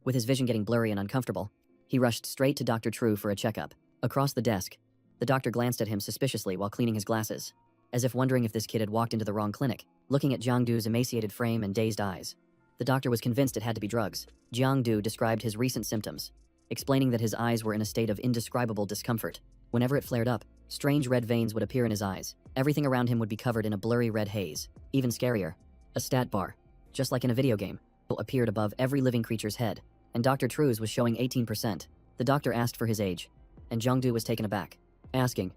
With his vision getting blurry and uncomfortable, he rushed straight to Dr. True for a checkup. Across the desk, the doctor glanced at him suspiciously while cleaning his glasses, as if wondering if this kid had walked into the wrong clinic. Looking at Jiangdu's emaciated frame and dazed eyes, the doctor was convinced it had to be drugs. Jiangdu described his recent symptoms, explaining that his eyes were in a state of indescribable discomfort. Whenever it flared up, strange red veins would appear in his eyes. Everything around him would be covered in a blurry red haze. Even scarier, a stat bar, just like in a video game, appeared above every living creature's head, and Dr. True's was showing 18%. The doctor asked for his age, and Jiangdu was taken aback, asking,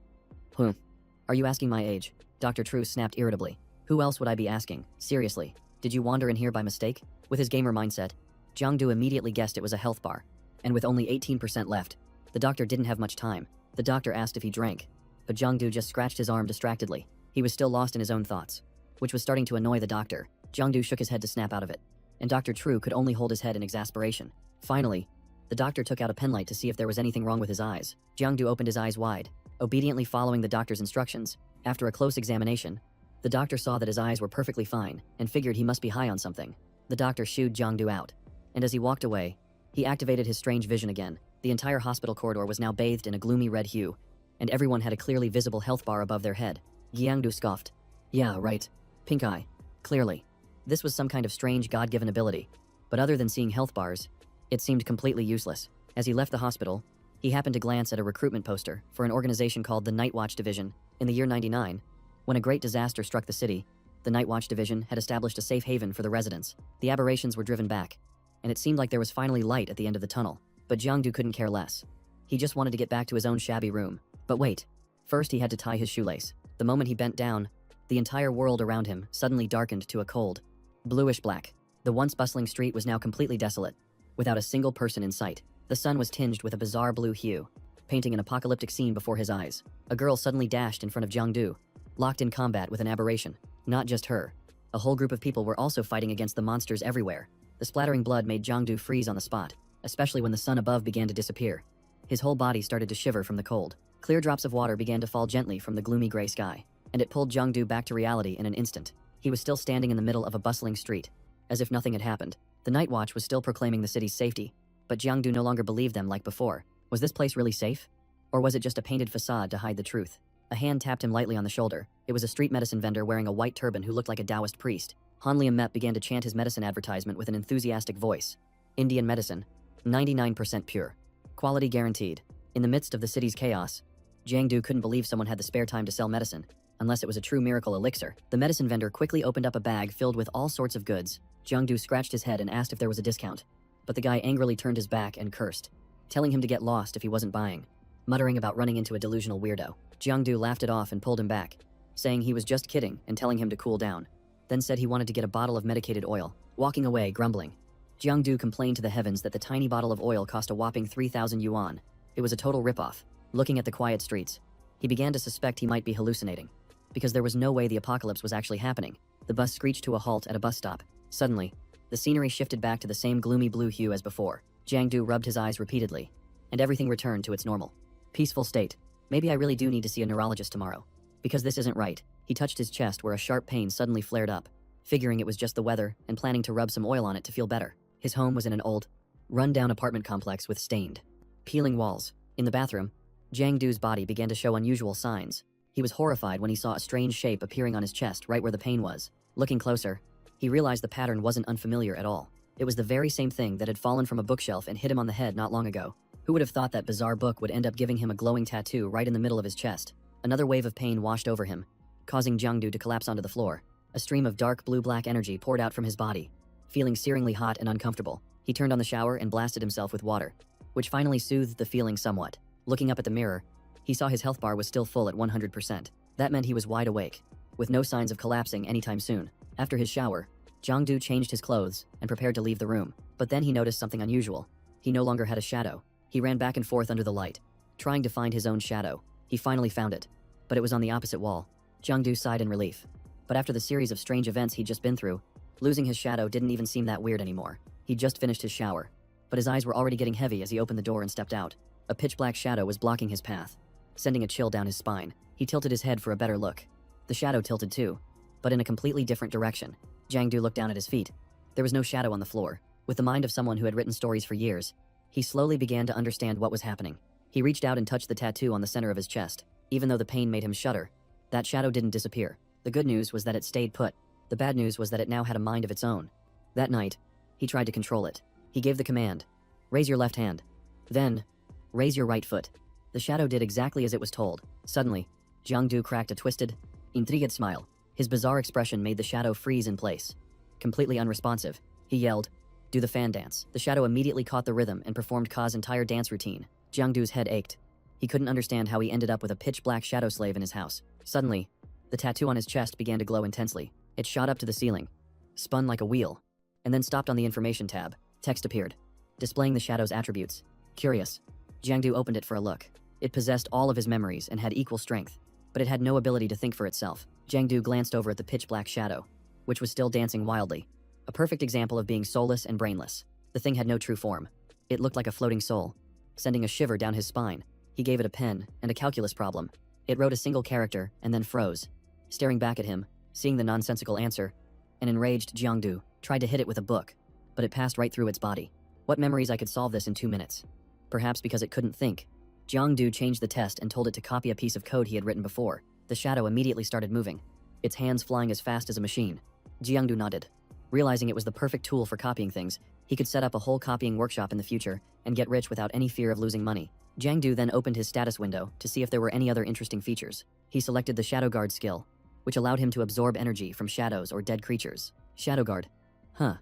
Are you asking my age? Dr. True snapped irritably. Who else would I be asking? Seriously, did you wander in here by mistake? With his gamer mindset, Jiangdu immediately guessed it was a health bar, and with only 18% left, the doctor didn't have much time. The doctor asked if he drank, but Jiangdu just scratched his arm distractedly. He was still lost in his own thoughts, which was starting to annoy the doctor. Jiangdu shook his head to snap out of it, and Dr. True could only hold his head in exasperation. Finally, the doctor took out a penlight to see if there was anything wrong with his eyes. Jiangdu opened his eyes wide, obediently following the doctor's instructions. After a close examination, the doctor saw that his eyes were perfectly fine and figured he must be high on something. The doctor shooed Jiangdu out, and as he walked away, he activated his strange vision again. The entire hospital corridor was now bathed in a gloomy red hue, and everyone had a clearly visible health bar above their head. Jiangdu scoffed. Yeah, right. Pink eye. Clearly. This was some kind of strange God-given ability, but other than seeing health bars, it seemed completely useless. As he left the hospital, he happened to glance at a recruitment poster for an organization called the Night Watch Division. In the year 99, when a great disaster struck the city, the Night Watch Division had established a safe haven for the residents. The aberrations were driven back, and it seemed like there was finally light at the end of the tunnel. But Jiangdu couldn't care less. He just wanted to get back to his own shabby room. But wait, first he had to tie his shoelace. The moment he bent down, the entire world around him suddenly darkened to a cold, bluish black. The once bustling street was now completely desolate, without a single person in sight. The sun was tinged with a bizarre blue hue, painting an apocalyptic scene before his eyes. A girl suddenly dashed in front of Jiangdu, locked in combat with an aberration. Not just her. A whole group of people were also fighting against the monsters everywhere. The splattering blood made Jiangdu freeze on the spot, especially when the sun above began to disappear. His whole body started to shiver from the cold. Clear drops of water began to fall gently from the gloomy gray sky, and it pulled Jiangdu back to reality in an instant. He was still standing in the middle of a bustling street, as if nothing had happened. The Night Watch was still proclaiming the city's safety, but Jiangdu no longer believed them like before. Was this place really safe? Or was it just a painted facade to hide the truth? A hand tapped him lightly on the shoulder. It was a street medicine vendor wearing a white turban who looked like a Taoist priest. Han Liam Mep began to chant his medicine advertisement with an enthusiastic voice. Indian medicine, 99% pure. Quality guaranteed. In the midst of the city's chaos, Jiangdu couldn't believe someone had the spare time to sell medicine, unless it was a true miracle elixir. The medicine vendor quickly opened up a bag filled with all sorts of goods. Jiangdu scratched his head and asked if there was a discount, but the guy angrily turned his back and cursed, telling him to get lost if he wasn't buying. Muttering about running into a delusional weirdo, Jiangdu laughed it off and pulled him back, saying he was just kidding and telling him to cool down, then said he wanted to get a bottle of medicated oil, walking away grumbling. Jiangdu complained to the heavens that the tiny bottle of oil cost a whopping 3,000 yuan. It was a total ripoff. Looking at the quiet streets, he began to suspect he might be hallucinating, because there was no way the apocalypse was actually happening. The bus screeched to a halt at a bus stop. Suddenly, the scenery shifted back to the same gloomy blue hue as before. Jiangdu rubbed his eyes repeatedly, and everything returned to its normal, peaceful state. Maybe I really do need to see a neurologist tomorrow, because this isn't right. He touched his chest where a sharp pain suddenly flared up, figuring it was just the weather and planning to rub some oil on it to feel better. His home was in an old, run-down apartment complex with stained, peeling walls. In the bathroom, Jiangdu's body began to show unusual signs. He was horrified when he saw a strange shape appearing on his chest right where the pain was. Looking closer, he realized the pattern wasn't unfamiliar at all. It was the very same thing that had fallen from a bookshelf and hit him on the head not long ago. Who would have thought that bizarre book would end up giving him a glowing tattoo right in the middle of his chest? Another wave of pain washed over him, causing Jiangdu to collapse onto the floor. A stream of dark blue-black energy poured out from his body. Feeling searingly hot and uncomfortable, he turned on the shower and blasted himself with water, which finally soothed the feeling somewhat. Looking up at the mirror, he saw his health bar was still full at 100%. That meant he was wide awake, with no signs of collapsing anytime soon. After his shower, Jiangdu changed his clothes and prepared to leave the room. But then he noticed something unusual. He no longer had a shadow. He ran back and forth under the light, trying to find his own shadow. He finally found it, but it was on the opposite wall. Jiangdu sighed in relief. But after the series of strange events he'd just been through, losing his shadow didn't even seem that weird anymore. He'd just finished his shower, but his eyes were already getting heavy as he opened the door and stepped out. A pitch-black shadow was blocking his path, sending a chill down his spine. He tilted his head for a better look. The shadow tilted too, but in a completely different direction. Jiangdu looked down at his feet. There was no shadow on the floor, With the mind of someone who had written stories for years, he slowly began to understand what was happening. He reached out and touched the tattoo on the center of his chest. Even though the pain made him shudder, that shadow didn't disappear. The good news was that it stayed put. The bad news was that it now had a mind of its own. That night, he tried to control it. He gave the command, "Raise your left hand." Then, "Raise your right foot." The shadow did exactly as it was told. Suddenly, Jiangdu cracked a twisted, intrigued smile. His bizarre expression made the shadow freeze in place. Completely unresponsive, he yelled, "Do the fan dance." The shadow immediately caught the rhythm and performed Ka's entire dance routine. Jiangdu's head ached. He couldn't understand how he ended up with a pitch-black shadow slave in his house. Suddenly, the tattoo on his chest began to glow intensely. It shot up to the ceiling, spun like a wheel, and then stopped on the information tab. Text appeared, displaying the shadow's attributes. Curious, Jiangdu opened it for a look. It possessed all of his memories and had equal strength, but it had no ability to think for itself. Jiangdu glanced over at the pitch-black shadow, which was still dancing wildly. A perfect example of being soulless and brainless. The thing had no true form. It looked like a floating soul, sending a shiver down his spine. He gave it a pen and a calculus problem. It wrote a single character and then froze. Staring back at him, seeing the nonsensical answer, an enraged Jiangdu tried to hit it with a book, but it passed right through its body. What memories I could solve this in 2 minutes? Perhaps because it couldn't think. Jiangdu changed the test and told it to copy a piece of code he had written before. The shadow immediately started moving, its hands flying as fast as a machine. Jiangdu nodded. Realizing it was the perfect tool for copying things, he could set up a whole copying workshop in the future and get rich without any fear of losing money. Jiangdu then opened his status window to see if there were any other interesting features. He selected the Shadow Guard skill, which allowed him to absorb energy from shadows or dead creatures. Shadow Guard. Huh.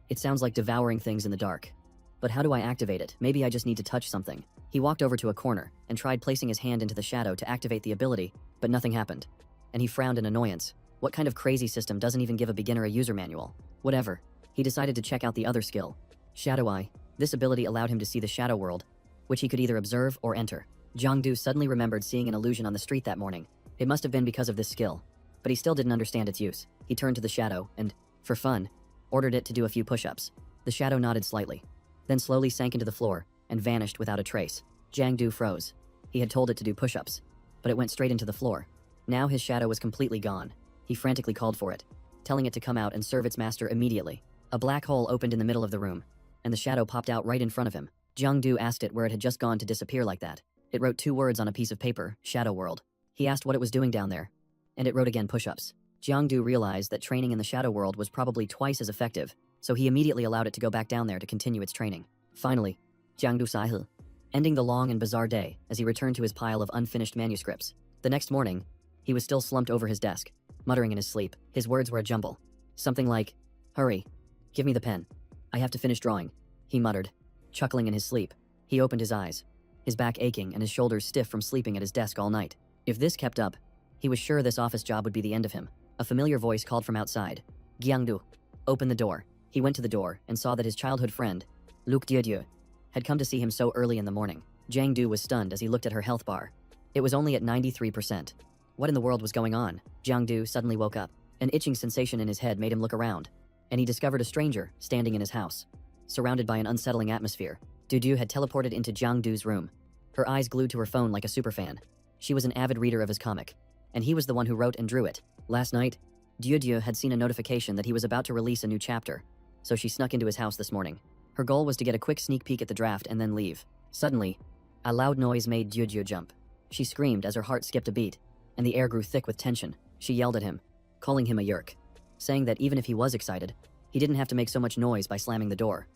It sounds like devouring things in the dark. But how do I activate it? Maybe I just need to touch something. He walked over to a corner and tried placing his hand into the shadow to activate the ability, but nothing happened. And he frowned in annoyance. What kind of crazy system doesn't even give a beginner a user manual? Whatever. He decided to check out the other skill, Shadow Eye. This ability allowed him to see the shadow world, which he could either observe or enter. Jiangdu suddenly remembered seeing an illusion on the street that morning. It must have been because of this skill, but he still didn't understand its use. He turned to the shadow and, for fun, ordered it to do a few push-ups. The shadow nodded slightly, then slowly sank into the floor and vanished without a trace. Jiangdu froze. He had told it to do push-ups, but it went straight into the floor. Now his shadow was completely gone. He frantically called for it, telling it to come out and serve its master immediately. A black hole opened in the middle of the room, and the shadow popped out right in front of him. Jiangdu asked it where it had just gone to disappear like that. It wrote 2 words on a piece of paper, Shadow World. He asked what it was doing down there, and it wrote again push-ups. Jiangdu realized that training in the Shadow World was probably twice as effective, so he immediately allowed it to go back down there to continue its training. Finally, Jiangdu Saihu, ending the long and bizarre day as he returned to his pile of unfinished manuscripts. The next morning, he was still slumped over his desk, muttering in his sleep. His words were a jumble. Something like, "Hurry, give me the pen. I have to finish drawing," he muttered, chuckling in his sleep. He opened his eyes, his back aching and his shoulders stiff from sleeping at his desk all night. If this kept up, he was sure this office job would be the end of him. A familiar voice called from outside. Jiangdu, open the door. He went to the door and saw that his childhood friend, Luc Dieu, had come to see him so early in the morning. Jiangdu was stunned as he looked at her health bar. It was only at 93%. What in the world was going on? Jiangdu suddenly woke up. An itching sensation in his head made him look around, and he discovered a stranger standing in his house, surrounded by an unsettling atmosphere. Dudu had teleported into Jiangdu's room, her eyes glued to her phone like a superfan. She was an avid reader of his comic, and he was the one who wrote and drew it. Last night, Dieu had seen a notification that he was about to release a new chapter, so she snuck into his house this morning. Her goal was to get a quick sneak peek at the draft and then leave. Suddenly, a loud noise made Dieu jump. She screamed as her heart skipped a beat, and the air grew thick with tension. She yelled at him, calling him a yerk, saying that even if he was excited, he didn't have to make so much noise by slamming the door.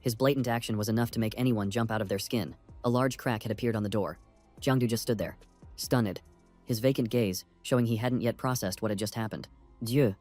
His blatant action was enough to make anyone jump out of their skin. A large crack had appeared on the door. Jiangdu just stood there, stunned, his vacant gaze showing he hadn't yet processed what had just happened. Dieu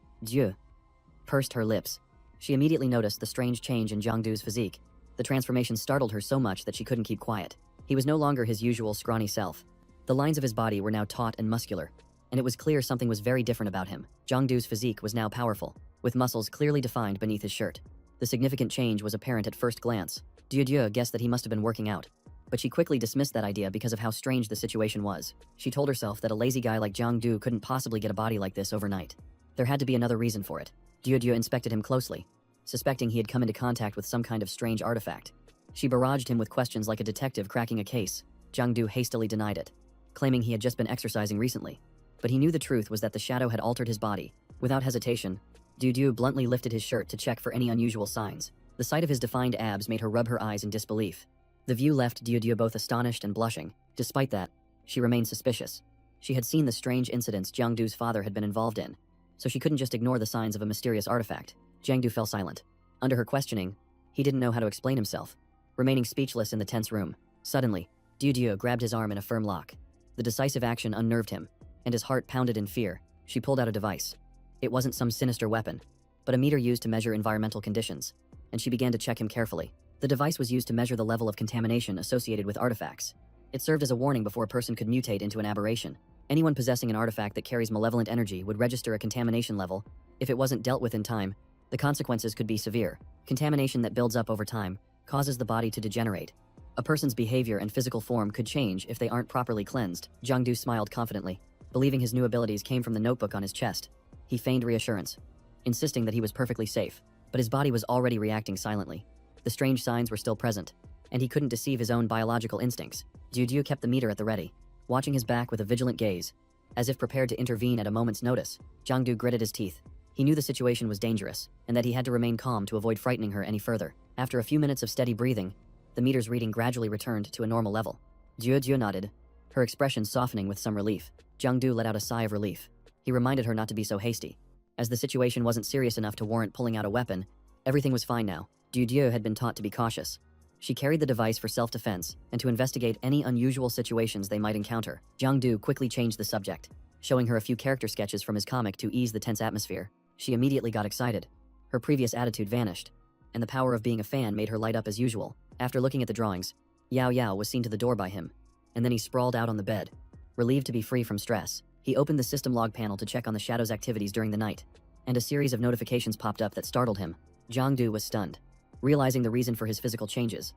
pursed her lips. She immediately noticed the strange change in Jiangdu's physique. The transformation startled her so much that she couldn't keep quiet. He was no longer his usual scrawny self. The lines of his body were now taut and muscular, and it was clear something was very different about him. Jiangdu's physique was now powerful, with muscles clearly defined beneath his shirt. The significant change was apparent at first glance. Dieu guessed that he must have been working out, but she quickly dismissed that idea because of how strange the situation was. She told herself that a lazy guy like Jiangdu couldn't possibly get a body like this overnight. There had to be another reason for it. Dieu inspected him closely, suspecting he had come into contact with some kind of strange artifact. She barraged him with questions like a detective cracking a case. Jiangdu hastily denied it, claiming he had just been exercising recently. But he knew the truth was that the shadow had altered his body. Without hesitation, Dieu bluntly lifted his shirt to check for any unusual signs. The sight of his defined abs made her rub her eyes in disbelief. The view left Dudu both astonished and blushing. Despite that, she remained suspicious. She had seen the strange incidents Jiangdu's father had been involved in, so she couldn't just ignore the signs of a mysterious artifact. Jiangdu fell silent. Under her questioning, he didn't know how to explain himself. Remaining speechless in the tense room, suddenly, Dudu grabbed his arm in a firm lock. The decisive action unnerved him, and his heart pounded in fear. She pulled out a device. It wasn't some sinister weapon, but a meter used to measure environmental conditions, and she began to check him carefully. The device was used to measure the level of contamination associated with artifacts. It served as a warning before a person could mutate into an aberration. Anyone possessing an artifact that carries malevolent energy would register a contamination level. If it wasn't dealt with in time, the consequences could be severe. Contamination that builds up over time causes the body to degenerate. A person's behavior and physical form could change if they aren't properly cleansed. Jiangdu smiled confidently, believing his new abilities came from the notebook on his chest. He feigned reassurance, insisting that he was perfectly safe, but his body was already reacting silently. The strange signs were still present, and he couldn't deceive his own biological instincts. Dudu kept the meter at the ready, watching his back with a vigilant gaze. As if prepared to intervene at a moment's notice, Jiangdu gritted his teeth. He knew the situation was dangerous, and that he had to remain calm to avoid frightening her any further. After a few minutes of steady breathing, the meter's reading gradually returned to a normal level. Dudu nodded, her expression softening with some relief. Jiangdu let out a sigh of relief. He reminded her not to be so hasty. As the situation wasn't serious enough to warrant pulling out a weapon, everything was fine now. Dudu had been taught to be cautious. She carried the device for self-defense and to investigate any unusual situations they might encounter. Jiangdu quickly changed the subject, showing her a few character sketches from his comic to ease the tense atmosphere. She immediately got excited. Her previous attitude vanished, and the power of being a fan made her light up as usual. After looking at the drawings, Yao Yao was seen to the door by him, and then he sprawled out on the bed. Relieved to be free from stress, he opened the system log panel to check on the shadow's activities during the night, and a series of notifications popped up that startled him. Jiangdu was stunned, realizing the reason for his physical changes.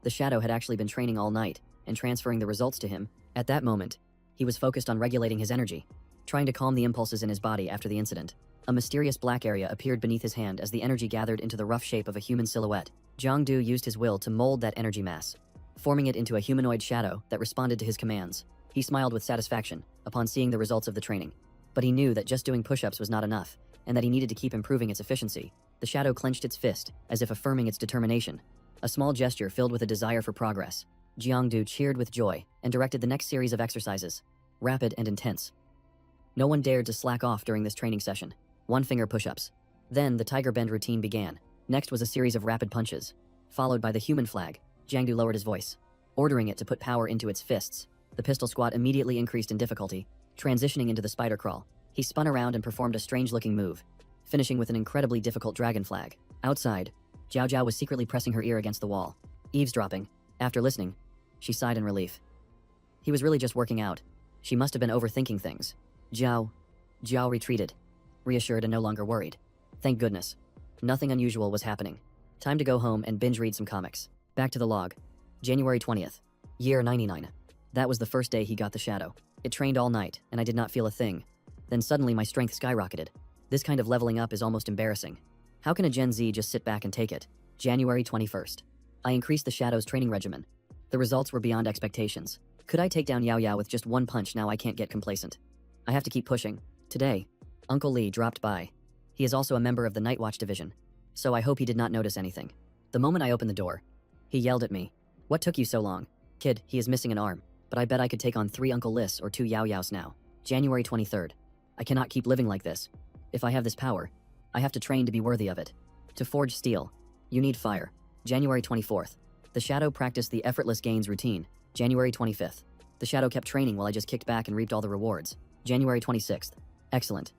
The shadow had actually been training all night and transferring the results to him. At that moment, he was focused on regulating his energy, trying to calm the impulses in his body after the incident. A mysterious black area appeared beneath his hand as the energy gathered into the rough shape of a human silhouette. Jiangdu used his will to mold that energy mass, forming it into a humanoid shadow that responded to his commands. He smiled with satisfaction upon seeing the results of the training, but he knew that just doing push-ups was not enough, and that he needed to keep improving its efficiency. The shadow clenched its fist, as if affirming its determination, a small gesture filled with a desire for progress. Jiangdu cheered with joy and directed the next series of exercises, rapid and intense. No one dared to slack off during this training session. One-finger push-ups. Then the tiger bend routine began. Next was a series of rapid punches, followed by the human flag. Jiangdu lowered his voice, ordering it to put power into its fists. The pistol squat immediately increased in difficulty, transitioning into the spider crawl. He spun around and performed a strange-looking move, finishing with an incredibly difficult dragon flag. Outside, Jiao Jiao was secretly pressing her ear against the wall, eavesdropping. After listening, she sighed in relief. He was really just working out. She must have been overthinking things. Jiao retreated, reassured and no longer worried. Thank goodness. Nothing unusual was happening. Time to go home and binge read some comics. Back to the log. January 20th, year 99. That was the first day he got the shadow. It trained all night, and I did not feel a thing. Then suddenly my strength skyrocketed. This kind of leveling up is almost embarrassing. How can a Gen Z just sit back and take it? January 21st. I increased the shadow's training regimen. The results were beyond expectations. Could I take down Yao Yao with just one punch? Now I can't get complacent. I have to keep pushing. Today, Uncle Lee dropped by. He is also a member of the Night Watch division, so I hope he did not notice anything. The moment I opened the door, he yelled at me. What took you so long? Kid, he is missing an arm, but I bet I could take on 3 Uncle Liss or 2 Yao Yaos now. January 23rd. I cannot keep living like this. If I have this power, I have to train to be worthy of it. To forge steel, you need fire. January 24th. The shadow practiced the effortless gains routine. January 25th. The shadow kept training while I just kicked back and reaped all the rewards. January 26th. Excellent.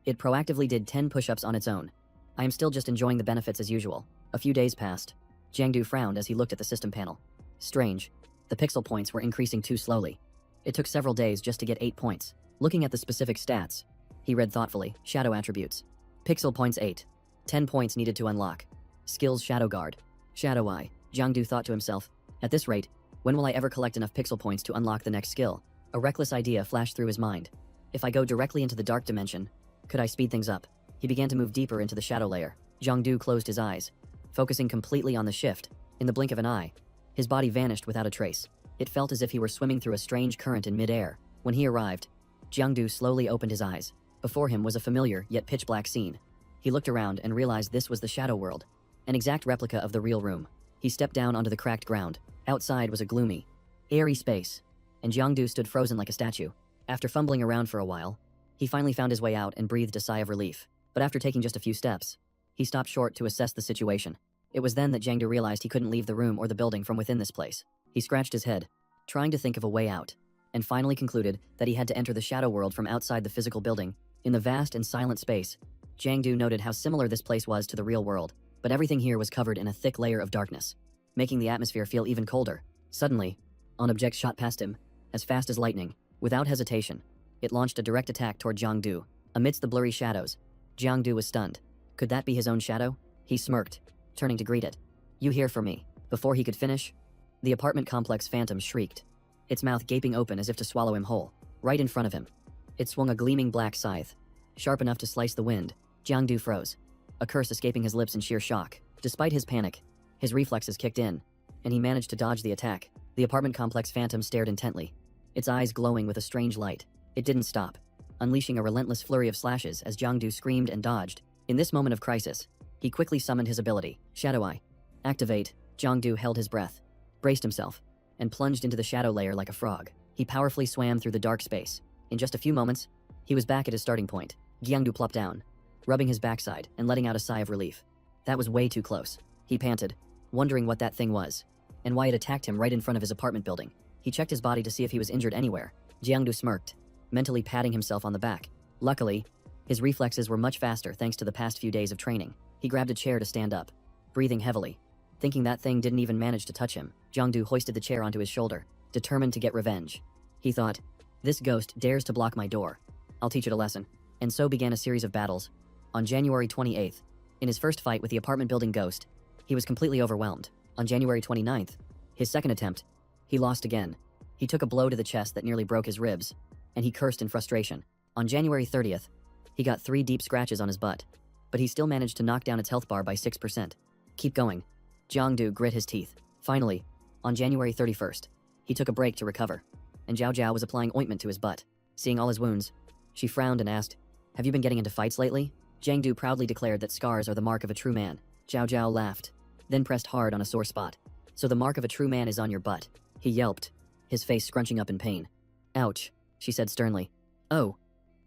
It proactively did 10 push-ups on its own. I am still just enjoying the benefits as usual. A few days passed. Jiangdu frowned as he looked at the system panel. Strange. The pixel points were increasing too slowly. It took several days just to get 8 points. Looking at the specific stats, he read thoughtfully. Shadow attributes. Pixel points 8. 10 points needed to unlock. Skills Shadow Guard. Shadow Eye. Jiangdu thought to himself. At this rate, when will I ever collect enough pixel points to unlock the next skill? A reckless idea flashed through his mind. If I go directly into the dark dimension, could I speed things up? He began to move deeper into the shadow layer. Jiangdu closed his eyes, focusing completely on the shift. In the blink of an eye, his body vanished without a trace. It felt as if he were swimming through a strange current in mid-air. When he arrived, Jiangdu slowly opened his eyes. Before him was a familiar yet pitch-black scene. He looked around and realized this was the shadow world. an exact replica of the real room. He stepped down onto the cracked ground. Outside was a gloomy, airy space, and Jiangdu stood frozen like a statue. After fumbling around for a while, he finally found his way out and breathed a sigh of relief. But after taking just a few steps, he stopped short to assess the situation. It was then that Jiangdu realized he couldn't leave the room or the building from within this place. He scratched his head, trying to think of a way out, and finally concluded that he had to enter the shadow world from outside the physical building. In the vast and silent space, Jiangdu noted how similar this place was to the real world, but everything here was covered in a thick layer of darkness, making the atmosphere feel even colder. Suddenly, an object shot past him, as fast as lightning. Without hesitation, it launched a direct attack toward Jiangdu. Amidst the blurry shadows, Jiangdu was stunned. Could that be his own shadow? He smirked, turning to greet it. "You here for me?" Before he could finish, the apartment complex phantom shrieked, its mouth gaping open as if to swallow him whole. Right in front of him, it swung a gleaming black scythe, sharp enough to slice the wind. Jiangdu froze, a curse escaping his lips in sheer shock. Despite his panic, his reflexes kicked in, and he managed to dodge the attack. The apartment complex phantom stared intently, its eyes glowing with a strange light. It didn't stop, unleashing a relentless flurry of slashes as Jiangdu screamed and dodged. In this moment of crisis, he quickly summoned his ability, Shadow Eye. Activate. Jiangdu held his breath, braced himself, and plunged into the shadow layer like a frog. He powerfully swam through the dark space. In just a few moments, he was back at his starting point. Jiangdu plopped down, rubbing his backside and letting out a sigh of relief. That was way too close. He panted, wondering what that thing was, and why it attacked him right in front of his apartment building. He checked his body to see if he was injured anywhere. Jiangdu smirked, mentally patting himself on the back. Luckily, his reflexes were much faster thanks to the past few days of training. He grabbed a chair to stand up, breathing heavily. Thinking that thing didn't even manage to touch him, Jiangdu hoisted the chair onto his shoulder, determined to get revenge. He thought, "This ghost dares to block my door. I'll teach it a lesson." And so began a series of battles. On January 28th, in his first fight with the apartment building ghost, he was completely overwhelmed. On January 29th, his second attempt, he lost again. He took a blow to the chest that nearly broke his ribs, and he cursed in frustration. On January 30th, he got 3 deep scratches on his butt, but he still managed to knock down its health bar by 6%. Keep going. Jiangdu grit his teeth. Finally, on January 31st, he took a break to recover, and Zhao Zhao was applying ointment to his butt. Seeing all his wounds, she frowned and asked, "Have you been getting into fights lately?" Jiangdu proudly declared that scars are the mark of a true man. Zhao Zhao laughed, then pressed hard on a sore spot. "So the mark of a true man is on your butt," he yelped, his face scrunching up in pain. "Ouch," she said sternly. "Oh,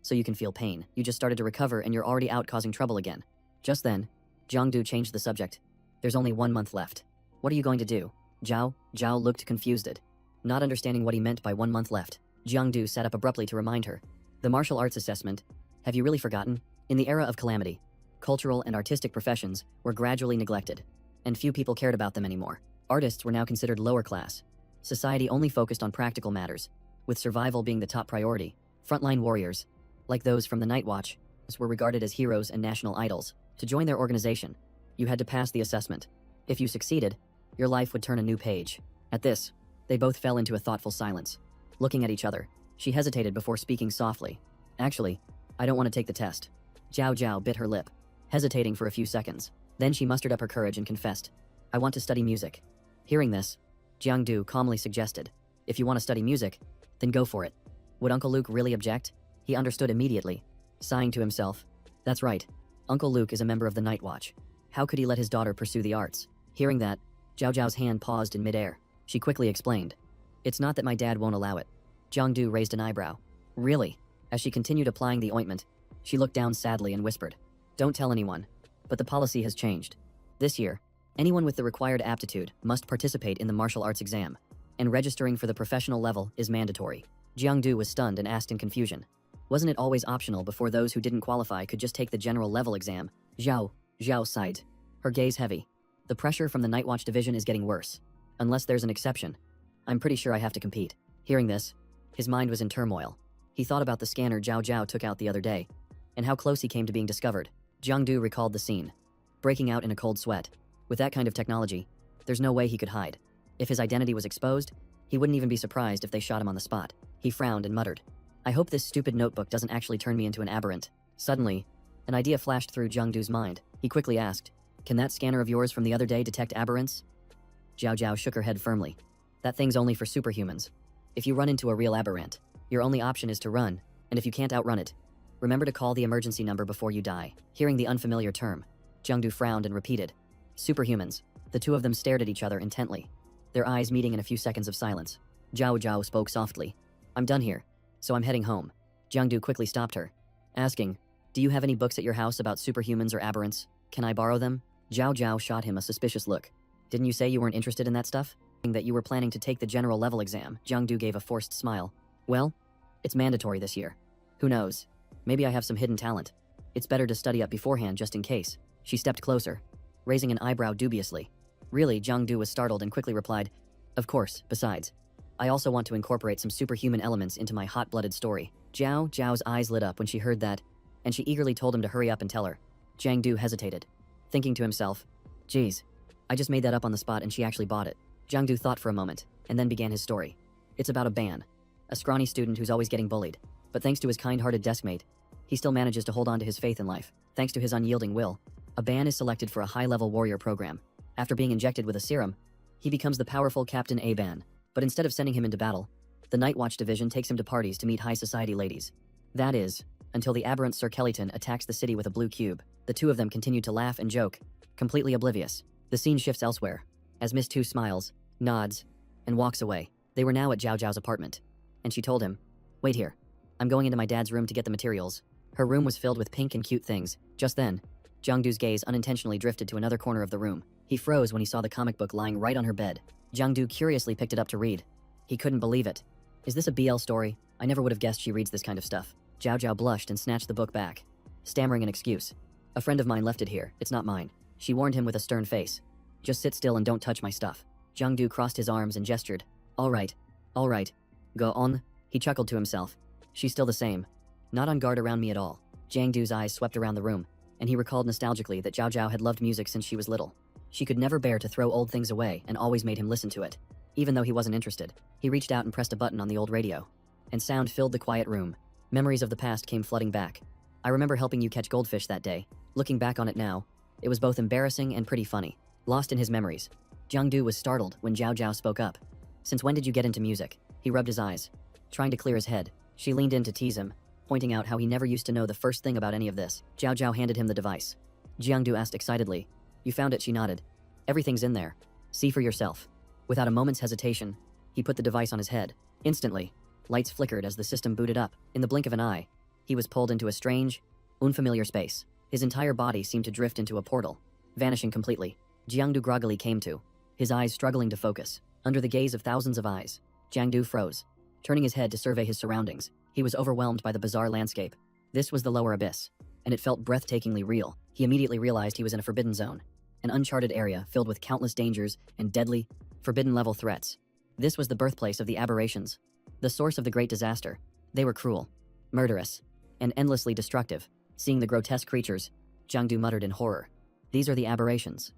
so you can feel pain. You just started to recover and you're already out causing trouble again." Just then, Jiangdu changed the subject. "There's only 1 month left. What are you going to do?" Zhao looked confused, not understanding what he meant by 1 month left. Jiangdu sat up abruptly to remind her. "The martial arts assessment. Have you really forgotten? In the era of calamity, cultural and artistic professions were gradually neglected, and few people cared about them anymore. Artists were now considered lower class. Society only focused on practical matters, with survival being the top priority. Frontline warriors, like those from the Night Watch, were regarded as heroes and national idols. To join their organization, you had to pass the assessment. If you succeeded, your life would turn a new page." At this, they both fell into a thoughtful silence. Looking at each other, she hesitated before speaking softly. "Actually, I don't want to take the test." Zhao Zhao bit her lip, hesitating for a few seconds. Then she mustered up her courage and confessed, "I want to study music." Hearing this, Jiangdu calmly suggested, "If you want to study music, then go for it." Would Uncle Luke really object? He understood immediately, sighing to himself. That's right, Uncle Luke is a member of the Night Watch. How could he let his daughter pursue the arts? Hearing that, Zhao Zhao's hand paused in midair. She quickly explained, "It's not that my dad won't allow it." Jiangdu raised an eyebrow. "Really?" As she continued applying the ointment, she looked down sadly and whispered, "Don't tell anyone, but the policy has changed. This year, anyone with the required aptitude must participate in the martial arts exam, and registering for the professional level is mandatory." Jiangdu was stunned and asked in confusion, "Wasn't it always optional before those who didn't qualify could just take the general level exam?" Zhao sighed, her gaze heavy. "The pressure from the Night Watch division is getting worse. Unless there's an exception, I'm pretty sure I have to compete." Hearing this, his mind was in turmoil. He thought about the scanner Zhao Zhao took out the other day, and how close he came to being discovered. Jiangdu recalled the scene, breaking out in a cold sweat. With that kind of technology, there's no way he could hide. If his identity was exposed, he wouldn't even be surprised if they shot him on the spot. He frowned and muttered, "I hope this stupid notebook doesn't actually turn me into an aberrant." Suddenly, an idea flashed through Jiangdu's mind. He quickly asked, "Can that scanner of yours from the other day detect aberrants?" Zhao Zhao shook her head firmly. "That thing's only for superhumans. If you run into a real aberrant, your only option is to run, and if you can't outrun it, remember to call the emergency number before you die." Hearing the unfamiliar term, Jiangdu frowned and repeated, Superhumans. The two of them stared at each other intently, their eyes meeting in a few seconds of silence. Zhao Zhao spoke softly. I'm done here, so I'm heading home. Jiangdu quickly stopped her, asking, do you have any books at your house about superhumans or aberrants? Can I borrow them? Zhao Zhao shot him a suspicious look. Didn't you say you weren't interested in that stuff? That you were planning to take the general level exam. Jiangdu gave a forced smile. Well, it's mandatory this year. Who knows? Maybe I have some hidden talent. It's better to study up beforehand just in case. She stepped closer, raising an eyebrow dubiously. Really, Jiangdu was startled and quickly replied, of course, besides, I also want to incorporate some superhuman elements into my hot-blooded story. Zhao Zhao's eyes lit up when she heard that, and she eagerly told him to hurry up and tell her. Jiangdu hesitated, thinking to himself, geez, I just made that up on the spot and she actually bought it. Jiangdu thought for a moment, and then began his story. It's about a Ban, a scrawny student who's always getting bullied, but thanks to his kind-hearted deskmate, he still manages to hold on to his faith in life. Thanks to his unyielding will, a Ban is selected for a high-level warrior program. After being injected with a serum, he becomes the powerful Captain A-Ban. But instead of sending him into battle, the Night Watch division takes him to parties to meet high society ladies. That is, until the aberrant Sir Kellyton attacks the city with a blue cube. The two of them continue to laugh and joke, completely oblivious. The scene shifts elsewhere, as Miss Tu smiles, nods, and walks away. They were now at Zhao Zhao's apartment, and she told him, wait here. I'm going into my dad's room to get the materials. Her room was filled with pink and cute things. Just then, Jiangdu's gaze unintentionally drifted to another corner of the room. He froze when he saw the comic book lying right on her bed. Jiangdu curiously picked it up to read. He couldn't believe it. Is this a BL story? I never would have guessed she reads this kind of stuff. Zhao Zhao blushed and snatched the book back, stammering an excuse. A friend of mine left it here. It's not mine. She warned him with a stern face. Just sit still and don't touch my stuff. Jiangdu crossed his arms and gestured. All right. Go on. He chuckled to himself. She's still the same. Not on guard around me at all. Jiangdu's eyes swept around the room, and he recalled nostalgically that Zhao Zhao had loved music since she was little. She could never bear to throw old things away and always made him listen to it. Even though he wasn't interested, he reached out and pressed a button on the old radio. And sound filled the quiet room. Memories of the past came flooding back. I remember helping you catch goldfish that day. Looking back on it now, it was both embarrassing and pretty funny. Lost in his memories, Jiangdu was startled when Zhao Zhao spoke up. Since when did you get into music? He rubbed his eyes, trying to clear his head. She leaned in to tease him, pointing out how he never used to know the first thing about any of this. Zhao Zhao handed him the device. Jiangdu asked excitedly, you found it? She nodded. Everything's in there. See for yourself. Without a moment's hesitation, he put the device on his head. Instantly, lights flickered as the system booted up. In the blink of an eye, he was pulled into a strange, unfamiliar space. His entire body seemed to drift into a portal, vanishing completely. Jiangdu groggily came to, his eyes struggling to focus. Under the gaze of thousands of eyes, Jiangdu froze, turning his head to survey his surroundings. He was overwhelmed by the bizarre landscape. This was the lower abyss, and it felt breathtakingly real. He immediately realized he was in a forbidden zone, an uncharted area filled with countless dangers and deadly, forbidden-level threats. This was the birthplace of the aberrations, the source of the great disaster. They were cruel, murderous, and endlessly destructive. Seeing the grotesque creatures, Jiangdu muttered in horror. These are the aberrations.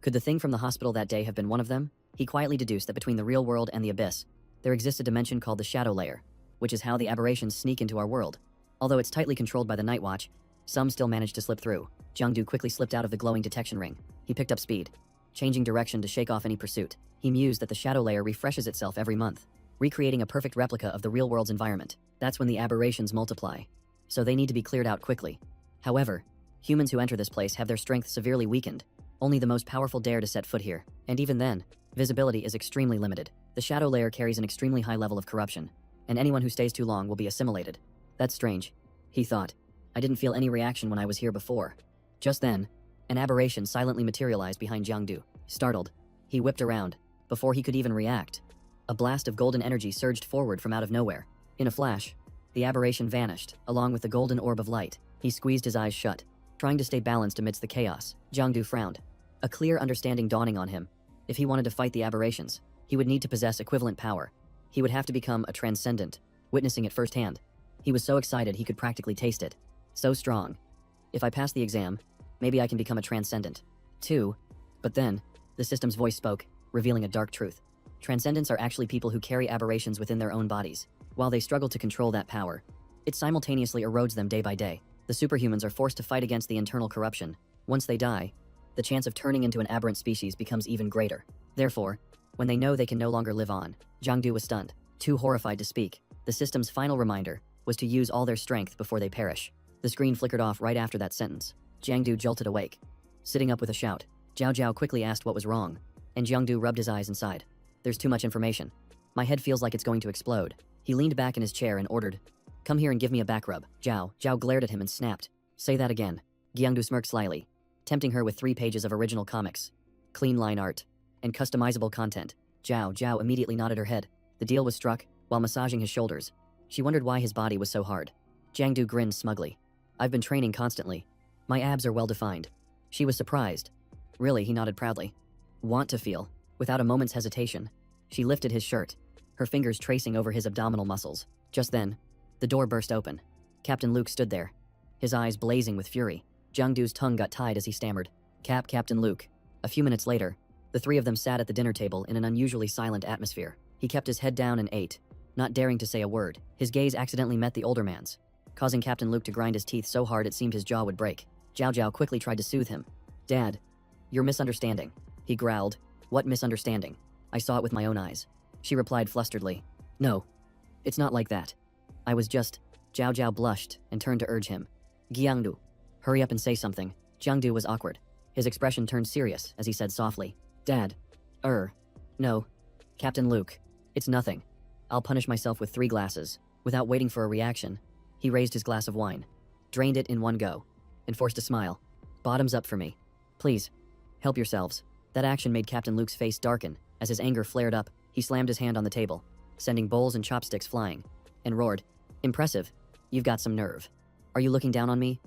Could the thing from the hospital that day have been one of them? He quietly deduced that between the real world and the abyss, there exists a dimension called the shadow layer, which is how the aberrations sneak into our world. Although it's tightly controlled by the Night Watch, some still manage to slip through. Jiangdu quickly slipped out of the glowing detection ring. He picked up speed, changing direction to shake off any pursuit. He mused that the shadow layer refreshes itself every month, recreating a perfect replica of the real world's environment. That's when the aberrations multiply, so they need to be cleared out quickly. However, humans who enter this place have their strength severely weakened. Only the most powerful dare to set foot here, and even then, visibility is extremely limited. The shadow layer carries an extremely high level of corruption, and anyone who stays too long will be assimilated. That's strange, he thought. I didn't feel any reaction when I was here before. Just then, an aberration silently materialized behind Jiangdu. Startled, he whipped around. Before he could even react, a blast of golden energy surged forward from out of nowhere. In a flash, the aberration vanished, along with the golden orb of light. He squeezed his eyes shut, trying to stay balanced amidst the chaos. Jiangdu frowned, a clear understanding dawning on him. If he wanted to fight the aberrations, he would need to possess equivalent power. He would have to become a transcendent, witnessing it firsthand. He was so excited he could practically taste it. So strong. If I pass the exam, maybe I can become a transcendent, too. But then, the system's voice spoke, revealing a dark truth. Transcendents are actually people who carry aberrations within their own bodies. While they struggle to control that power, it simultaneously erodes them day by day. The superhumans are forced to fight against the internal corruption. Once they die, the chance of turning into an aberrant species becomes even greater. Therefore, when they know they can no longer live on, Jiangdu was stunned, too horrified to speak. The system's final reminder was to use all their strength before they perish. The screen flickered off right after that sentence. Jiangdu jolted awake, sitting up with a shout. Zhao Zhao quickly asked what was wrong, and Jiangdu rubbed his eyes and sighed. There's too much information. My head feels like it's going to explode. He leaned back in his chair and ordered, "Come here and give me a back rub." Zhao glared at him and snapped, "Say that again." Jiangdu smirked slyly, tempting her with 3 pages of original comics, clean line art, and customizable content. Zhao immediately nodded her head. The deal was struck, while massaging his shoulders. She wondered why his body was so hard. Jiangdu grinned smugly. "I've been training constantly. My abs are well defined." She was surprised. "Really?" he nodded proudly. "Want to feel?" Without a moment's hesitation, she lifted his shirt, her fingers tracing over his abdominal muscles. Just then, the door burst open. Captain Luke stood there, his eyes blazing with fury. Jiangdu's tongue got tied as he stammered, Captain Luke." A few minutes later, the 3 of them sat at the dinner table in an unusually silent atmosphere. He kept his head down and ate, not daring to say a word. His gaze accidentally met the older man's, causing Captain Luke to grind his teeth so hard it seemed his jaw would break. Zhao quickly tried to soothe him. "Dad, you're misunderstanding," he growled. "What misunderstanding? I saw it with my own eyes." She replied flusteredly, "No, it's not like that. I was just..." Zhao blushed and turned to urge him. "Jiangdu, hurry up and say something." Jiangdu was awkward. His expression turned serious as he said softly, "Dad, no, Captain Luke, it's nothing. I'll punish myself with 3 glasses." Without waiting for a reaction, he raised his glass of wine, drained it in one go, and forced a smile. "Bottoms up for me. Please, help yourselves." That action made Captain Luke's face darken. As his anger flared up, he slammed his hand on the table, sending bowls and chopsticks flying, and roared, "Impressive. You've got some nerve. Are you looking down on me?"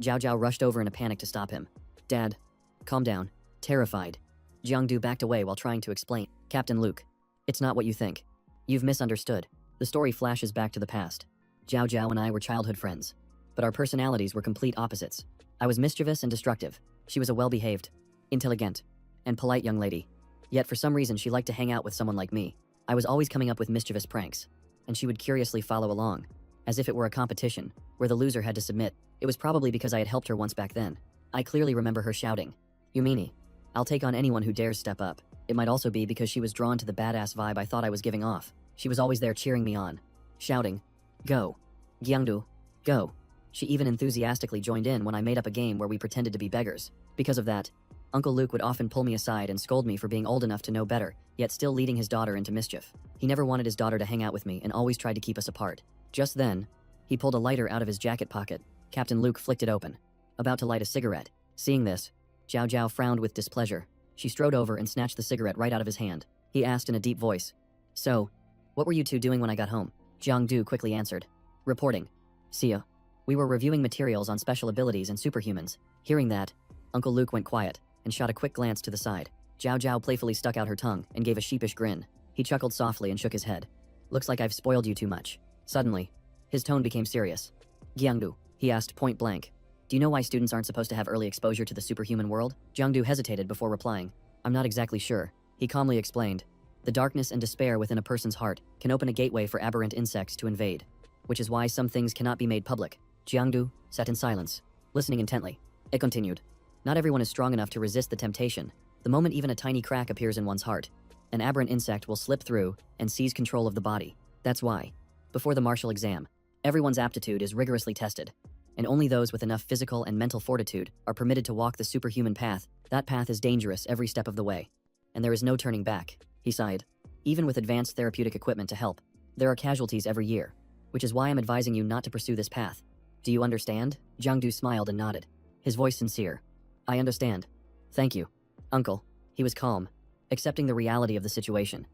Zhao rushed over in a panic to stop him. "Dad, calm down." Terrified, Jiangdu backed away while trying to explain. "Captain Luke, it's not what you think. You've misunderstood." The story flashes back to the past. Zhao and I were childhood friends, but our personalities were complete opposites. I was mischievous and destructive. She was a well-behaved, intelligent, and polite young lady. Yet for some reason she liked to hang out with someone like me. I was always coming up with mischievous pranks, and she would curiously follow along, as if it were a competition, where the loser had to submit. It was probably because I had helped her once back then. I clearly remember her shouting, "Yumini, I'll take on anyone who dares step up." It might also be because she was drawn to the badass vibe I thought I was giving off. She was always there cheering me on, shouting, "Go, Jiangdu, go." She even enthusiastically joined in when I made up a game where we pretended to be beggars. Because of that, Uncle Luke would often pull me aside and scold me for being old enough to know better, yet still leading his daughter into mischief. He never wanted his daughter to hang out with me and always tried to keep us apart. Just then, he pulled a lighter out of his jacket pocket. Captain Luke flicked it open, about to light a cigarette. Seeing this, Zhao frowned with displeasure. She strode over and snatched the cigarette right out of his hand. He asked in a deep voice, "So, what were you 2 doing when I got home?" Jiangdu quickly answered, "Reporting. See ya." "We were reviewing materials on special abilities and superhumans." Hearing that, Uncle Luke went quiet and shot a quick glance to the side. Zhao playfully stuck out her tongue and gave a sheepish grin. He chuckled softly and shook his head. "Looks like I've spoiled you too much." Suddenly, his tone became serious. "Jiangdu," he asked point blank, "do you know why students aren't supposed to have early exposure to the superhuman world?" Jiangdu hesitated before replying. "I'm not exactly sure," he calmly explained. "The darkness and despair within a person's heart can open a gateway for aberrant insects to invade, which is why some things cannot be made public." Jiangdu sat in silence, listening intently. It continued. "Not everyone is strong enough to resist the temptation. The moment even a tiny crack appears in one's heart, an aberrant insect will slip through and seize control of the body. That's why, before the martial exam, everyone's aptitude is rigorously tested, and only those with enough physical and mental fortitude are permitted to walk the superhuman path. That path is dangerous every step of the way, and there is no turning back." He sighed. "Even with advanced therapeutic equipment to help, there are casualties every year, which is why I'm advising you not to pursue this path. Do you understand?" Jiangdu smiled and nodded, his voice sincere. "I understand. Thank you, Uncle." He was calm, accepting the reality of the situation.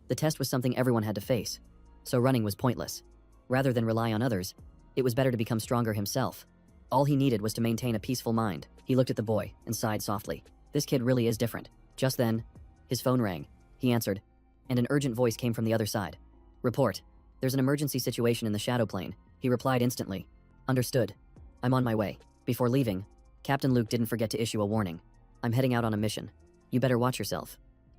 The test was something everyone had to face, so running was pointless. Rather than rely on others, it was better to become stronger himself. All he needed was to maintain a peaceful mind. He looked at the boy and sighed softly. This kid really is different. Just then, his phone rang. He answered, and an urgent voice came from the other side. "Report. There's an emergency situation in the shadow plane." He replied instantly. "Understood. I'm on my way." Before leaving, Captain Luke didn't forget to issue a warning. "I'm heading out on a mission. You better watch yourself.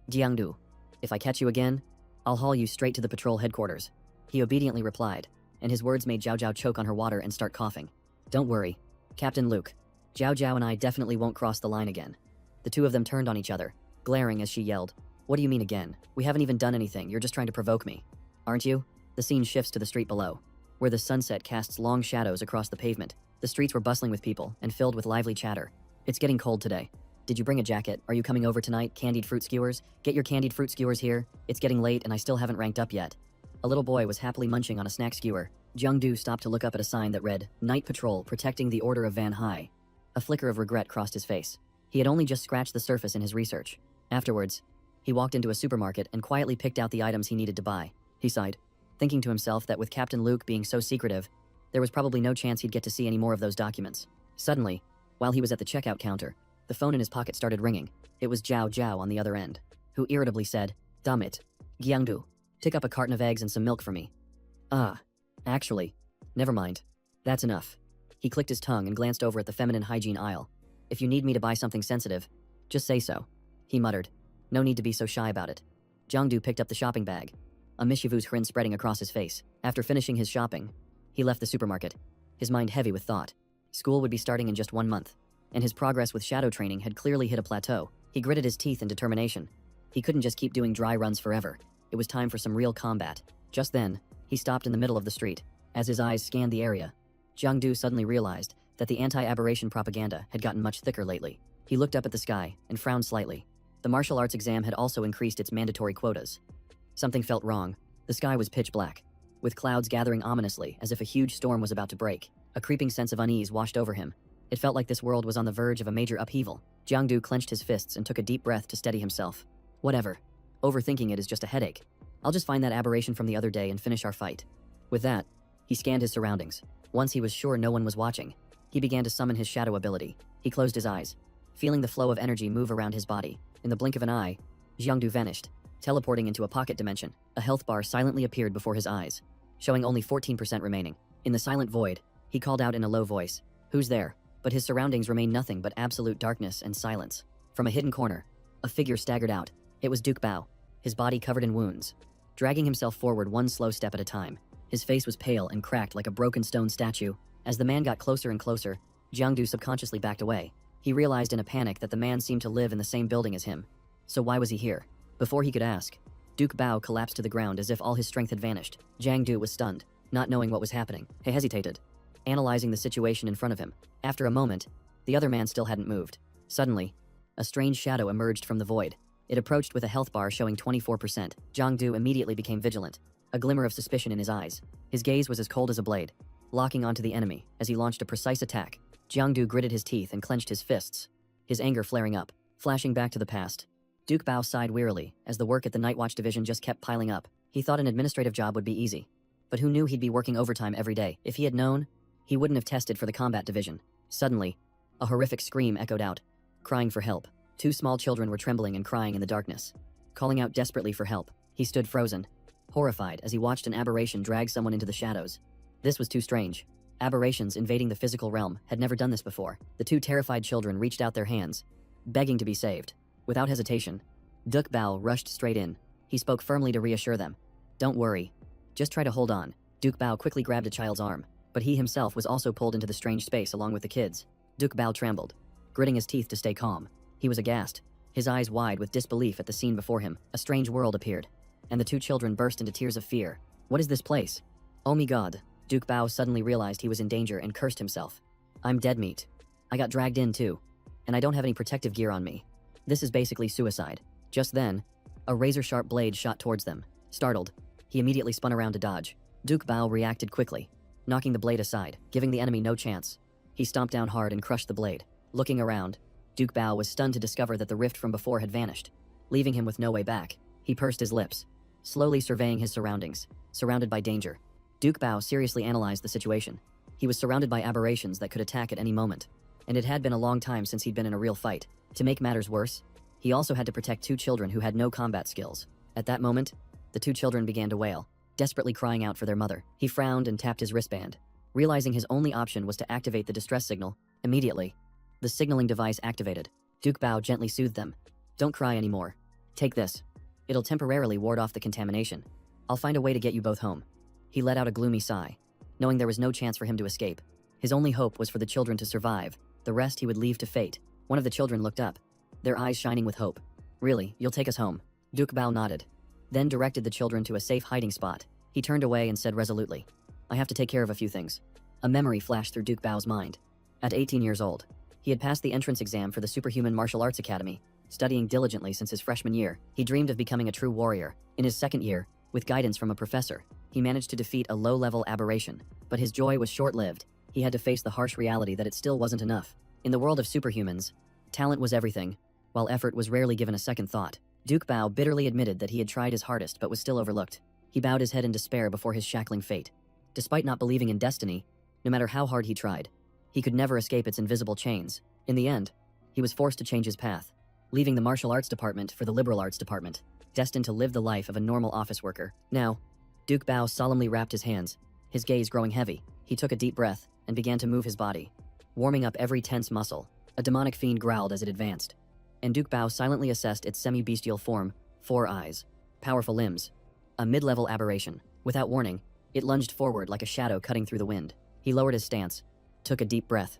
Jiangdu, if I catch you again, I'll haul you straight to the patrol headquarters." He obediently replied, and his words made Zhao choke on her water and start coughing. "Don't worry, Captain Luke. Zhao and I definitely won't cross the line again." The 2 of them turned on each other, glaring as she yelled, "What do you mean again? We haven't even done anything. You're just trying to provoke me, aren't you?" The scene shifts to the street below, where the sunset casts long shadows across the pavement. The streets were bustling with people and filled with lively chatter. "It's getting cold today. Did you bring a jacket? Are you coming over tonight? Candied fruit skewers? Get your candied fruit skewers here. It's getting late and I still haven't ranked up yet. A little boy was happily munching on a snack skewer. Jung-do stopped to look up at a sign that read, Night Patrol Protecting the Order of Van High. A flicker of regret crossed his face. He had only just scratched the surface in his research. Afterwards, he walked into a supermarket and quietly picked out the items he needed to buy. He sighed, thinking to himself that with Captain Luke being so secretive, there was probably no chance he'd get to see any more of those documents. Suddenly, while he was at the checkout counter, the phone in his pocket started ringing. It was Zhao Zhao on the other end, who irritably said, Damn it, Gyangdu, pick up a carton of eggs and some milk for me. Actually, never mind. That's enough. He clicked his tongue and glanced over at the feminine hygiene aisle. If you need me to buy something sensitive, just say so. He muttered. No need to be so shy about it. Jiangdu picked up the shopping bag, a mischievous grin spreading across his face. After finishing his shopping, he left the supermarket, his mind heavy with thought. School would be starting in just 1 month, and his progress with shadow training had clearly hit a plateau. He gritted his teeth in determination. He couldn't just keep doing dry runs forever. It was time for some real combat. Just then, he stopped in the middle of the street. As his eyes scanned the area, Jiangdu suddenly realized that the anti-aberration propaganda had gotten much thicker lately. He looked up at the sky and frowned slightly. The martial arts exam had also increased its mandatory quotas. Something felt wrong. The sky was pitch black, with clouds gathering ominously as if a huge storm was about to break. A creeping sense of unease washed over him. It felt like this world was on the verge of a major upheaval. Jiangdu clenched his fists and took a deep breath to steady himself. Whatever. Overthinking it is just a headache. I'll just find that aberration from the other day and finish our fight. With that, he scanned his surroundings. Once he was sure no one was watching, he began to summon his shadow ability. He closed his eyes, feeling the flow of energy move around his body. In the blink of an eye, Jiangdu vanished, teleporting into a pocket dimension. A health bar silently appeared before his eyes, showing only 14% remaining. In the silent void, he called out in a low voice, "Who's there?" But his surroundings remained nothing but absolute darkness and silence. From a hidden corner, a figure staggered out. It was Duke Bao, his body covered in wounds, dragging himself forward one slow step at a time. His face was pale and cracked like a broken stone statue. As the man got closer and closer, Jiangdu subconsciously backed away. He realized in a panic that the man seemed to live in the same building as him. So why was he here? Before he could ask, Duke Bao collapsed to the ground as if all his strength had vanished. Jiangdu was stunned, not knowing what was happening. He hesitated, analyzing the situation in front of him. After a moment, the other man still hadn't moved. Suddenly, a strange shadow emerged from the void. It approached with a health bar showing 24%. Jiangdu immediately became vigilant, a glimmer of suspicion in his eyes. His gaze was as cold as a blade, locking onto the enemy as he launched a precise attack. Jiangdu gritted his teeth and clenched his fists, his anger flaring up. Flashing back to the past, Duke Bao sighed wearily as the work at the Night Watch division just kept piling up. He thought an administrative job would be easy, but who knew he'd be working overtime every day? If he had known, he wouldn't have tested for the combat division. Suddenly, a horrific scream echoed out, crying for help. 2 small children were trembling and crying in the darkness, calling out desperately for help. He stood frozen, horrified as he watched an aberration drag someone into the shadows. This was too strange. Aberrations invading the physical realm had never done this before. The 2 terrified children reached out their hands, begging to be saved. Without hesitation, Duke Bao rushed straight in. He spoke firmly to reassure them. Don't worry. Just try to hold on. Duke Bao quickly grabbed a child's arm, but he himself was also pulled into the strange space along with the kids. Duke Bao trembled, gritting his teeth to stay calm. He was aghast, his eyes wide with disbelief at the scene before him. A strange world appeared, and the 2 children burst into tears of fear. What is this place? Oh my god. Duke Bao suddenly realized he was in danger and cursed himself. I'm dead meat. I got dragged in too, and I don't have any protective gear on me. This is basically suicide. Just then, a razor-sharp blade shot towards them. Startled, he immediately spun around to dodge. Duke Bao reacted quickly, knocking the blade aside, giving the enemy no chance. He stomped down hard and crushed the blade. Looking around, Duke Bao was stunned to discover that the rift from before had vanished, leaving him with no way back. He pursed his lips, slowly surveying his surroundings. Surrounded by danger, Duke Bao seriously analyzed the situation. He was surrounded by aberrations that could attack at any moment, and it had been a long time since he'd been in a real fight. To make matters worse, he also had to protect 2 children who had no combat skills. At that moment, the 2 children began to wail, desperately crying out for their mother. He frowned and tapped his wristband, realizing his only option was to activate the distress signal. Immediately, the signaling device activated. Duke Bao gently soothed them. Don't cry anymore. Take this. It'll temporarily ward off the contamination. I'll find a way to get you both home. He let out a gloomy sigh, knowing there was no chance for him to escape. His only hope was for the children to survive. The rest he would leave to fate. One of the children looked up, their eyes shining with hope. Really, you'll take us home? Duke Bao nodded, then directed the children to a safe hiding spot. He turned away and said resolutely, I have to take care of a few things. A memory flashed through Duke Bao's mind. At 18 years old, He had passed the entrance exam for the Superhuman Martial Arts Academy, studying diligently since his freshman year. He dreamed of becoming a true warrior. In his second year, with guidance from a professor, he managed to defeat a low-level aberration, but his joy was short-lived. He had to face the harsh reality that it still wasn't enough. In the world of superhumans, talent was everything, while effort was rarely given a second thought. Duke Bao bitterly admitted that he had tried his hardest but was still overlooked. He bowed his head in despair before his shackling fate. Despite not believing in destiny, no matter how hard he tried, he could never escape its invisible chains. In the end, he was forced to change his path, leaving the martial arts department for the liberal arts department, destined to live the life of a normal office worker. Now, Duke Bao solemnly wrapped his hands, his gaze growing heavy. He took a deep breath and began to move his body, warming up every tense muscle. A demonic fiend growled as it advanced, and Duke Bao silently assessed its semi-bestial form, 4 eyes, powerful limbs, a mid-level aberration. Without warning, it lunged forward like a shadow cutting through the wind. He lowered his stance, took a deep breath,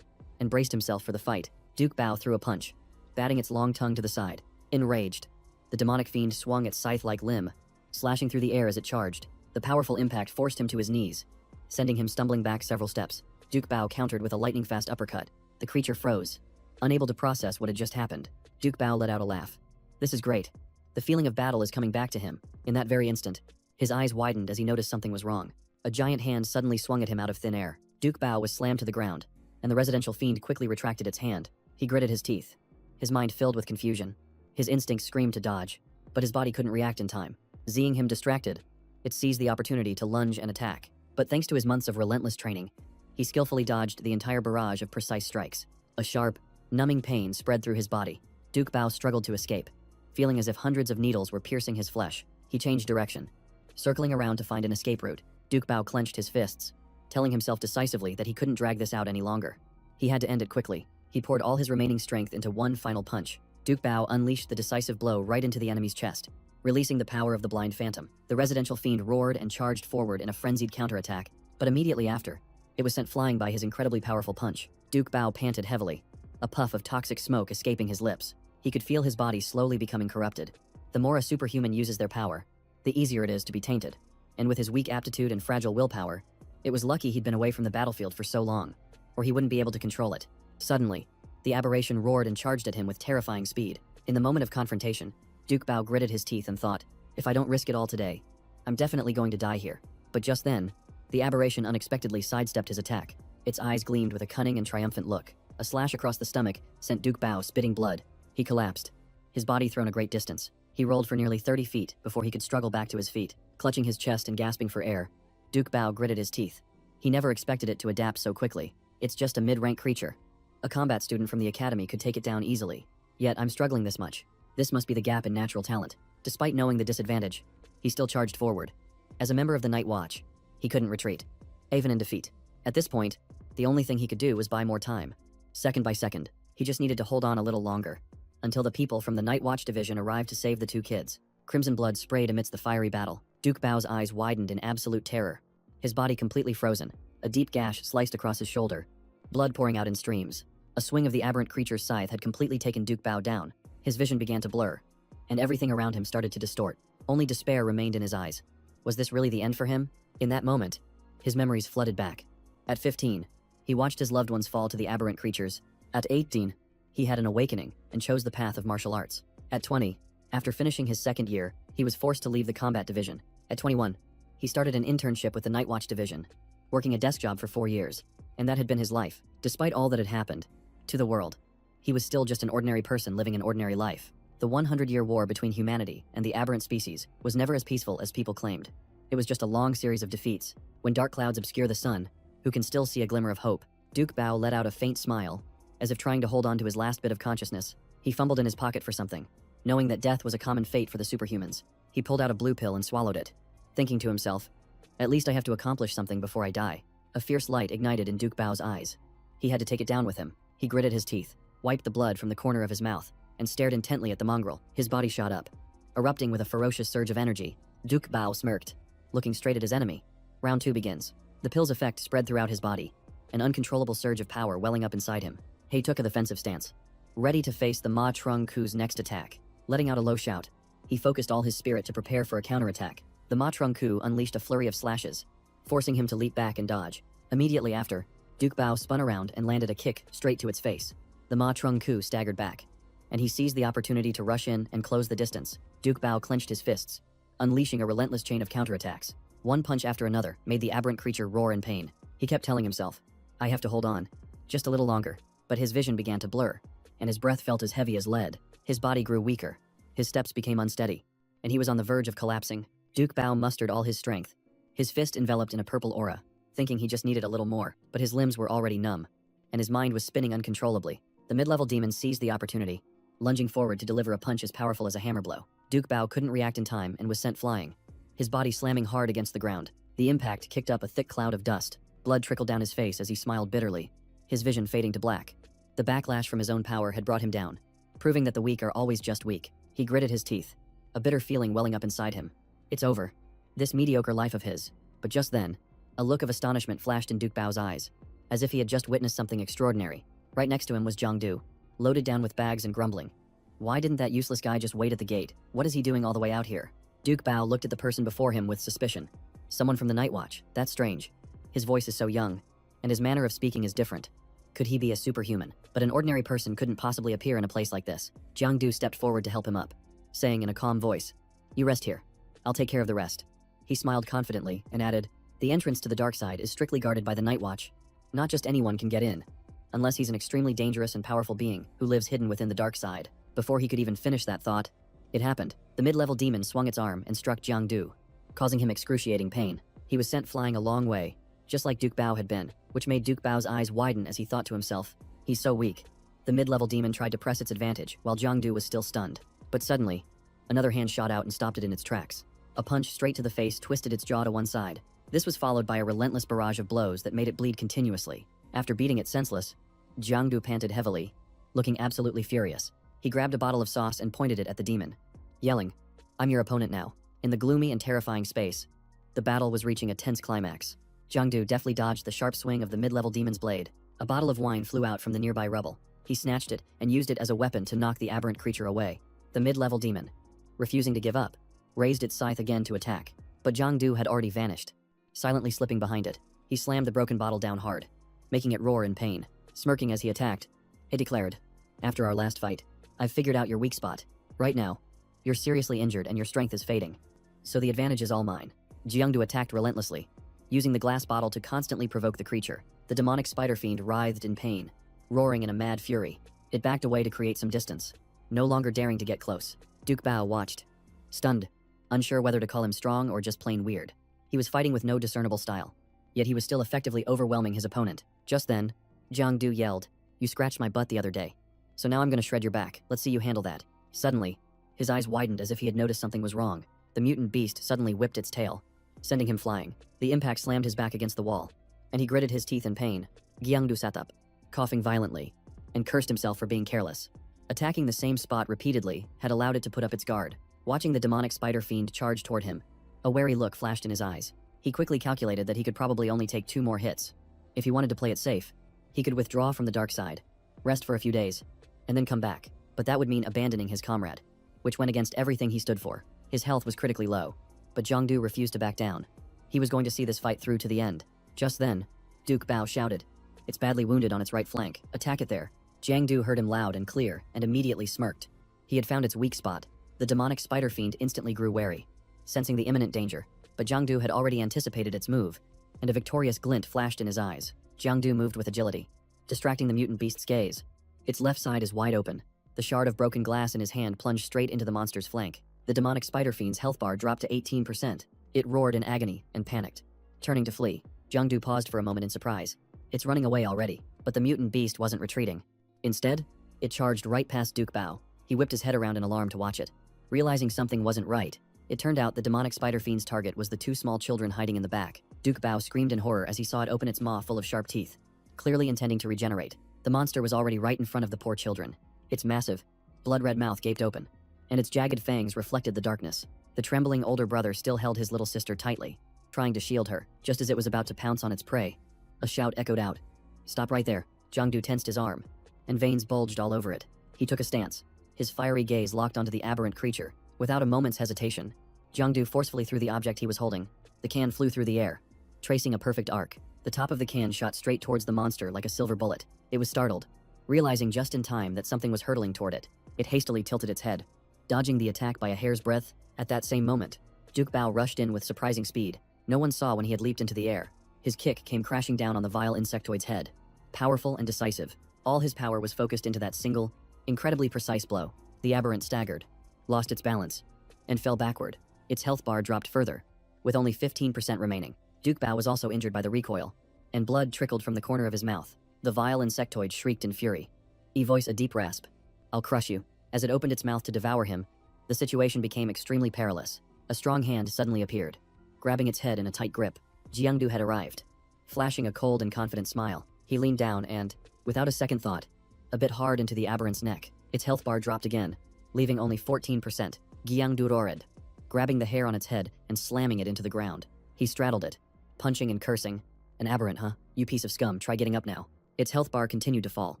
and braced himself for the fight. Duke Bao threw a punch, batting its long tongue to the side. Enraged, the demonic fiend swung its scythe-like limb, slashing through the air as it charged. The powerful impact forced him to his knees, sending him stumbling back several steps. Duke Bao countered with a lightning-fast uppercut. The creature froze, unable to process what had just happened. Duke Bao let out a laugh. This is great. The feeling of battle is coming back to him. In that very instant, his eyes widened as he noticed something was wrong. A giant hand suddenly swung at him out of thin air. Duke Bao was slammed to the ground, and the residential fiend quickly retracted its hand. He gritted his teeth, his mind filled with confusion. His instincts screamed to dodge, but his body couldn't react in time. Seeing him distracted, it seized the opportunity to lunge and attack. But thanks to his months of relentless training, he skillfully dodged the entire barrage of precise strikes. A sharp, numbing pain spread through his body. Duke Bao struggled to escape, feeling as if hundreds of needles were piercing his flesh. He changed direction, circling around to find an escape route. Duke Bao clenched his fists, telling himself decisively that he couldn't drag this out any longer. He had to end it quickly. He poured all his remaining strength into one final punch. Duke Bao unleashed the decisive blow right into the enemy's chest, releasing the power of the blind phantom. The residential fiend roared and charged forward in a frenzied counterattack, but immediately after, it was sent flying by his incredibly powerful punch. Duke Bao panted heavily, a puff of toxic smoke escaping his lips. He could feel his body slowly becoming corrupted. The more a superhuman uses their power, the easier it is to be tainted. And with his weak aptitude and fragile willpower, it was lucky he'd been away from the battlefield for so long, or he wouldn't be able to control it. Suddenly, the aberration roared and charged at him with terrifying speed. In the moment of confrontation, Duke Bao gritted his teeth and thought, if I don't risk it all today, I'm definitely going to die here. But just then, the aberration unexpectedly sidestepped his attack. Its eyes gleamed with a cunning and triumphant look. A slash across the stomach sent Duke Bao spitting blood. He collapsed, his body thrown a great distance. He rolled for nearly 30 feet before he could struggle back to his feet. Clutching his chest and gasping for air, Duke Bao gritted his teeth. He never expected it to adapt so quickly. It's just a mid-rank creature. A combat student from the academy could take it down easily. Yet I'm struggling this much. This must be the gap in natural talent. Despite knowing the disadvantage, he still charged forward. As a member of the Night Watch, he couldn't retreat, even in defeat. At this point, the only thing he could do was buy more time. Second by second, he just needed to hold on a little longer, until the people from the Night Watch division arrived to save the 2 kids. Crimson blood sprayed amidst the fiery battle. Duke Bao's eyes widened in absolute terror, his body completely frozen. A deep gash sliced across his shoulder, blood pouring out in streams. A swing of the aberrant creature's scythe had completely taken Duke Bao down. His vision began to blur, and everything around him started to distort. Only despair remained in his eyes. Was this really the end for him? In that moment, his memories flooded back. At 15, he watched his loved ones fall to the aberrant creatures. At 18, he had an awakening and chose the path of martial arts. At 20, after finishing his second year, he was forced to leave the combat division. At 21, he started an internship with the Night Watch division, working a desk job for 4 years. And that had been his life. Despite all that had happened to the world, he was still just an ordinary person living an ordinary life. The 100-year war between humanity and the aberrant species was never as peaceful as people claimed. It was just a long series of defeats. When dark clouds obscure the sun, who can still see a glimmer of hope? Duke Bao let out a faint smile, as if trying to hold on to his last bit of consciousness. He fumbled in his pocket for something. Knowing that death was a common fate for the superhumans, he pulled out a blue pill and swallowed it, thinking to himself, at least I have to accomplish something before I die. A fierce light ignited in Duke Bao's eyes. He had to take it down with him. He gritted his teeth, wiped the blood from the corner of his mouth, and stared intently at the mongrel. His body shot up, erupting with a ferocious surge of energy. Duke Bao smirked, looking straight at his enemy. Round 2 begins. The pill's effect spread throughout his body, an uncontrollable surge of power welling up inside him. He took a defensive stance, ready to face the Ma Trung Ku's next attack. Letting out a low shout, he focused all his spirit to prepare for a counterattack. The Ma Trung Ku unleashed a flurry of slashes, forcing him to leap back and dodge. Immediately after, Duke Bao spun around and landed a kick straight to its face. The Ma Trung Ku staggered back, and he seized the opportunity to rush in and close the distance. Duke Bao clenched his fists, unleashing a relentless chain of counterattacks. One punch after another made the aberrant creature roar in pain. He kept telling himself, I have to hold on, just a little longer. But his vision began to blur, and his breath felt as heavy as lead. His body grew weaker, his steps became unsteady, and he was on the verge of collapsing. Duke Bao mustered all his strength, his fist enveloped in a purple aura, thinking he just needed a little more, but his limbs were already numb, and his mind was spinning uncontrollably. The mid-level demon seized the opportunity, lunging forward to deliver a punch as powerful as a hammer blow. Duke Bao couldn't react in time and was sent flying, his body slamming hard against the ground. The impact kicked up a thick cloud of dust. Blood trickled down his face as he smiled bitterly, his vision fading to black. The backlash from his own power had brought him down, proving that the weak are always just weak. He gritted his teeth, a bitter feeling welling up inside him. It's over. This mediocre life of his. But just then, a look of astonishment flashed in Duke Bao's eyes, as if he had just witnessed something extraordinary. Right next to him was Jiangdu, loaded down with bags and grumbling. Why didn't that useless guy just wait at the gate? What is he doing all the way out here? Duke Bao looked at the person before him with suspicion. Someone from the Night Watch. That's strange. His voice is so young, and his manner of speaking is different. Could he be a superhuman? But an ordinary person couldn't possibly appear in a place like this. Jiangdu stepped forward to help him up, saying in a calm voice, You rest here. I'll take care of the rest. He smiled confidently and added, The entrance to the dark side is strictly guarded by the Night Watch. Not just anyone can get in, unless he's an extremely dangerous and powerful being who lives hidden within the dark side. Before he could even finish that thought, it happened. The mid-level demon swung its arm and struck Jiangdu, causing him excruciating pain. He was sent flying a long way, just like Duke Bao had been, which made Duke Bao's eyes widen as he thought to himself, he's so weak. The mid-level demon tried to press its advantage while Jiangdu was still stunned. But suddenly, another hand shot out and stopped it in its tracks. A punch straight to the face twisted its jaw to one side. This was followed by a relentless barrage of blows that made it bleed continuously. After beating it senseless, Jiangdu panted heavily, looking absolutely furious. He grabbed a bottle of sauce and pointed it at the demon, yelling, I'm your opponent now. In the gloomy and terrifying space, the battle was reaching a tense climax. Jiangdu deftly dodged the sharp swing of the mid-level demon's blade. A bottle of wine flew out from the nearby rubble. He snatched it and used it as a weapon to knock the aberrant creature away. The mid-level demon, refusing to give up, raised its scythe again to attack. But Jiangdu had already vanished, silently slipping behind it. He slammed the broken bottle down hard, making it roar in pain. Smirking as he attacked, he declared, After our last fight, I've figured out your weak spot. Right now, you're seriously injured and your strength is fading. So the advantage is all mine. Jiangdu attacked relentlessly, using the glass bottle to constantly provoke the creature. The demonic spider fiend writhed in pain, roaring in a mad fury. It backed away to create some distance, no longer daring to get close. Duke Bao watched, stunned, unsure whether to call him strong or just plain weird. He was fighting with no discernible style, yet he was still effectively overwhelming his opponent. Just then, Jiangdu yelled, You scratched my butt the other day, so now I'm gonna shred your back. Let's see you handle that. Suddenly, his eyes widened as if he had noticed something was wrong. The mutant beast suddenly whipped its tail, sending him flying. The impact slammed his back against the wall, and he gritted his teeth in pain. Jiangdu sat up, coughing violently, and cursed himself for being careless. Attacking the same spot repeatedly had allowed it to put up its guard. Watching the demonic spider fiend charge toward him, a wary look flashed in his eyes. He quickly calculated that he could probably only take 2 more hits. If he wanted to play it safe, he could withdraw from the dark side, rest for a few days, and then come back. But that would mean abandoning his comrade, which went against everything he stood for. His health was critically low, but Jiangdu refused to back down. He was going to see this fight through to the end. Just then, Duke Bao shouted, It's badly wounded on its right flank. Attack it there. Jiangdu heard him loud and clear and immediately smirked. He had found its weak spot. The demonic spider fiend instantly grew wary, sensing the imminent danger. But Jiangdu had already anticipated its move, and a victorious glint flashed in his eyes. Jiangdu moved with agility, distracting the mutant beast's gaze. Its left side is wide open. The shard of broken glass in his hand plunged straight into the monster's flank. The demonic spider fiend's health bar dropped to 18%. It roared in agony and panicked. Turning to flee, Jiangdu paused for a moment in surprise. It's running away already, but the mutant beast wasn't retreating. Instead, it charged right past Duke Bao. He whipped his head around in alarm to watch it. Realizing something wasn't right, it turned out the demonic spider fiend's target was the 2 small children hiding in the back. Duke Bao screamed in horror as he saw it open its maw full of sharp teeth, clearly intending to regenerate. The monster was already right in front of the poor children. Its massive, blood-red mouth gaped open, and its jagged fangs reflected the darkness. The trembling older brother still held his little sister tightly, trying to shield her. Just as it was about to pounce on its prey, a shout echoed out. Stop right there. Jiangdu tensed his arm, and veins bulged all over it. He took a stance, his fiery gaze locked onto the aberrant creature. Without a moment's hesitation, Jiangdu forcefully threw the object he was holding. The can flew through the air, tracing a perfect arc. The top of the can shot straight towards the monster like a silver bullet. It was startled, Realizing just in time that something was hurtling toward it, it hastily tilted its head, dodging the attack by a hair's breadth. At that same moment, Duke Bao rushed in with surprising speed. No one saw when he had leaped into the air. His kick came crashing down on the vile insectoid's head. Powerful and decisive, all his power was focused into that single, incredibly precise blow. The aberrant staggered, lost its balance, and fell backward. Its health bar dropped further, with only 15% remaining. Duke Bao was also injured by the recoil, and blood trickled from the corner of his mouth. The vile insectoid shrieked in fury. He voiced a deep rasp. "I'll crush you." As it opened its mouth to devour him, the situation became extremely perilous. A strong hand suddenly appeared, grabbing its head in a tight grip. Jiangdu had arrived. Flashing a cold and confident smile, he leaned down and, without a second thought, a bit hard into the aberrant's neck. Its health bar dropped again, leaving only 14%. Jiangdu roared, grabbing the hair on its head and slamming it into the ground. He straddled it, punching and cursing. "An aberrant, huh? You piece of scum, try getting up now." Its health bar continued to fall,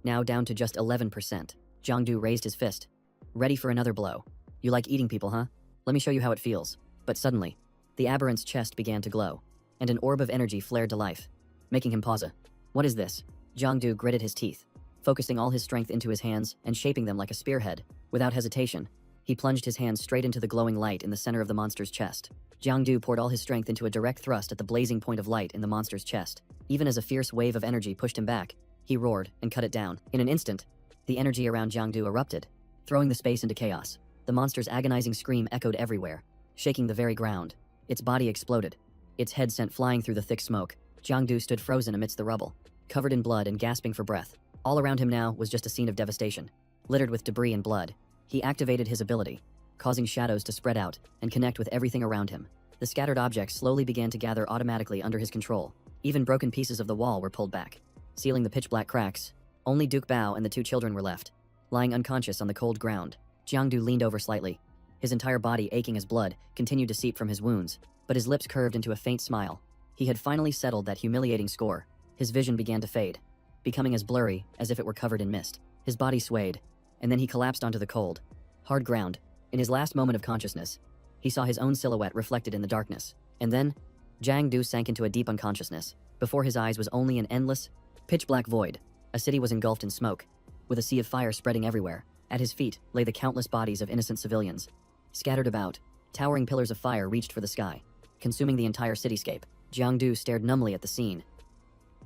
now down to just 11%. Jiangdu raised his fist, ready for another blow. "You like eating people, huh? Let me show you how it feels." But suddenly, the aberrant's chest began to glow, and an orb of energy flared to life, making him pause. "What is this?" Jiangdu gritted his teeth, focusing all his strength into his hands and shaping them like a spearhead. Without hesitation, he plunged his hands straight into the glowing light in the center of the monster's chest. Jiangdu poured all his strength into a direct thrust at the blazing point of light in the monster's chest. Even as a fierce wave of energy pushed him back, he roared and cut it down. In an instant, the energy around Jiangdu erupted, throwing the space into chaos. The monster's agonizing scream echoed everywhere, shaking the very ground. Its body exploded, its head sent flying through the thick smoke. Jiangdu stood frozen amidst the rubble, covered in blood and gasping for breath. All around him now was just a scene of devastation, littered with debris and blood. He activated his ability, causing shadows to spread out and connect with everything around him. The scattered objects slowly began to gather automatically under his control. Even broken pieces of the wall were pulled back, sealing the pitch-black cracks. Only Duke Bao and the two children were left, lying unconscious on the cold ground. Jiangdu leaned over slightly, his entire body aching as blood continued to seep from his wounds, but his lips curved into a faint smile. He had finally settled that humiliating score. His vision began to fade, becoming as blurry as if it were covered in mist. His body swayed, and then he collapsed onto the cold, hard ground. In his last moment of consciousness, he saw his own silhouette reflected in the darkness. And then, Jiangdu sank into a deep unconsciousness. Before his eyes was only an endless, pitch-black void. A city was engulfed in smoke, with a sea of fire spreading everywhere. At his feet lay the countless bodies of innocent civilians. Scattered about, towering pillars of fire reached for the sky, consuming the entire cityscape. Jiangdu stared numbly at the scene.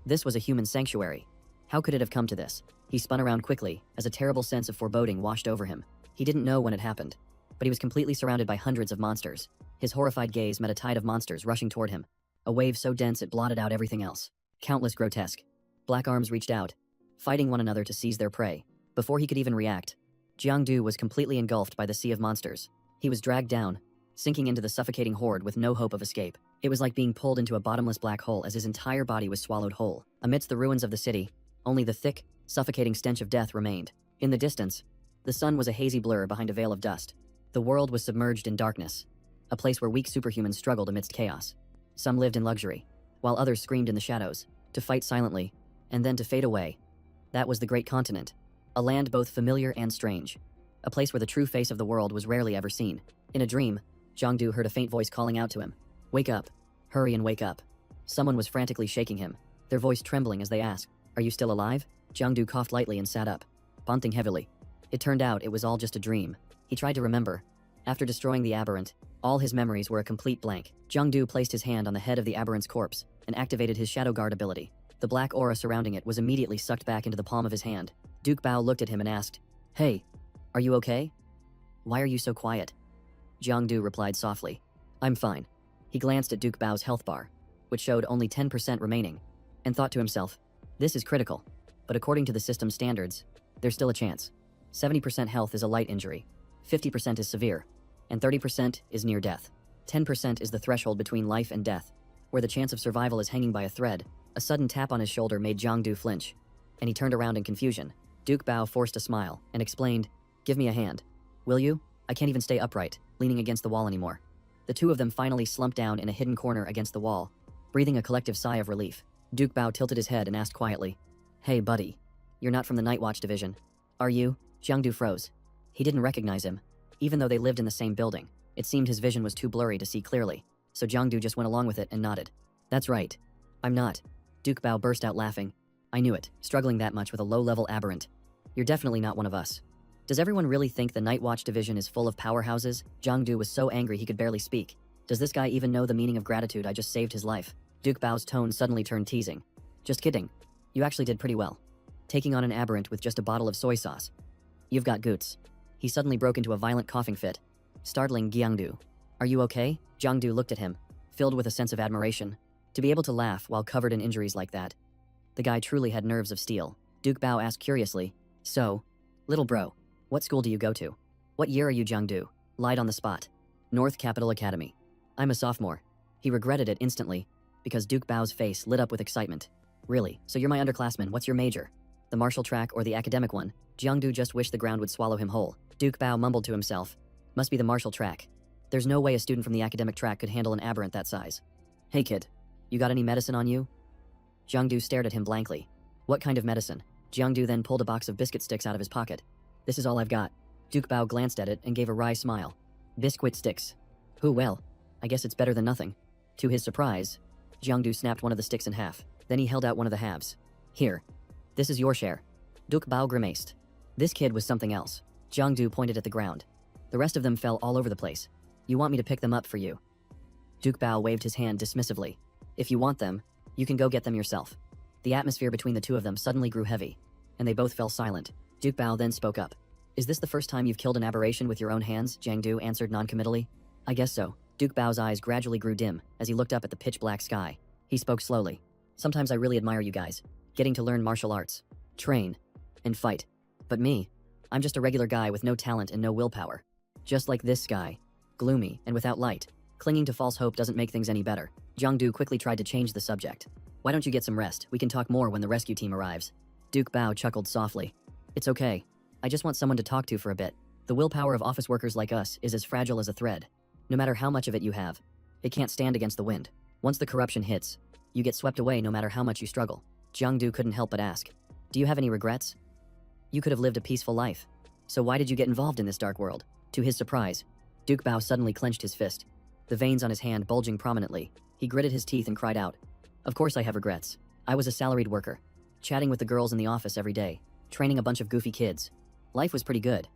This was a human sanctuary. How could it have come to this? He spun around quickly as a terrible sense of foreboding washed over him. He didn't know when it happened, but he was completely surrounded by hundreds of monsters. His horrified gaze met a tide of monsters rushing toward him, a wave so dense it blotted out everything else. Countless grotesque, black arms reached out, fighting one another to seize their prey. Before he could even react, Jiangdu was completely engulfed by the sea of monsters. He was dragged down, sinking into the suffocating horde with no hope of escape. It was like being pulled into a bottomless black hole as his entire body was swallowed whole. Amidst the ruins of the city, only the thick, suffocating stench of death remained. In the distance, the sun was a hazy blur behind a veil of dust. The world was submerged in darkness, a place where weak superhumans struggled amidst chaos. Some lived in luxury, while others screamed in the shadows, to fight silently, and then to fade away. That was the Great Continent, a land both familiar and strange, a place where the true face of the world was rarely ever seen. In a dream, Jiangdu heard a faint voice calling out to him. "Wake up. Hurry and wake up." Someone was frantically shaking him, their voice trembling as they asked, "Are you still alive?" Jiangdu coughed lightly and sat up, panting heavily. It turned out it was all just a dream. He tried to remember. After destroying the aberrant, all his memories were a complete blank. Jiangdu placed his hand on the head of the aberrant's corpse and activated his shadow guard ability. The black aura surrounding it was immediately sucked back into the palm of his hand. Duke Bao looked at him and asked, "Hey, are you okay? Why are you so quiet?" Jiangdu replied softly, "I'm fine." He glanced at Duke Bao's health bar, which showed only 10% remaining, and thought to himself, "This is critical, but according to the system standards, there's still a chance. 70% health is a light injury, 50% is severe, and 30% is near death. 10% is the threshold between life and death, where the chance of survival is hanging by a thread." A sudden tap on his shoulder made Jiangdu flinch, and he turned around in confusion. Duke Bao forced a smile and explained, "Give me a hand. Will you? I can't even stay upright, leaning against the wall anymore." The two of them finally slumped down in a hidden corner against the wall, breathing a collective sigh of relief. Duke Bao tilted his head and asked quietly, "Hey buddy, you're not from the Night Watch division, are you?" Jiangdu froze. He didn't recognize him, even though they lived in the same building. It seemed his vision was too blurry to see clearly, so Jiangdu just went along with it and nodded. "That's right. I'm not." Duke Bao burst out laughing. I knew it, struggling that much with a low-level aberrant. You're definitely not one of us. Does everyone really think the Night Watch division is full of powerhouses? Jiangdu was so angry he could barely speak. Does this guy even know the meaning of gratitude? I just saved his life. Duke Bao's tone suddenly turned teasing. Just kidding. You actually did pretty well. Taking on an aberrant with just a bottle of soy sauce. You've got goots. He suddenly broke into a violent coughing fit, startling Jiangdu. Are you okay? Jiangdu looked at him, filled with a sense of admiration. To be able to laugh while covered in injuries like that. The guy truly had nerves of steel. Duke Bao asked curiously, so, little bro, what school do you go to? What year are you? Jiangdu lied on the spot. North Capital Academy. I'm a sophomore. He regretted it instantly, because Duke Bao's face lit up with excitement. Really? So you're my underclassman. What's your major? The martial track or the academic one? Jiangdu just wished the ground would swallow him whole. Duke Bao mumbled to himself. Must be the martial track. There's no way a student from the academic track could handle an aberrant that size. Hey kid, you got any medicine on you? Jiangdu stared at him blankly. What kind of medicine? Jiangdu then pulled a box of biscuit sticks out of his pocket. This is all I've got. Duke Bao glanced at it and gave a wry smile. Biscuit sticks. Well, I guess it's better than nothing. To his surprise, Jiangdu snapped one of the sticks in half. Then he held out one of the halves. Here. This is your share. Duke Bao grimaced. This kid was something else. Jiangdu pointed at the ground. The rest of them fell all over the place. You want me to pick them up for you? Duke Bao waved his hand dismissively. If you want them, you can go get them yourself. The atmosphere between the two of them suddenly grew heavy, and they both fell silent. Duke Bao then spoke up. Is this the first time you've killed an aberration with your own hands? Jiangdu answered noncommittally. I guess so. Duke Bao's eyes gradually grew dim as he looked up at the pitch-black sky. He spoke slowly. Sometimes I really admire you guys, getting to learn martial arts, train, and fight. But me, I'm just a regular guy with no talent and no willpower. Just like this guy, gloomy and without light. Clinging to false hope doesn't make things any better. Jiangdu quickly tried to change the subject. Why don't you get some rest? We can talk more when the rescue team arrives. Duke Bao chuckled softly. It's okay. I just want someone to talk to for a bit. The willpower of office workers like us is as fragile as a thread. No matter how much of it you have, it can't stand against the wind. Once the corruption hits, you get swept away no matter how much you struggle. Jiangdu couldn't help but ask, do you have any regrets? You could have lived a peaceful life. So why did you get involved in this dark world? To his surprise, Duke Bao suddenly clenched his fist, the veins on his hand bulging prominently. He gritted his teeth and cried out, of course I have regrets. I was a salaried worker, chatting with the girls in the office every day, training a bunch of goofy kids. Life was pretty good.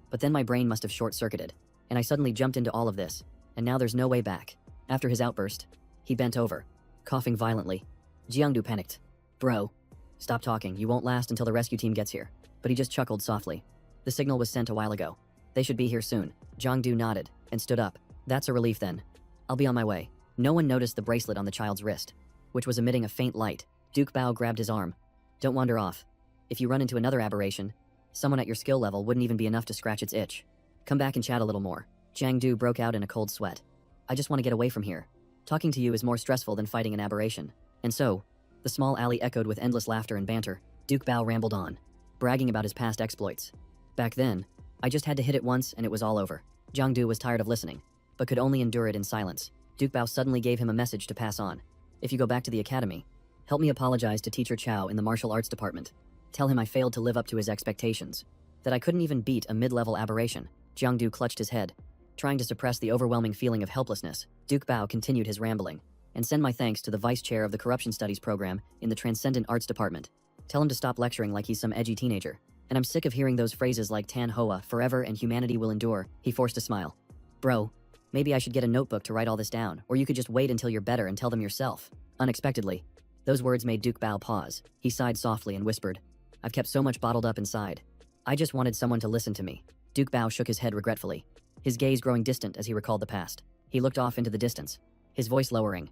But then my brain must have short-circuited, and I suddenly jumped into all of this, and now there's no way back. After his outburst, he bent over, coughing violently. Jiangdu panicked. Bro, stop talking. You won't last until the rescue team gets here. But he just chuckled softly. The signal was sent a while ago. They should be here soon. Jiangdu nodded and stood up. That's a relief then. I'll be on my way. No one noticed the bracelet on the child's wrist, which was emitting a faint light. Duke Bao grabbed his arm. Don't wander off. If you run into another aberration, someone at your skill level wouldn't even be enough to scratch its itch. Come back and chat a little more. Jiangdu broke out in a cold sweat. I just want to get away from here. Talking to you is more stressful than fighting an aberration. And so, the small alley echoed with endless laughter and banter. Duke Bao rambled on, bragging about his past exploits. Back then, I just had to hit it once and it was all over. Jiangdu was tired of listening, but could only endure it in silence. Duke Bao suddenly gave him a message to pass on. If you go back to the academy, help me apologize to Teacher Chow in the martial arts department. Tell him I failed to live up to his expectations. That I couldn't even beat a mid-level aberration. Jiangdu clutched his head, trying to suppress the overwhelming feeling of helplessness. Duke Bao continued his rambling. And send my thanks to the vice chair of the Corruption Studies program in the Transcendent Arts Department. Tell him to stop lecturing like he's some edgy teenager. And I'm sick of hearing those phrases like Tan Hoa, forever and humanity will endure. He forced a smile. Bro, maybe I should get a notebook to write all this down, or you could just wait until you're better and tell them yourself. Unexpectedly, those words made Duke Bao pause. He sighed softly and whispered, I've kept so much bottled up inside. I just wanted someone to listen to me. Duke Bao shook his head regretfully, his gaze growing distant as he recalled the past. He looked off into the distance, his voice lowering.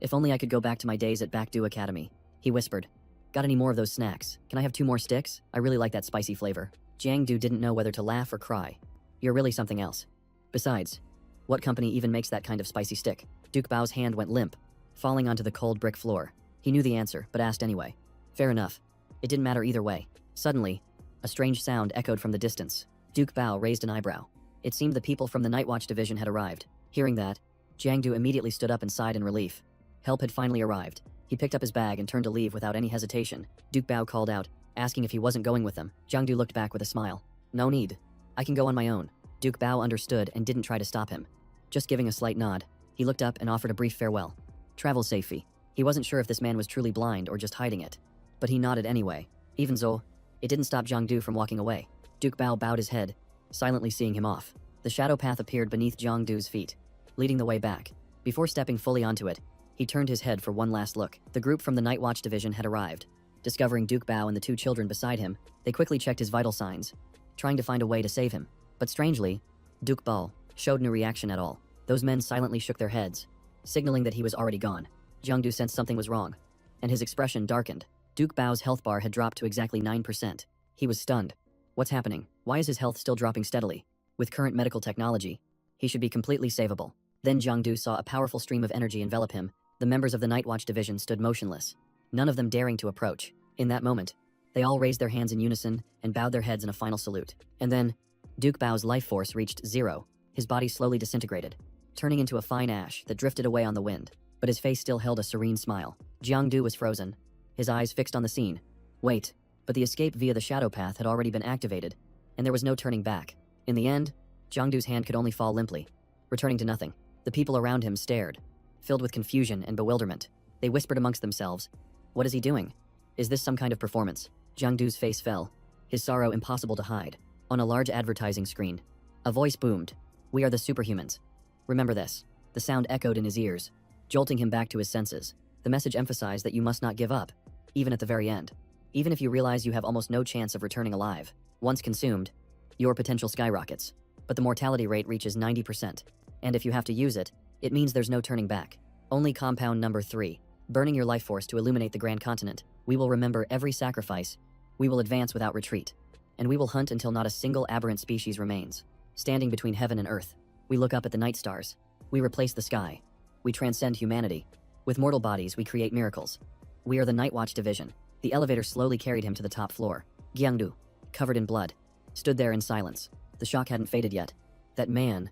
If only I could go back to my days at Baekdu Academy, he whispered. Got any more of those snacks? Can I have 2 more sticks? I really like that spicy flavor. Jiangdu didn't know whether to laugh or cry. You're really something else. Besides, what company even makes that kind of spicy stick? Duke Bao's hand went limp, falling onto the cold brick floor. He knew the answer, but asked anyway. Fair enough. It didn't matter either way. Suddenly, a strange sound echoed from the distance. Duke Bao raised an eyebrow. It seemed the people from the Night Watch division had arrived. Hearing that, Jiangdu immediately stood up and sighed in relief. Help had finally arrived. He picked up his bag and turned to leave without any hesitation. Duke Bao called out, asking if he wasn't going with them. Jiangdu looked back with a smile. No need. I can go on my own. Duke Bao understood and didn't try to stop him. Just giving a slight nod, he looked up and offered a brief farewell. Travel safely. He wasn't sure if this man was truly blind or just hiding it. but he nodded anyway. Even so, it didn't stop Jiang Du from walking away. Duke Bao bowed his head, silently seeing him off. The shadow path appeared beneath Jiang Du's feet, leading the way back. Before stepping fully onto it, he turned his head for one last look. The group from the Night Watch division had arrived. Discovering Duke Bao and the two children beside him, they quickly checked his vital signs, trying to find a way to save him. But strangely, Duke Bao showed no reaction at all. Those men silently shook their heads, signaling that he was already gone. Jiang Du sensed something was wrong, and his expression darkened. Duke Bao's health bar had dropped to exactly 9%. He was stunned. What's happening? Why is his health still dropping steadily? With current medical technology, he should be completely savable. Then Jiang Du saw a powerful stream of energy envelop him. The members of the Night Watch division stood motionless, none of them daring to approach. In that moment, they all raised their hands in unison and bowed their heads in a final salute. And then, Duke Bao's life force reached 0. His body slowly disintegrated, turning into a fine ash that drifted away on the wind. But his face still held a serene smile. Jiang Du was frozen, his eyes fixed on the scene. Wait, but the escape via the shadow path had already been activated, and there was no turning back. In the end, Jiang Du's hand could only fall limply, returning to nothing. The people around him stared, filled with confusion and bewilderment. They whispered amongst themselves, "What is he doing? Is this some kind of performance?" Jiang Du's face fell, his sorrow impossible to hide. On a large advertising screen, a voice boomed, "We are the superhumans. Remember this." The sound echoed in his ears, jolting him back to his senses. The message emphasized that you must not give up, even at the very end. Even if you realize you have almost no chance of returning alive, once consumed, your potential skyrockets. But the mortality rate reaches 90%. And if you have to use it, it means there's no turning back. Only compound number 3, burning your life force to illuminate the grand continent. We will remember every sacrifice. We will advance without retreat. And we will hunt until not a single aberrant species remains. Standing between heaven and earth, we look up at the night stars. We replace the sky. We transcend humanity. With mortal bodies, we create miracles. We are the Night Watch division. The elevator slowly carried him to the top floor. Jiang Du, covered in blood, stood there in silence. The shock hadn't faded yet. That man,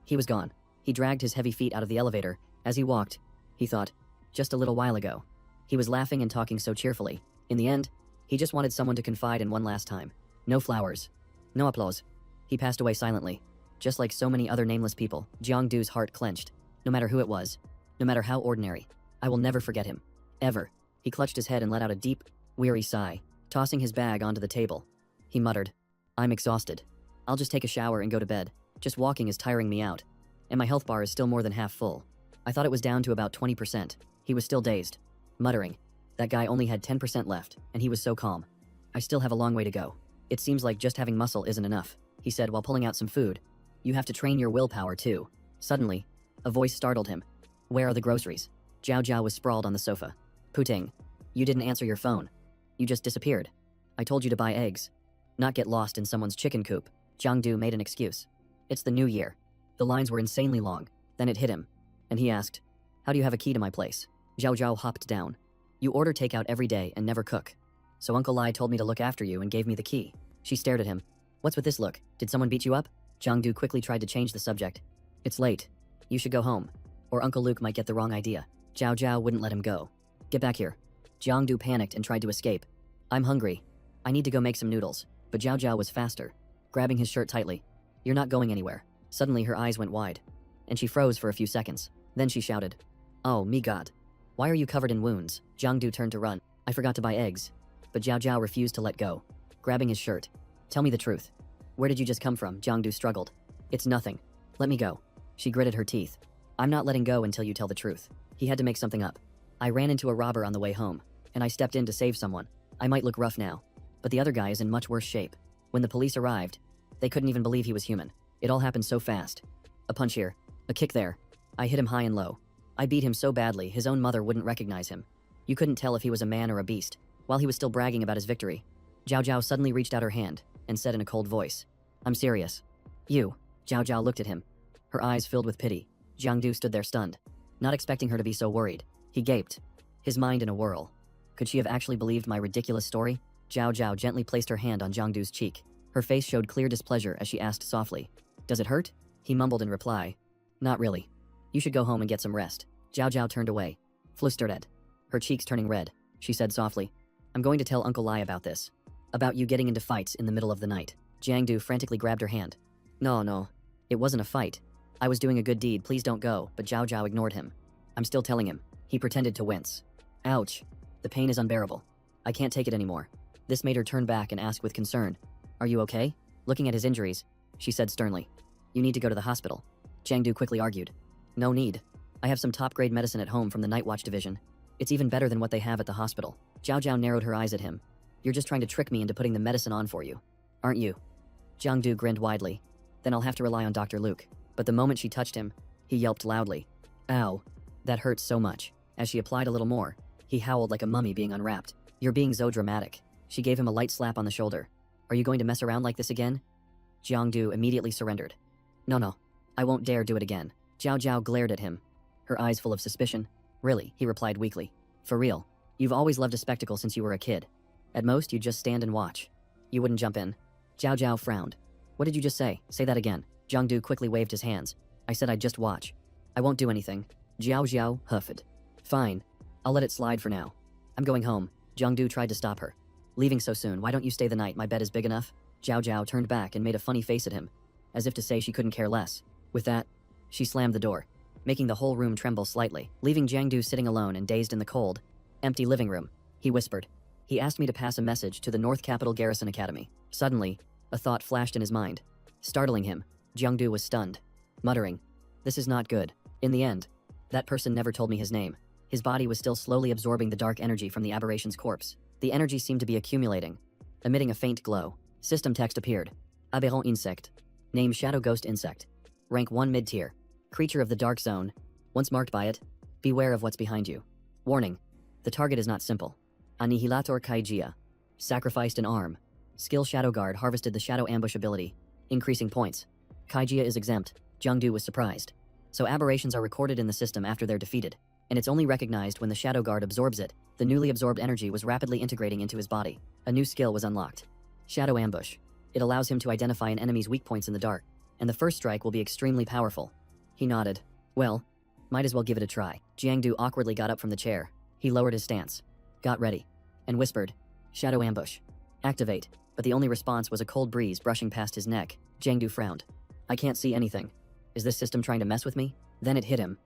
he was gone. He dragged his heavy feet out of the elevator. As he walked, he thought, just a little while ago, he was laughing and talking so cheerfully. In the end, he just wanted someone to confide in one last time. No flowers. No applause. He passed away silently. Just like so many other nameless people, Jiang Du's heart clenched. No matter who it was, no matter how ordinary, I will never forget him. Ever. He clutched his head and let out a deep, weary sigh, tossing his bag onto the table. He muttered, "I'm exhausted. I'll just take a shower and go to bed. Just walking is tiring me out. And my health bar is still more than half full." I thought it was down to about 20%. He was still dazed, muttering, "That guy only had 10% left, and he was so calm. I still have a long way to go. It seems like just having muscle isn't enough," he said while pulling out some food. "You have to train your willpower too." Suddenly, a voice startled him. "Where are the groceries?" Zhao Zhao was sprawled on the sofa. "Puting, you didn't answer your phone. You just disappeared. I told you to buy eggs, not get lost in someone's chicken coop." Jiang Du made an excuse. "It's the new year." The lines were insanely long. Then it hit him, and he asked, "How do you have a key to my place?" Zhao Zhao hopped down. "You order takeout every day and never cook. So Uncle Lai told me to look after you and gave me the key." She stared at him. "What's with this look? Did someone beat you up?" Jiang Du quickly tried to change the subject. "It's late. You should go home, or Uncle Luke might get the wrong idea." Zhao Zhao wouldn't let him go. "Get back here." Jiang Du panicked and tried to escape. "I'm hungry. I need to go make some noodles." But Zhao Zhao was faster, grabbing his shirt tightly. "You're not going anywhere." Suddenly her eyes went wide, and she froze for a few seconds. Then she shouted, "Oh, me God. Why are you covered in wounds?" Jiang Du turned to run. "I forgot to buy eggs." But Zhao Zhao refused to let go, grabbing his shirt. "Tell me the truth. Where did you just come from?" Jiang Du struggled. "It's nothing. Let me go." She gritted her teeth. "I'm not letting go until you tell the truth." He had to make something up. "I ran into a robber on the way home, and I stepped in to save someone. I might look rough now, but the other guy is in much worse shape. When the police arrived, they couldn't even believe he was human. It all happened so fast. A punch here, a kick there. I hit him high and low. I beat him so badly his own mother wouldn't recognize him. You couldn't tell if he was a man or a beast." While he was still bragging about his victory, Zhao Zhao suddenly reached out her hand and said in a cold voice, "I'm serious." "You?" Zhao Zhao looked at him, her eyes filled with pity. Jiang Du stood there stunned, not expecting her to be so worried. He gaped, his mind in a whirl. Could she have actually believed my ridiculous story? Zhao Zhao gently placed her hand on Jiang Du's cheek. Her face showed clear displeasure as she asked softly, "Does it hurt?" He mumbled in reply, "Not really. You should go home and get some rest." Zhao Zhao turned away, flustered, her cheeks turning red. She said softly, "I'm going to tell Uncle Lai about this. About you getting into fights in the middle of the night." Jiang Du frantically grabbed her hand. No. It wasn't a fight. I was doing a good deed, please don't go." But Zhao Zhao ignored him. "I'm still telling him." He pretended to wince. "Ouch. The pain is unbearable. I can't take it anymore. This made her turn back and ask with concern, "Are you okay?" Looking at his injuries, she said sternly, "You need to go to the hospital." Jiangdu quickly argued, "No need. I have some top-grade medicine at home from the Night Watch division. It's even better than what they have at the hospital." Zhao Zhao narrowed her eyes at him. "You're just trying to trick me into putting the medicine on for you, aren't you?" Jiangdu grinned widely. "Then I'll have to rely on Dr. Luke." But the moment she touched him, he yelped loudly. "Ow. That hurts so much." As she applied a little more, he howled like a mummy being unwrapped. "You're being so dramatic." She gave him a light slap on the shoulder. "Are you going to mess around like this again?" Jiangdu immediately surrendered. No, I won't dare do it again." Zhao Zhao glared at him, her eyes full of suspicion. "Really?" he replied weakly. "For real? You've always loved a spectacle since you were a kid. At most, you'd just stand and watch. You wouldn't jump in." Zhao Zhao frowned. "What did you just say? Say that again." Jiangdu quickly waved his hands. "I said I'd just watch. I won't do anything." Zhao Zhao huffed. "Fine. I'll let it slide for now. I'm going home." Jiangdu tried to stop her. "Leaving so soon, why don't you stay the night? My bed is big enough." Zhao Zhao turned back and made a funny face at him, as if to say she couldn't care less. With that, she slammed the door, making the whole room tremble slightly, leaving Jiangdu sitting alone and dazed in the cold, empty living room. He whispered. "He asked me to pass a message to the North Capital Garrison Academy." Suddenly, a thought flashed in his mind. Startling him, Jiangdu was stunned, muttering, "This is not good." In the end, that person never told me his name. His body was still slowly absorbing the dark energy from the aberration's corpse. The energy seemed to be accumulating, emitting a faint glow. System text appeared. Aberrant insect. Name Shadow Ghost Insect. Rank 1 mid-tier. Creature of the Dark Zone. Once marked by it, beware of what's behind you. Warning. The target is not simple. Annihilator Kaijia. Sacrificed an arm. Skill Shadow Guard harvested the Shadow Ambush ability, increasing points. Kaijia is exempt. Jiangdu was surprised. So aberrations are recorded in the system after they're defeated, and it's only recognized when the Shadow Guard absorbs it. The newly absorbed energy was rapidly integrating into his body. A new skill was unlocked. Shadow Ambush. It allows him to identify an enemy's weak points in the dark, and the first strike will be extremely powerful. He nodded. "Well, might as well give it a try." Jiangdu awkwardly got up from the chair. He lowered his stance, got ready, and whispered, "Shadow Ambush. Activate." But the only response was a cold breeze brushing past his neck. Jiangdu frowned. "I can't see anything. Is this system trying to mess with me?" Then it hit him.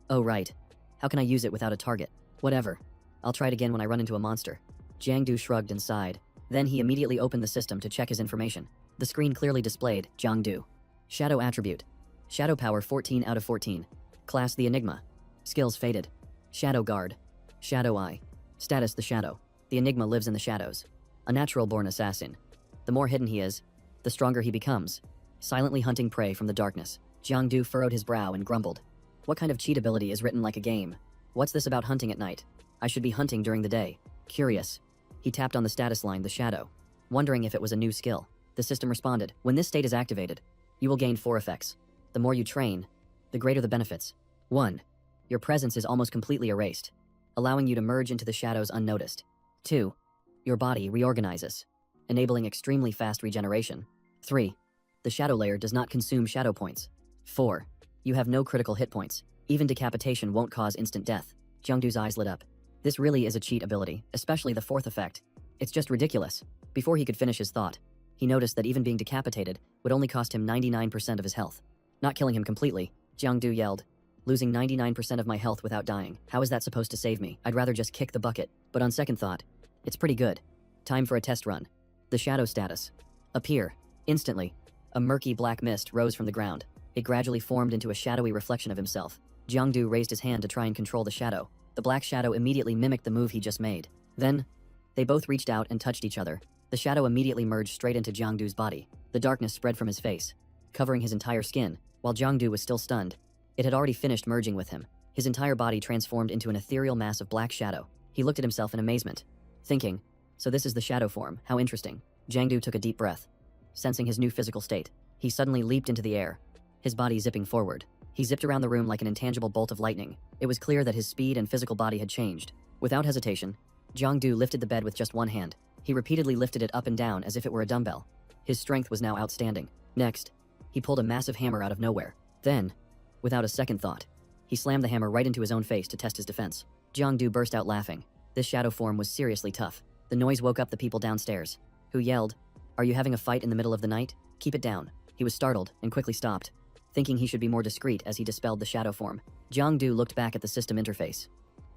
"Oh right. How can I use it without a target? Whatever. I'll try it again when I run into a monster." Jiangdu shrugged and sighed. Then he immediately opened the system to check his information. The screen clearly displayed Jiangdu. Shadow Attribute. Shadow Power 14 out of 14. Class the Enigma. Skills faded. Shadow Guard. Shadow Eye. Status the Shadow. The Enigma lives in the shadows. A natural-born assassin. The more hidden he is, the stronger he becomes, silently hunting prey from the darkness. Jiangdu furrowed his brow and grumbled. "What kind of cheat ability is written like a game? What's this about hunting at night? I should be hunting during the day." Curious. He tapped on the status line, the Shadow, wondering if it was a new skill. The system responded. "When this state is activated, you will gain 4 effects. The more you train, the greater the benefits. 1. Your presence is almost completely erased, allowing you to merge into the shadows unnoticed. 2. Your body reorganizes, enabling extremely fast regeneration. 3. The shadow layer does not consume shadow points. 4. You have no critical hit points. Even decapitation won't cause instant death." Jiangdu's eyes lit up. This really is a cheat ability, especially the 4th effect. It's just ridiculous. Before he could finish his thought, he noticed that even being decapitated would only cost him 99% of his health. Not killing him completely, Jiangdu yelled. "Losing 99% of my health without dying. How is that supposed to save me? I'd rather just kick the bucket." But on second thought, it's pretty good. Time for a test run. The shadow status. Appear. Instantly, a murky black mist rose from the ground. It gradually formed into a shadowy reflection of himself. Jiangdu raised his hand to try and control the shadow. The black shadow immediately mimicked the move he just made. Then, they both reached out and touched each other. The shadow immediately merged straight into Jiangdu's body. The darkness spread from his face, covering his entire skin. While Jiangdu was still stunned, it had already finished merging with him. His entire body transformed into an ethereal mass of black shadow. He looked at himself in amazement, thinking, "So this is the shadow form, how interesting." Jiangdu took a deep breath. Sensing his new physical state, he suddenly leaped into the air, his body zipping forward. He zipped around the room like an intangible bolt of lightning. It was clear that his speed and physical body had changed. Without hesitation, Jiangdu lifted the bed with just one hand. He repeatedly lifted it up and down as if it were a dumbbell. His strength was now outstanding. Next, he pulled a massive hammer out of nowhere. Then, without a second thought, he slammed the hammer right into his own face to test his defense. Jiangdu burst out laughing. This shadow form was seriously tough. The noise woke up the people downstairs, who yelled, "Are you having a fight in the middle of the night? Keep it down." He was startled and quickly stopped, thinking he should be more discreet as he dispelled the shadow form. Jiangdu looked back at the system interface.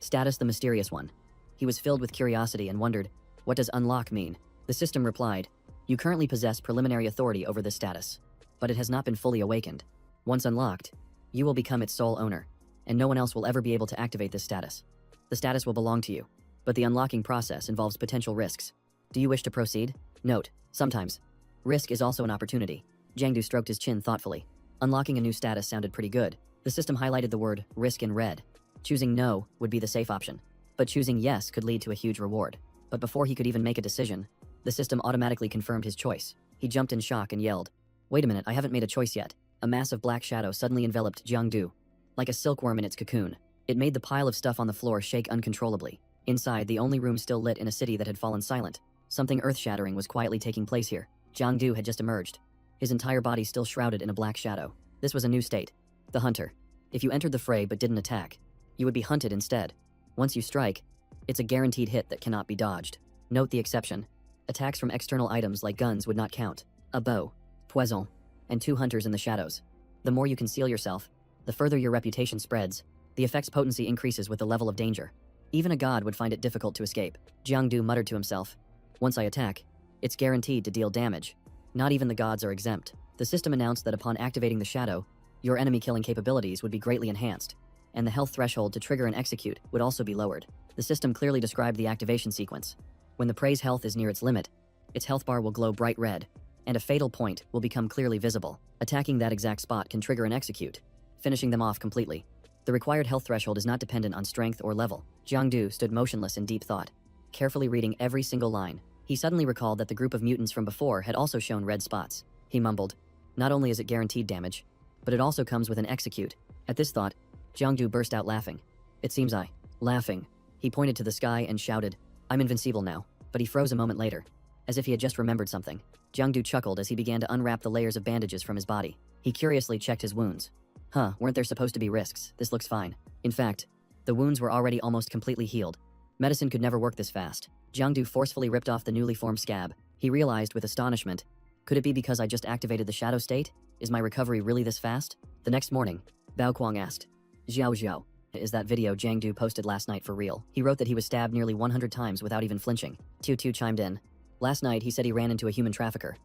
Status the Mysterious One. He was filled with curiosity and wondered, What does unlock mean? The system replied, you currently possess preliminary authority over this status, but it has not been fully awakened. Once unlocked, you will become its sole owner, and no one else will ever be able to activate this status. The status will belong to you, but the unlocking process involves potential risks. Do you wish to proceed? Note, sometimes, risk is also an opportunity. Jiangdu stroked his chin thoughtfully. Unlocking a new status sounded pretty good. The system highlighted the word risk in red. Choosing no would be the safe option, but choosing yes could lead to a huge reward. But before he could even make a decision, the system automatically confirmed his choice. He jumped in shock and yelled, wait a minute, I haven't made a choice yet. A massive black shadow suddenly enveloped Jiangdu, like a silkworm in its cocoon. It made the pile of stuff on the floor shake uncontrollably. Inside, the only room still lit in a city that had fallen silent, something earth-shattering was quietly taking place here. Jiangdu had just emerged, his entire body still shrouded in a black shadow. This was a new state. The hunter. If you entered the fray but didn't attack, you would be hunted instead. Once you strike, it's a guaranteed hit that cannot be dodged. Note the exception. Attacks from external items like guns would not count. A bow, poison, and 2 hunters in the shadows. The more you conceal yourself, the further your reputation spreads. The effect's potency increases with the level of danger. Even a god would find it difficult to escape. Jiangdu muttered to himself, once I attack, it's guaranteed to deal damage. Not even the gods are exempt. The system announced that upon activating the shadow, your enemy-killing capabilities would be greatly enhanced, and the health threshold to trigger and execute would also be lowered. The system clearly described the activation sequence. When the prey's health is near its limit, its health bar will glow bright red, and a fatal point will become clearly visible. Attacking that exact spot can trigger and execute, finishing them off completely. The required health threshold is not dependent on strength or level. Jiangdu stood motionless in deep thought, carefully reading every single line. He suddenly recalled that the group of mutants from before had also shown red spots. He mumbled, not only is it guaranteed damage, but it also comes with an execute. At this thought, Jiangdu burst out laughing. It seems laughing. He pointed to the sky and shouted, I'm invincible now. But he froze a moment later, as if he had just remembered something. Jiangdu chuckled as he began to unwrap the layers of bandages from his body. He curiously checked his wounds. Weren't there supposed to be risks? This looks fine. In fact, the wounds were already almost completely healed. Medicine could never work this fast. Jiangdu forcefully ripped off the newly formed scab. He realized with astonishment, could it be because I just activated the shadow state? Is my recovery really this fast? The next morning, Bao Kuang asked, Xiao, is that video Jiangdu posted last night for real? He wrote that he was stabbed nearly 100 times without even flinching. Tu chimed in. Last night, he said he ran into a human trafficker,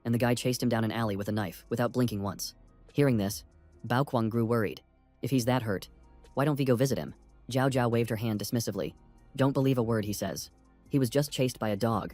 and the guy chased him down an alley with a knife without blinking once. Hearing this, Bao Kuang grew worried. If he's that hurt, why don't we go visit him? Zhao waved her hand dismissively. Don't believe a word he says. He was just chased by a dog.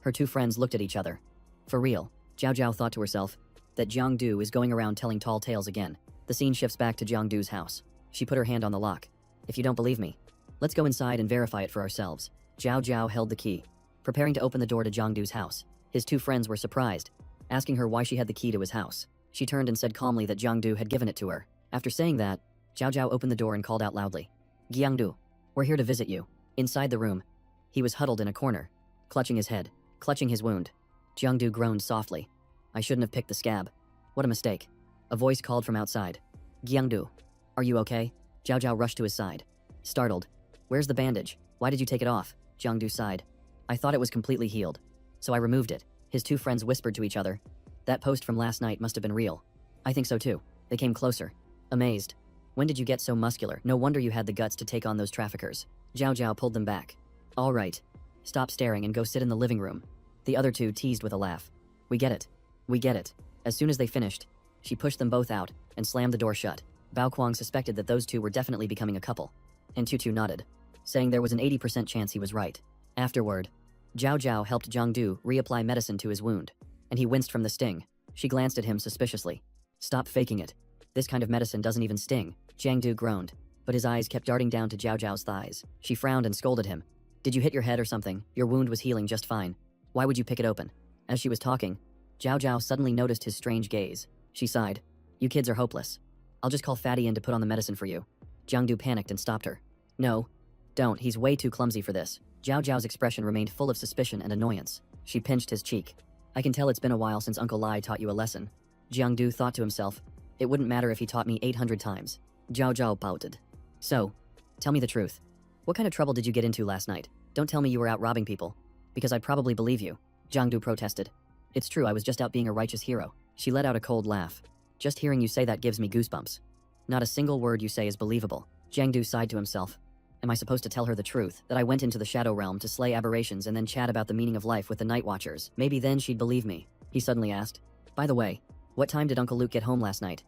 Her two friends looked at each other. For real, Zhao thought to herself that Jiangdu is going around telling tall tales again. The scene shifts back to Jiangdu's house. She put her hand on the lock. If you don't believe me, let's go inside and verify it for ourselves. Zhao held the key, preparing to open the door to Jiangdu's house. His two friends were surprised, asking her why she had the key to his house. She turned and said calmly that Jiangdu had given it to her. After saying that, Zhao opened the door and called out loudly, Jiangdu, we're here to visit you. Inside the room, he was huddled in a corner, clutching his head, clutching his wound. Jiangdu groaned softly. I shouldn't have picked the scab. What a mistake. A voice called from outside. Jiangdu, are you okay? Zhao rushed to his side. Startled. Where's the bandage? Why did you take it off? Jiangdu sighed. I thought it was completely healed, so I removed it. His two friends whispered to each other. That post from last night must have been real. I think so too. They came closer, amazed. When did you get so muscular? No wonder you had the guts to take on those traffickers. Zhao pulled them back. All right. Stop staring and go sit in the living room. The other two teased with a laugh. We get it. We get it. As soon as they finished, she pushed them both out and slammed the door shut. Bao Kuang suspected that those two were definitely becoming a couple, and Tutu nodded, saying there was an 80% chance he was right. Afterward, Zhao helped Jiangdu reapply medicine to his wound, and he winced from the sting. She glanced at him suspiciously. Stop faking it. This kind of medicine doesn't even sting. Jiangdu groaned, but his eyes kept darting down to Zhao's thighs. She frowned and scolded him. Did you hit your head or something? Your wound was healing just fine. Why would you pick it open? As she was talking, Zhao suddenly noticed his strange gaze. She sighed. You kids are hopeless. I'll just call Fatty in to put on the medicine for you. Jiangdu panicked and stopped her. No, don't. He's way too clumsy for this. Zhao's expression remained full of suspicion and annoyance. She pinched his cheek. I can tell it's been a while since Uncle Lai taught you a lesson. Jiangdu thought to himself. It wouldn't matter if he taught me 800 times. Zhao pouted. So, tell me the truth. What kind of trouble did you get into last night? Don't tell me you were out robbing people, because I'd probably believe you. Jiangdu protested. It's true, I was just out being a righteous hero. She let out a cold laugh. Just hearing you say that gives me goosebumps. Not a single word you say is believable. Jiangdu sighed to himself. Am I supposed to tell her the truth, that I went into the Shadow Realm to slay aberrations and then chat about the meaning of life with the Night Watchers? Maybe then she'd believe me. He suddenly asked. By the way, what time did Uncle Luke get home last night?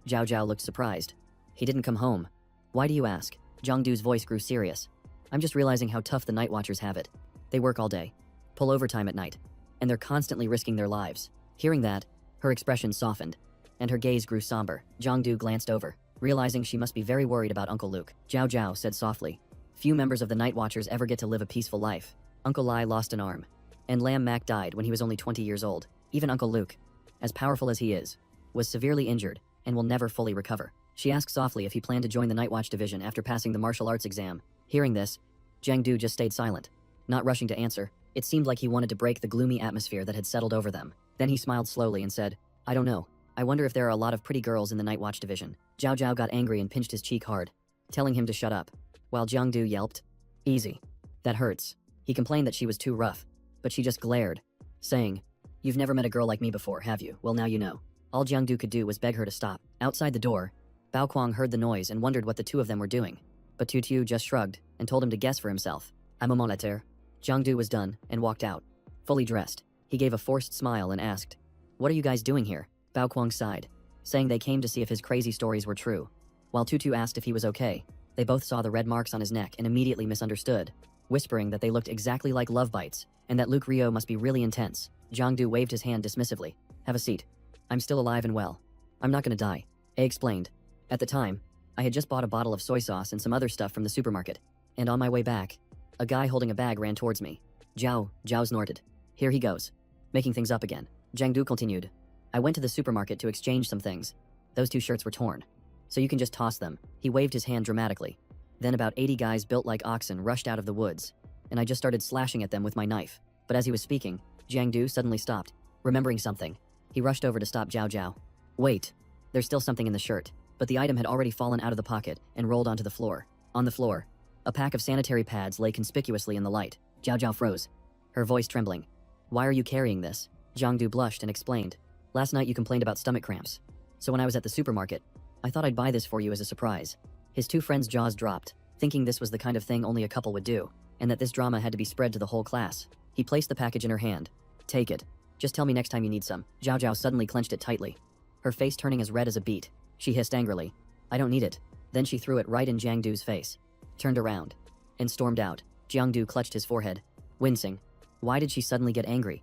Zhao Zhao looked surprised. He didn't come home. Why do you ask? Jiangdu's voice grew serious. I'm just realizing how tough the Night Watchers have it. They work all day, pull overtime at night, and they're constantly risking their lives. Hearing that, her expression softened, and her gaze grew somber. Jiangdu glanced over, realizing she must be very worried about Uncle Luke. Zhao Zhao said softly, few members of the Night Watchers ever get to live a peaceful life. Uncle Lai lost an arm, and Lam Mac died when he was only 20 years old. Even Uncle Luke, as powerful as he is, was severely injured and will never fully recover. She asked softly if he planned to join the Night Watch division after passing the martial arts exam. Hearing this, Jiangdu just stayed silent, not rushing to answer. It seemed like he wanted to break the gloomy atmosphere that had settled over them. Then he smiled slowly and said, I don't know. I wonder if there are a lot of pretty girls in the Night Watch division. Zhao Zhao got angry and pinched his cheek hard, telling him to shut up, while Jiangdu yelped, easy. That hurts. He complained that she was too rough, but she just glared, saying, you've never met a girl like me before, have you? Well, now you know. All Jiangdu could do was beg her to stop. Outside the door, Bao Kuang heard the noise and wondered what the two of them were doing. But Tu Tu just shrugged and told him to guess for himself. I'm a moniteur. Jiangdu was done and walked out. Fully dressed, he gave a forced smile and asked, what are you guys doing here? Bao Kuang sighed, saying they came to see if his crazy stories were true. While Tutu asked if he was okay, they both saw the red marks on his neck and immediately misunderstood, whispering that they looked exactly like love bites and that Luke Rio must be really intense. Jiangdu waved his hand dismissively. Have a seat. I'm still alive and well. I'm not gonna die. A explained. At the time, I had just bought a bottle of soy sauce and some other stuff from the supermarket, and on my way back, a guy holding a bag ran towards me. Zhao snorted. Here he goes. Making things up again. Jiangdu continued. I went to the supermarket to exchange some things. Those two shirts were torn. So you can just toss them. He waved his hand dramatically. Then about 80 guys built like oxen rushed out of the woods, and I just started slashing at them with my knife. But as he was speaking, Jiangdu suddenly stopped, remembering something. He rushed over to stop Zhao Zhao. Wait, there's still something in the shirt. But the item had already fallen out of the pocket and rolled onto the floor. On the floor, a pack of sanitary pads lay conspicuously in the light. Zhao Zhao froze, her voice trembling. Why are you carrying this? Jiangdu blushed and explained. Last night you complained about stomach cramps. So when I was at the supermarket, I thought I'd buy this for you as a surprise. His two friends' jaws dropped, thinking this was the kind of thing only a couple would do, and that this drama had to be spread to the whole class. He placed the package in her hand. Take it. Just tell me next time you need some. Zhao Zhao suddenly clenched it tightly, her face turning as red as a beet. She hissed angrily. I don't need it. Then she threw it right in Jiangdu's face, turned around, and stormed out. Jiangdu clutched his forehead, wincing. Why did she suddenly get angry?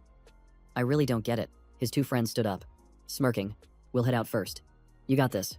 I really don't get it. His two friends stood up, smirking. We'll head out first. You got this.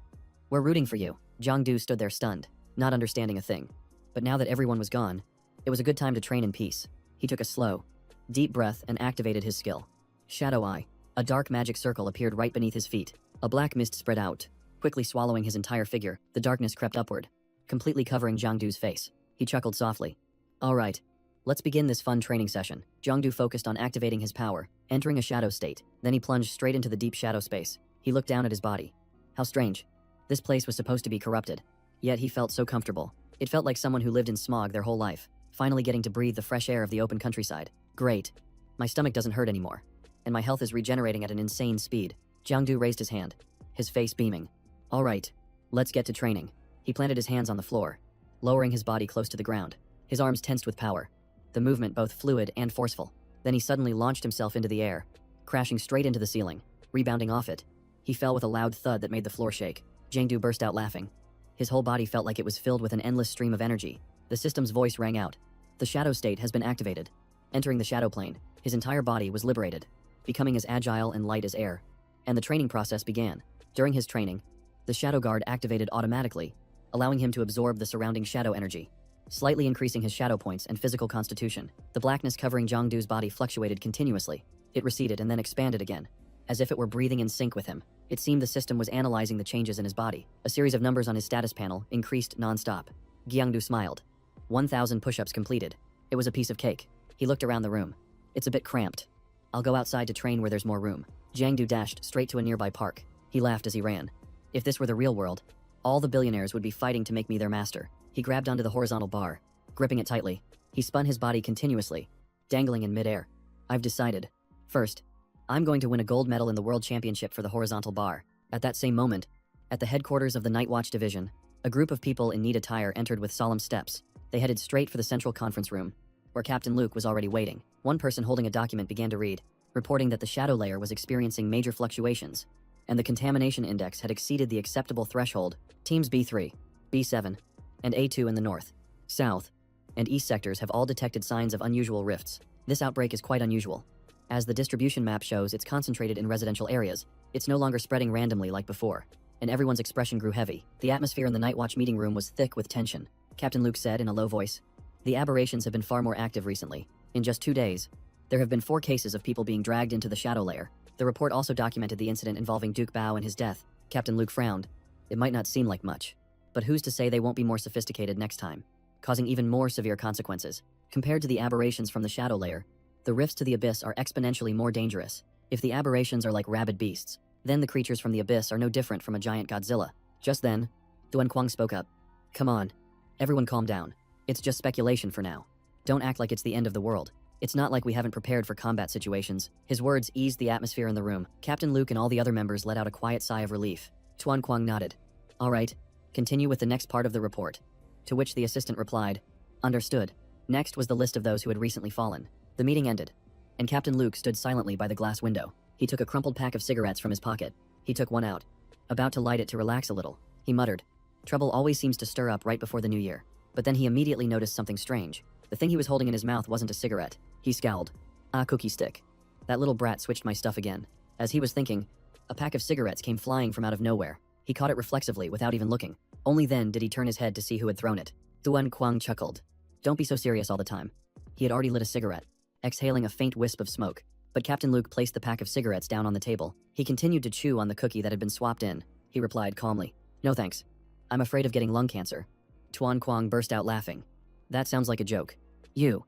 We're rooting for you. Jiangdu stood there stunned, not understanding a thing. But now that everyone was gone, it was a good time to train in peace. He took a slow, deep breath and activated his skill. Shadow Eye. A dark magic circle appeared right beneath his feet. A black mist spread out, quickly swallowing his entire figure. The darkness crept upward, completely covering Jiangdu's face. He chuckled softly. All right, let's begin this fun training session. Jiangdu focused on activating his power, entering a shadow state. Then he plunged straight into the deep shadow space. He looked down at his body. How strange. This place was supposed to be corrupted, yet he felt so comfortable. It felt like someone who lived in smog their whole life, finally getting to breathe the fresh air of the open countryside. Great. My stomach doesn't hurt anymore, and my health is regenerating at an insane speed. Jiangdu raised his hand, his face beaming. All right, let's get to training. He planted his hands on the floor, lowering his body close to the ground. His arms tensed with power, the movement both fluid and forceful. Then he suddenly launched himself into the air, crashing straight into the ceiling, rebounding off it. He fell with a loud thud that made the floor shake. Jiangdu burst out laughing. His whole body felt like it was filled with an endless stream of energy. The system's voice rang out. The shadow state has been activated. Entering the shadow plane, his entire body was liberated, becoming as agile and light as air. And the training process began. During his training, the shadow guard activated automatically, allowing him to absorb the surrounding shadow energy, slightly increasing his shadow points and physical constitution. The blackness covering Jiangdu's body fluctuated continuously. It receded and then expanded again, as if it were breathing in sync with him. It seemed the system was analyzing the changes in his body. A series of numbers on his status panel increased non-stop. Jiangdu smiled. 1,000 push-ups completed. It was a piece of cake. He looked around the room. It's a bit cramped. I'll go outside to train where there's more room. Jiangdu dashed straight to a nearby park. He laughed as he ran. If this were the real world, all the billionaires would be fighting to make me their master. He grabbed onto the horizontal bar, gripping it tightly. He spun his body continuously, dangling in midair. I've decided. First, I'm going to win a gold medal in the World Championship for the horizontal bar. At that same moment, at the headquarters of the Night Watch Division, a group of people in neat attire entered with solemn steps. They headed straight for the central conference room, where Captain Luke was already waiting. One person holding a document began to read, reporting that the shadow layer was experiencing major fluctuations, and the contamination index had exceeded the acceptable threshold. Teams B3, B7, and A2 in the north, south, and east sectors have all detected signs of unusual rifts. This outbreak is quite unusual. As the distribution map shows, it's concentrated in residential areas. It's no longer spreading randomly like before, and everyone's expression grew heavy. The atmosphere in the Night Watch meeting room was thick with tension. Captain Luke said in a low voice, "The aberrations have been far more active recently. In just 2 days, there have been 4 cases of people being dragged into the shadow layer." The report also documented the incident involving Duke Bao and his death. Captain Luke frowned. It might not seem like much, but who's to say they won't be more sophisticated next time, causing even more severe consequences. Compared to the aberrations from the shadow layer, the rifts to the abyss are exponentially more dangerous. If the aberrations are like rabid beasts, then the creatures from the abyss are no different from a giant Godzilla. Just then, Duan Quang spoke up. "Come on, everyone calm down. It's just speculation for now. Don't act like it's the end of the world. It's not like we haven't prepared for combat situations." His words eased the atmosphere in the room. Captain Luke and all the other members let out a quiet sigh of relief. Tuan Quang nodded. "All right, continue with the next part of the report." To which the assistant replied, "Understood." Next was the list of those who had recently fallen. The meeting ended, and Captain Luke stood silently by the glass window. He took a crumpled pack of cigarettes from his pocket. He took one out, about to light it to relax a little. He muttered, "Trouble always seems to stir up right before the new year." But then he immediately noticed something strange. The thing he was holding in his mouth wasn't a cigarette. He scowled. "Ah, cookie stick. That little brat switched my stuff again." As he was thinking, a pack of cigarettes came flying from out of nowhere. He caught it reflexively without even looking. Only then did he turn his head to see who had thrown it. Duan Quang chuckled. "Don't be so serious all the time." He had already lit a cigarette, exhaling a faint wisp of smoke. But Captain Luke placed the pack of cigarettes down on the table. He continued to chew on the cookie that had been swapped in. He replied calmly, "No thanks. I'm afraid of getting lung cancer." Tuan Quang burst out laughing. "That sounds like a joke." "You?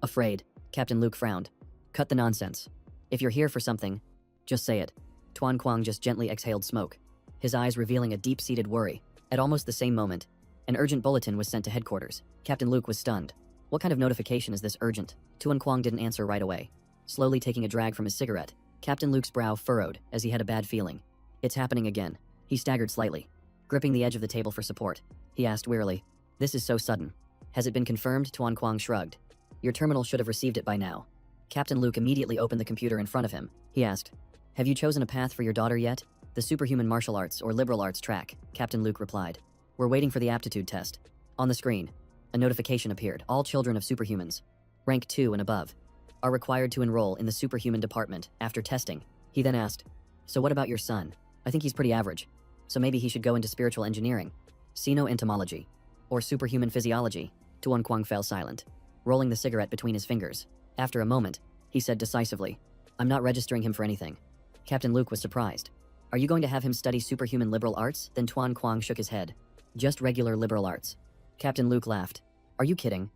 Afraid?" Captain Luke frowned. "Cut the nonsense. If you're here for something, just say it." Tuan Quang just gently exhaled smoke, his eyes revealing a deep-seated worry. At almost the same moment, an urgent bulletin was sent to headquarters. Captain Luke was stunned. What kind of notification is this urgent? Tuan Quang didn't answer right away. Slowly taking a drag from his cigarette, Captain Luke's brow furrowed as he had a bad feeling. "It's happening again." He staggered slightly, gripping the edge of the table for support. He asked wearily, "This is so sudden. Has it been confirmed?" Tuan Quang shrugged. "Your terminal should have received it by now." Captain Luke immediately opened the computer in front of him. He asked, "Have you chosen a path for your daughter yet?" "The superhuman martial arts or liberal arts track," Captain Luke replied. "We're waiting for the aptitude test." On the screen, a notification appeared. "All children of superhumans, rank 2 and above, are required to enroll in the superhuman department after testing." He then asked, "So what about your son? I think he's pretty average. So maybe he should go into spiritual engineering, xeno-entomology, or superhuman physiology." Tuan Quang fell silent, rolling the cigarette between his fingers. After a moment, he said decisively, "I'm not registering him for anything." Captain Luke was surprised. "Are you going to have him study superhuman liberal arts?" Then Tuan Quang shook his head. "Just regular liberal arts." Captain Luke laughed. "Are you kidding?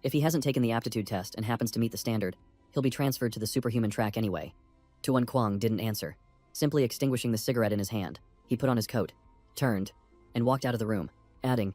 If he hasn't taken the aptitude test and happens to meet the standard, he'll be transferred to the superhuman track anyway." Tuan Quang didn't answer, simply extinguishing the cigarette in his hand. He put on his coat, turned, and walked out of the room, adding,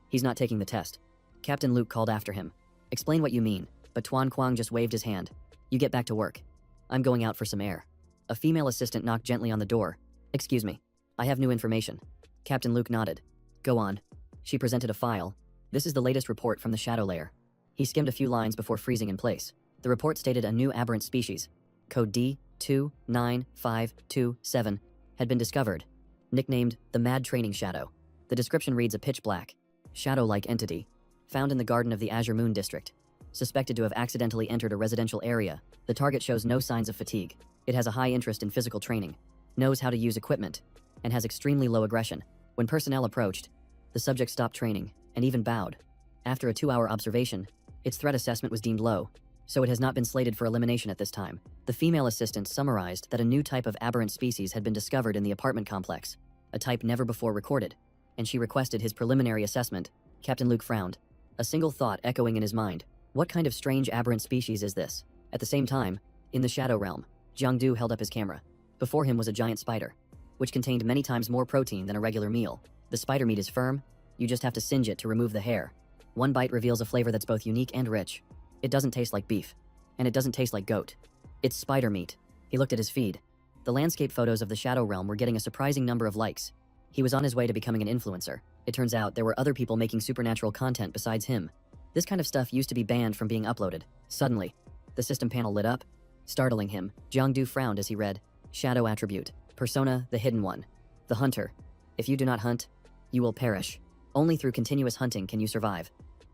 "He's not taking the test." Captain Luke called after him, "Explain what you mean," but Tuan Quang just waved his hand. "You get back to work. I'm going out for some air." A female assistant knocked gently on the door. "Excuse me, I have new information." Captain Luke nodded. "Go on." She presented a file. "This is the latest report from the shadow layer." He skimmed a few lines before freezing in place. The report stated a new aberrant species, code D29527, had been discovered, nicknamed the Mad Training Shadow. The description reads: a pitch-black, shadow-like entity, found in the garden of the Azure Moon district, suspected to have accidentally entered a residential area. The target shows no signs of fatigue. It has a high interest in physical training, knows how to use equipment, and has extremely low aggression. When personnel approached, the subject stopped training and even bowed. After a 2-hour observation, its threat assessment was deemed low, so it has not been slated for elimination at this time. The female assistant summarized that a new type of aberrant species had been discovered in the apartment complex, a type never before recorded, and she requested his preliminary assessment. Captain Luke frowned, a single thought echoing in his mind. What kind of strange aberrant species is this? At the same time, in the shadow realm, Jiangdu held up his camera. Before him was a giant spider, which contained many times more protein than a regular meal. The spider meat is firm, you just have to singe it to remove the hair. One bite reveals a flavor that's both unique and rich. It doesn't taste like beef, and it doesn't taste like goat. It's spider meat. He looked at his feed. The landscape photos of the shadow realm were getting a surprising number of likes. He was on his way to becoming an influencer. It turns out there were other people making supernatural content besides him. This kind of stuff used to be banned from being uploaded. Suddenly, the system panel lit up, startling him. Jiangdu frowned as he read, Shadow Attribute, Persona, the Hidden One. The Hunter. If you do not hunt, you will perish. Only through continuous hunting can you survive.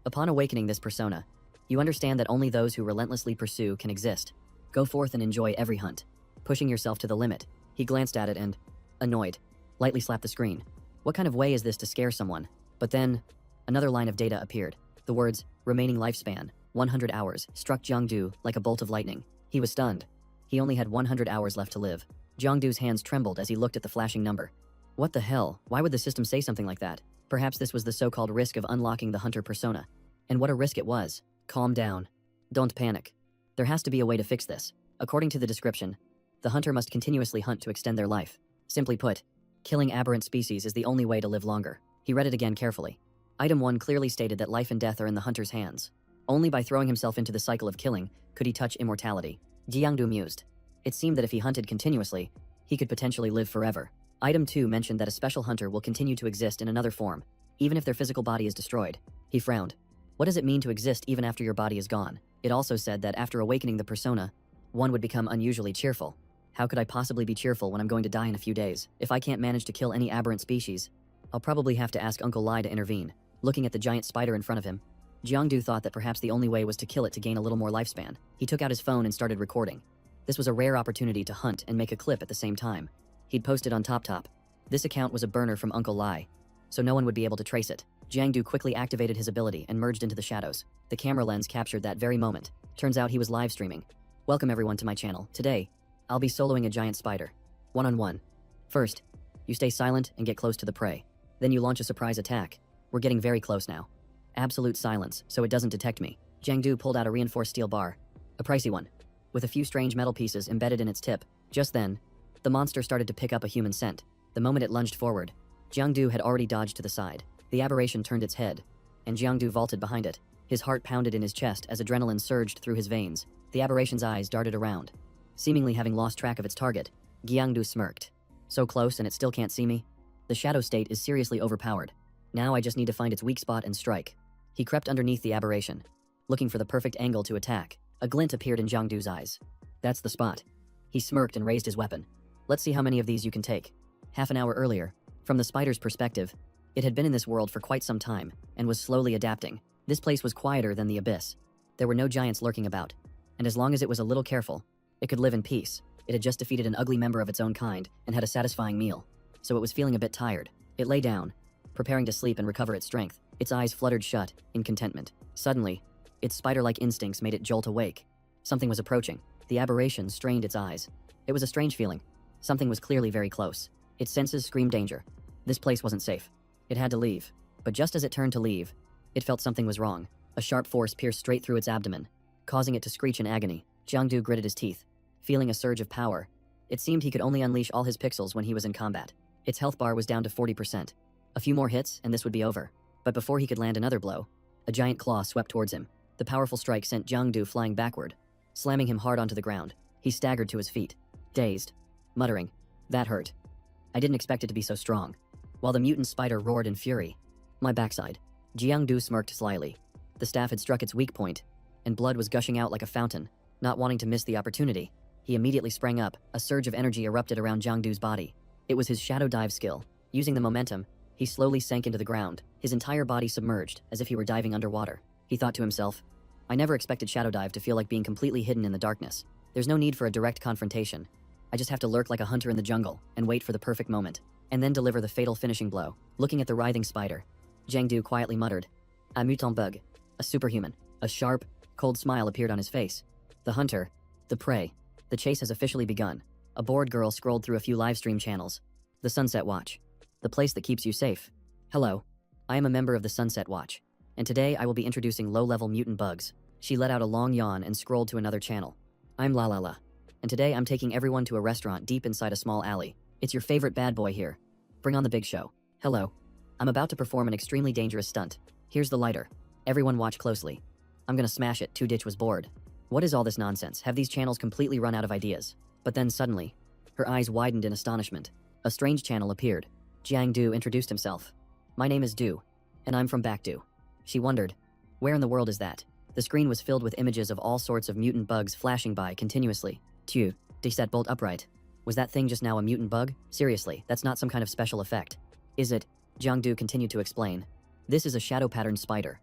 Upon awakening this persona, you understand that only those who relentlessly pursue can exist. Go forth and enjoy every hunt, pushing yourself to the limit. He glanced at it and, annoyed, lightly slapped the screen. What kind of way is this to scare someone? But then, another line of data appeared. The words, remaining lifespan, 100 hours, struck Jiangdu like a bolt of lightning. He was stunned. He only had 100 hours left to live. Jiangdu's hands trembled as he looked at the flashing number. What the hell? Why would the system say something like that? Perhaps this was the so-called risk of unlocking the hunter persona. And what a risk it was. Calm down. Don't panic. There has to be a way to fix this. According to the description, the hunter must continuously hunt to extend their life. Simply put, killing aberrant species is the only way to live longer. He read it again carefully. Item 1 clearly stated that life and death are in the hunter's hands. Only by throwing himself into the cycle of killing could he touch immortality. Jiangdu mused. It seemed that if he hunted continuously, he could potentially live forever. Item 2 mentioned that a special hunter will continue to exist in another form, even if their physical body is destroyed. He frowned. What does it mean to exist even after your body is gone? It also said that after awakening the persona, one would become unusually cheerful. How could I possibly be cheerful when I'm going to die in a few days? If I can't manage to kill any aberrant species, I'll probably have to ask Uncle Lai to intervene. Looking at the giant spider in front of him, Jiangdu thought that perhaps the only way was to kill it to gain a little more lifespan. He took out his phone and started recording. This was a rare opportunity to hunt and make a clip at the same time. He'd posted on TopTop. This account was a burner from Uncle Lai, so no one would be able to trace it. Jiangdu quickly activated his ability and merged into the shadows. The camera lens captured that very moment. Turns out he was live streaming. Welcome everyone to my channel. Today, I'll be soloing a giant spider. One-on-one. First, you stay silent and get close to the prey. Then you launch a surprise attack. We're getting very close now. Absolute silence, so it doesn't detect me. Jiangdu pulled out a reinforced steel bar. A pricey one, with a few strange metal pieces embedded in its tip. Just then, the monster started to pick up a human scent. The moment it lunged forward, Jiangdu had already dodged to the side. The aberration turned its head, and Jiangdu vaulted behind it. His heart pounded in his chest as adrenaline surged through his veins. The aberration's eyes darted around. Seemingly having lost track of its target, Jiangdu smirked. So close and it still can't see me? The shadow state is seriously overpowered. Now I just need to find its weak spot and strike. He crept underneath the aberration, looking for the perfect angle to attack. A glint appeared in Jiangdu's eyes. That's the spot. He smirked and raised his weapon. Let's see how many of these you can take. Half an hour earlier, from the spider's perspective, it had been in this world for quite some time and was slowly adapting. This place was quieter than the abyss. There were no giants lurking about, and as long as it was a little careful, it could live in peace. It had just defeated an ugly member of its own kind and had a satisfying meal, so it was feeling a bit tired. It lay down, preparing to sleep and recover its strength. Its eyes fluttered shut in contentment. Suddenly, its spider-like instincts made it jolt awake. Something was approaching. The aberration strained its eyes. It was a strange feeling. Something was clearly very close. Its senses screamed danger. This place wasn't safe. It had to leave. But just as it turned to leave, it felt something was wrong. A sharp force pierced straight through its abdomen, causing it to screech in agony. Jiangdu gritted his teeth, feeling a surge of power. It seemed he could only unleash all his pixels when he was in combat. Its health bar was down to 40%. A few more hits and this would be over. But before he could land another blow, a giant claw swept towards him. The powerful strike sent Jiangdu flying backward, slamming him hard onto the ground. He staggered to his feet, dazed, muttering, "That hurt. I didn't expect it to be so strong." While the mutant spider roared in fury. "My backside." Jiangdu smirked slyly. The staff had struck its weak point, and blood was gushing out like a fountain. Not wanting to miss the opportunity, he immediately sprang up. A surge of energy erupted around Jiangdu's body. It was his shadow dive skill. Using the momentum, he slowly sank into the ground, his entire body submerged, as if he were diving underwater. He thought to himself, I never expected shadow dive to feel like being completely hidden in the darkness. There's no need for a direct confrontation. I just have to lurk like a hunter in the jungle and wait for the perfect moment, and then deliver the fatal finishing blow. Looking at the writhing spider, Jiangdu quietly muttered, "A mutant bug, a superhuman." A sharp, cold smile appeared on his face. The hunter, the prey, the chase has officially begun. A bored girl scrolled through a few livestream channels. The Sunset Watch, the place that keeps you safe. Hello, I am a member of the Sunset Watch, and today I will be introducing low-level mutant bugs. She let out a long yawn and scrolled to another channel. I'm La La La, and today I'm taking everyone to a restaurant deep inside a small alley. It's your favorite bad boy here. Bring on the big show. Hello, I'm about to perform an extremely dangerous stunt. Here's the lighter. Everyone watch closely. I'm gonna smash it. Two Ditch was bored. What is all this nonsense? Have these channels completely run out of ideas? But then suddenly, her eyes widened in astonishment. A strange channel appeared. Jiangdu introduced himself. My name is Du, and I'm from Backdu. She wondered, Where in the world is that? The screen was filled with images of all sorts of mutant bugs flashing by continuously. Tue, dich sat bolt upright. Was that thing just now a mutant bug? Seriously, that's not some kind of special effect. Is it? Jiangdu continued to explain. This is a shadow pattern spider.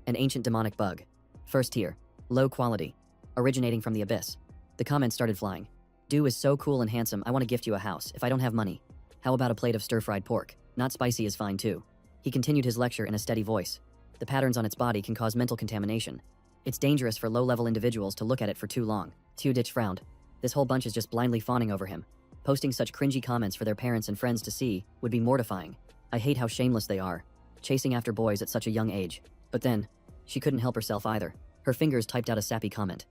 An ancient demonic bug. First tier. Low quality. Originating from the abyss. The comments started flying. Du is so cool and handsome, I want to gift you a house, if I don't have money. How about a plate of stir-fried pork? Not spicy is fine too. He continued his lecture in a steady voice. The patterns on its body can cause mental contamination. It's dangerous for low-level individuals to look at it for too long. Tue Dich frowned. This whole bunch is just blindly fawning over him. Posting such cringy comments for their parents and friends to see would be mortifying. I hate how shameless they are, chasing after boys at such a young age. But then, she couldn't help herself either. Her fingers typed out a sappy comment.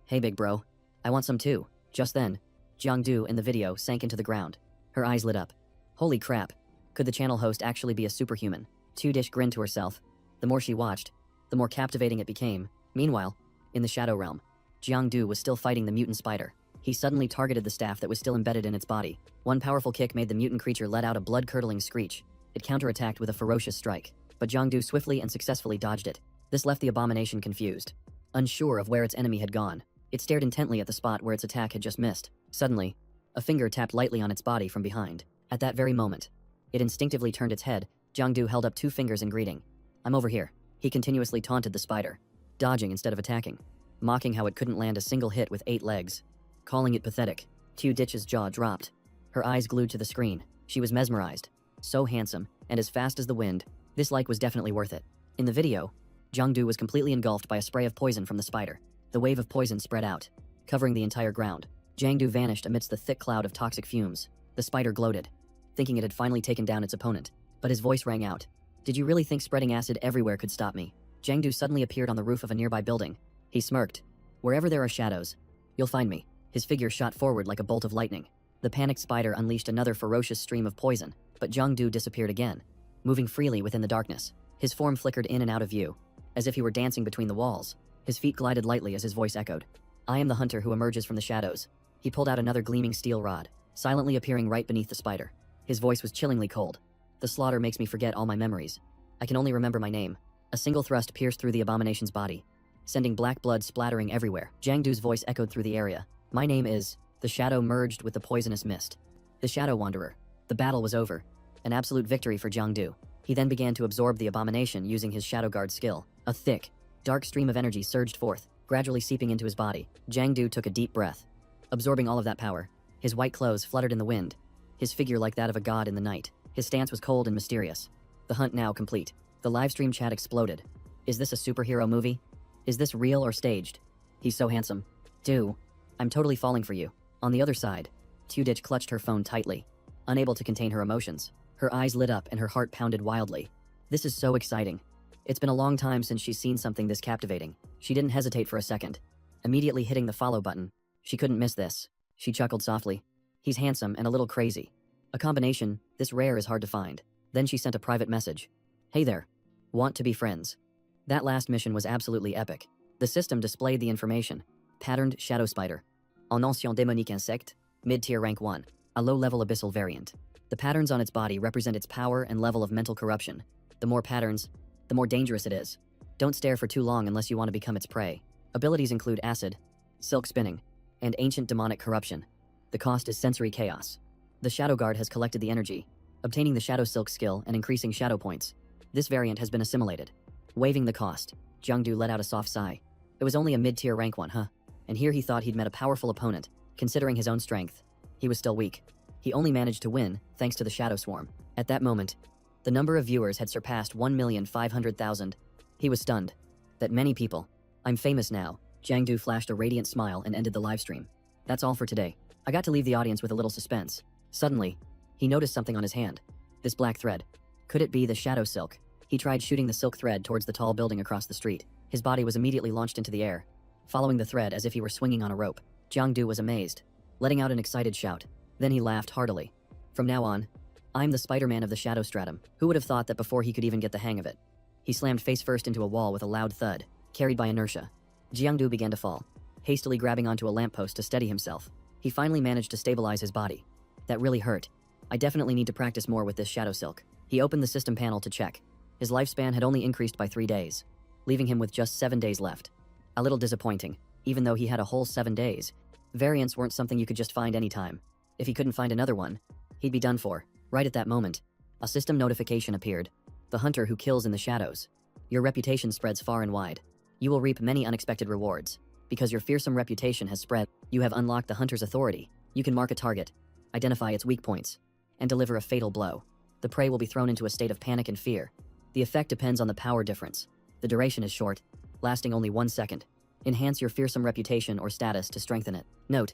Hey big bro, I want some too. Just then, Jiangdu in the video sank into the ground. Her eyes lit up. Holy crap, could the channel host actually be a superhuman? Tue Dich grinned to herself. The more she watched, the more captivating it became. Meanwhile, in the Shadow Realm, Jiangdu was still fighting the mutant spider. He suddenly targeted the staff that was still embedded in its body. One powerful kick made the mutant creature let out a blood-curdling screech. It counterattacked with a ferocious strike, but Jiangdu swiftly and successfully dodged it. This left the abomination confused. Unsure of where its enemy had gone, it stared intently at the spot where its attack had just missed. Suddenly, a finger tapped lightly on its body from behind. At that very moment, it instinctively turned its head. Jiangdu held up 2 fingers in greeting. I'm over here. He continuously taunted the spider, dodging instead of attacking, mocking how it couldn't land a single hit with 8 legs. Calling it pathetic, Tue Dich's jaw dropped. Her eyes glued to the screen. She was mesmerized. So handsome, and as fast as the wind, this like was definitely worth it. In the video, Jiangdu was completely engulfed by a spray of poison from the spider. The wave of poison spread out, covering the entire ground. Jiangdu vanished amidst the thick cloud of toxic fumes. The spider gloated, thinking it had finally taken down its opponent. But his voice rang out. Did you really think spreading acid everywhere could stop me? Jiangdu suddenly appeared on the roof of a nearby building. He smirked. Wherever there are shadows, you'll find me. His figure shot forward like a bolt of lightning. The panicked spider unleashed another ferocious stream of poison, but Jiangdu disappeared again, moving freely within the darkness. His form flickered in and out of view, as if he were dancing between the walls. His feet glided lightly as his voice echoed. I am the hunter who emerges from the shadows. He pulled out another gleaming steel rod, silently appearing right beneath the spider. His voice was chillingly cold. The slaughter makes me forget all my memories. I can only remember my name. A single thrust pierced through the abomination's body, sending black blood splattering everywhere. Jiangdu's voice echoed through the area. My name is... The shadow merged with the poisonous mist. The Shadow Wanderer. The battle was over. An absolute victory for Jiangdu. He then began to absorb the abomination using his Shadow Guard skill. A thick, dark stream of energy surged forth, gradually seeping into his body. Jiangdu took a deep breath, absorbing all of that power. His white clothes fluttered in the wind, his figure like that of a god in the night. His stance was cold and mysterious. The hunt now complete. The livestream chat exploded. Is this a superhero movie? Is this real or staged? He's so handsome. Du, I'm totally falling for you. On the other side, Tue Dich clutched her phone tightly, unable to contain her emotions. Her eyes lit up and her heart pounded wildly. This is so exciting. It's been a long time since she's seen something this captivating. She didn't hesitate for a second, immediately hitting the follow button. She couldn't miss this. She chuckled softly. He's handsome and a little crazy. A combination this rare is hard to find. Then she sent a private message. Hey there. Want to be friends? That last mission was absolutely epic. The system displayed the information. Patterned shadow spider. En ancien démonique insecte, mid-tier rank 1, a low-level abyssal variant. The patterns on its body represent its power and level of mental corruption. The more patterns, the more dangerous it is. Don't stare for too long unless you want to become its prey. Abilities include acid, silk spinning, and ancient demonic corruption. The cost is sensory chaos. The Shadow Guard has collected the energy, obtaining the Shadow Silk skill and increasing shadow points. This variant has been assimilated. Waiving the cost, Jiangdu let out a soft sigh. It was only a mid-tier rank 1, huh? And here he thought he'd met a powerful opponent. Considering his own strength, he was still weak. He only managed to win thanks to the Shadow Swarm. At that moment, the number of viewers had surpassed 1,500,000. He was stunned. That many people. I'm famous now. Jiangdu flashed a radiant smile and ended the livestream. That's all for today. I got to leave the audience with a little suspense. Suddenly, he noticed something on his hand. This black thread. Could it be the Shadow Silk? He tried shooting the silk thread towards the tall building across the street. His body was immediately launched into the air, following the thread as if he were swinging on a rope. Jiangdu was amazed, letting out an excited shout. Then he laughed heartily. From now on, I'm the Spider-Man of the Shadow Stratum. Who would have thought that before he could even get the hang of it? He slammed face first into a wall with a loud thud, carried by inertia. Jiangdu began to fall, hastily grabbing onto a lamppost to steady himself. He finally managed to stabilize his body. That really hurt. I definitely need to practice more with this Shadow Silk. He opened the system panel to check. His lifespan had only increased by 3 days. leaving him with just 7 days left. A little disappointing, even though he had a whole 7 days. Variants weren't something you could just find anytime. If he couldn't find another one, he'd be done for. Right at that moment, a system notification appeared. The hunter who kills in the shadows. Your reputation spreads far and wide. You will reap many unexpected rewards. Because your fearsome reputation has spread, you have unlocked the hunter's authority. You can mark a target, identify its weak points, and deliver a fatal blow. The prey will be thrown into a state of panic and fear. The effect depends on the power difference. The duration is short, lasting only 1 second. Enhance your fearsome reputation or status to strengthen it. Note: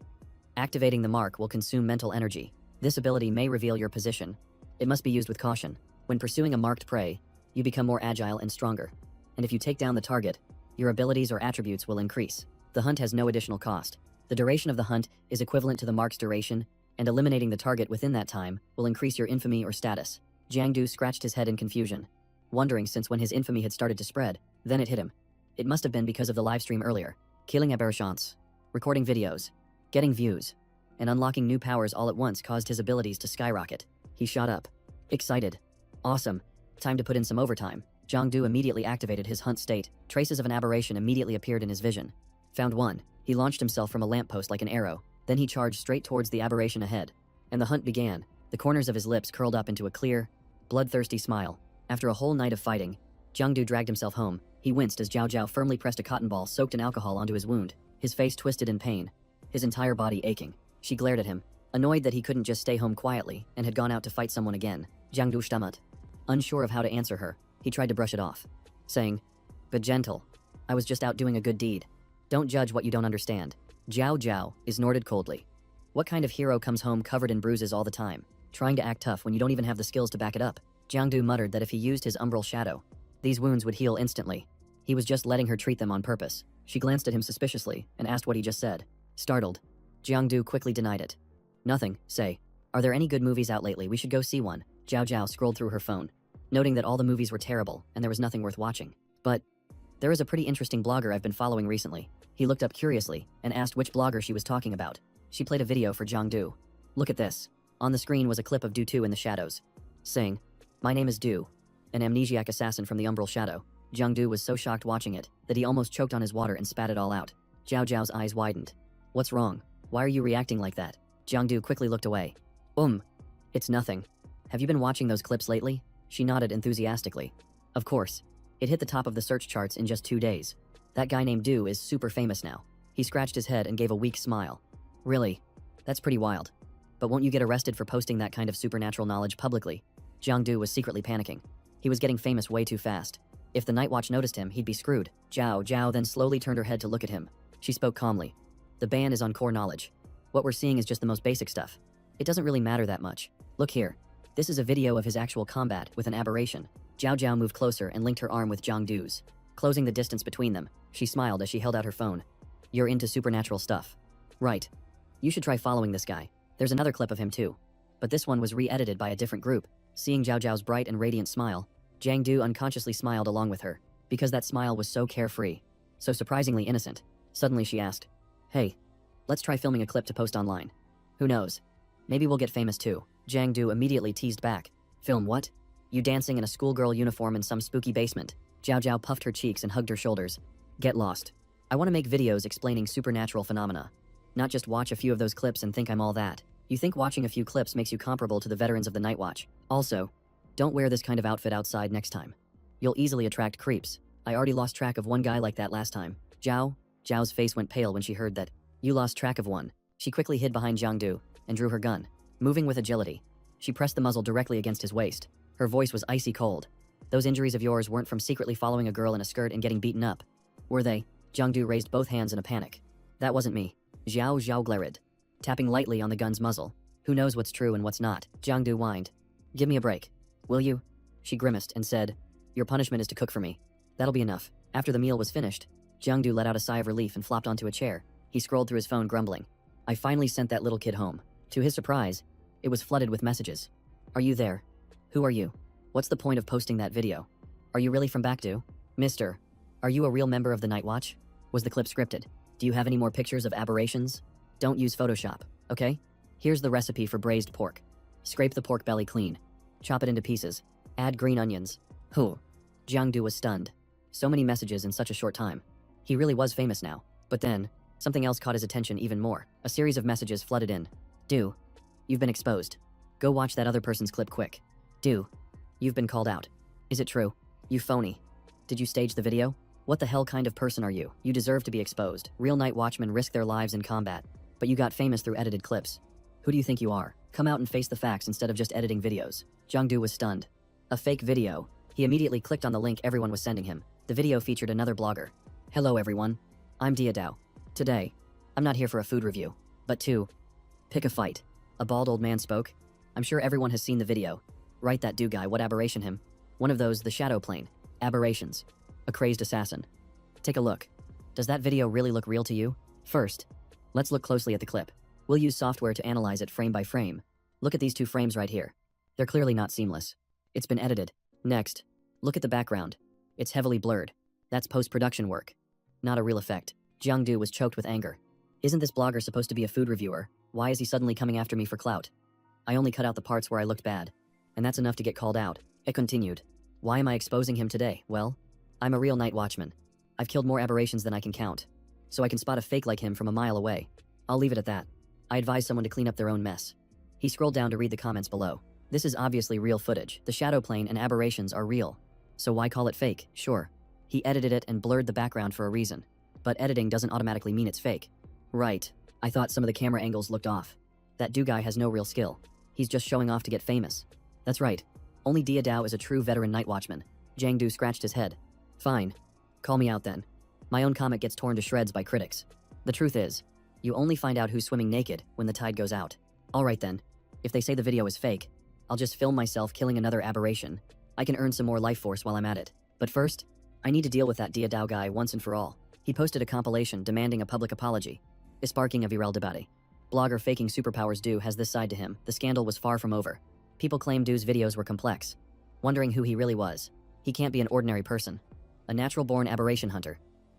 activating the mark will consume mental energy. This ability may reveal your position. It must be used with caution. When pursuing a marked prey, you become more agile and stronger. And if you take down the target, your abilities or attributes will increase. The hunt has no additional cost. The duration of the hunt is equivalent to the mark's duration, and eliminating the target within that time will increase your infamy or status. Jiangdu scratched his head in confusion, wondering since when his infamy had started to spread. Then it hit him. It must have been because of the livestream earlier. Killing aberrations, recording videos, getting views, and unlocking new powers all at once caused his abilities to skyrocket. He shot up, excited. Awesome. Time to put in some overtime. Jiangdu immediately activated his hunt state. Traces of an aberration immediately appeared in his vision. Found one. He launched himself from a lamppost like an arrow. Then he charged straight towards the aberration ahead. And the hunt began. The corners of his lips curled up into a clear, bloodthirsty smile. After a whole night of fighting, Jiangdu dragged himself home. He winced as Zhao Zhao firmly pressed a cotton ball soaked in alcohol onto his wound. His face twisted in pain, his entire body aching. She glared at him, annoyed that he couldn't just stay home quietly and had gone out to fight someone again. Jiangdu stammered. Unsure of how to answer her, he tried to brush it off, saying, "But gentle. I was just out doing a good deed. Don't judge what you don't understand." Zhao Zhao is snorted coldly. What kind of hero comes home covered in bruises all the time, trying to act tough when you don't even have the skills to back it up? Jiangdu muttered that if he used his umbral shadow, these wounds would heal instantly. He was just letting her treat them on purpose. She glanced at him suspiciously and asked what he just said. Startled, Jiangdu quickly denied it. "Nothing, say. Are there any good movies out lately? We should go see one." Zhao Zhao scrolled through her phone, noting that all the movies were terrible and there was nothing worth watching. "But there is a pretty interesting blogger I've been following recently." He looked up curiously and asked which blogger she was talking about. She played a video for Jiangdu. "Look at this." On the screen was a clip of Du in the shadows, saying, "My name is Du, an amnesiac assassin from the umbral shadow." Jiangdu was so shocked watching it that he almost choked on his water and spat it all out. Zhao Zhao's eyes widened. "What's wrong? Why are you reacting like that?" Jiangdu quickly looked away. It's nothing. Have you been watching those clips lately?" She nodded enthusiastically. "Of course. It hit the top of the search charts in just 2 days. That guy named Du is super famous now." He scratched his head and gave a weak smile. "Really? That's pretty wild. But won't you get arrested for posting that kind of supernatural knowledge publicly?" Jiangdu was secretly panicking. He was getting famous way too fast. If the Night Watch noticed him, he'd be screwed. Zhao Zhao then slowly turned her head to look at him. She spoke calmly. "The ban is on core knowledge. What we're seeing is just the most basic stuff. It doesn't really matter that much. Look here. This is a video of his actual combat with an aberration." Zhao Zhao moved closer and linked her arm with Jiangdu's. Closing the distance between them, she smiled as she held out her phone. "You're into supernatural stuff. Right. You should try following this guy. There's another clip of him too. But this one was re-edited by a different group." Seeing Zhao Zhao's bright and radiant smile, Jiangdu unconsciously smiled along with her, because that smile was so carefree, so surprisingly innocent. Suddenly she asked, "Hey, let's try filming a clip to post online. Who knows? Maybe we'll get famous too." Jiangdu immediately teased back. "Film what? You dancing in a schoolgirl uniform in some spooky basement?" Zhao Zhao puffed her cheeks and hugged her shoulders. "Get lost. I want to make videos explaining supernatural phenomena. Not just watch a few of those clips and think I'm all that. You think watching a few clips makes you comparable to the veterans of the Night Watch. Also, don't wear this kind of outfit outside next time. You'll easily attract creeps. I already lost track of one guy like that last time." Zhao's face went pale when she heard that. "You lost track of one." She quickly hid behind Jiangdu and drew her gun. Moving with agility, she pressed the muzzle directly against his waist. Her voice was icy cold. "Those injuries of yours weren't from secretly following a girl in a skirt and getting beaten up, were they?" Jiangdu raised both hands in a panic. "That wasn't me." Zhao Zhao glared, tapping lightly on the gun's muzzle. "Who knows what's true and what's not?" Jiangdu whined. "Give me a break, will you?" She grimaced and said, "Your punishment is to cook for me. That'll be enough." After the meal was finished, Jiangdu let out a sigh of relief and flopped onto a chair. He scrolled through his phone grumbling. "I finally sent that little kid home." To his surprise, it was flooded with messages. "Are you there? Who are you? What's the point of posting that video? Are you really from Baekdu? Mister, are you a real member of the Night Watch? Was the clip scripted? Do you have any more pictures of aberrations? Don't use Photoshop, okay? Here's the recipe for braised pork. Scrape the pork belly clean. Chop it into pieces. Add green onions." Jiangdu was stunned. So many messages in such a short time. He really was famous now. But then, something else caught his attention even more. A series of messages flooded in. Do. You've been exposed. Go watch that other person's clip quick. Do. You've been called out. Is it true? You phony. Did you stage the video? What the hell kind of person are you? You deserve to be exposed. Real night watchmen risk their lives in combat. But you got famous through edited clips. Who do you think you are? Come out and face the facts instead of just editing videos. Jung-do was stunned. A fake video. He immediately clicked on the link everyone was sending him. The video featured another blogger. Hello everyone. I'm Diadao. Today, I'm not here for a food review, but to pick a fight. A bald old man spoke. I'm sure everyone has seen the video. Right, that dude guy, what aberration him? One of those, the shadow plane. Aberrations. A crazed assassin. Take a look. Does that video really look real to you? First, let's look closely at the clip. We'll use software to analyze it frame by frame. Look at these two frames right here. They're clearly not seamless. It's been edited. Next, look at the background. It's heavily blurred. That's post-production work. Not a real effect. Jung-do was choked with anger. Isn't this blogger supposed to be a food reviewer? Why is he suddenly coming after me for clout? I only cut out the parts where I looked bad. And that's enough to get called out. It continued. Why am I exposing him today? Well, I'm a real night watchman. I've killed more aberrations than I can count. So I can spot a fake like him from a mile away. I'll leave it at that. I advise someone to clean up their own mess. He scrolled down to read the comments below. This is obviously real footage. The shadow plane and aberrations are real. So why call it fake? Sure. He edited it and blurred the background for a reason. But editing doesn't automatically mean it's fake. Right. I thought some of the camera angles looked off. That do guy has no real skill. He's just showing off to get famous. That's right. Only Diadao is a true veteran night watchman. Jang-do scratched his head. Fine. Call me out then. My own comic gets torn to shreds by critics. The truth is, you only find out who's swimming naked when the tide goes out. Alright then. If they say the video is fake, I'll just film myself killing another aberration. I can earn some more life force while I'm at it. But first, I need to deal with that Diadao guy once and for all. He posted a compilation demanding a public apology. Sparking a viral debate. Blogger faking superpowers Do has this side to him. The scandal was far from over. People claim Do's videos were complex, wondering who he really was. He can't be an ordinary person. A natural-born aberration hunter.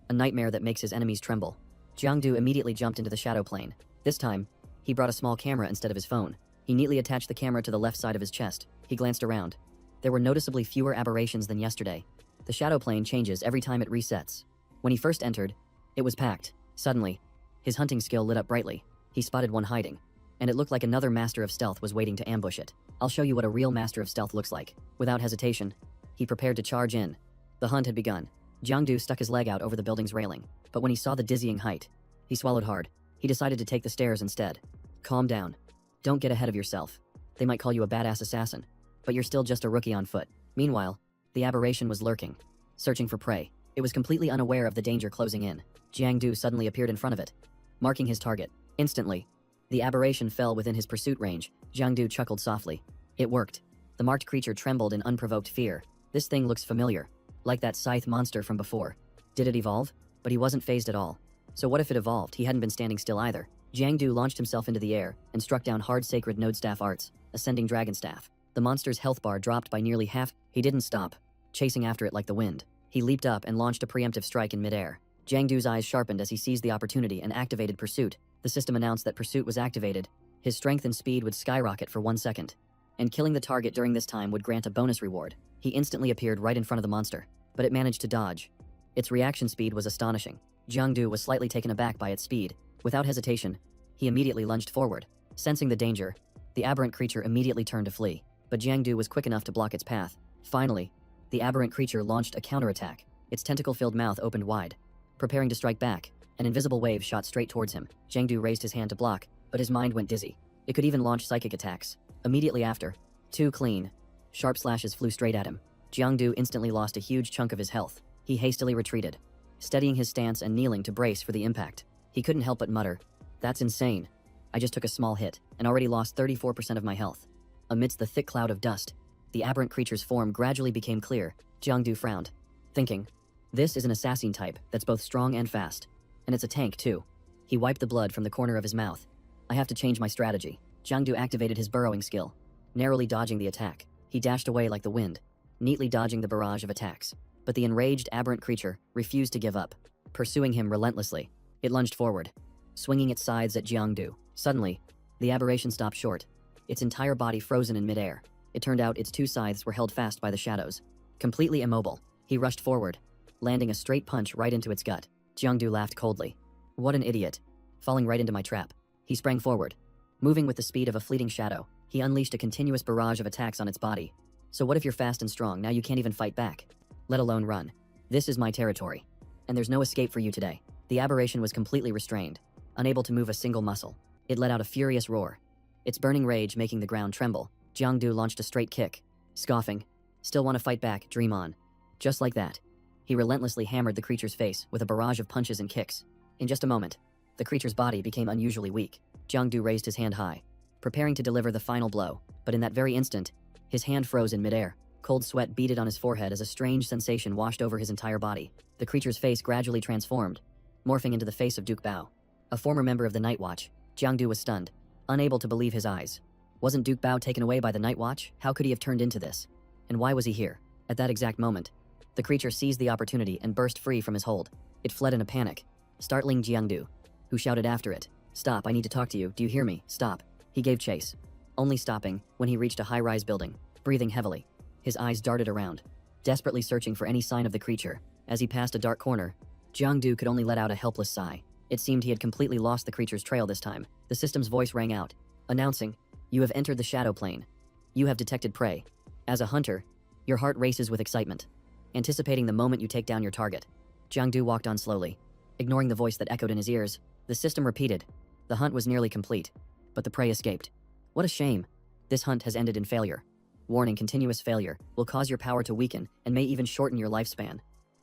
A nightmare that makes his enemies tremble. Jung-do immediately jumped into the shadow plane. This time, he brought a small camera instead of his phone. He neatly attached the camera to the left side of his chest. He glanced around. There were noticeably fewer aberrations than yesterday. The shadow plane changes every time it resets. When he first entered, it was packed. Suddenly, his hunting skill lit up brightly. He spotted one hiding, and it looked like another master of stealth was waiting to ambush it. I'll show you what a real master of stealth looks like. Without hesitation, he prepared to charge in. The hunt had begun. Jung-do stuck his leg out over the building's railing, but when he saw the dizzying height, he swallowed hard. He decided to take the stairs instead. Calm down. Don't get ahead of yourself. They might call you a badass assassin, but you're still just a rookie on foot. Meanwhile, the aberration was lurking, searching for prey. It was completely unaware of the danger closing in. Jang-do suddenly appeared in front of it, marking his target. Instantly, the aberration fell within his pursuit range. Jang-do chuckled softly. It worked. The marked creature trembled in unprovoked fear. This thing looks familiar, like that scythe monster from before. Did it evolve? But he wasn't phased at all. So what if it evolved? He hadn't been standing still either. Jang-do launched himself into the air and struck down hard sacred node staff arts, ascending dragon staff. The monster's health bar dropped by nearly half. He didn't stop, chasing after it like the wind. He leaped up and launched a preemptive strike in midair. Jang-do's eyes sharpened as he seized the opportunity and activated Pursuit. The system announced that Pursuit was activated. His strength and speed would skyrocket for 1 second, and killing the target during this time would grant a bonus reward. He instantly appeared right in front of the monster, but it managed to dodge. Its reaction speed was astonishing. Jung-do was slightly taken aback by its speed. Without hesitation, he immediately lunged forward. Sensing the danger, the aberrant creature immediately turned to flee, but Jang-do was quick enough to block its path. Finally, the aberrant creature launched a counterattack. Its tentacle-filled mouth opened wide, preparing to strike back. An invisible wave shot straight towards him. Jang-do raised his hand to block, but his mind went dizzy. It could even launch psychic attacks. Immediately after, 2 clean, sharp slashes flew straight at him. Jang-do instantly lost a huge chunk of his health. He hastily retreated, steadying his stance and kneeling to brace for the impact. He couldn't help but mutter, "That's insane. I just took a small hit and already lost 34% of my health." Amidst the thick cloud of dust, the aberrant creature's form gradually became clear. Jang-do frowned, thinking, "This is an assassin type that's both strong and fast. And it's a tank, too." He wiped the blood from the corner of his mouth. "I have to change my strategy." Jang-do activated his burrowing skill, narrowly dodging the attack. He dashed away like the wind, neatly dodging the barrage of attacks. But the enraged, aberrant creature refused to give up, pursuing him relentlessly. It lunged forward, swinging its scythes at Jang-do. Suddenly, the aberration stopped short, its entire body frozen in midair. It turned out its 2 scythes were held fast by the shadows. Completely immobile, he rushed forward, landing a straight punch right into its gut. Jiangdu laughed coldly. What an idiot. Falling right into my trap. He sprang forward. Moving with the speed of a fleeting shadow, he unleashed a continuous barrage of attacks on its body. So what if you're fast and strong, now you can't even fight back? Let alone run. This is my territory. And there's no escape for you today. The aberration was completely restrained, unable to move a single muscle. It let out a furious roar, its burning rage making the ground tremble. Jiangdu launched a straight kick, scoffing. Still want to fight back, dream on. Just like that, he relentlessly hammered the creature's face with a barrage of punches and kicks. In just a moment, the creature's body became unusually weak. Jiangdu raised his hand high, preparing to deliver the final blow, but in that very instant, his hand froze in midair. Cold sweat beaded on his forehead as a strange sensation washed over his entire body. The creature's face gradually transformed, morphing into the face of Duke Bao. A former member of the Night Watch, Jiangdu was stunned, unable to believe his eyes. Wasn't Duke Bao taken away by the Night Watch? How could he have turned into this? And why was he here? At that exact moment, the creature seized the opportunity and burst free from his hold. It fled in a panic, startling Jiangdu, who shouted after it, "Stop, I need to talk to you, do you hear me? Stop." He gave chase, only stopping when he reached a high-rise building, breathing heavily. His eyes darted around, desperately searching for any sign of the creature. As he passed a dark corner, Jiangdu could only let out a helpless sigh. It seemed he had completely lost the creature's trail this time. The system's voice rang out, announcing, "You have entered the shadow plane. You have detected prey." As a hunter, your heart races with excitement, anticipating the moment you take down your target. Jiangdu walked on slowly, ignoring the voice that echoed in his ears. The system repeated, the hunt was nearly complete, but the prey escaped. What a shame. This hunt has ended in failure. Warning, continuous failure will cause your power to weaken and may even shorten your lifespan.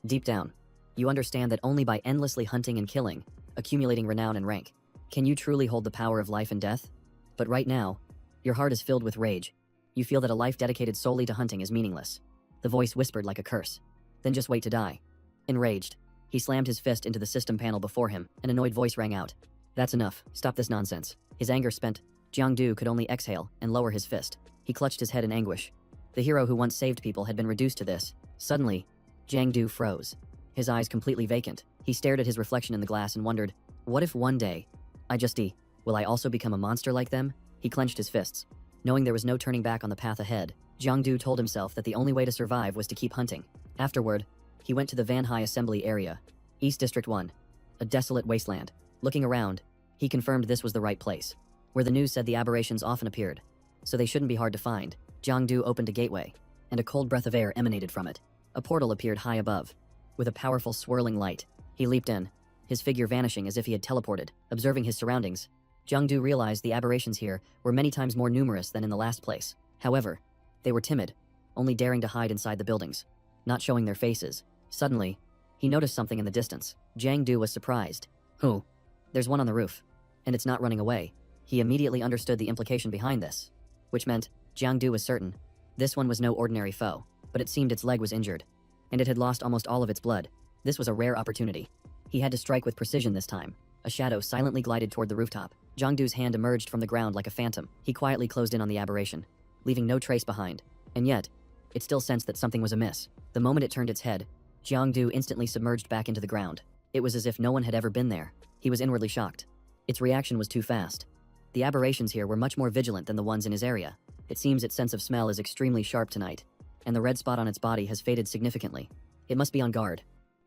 Deep down, you understand that only by endlessly hunting and killing, accumulating renown and rank, can you truly hold the power of life and death. But right now, your heart is filled with rage. You feel that a life dedicated solely to hunting is meaningless. The voice whispered like a curse. Then just wait to die. Enraged, he slammed his fist into the system panel before him. An annoyed voice rang out. That's enough, stop this nonsense. His anger spent, Jiangdu could only exhale and lower his fist. He clutched his head in anguish. The hero who once saved people had been reduced to this. Suddenly, Jiangdu froze, his eyes completely vacant. He stared at his reflection in the glass and wondered, what if one day, will I also become a monster like them? He clenched his fists. Knowing there was no turning back on the path ahead, Jiangdu told himself that the only way to survive was to keep hunting. Afterward, he went to the Vanhai Assembly area, East District 1, a desolate wasteland. Looking around, he confirmed this was the right place, where the news said the aberrations often appeared, so they shouldn't be hard to find. Jiangdu opened a gateway, and a cold breath of air emanated from it. A portal appeared high above, with a powerful swirling light. He leaped in, his figure vanishing as if he had teleported. Observing his surroundings, Jiangdu realized the aberrations here were many times more numerous than in the last place. However, they were timid, only daring to hide inside the buildings, not showing their faces. Suddenly, he noticed something in the distance. Jiangdu was surprised. Who? There's one on the roof, and it's not running away. He immediately understood the implication behind this, which meant Jiangdu was certain this one was no ordinary foe, but it seemed its leg was injured, and it had lost almost all of its blood. This was a rare opportunity. He had to strike with precision this time. A shadow silently glided toward the rooftop. Jiangdu's hand emerged from the ground like a phantom. He quietly closed in on the aberration, leaving no trace behind. And yet, it still sensed that something was amiss. The moment it turned its head, Jiangdu instantly submerged back into the ground. It was as if no one had ever been there. He was inwardly shocked. Its reaction was too fast. The aberrations here were much more vigilant than the ones in his area. It seems its sense of smell is extremely sharp tonight, and the red spot on its body has faded significantly. It must be on guard.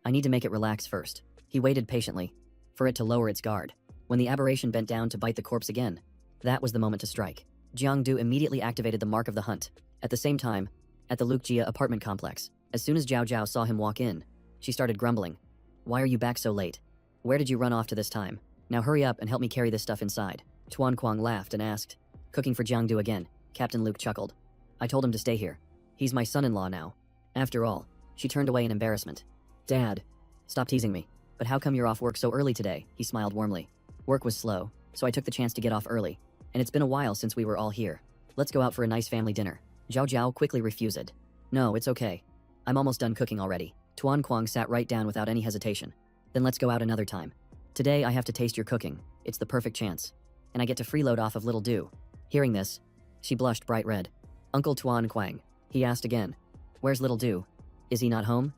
I need to make it relax first. He waited patiently, for it to lower its guard. When the aberration bent down to bite the corpse again, that was the moment to strike. Jiangdu immediately activated the mark of the hunt. At the same time, at the Lukjia apartment complex, as soon as Zhao Zhao saw him walk in, she started grumbling. Why are you back so late? Where did you run off to this time? Now hurry up and help me carry this stuff inside. Tuan Kuang laughed and asked, cooking for Jiangdu again. Captain Luke chuckled. I told him to stay here. He's my son-in-law now. After all, she turned away in embarrassment. Dad, stop teasing me. But how come you're off work so early today? He smiled warmly. Work was slow, so I took the chance to get off early. And it's been a while since we were all here. Let's go out for a nice family dinner. Zhao Zhao quickly refused. No, it's okay. I'm almost done cooking already. Tuan Kuang sat right down without any hesitation. Then let's go out another time. Today I have to taste your cooking. It's the perfect chance. And I get to freeload off of little Du. Hearing this, she blushed bright red. Uncle Tuan Kuang, he asked again. Where's little Du? Is he not home?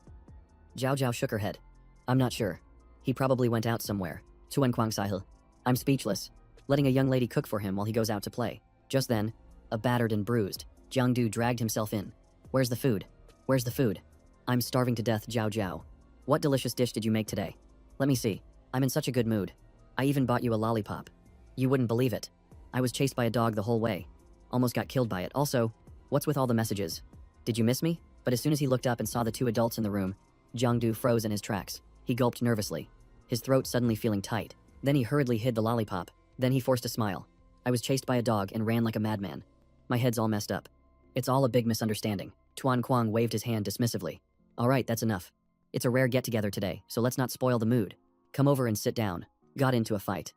Zhao Zhao shook her head. I'm not sure. He probably went out somewhere. Tuan Kuang Sahil. I'm speechless, letting a young lady cook for him while he goes out to play. Just then, a battered and bruised Jiangdu dragged himself in. Where's the food? Where's the food? I'm starving to death, Zhao Zhao. What delicious dish did you make today? Let me see. I'm in such a good mood. I even bought you a lollipop. You wouldn't believe it. I was chased by a dog the whole way. Almost got killed by it. Also, what's with all the messages? Did you miss me? But as soon as he looked up and saw the two adults in the room, Jiangdu froze in his tracks. He gulped nervously, his throat suddenly feeling tight. Then he hurriedly hid the lollipop. Then he forced a smile. I was chased by a dog and ran like a madman. My head's all messed up. It's all a big misunderstanding. Tuan Kuang waved his hand dismissively. All right, that's enough. It's a rare get-together today, so let's not spoil the mood. Come over and sit down. Got into a fight.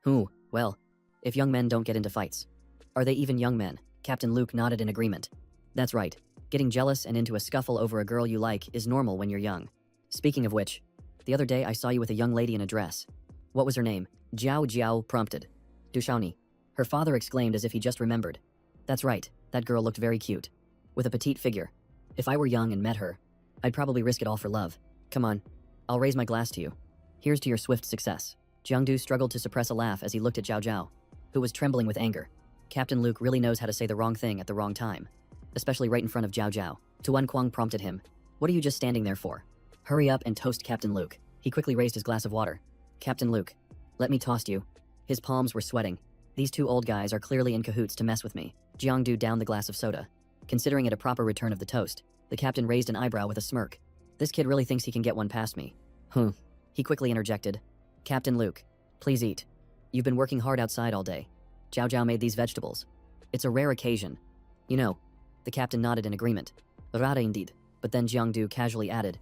Who? Well, if young men don't get into fights. Are they even young men? Captain Luke nodded in agreement. That's right. Getting jealous and into a scuffle over a girl you like is normal when you're young. Speaking of which, the other day I saw you with a young lady in a dress. What was her name? Jiao prompted. Dushaoni. Her father exclaimed as if he just remembered. That's right, that girl looked very cute. With a petite figure. If I were young and met her, I'd probably risk it all for love. Come on, I'll raise my glass to you. Here's to your swift success. Jiangdu struggled to suppress a laugh as he looked at Zhao Zhao, who was trembling with anger. Captain Luke really knows how to say the wrong thing at the wrong time, especially right in front of Zhao Zhao. Tuan Kuang prompted him. What are you just standing there for? Hurry up and toast Captain Luke. He quickly raised his glass of water. Captain Luke, let me toast you. His palms were sweating. These two old guys are clearly in cahoots to mess with me. Jiangdu downed the glass of soda. Considering it a proper return of the toast, the captain raised an eyebrow with a smirk. This kid really thinks he can get one past me. He quickly interjected. Captain Luke, please eat. You've been working hard outside all day. Zhao Zhao made these vegetables. It's a rare occasion. You know, the captain nodded in agreement. Rara indeed. But then Jiangdu casually added,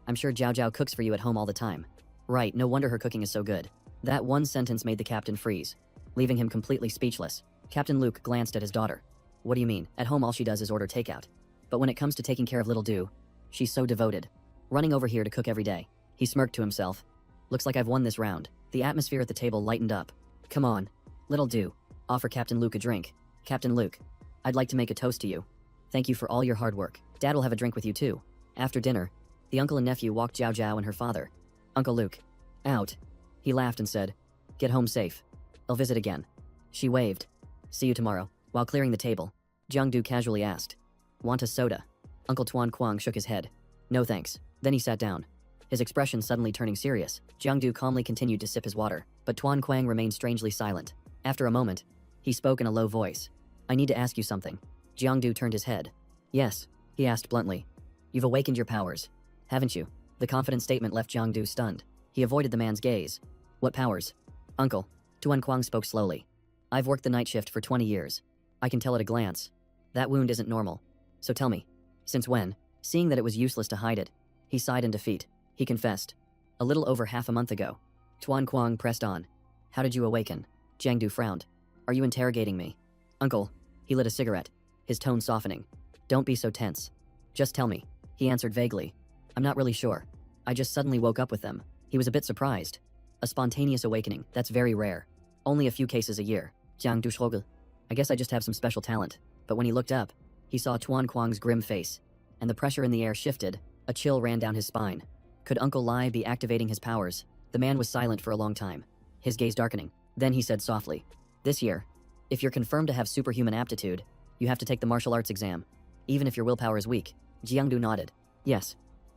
I'm sure Zhao Zhao cooks for you at home all the time. Right, no wonder her cooking is so good. That one sentence made the captain freeze, leaving him completely speechless. Captain Luke glanced at his daughter. What do you mean? At home all she does is order takeout. But when it comes to taking care of little Du, she's so devoted. Running over here to cook every day. He smirked to himself. Looks like I've won this round. The atmosphere at the table lightened up. Come on, little Du. Offer Captain Luke a drink. Captain Luke, I'd like to make a toast to you. Thank you for all your hard work. Dad will have a drink with you too. After dinner, the uncle and nephew walked Zhao Zhao and her father. Uncle Luke. Out. He laughed and said, get home safe. I'll visit again. She waved. See you tomorrow. While clearing the table, Jiangdu casually asked, want a soda? Uncle Tuan Kuang shook his head. No thanks. Then he sat down. His expression suddenly turning serious. Jiangdu calmly continued to sip his water, but Tuan Kuang remained strangely silent. After a moment, he spoke in a low voice. I need to ask you something. Jiangdu turned his head. Yes, he asked bluntly. You've awakened your powers, haven't you? The confident statement left Jiangdu stunned. He avoided the man's gaze. What powers? Uncle, Tuan Kuang spoke slowly. I've worked the night shift for 20 years. I can tell at a glance. That wound isn't normal. So tell me, since when? Seeing that it was useless to hide it, he sighed in defeat. He confessed. A little over half a month ago. Tuan Kuang pressed on. How did you awaken? Jiangdu frowned. Are you interrogating me? Uncle, he lit a cigarette, his tone softening. Don't be so tense. Just tell me. He answered vaguely. I'm not really sure. I just suddenly woke up with them. He was a bit surprised. A spontaneous awakening, that's very rare. Only a few cases a year. Jiangdu shrugged. I guess I just have some special talent. But when he looked up, he saw Tuan Kuang's grim face, and the pressure in the air shifted. A chill ran down his spine. Could Uncle Lai be activating his powers? The man was silent for a long time, his gaze darkening. Then he said softly, this year, if you're confirmed to have superhuman aptitude, you have to take the martial arts exam, even if your willpower is weak. Jiangdu nodded. Yes.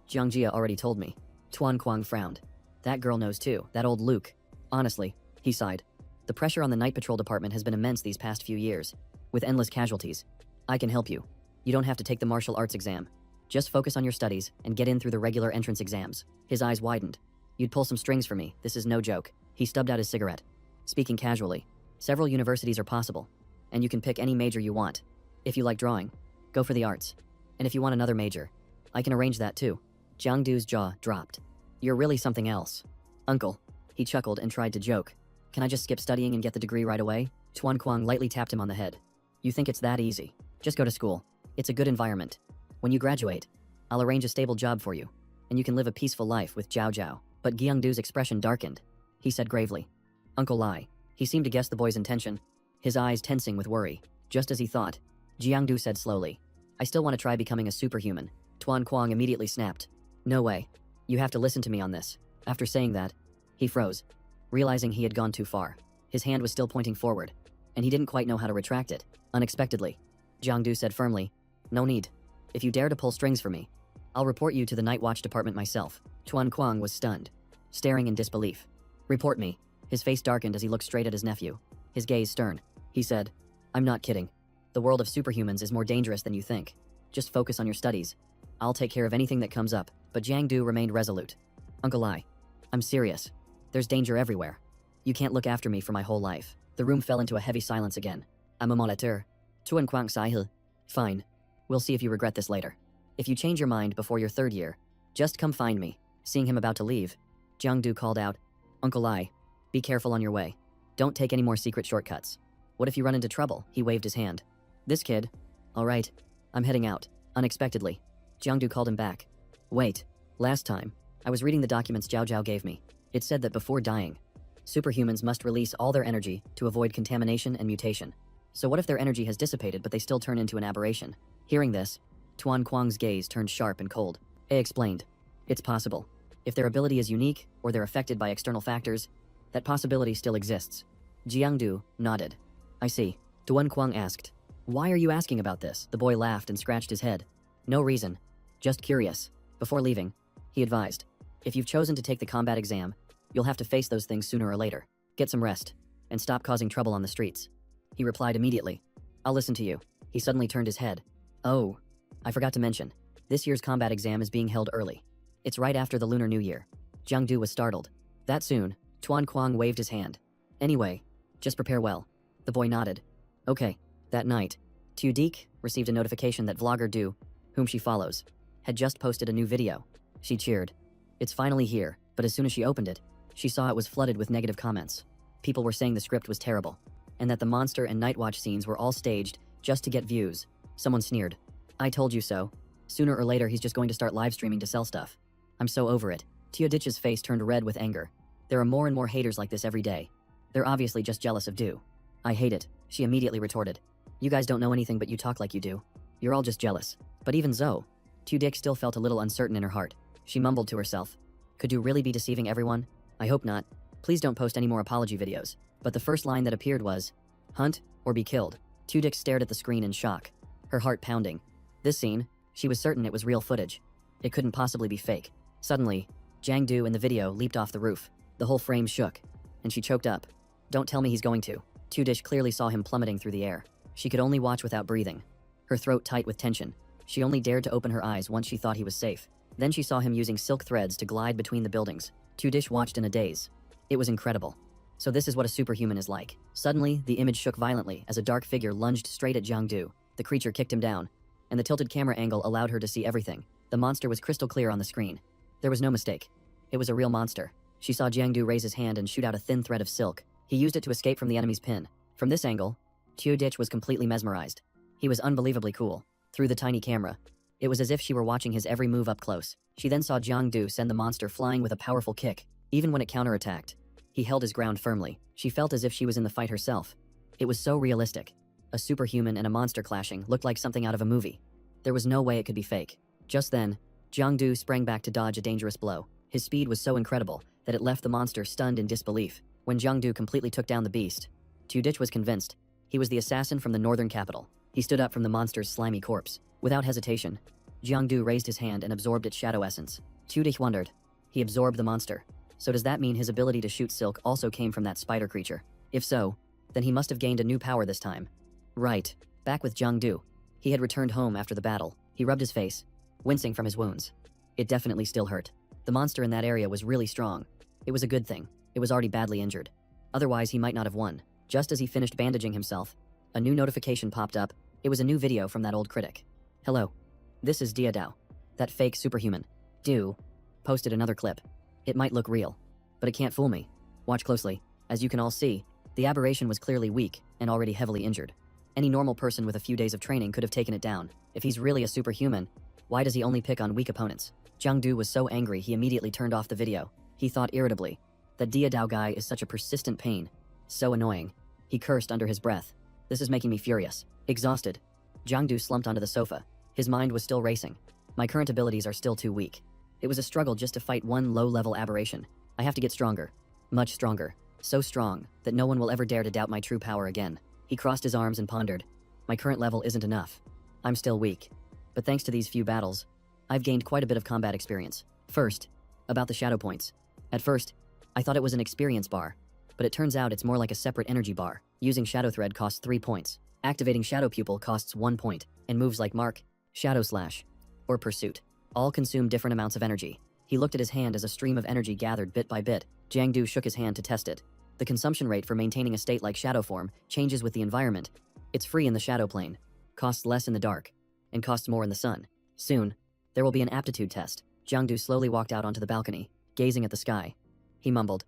Jiangjia already told me. Tuan Kuang frowned. That girl knows too, that old Luke. Honestly, he sighed. The pressure on the night patrol department has been immense these past few years, with endless casualties. I can help you. You don't have to take the martial arts exam. Just focus on your studies and get in through the regular entrance exams. His eyes widened. You'd pull some strings for me, this is no joke. He stubbed out his cigarette. Speaking casually, several universities are possible, and you can pick any major you want. If you like drawing, go for the arts. And if you want another major, I can arrange that too. Jiangdu's jaw dropped. You're really something else. Uncle. He chuckled and tried to joke. Can I just skip studying and get the degree right away? Tuan Kuang lightly tapped him on the head. You think it's that easy? Just go to school. It's a good environment. When you graduate, I'll arrange a stable job for you, and you can live a peaceful life with Zhao Zhao. But Jiangdu's expression darkened. He said gravely, Uncle Lai. He seemed to guess the boy's intention, his eyes tensing with worry. Just as he thought, Jiangdu said slowly, I still want to try becoming a superhuman. Tuan Kuang immediately snapped. No way. You have to listen to me on this. After saying that, he froze, realizing he had gone too far. His hand was still pointing forward, and he didn't quite know how to retract it. Unexpectedly, Jiangdu said firmly, No need. If you dare to pull strings for me, I'll report you to the Night Watch department myself. Tuan Kuang was stunned, staring in disbelief. Report me. His face darkened as he looked straight at his nephew. His gaze stern. He said, I'm not kidding. The world of superhumans is more dangerous than you think. Just focus on your studies. I'll take care of anything that comes up. But Jiang Du remained resolute. Uncle Ai, I'm serious. There's danger everywhere. You can't look after me for my whole life. The room fell into a heavy silence again. I'm a moniteur. Tuan Kuang sai he. Fine. We'll see if you regret this later. If you change your mind before your 3rd year, just come find me. Seeing him about to leave, Jiang Du called out, Uncle Ai, be careful on your way. Don't take any more secret shortcuts. What if you run into trouble? He waved his hand. This kid. All right, I'm heading out. Unexpectedly, Jiang Du called him back. Wait, last time, I was reading the documents Zhao Zhao gave me. It said that before dying, superhumans must release all their energy to avoid contamination and mutation. So what if their energy has dissipated but they still turn into an aberration? Hearing this, Tuan Kuang's gaze turned sharp and cold. A explained, it's possible. If their ability is unique or they're affected by external factors, that possibility still exists. Jiang Du nodded. I see. Tuan Kuang asked, why are you asking about this? The boy laughed and scratched his head. No reason. Just curious. Before leaving, he advised, if you've chosen to take the combat exam, you'll have to face those things sooner or later. Get some rest, and stop causing trouble on the streets. He replied immediately. I'll listen to you. He suddenly turned his head. Oh, I forgot to mention, this year's combat exam is being held early. It's right after the Lunar New Year. Jiang Du was startled. That soon, Tuan Kuang waved his hand. Anyway, just prepare well. The boy nodded. Okay. That night, Tu Deke received a notification that vlogger Du, whom she follows, had just posted a new video. She cheered. It's finally here, but as soon as she opened it, she saw it was flooded with negative comments. People were saying the script was terrible, and that the monster and night watch scenes were all staged just to get views. Someone sneered. I told you so. Sooner or later he's just going to start live streaming to sell stuff. I'm so over it. Teodic's face turned red with anger. There are more and more haters like this every day. They're obviously just jealous of Du. I hate it, she immediately retorted. You guys don't know anything but you talk like you do. You're all just jealous. But even Zoe, Tudic still felt a little uncertain in her heart. She mumbled to herself. Could you really be deceiving everyone? I hope not. Please don't post any more apology videos. But the first line that appeared was, hunt or be killed. Tudic stared at the screen in shock, her heart pounding. This scene, she was certain it was real footage. It couldn't possibly be fake. Suddenly, Jiang Du in the video leaped off the roof. The whole frame shook, and she choked up. Don't tell me he's going to. Tudic clearly saw him plummeting through the air. She could only watch without breathing, her throat tight with tension. She only dared to open her eyes once she thought he was safe. Then she saw him using silk threads to glide between the buildings. Tudic watched in a daze. It was incredible. So this is what a superhuman is like. Suddenly, the image shook violently as a dark figure lunged straight at Jiang Du. The creature kicked him down, and the tilted camera angle allowed her to see everything. The monster was crystal clear on the screen. There was no mistake. It was a real monster. She saw Jiang Du raise his hand and shoot out a thin thread of silk. He used it to escape from the enemy's pin. From this angle, Tudic was completely mesmerized. He was unbelievably cool. Through the tiny camera, it was as if she were watching his every move up close. She then saw Jiang Du send the monster flying with a powerful kick. Even when it counterattacked, he held his ground firmly. She felt as if she was in the fight herself. It was so realistic. A superhuman and a monster clashing looked like something out of a movie. There was no way it could be fake. Just then, Jiang Du sprang back to dodge a dangerous blow. His speed was so incredible that it left the monster stunned in disbelief. When Jiang Du completely took down the beast, Tudic was convinced he was the assassin from the northern capital. He stood up from the monster's slimy corpse. Without hesitation, Jiang Du raised his hand and absorbed its shadow essence. Tudic wondered. He absorbed the monster. So does that mean his ability to shoot silk also came from that spider creature? If so, then he must have gained a new power this time. Right. Back with Jiang Du. He had returned home after the battle. He rubbed his face, wincing from his wounds. It definitely still hurt. The monster in that area was really strong. It was a good thing. It was already badly injured. Otherwise, he might not have won. Just as he finished bandaging himself, a new notification popped up. It was a new video from that old critic. Hello. This is Dia Dao. That fake superhuman. Du posted another clip. It might look real, but it can't fool me. Watch closely. As you can all see, the aberration was clearly weak and already heavily injured. Any normal person with a few days of training could have taken it down. If he's really a superhuman, why does he only pick on weak opponents? Jiang Du was so angry he immediately turned off the video. He thought irritably, that Dia Dao guy is such a persistent pain. So annoying. He cursed under his breath. This is making me furious. Exhausted, Jiang Du slumped onto the sofa. His mind was still racing. My current abilities are still too weak. It was a struggle just to fight one low-level aberration. I have to get stronger. Much stronger. So strong that no one will ever dare to doubt my true power again. He crossed his arms and pondered. My current level isn't enough. I'm still weak. But thanks to these few battles, I've gained quite a bit of combat experience. First, About the shadow points. At first, I thought it was an experience bar, but it turns out it's more like a separate energy bar. Using Shadow Thread costs 3 points. Activating Shadow Pupil costs 1 point, and moves like Mark, Shadow Slash, or Pursuit all consume different amounts of energy. He looked at his hand as a stream of energy gathered bit by bit. Jiangdu shook his hand to test it. The consumption rate for maintaining a state like shadow form changes with the environment. It's free in the shadow plane, costs less in the dark, and costs more in the sun. Soon, there will be an aptitude test. Jiangdu slowly walked out onto the balcony, gazing at the sky. He mumbled,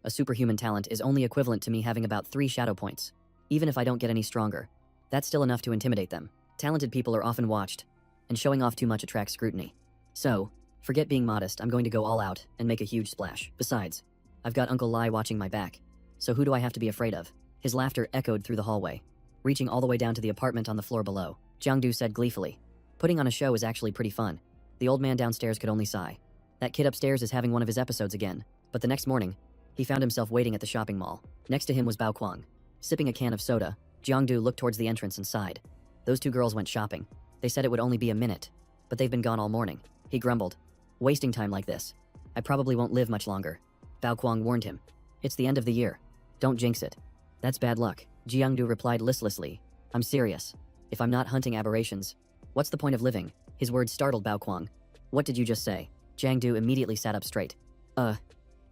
"A superhuman talent is only equivalent to me having about 3 shadow points. Even if I don't get any stronger, that's still enough to intimidate them. Talented people are often watched, and showing off too much attracts scrutiny. So, forget being modest, I'm going to go all out and make a huge splash. Besides, I've got Uncle Lai watching my back, so who do I have to be afraid of?" His laughter echoed through the hallway, reaching all the way down to the apartment on the floor below. Jiangdu said gleefully, "Putting on a show is actually pretty fun." The old man downstairs could only sigh. That kid upstairs is having one of his episodes again. But the next morning, he found himself waiting at the shopping mall. Next to him was Bao Kuang. Sipping a can of soda, Jiangdu looked towards the entrance and sighed. Those 2 girls went shopping. They said it would only be a minute, but they've been gone all morning. He grumbled, "Wasting time like this. I probably won't live much longer." Bao Kuang warned him, "It's the end of the year. Don't jinx it." "That's bad luck," Jiangdu replied listlessly. "I'm serious. If I'm not hunting aberrations, what's the point of living?" His words startled Bao Kuang. "What did you just say?" Jiangdu immediately sat up straight.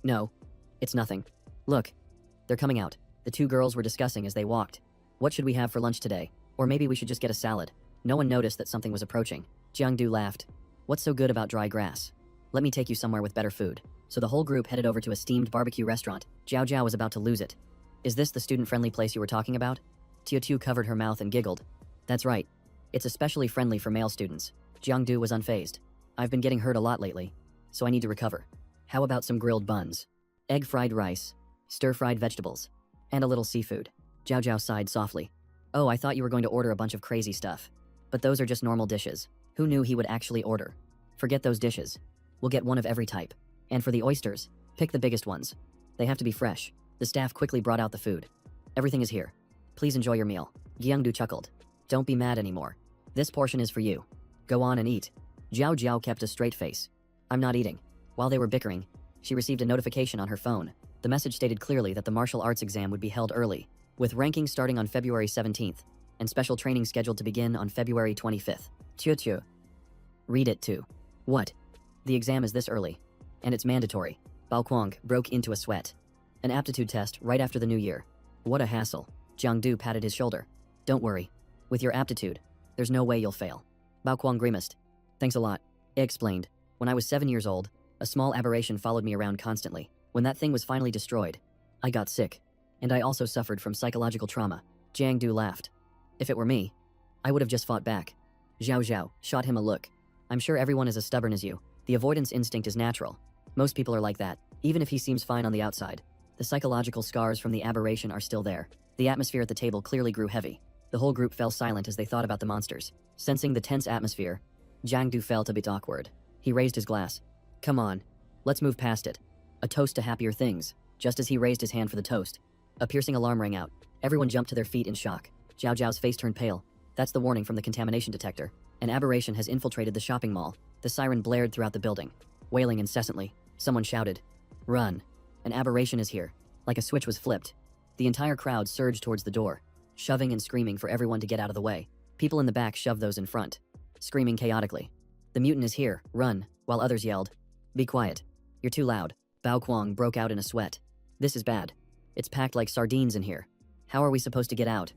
No. It's nothing. Look. They're coming out." The 2 girls were discussing as they walked. "What should we have for lunch today? Or maybe we should just get a salad." No one noticed that something was approaching. Jiangdu laughed. "What's so good about dry grass? Let me take you somewhere with better food." So the whole group headed over to a steamed barbecue restaurant. Jiao Jiao was about to lose it. "Is this the student-friendly place you were talking about?" Tiu Tiu covered her mouth and giggled. "That's right. It's especially friendly for male students." Jiangdu was unfazed. "I've been getting hurt a lot lately, so I need to recover. How about some grilled buns? Egg-fried rice, stir-fried vegetables, and a little seafood." Jiao Jiao sighed softly. "Oh, I thought you were going to order a bunch of crazy stuff. But those are just normal dishes." Who knew he would actually order? "Forget those dishes. We'll get one of every type. And for the oysters, pick the biggest ones. They have to be fresh." The staff quickly brought out the food. "Everything is here. Please enjoy your meal." Jiangdu chuckled. "Don't be mad anymore. This portion is for you. Go on and eat." Jiao Jiao kept a straight face. "I'm not eating." While they were bickering, she received a notification on her phone. The message stated clearly that the martial arts exam would be held early, with rankings starting on February 17th, and special training scheduled to begin on February 25th. Tiu. Read it too. "What? The exam is this early. And it's mandatory." Bao Kuang broke into a sweat. "An aptitude test right after the new year. What a hassle." Jiangdu patted his shoulder. "Don't worry. With your aptitude, there's no way you'll fail." Bao Kuang grimaced. "Thanks a lot." He explained. "When I was 7 years old, a small aberration followed me around constantly. When that thing was finally destroyed, I got sick. And I also suffered from psychological trauma." Jiangdu laughed. "If it were me, I would have just fought back." Zhao Zhao shot him a look. "I'm sure everyone is as stubborn as you. The avoidance instinct is natural. Most people are like that, even if he seems fine on the outside. The psychological scars from the aberration are still there." The atmosphere at the table clearly grew heavy. The whole group fell silent as they thought about the monsters. Sensing the tense atmosphere, Jiangdu felt a bit awkward. He raised his glass. "Come on, let's move past it. A toast to happier things." Just as he raised his hand for the toast, a piercing alarm rang out. Everyone jumped to their feet in shock. Zhao Zhao's face turned pale. That's the warning from the contamination detector. An aberration has infiltrated the shopping mall. The siren blared throughout the building. Wailing incessantly, someone shouted, "Run! An aberration is here." Like a switch was flipped. The entire crowd surged towards the door, shoving and screaming for everyone to get out of the way. People in the back shoved those in front, screaming chaotically, "The mutant is here, run," while others yelled, "Be quiet. You're too loud." Bao Kuang broke out in a sweat. "This is bad. It's packed like sardines in here. How are we supposed to get out?"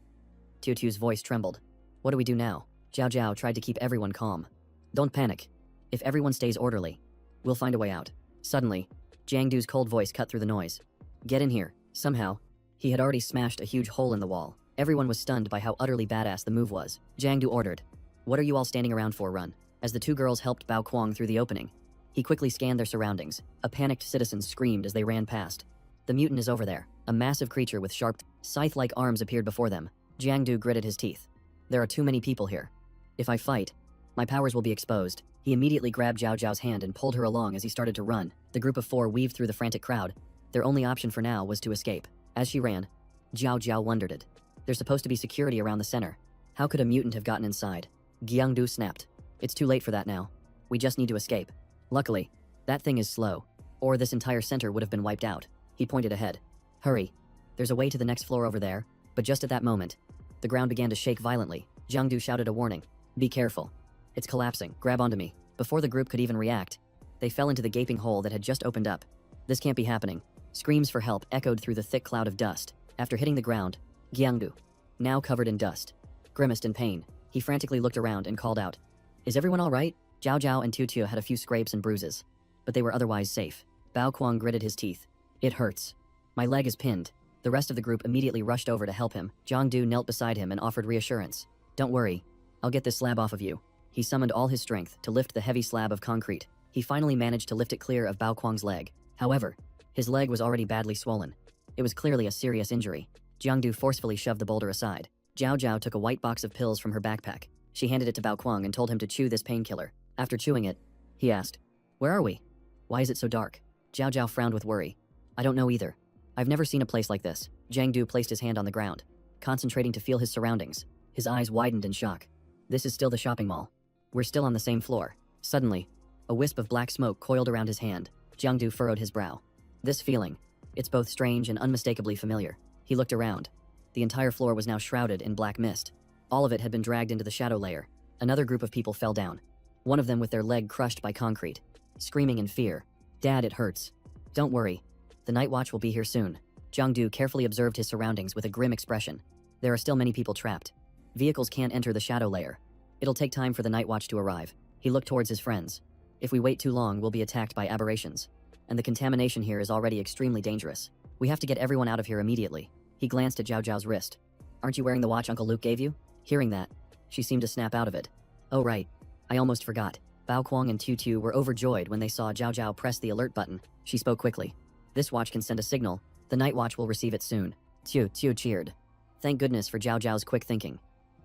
Tiu Tiu's voice trembled. "What do we do now?" Zhao Zhao tried to keep everyone calm. "Don't panic. If everyone stays orderly, we'll find a way out." Suddenly, Jiangdu's cold voice cut through the noise. "Get in here." Somehow, he had already smashed a huge hole in the wall. Everyone was stunned by how utterly badass the move was. Jiangdu ordered, "What are you all standing around for? Run." As the 2 girls helped Bao Kuang through the opening, he quickly scanned their surroundings. A panicked citizen screamed as they ran past. "The mutant is over there." A massive creature with sharp, scythe-like arms appeared before them. Jiangdu gritted his teeth. "There are too many people here. If I fight, my powers will be exposed." He immediately grabbed Zhao Zhao's hand and pulled her along as he started to run. The group of 4 weaved through the frantic crowd. Their only option for now was to escape. As she ran, Zhao Zhao wondered it. There's supposed to be security around the center. How could a mutant have gotten inside? Jiangdu snapped. "It's too late for that now. We just need to escape." Luckily, that thing is slow. or this entire center would have been wiped out. He pointed ahead. Hurry. There's a way to the next floor over there. But just at that moment, the ground began to shake violently. Jiangdu shouted a warning. Be careful. It's collapsing. Grab onto me. Before the group could even react, they fell into the gaping hole that had just opened up. This can't be happening. Screams for help echoed through the thick cloud of dust. After hitting the ground, Jiangdu, now covered in dust, grimaced in pain. He frantically looked around and called out. Is everyone all right? Zhao Zhao and Tiu Tiu had a few scrapes and bruises, but they were otherwise safe. Bao Kuang gritted his teeth. It hurts. My leg is pinned. The rest of the group immediately rushed over to help him. Jiangdu knelt beside him and offered reassurance. Don't worry. I'll get this slab off of you. He summoned all his strength to lift the heavy slab of concrete. He finally managed to lift it clear of Bao Kuang's leg. However, his leg was already badly swollen. It was clearly a serious injury. Jiangdu forcefully shoved the boulder aside. Zhao Zhao took a white box of pills from her backpack. She handed it to Bao Kuang and told him to chew this painkiller. After chewing it, he asked, Where are we? Why is it so dark? Zhao Zhao frowned with worry. I don't know either. I've never seen a place like this. Jiangdu placed his hand on the ground, concentrating to feel his surroundings. His eyes widened in shock. This is still the shopping mall. We're still on the same floor. Suddenly, a wisp of black smoke coiled around his hand. Jiangdu furrowed his brow. This feeling, it's both strange and unmistakably familiar. He looked around. The entire floor was now shrouded in black mist. All of it had been dragged into the shadow layer. Another group of people fell down, one of them with their leg crushed by concrete, screaming in fear. Dad, it hurts. Don't worry. The night watch will be here soon. Jiangdu carefully observed his surroundings with a grim expression. There are still many people trapped. Vehicles can't enter the shadow layer. It'll take time for the night watch to arrive. He looked towards his friends. If we wait too long, we'll be attacked by aberrations. And the contamination here is already extremely dangerous. We have to get everyone out of here immediately. He glanced at Zhao Zhao's wrist. Aren't you wearing the watch Uncle Luke gave you? Hearing that, she seemed to snap out of it. Oh right, I almost forgot. Bao Kuang and Tiu Tiu were overjoyed when they saw Zhao Zhao press the alert button. She spoke quickly. This watch can send a signal. The night watch will receive it soon. Tiu Tiu cheered. Thank goodness for Zhao Zhao's quick thinking.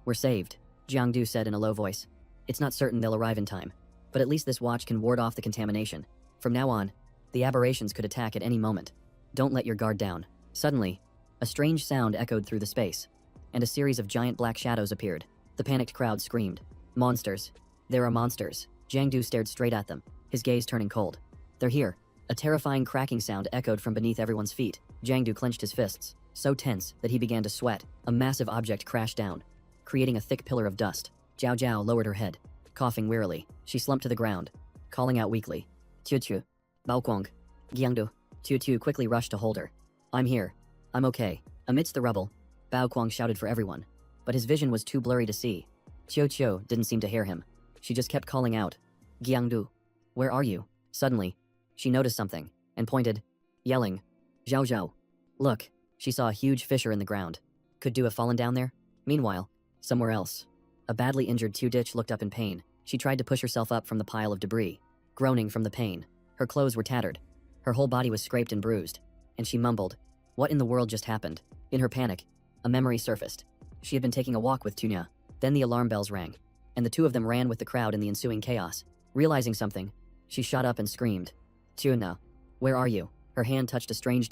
We're saved, Jiangdu said in a low voice. It's not certain they'll arrive in time, but at least this watch can ward off the contamination. From now on, the aberrations could attack at any moment. Don't let your guard down. Suddenly, a strange sound echoed through the space, and a series of giant black shadows appeared. The panicked crowd screamed. Monsters. There are monsters. Jiangdu stared straight at them, his gaze turning cold. They're here. A terrifying cracking sound echoed from beneath everyone's feet. Jiangdu clenched his fists, so tense that he began to sweat. A massive object crashed down, creating a thick pillar of dust. Zhao Zhao lowered her head, coughing wearily. She slumped to the ground, calling out weakly. Tiu Tiu. Bao Kuang. Jiangdu. Tiu Tiu quickly rushed to hold her. I'm here. I'm okay. Amidst the rubble, Bao Kuang shouted for everyone, but his vision was too blurry to see. Qiu Qiu didn't seem to hear him. She just kept calling out, Jiangdu, where are you? Suddenly, she noticed something, and pointed, yelling, Zhao Zhao. Look, she saw a huge fissure in the ground. Could Do have fallen down there? Meanwhile, somewhere else, a badly injured Tiu Ditch looked up in pain. She tried to push herself up from the pile of debris, groaning from the pain. Her clothes were tattered. Her whole body was scraped and bruised, and she mumbled, what in the world just happened? In her panic, a memory surfaced. She had been taking a walk with Tunya. Then the alarm bells rang, and the two of them ran with the crowd in the ensuing chaos. Realizing something, she shot up and screamed, Tunya, where are you? Her hand touched a strange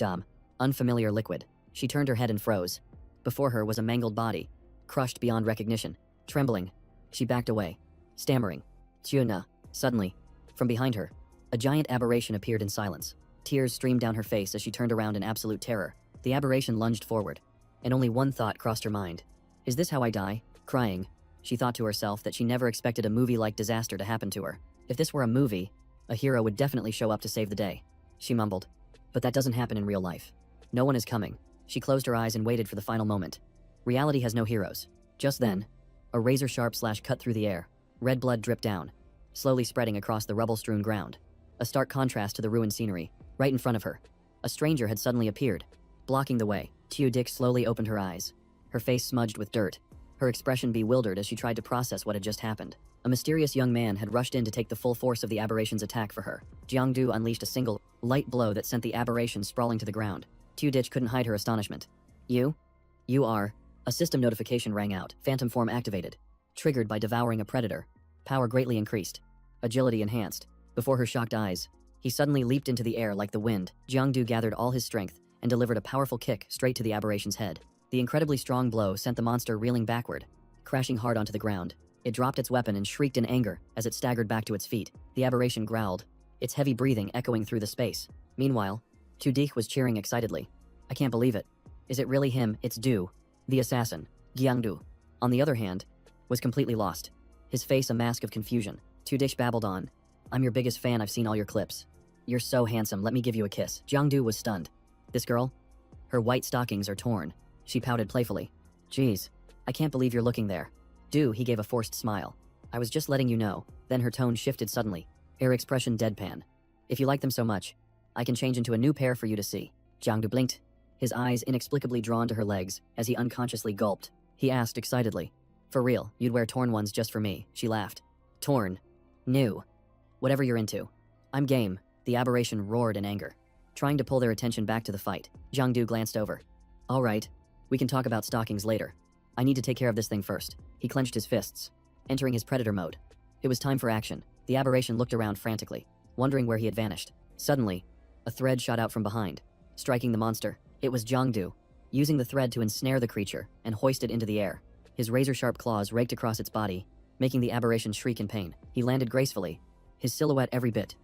unfamiliar liquid. She turned her head and froze. Before her was a mangled body, crushed beyond recognition. Trembling, she backed away, stammering, Tunya. Suddenly, from behind her, a giant aberration appeared in silence. Tears streamed down her face as she turned around in absolute terror. The aberration lunged forward, and only one thought crossed her mind. Is this how I die? Crying, she thought to herself that she never expected a movie-like disaster to happen to her. If this were a movie, a hero would definitely show up to save the day. She mumbled. But that doesn't happen in real life. No one is coming. She closed her eyes and waited for the final moment. Reality has no heroes. Just then, a razor-sharp slash cut through the air. Red blood dripped down, slowly spreading across the rubble-strewn ground. A stark contrast to the ruined scenery. Right in front of her, a stranger had suddenly appeared, blocking the way. Tiu Dick slowly opened her eyes, her face smudged with dirt, her expression bewildered as she tried to process what had just happened. A mysterious young man had rushed in to take the full force of the aberration's attack for her. Jiangdu unleashed a single, light blow that sent the aberration sprawling to the ground. Tiu Ditch couldn't hide her astonishment. You? You are? A system notification rang out, phantom form activated. Triggered by devouring a predator. Power greatly increased. Agility enhanced. Before her shocked eyes, he suddenly leaped into the air like the wind. Jiangdu gathered all his strength and delivered a powerful kick straight to the aberration's head. The incredibly strong blow sent the monster reeling backward, crashing hard onto the ground. It dropped its weapon and shrieked in anger as it staggered back to its feet. The aberration growled, its heavy breathing echoing through the space. Meanwhile, Tudich was cheering excitedly. I can't believe it. Is it really him? It's Du, the assassin. Jiangdu, on the other hand, was completely lost, his face a mask of confusion. Tudich babbled on. I'm your biggest fan, I've seen all your clips. You're so handsome, let me give you a kiss. Jiangdu was stunned. This girl? Her white stockings are torn. She pouted playfully. Geez, I can't believe you're looking there. Du, he gave a forced smile. I was just letting you know. Then her tone shifted suddenly, her expression deadpan. If you like them so much, I can change into a new pair for you to see. Jiangdu blinked, his eyes inexplicably drawn to her legs as he unconsciously gulped. He asked excitedly. For real, you'd wear torn ones just for me, she laughed. Torn. New. Whatever you're into. I'm game, the aberration roared in anger, trying to pull their attention back to the fight. Jiangdu glanced over. All right, we can talk about stockings later. I need to take care of this thing first. He clenched his fists, entering his predator mode. It was time for action. The aberration looked around frantically, wondering where he had vanished. Suddenly, a thread shot out from behind, striking the monster. It was Jiangdu, using the thread to ensnare the creature and hoist it into the air. His razor-sharp claws raked across its body, making the aberration shriek in pain. He landed gracefully, his silhouette every bit.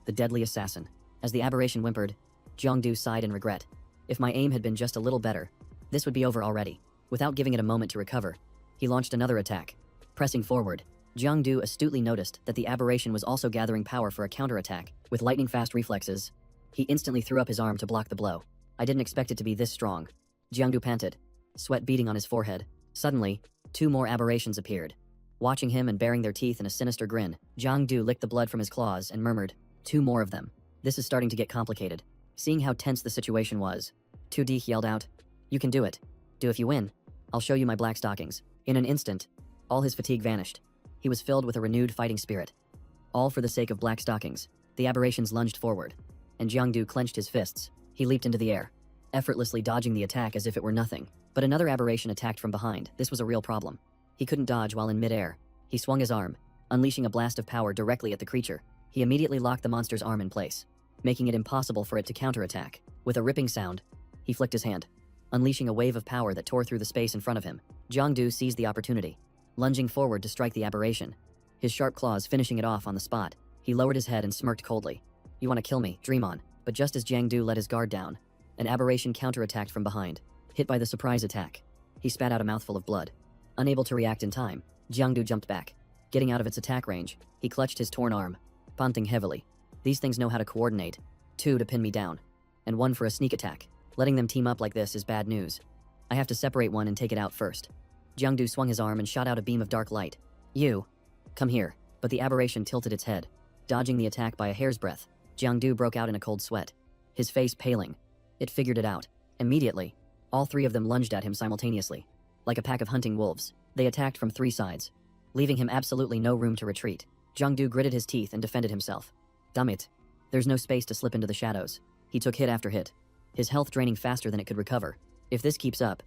The deadly assassin. As the aberration whimpered, Jiangdu sighed in regret. If my aim had been just a little better, this would be over already. Without giving it a moment to recover, he launched another attack. Pressing forward, Jiangdu astutely noticed that the aberration was also gathering power for a counterattack. With lightning-fast reflexes, he instantly threw up his arm to block the blow. I didn't expect it to be this strong. Jiangdu panted, sweat beading on his forehead. Suddenly, two more aberrations appeared. Watching him and baring their teeth in a sinister grin, Jiangdu licked the blood from his claws and murmured, 2 more of them. This is starting to get complicated. Seeing how tense the situation was, Tudich yelled out, You can do it. Do if you win. I'll show you my black stockings. In an instant, all his fatigue vanished. He was filled with a renewed fighting spirit. All for the sake of black stockings. The aberrations lunged forward, and Jiangdu clenched his fists. He leaped into the air, effortlessly dodging the attack as if it were nothing. But another aberration attacked from behind. This was a real problem. He couldn't dodge while in midair. He swung his arm, unleashing a blast of power directly at the creature. He immediately locked the monster's arm in place, making it impossible for it to counterattack. With a ripping sound, he flicked his hand, unleashing a wave of power that tore through the space in front of him. Jiangdu seized the opportunity, lunging forward to strike the aberration, his sharp claws finishing it off on the spot. He lowered his head and smirked coldly. You want to kill me? Dream on. But just as Jiangdu let his guard down, an aberration counterattacked from behind. Hit by the surprise attack, he spat out a mouthful of blood. Unable to react in time, Jiangdu jumped back. Getting out of its attack range, he clutched his torn arm, panting heavily. These things know how to coordinate. 2 to pin me down, and 1 for a sneak attack. Letting them team up like this is bad news. I have to separate one and take it out first. Jiangdu swung his arm and shot out a beam of dark light. You, come here. But the aberration tilted its head, dodging the attack by a hair's breadth. Jiangdu broke out in a cold sweat, his face paling. It figured it out. Immediately, all 3 of them lunged at him simultaneously. Like a pack of hunting wolves, they attacked from 3 sides, leaving him absolutely no room to retreat. Jiangdu gritted his teeth and defended himself. Damn it. There's no space to slip into the shadows. He took hit after hit, his health draining faster than it could recover. If this keeps up,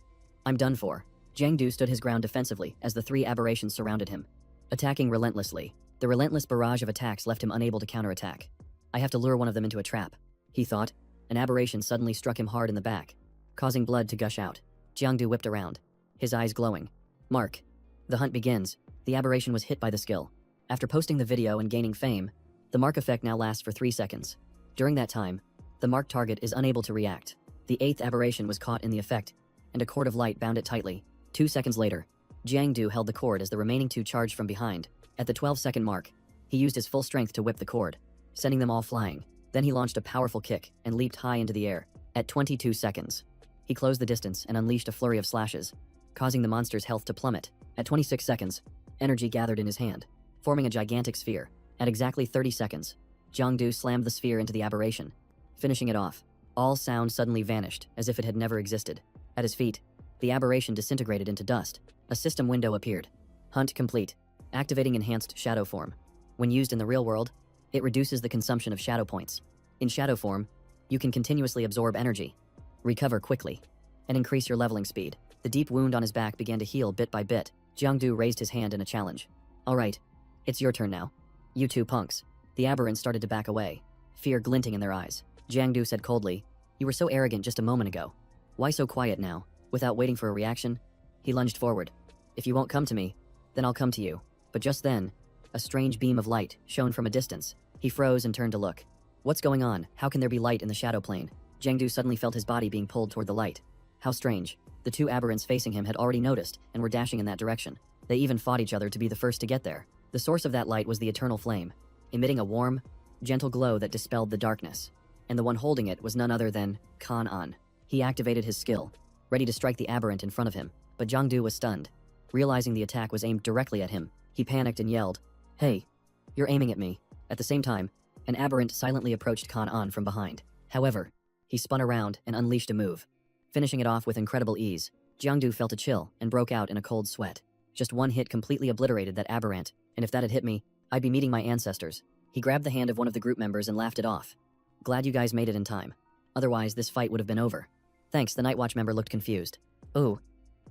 I'm done for. Jiangdu stood his ground defensively as the 3 aberrations surrounded him, attacking relentlessly. The relentless barrage of attacks left him unable to counterattack. I have to lure one of them into a trap, he thought. An aberration suddenly struck him hard in the back, causing blood to gush out. Jiangdu whipped around, his eyes glowing. Mark. The hunt begins. The aberration was hit by the skill. After posting the video and gaining fame, the mark effect now lasts for 3 seconds. During that time, the marked target is unable to react. The 8th aberration was caught in the effect, and a cord of light bound it tightly. 2 seconds later, Jiangdu held the cord as the remaining 2 charged from behind. At the 12-second mark, he used his full strength to whip the cord, sending them all flying. Then he launched a powerful kick and leaped high into the air. At 22 seconds, he closed the distance and unleashed a flurry of slashes, causing the monster's health to plummet. At 26 seconds, energy gathered in his hand, forming a gigantic sphere. At exactly 30 seconds, Jiangdu slammed the sphere into the aberration, finishing it off. All sound suddenly vanished, as if it had never existed. At his feet, the aberration disintegrated into dust. A system window appeared. Hunt complete. Activating enhanced shadow form. When used in the real world, it reduces the consumption of shadow points. In shadow form, you can continuously absorb energy, recover quickly, and increase your leveling speed. The deep wound on his back began to heal bit by bit. Jiangdu raised his hand in a challenge. All right, it's your turn now. You 2 punks. The aberrants started to back away, fear glinting in their eyes. Jiangdu said coldly, You were so arrogant just a moment ago. Why so quiet now? Without waiting for a reaction, he lunged forward. If you won't come to me, then I'll come to you. But just then, a strange beam of light shone from a distance. He froze and turned to look. What's going on? How can there be light in the shadow plane? Jiangdu suddenly felt his body being pulled toward the light. How strange. The two aberrants facing him had already noticed and were dashing in that direction. They even fought each other to be the first to get there. The source of that light was the eternal flame, emitting a warm, gentle glow that dispelled the darkness. And the one holding it was none other than Kan An. He activated his skill, ready to strike the aberrant in front of him, but Jiangdu was stunned. Realizing the attack was aimed directly at him, he panicked and yelled, "Hey, you're aiming at me." At the same time, an aberrant silently approached Kan An from behind. However, he spun around and unleashed a move, finishing it off with incredible ease. Jiangdu felt a chill and broke out in a cold sweat. Just one hit completely obliterated that aberrant, and if that had hit me, I'd be meeting my ancestors. He grabbed the hand of one of the group members and laughed it off. "Glad you guys made it in time. Otherwise, this fight would have been over." "Thanks," the Night Watch member looked confused. "Oh,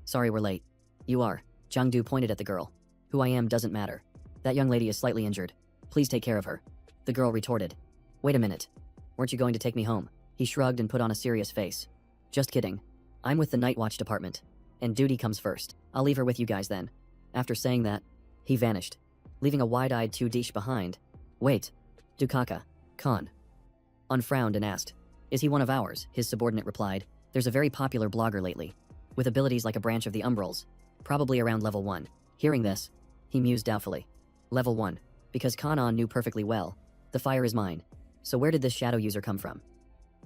sorry we're late." "You are." Jiangdu pointed at the girl. "Who I am doesn't matter. That young lady is slightly injured. Please take care of her." The girl retorted. "Wait a minute. Weren't you going to take me home?" He shrugged and put on a serious face. "Just kidding. I'm with the Night Watch department, and duty comes first. I'll leave her with you guys then." After saying that, he vanished, leaving a wide-eyed Tudish behind. "Wait, Dukaka, Khan." An frowned and asked, "Is he one of ours?" His subordinate replied, "There's a very popular blogger lately, with abilities like a branch of the Umbrals, probably around level 1. Hearing this, he mused doubtfully. Level 1, because Khan An knew perfectly well, the fire is mine. So where did this shadow user come from?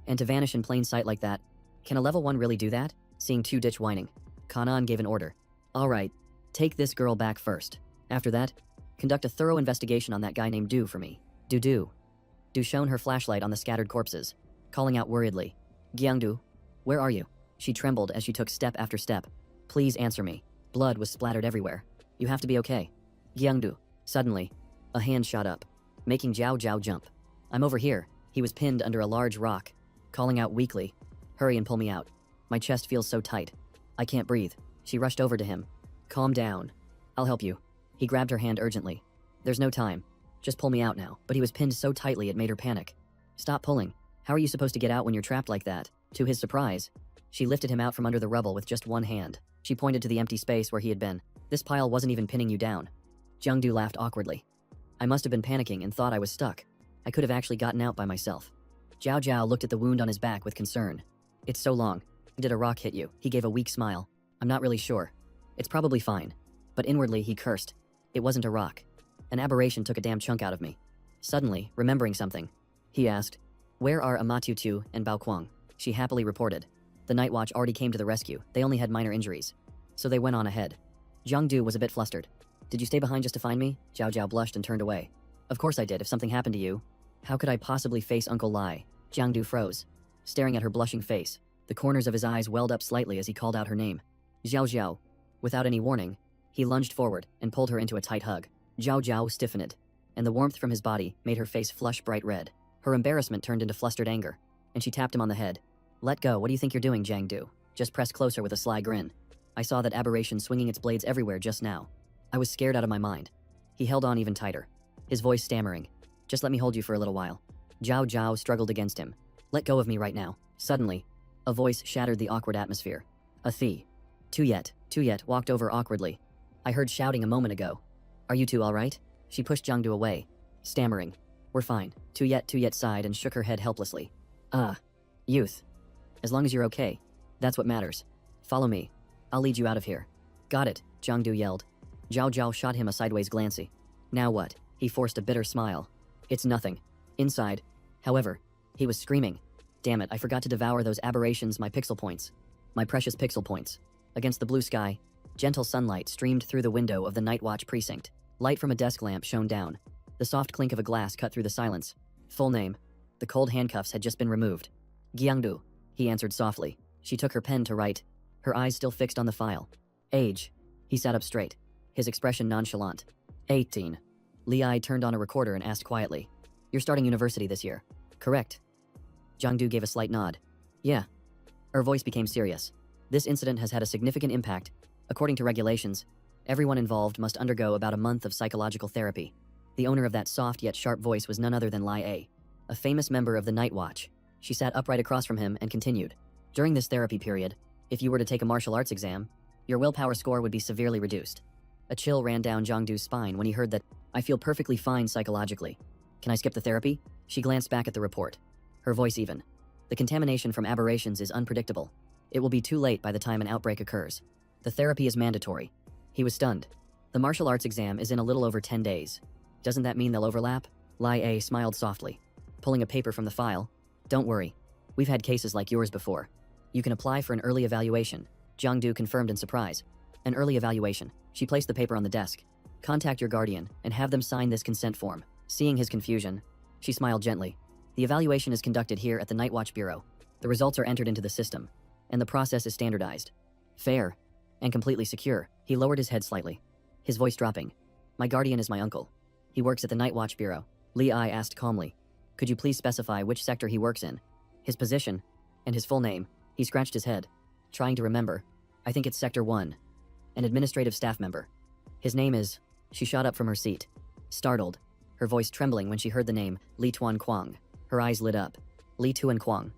And to vanish in plain sight like that, can a level 1 really do that? Seeing Tudich whining, Khan An gave an order. "All right, take this girl back first. After that, conduct a thorough investigation on that guy named Du for me." Du shone her flashlight on the scattered corpses, calling out worriedly, "Jiangdu, where are you?" She trembled as she took step after step. "Please answer me." Blood was splattered everywhere. "You have to be okay." "Jiangdu." Suddenly, a hand shot up, making Zhao Zhao jump. "I'm over here." He was pinned under a large rock, calling out weakly, "Hurry and pull me out. My chest feels so tight. I can't breathe." She rushed over to him. "Calm down. I'll help you." He grabbed her hand urgently. "There's no time. Just pull me out now." But he was pinned so tightly it made her panic. "Stop pulling. How are you supposed to get out when you're trapped like that?" To his surprise, she lifted him out from under the rubble with just one hand. She pointed to the empty space where he had been. "This pile wasn't even pinning you down." Jiangdu laughed awkwardly. "I must have been panicking and thought I was stuck. I could have actually gotten out by myself." Zhao Zhao looked at the wound on his back with concern. "It's so long. Did a rock hit you?" He gave a weak smile. "I'm not really sure. It's probably fine." But inwardly he cursed. It wasn't a rock. An aberration took a damn chunk out of me. Suddenly, remembering something, he asked, "Where are Amatutu and Bao Kuang?" She happily reported. The Night Watch already came to the rescue. They only had minor injuries, so they went on ahead. Jiangdu was a bit flustered. "Did you stay behind just to find me?" Zhao Zhao blushed and turned away. "Of course I did. If something happened to you, how could I possibly face Uncle Lai?" Jiangdu froze, staring at her blushing face. The corners of his eyes welled up slightly as he called out her name. "Zhao Zhao." Without any warning, he lunged forward and pulled her into a tight hug. Zhao Zhao stiffened, and the warmth from his body made her face flush bright red. Her embarrassment turned into flustered anger, and she tapped him on the head. "Let go. What do you think you're doing, Jiangdu?" Just pressed closer with a sly grin. "I saw that aberration swinging its blades everywhere just now. I was scared out of my mind." He held on even tighter, his voice stammering. "Just let me hold you for a little while." Zhao Zhao struggled against him. "Let go of me right now." Suddenly, a voice shattered the awkward atmosphere. A Thi. Tuyet walked over awkwardly. "I heard shouting a moment ago. Are you two all right?" She pushed Jiangdu away, stammering. "We're fine." Tuyet sighed and shook her head helplessly. Youth. As long as you're okay, that's what matters. Follow me. I'll lead you out of here." "Got it," Jiangdu yelled. Zhao Zhao shot him a sideways glancy. "Now what?" He forced a bitter smile. "It's nothing." Inside, however, he was screaming. "Damn it, I forgot to devour those aberrations, my pixel points. My precious pixel points." Against the blue sky, gentle sunlight streamed through the window of the Night Watch precinct. Light from a desk lamp shone down. The soft clink of a glass cut through the silence. Full name. The cold handcuffs had just been removed. "Jiangdu," he answered softly. She took her pen to write, her eyes still fixed on the file. "Age." He sat up straight, his expression nonchalant. 18. Li Ai turned on a recorder and asked quietly, "You're starting university this year, correct?" Jiangdu gave a slight nod. "Yeah." Her voice became serious. "This incident has had a significant impact. According to regulations, everyone involved must undergo about a month of psychological therapy." The owner of that soft yet sharp voice was none other than Lai a famous member of the Night Watch. She sat upright across from him and continued. "During this therapy period, if you were to take a martial arts exam, your willpower score would be severely reduced." A chill ran down Jiangdu's spine when he heard that. "I feel perfectly fine psychologically. Can I skip the therapy? She glanced back at the report, her voice even. The contamination from aberrations is unpredictable. It will be too late by the time an outbreak occurs. The therapy is mandatory. He was stunned. The martial arts exam is in a little over 10 days. Doesn't that mean they'll overlap? Lai A smiled softly, pulling a paper from the file. Don't worry. We've had cases like yours before. You can apply for an early evaluation. Jiangdu confirmed in surprise. An early evaluation. She placed the paper on the desk. Contact your guardian and have them sign this consent form. Seeing his confusion, she smiled gently. The evaluation is conducted here at the Night Watch Bureau. The results are entered into the system, and the process is standardized. Fair, and completely secure. He lowered his head slightly, his voice dropping. My guardian is my uncle. He works at the Night Watch Bureau. Li Ai asked calmly. Could you please specify which sector he works in? His position, and his full name. He scratched his head, trying to remember. I think it's Sector 1. An administrative staff member. His name is... She shot up from her seat, startled, her voice trembling when she heard the name Li Tuan Quang. Her eyes lit up. Li Tuan Quang.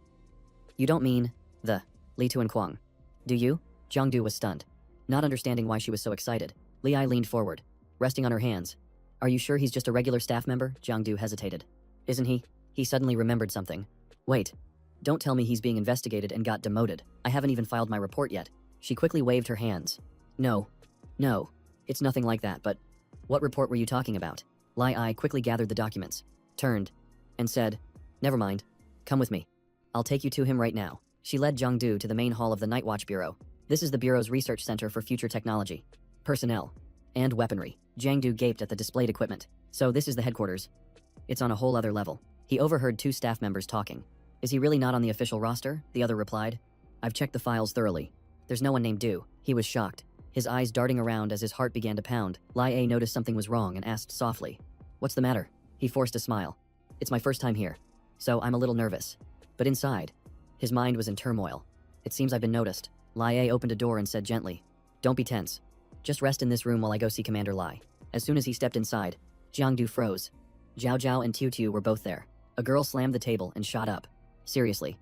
You don't mean the Li Tuan Quang, do you? Jiangdu was stunned, not understanding why she was so excited. Li Ai leaned forward, resting on her hands. Are you sure he's just a regular staff member? Jiangdu hesitated. Isn't he? He suddenly remembered something. Wait. Don't tell me he's being investigated and got demoted. I haven't even filed my report yet. She quickly waved her hands. No. It's nothing like that, but... What report were you talking about? Lai Ai quickly gathered the documents, turned, and said, Never mind. Come with me. I'll take you to him right now. She led Jiangdu to the main hall of the Night Watch Bureau. This is the Bureau's research center for future technology, personnel, and weaponry. Jiangdu gaped at the displayed equipment. So this is the headquarters. It's on a whole other level. He overheard two staff members talking. Is he really not on the official roster? The other replied. I've checked the files thoroughly. There's no one named Du. He was shocked, his eyes darting around as his heart began to pound. Lai A noticed something was wrong and asked softly. What's the matter? He forced a smile. It's my first time here, so I'm a little nervous. But inside, his mind was in turmoil. It seems I've been noticed. Lai A opened a door and said gently, Don't be tense. Just rest in this room while I go see Commander Lai. As soon as he stepped inside, Jiangdu froze. Zhao Zhao and Tiu Tiu were both there. A girl slammed the table and shot up. Seriously.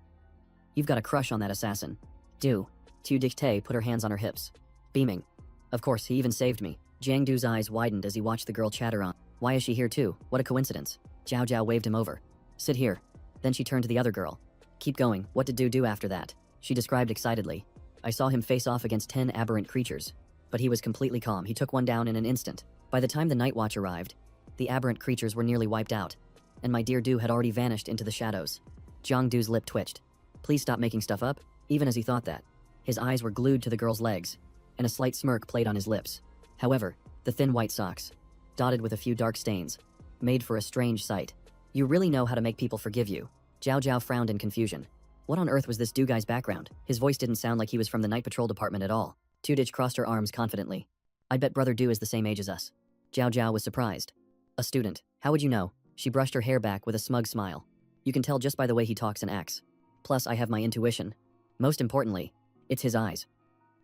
You've got a crush on that assassin. Du. Tiu Dictate put her hands on her hips, beaming. Of course, he even saved me. Jiangdu's eyes widened as he watched the girl chatter on. Why is she here too? What a coincidence. Zhao Zhao waved him over. Sit here. Then she turned to the other girl. Keep going. What did Du do after that? She described excitedly. I saw him face off against 10 aberrant creatures. But he was completely calm. He took one down in an instant. By the time the Night Watch arrived, the aberrant creatures were nearly wiped out, and my dear Du had already vanished into the shadows. Jiangdu's lip twitched. Please stop making stuff up. Even as he thought that, his eyes were glued to the girl's legs, and a slight smirk played on his lips. However, the thin white socks, dotted with a few dark stains, made for a strange sight. You really know how to make people forgive you. Zhao Zhao frowned in confusion. What on earth was this Du guy's background? His voice didn't sound like he was from the Night Patrol Department at all. Tudich crossed her arms confidently. I bet Brother Du is the same age as us. Zhao Zhao was surprised. A student. How would you know? She brushed her hair back with a smug smile. You can tell just by the way he talks and acts. Plus, I have my intuition. Most importantly, it's his eyes.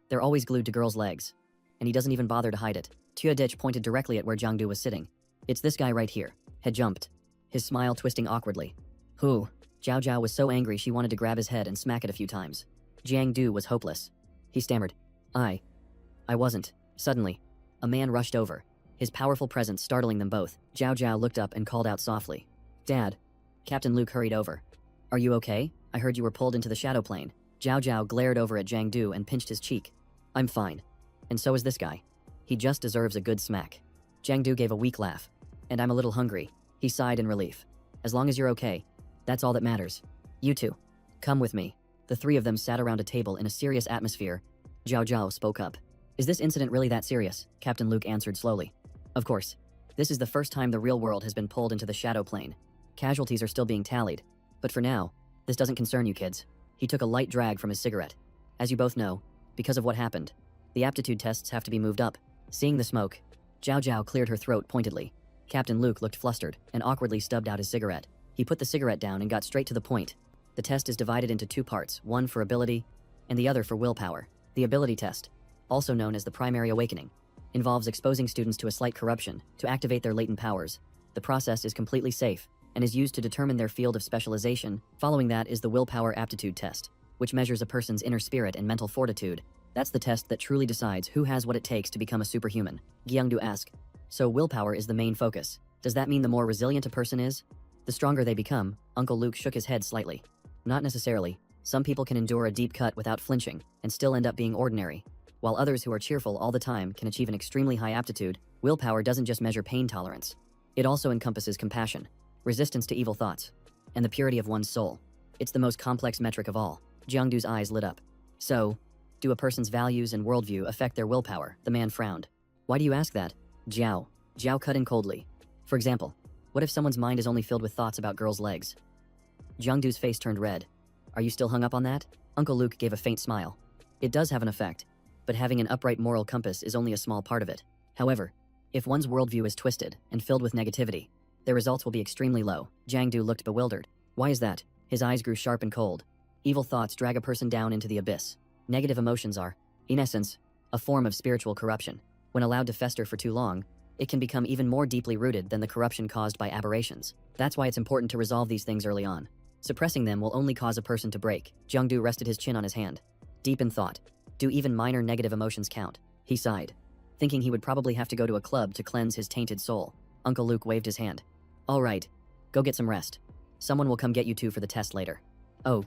They're always glued to girls' legs. And he doesn't even bother to hide it. Tudich pointed directly at where Jiangdu was sitting. It's this guy right here. Had jumped, his smile twisting awkwardly. Who? Zhao Zhao was so angry she wanted to grab his head and smack it a few times. Jiangdu was hopeless. He stammered. I wasn't. Suddenly, a man rushed over, his powerful presence startling them both. Zhao Zhao looked up and called out softly. Dad. Captain Luke hurried over. Are you okay? I heard you were pulled into the shadow plane. Zhao Zhao glared over at Jiangdu and pinched his cheek. I'm fine. And so is this guy. He just deserves a good smack. Jiangdu gave a weak laugh. And I'm a little hungry. He sighed in relief. As long as you're okay, that's all that matters. You two. Come with me. The three of them sat around a table in a serious atmosphere. Zhao Zhao spoke up. Is this incident really that serious? Captain Luke answered slowly. Of course. This is the first time the real world has been pulled into the shadow plane. Casualties are still being tallied. But for now, this doesn't concern you kids. He took a light drag from his cigarette. As you both know, because of what happened, the aptitude tests have to be moved up. Seeing the smoke, Zhao Zhao cleared her throat pointedly. Captain Luke looked flustered and awkwardly stubbed out his cigarette. He put the cigarette down and got straight to the point. The test is divided into two parts, one for ability and the other for willpower. The ability test, also known as the primary awakening, involves exposing students to a slight corruption to activate their latent powers. The process is completely safe and is used to determine their field of specialization. Following that is the willpower aptitude test, which measures a person's inner spirit and mental fortitude. That's the test that truly decides who has what it takes to become a superhuman. Gyangdu asked. So willpower is the main focus. Does that mean the more resilient a person is, the stronger they become? Uncle Luke shook his head slightly. Not necessarily. Some people can endure a deep cut without flinching and still end up being ordinary, while others who are cheerful all the time can achieve an extremely high aptitude. Willpower doesn't just measure pain tolerance. It also encompasses compassion, resistance to evil thoughts, and the purity of one's soul. It's the most complex metric of all. Jiangdu's eyes lit up. So, do a person's values and worldview affect their willpower? The man frowned. Why do you ask that? Jiao cut in coldly. For example, what if someone's mind is only filled with thoughts about girls' legs? Jiangdu's face turned red. Are you still hung up on that? Uncle Luke gave a faint smile. It does have an effect, but having an upright moral compass is only a small part of it. However, if one's worldview is twisted and filled with negativity, their results will be extremely low. Jiangdu looked bewildered. Why is that? His eyes grew sharp and cold. Evil thoughts drag a person down into the abyss. Negative emotions are, in essence, a form of spiritual corruption. When allowed to fester for too long, it can become even more deeply rooted than the corruption caused by aberrations. That's why it's important to resolve these things early on. Suppressing them will only cause a person to break. Jiangdu rested his chin on his hand. Deep in thought. Do even minor negative emotions count? He sighed, thinking he would probably have to go to a club to cleanse his tainted soul. Uncle Luke waved his hand. All right, go get some rest. Someone will come get you two for the test later. Oh,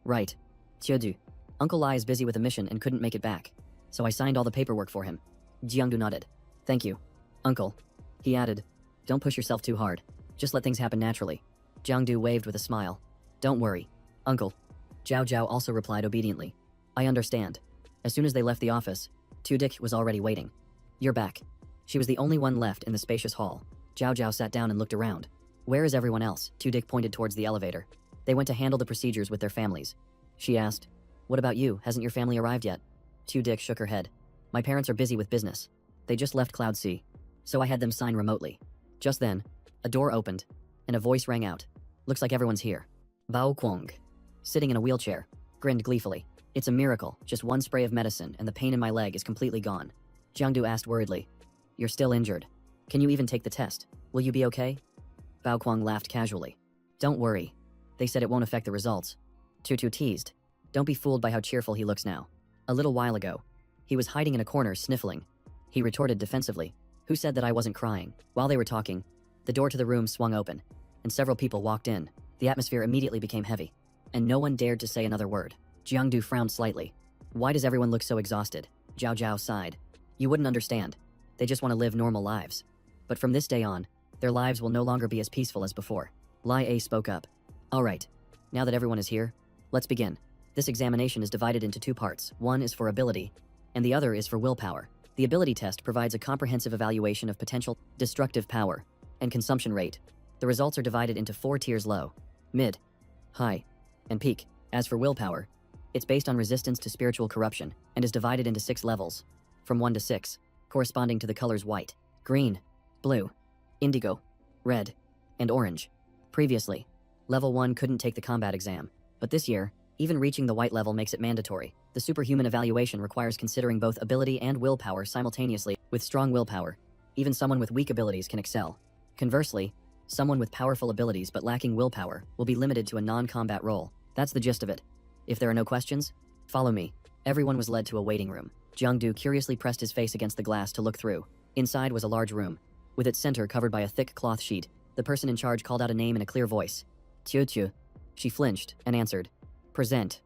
right. Xiudu. Uncle Lai is busy with a mission and couldn't make it back, so I signed all the paperwork for him. Jiangdu nodded. Thank you, Uncle. He added, don't push yourself too hard. Just let things happen naturally. Jiangdu waved with a smile. Don't worry, Uncle. Zhao also replied obediently. I understand. As soon as they left the office, Tudik was already waiting. You're back. She was the only one left in the spacious hall. Zhao sat down and looked around. Where is everyone else? Tudik pointed towards the elevator. They went to handle the procedures with their families. She asked, what about you? Hasn't your family arrived yet? Tudik shook her head. My parents are busy with business. They just left Cloud C, so I had them sign remotely. Just then, a door opened, and a voice rang out. Looks like everyone's here. Bao Kuang, sitting in a wheelchair, grinned gleefully. It's a miracle. Just one spray of medicine and the pain in my leg is completely gone. Jiangdu asked worriedly. You're still injured. Can you even take the test? Will you be okay? Bao Kuang laughed casually. Don't worry. They said it won't affect the results. Tutu teased. Don't be fooled by how cheerful he looks now. A little while ago, he was hiding in a corner sniffling. He retorted defensively. Who said that I wasn't crying? While they were talking, the door to the room swung open, and several people walked in. The atmosphere immediately became heavy, and no one dared to say another word. Jiangdu frowned slightly. Why does everyone look so exhausted? Zhao sighed. You wouldn't understand. They just want to live normal lives. But from this day on, their lives will no longer be as peaceful as before. Lai A spoke up. All right, now that everyone is here, let's begin. This examination is divided into two parts. One is for ability, and the other is for willpower. The ability test provides a comprehensive evaluation of potential destructive power and consumption rate. The results are divided into 4 tiers: low, mid, high, and peak. As for willpower, it's based on resistance to spiritual corruption and is divided into 6 levels, from 1 to 6, corresponding to the colors white, green, blue, indigo, red, and orange. Previously, level 1 couldn't take the combat exam, but this year, even reaching the white level makes it mandatory. The superhuman evaluation requires considering both ability and willpower simultaneously. With strong willpower, even someone with weak abilities can excel. Conversely, someone with powerful abilities but lacking willpower will be limited to a non-combat role. That's the gist of it. If there are no questions, follow me. Everyone was led to a waiting room. Jiangdu curiously pressed his face against the glass to look through. Inside was a large room, with its center covered by a thick cloth sheet. The person in charge called out a name in a clear voice. Qiu. She flinched and answered. Present.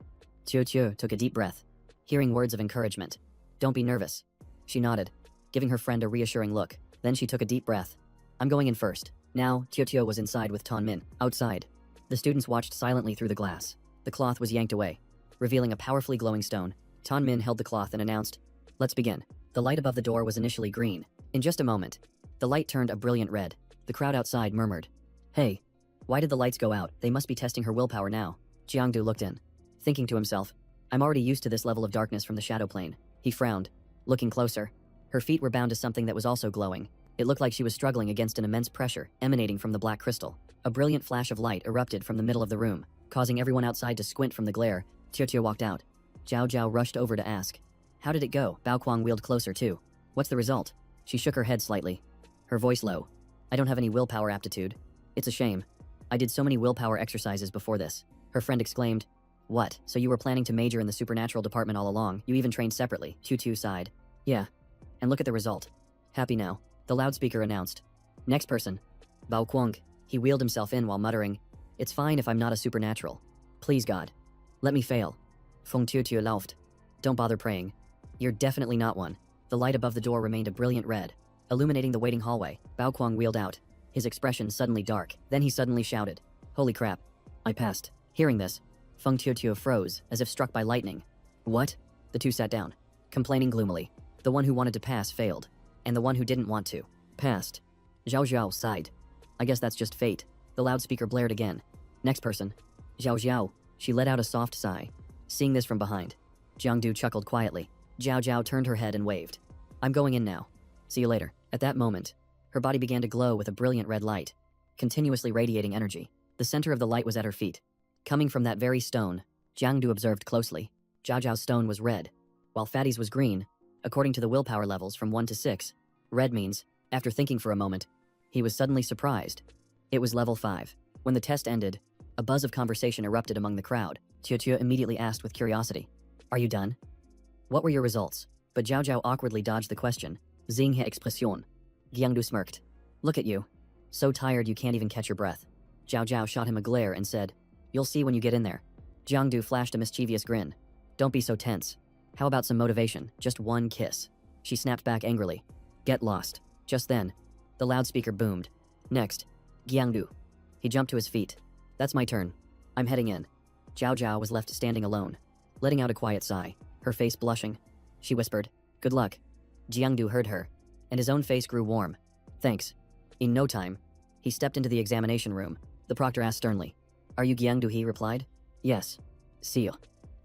Qiu took a deep breath, hearing words of encouragement. Don't be nervous. She nodded, giving her friend a reassuring look. Then she took a deep breath. I'm going in first. Now, Qiu was inside with Tan Min. Outside, the students watched silently through the glass. The cloth was yanked away, revealing a powerfully glowing stone. Tan Min held the cloth and announced, let's begin. The light above the door was initially green. In just a moment, the light turned a brilliant red. The crowd outside murmured, Hey, why did the lights go out? They must be testing her willpower now. Jiangdu looked in, thinking to himself, I'm already used to this level of darkness from the shadow plane. He frowned, looking closer. Her feet were bound to something that was also glowing. It looked like she was struggling against an immense pressure emanating from the black crystal. A brilliant flash of light erupted from the middle of the room, causing everyone outside to squint from the glare. Qiu walked out. Zhao rushed over to ask, how did it go? Bao Kuang wheeled closer too. What's the result? She shook her head slightly, her voice low. I don't have any willpower aptitude. It's a shame. I did so many willpower exercises before this. Her friend exclaimed, What? So you were planning to major in the supernatural department all along? You even trained separately? Qiu sighed. Yeah. And look at the result. Happy now. The loudspeaker announced. Next person. Bao Kuang. He wheeled himself in while muttering, "It's fine if I'm not a supernatural. Please God, let me fail. Feng Tiu Tiu lauft. Don't bother praying. You're definitely not one." The light above the door remained a brilliant red, illuminating the waiting hallway. Bao Kuang wheeled out, his expression suddenly dark. Then he suddenly shouted, "Holy crap. I passed." Hearing this, Feng Tiu Tiu froze, as if struck by lightning. What? The two sat down, complaining gloomily. The one who wanted to pass failed, and the one who didn't want to passed. Zhao Zhao sighed. "I guess that's just fate." The loudspeaker blared again. "Next person." Zhao Zhao. She let out a soft sigh. Seeing this from behind, Jiangdu chuckled quietly. Zhao Zhao turned her head and waved. "I'm going in now. See you later." At that moment, her body began to glow with a brilliant red light, continuously radiating energy. The center of the light was at her feet. Coming from that very stone, Jiangdu observed closely. Zhao Zhao's stone was red, while Fatty's was green, according to the willpower levels from 1 to 6. Red means, after thinking for a moment, he was suddenly surprised. It was level 5. When the test ended, a buzz of conversation erupted among the crowd. Tiu Tiu immediately asked with curiosity, "Are you done? What were your results?" But Zhao Zhao awkwardly dodged the question. Xing he expression. Jiangdu smirked. "Look at you. So tired you can't even catch your breath." Zhao Zhao shot him a glare and said, "You'll see when you get in there." Jiangdu flashed a mischievous grin. "Don't be so tense. How about some motivation? Just one kiss." She snapped back angrily. "Get lost." Just then, the loudspeaker boomed. "Next, Jiangdu." He jumped to his feet. "That's my turn. I'm heading in." Zhao Zhao was left standing alone, letting out a quiet sigh, her face blushing. She whispered, "Good luck." Jiangdu heard her, and his own face grew warm. "Thanks." In no time, he stepped into the examination room. The proctor asked sternly, "Are you Jiangdu?" He replied, "Yes." "See you."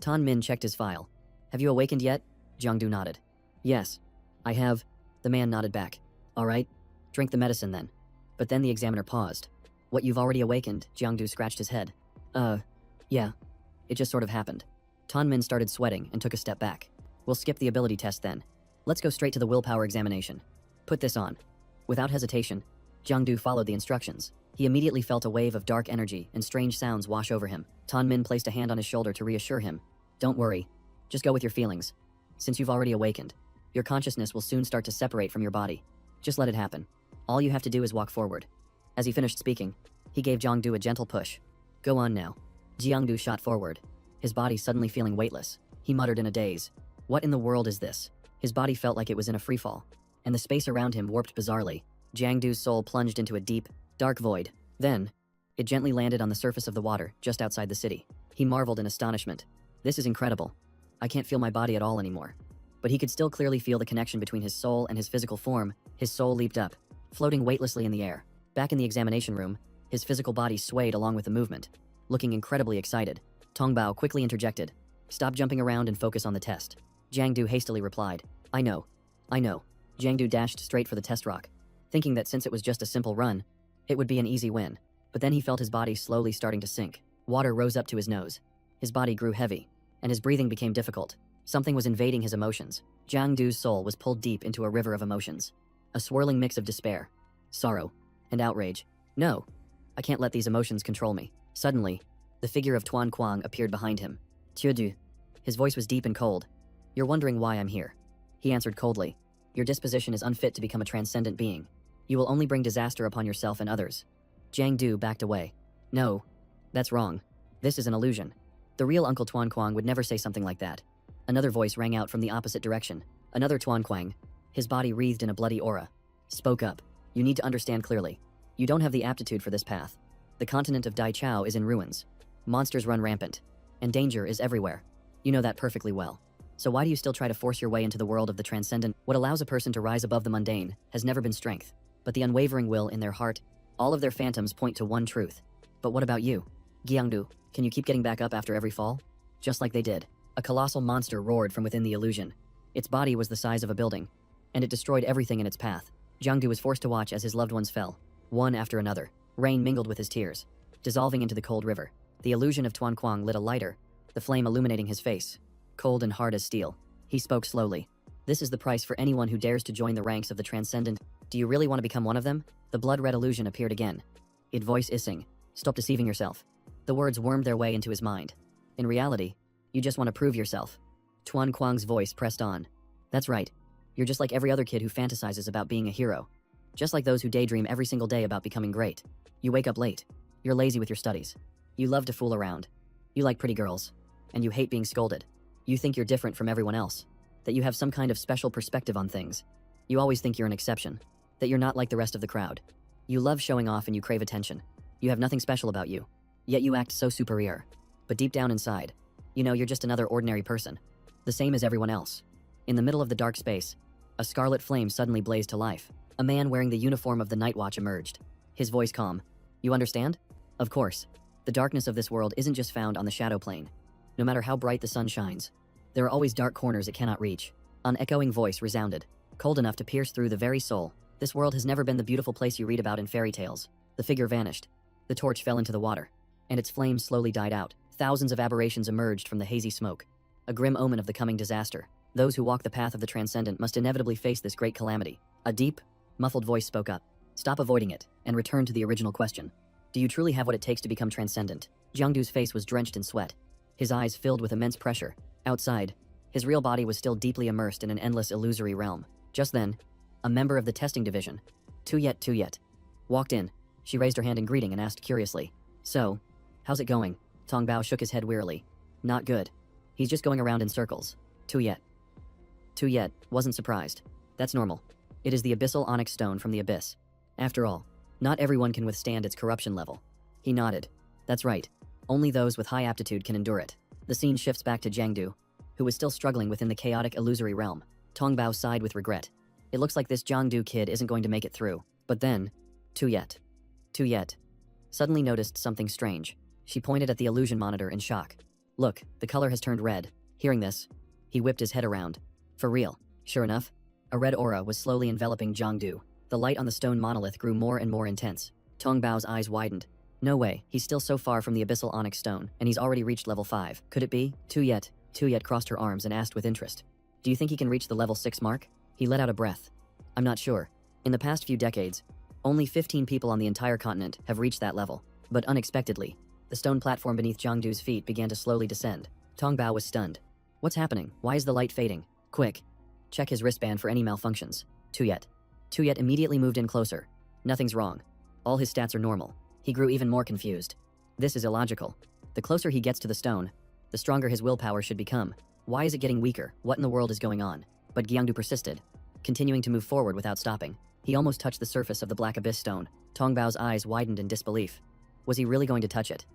Tan Min checked his file. "Have you awakened yet?" Jiangdu nodded. "Yes, I have." The man nodded back. "All right, drink the medicine then." But then the examiner paused. "What, you've already awakened?" Jiangdu scratched his head. Yeah. It just sort of happened." Tan Min started sweating and took a step back. "We'll skip the ability test then. Let's go straight to the willpower examination. Put this on." Without hesitation, Jiangdu followed the instructions. He immediately felt a wave of dark energy and strange sounds wash over him. Tan Min placed a hand on his shoulder to reassure him. "Don't worry. Just go with your feelings. Since you've already awakened, your consciousness will soon start to separate from your body. Just let it happen. All you have to do is walk forward." As he finished speaking, he gave Jiangdu a gentle push. "Go on now." Jiangdu shot forward, his body suddenly feeling weightless. He muttered in a daze. What in the world is this? His body felt like it was in a freefall, and the space around him warped bizarrely. Jiangdu's soul plunged into a deep, dark void. Then, it gently landed on the surface of the water just outside the city. He marveled in astonishment. "This is incredible. I can't feel my body at all anymore." But he could still clearly feel the connection between his soul and his physical form. His soul leaped up, floating weightlessly in the air. Back in the examination room, his physical body swayed along with the movement. Looking incredibly excited, Tongbao quickly interjected, "Stop jumping around and focus on the test." Jiangdu hastily replied, I know. Jiangdu dashed straight for the test rock, thinking that since it was just a simple run, it would be an easy win. But then he felt his body slowly starting to sink. Water rose up to his nose. His body grew heavy, and his breathing became difficult. Something was invading his emotions. Jiangdu's soul was pulled deep into a river of emotions. A swirling mix of despair, sorrow, and outrage. "No, I can't let these emotions control me." Suddenly, the figure of Tuan Kuang appeared behind him. "Tuodu." His voice was deep and cold. "You're wondering why I'm here." He answered coldly. "Your disposition is unfit to become a transcendent being. You will only bring disaster upon yourself and others." Jiangdu backed away. "No, that's wrong. This is an illusion. The real Uncle Tuan Kuang would never say something like that." Another voice rang out from the opposite direction. Another Tuan Kuang, his body wreathed in a bloody aura, spoke up. "You need to understand clearly. You don't have the aptitude for this path. The continent of Dai Chao is in ruins. Monsters run rampant, and danger is everywhere. You know that perfectly well. So why do you still try to force your way into the world of the transcendent? What allows a person to rise above the mundane has never been strength, but the unwavering will in their heart. All of their phantoms point to one truth. But what about you? Jiangdu, can you keep getting back up after every fall?" Just like they did, a colossal monster roared from within the illusion. Its body was the size of a building, and it destroyed everything in its path. Jiangdu was forced to watch as his loved ones fell, one after another. Rain mingled with his tears, dissolving into the cold river. The illusion of Tuan Kuang lit a lighter, the flame illuminating his face, cold and hard as steel. He spoke slowly. "This is the price for anyone who dares to join the ranks of the transcendent. Do you really want to become one of them?" The blood-red illusion appeared again. It voice hissing, "Stop deceiving yourself." The words wormed their way into his mind. "In reality, you just want to prove yourself." Tuan Kuang's voice pressed on. "That's right. You're just like every other kid who fantasizes about being a hero. Just like those who daydream every single day about becoming great. You wake up late. You're lazy with your studies. You love to fool around. You like pretty girls. And you hate being scolded. You think you're different from everyone else. That you have some kind of special perspective on things. You always think you're an exception. That you're not like the rest of the crowd. You love showing off and you crave attention. You have nothing special about you. Yet you act so superior. But deep down inside, you know you're just another ordinary person. The same as everyone else. In the middle of the dark space, a scarlet flame suddenly blazed to life. A man wearing the uniform of the Night Watch emerged. His voice calm. You understand? Of course. The darkness of this world isn't just found on the shadow plane. No matter how bright the sun shines, there are always dark corners it cannot reach. An echoing voice resounded, cold enough to pierce through the very soul. This world has never been the beautiful place you read about in fairy tales. The figure vanished. The torch fell into the water, and its flames slowly died out. Thousands of aberrations emerged from the hazy smoke, a grim omen of the coming disaster. Those who walk the path of the transcendent must inevitably face this great calamity. A deep, muffled voice spoke up. Stop avoiding it, and return to the original question. Do you truly have what it takes to become transcendent? Jiangdu's face was drenched in sweat. His eyes filled with immense pressure. Outside, his real body was still deeply immersed in an endless illusory realm. Just then, a member of the testing division, Tu Yet, walked in. She raised her hand in greeting and asked curiously, So, how's it going? Tong Bao shook his head wearily. Not good. He's just going around in circles. Tu Yet wasn't surprised. That's normal. It is the abyssal onyx stone from the abyss. After all, not everyone can withstand its corruption level. He nodded. That's right. Only those with high aptitude can endure it. The scene shifts back to Jiangdu, who was still struggling within the chaotic illusory realm. Tong Bao sighed with regret. It looks like this Jiangdu kid isn't going to make it through. But then, Tu Yet suddenly noticed something strange. She pointed at the illusion monitor in shock. Look, the color has turned red. Hearing this, he whipped his head around. For real. Sure enough, a red aura was slowly enveloping Jiangdu. The light on the stone monolith grew more and more intense. Tong Bao's eyes widened. No way, he's still so far from the abyssal onyx stone, and he's already reached level 5. Could it be? Tu Yet crossed her arms and asked with interest. Do you think he can reach the level 6 mark? He let out a breath. I'm not sure. In the past few decades, only 15 people on the entire continent have reached that level. But unexpectedly, the stone platform beneath Jiangdu's feet began to slowly descend. Tong Bao was stunned. What's happening? Why is the light fading? Quick, check his wristband for any malfunctions. Tu Yet immediately moved in closer. Nothing's wrong. All his stats are normal. He grew even more confused. This is illogical. The closer he gets to the stone, the stronger his willpower should become. Why is it getting weaker? What in the world is going on? But Jiangdu persisted, continuing to move forward without stopping. He almost touched the surface of the black abyss stone. Tong Bao's eyes widened in disbelief. Was he really going to touch it?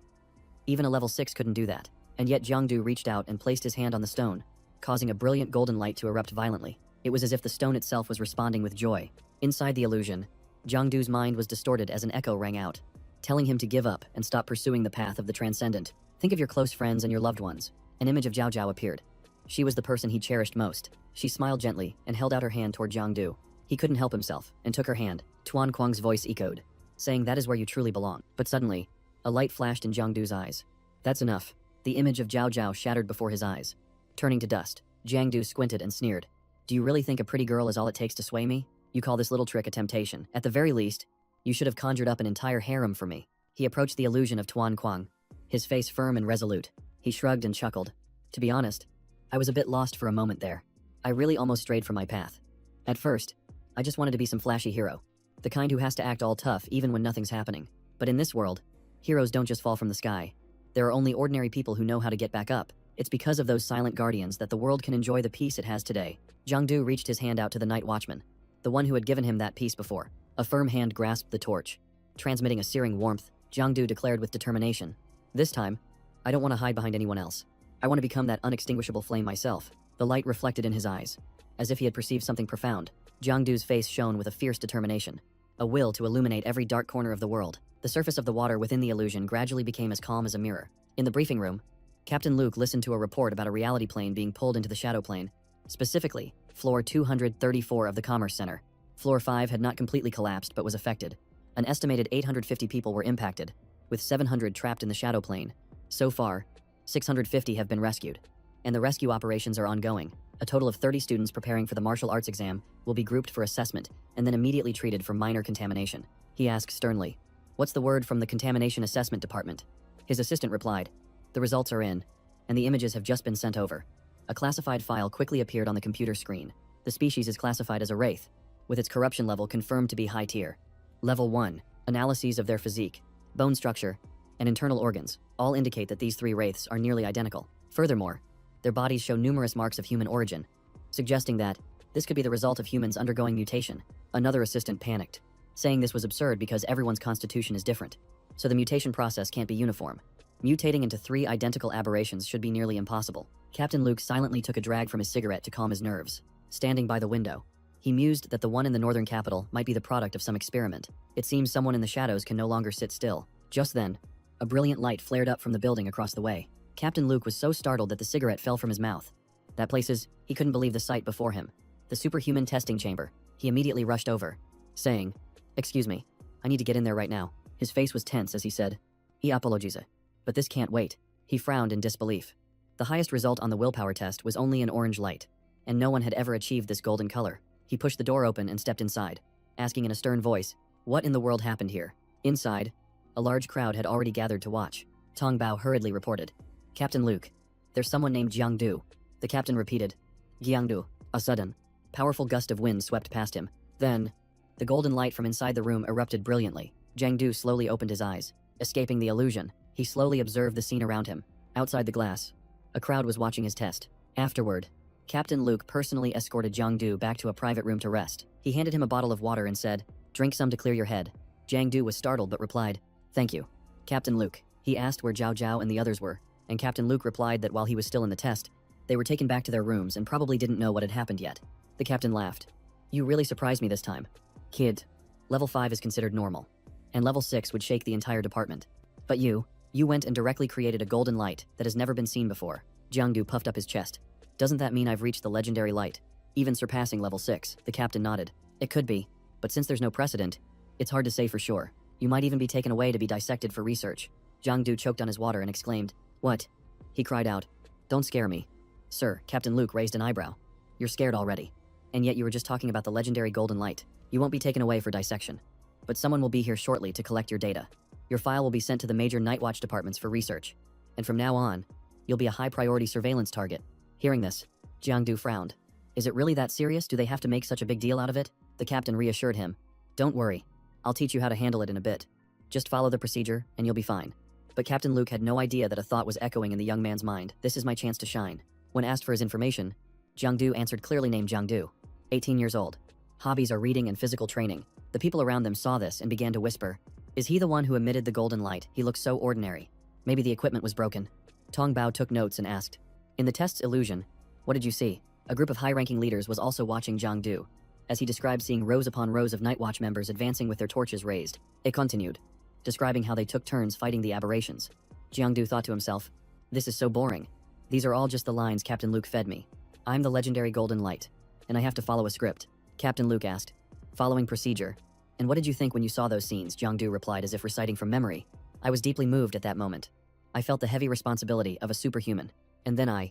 Even a level 6 couldn't do that. And yet Jiangdu reached out and placed his hand on the stone, causing a brilliant golden light to erupt violently. It was as if the stone itself was responding with joy. Inside the illusion, Jiangdu's mind was distorted as an echo rang out, telling him to give up and stop pursuing the path of the transcendent. Think of your close friends and your loved ones. An image of Zhao Zhao appeared. She was the person he cherished most. She smiled gently and held out her hand toward Jiangdu. He couldn't help himself and took her hand. Tuan Kuang's voice echoed, saying that is where you truly belong. But suddenly, a light flashed in Jiangdu's eyes. That's enough. The image of Zhao Zhao shattered before his eyes, turning to dust. Jiangdu squinted and sneered. Do you really think a pretty girl is all it takes to sway me? You call this little trick a temptation. At the very least, you should have conjured up an entire harem for me. He approached the illusion of Tuan Kuang, his face firm and resolute. He shrugged and chuckled. To be honest, I was a bit lost for a moment there. I really almost strayed from my path. At first, I just wanted to be some flashy hero. The kind who has to act all tough even when nothing's happening. But in this world, heroes don't just fall from the sky. There are only ordinary people who know how to get back up. It's because of those silent guardians that the world can enjoy the peace it has today. Jiangdu reached his hand out to the night watchman, the one who had given him that peace before. A firm hand grasped the torch, transmitting a searing warmth. Jiangdu declared with determination, this time, I don't want to hide behind anyone else. I want to become that unextinguishable flame myself. The light reflected in his eyes, as if he had perceived something profound. Jiangdu's face shone with a fierce determination, a will to illuminate every dark corner of the world. The surface of the water within the illusion gradually became as calm as a mirror. In the briefing room, Captain Luke listened to a report about a reality plane being pulled into the shadow plane, specifically, floor 234 of the Commerce Center. Floor 5 had not completely collapsed but was affected. An estimated 850 people were impacted, with 700 trapped in the shadow plane. So far, 650 have been rescued, and the rescue operations are ongoing. A total of 30 students preparing for the martial arts exam will be grouped for assessment and then immediately treated for minor contamination. He asked sternly, "What's the word from the Contamination Assessment Department?" His assistant replied, "The results are in, and the images have just been sent over." A classified file quickly appeared on the computer screen. The species is classified as a wraith, with its corruption level confirmed to be high tier. Level 1. Analyses of their physique, bone structure, and internal organs all indicate that these 3 wraiths are nearly identical. Furthermore, their bodies show numerous marks of human origin, suggesting that this could be the result of humans undergoing mutation. Another assistant panicked, saying this was absurd because everyone's constitution is different, so the mutation process can't be uniform. Mutating into 3 identical aberrations should be nearly impossible. Captain Luke silently took a drag from his cigarette to calm his nerves. Standing by the window, he mused that the one in the northern capital might be the product of some experiment. It seems someone in the shadows can no longer sit still. Just then, a brilliant light flared up from the building across the way. Captain Luke was so startled that the cigarette fell from his mouth. That places, he couldn't believe the sight before him. The superhuman testing chamber. He immediately rushed over, saying, "Excuse me, I need to get in there right now." His face was tense as he said, "I apologize, but this can't wait." He frowned in disbelief. The highest result on the willpower test was only an orange light, and no one had ever achieved this golden color. He pushed the door open and stepped inside, asking in a stern voice, "What in the world happened here?" Inside, a large crowd had already gathered to watch. Tong Bao hurriedly reported, "Captain Luke, there's someone named Jiang Du." The captain repeated, "Jiang Du." A sudden, powerful gust of wind swept past him. Then, the golden light from inside the room erupted brilliantly. Jiang Du slowly opened his eyes. Escaping the illusion, he slowly observed the scene around him. Outside the glass, a crowd was watching his test. Afterward, Captain Luke personally escorted Jiang Du back to a private room to rest. He handed him a bottle of water and said, "Drink some to clear your head." Jiang Du was startled but replied, "Thank you, Captain Luke." He asked where Zhao Zhao and the others were, and Captain Luke replied that while he was still in the test, they were taken back to their rooms and probably didn't know what had happened yet. The captain laughed. "You really surprised me this time. Kid, level 5 is considered normal, and level 6 would shake the entire department. But you went and directly created a golden light that has never been seen before." Jiang Du puffed up his chest. "Doesn't that mean I've reached the legendary light, even surpassing level 6? The captain nodded. "It could be, but since there's no precedent, it's hard to say for sure. You might even be taken away to be dissected for research." Jiang Du choked on his water and exclaimed, "What?" He cried out, "Don't scare me." "Sir," Captain Luke raised an eyebrow. "You're scared already. And yet you were just talking about the legendary golden light. You won't be taken away for dissection, but someone will be here shortly to collect your data. Your file will be sent to the major night watch departments for research, and from now on, you'll be a high-priority surveillance target." Hearing this, Jiang Du frowned. "Is it really that serious? Do they have to make such a big deal out of it?" The captain reassured him. "Don't worry, I'll teach you how to handle it in a bit. Just follow the procedure, and you'll be fine." But Captain Luke had no idea that a thought was echoing in the young man's mind. "This is my chance to shine." When asked for his information, Jiang Du answered clearly named Jiang Du, 18 years old. Hobbies are reading and physical training. The people around them saw this and began to whisper, "Is he the one who emitted the golden light? He looks so ordinary. Maybe the equipment was broken." Tong Bao took notes and asked, "In the test's illusion, what did you see?" A group of high-ranking leaders was also watching Jiang Du, as he described seeing rows upon rows of Night Watch members advancing with their torches raised. It continued, describing how they took turns fighting the aberrations. Jiang Du thought to himself, "This is so boring. These are all just the lines Captain Luke fed me. I'm the legendary golden light, and I have to follow a script." Captain Luke asked, "Following procedure. And what did you think when you saw those scenes?" Jiang Du replied as if reciting from memory. "I was deeply moved at that moment. I felt the heavy responsibility of a superhuman. And then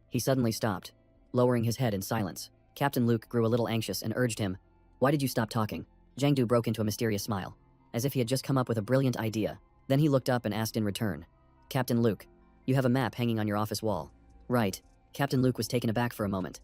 He suddenly stopped, lowering his head in silence. Captain Luke grew a little anxious and urged him, "Why did you stop talking?" Jiang Du broke into a mysterious smile, as if he had just come up with a brilliant idea. Then he looked up and asked in return, "Captain Luke, you have a map hanging on your office wall." "Right." Captain Luke was taken aback for a moment.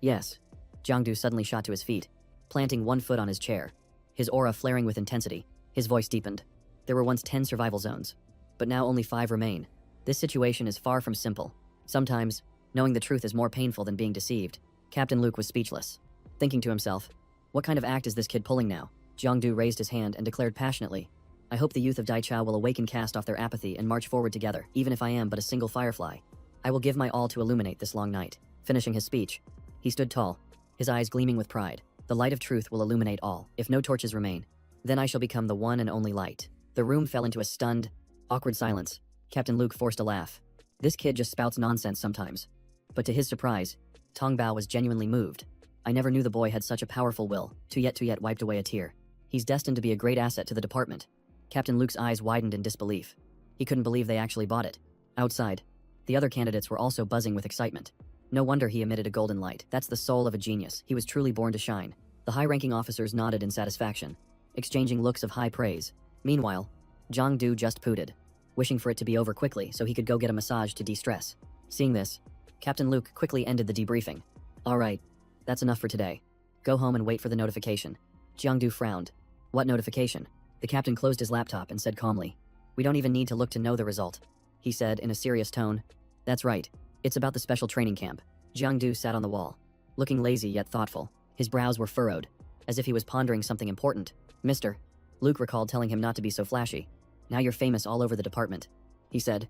Yes." Jiang Du suddenly shot to his feet, planting one foot on his chair, his aura flaring with intensity. His voice deepened. "There were once 10 survival zones, but now only 5 remain. This situation is far from simple. Sometimes, knowing the truth is more painful than being deceived." Captain Luke was speechless, thinking to himself, "What kind of act is this kid pulling now?" Jiang Du raised his hand and declared passionately, "I hope the youth of Daichao will awaken, cast off their apathy, and march forward together, even if I am but a single firefly. I will give my all to illuminate this long night." Finishing his speech, he stood tall, his eyes gleaming with pride. "The light of truth will illuminate all. If no torches remain, then I shall become the one and only light." The room fell into a stunned, awkward silence. Captain Luke forced a laugh. This kid just spouts nonsense sometimes. But to his surprise, Tong Bao was genuinely moved. "I never knew the boy had such a powerful will." To yet wiped away a tear. "He's destined to be a great asset to the department." Captain Luke's eyes widened in disbelief. He couldn't believe they actually bought it. Outside, the other candidates were also buzzing with excitement. No wonder he emitted a golden light. That's the soul of a genius. He was truly born to shine. The high-ranking officers nodded in satisfaction, exchanging looks of high praise. Meanwhile, Jiang Du just pooted, wishing for it to be over quickly so he could go get a massage to de-stress. Seeing this, Captain Luke quickly ended the debriefing. "All right, that's enough for today. Go home and wait for the notification. Jiangdu frowned. What notification? The captain closed his laptop and said calmly. We don't even need to look to know the result, he said in a serious tone. That's right. It's about the special training camp. Jiangdu sat on the wall, looking lazy yet thoughtful. His brows were furrowed, as if he was pondering something important. Mister, Luke recalled telling him not to be so flashy. Now you're famous all over the department, he said.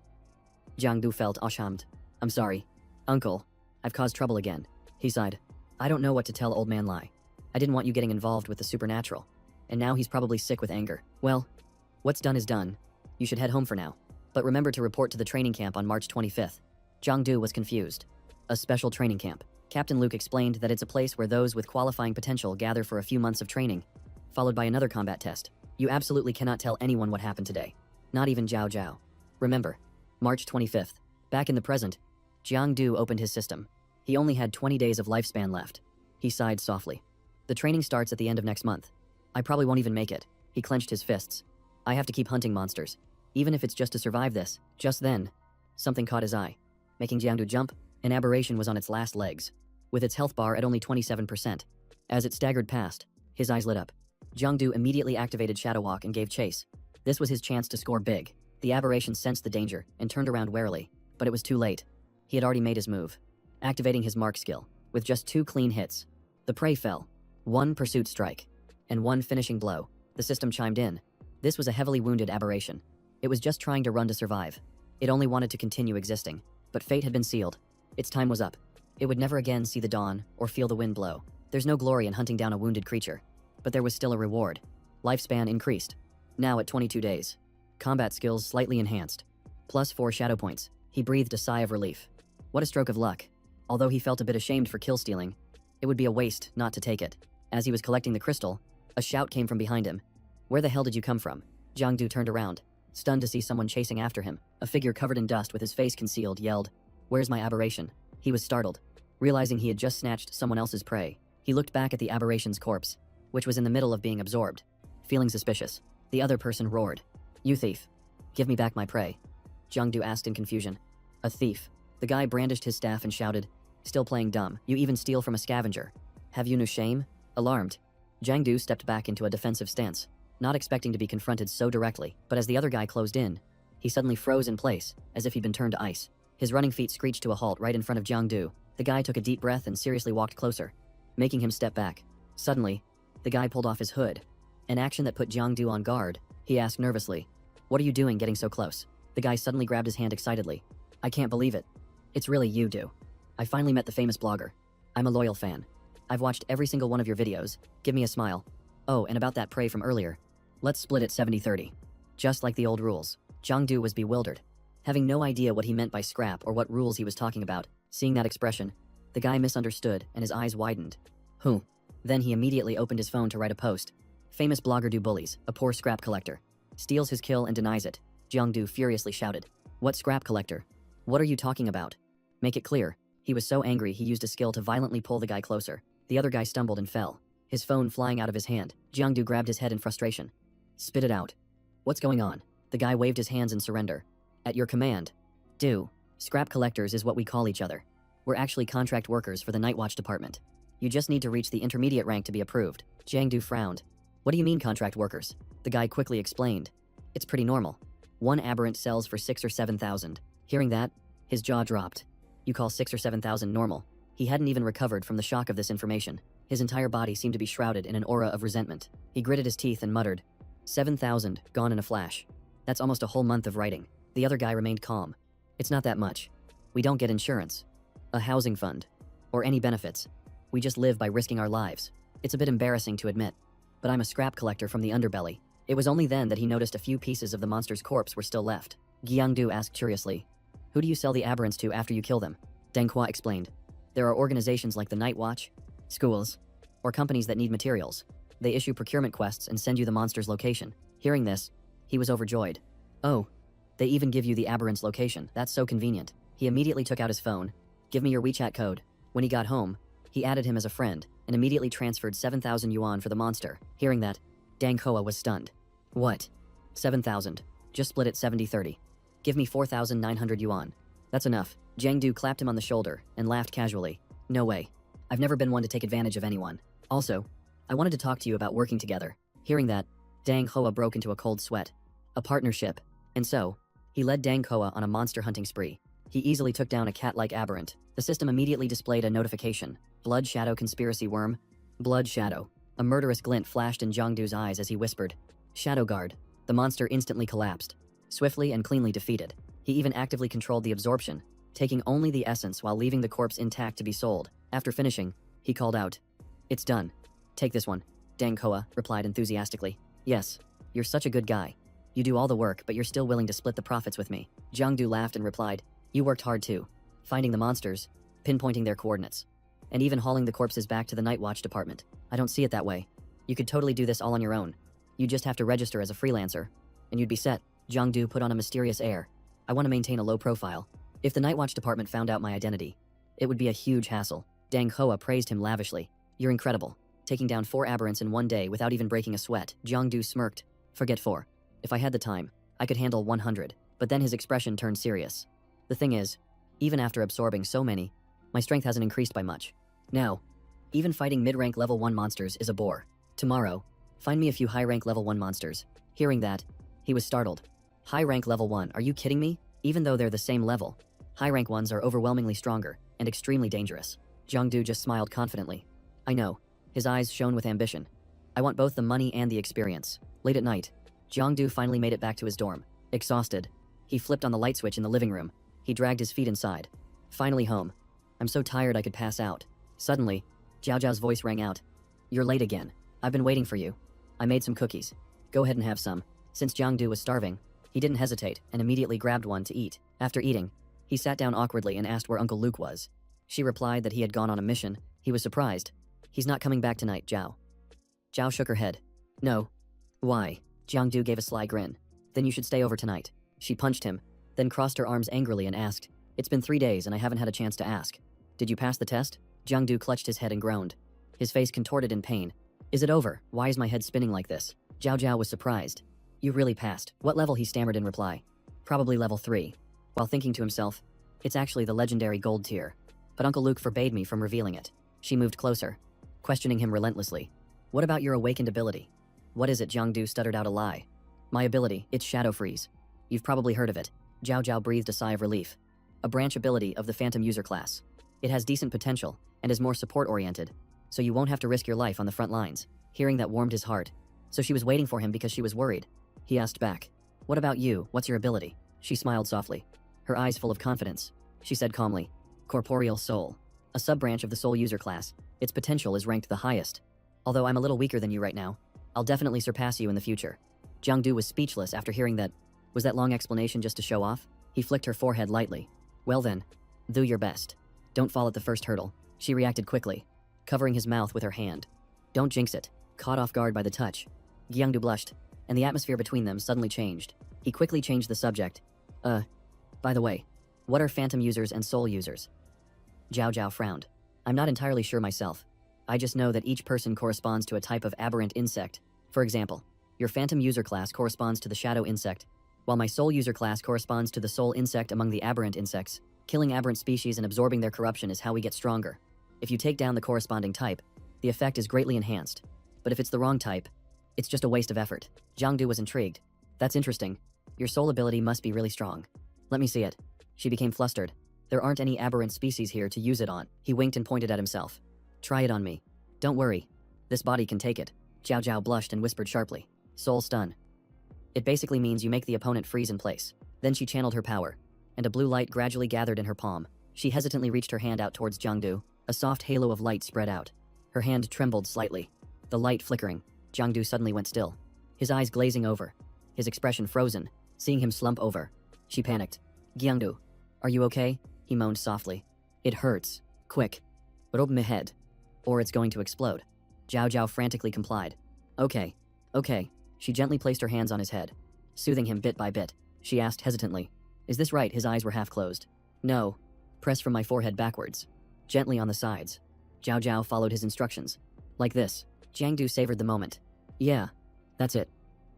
Jiangdu felt ashamed. I'm sorry. Uncle, I've caused trouble again, he sighed. I don't know what to tell old man Lai. I didn't want you getting involved with the supernatural. And now he's probably sick with anger. Well, what's done is done. You should head home for now. But remember to report to the training camp on March 25th. Jiangdu was confused. A special training camp. Captain Luke explained that it's a place where those with qualifying potential gather for a few months of training, followed by another combat test. You absolutely cannot tell anyone what happened today. Not even Zhao Zhao. Remember, March 25th. Back in the present, Jiangdu opened his system. He only had 20 days of lifespan left. He sighed softly. The training starts at the end of next month. I probably won't even make it. He clenched his fists. I have to keep hunting monsters, even if it's just to survive this. Just then, something caught his eye. Making Jiangdu jump, an aberration was on its last legs, with its health bar at only 27%. As it staggered past, his eyes lit up. Jiangdu immediately activated Shadow Walk and gave chase. This was his chance to score big. The aberration sensed the danger and turned around warily, but it was too late. He had already made his move, activating his mark skill. With just 2 clean hits, the prey fell. 1 pursuit strike, and 1 finishing blow. The system chimed in. This was a heavily wounded aberration. It was just trying to run to survive. It only wanted to continue existing, but fate had been sealed. Its time was up. It would never again see the dawn or feel the wind blow. There's no glory in hunting down a wounded creature, but there was still a reward. Lifespan increased, now at 22 days. Combat skills slightly enhanced, plus 4 shadow points. He breathed a sigh of relief. What a stroke of luck. Although he felt a bit ashamed for kill stealing, it would be a waste not to take it. As he was collecting the crystal, a shout came from behind him. Where the hell did you come from? Jiangdu turned around, stunned to see someone chasing after him. A figure covered in dust with his face concealed yelled, Where's my aberration? He was startled, realizing he had just snatched someone else's prey. He looked back at the aberration's corpse, which was in the middle of being absorbed. Feeling suspicious, the other person roared, You thief! Give me back my prey. Jiangdu asked in confusion. A thief. The guy brandished his staff and shouted, Still playing dumb. You even steal from a scavenger. Have you no shame? Alarmed, Jiangdu stepped back into a defensive stance, not expecting to be confronted so directly. But as the other guy closed in, he suddenly froze in place, as if he'd been turned to ice. His running feet screeched to a halt right in front of Jiangdu. The guy took a deep breath and seriously walked closer, making him step back. Suddenly, the guy pulled off his hood, an action that put Jiangdu on guard. He asked nervously, What are you doing getting so close? The guy suddenly grabbed his hand excitedly. I can't believe it. It's really you, Do. I finally met the famous blogger. I'm a loyal fan. I've watched every single one of your videos. Give me a smile. Oh, and about that prey from earlier. Let's split it 70-30. Just like the old rules. Jiangdu was bewildered, having no idea what he meant by scrap or what rules he was talking about. Seeing that expression, the guy misunderstood and his eyes widened. Who? Then he immediately opened his phone to write a post. Famous blogger Do bullies a poor scrap collector. Steals his kill and denies it. Jiangdu furiously shouted. What scrap collector? What are you talking about? Make it clear. He was so angry he used a skill to violently pull the guy closer. The other guy stumbled and fell, his phone flying out of his hand. Jiangdu grabbed his head in frustration. Spit it out. What's going on? The guy waved his hands in surrender. At your command. Do. Scrap collectors is what we call each other. We're actually contract workers for the Night Watch department. You just need to reach the intermediate rank to be approved. Jiangdu frowned. What do you mean contract workers? The guy quickly explained. It's pretty normal. One aberrant sells for 6,000 or 7,000. Hearing that, his jaw dropped. You call 6,000 or 7,000 normal? He hadn't even recovered from the shock of this information. His entire body seemed to be shrouded in an aura of resentment. He gritted his teeth and muttered, 7,000, gone in a flash. That's almost a whole month of writing. The other guy remained calm. It's not that much. We don't get insurance, a housing fund, or any benefits. We just live by risking our lives. It's a bit embarrassing to admit, but I'm a scrap collector from the underbelly. It was only then that he noticed a few pieces of the monster's corpse were still left. Jiangdu asked curiously, Who do you sell the aberrants to after you kill them? Deng Hua explained. There are organizations like the Night Watch, schools, or companies that need materials. They issue procurement quests and send you the monster's location. Hearing this, he was overjoyed. Oh, they even give you the aberrant's location. That's so convenient. He immediately took out his phone. Give me your WeChat code. When he got home, he added him as a friend and immediately transferred 7,000 yuan for the monster. Hearing that, Deng Hua was stunned. What? 7,000. Just split it 70-30. Give me 4,900 yuan. That's enough. Jiangdu clapped him on the shoulder and laughed casually. No way. I've never been one to take advantage of anyone. Also, I wanted to talk to you about working together. Hearing that, Dang Hoa broke into a cold sweat. A partnership. And so, he led Dang Hoa on a monster hunting spree. He easily took down a cat-like aberrant. The system immediately displayed a notification. Blood Shadow Conspiracy Worm. Blood Shadow. A murderous glint flashed in Jiangdu's eyes as he whispered, "Shadow Guard." The monster instantly collapsed. Swiftly and cleanly defeated. He even actively controlled the absorption, taking only the essence while leaving the corpse intact to be sold. After finishing, he called out, "It's done. Take this one." Dang Hoa replied enthusiastically, "Yes, you're such a good guy. You do all the work, but you're still willing to split the profits with me." Jiangdu laughed and replied, "You worked hard too, finding the monsters, pinpointing their coordinates, and even hauling the corpses back to the Night Watch department. I don't see it that way. You could totally do this all on your own. You just have to register as a freelancer, and you'd be set." Jiangdu put on a mysterious air. "I want to maintain a low profile. If the Night Watch department found out my identity, it would be a huge hassle." Dang Hoa praised him lavishly. "You're incredible. Taking down 4 aberrants in one day without even breaking a sweat." Jiangdu smirked. "Forget 4. If I had the time, I could handle 100. But then his expression turned serious. "The thing is, even after absorbing so many, my strength hasn't increased by much. Now, even fighting mid-rank level 1 monsters is a bore. Tomorrow, find me a few high-rank level 1 monsters." Hearing that, he was startled. "High-rank level 1, are you kidding me? Even though they're the same level, high-rank ones are overwhelmingly stronger and extremely dangerous." Jiangdu just smiled confidently. "I know." His eyes shone with ambition. "I want both the money and the experience." Late at night, Jiangdu finally made it back to his dorm. Exhausted, he flipped on the light switch in the living room. He dragged his feet inside. Finally home. "I'm so tired I could pass out." Suddenly, Jiao Jiao's voice rang out. "You're late again. I've been waiting for you. I made some cookies. Go ahead and have some." Since Jiangdu was starving, he didn't hesitate and immediately grabbed one to eat. After eating, he sat down awkwardly and asked where Uncle Luke was. She replied that he had gone on a mission. He was surprised. "He's not coming back tonight, Jiao." Jiao shook her head. "No." "Why?" Jiangdu gave a sly grin. "Then you should stay over tonight." She punched him, then crossed her arms angrily and asked, "It's been 3 days and I haven't had a chance to ask. Did you pass the test?" Jiangdu clutched his head and groaned. His face contorted in pain. "Is it over? Why is my head spinning like this?" Jiao Jiao was surprised. "You really passed." "What level?" he stammered in reply. "Probably level 3. While thinking to himself, "It's actually the legendary gold tier. But Uncle Luke forbade me from revealing it." She moved closer, questioning him relentlessly. "What about your awakened ability?" "What is it?" Jiangdu stuttered out a lie. "My ability, it's Shadow Freeze. You've probably heard of it." Jiao Jiao breathed a sigh of relief. "A branch ability of the Phantom user class. It has decent potential and is more support-oriented, so you won't have to risk your life on the front lines." Hearing that warmed his heart. So she was waiting for him because she was worried. He asked back, "What about you? What's your ability?" She smiled softly, her eyes full of confidence. She said calmly, "Corporeal Soul. A sub-branch of the Soul user class. Its potential is ranked the highest. Although I'm a little weaker than you right now, I'll definitely surpass you in the future." Jiangdu was speechless after hearing that. Was that long explanation just to show off? He flicked her forehead lightly. "Well then, do your best. Don't fall at the first hurdle." She reacted quickly, covering his mouth with her hand. "Don't jinx it." Caught off guard by the touch, Jiangdu blushed, and the atmosphere between them suddenly changed. He quickly changed the subject. By the way, what are Phantom users and Soul users?" Jiao Jiao frowned. "I'm not entirely sure myself. I just know that each person corresponds to a type of aberrant insect. For example, your Phantom user class corresponds to the Shadow insect, while my Soul user class corresponds to the Soul insect among the aberrant insects. Killing aberrant species and absorbing their corruption is how we get stronger. If you take down the corresponding type, the effect is greatly enhanced. But if it's the wrong type, it's just a waste of effort." Jiangdu was intrigued. "That's interesting. Your soul ability must be really strong. Let me see it." She became flustered. "There aren't any aberrant species here to use it on." He winked and pointed at himself. "Try it on me. Don't worry. This body can take it." Jiao Jiao blushed and whispered sharply, "Soul Stun. It basically means you make the opponent freeze in place." Then she channeled her power, and a blue light gradually gathered in her palm. She hesitantly reached her hand out towards Jiangdu. A soft halo of light spread out. Her hand trembled slightly. The light flickering, Jiangdu suddenly went still, his eyes glazing over, his expression frozen. Seeing him slump over, she panicked. "Jiangdu, are you okay?" He moaned softly. "It hurts. Quick. Rub my head, or it's going to explode." Jiao Jiao frantically complied. Okay. She gently placed her hands on his head, soothing him bit by bit. She asked hesitantly, "Is this right?" His eyes were half closed. "No. Press from my forehead backwards. Gently on the sides." Jiao Jiao followed his instructions. "Like this." Jiangdu savored the moment. "Yeah, that's it.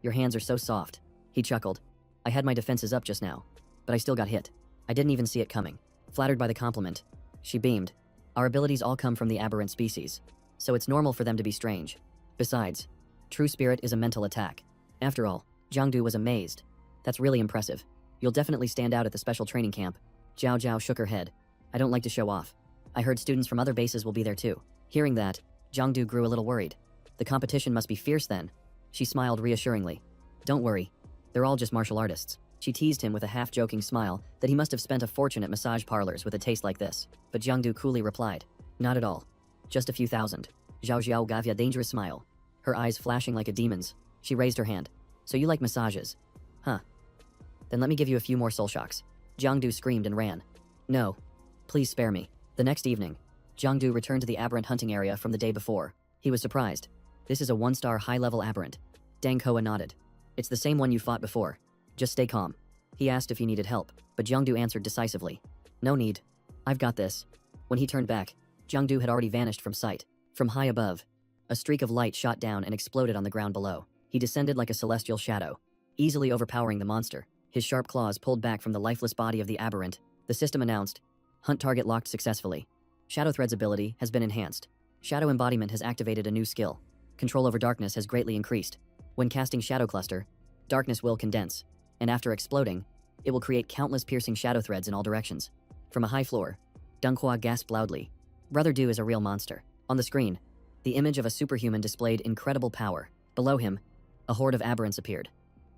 Your hands are so soft." He chuckled. "I had my defenses up just now, but I still got hit. I didn't even see it coming." Flattered by the compliment, she beamed. "Our abilities all come from the aberrant species. so it's normal for them to be strange. Besides, true spirit is a mental attack. After all, Jiangdu was amazed. That's really impressive. You'll definitely stand out at the special training camp. Zhao Zhao shook her head. I don't like to show off. I heard students from other bases will be there too. Hearing that, Jiangdu grew a little worried. The competition must be fierce then. She smiled reassuringly. Don't worry. They're all just martial artists. She teased him with a half-joking smile that he must have spent a fortune at massage parlors with a taste like this. But Jiangdu coolly replied, not at all. Just a few thousand. Zhao Zhao gave a dangerous smile. Her eyes flashing like a demon's. She raised her hand. So you like massages? Huh. Then let me give you a few more soul shocks. Jiangdu screamed and ran. No. Please spare me. The next evening, Jiangdu returned to the aberrant hunting area from the day before. He was surprised. This is a 1-star high-level aberrant. Dang Koa nodded. It's the same one you fought before. Just stay calm. He asked if he needed help, but Jiangdu answered decisively. No need. I've got this. When he turned back, Jiangdu had already vanished from sight. From high above, a streak of light shot down and exploded on the ground below. He descended like a celestial shadow, easily overpowering the monster. His sharp claws pulled back from the lifeless body of the aberrant. The system announced, hunt target locked successfully. Shadow Thread's ability has been enhanced. Shadow Embodiment has activated a new skill. Control over darkness has greatly increased. When casting Shadow Cluster, darkness will condense, and after exploding, it will create countless piercing shadow threads in all directions. From a high floor, Deng Hua gasped loudly. Brother Du is a real monster. On the screen, the image of a superhuman displayed incredible power. Below him, a horde of aberrants appeared,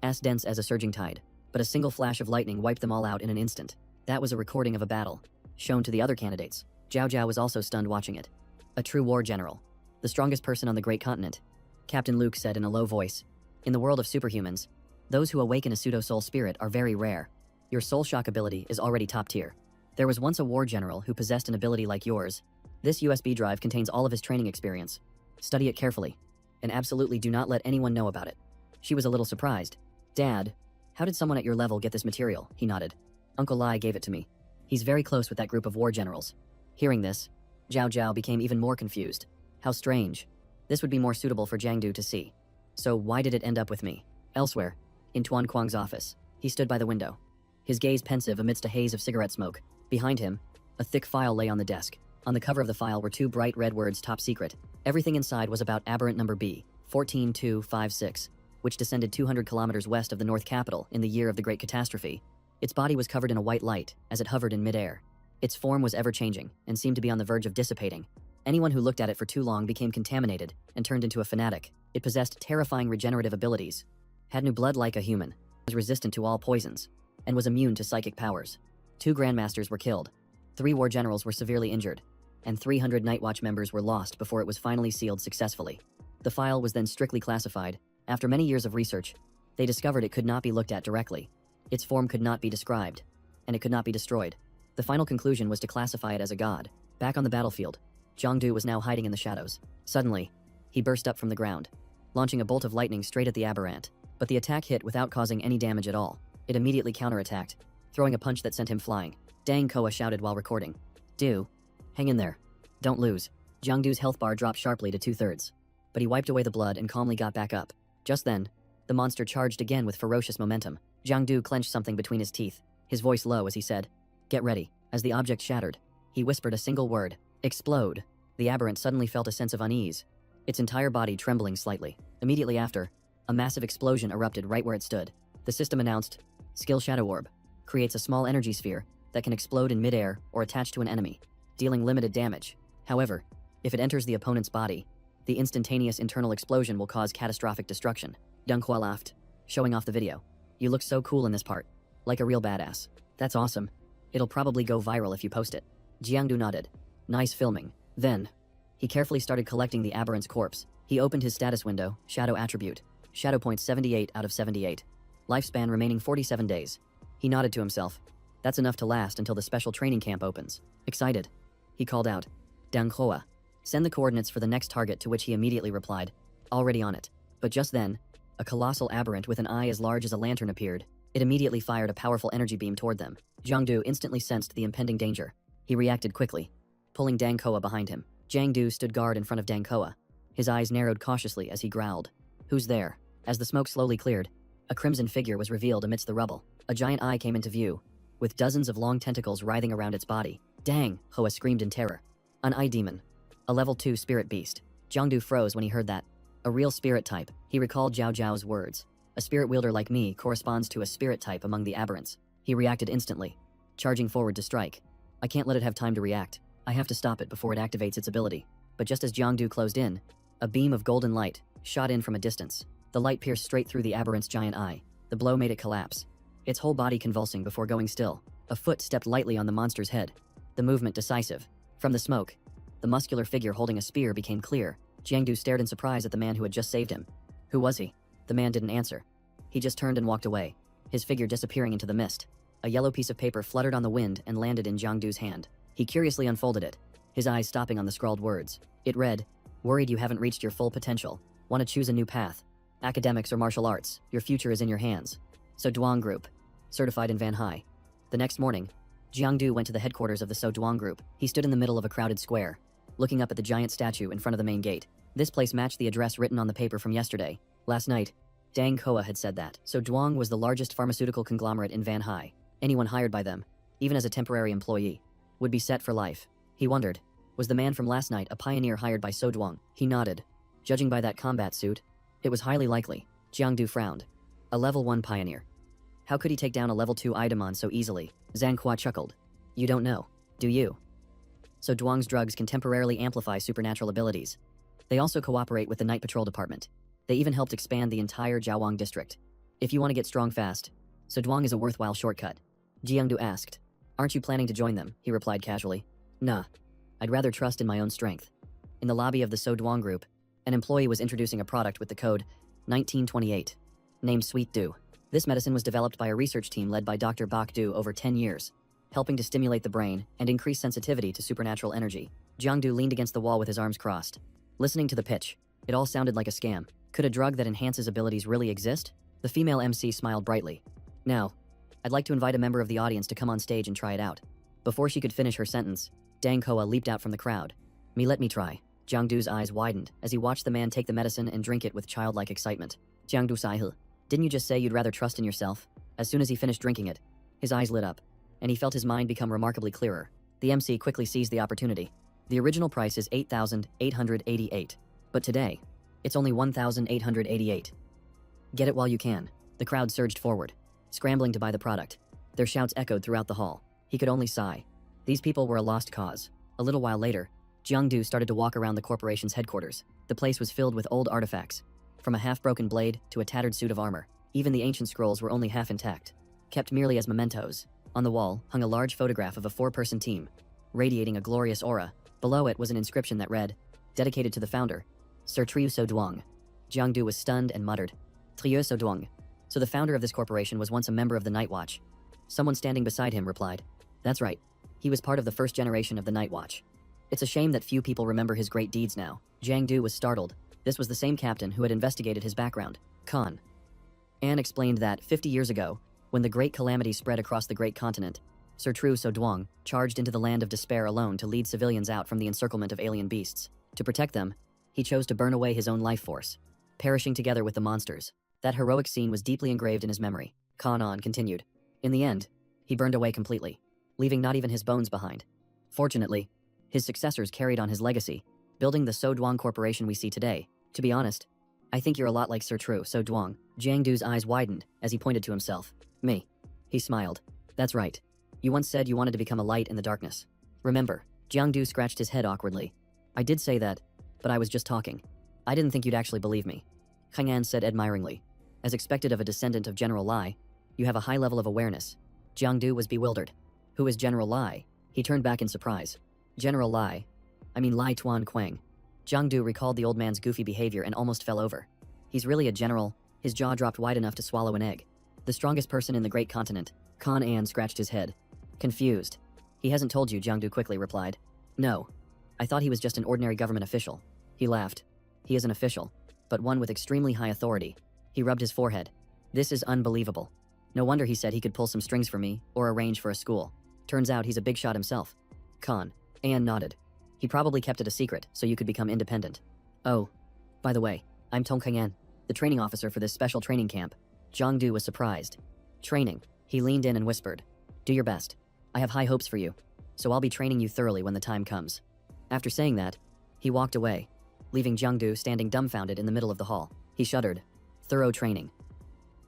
as dense as a surging tide. But a single flash of lightning wiped them all out in an instant. That was a recording of a battle, shown to the other candidates. Zhao Zhao was also stunned watching it. A true war general. The strongest person on the great continent. Captain Luke said in a low voice. In the world of superhumans, those who awaken a pseudo-soul spirit are very rare. Your soul shock ability is already top tier. There was once a war general who possessed an ability like yours. This USB drive contains all of his training experience. Study it carefully, and absolutely do not let anyone know about it. She was a little surprised. Dad, how did someone at your level get this material? He nodded. Uncle Lai gave it to me. He's very close with that group of war generals. Hearing this, Zhao Zhao became even more confused. How strange. This would be more suitable for Jiangdu to see. So why did it end up with me? Elsewhere, in Tuan Kuang's office, he stood by the window, his gaze pensive amidst a haze of cigarette smoke. Behind him, a thick file lay on the desk. On the cover of the file were 2 bright red words, top secret. Everything inside was about aberrant number B, 14256, which descended 200 kilometers west of the North Capital in the year of the Great Catastrophe. Its body was covered in a white light as it hovered in midair. Its form was ever-changing and seemed to be on the verge of dissipating. Anyone who looked at it for too long became contaminated and turned into a fanatic. It possessed terrifying regenerative abilities, had new blood like a human, was resistant to all poisons, and was immune to psychic powers. 2 grandmasters were killed, 3 war generals were severely injured, and 300 Night Watch members were lost before it was finally sealed successfully. The file was then strictly classified. After many years of research, they discovered it could not be looked at directly. Its form could not be described, and it could not be destroyed. The final conclusion was to classify it as a god. Back on the battlefield, Jiangdu was now hiding in the shadows. Suddenly, he burst up from the ground, launching a bolt of lightning straight at the aberrant. But the attack hit without causing any damage at all. It immediately counterattacked, throwing a punch that sent him flying. Dang, Koa shouted while recording. Du, hang in there. Don't lose. Jiangdu's health bar dropped sharply to 2/3. But he wiped away the blood and calmly got back up. Just then, the monster charged again with ferocious momentum. Jiangdu clenched something between his teeth, his voice low as he said, "Get ready." As the object shattered, he whispered a single word, "Explode." The aberrant suddenly felt a sense of unease, its entire body trembling slightly. Immediately after, a massive explosion erupted right where it stood. The system announced, Skill Shadow Orb, creates a small energy sphere that can explode in midair or attach to an enemy, dealing limited damage. However, if it enters the opponent's body, the instantaneous internal explosion will cause catastrophic destruction. Deng Hua laughed, showing off the video. You look so cool in this part. Like a real badass. That's awesome. It'll probably go viral if you post it. Jiangdu nodded. Nice filming. Then, he carefully started collecting the aberrant's corpse. He opened his status window, Shadow Attribute. Shadow point 78 out of 78. Lifespan remaining 47 days. He nodded to himself. That's enough to last until the special training camp opens. Excited, he called out, Deng Hua, send the coordinates for the next target, to which he immediately replied, already on it. But just then, a colossal aberrant with an eye as large as a lantern appeared. It immediately fired a powerful energy beam toward them. Jiangdu instantly sensed the impending danger. He reacted quickly, pulling Deng Hua behind him. Jiangdu stood guard in front of Deng Hua. His eyes narrowed cautiously as he growled, "Who's there?" As the smoke slowly cleared, a crimson figure was revealed amidst the rubble. A giant eye came into view, with dozens of long tentacles writhing around its body. Dang! Hua screamed in terror. An eye demon. A level 2 spirit beast. Jiangdu froze when he heard that. A real spirit type, he recalled Zhao Zhao's words. A spirit wielder like me corresponds to a spirit type among the aberrants. He reacted instantly, charging forward to strike. I can't let it have time to react. I have to stop it before it activates its ability. But just as Jiangdu closed in, a beam of golden light shot in from a distance. The light pierced straight through the aberrant's giant eye. The blow made it collapse, its whole body convulsing before going still. A foot stepped lightly on the monster's head, the movement decisive. From the smoke, the muscular figure holding a spear became clear. Jiangdu stared in surprise at the man who had just saved him. Who was he? The man didn't answer. He just turned and walked away, his figure disappearing into the mist. A yellow piece of paper fluttered on the wind and landed in Jiangdu's hand. He curiously unfolded it, his eyes stopping on the scrawled words. It read, "Worried you haven't reached your full potential. Want to choose a new path? Academics or martial arts, your future is in your hands. So Duong Group, certified in Van Hai." The next morning, Jiangdu went to the headquarters of the So Duong Group. He stood in the middle of a crowded square, looking up at the giant statue in front of the main gate. This place matched the address written on the paper from yesterday. Last night, Dang Koa had said that So Duong was the largest pharmaceutical conglomerate in Van Hai. Anyone hired by them, even as a temporary employee, would be set for life. He wondered, was the man from last night a pioneer hired by So Duong? He nodded. Judging by that combat suit, it was highly likely. Jiangdu frowned. A level 1 pioneer. How could he take down a level 2 Idamon so easily? Zhang Hua chuckled. You don't know, do you? So Duong's drugs can temporarily amplify supernatural abilities. They also cooperate with the Night Patrol Department. They even helped expand the entire Jiawang district. If you want to get strong fast, So Duong is a worthwhile shortcut. Jiangdu asked. Aren't you planning to join them? He replied casually. Nah. I'd rather trust in my own strength. In the lobby of the So Duong Group, an employee was introducing a product with the code 1928, named Sweet Dew. This medicine was developed by a research team led by Dr. Bak Du over 10 years, helping to stimulate the brain and increase sensitivity to supernatural energy. Jiangdu leaned against the wall with his arms crossed. Listening to the pitch, it all sounded like a scam. Could a drug that enhances abilities really exist? The female MC smiled brightly. Now, I'd like to invite a member of the audience to come on stage and try it out. Before she could finish her sentence, Dang Koa leaped out from the crowd. Let me try. Jiangdu's eyes widened as he watched the man take the medicine and drink it with childlike excitement. Jiangdu Saihe, didn't you just say you'd rather trust in yourself? As soon as he finished drinking it, his eyes lit up, and he felt his mind become remarkably clearer. The MC quickly seized the opportunity. The original price is 8,888, but today, it's only 1,888. Get it while you can. The crowd surged forward, scrambling to buy the product. Their shouts echoed throughout the hall. He could only sigh. These people were a lost cause. A little while later, Jiangdu started to walk around the corporation's headquarters. The place was filled with old artifacts, from a half-broken blade to a tattered suit of armor. Even the ancient scrolls were only half intact, kept merely as mementos. On the wall hung a large photograph of a 4-person team, radiating a glorious aura. Below it was an inscription that read, dedicated to the founder, Sir Triu So Duong. Jiangdu was stunned and muttered, Triu So Duong. So the founder of this corporation was once a member of the Night Watch. Someone standing beside him replied, that's right. He was part of the first generation of the Night Watch. It's a shame that few people remember his great deeds now. Jiangdu was startled. This was the same captain who had investigated his background, Khan. Anne explained that 50 years ago, when the Great Calamity spread across the Great Continent, Sir Triu So Duong charged into the Land of Despair alone to lead civilians out from the encirclement of alien beasts. To protect them, he chose to burn away his own life force, perishing together with the monsters. That heroic scene was deeply engraved in his memory. Khan On continued. In the end, he burned away completely, leaving not even his bones behind. Fortunately, his successors carried on his legacy, building the So Duong Corporation we see today. To be honest, I think you're a lot like Sir Triu So Duong. Jiangdu's eyes widened as he pointed to himself. Me. He smiled. That's right. You once said you wanted to become a light in the darkness. Remember, Jiangdu scratched his head awkwardly. I did say that, but I was just talking. I didn't think you'd actually believe me. Chang'an said admiringly. As expected of a descendant of General Lai, you have a high level of awareness. Jiangdu was bewildered. Who is General Lai? He turned back in surprise. General Lai? I mean Lai Tuan Quang. Jiangdu recalled the old man's goofy behavior and almost fell over. He's really a general. His jaw dropped wide enough to swallow an egg. The strongest person in the great continent. Khan An scratched his head. Confused. He hasn't told you, Jiangdu quickly replied. No. I thought he was just an ordinary government official. He laughed. He is an official, but one with extremely high authority. He rubbed his forehead. This is unbelievable. No wonder he said he could pull some strings for me or arrange for a school. Turns out he's a big shot himself. Khan. An nodded. He probably kept it a secret so you could become independent. Oh. By the way, I'm Tong Kang'an, the training officer for this special training camp. Jiangdu was surprised. Training. He leaned in and whispered. Do your best. I have high hopes for you, so I'll be training you thoroughly when the time comes. After saying that, he walked away. leaving Jiangdu standing dumbfounded in the middle of the hall. He shuddered. Thorough training.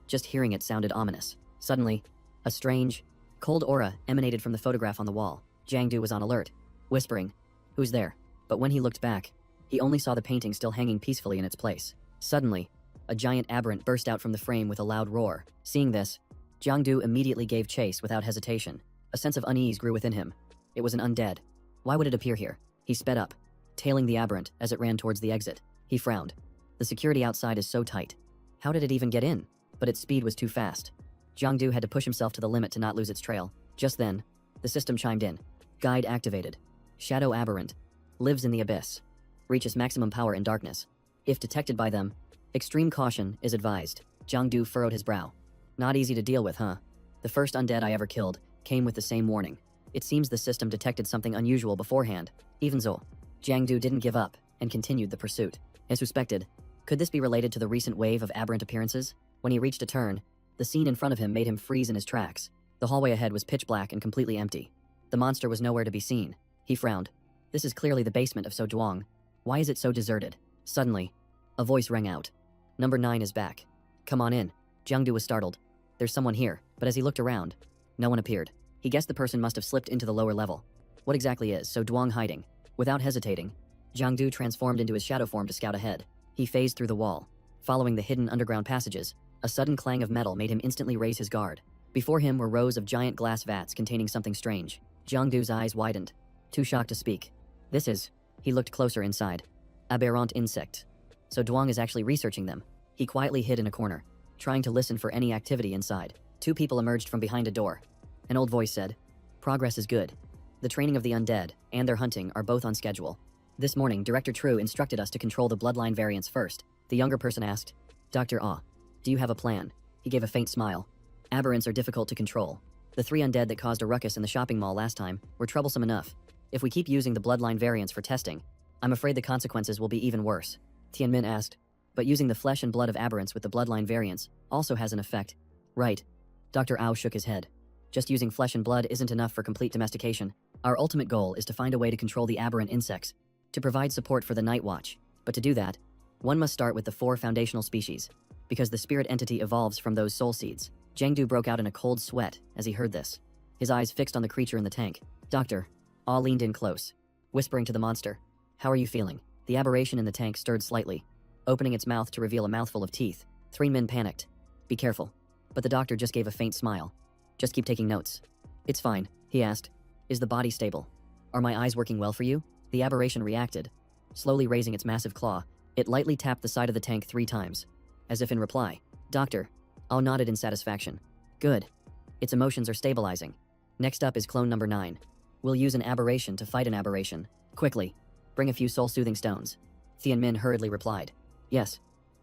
Just hearing it sounded ominous. Suddenly, a strange, cold aura emanated from the photograph on the wall. Jiangdu was on alert, whispering, "Who's there?" But when he looked back, he only saw the painting still hanging peacefully in its place. Suddenly, a giant aberrant burst out from the frame with a loud roar. Seeing this, Jiangdu immediately gave chase without hesitation. A sense of unease grew within him. It was an undead. Why would it appear here? He sped up, tailing the aberrant as it ran towards the exit. He frowned. The security outside is so tight. How did it even get in? But its speed was too fast. Jiangdu had to push himself to the limit to not lose its trail. Just then, the system chimed in. Guide activated. Shadow aberrant. Lives in the abyss. Reaches maximum power in darkness. If detected by them, extreme caution is advised. Jiangdu furrowed his brow. Not easy to deal with, huh? The first undead I ever killed came with the same warning. It seems the system detected something unusual beforehand. Even so, Jiangdu didn't give up and continued the pursuit. As suspected, could this be related to the recent wave of aberrant appearances? When he reached a turn, the scene in front of him made him freeze in his tracks. The hallway ahead was pitch black and completely empty. The monster was nowhere to be seen. He frowned. This is clearly the basement of Sojuang. Why is it so deserted? Suddenly, a voice rang out. Number 9 is back. Come on in. Jiangdu was startled. There's someone here, but as he looked around, no one appeared. He guessed the person must have slipped into the lower level. What exactly is Sojuang hiding? Without hesitating, Jiangdu transformed into his shadow form to scout ahead. He phased through the wall. Following the hidden underground passages, a sudden clang of metal made him instantly raise his guard. Before him were rows of giant glass vats containing something strange. Jiangdu's eyes widened, too shocked to speak. This is... He looked closer inside. Aberrant insect. So Duong is actually researching them. He quietly hid in a corner, trying to listen for any activity inside. 2 people emerged from behind a door. An old voice said, "Progress is good. The training of the undead and their hunting are both on schedule. This morning, Director True instructed us to control the bloodline variants first." The younger person asked, "Dr. Ah, do you have a plan?" He gave a faint smile. "Aberrants are difficult to control. The 3 undead that caused a ruckus in the shopping mall last time were troublesome enough. If we keep using the bloodline variants for testing, I'm afraid the consequences will be even worse." Tianmin asked, "But using the flesh and blood of aberrants with the bloodline variants also has an effect, right?" Dr. Ao shook his head. "Just using flesh and blood isn't enough for complete domestication. Our ultimate goal is to find a way to control the aberrant insects, to provide support for the Night Watch. But to do that, one must start with the 4 foundational species, because the spirit entity evolves from those soul seeds." Jiangdu broke out in a cold sweat as he heard this, his eyes fixed on the creature in the tank. "Doctor." Ah leaned in close, whispering to the monster, "How are you feeling?" The aberration in the tank stirred slightly, opening its mouth to reveal a mouthful of teeth. Three men panicked. "Be careful." But the doctor just gave a faint smile. "Just keep taking notes." "It's fine," he asked. "Is the body stable? Are my eyes working well for you?" The aberration reacted. Slowly raising its massive claw, it lightly tapped the side of the tank 3 times, as if in reply. "Doctor." Ao nodded in satisfaction. "Good. Its emotions are stabilizing. Next up is clone number 9. We'll use an aberration to fight an aberration. Quickly, bring a few soul-soothing stones." Tianmin hurriedly replied. "Yes.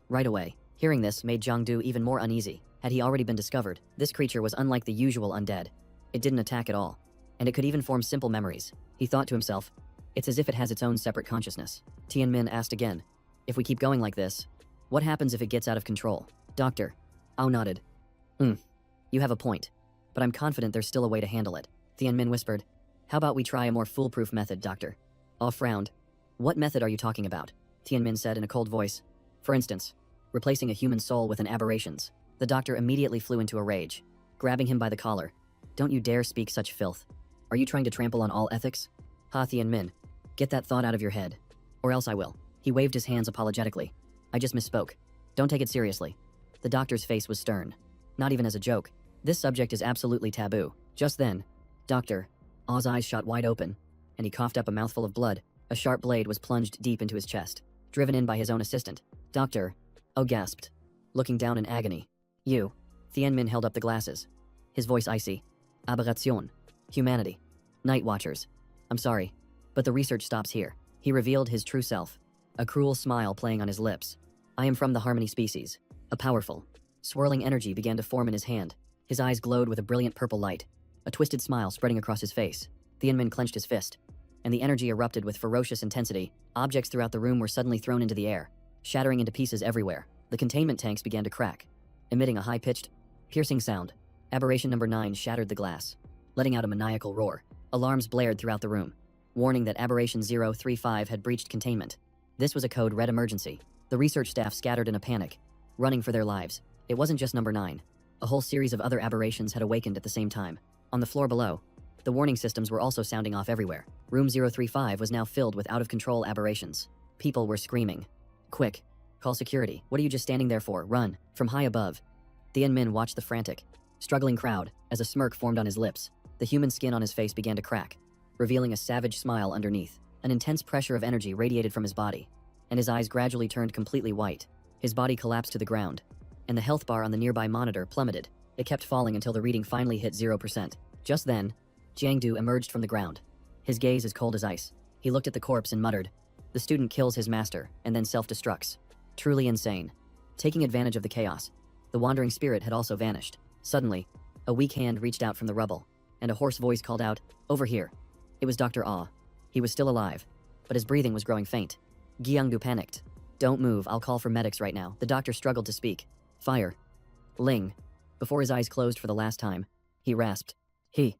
Right away." Hearing this made Jiangdu even more uneasy. Had he already been discovered, this creature was unlike the usual undead. It didn't attack at all, and it could even form simple memories. He thought to himself, it's as if it has its own separate consciousness. Tianmin asked again, "If we keep going like this, what happens if it gets out of control?" "Doctor." Ao nodded. You have a point, but I'm confident there's still a way to handle it." Tianmin whispered, "How about we try a more foolproof method, Doctor?" Ao frowned. "What method are you talking about?" Tianmin said in a cold voice. "For instance, replacing a human soul with an aberration's." The doctor immediately flew into a rage, grabbing him by the collar. "Don't you dare speak such filth. Are you trying to trample on all ethics?" "Ha, Tianmin, get that thought out of your head, or else I will." He waved his hands apologetically. "I just misspoke. Don't take it seriously." The doctor's face was stern. "Not even as a joke. This subject is absolutely taboo." Just then, "Doctor." Ao's eyes shot wide open, and he coughed up a mouthful of blood. A sharp blade was plunged deep into his chest, driven in by his own assistant. "Doctor." Ao gasped, looking down in agony. "You." Tianmin held up the glasses, his voice icy. "Aberration. Humanity. Night Watchers. I'm sorry, but the research stops here." He revealed his true self, a cruel smile playing on his lips. "I am from the Harmony species." A powerful, swirling energy began to form in his hand. His eyes glowed with a brilliant purple light, a twisted smile spreading across his face. Tianmin clenched his fist, and the energy erupted with ferocious intensity. Objects throughout the room were suddenly thrown into the air, shattering into pieces everywhere. The containment tanks began to crack, emitting a high-pitched, piercing sound. Aberration number 9 shattered the glass, letting out a maniacal roar. Alarms blared throughout the room, warning that Aberration 035 had breached containment. This was a code red emergency. The research staff scattered in a panic, running for their lives. It wasn't just number 9. A whole series of other aberrations had awakened at the same time. On the floor below, the warning systems were also sounding off everywhere. Room 035 was now filled with out-of-control aberrations. People were screaming. Quick, call security. What are you just standing there for? Run. From high above, Thien Min watched the frantic, struggling crowd as a smirk formed on his lips. The human skin on his face began to crack, revealing a savage smile underneath. An intense pressure of energy radiated from his body, and his eyes gradually turned completely white. His body collapsed to the ground, and the health bar on the nearby monitor plummeted. It kept falling until the reading finally hit 0%. Just then, Jiangdu emerged from the ground. His gaze as cold as ice. He looked at the corpse and muttered, "The student kills his master and then self-destructs. Truly insane." Taking advantage of the chaos, the wandering spirit had also vanished. Suddenly, a weak hand reached out from the rubble, and a hoarse voice called out, "Over here." It was Dr. Ah. He was still alive, but his breathing was growing faint. Jiangdu panicked. "Don't move, I'll call for medics right now." The doctor struggled to speak. "Fire. Ling." Before his eyes closed for the last time, he rasped, "He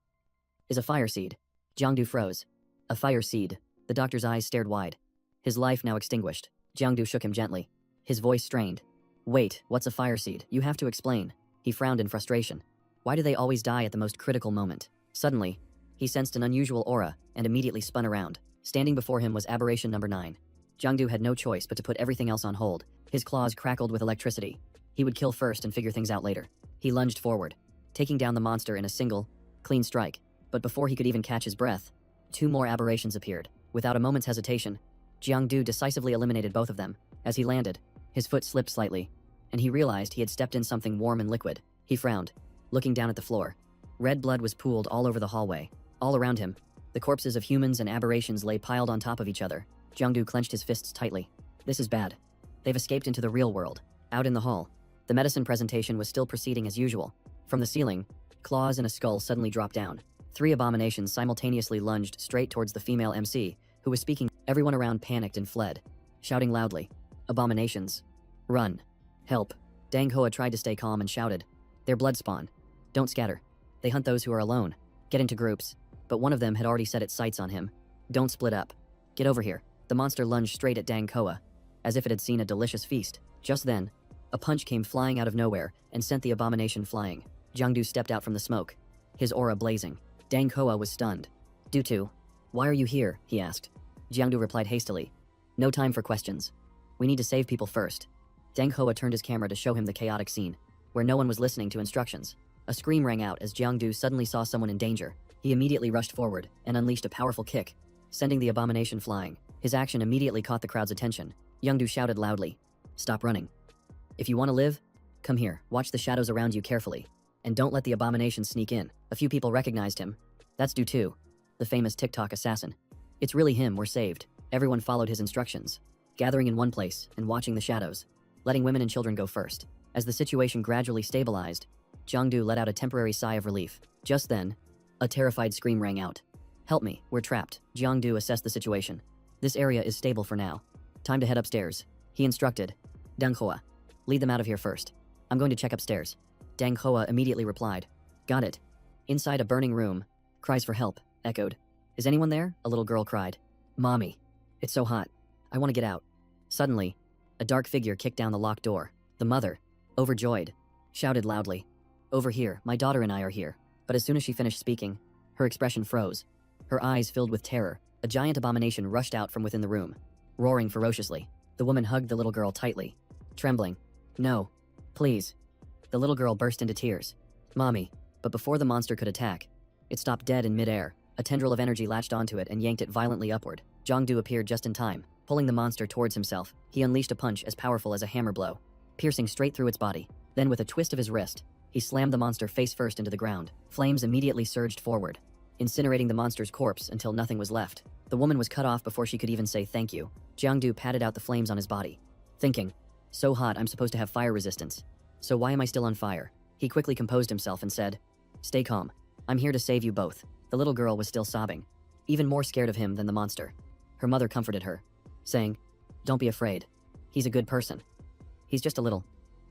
is a fire seed." Jiangdu froze. A fire seed. The doctor's eyes stared wide. His life now extinguished. Jiangdu shook him gently. His voice strained. "Wait, what's a fire seed? You have to explain." He frowned in frustration. Why do they always die at the most critical moment? Suddenly, he sensed an unusual aura and immediately spun around. Standing before him was aberration number 9. Jiangdu had no choice but to put everything else on hold. His claws crackled with electricity. He would kill first and figure things out later. He lunged forward, taking down the monster in a single, clean strike. But before he could even catch his breath, 2 more aberrations appeared. Without a moment's hesitation, Jiangdu decisively eliminated both of them. As he landed, his foot slipped slightly, and he realized he had stepped in something warm and liquid. He frowned, looking down at the floor. Red blood was pooled all over the hallway. All around him, the corpses of humans and aberrations lay piled on top of each other. Jiangdu clenched his fists tightly. This is bad. They've escaped into the real world. Out in the hall, the medicine presentation was still proceeding as usual. From the ceiling, claws and a skull suddenly dropped down. 3 abominations simultaneously lunged straight towards the female MC, who was speaking. Everyone around panicked and fled, shouting loudly, "Abominations! Run! Help!" Dang Hoa tried to stay calm and shouted, "They're blood spawn. Don't scatter. They hunt those who are alone. Get into groups." But one of them had already set its sights on him. "Don't split up. Get over here." The monster lunged straight at Dang Koa, as if it had seen a delicious feast. Just then, a punch came flying out of nowhere and sent the abomination flying. Jiangdu stepped out from the smoke, his aura blazing. Dang Koa was stunned. "Due to, why are you here?" he asked. Jiangdu replied hastily, "No time for questions. We need to save people first." Dang Koa turned his camera to show him the chaotic scene, where no one was listening to instructions. A scream rang out as Jiangdu suddenly saw someone in danger. He immediately rushed forward and unleashed a powerful kick, sending the abomination flying. His action immediately caught the crowd's attention. Jiangdu shouted loudly, "Stop running. If you want to live, come here. Watch the shadows around you carefully, and don't let the abomination sneak in." A few people recognized him. "That's Du Tu, the famous TikTok assassin. It's really him, we're saved." Everyone followed his instructions, gathering in one place and watching the shadows, letting women and children go first. As the situation gradually stabilized, Jiangdu let out a temporary sigh of relief. Just then, a terrified scream rang out. "Help me, we're trapped." Jiangdu assessed the situation. "This area is stable for now. Time to head upstairs." He instructed, "Dang Hoa, lead them out of here first. I'm going to check upstairs." Dang Hoa immediately replied, "Got it." Inside a burning room, cries for help echoed. "Is anyone there?" a little girl cried. "Mommy, it's so hot. I want to get out." Suddenly, a dark figure kicked down the locked door. The mother, overjoyed, shouted loudly, "Over here, my daughter and I are here." But as soon as she finished speaking, her expression froze. Her eyes filled with terror. A giant abomination rushed out from within the room, roaring ferociously. The woman hugged the little girl tightly, trembling. "No, please." The little girl burst into tears. "Mommy." But before the monster could attack, it stopped dead in midair. A tendril of energy latched onto it and yanked it violently upward. Jiangdu appeared just in time, pulling the monster towards himself. He unleashed a punch as powerful as a hammer blow, piercing straight through its body. Then with a twist of his wrist, he slammed the monster face first into the ground. Flames immediately surged forward, incinerating the monster's corpse until nothing was left. The woman was cut off before she could even say thank you. Jiangdu patted out the flames on his body, thinking, "So hot I'm supposed to have fire resistance. So why am I still on fire?" He quickly composed himself and said, "Stay calm. I'm here to save you both." The little girl was still sobbing, even more scared of him than the monster. Her mother comforted her, saying, "Don't be afraid. He's a good person. He's just a little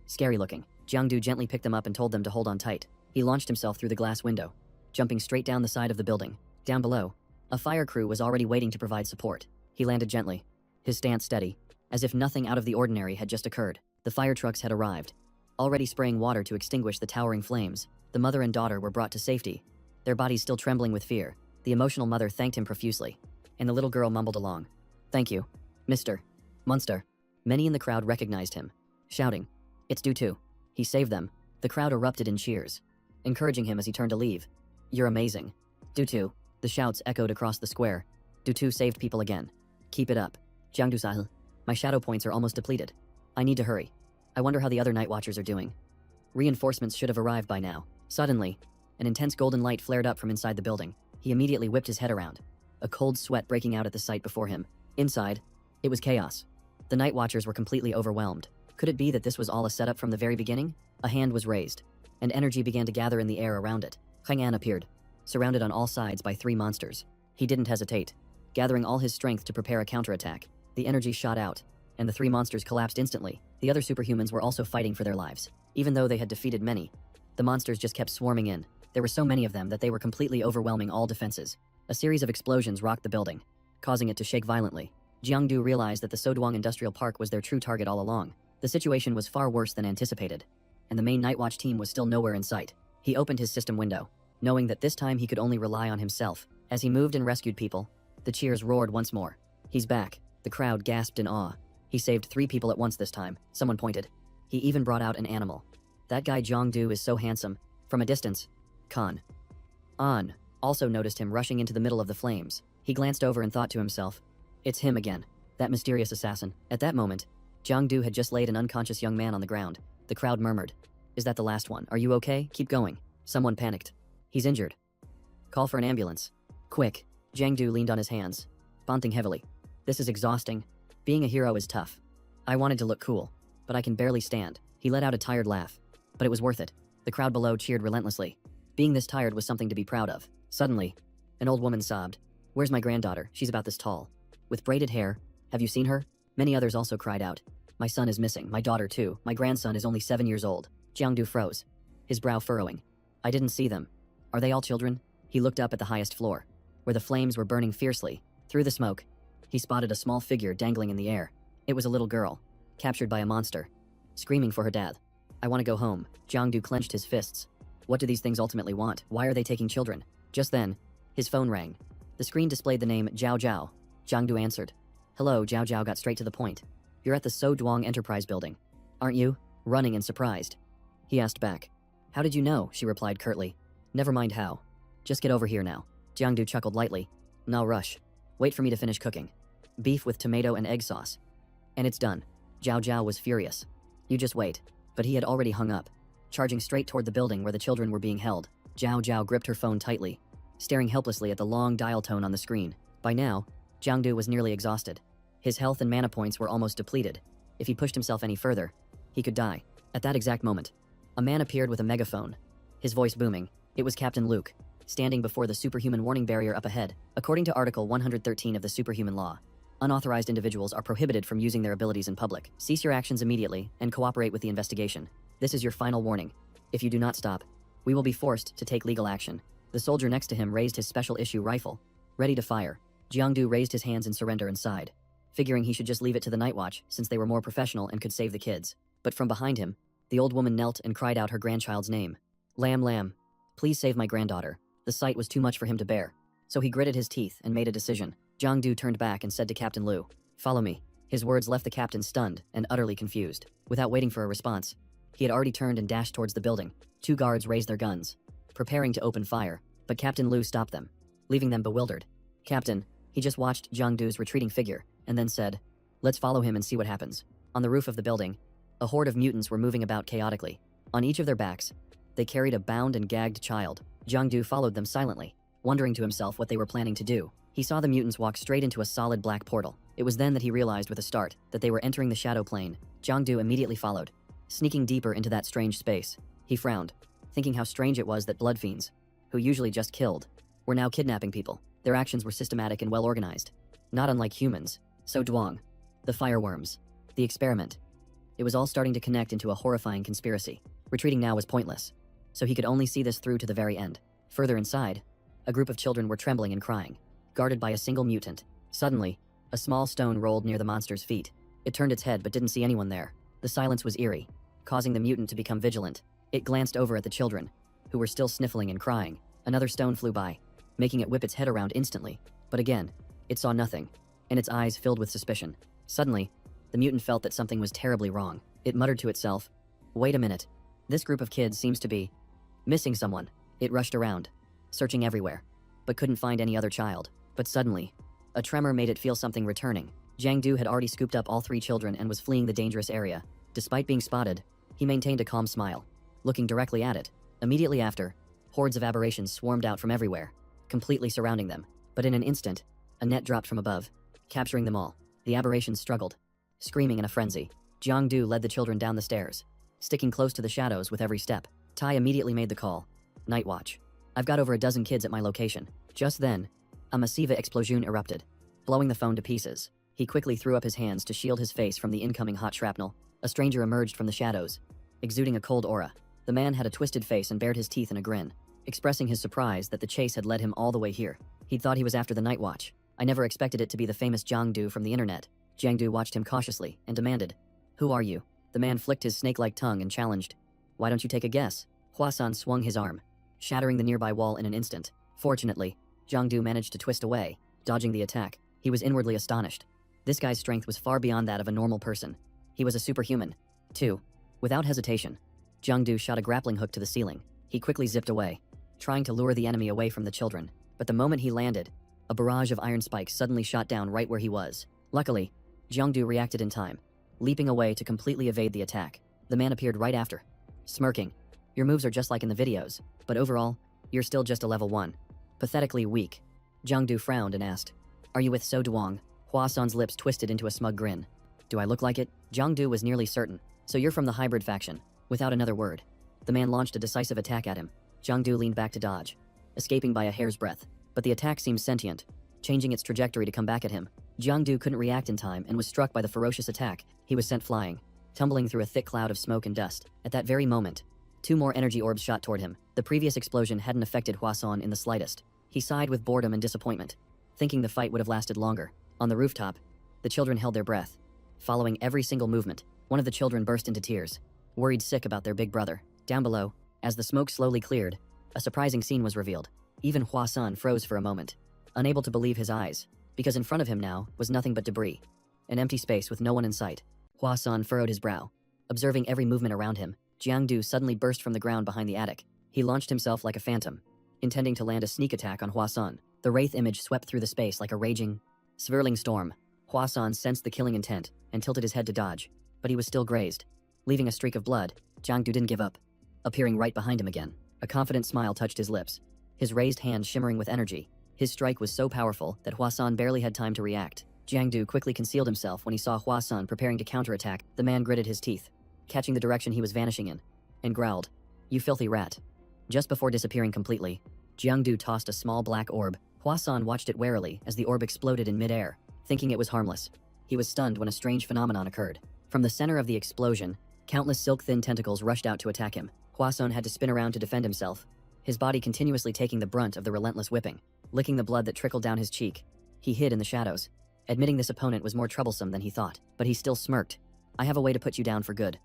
scary looking." Jiangdu gently picked them up and told them to hold on tight. He launched himself through the glass window, jumping straight down the side of the building. Down below, a fire crew was already waiting to provide support. He landed gently, his stance steady, as if nothing out of the ordinary had just occurred. The fire trucks had arrived, already spraying water to extinguish the towering flames. The mother and daughter were brought to safety, their bodies still trembling with fear. The emotional mother thanked him profusely, and the little girl mumbled along. "Thank you, Mr. Munster." Many in the crowd recognized him, shouting, "It's Dutu. He saved them." The crowd erupted in cheers, encouraging him as he turned to leave. "You're amazing, Dutu." The shouts echoed across the square. "Dutu saved people again. Keep it up. Jiangdu-sahil. My shadow points are almost depleted. I need to hurry. I wonder how the other night watchers are doing. Reinforcements should have arrived by now." Suddenly, an intense golden light flared up from inside the building. He immediately whipped his head around, a cold sweat breaking out at the sight before him. Inside, it was chaos. The night watchers were completely overwhelmed. Could it be that this was all a setup from the very beginning? A hand was raised, and energy began to gather in the air around it. Hang An appeared, surrounded on all sides by 3 monsters. He didn't hesitate, gathering all his strength to prepare a counterattack. The energy shot out, and the 3 monsters collapsed instantly. The other superhumans were also fighting for their lives. Even though they had defeated many, the monsters just kept swarming in. There were so many of them that they were completely overwhelming all defenses. A series of explosions rocked the building, causing it to shake violently. Jiangdu realized that the Soduang Industrial Park was their true target all along. The situation was far worse than anticipated, and the main Nightwatch team was still nowhere in sight. He opened his system window, knowing that this time he could only rely on himself. As he moved and rescued people, the cheers roared once more. "He's back." The crowd gasped in awe. "He saved 3 people at once this time," someone pointed. "He even brought out an animal. That guy Jiangdu is so handsome." From a distance, Khan An also noticed him rushing into the middle of the flames. He glanced over and thought to himself, "It's him again, that mysterious assassin." At that moment, Jiangdu had just laid an unconscious young man on the ground. The crowd murmured, "Is that the last one? Are you okay? Keep going." Someone panicked. "He's injured. Call for an ambulance. Quick." Jiangdu leaned on his hands, panting heavily. "This is exhausting. Being a hero is tough. I wanted to look cool, but I can barely stand." He let out a tired laugh. But it was worth it. The crowd below cheered relentlessly. Being this tired was something to be proud of. Suddenly, an old woman sobbed. "Where's my granddaughter? She's about this tall, with braided hair. Have you seen her?" Many others also cried out. "My son is missing, my daughter too. My grandson is only 7 years old." Jiangdu froze, his brow furrowing. "I didn't see them. Are they all children?" He looked up at the highest floor, where the flames were burning fiercely. Through the smoke, he spotted a small figure dangling in the air. It was a little girl, captured by a monster, screaming for her dad. "I want to go home." Jiangdu clenched his fists. What do these things ultimately want? Why are they taking children? Just then, his phone rang. The screen displayed the name Zhao Zhao. Jiangdu answered. "Hello." Zhao Zhao got straight to the point. "You're at the Soduang Enterprise building, aren't you?" Running and surprised, he asked back. "How did you know?" she replied curtly. "Never mind how. Just get over here now." Jiangdu chuckled lightly. "No rush. Wait for me to finish cooking. Beef with tomato and egg sauce. And it's done." Zhao Zhao was furious. "You just wait." But he had already hung up, charging straight toward the building where the children were being held. Zhao Zhao gripped her phone tightly, staring helplessly at the long dial tone on the screen. By now, Jiangdu was nearly exhausted. His health and mana points were almost depleted. If he pushed himself any further, he could die. At that exact moment, a man appeared with a megaphone, his voice booming. It was Captain Luke, standing before the superhuman warning barrier up ahead. According to Article 113 of the Superhuman Law, unauthorized individuals are prohibited from using their abilities in public. Cease your actions immediately and cooperate with the investigation. This is your final warning. If you do not stop, we will be forced to take legal action. The soldier next to him raised his special issue rifle, ready to fire. Jiangdu raised his hands in surrender and sighed, figuring he should just leave it to the Night Watch since they were more professional and could save the kids. But from behind him, the old woman knelt and cried out her grandchild's name. "Lam Lam, please save my granddaughter." The sight was too much for him to bear, so he gritted his teeth and made a decision. Jiangdu turned back and said to Captain Lu, "Follow me." His words left the captain stunned and utterly confused. Without waiting for a response, he had already turned and dashed towards the building. 2 guards raised their guns, preparing to open fire, but Captain Lu stopped them, leaving them bewildered. "Captain," he just watched Jiangdu's retreating figure, and then said, "Let's follow him and see what happens." On the roof of the building, a horde of mutants were moving about chaotically. On each of their backs, they carried a bound and gagged child. Jiangdu followed them silently, wondering to himself what they were planning to do. He saw the mutants walk straight into a solid black portal. It was then that he realized with a start that they were entering the shadow plane. Jiangdu immediately followed, sneaking deeper into that strange space. He frowned, thinking how strange it was that blood fiends, who usually just killed, were now kidnapping people. Their actions were systematic and well organized, not unlike humans. So Duang, the fireworms, the experiment. It was all starting to connect into a horrifying conspiracy. Retreating now was pointless, so he could only see this through to the very end. Further inside, a group of children were trembling and crying, guarded by a single mutant. Suddenly, A small stone rolled near the monster's feet. It turned its head but didn't see anyone there. The silence was eerie, causing the mutant to become vigilant. It glanced over at the children, who were still sniffling and crying. Another stone flew by, making it whip its head around instantly. But again, it saw nothing, and its eyes filled with suspicion. Suddenly, the mutant felt that something was terribly wrong. It muttered to itself, "Wait a minute. This group of kids seems to be missing someone." It rushed around, searching everywhere, but couldn't find any other child. But suddenly, a tremor made it feel something returning. Jiang Du had already scooped up all 3 children and was fleeing the dangerous area. Despite being spotted, he maintained a calm smile, looking directly at it. Immediately after, hordes of aberrations swarmed out from everywhere, completely surrounding them. But in an instant, a net dropped from above, capturing them all. The aberrations struggled, screaming in a frenzy. Jiang Du led the children down the stairs, sticking close to the shadows with every step. Tai immediately made the call. "Night watch. I've got over a dozen kids at my location." Just then, a massive explosion erupted, blowing the phone to pieces. He quickly threw up his hands to shield his face from the incoming hot shrapnel. A stranger emerged from the shadows, exuding a cold aura. The man had a twisted face and bared his teeth in a grin, expressing his surprise that the chase had led him all the way here. He'd thought he was after the Night Watch. "I never expected it to be the famous Jiang Du from the internet." Jiang Du watched him cautiously and demanded, "Who are you?" The man flicked his snake-like tongue and challenged, "Why don't you take a guess?" Hua-san swung his arm, shattering the nearby wall in an instant. Fortunately, Jiang Du managed to twist away, dodging the attack. He was inwardly astonished. This guy's strength was far beyond that of a normal person. He was a superhuman, too. Without hesitation, Jiang Du shot a grappling hook to the ceiling. He quickly zipped away, trying to lure the enemy away from the children. But the moment he landed, a barrage of iron spikes suddenly shot down right where he was. Luckily, Jiang Du reacted in time, leaping away to completely evade the attack. The man appeared right after, smirking. "Your moves are just like in the videos, but overall, you're still just a level 1. Pathetically weak." Jiang Du frowned and asked, "Are you with So Duong?" Hua-san's lips twisted into a smug grin. "Do I look like it?" Jiang Du was nearly certain. "So you're from the hybrid faction." Without another word, the man launched a decisive attack at him. Jiang Du leaned back to dodge, escaping by a hair's breadth. But the attack seemed sentient, changing its trajectory to come back at him. Jiang Du couldn't react in time and was struck by the ferocious attack. He was sent flying, tumbling through a thick cloud of smoke and dust. At that very moment, 2 more energy orbs shot toward him. The previous explosion hadn't affected Hua-san in the slightest. He sighed with boredom and disappointment, thinking the fight would have lasted longer. On the rooftop, the children held their breath, following every single movement. One of the children burst into tears, worried sick about their big brother. Down below, as the smoke slowly cleared, a surprising scene was revealed. Even Hua-san froze for a moment, unable to believe his eyes, because in front of him now was nothing but debris. An empty space with no one in sight. Hua-san furrowed his brow, observing every movement around him. Jiang Du suddenly burst from the ground behind the attic. He launched himself like a phantom, intending to land a sneak attack on Hua-san. The wraith image swept through the space like a raging, swirling storm. Hua-san sensed the killing intent and tilted his head to dodge, but he was still grazed. Leaving a streak of blood, Jiang Du didn't give up, appearing right behind him again. A confident smile touched his lips, his raised hand shimmering with energy. His strike was so powerful that Hua-san barely had time to react. Jiang Du quickly concealed himself when he saw Hua-san preparing to counterattack. The man gritted his teeth, catching the direction he was vanishing in, and growled, "You filthy rat." Just before disappearing completely, Jiang Du tossed a small black orb. Hua-san watched it warily as the orb exploded in midair, thinking it was harmless. He was stunned when a strange phenomenon occurred. From the center of the explosion, countless silk-thin tentacles rushed out to attack him. Hua-san had to spin around to defend himself, his body continuously taking the brunt of the relentless whipping. Licking the blood that trickled down his cheek, he hid in the shadows, admitting this opponent was more troublesome than he thought. But he still smirked. "I have a way to put you down for good."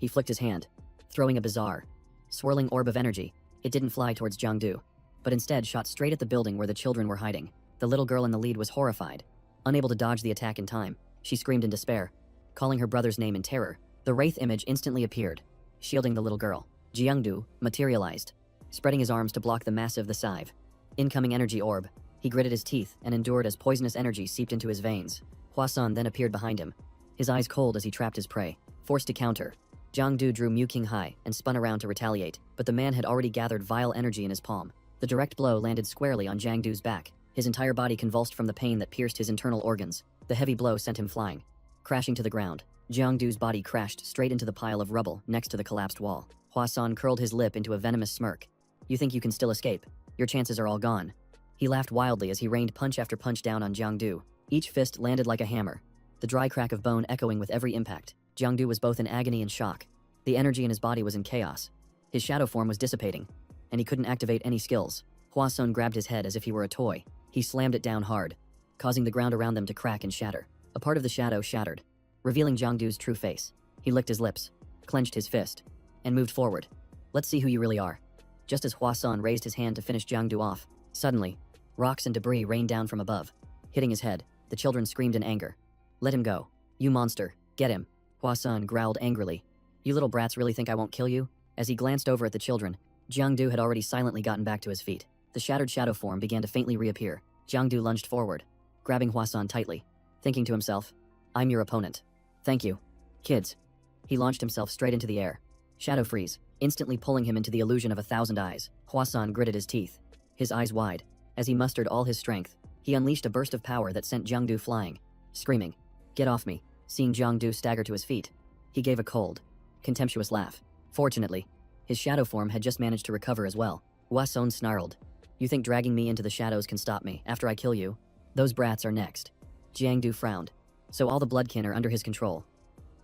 He flicked his hand, throwing a bizarre, swirling orb of energy. It didn't fly towards Jiang Du, but instead shot straight at the building where the children were hiding. The little girl in the lead was horrified. Unable to dodge the attack in time, she screamed in despair, calling her brother's name in terror. The wraith image instantly appeared, shielding the little girl. Jiang Du materialized, spreading his arms to block the massive the scythe. Incoming energy orb. He gritted his teeth and endured as poisonous energy seeped into his veins. Hua-san then appeared behind him, his eyes cold as he trapped his prey. Forced to counter, Jiang Du drew Mu King high and spun around to retaliate, but the man had already gathered vile energy in his palm. The direct blow landed squarely on Jiang Du's back. His entire body convulsed from the pain that pierced his internal organs. The heavy blow sent him flying, crashing to the ground. Jiang Du's body crashed straight into the pile of rubble next to the collapsed wall. Hua-san curled his lip into a venomous smirk. "You think you can still escape? Your chances are all gone." He laughed wildly as he rained punch after punch down on Jiang Du. Each fist landed like a hammer, the dry crack of bone echoing with every impact. Jiang Du was both in agony and shock. The energy in his body was in chaos. His shadow form was dissipating, and he couldn't activate any skills. Hua-san grabbed his head as if he were a toy. He slammed it down hard, causing the ground around them to crack and shatter. A part of the shadow shattered, revealing Jiangdu's true face. He licked his lips, clenched his fist, and moved forward. Let's see who you really are. Just as Hua-san raised his hand to finish Jiangdu off, suddenly, rocks and debris rained down from above. Hitting his head, the children screamed in anger. Let him go. You monster, get him. Hua-san growled angrily. You little brats really think I won't kill you? As he glanced over at the children, Jiangdu had already silently gotten back to his feet. The shattered shadow form began to faintly reappear. Jiangdu lunged forward, grabbing Hua-san tightly, thinking to himself, I'm your opponent. Thank you. Kids. He launched himself straight into the air. Shadow freeze, instantly pulling him into the illusion of 1,000 eyes. Hua-san gritted his teeth, his eyes wide. As he mustered all his strength, he unleashed a burst of power that sent Jiangdu flying, screaming, Get off me. Seeing Jiangdu stagger to his feet, he gave a cold, contemptuous laugh. Fortunately, his shadow form had just managed to recover as well. Hua-san snarled, You think dragging me into the shadows can stop me after I kill you? Those brats are next. Jiangdu frowned. So all the bloodkin are under his control.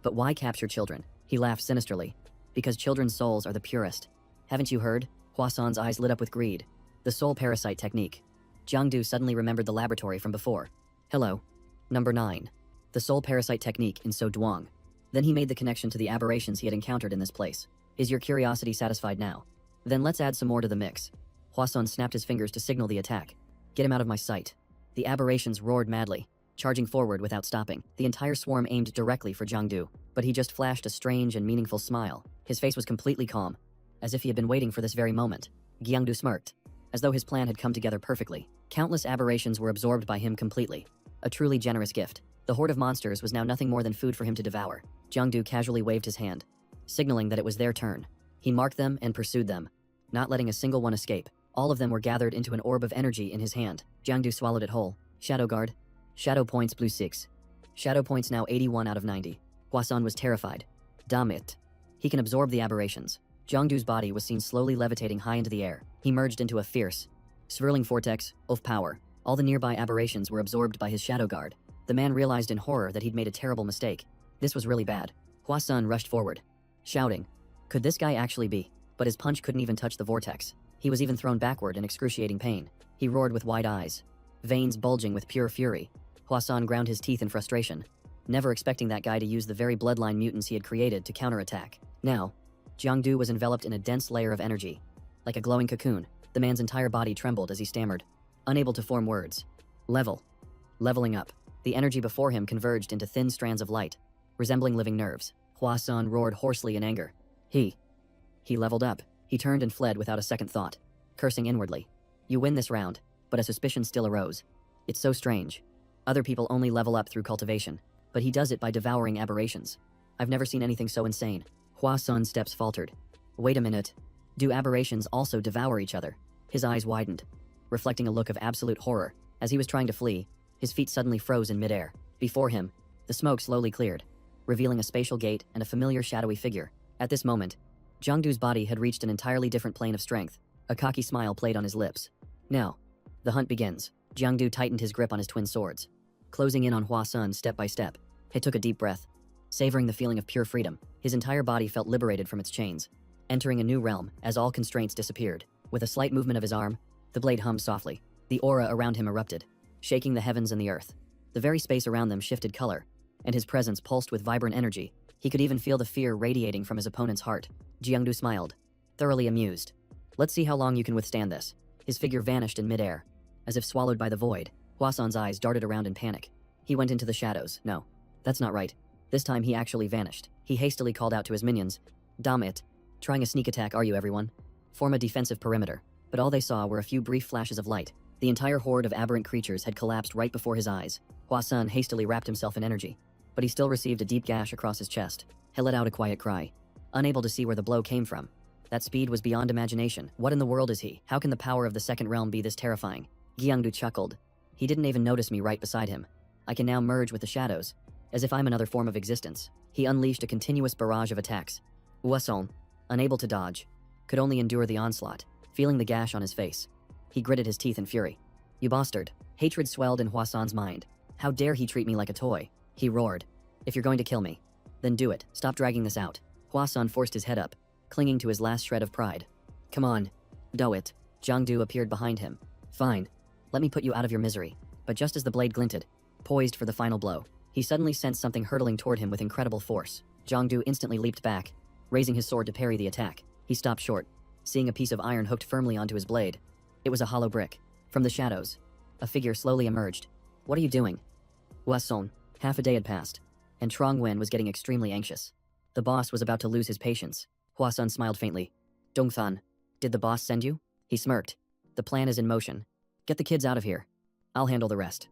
But why capture children? He laughed sinisterly. Because children's souls are the purest. Haven't you heard? Hua-san's eyes lit up with greed. The soul parasite technique. Jiangdu suddenly remembered the laboratory from before. Hello. Number 9. The soul parasite technique in So Duong. Then he made the connection to the aberrations he had encountered in this place. Is your curiosity satisfied now? Then let's add some more to the mix. Hua-san snapped his fingers to signal the attack. Get him out of my sight. The aberrations roared madly, charging forward without stopping. The entire swarm aimed directly for Jiangdu, but he just flashed a strange and meaningful smile. His face was completely calm, as if he had been waiting for this very moment. Jiangdu smirked, as though his plan had come together perfectly. Countless aberrations were absorbed by him completely. A truly generous gift. The horde of monsters was now nothing more than food for him to devour. Jiangdu casually waved his hand, signaling that it was their turn. He marked them and pursued them, not letting a single one escape. All of them were gathered into an orb of energy in his hand. Jiangdu swallowed it whole. Shadow Guard. Shadow points blue 6. Shadow points now 81 out of 90. Hua-san was terrified. Damn it. He can absorb the aberrations. Jiangdu's body was seen slowly levitating high into the air. He merged into a fierce, swirling vortex of power. All the nearby aberrations were absorbed by his Shadow Guard. The man realized in horror that he'd made a terrible mistake. This was really bad. Hua-san rushed forward, shouting, Could this guy actually be? But his punch couldn't even touch the vortex. He was even thrown backward in excruciating pain. He roared with wide eyes, veins bulging with pure fury. Hua-san ground his teeth in frustration, never expecting that guy to use the very bloodline mutants he had created to counterattack. Now, Jiangdu was enveloped in a dense layer of energy. Like a glowing cocoon, the man's entire body trembled as he stammered, unable to form words. Leveling up. The energy before him converged into thin strands of light, resembling living nerves. Hua-san roared hoarsely in anger. He leveled up. He turned and fled without a second thought, cursing inwardly. You win this round, but a suspicion still arose. It's so strange. Other people only level up through cultivation, but he does it by devouring aberrations. I've never seen anything so insane. Hua-san's steps faltered. Wait a minute. Do aberrations also devour each other? His eyes widened, reflecting a look of absolute horror. As he was trying to flee, his feet suddenly froze in midair. Before him, the smoke slowly cleared, revealing a spatial gate and a familiar shadowy figure. At this moment, Jiangdu's body had reached an entirely different plane of strength. A cocky smile played on his lips. Now, the hunt begins. Jiangdu tightened his grip on his twin swords, closing in on Hua-san step by step. He took a deep breath, savoring the feeling of pure freedom. His entire body felt liberated from its chains, entering a new realm as all constraints disappeared. With a slight movement of his arm, the blade hummed softly. The aura around him erupted, shaking the heavens and the earth. The very space around them shifted color, and his presence pulsed with vibrant energy. He could even feel the fear radiating from his opponent's heart. Jiangdu smiled, thoroughly amused. Let's see how long you can withstand this. His figure vanished in midair, as if swallowed by the void. Hua-san's eyes darted around in panic. He went into the shadows. No, that's not right. This time he actually vanished. He hastily called out to his minions. Damn it. Trying a sneak attack, are you, everyone? Form a defensive perimeter. But all they saw were a few brief flashes of light. The entire horde of aberrant creatures had collapsed right before his eyes. Hua-san hastily wrapped himself in energy, but he still received a deep gash across his chest. He let out a quiet cry, unable to see where the blow came from. That speed was beyond imagination. What in the world is he? How can the power of the second realm be this terrifying? Jiangdu chuckled. He didn't even notice me right beside him. I can now merge with the shadows, as if I'm another form of existence. He unleashed a continuous barrage of attacks. Hua-san, unable to dodge, could only endure the onslaught, feeling the gash on his face. He gritted his teeth in fury. You bastard. Hatred swelled in Hua-san's mind. How dare he treat me like a toy? He roared. If you're going to kill me, then do it. Stop dragging this out. Hua-san forced his head up, clinging to his last shred of pride. Come on. Do it. Jiangdu appeared behind him. Fine. Let me put you out of your misery. But just as the blade glinted, poised for the final blow, he suddenly sensed something hurtling toward him with incredible force. Jiangdu instantly leaped back, raising his sword to parry the attack. He stopped short, seeing a piece of iron hooked firmly onto his blade. It was a hollow brick. From the shadows, a figure slowly emerged. "What are you doing?" Huason. Half a day had passed, and Trong Wen was getting extremely anxious. The boss was about to lose his patience. Huasun smiled faintly. "Dongthan, did the boss send you?" He smirked. "The plan is in motion. Get the kids out of here. I'll handle the rest."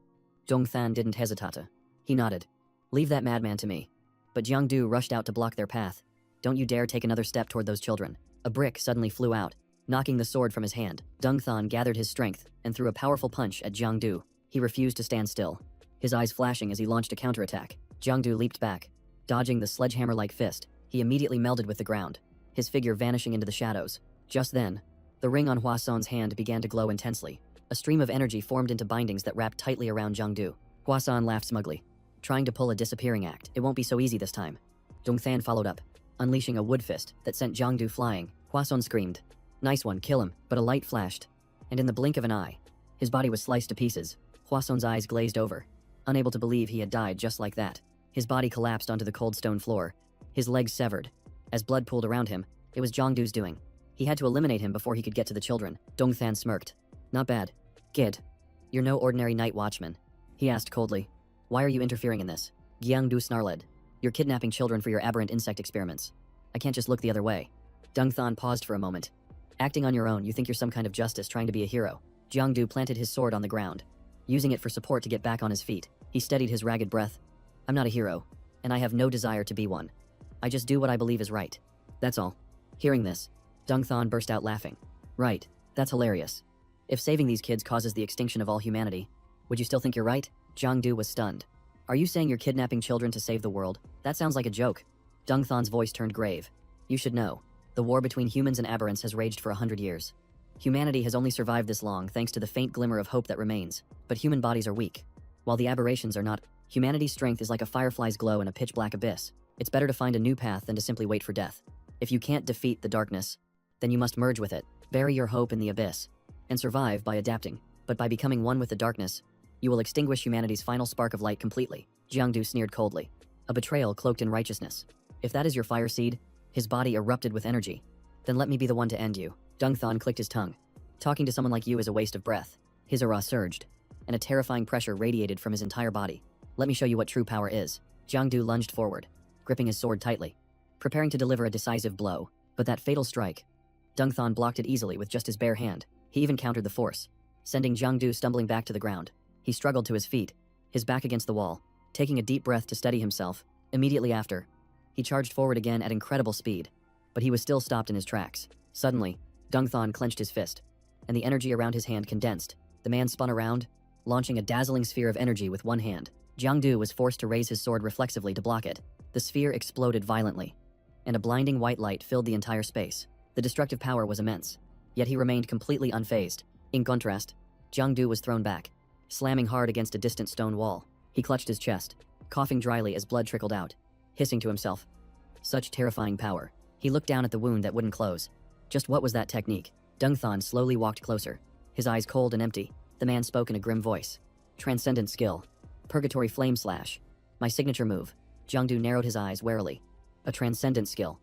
Dongthan didn't hesitate. He nodded. "Leave that madman to me." But Jiangdu rushed out to block their path. "Don't you dare take another step toward those children." A brick suddenly flew out, knocking the sword from his hand. Dongthan gathered his strength and threw a powerful punch at Jiangdu. He refused to stand still, his eyes flashing as he launched a counterattack. Jiangdu leaped back, dodging the sledgehammer-like fist. He immediately melded with the ground, his figure vanishing into the shadows. Just then, the ring on Huason's hand began to glow intensely. A stream of energy formed into bindings that wrapped tightly around Jiangdu. Huason laughed smugly, trying to pull a disappearing act. "It won't be so easy this time." Dongthan followed up, unleashing a wood fist that sent Jiangdu flying. Huason screamed, "Nice one, kill him." But a light flashed, and in the blink of an eye, his body was sliced to pieces. Huason's eyes glazed over, unable to believe he had died just like that. His body collapsed onto the cold stone floor, his legs severed. As blood pooled around him, it was Jiangdu's doing. He had to eliminate him before he could get to the children. Dongthan smirked. "Not bad. Kid, you're no ordinary night watchman." He asked coldly, "Why are you interfering in this?" Jiangdu snarled, "You're kidnapping children for your aberrant insect experiments. I can't just look the other way." Dongthan paused for a moment. "Acting on your own, you think you're some kind of justice trying to be a hero." Jiangdu planted his sword on the ground, using it for support to get back on his feet. He steadied his ragged breath. "I'm not a hero, and I have no desire to be one. I just do what I believe is right. That's all." Hearing this, Dongthan burst out laughing. "Right, that's hilarious. If saving these kids causes the extinction of all humanity, would you still think you're right?" Jiangdu was stunned. "Are you saying you're kidnapping children to save the world? That sounds like a joke." Dongthan's voice turned grave. "You should know, the war between humans and aberrants has raged for 100 years. Humanity has only survived this long thanks to the faint glimmer of hope that remains. But human bodies are weak, while the aberrations are not. Humanity's strength is like a firefly's glow in a pitch-black abyss. It's better to find a new path than to simply wait for death. If you can't defeat the darkness, then you must merge with it, bury your hope in the abyss, and survive by adapting. But by becoming one with the darkness, you will extinguish humanity's final spark of light completely." Jiangdu sneered coldly. "A betrayal cloaked in righteousness. If that is your fire seed," his body erupted with energy, "then let me be the one to end you." Dongthan clicked his tongue. "Talking to someone like you is a waste of breath." His aura surged, and a terrifying pressure radiated from his entire body. "Let me show you what true power is." Jiangdu lunged forward, gripping his sword tightly, preparing to deliver a decisive blow. But that fatal strike, Dongthan blocked it easily with just his bare hand. He even countered the force, sending Jiangdu stumbling back to the ground. He struggled to his feet, his back against the wall, taking a deep breath to steady himself. Immediately after, he charged forward again at incredible speed, but he was still stopped in his tracks. Suddenly, Dongthan clenched his fist, and the energy around his hand condensed. The man spun around, launching a dazzling sphere of energy with one hand. Jiangdu was forced to raise his sword reflexively to block it. The sphere exploded violently, and a blinding white light filled the entire space. The destructive power was immense, yet he remained completely unfazed. In contrast, Jiangdu was thrown back, slamming hard against a distant stone wall. He clutched his chest, coughing dryly as blood trickled out, hissing to himself. Such terrifying power. He looked down at the wound that wouldn't close. Just what was that technique? Dongthan slowly walked closer, his eyes cold and empty. The man spoke in a grim voice. "Transcendent skill. Purgatory Flame Slash. My signature move." Jiangdu narrowed his eyes warily. "A transcendent skill.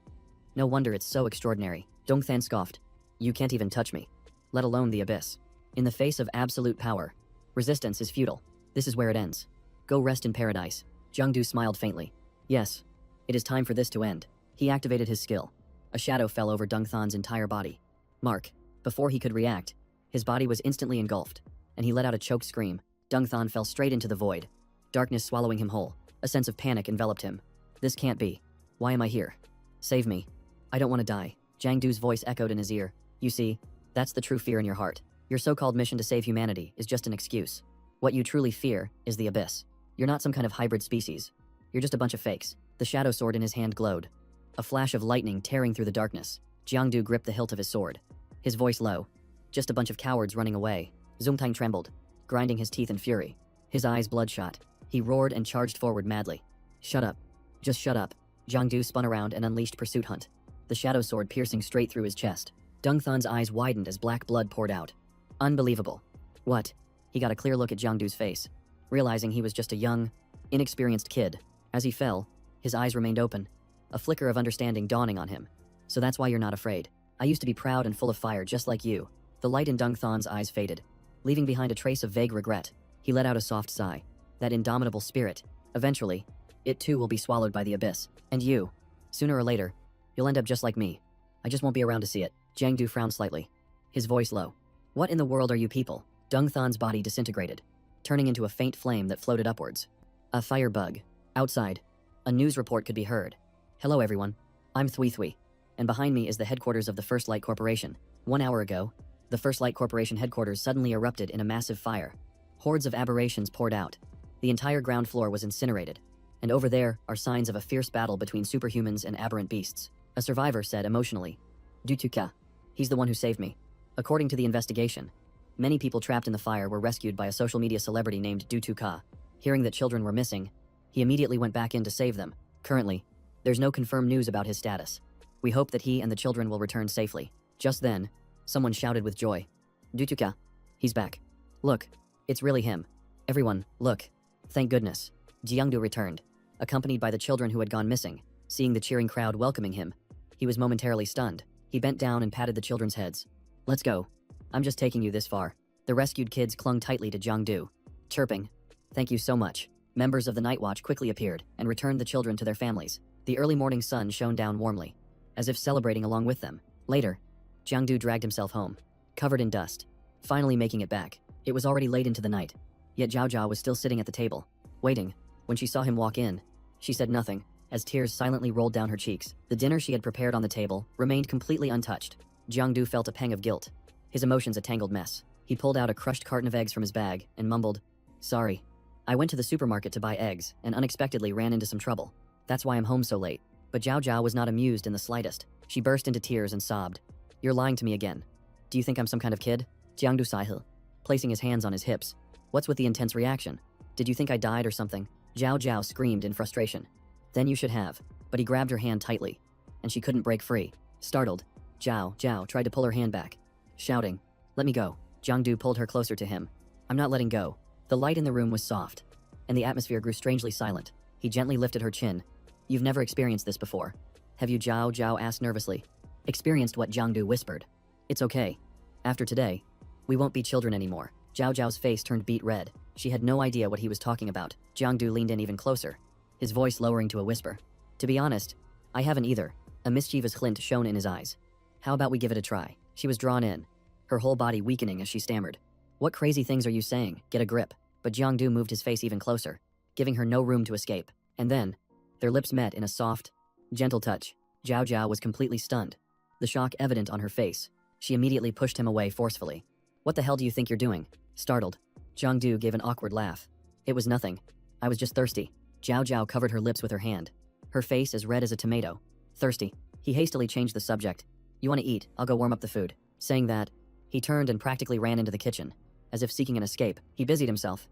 No wonder it's so extraordinary." Dongthan scoffed. "You can't even touch me, let alone the abyss. In the face of absolute power, resistance is futile. This is where it ends. Go rest in paradise." Jiangdu smiled faintly. "Yes, it is time for this to end." He activated his skill. A shadow fell over Dongthan's entire body. Mark. Before he could react, his body was instantly engulfed, and he let out a choked scream. Dongthan fell straight into the void, darkness swallowing him whole. A sense of panic enveloped him. "This can't be. Why am I here? Save me. I don't want to die." Jiangdu's voice echoed in his ear. "You see, that's the true fear in your heart. Your so-called mission to save humanity is just an excuse. What you truly fear is the abyss. You're not some kind of hybrid species. You're just a bunch of fakes." The shadow sword in his hand glowed, a flash of lightning tearing through the darkness. Jiangdu gripped the hilt of his sword, his voice low. "Just a bunch of cowards running away." Zhongtang trembled, grinding his teeth in fury. His eyes bloodshot. He roared and charged forward madly. "Shut up. Just shut up." Jiangdu spun around and unleashed Pursuit Hunt, the shadow sword piercing straight through his chest. Dongthan's eyes widened as black blood poured out. "Unbelievable. What? He got a clear look at Jiangdu's face, realizing he was just a young, inexperienced kid. As he fell, his eyes remained open, a flicker of understanding dawning on him. So that's why you're not afraid. I used to be proud and full of fire just like you. The light in Dung Than's eyes faded, leaving behind a trace of vague regret. He let out a soft sigh. That indomitable spirit. Eventually, it too will be swallowed by the abyss. And you, sooner or later, you'll end up just like me. I just won't be around to see it. Jiangdu frowned slightly, his voice low. What in the world are you people? Dung Than's body disintegrated, turning into a faint flame that floated upwards. A firebug. Outside, a news report could be heard. Hello everyone, I'm Thui Thui, and behind me is the headquarters of the First Light Corporation. 1 hour ago, the First Light Corporation headquarters suddenly erupted in a massive fire. Hordes of aberrations poured out. The entire ground floor was incinerated, and over there are signs of a fierce battle between superhumans and aberrant beasts. A survivor said emotionally, Dutuka, he's the one who saved me. According to the investigation, many people trapped in the fire were rescued by a social media celebrity named Dutuka. Hearing that children were missing, he immediately went back in to save them. Currently, there's no confirmed news about his status. We hope that he and the children will return safely. Just then, someone shouted with joy, Dutuka, he's back. Look, it's really him. Everyone, look. Thank goodness. Jiangdu returned, accompanied by the children who had gone missing. Seeing the cheering crowd welcoming him, he was momentarily stunned. He bent down and patted the children's heads. Let's go. I'm just taking you this far. The rescued kids clung tightly to Jiangdu, chirping, thank you so much. Members of the Night Watch quickly appeared and returned the children to their families. The early morning sun shone down warmly, as if celebrating along with them. Later, Jiangdu dragged himself home, covered in dust, finally making it back. It was already late into the night, yet Zhao Zhao was still sitting at the table, waiting. When she saw him walk in, she said nothing, as tears silently rolled down her cheeks. The dinner she had prepared on the table remained completely untouched. Jiangdu felt a pang of guilt, his emotions a tangled mess. He pulled out a crushed carton of eggs from his bag and mumbled, sorry. I went to the supermarket to buy eggs and unexpectedly ran into some trouble. That's why I'm home so late. But Zhao Zhao was not amused in the slightest. She burst into tears and sobbed. You're lying to me again. Do you think I'm some kind of kid? Jiangdu Saihil, placing his hands on his hips. What's with the intense reaction? Did you think I died or something? Zhao Zhao screamed in frustration. Then you should have. But he grabbed her hand tightly, and she couldn't break free. Startled, Zhao Zhao tried to pull her hand back, shouting, let me go. Jiangdu pulled her closer to him. I'm not letting go. The light in the room was soft, and the atmosphere grew strangely silent. He gently lifted her chin. You've never experienced this before. Have you? Zhao Zhao asked nervously. Experienced what? Jiangdu whispered. It's okay. After today, we won't be children anymore. Zhao Zhao's face turned beet red. She had no idea what he was talking about. Jiangdu leaned in even closer, his voice lowering to a whisper. To be honest, I haven't either. A mischievous glint shone in his eyes. How about we give it a try? She was drawn in, her whole body weakening as she stammered. What crazy things are you saying? Get a grip. But Jiangdu moved his face even closer, giving her no room to escape. And then, their lips met in a soft, gentle touch. Zhao Zhao was completely stunned, the shock evident on her face. She immediately pushed him away forcefully. What the hell do you think you're doing? Startled, Jiangdu gave an awkward laugh. It was nothing. I was just thirsty. Zhao Zhao covered her lips with her hand, her face as red as a tomato. Thirsty. He hastily changed the subject. You want to eat? I'll go warm up the food. Saying that, he turned and practically ran into the kitchen. As if seeking an escape, he busied himself,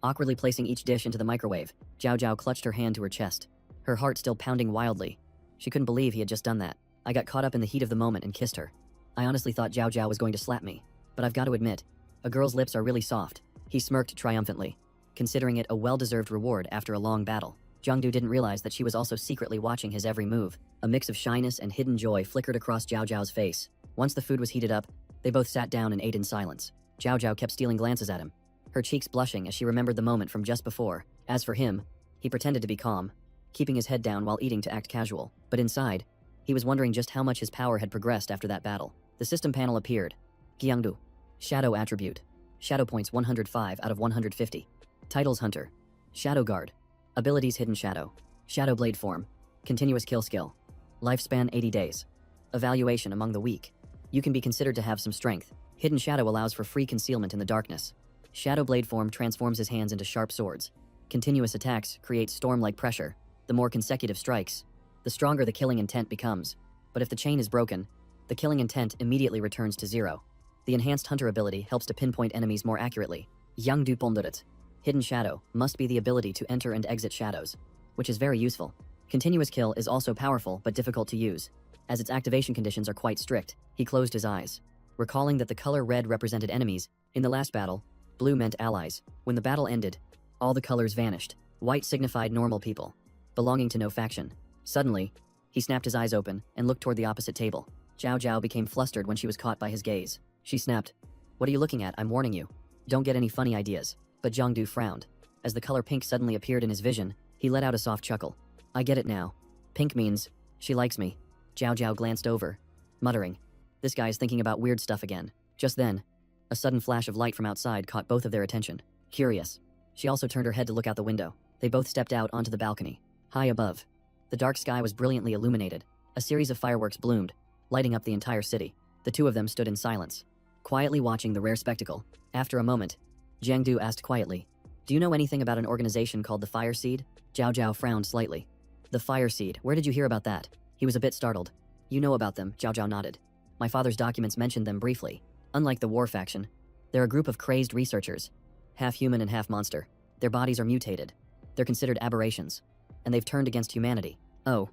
awkwardly placing each dish into the microwave. Zhao Zhao clutched her hand to her chest, her heart still pounding wildly. She couldn't believe he had just done that. I got caught up in the heat of the moment and kissed her. I honestly thought Zhao Zhao was going to slap me, but I've got to admit, a girl's lips are really soft. He smirked triumphantly, considering it a well-deserved reward after a long battle. Jiangdu didn't realize that she was also secretly watching his every move. A mix of shyness and hidden joy flickered across Zhao Zhao's face. Once the food was heated up, they both sat down and ate in silence. Zhao Zhao kept stealing glances at him, her cheeks blushing as she remembered the moment from just before. As for him, he pretended to be calm, keeping his head down while eating to act casual. But inside, he was wondering just how much his power had progressed after that battle. The system panel appeared. Jiangdu. Shadow attribute. Shadow points 105 out of 150. Titles Hunter. Shadow Guard. Abilities Hidden Shadow. Shadow Blade Form. Continuous Kill Skill. Lifespan 80 days. Evaluation among the weak. You can be considered to have some strength. Hidden Shadow allows for free concealment in the darkness. Shadow Blade Form transforms his hands into sharp swords. Continuous attacks create storm-like pressure. The more consecutive strikes, the stronger the killing intent becomes. But if the chain is broken, the killing intent immediately returns to zero. The Enhanced Hunter ability helps to pinpoint enemies more accurately. Yang Du Pondurit. Hidden Shadow must be the ability to enter and exit shadows, which is very useful. Continuous Kill is also powerful but difficult to use, as its activation conditions are quite strict. He closed his eyes, recalling that the color red represented enemies. In the last battle, Blue meant allies. When the battle ended, all the colors vanished. White signified normal people, belonging to no faction. Suddenly, he snapped his eyes open and looked toward the opposite table. Zhao Zhao became flustered when she was caught by his gaze. She snapped, "What are you looking at? I'm warning you. Don't get any funny ideas." But Jiangdu frowned. As the color pink suddenly appeared in his vision, he let out a soft chuckle. "I get it now. Pink means, she likes me." Zhao Zhao glanced over, muttering, "This guy's thinking about weird stuff again." Just then, a sudden flash of light from outside caught both of their attention. Curious, she also turned her head to look out the window. They both stepped out onto the balcony. High above, the dark sky was brilliantly illuminated. A series of fireworks bloomed, lighting up the entire city. The two of them stood in silence, quietly watching the rare spectacle. After a moment, Jiangdu asked quietly, "Do you know anything about an organization called the Fire Seed?" Zhao Zhao frowned slightly. "The Fire Seed, where did you hear about that?" He was a bit startled. "You know about them," Zhao Zhao nodded. "My father's documents mentioned them briefly. Unlike the war faction, they're a group of crazed researchers, half human and half monster. Their bodies are mutated. They're considered aberrations, and they've turned against humanity. Oh,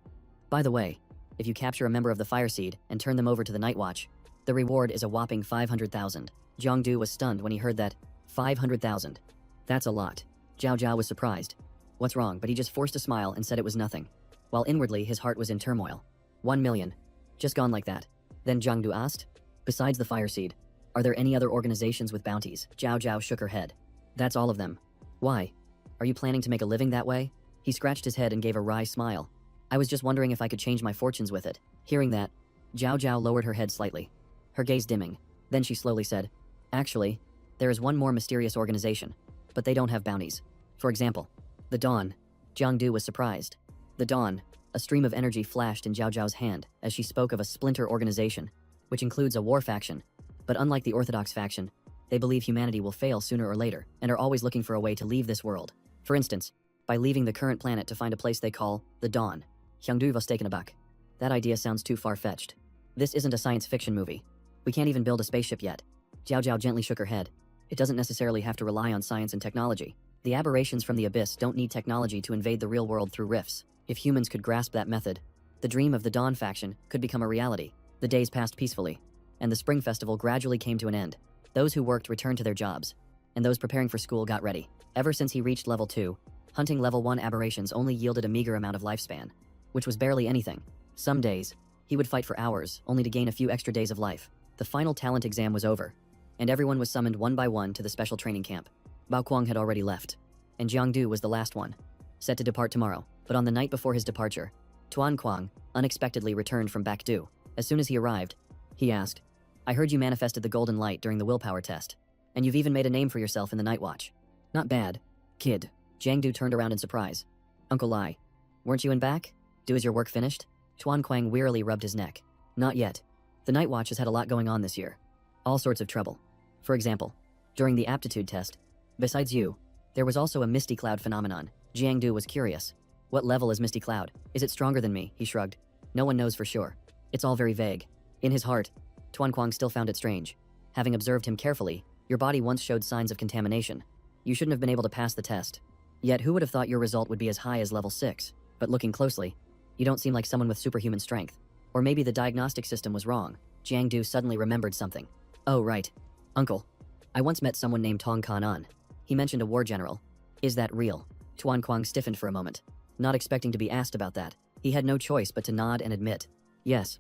by the way, if you capture a member of the Fire Seed and turn them over to the Night Watch, the reward is a whopping 500,000. Jiangdu was stunned when he heard that. 500,000. That's a lot. Zhao Zhao was surprised. What's wrong? But he just forced a smile and said it was nothing, while inwardly his heart was in turmoil. 1 million. Just gone like that. Then Jiangdu asked, "Besides the Fire Seed, are there any other organizations with bounties?" Zhao Zhao shook her head. "That's all of them." "Why? Are you planning to make a living that way?" He scratched his head and gave a wry smile. "I was just wondering if I could change my fortunes with it." Hearing that, Zhao Zhao lowered her head slightly, her gaze dimming. Then she slowly said, "Actually, there is one more mysterious organization, but they don't have bounties. For example, the Dawn." Jiangdu was surprised. The Dawn. A stream of energy flashed in Zhao Zhao's hand as she spoke of a splinter organization, which includes a war faction. But unlike the Orthodox faction, they believe humanity will fail sooner or later and are always looking for a way to leave this world. For instance, by leaving the current planet to find a place they call the Dawn. Jiangdu was taken aback. That idea sounds too far-fetched. This isn't a science fiction movie. We can't even build a spaceship yet. Zhao Zhao gently shook her head. It doesn't necessarily have to rely on science and technology. The aberrations from the abyss don't need technology to invade the real world through rifts. If humans could grasp that method, the dream of the Dawn faction could become a reality. The days passed peacefully, and the spring festival gradually came to an end. Those who worked returned to their jobs, and those preparing for school got ready. Ever since he reached level 2, hunting level 1 aberrations only yielded a meager amount of lifespan, which was barely anything. Some days, he would fight for hours, only to gain a few extra days of life. The final talent exam was over, and everyone was summoned one by one to the special training camp. Bao Kuang had already left, and Jiangdu was the last one, set to depart tomorrow. But on the night before his departure, Tuan Kuang unexpectedly returned from Bakdu. As soon as he arrived, he asked, "I heard you manifested the golden light during the willpower test, and you've even made a name for yourself in the Night Watch. Not bad, kid." Jiangdu turned around in surprise. "Uncle Lai, weren't you in back? Is your work finished?" Tuan Kuang wearily rubbed his neck. "Not yet. The Night Watch has had a lot going on this year. All sorts of trouble. For example, during the aptitude test, besides you, there was also a Misty Cloud phenomenon." Jiangdu was curious. "What level is Misty Cloud? Is it stronger than me?" He shrugged. "No one knows for sure. It's all very vague." In his heart, Tuan Kuang still found it strange. Having observed him carefully, your body once showed signs of contamination. You shouldn't have been able to pass the test. Yet who would have thought your result would be as high as level 6? But looking closely, you don't seem like someone with superhuman strength. Or maybe the diagnostic system was wrong. Jiangdu suddenly remembered something. "Oh right. Uncle, I once met someone named Tong Kanan. He mentioned a war general. Is that real?" Tuan Kuang stiffened for a moment, not expecting to be asked about that. He had no choice but to nod and admit, "Yes,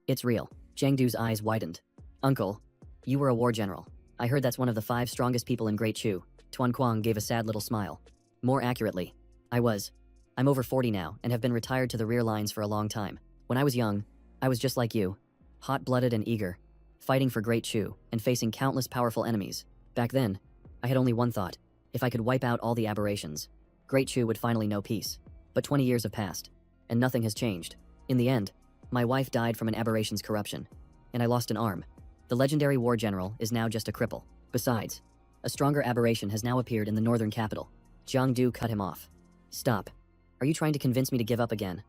it's real." Jiangdu's eyes widened. "Uncle, you were a war general. I heard that's one of the 5 strongest people in Great Chu." Tuan Kuang gave a sad little smile. "More accurately, I was. I'm over 40 now and have been retired to the rear lines for a long time. When I was young, I was just like you, hot-blooded and eager, fighting for Great Chu and facing countless powerful enemies. Back then, I had only one thought. If I could wipe out all the aberrations, Great Chu would finally know peace. But 20 years have passed, and nothing has changed. In the end, my wife died from an aberration's corruption, and I lost an arm. The legendary war general is now just a cripple. Besides, a stronger aberration has now appeared in the northern capital." Jiangdu cut him off. "Stop. Are you trying to convince me to give up again?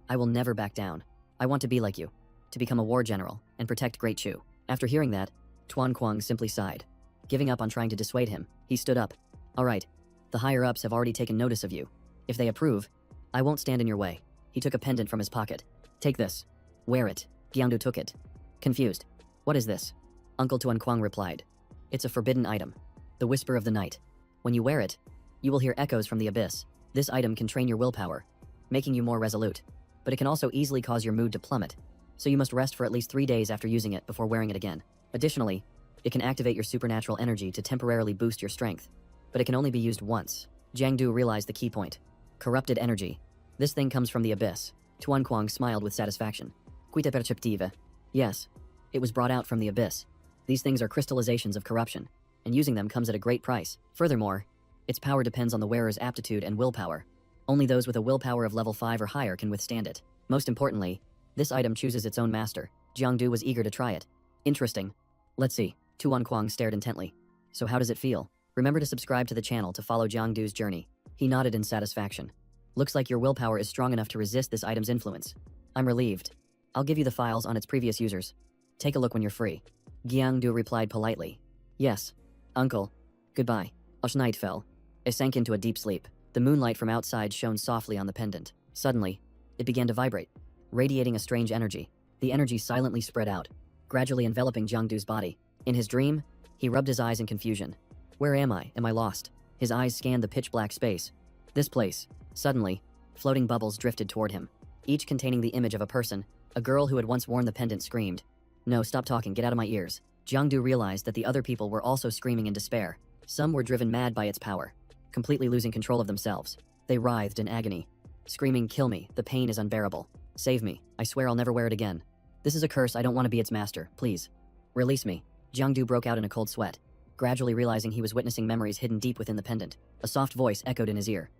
I will never back down. I want to be like you, to become a war general and protect Great Chu." After hearing that, Tuan Kuang simply sighed. Giving up on trying to dissuade him, he stood up. "All right, the higher-ups have already taken notice of you. If they approve, I won't stand in your way." He took a pendant from his pocket. "Take this. Wear it." Jiangdu took it, confused. "What is this?" Uncle Tuan Kuang replied. "It's a forbidden item. The Whisper of the Night. When you wear it, you will hear echoes from the abyss. This item can train your willpower, making you more resolute, but it can also easily cause your mood to plummet, so you must rest for at least 3 days after using it before wearing it again. Additionally, it can activate your supernatural energy to temporarily boost your strength, but it can only be used once. Jiang Du realized the key point. Corrupted energy. This thing comes from the abyss. Tuan Kuang smiled with satisfaction. Quite perceptive. Yes, it was brought out from the abyss. These things are crystallizations of corruption, and using them comes at a great price. Furthermore, its power depends on the wearer's aptitude and willpower. Only those with a willpower of level 5 or higher can withstand it. Most importantly, this item chooses its own master. Jiang Du was eager to try it. Interesting. Let's see. Tuan Kuang stared intently. So how does it feel? Remember to subscribe to the channel to follow Jiang Du's journey. He nodded in satisfaction. Looks like your willpower is strong enough to resist this item's influence. I'm relieved. I'll give you the files on its previous users. Take a look when you're free. Jiang Du replied politely. Yes, uncle. Goodbye. Night fell. I sank into a deep sleep. The moonlight from outside shone softly on the pendant. Suddenly, it began to vibrate, radiating a strange energy. The energy silently spread out, gradually enveloping Jiang Du's body. In his dream, he rubbed his eyes in confusion. Where am I? Am I lost? His eyes scanned the pitch-black space. This place. Suddenly, floating bubbles drifted toward him, each containing the image of a person. A girl who had once worn the pendant screamed. No, stop talking, get out of my ears. Jiang Du realized that the other people were also screaming in despair. Some were driven mad by its power, completely losing control of themselves. They writhed in agony, screaming, kill me, the pain is unbearable. Save me, I swear I'll never wear it again. This is a curse, I don't want to be its master, please. Release me. Jiang Du broke out in a cold sweat, gradually realizing he was witnessing memories hidden deep within the pendant. A soft voice echoed in his ear.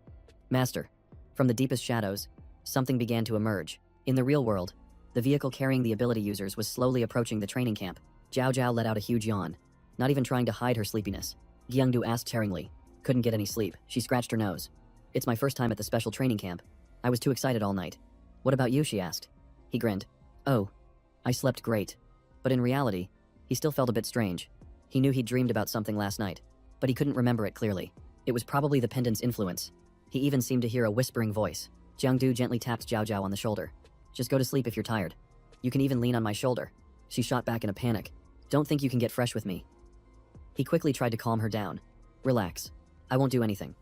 Master. From the deepest shadows, something began to emerge. In the real world, the vehicle carrying the ability users was slowly approaching the training camp. Zhao Zhao let out a huge yawn, not even trying to hide her sleepiness. Jiang Du asked tearingly. Couldn't get any sleep. She scratched her nose. It's my first time at the special training camp. I was too excited all night. What about you? She asked. He grinned. Oh, I slept great. But in reality, he still felt a bit strange. He knew he'd dreamed about something last night, but he couldn't remember it clearly. It was probably the pendant's influence. He even seemed to hear a whispering voice. Jiang Du gently tapped Zhao Zhao on the shoulder. Just go to sleep if you're tired. You can even lean on my shoulder. She shot back in a panic. Don't think you can get fresh with me. He quickly tried to calm her down. Relax. I won't do anything.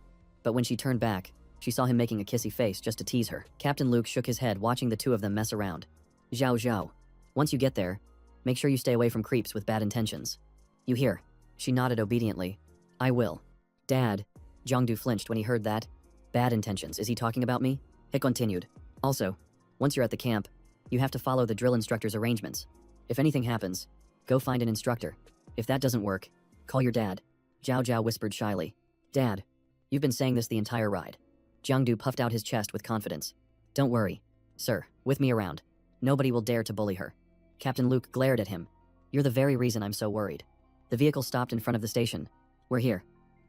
But when she turned back, she saw him making a kissy face just to tease her. Captain Luke shook his head watching the two of them mess around. Zhao Zhao. Once you get there, make sure you stay away from creeps with bad intentions. You hear? She nodded obediently. I will. Dad. Jiang Du flinched when he heard that. Bad intentions, is he talking about me? He continued. Also, once you're at the camp, you have to follow the drill instructor's arrangements. If anything happens, go find an instructor. If that doesn't work, call your dad. Zhao Zhao whispered shyly. Dad, you've been saying this the entire ride. Jiang Du puffed out his chest with confidence. Don't worry, sir, with me around, nobody will dare to bully her. Captain Luke glared at him. You're the very reason I'm so worried. The vehicle stopped in front of the station. We're here.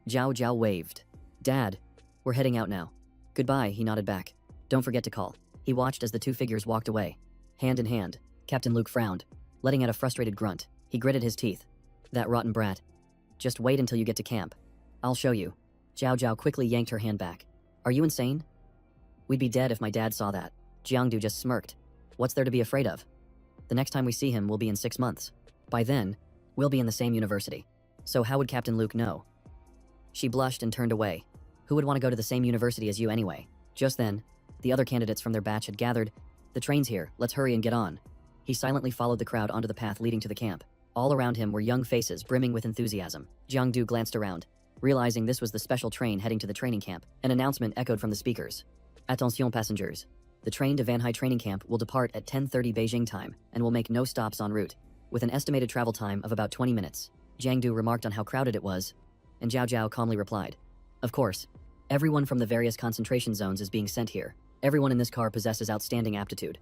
Zhao Zhao waved. Dad, we're heading out now. Goodbye, he nodded back. Don't forget to call. He watched as the two figures walked away, hand in hand. Captain Luke frowned, letting out a frustrated grunt. He gritted his teeth. That rotten brat. Just wait until you get to camp. I'll show you. Zhao Zhao quickly yanked her hand back. Are you insane? We'd be dead if my dad saw that. Jiang Du just smirked. What's there to be afraid of? The next time we see him will be in 6 months. By then, we'll be in the same university. So how would Captain Luke know? She blushed and turned away. Who would want to go to the same university as you anyway? Just then, the other candidates from their batch had gathered. The train's here, let's hurry and get on. He silently followed the crowd onto the path leading to the camp. All around him were young faces brimming with enthusiasm. Jiang Du glanced around, realizing this was the special train heading to the training camp. An announcement echoed from the speakers. Attention passengers. The train to Vanhai training camp will depart at 10:30 Beijing time and will make no stops en route, with an estimated travel time of about 20 minutes. Jiang Du remarked on how crowded it was, and Zhao Zhao calmly replied. Of course, everyone from the various concentration zones is being sent here. Everyone in this car possesses outstanding aptitude,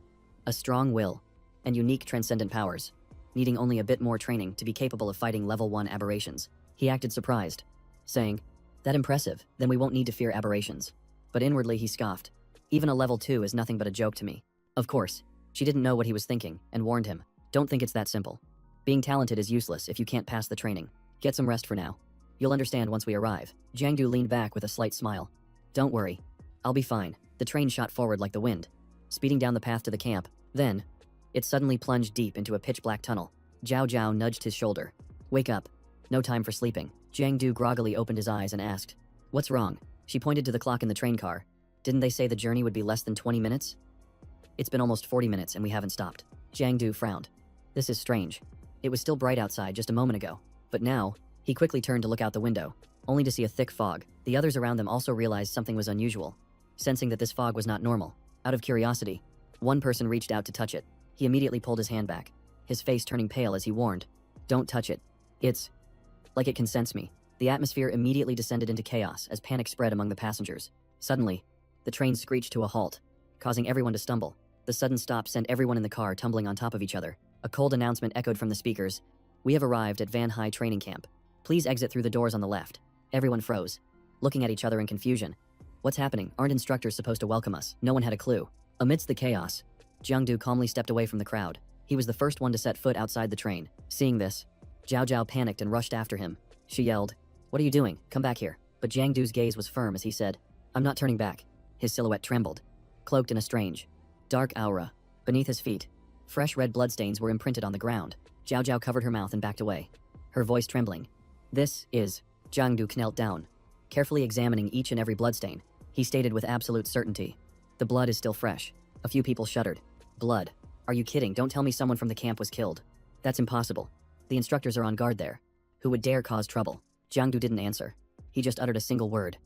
a strong will, and unique transcendent powers, needing only a bit more training to be capable of fighting level 1 aberrations. He acted surprised, saying, that impressive, then we won't need to fear aberrations. But inwardly he scoffed. Even a level 2 is nothing but a joke to me. Of course, she didn't know what he was thinking and warned him. Don't think it's that simple. Being talented is useless if you can't pass the training. Get some rest for now. You'll understand once we arrive. Jiang Du leaned back with a slight smile. Don't worry. I'll be fine. The train shot forward like the wind, speeding down the path to the camp. Then, it suddenly plunged deep into a pitch-black tunnel. Zhao Zhao nudged his shoulder. Wake up. No time for sleeping. Jiang Du groggily opened his eyes and asked, "What's wrong?" She pointed to the clock in the train car. "Didn't they say the journey would be less than 20 minutes? It's been almost 40 minutes and we haven't stopped." Jiang Du frowned. This is strange. It was still bright outside just a moment ago. But now, he quickly turned to look out the window, only to see a thick fog. The others around them also realized something was unusual, sensing that this fog was not normal. Out of curiosity, one person reached out to touch it. He immediately pulled his hand back, his face turning pale as he warned, "Don't touch it. It's like it can sense me." The atmosphere immediately descended into chaos as panic spread among the passengers. Suddenly, the train screeched to a halt, causing everyone to stumble. The sudden stop sent everyone in the car tumbling on top of each other. A cold announcement echoed from the speakers. "We have arrived at Van High Training Camp. Please exit through the doors on the left." Everyone froze, looking at each other in confusion. What's happening? Aren't instructors supposed to welcome us? No one had a clue. Amidst the chaos, Jiang Du calmly stepped away from the crowd. He was the first one to set foot outside the train. Seeing this, Zhao Zhao panicked and rushed after him. She yelled, "What are you doing? Come back here." But Jiang Du's gaze was firm as he said, "I'm not turning back." His silhouette trembled, cloaked in a strange, dark aura. Beneath his feet, fresh red bloodstains were imprinted on the ground. Zhao Zhao covered her mouth and backed away, her voice trembling. "This is..." Jiang Du knelt down, carefully examining each and every bloodstain. He stated with absolute certainty, "The blood is still fresh." A few people shuddered. "Blood? Are you kidding? Don't tell me someone from the camp was killed. That's impossible. The instructors are on guard there. Who would dare cause trouble?" Jiang Du didn't answer. He just uttered a single word.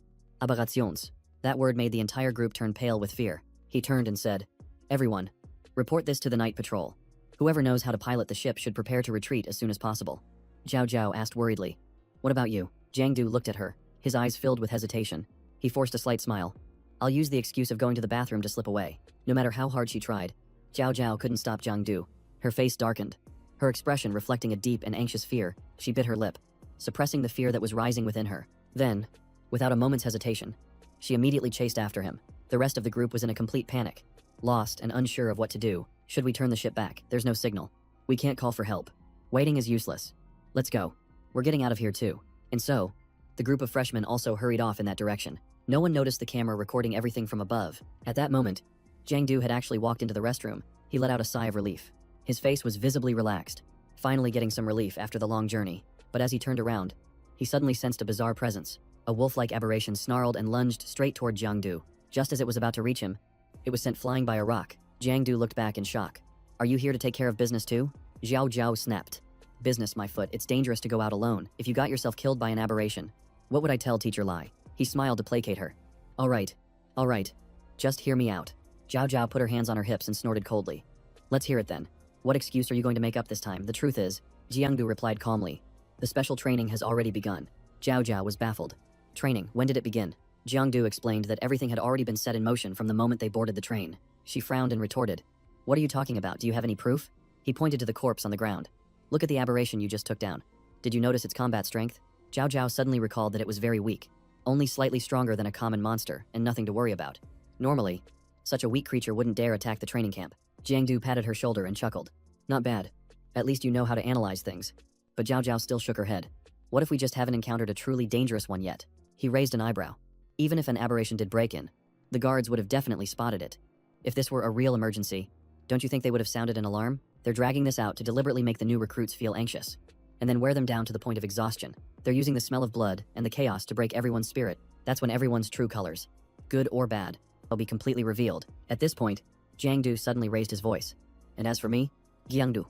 "Aberrations." That word made the entire group turn pale with fear. He turned and said, "Everyone, report this to the night patrol. Whoever knows how to pilot the ship should prepare to retreat as soon as possible." Zhao Zhao asked worriedly, "What about you?" Jiang Du looked at her, his eyes filled with hesitation. He forced a slight smile. "I'll use the excuse of going to the bathroom to slip away." No matter how hard she tried, Zhao Zhao couldn't stop Jiang Du. Her face darkened, her expression reflecting a deep and anxious fear. She bit her lip, suppressing the fear that was rising within her. Then, without a moment's hesitation, she immediately chased after him. The rest of the group was in a complete panic, lost and unsure of what to do. Should we turn the ship back? There's no signal. We can't call for help. Waiting is useless. Let's go. We're getting out of here too. And so, the group of freshmen also hurried off in that direction. No one noticed the camera recording everything from above. At that moment, Jiang Du had actually walked into the restroom. He let out a sigh of relief. His face was visibly relaxed, finally getting some relief after the long journey. But as he turned around, he suddenly sensed a bizarre presence. A wolf-like aberration snarled and lunged straight toward Jiang Du. Just as it was about to reach him, it was sent flying by a rock. Jiang Du looked back in shock. "Are you here to take care of business too?" Zhao Zhao snapped. "Business, my foot. It's dangerous to go out alone. If you got yourself killed by an aberration, what would I tell Teacher Lai?" He smiled to placate her. All right. Just hear me out." Zhao Zhao put her hands on her hips and snorted coldly. "Let's hear it then. What excuse are you going to make up this time?" "The truth is," Jiang Du replied calmly, "the special training has already begun." Zhao Zhao was baffled. "Training? When did it begin?" Jiang Du explained that everything had already been set in motion from the moment they boarded the train. She frowned and retorted, "What are you talking about? Do you have any proof?" He pointed to the corpse on the ground. "Look at the aberration you just took down. Did you notice its combat strength?" Zhao Zhao suddenly recalled that it was very weak, only slightly stronger than a common monster, and nothing to worry about. Normally, such a weak creature wouldn't dare attack the training camp. Jiang Du patted her shoulder and chuckled. "Not bad. At least you know how to analyze things." But Zhao Zhao still shook her head. "What if we just haven't encountered a truly dangerous one yet?" He raised an eyebrow. "Even if an aberration did break in, the guards would have definitely spotted it. If this were a real emergency, don't you think they would have sounded an alarm? They're dragging this out to deliberately make the new recruits feel anxious, and then wear them down to the point of exhaustion. They're using the smell of blood and the chaos to break everyone's spirit. That's when everyone's true colors, good or bad, will be completely revealed." At this point, Jiang Du suddenly raised his voice. "And as for me, Jiang Du,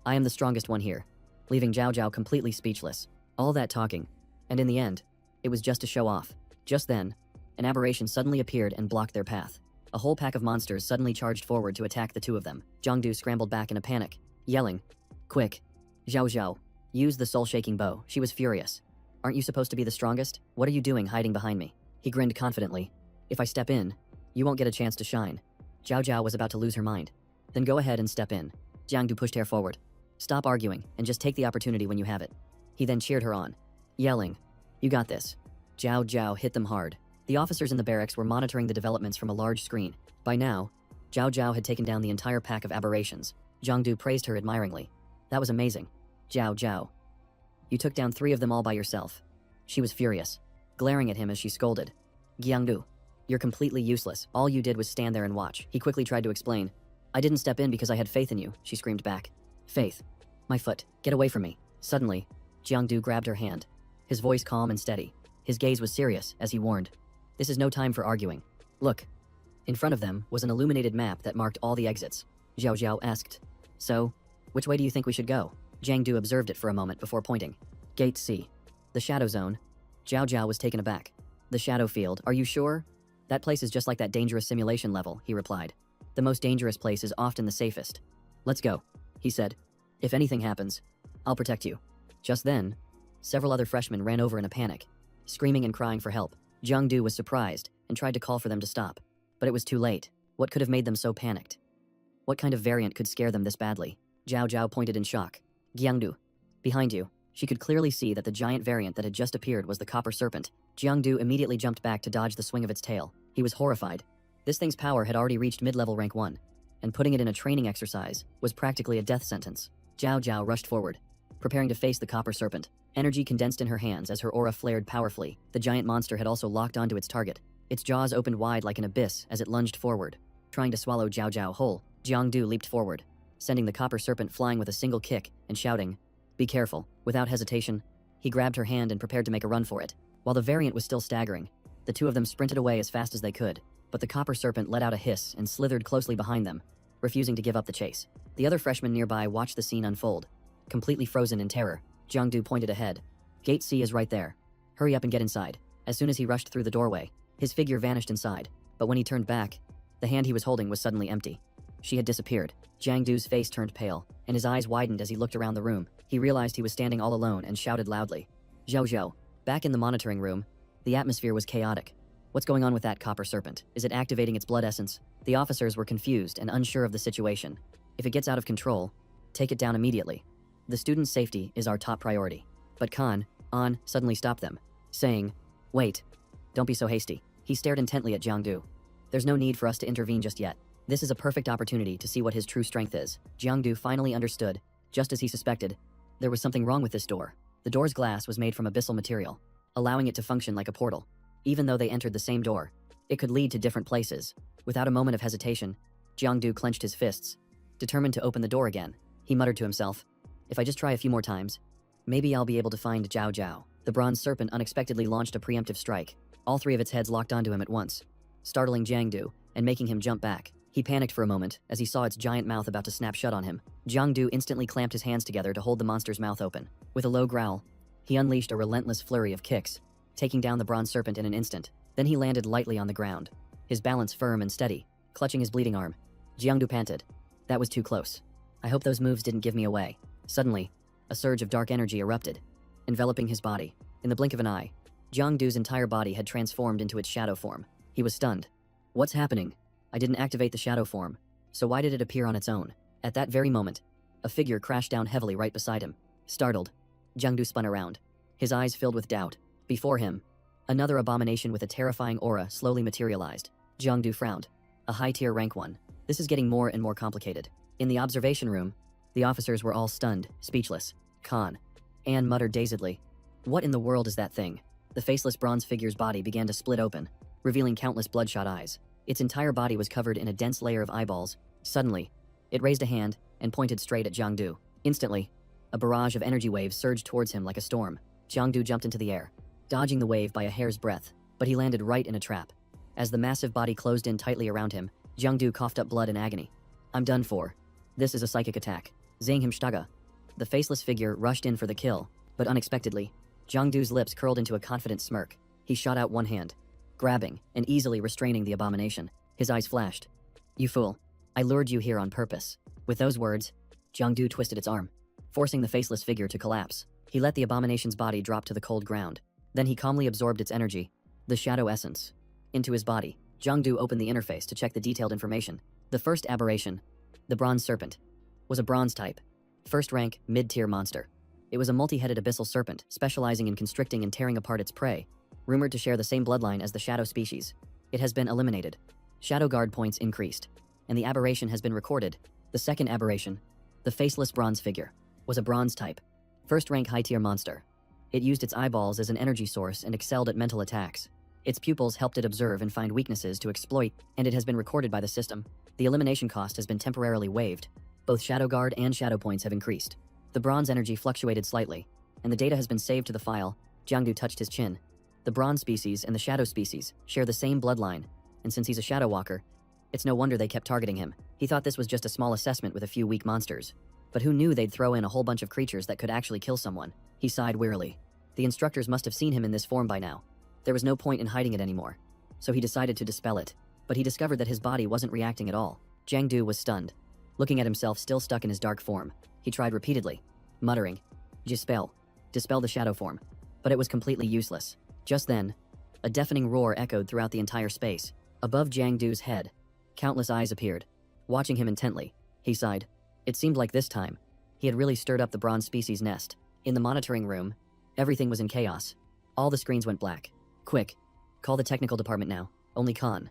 I am the strongest one here," leaving Zhao Zhao completely speechless. All that talking, and in the end, it was just to show off. Just then, an aberration suddenly appeared and blocked their path. A whole pack of monsters suddenly charged forward to attack the two of them. Jiang Du scrambled back in a panic, yelling, "Quick, Zhao Zhao, use the soul-shaking bow." She was furious. "Aren't you supposed to be the strongest? What are you doing hiding behind me?" He grinned confidently. "If I step in, you won't get a chance to shine." Zhao Zhao was about to lose her mind. "Then go ahead and step in." Jiang Du pushed her forward. "Stop arguing and just take the opportunity when you have it." He then cheered her on, yelling, "You got this." Zhao Zhao hit them hard. The officers in the barracks were monitoring the developments from a large screen. By now, Zhao Zhao had taken down the entire pack of aberrations. Jiang Du praised her admiringly. "That was amazing. Zhao Zhao. You took down 3 of them all by yourself." She was furious, glaring at him as she scolded. "Jiang Du, you're completely useless. All you did was stand there and watch." He quickly tried to explain. "I didn't step in because I had faith in you," she screamed back. "Faith? My foot. Get away from me." Suddenly, Jiang Du grabbed her hand. his voice calm and steady. His gaze was serious as he warned, "This is no time for arguing. Look." In front of them was an illuminated map that marked all the exits. Zhao Zhao asked, "So, which way do you think we should go?" Jiang Du observed it for a moment before pointing. "Gate C. The Shadow Zone." Zhao Zhao was taken aback. "The Shadow Field, are you sure?" "That place is just like that dangerous simulation level," he replied. "The most dangerous place is often the safest." "Let's go," he said. "If anything happens, I'll protect you." Just then, several other freshmen ran over in a panic, screaming and crying for help. Jiang Du was surprised and tried to call for them to stop. But it was too late. What could have made them so panicked? What kind of variant could scare them this badly? Zhao Zhao pointed in shock. "Jiangdu, behind you." She could clearly see that the giant variant that had just appeared was the copper serpent. Jiangdu immediately jumped back to dodge the swing of its tail. He was horrified. This thing's power had already reached mid-level rank 1, and putting it in a training exercise was practically a death sentence. Zhao Zhao rushed forward, preparing to face the copper serpent. Energy condensed in her hands as her aura flared powerfully. The giant monster had also locked onto its target. Its jaws opened wide like an abyss as it lunged forward. Trying to swallow Zhao Zhao whole, Jiangdu leaped forward, sending the copper serpent flying with a single kick and shouting, "Be careful." Without hesitation, he grabbed her hand and prepared to make a run for it. While the variant was still staggering, the two of them sprinted away as fast as they could, but the copper serpent let out a hiss and slithered closely behind them, refusing to give up the chase. The other freshmen nearby watched the scene unfold, completely frozen in terror. Jiangdu pointed ahead. "Gate C is right there. Hurry up and get inside." As soon as he rushed through the doorway, his figure vanished inside, but when he turned back, the hand he was holding was suddenly empty. She had disappeared. Jiangdu's face turned pale, and his eyes widened as he looked around the room. He realized he was standing all alone and shouted loudly, "Zhao Zhao." Back in the monitoring room, the atmosphere was chaotic. What's going on with that copper serpent? Is it activating its blood essence? The officers were confused and unsure of the situation. If it gets out of control, take it down immediately. The student's safety is our top priority. But Khan, An, suddenly stopped them, saying, "Wait, don't be so hasty." He stared intently at Jiangdu. "There's no need for us to intervene just yet. This is a perfect opportunity to see what his true strength is." Jiangdu finally understood, just as he suspected, there was something wrong with this door. The door's glass was made from abyssal material, allowing it to function like a portal. Even though they entered the same door, it could lead to different places. Without a moment of hesitation, Jiangdu clenched his fists, determined to open the door again. He muttered to himself, "If I just try a few more times, maybe I'll be able to find Zhao Zhao." The bronze serpent unexpectedly launched a preemptive strike. All three of its heads locked onto him at once, startling Jiangdu and making him jump back. He panicked for a moment as he saw its giant mouth about to snap shut on him. Jiangdu instantly clamped his hands together to hold the monster's mouth open. With a low growl, he unleashed a relentless flurry of kicks, taking down the bronze serpent in an instant. Then he landed lightly on the ground, his balance firm and steady, clutching his bleeding arm. Jiangdu panted, "That was too close. I hope those moves didn't give me away." Suddenly, a surge of dark energy erupted, enveloping his body. In the blink of an eye, Jiangdu's entire body had transformed into its shadow form. He was stunned. "What's happening? I didn't activate the shadow form, so why did it appear on its own?" At that very moment, a figure crashed down heavily right beside him. Startled, Jiangdu spun around, his eyes filled with doubt. Before him, another abomination with a terrifying aura slowly materialized. Jiangdu frowned. A high-tier rank 1. This is getting more and more complicated. In the observation room, the officers were all stunned, speechless. Khan. Anne muttered dazedly, "What in the world is that thing?" The faceless bronze figure's body began to split open, revealing countless bloodshot eyes. Its entire body was covered in a dense layer of eyeballs. Suddenly, it raised a hand and pointed straight at Jiangdu. Instantly, a barrage of energy waves surged towards him like a storm. Jiangdu jumped into the air, dodging the wave by a hair's breadth, but he landed right in a trap. As the massive body closed in tightly around him, Jiangdu coughed up blood in agony. "I'm done for. This is a psychic attack. Zhang him Shtaga." The faceless figure rushed in for the kill, but unexpectedly, Jiangdu's lips curled into a confident smirk. He shot out one hand, grabbing and easily restraining the abomination. His eyes flashed. "You fool. I lured you here on purpose." With those words, Jiangdu twisted its arm, forcing the faceless figure to collapse. He let the abomination's body drop to the cold ground. Then he calmly absorbed its energy, the shadow essence, into his body. Jiangdu opened the interface to check the detailed information. The first aberration, the bronze serpent, was a bronze type, first rank, mid-tier monster. It was a multi-headed abyssal serpent, specializing in constricting and tearing apart its prey, rumored to share the same bloodline as the shadow species. It has been eliminated. Shadow guard points increased, and the aberration has been recorded. The second aberration, the faceless bronze figure, was a bronze type, first rank high-tier monster. It used its eyeballs as an energy source and excelled at mental attacks. Its pupils helped it observe and find weaknesses to exploit, and it has been recorded by the system. The elimination cost has been temporarily waived. Both Shadow Guard and Shadow Points have increased. The bronze energy fluctuated slightly, and the data has been saved to the file Jiangdu touched his chin. The bronze species and the shadow species share the same bloodline, and since he's a shadow walker, it's no wonder they kept targeting him. He thought this was just a small assessment with a few weak monsters. But who knew they'd throw in a whole bunch of creatures that could actually kill someone? He sighed wearily. The instructors must have seen him in this form by now. There was no point in hiding it anymore. So he decided to dispel it. But he discovered that his body wasn't reacting at all. Jiangdu was stunned. Looking at himself still stuck in his dark form, he tried repeatedly, muttering, "Dispel the shadow form." But it was completely useless. Just then, a deafening roar echoed throughout the entire space. Above Jiangdu's head, countless eyes appeared. Watching him intently, he sighed. It seemed like this time, he had really stirred up the bronze species nest. In the monitoring room, everything was in chaos. All the screens went black. "Quick, call the technical department now. Only Khan."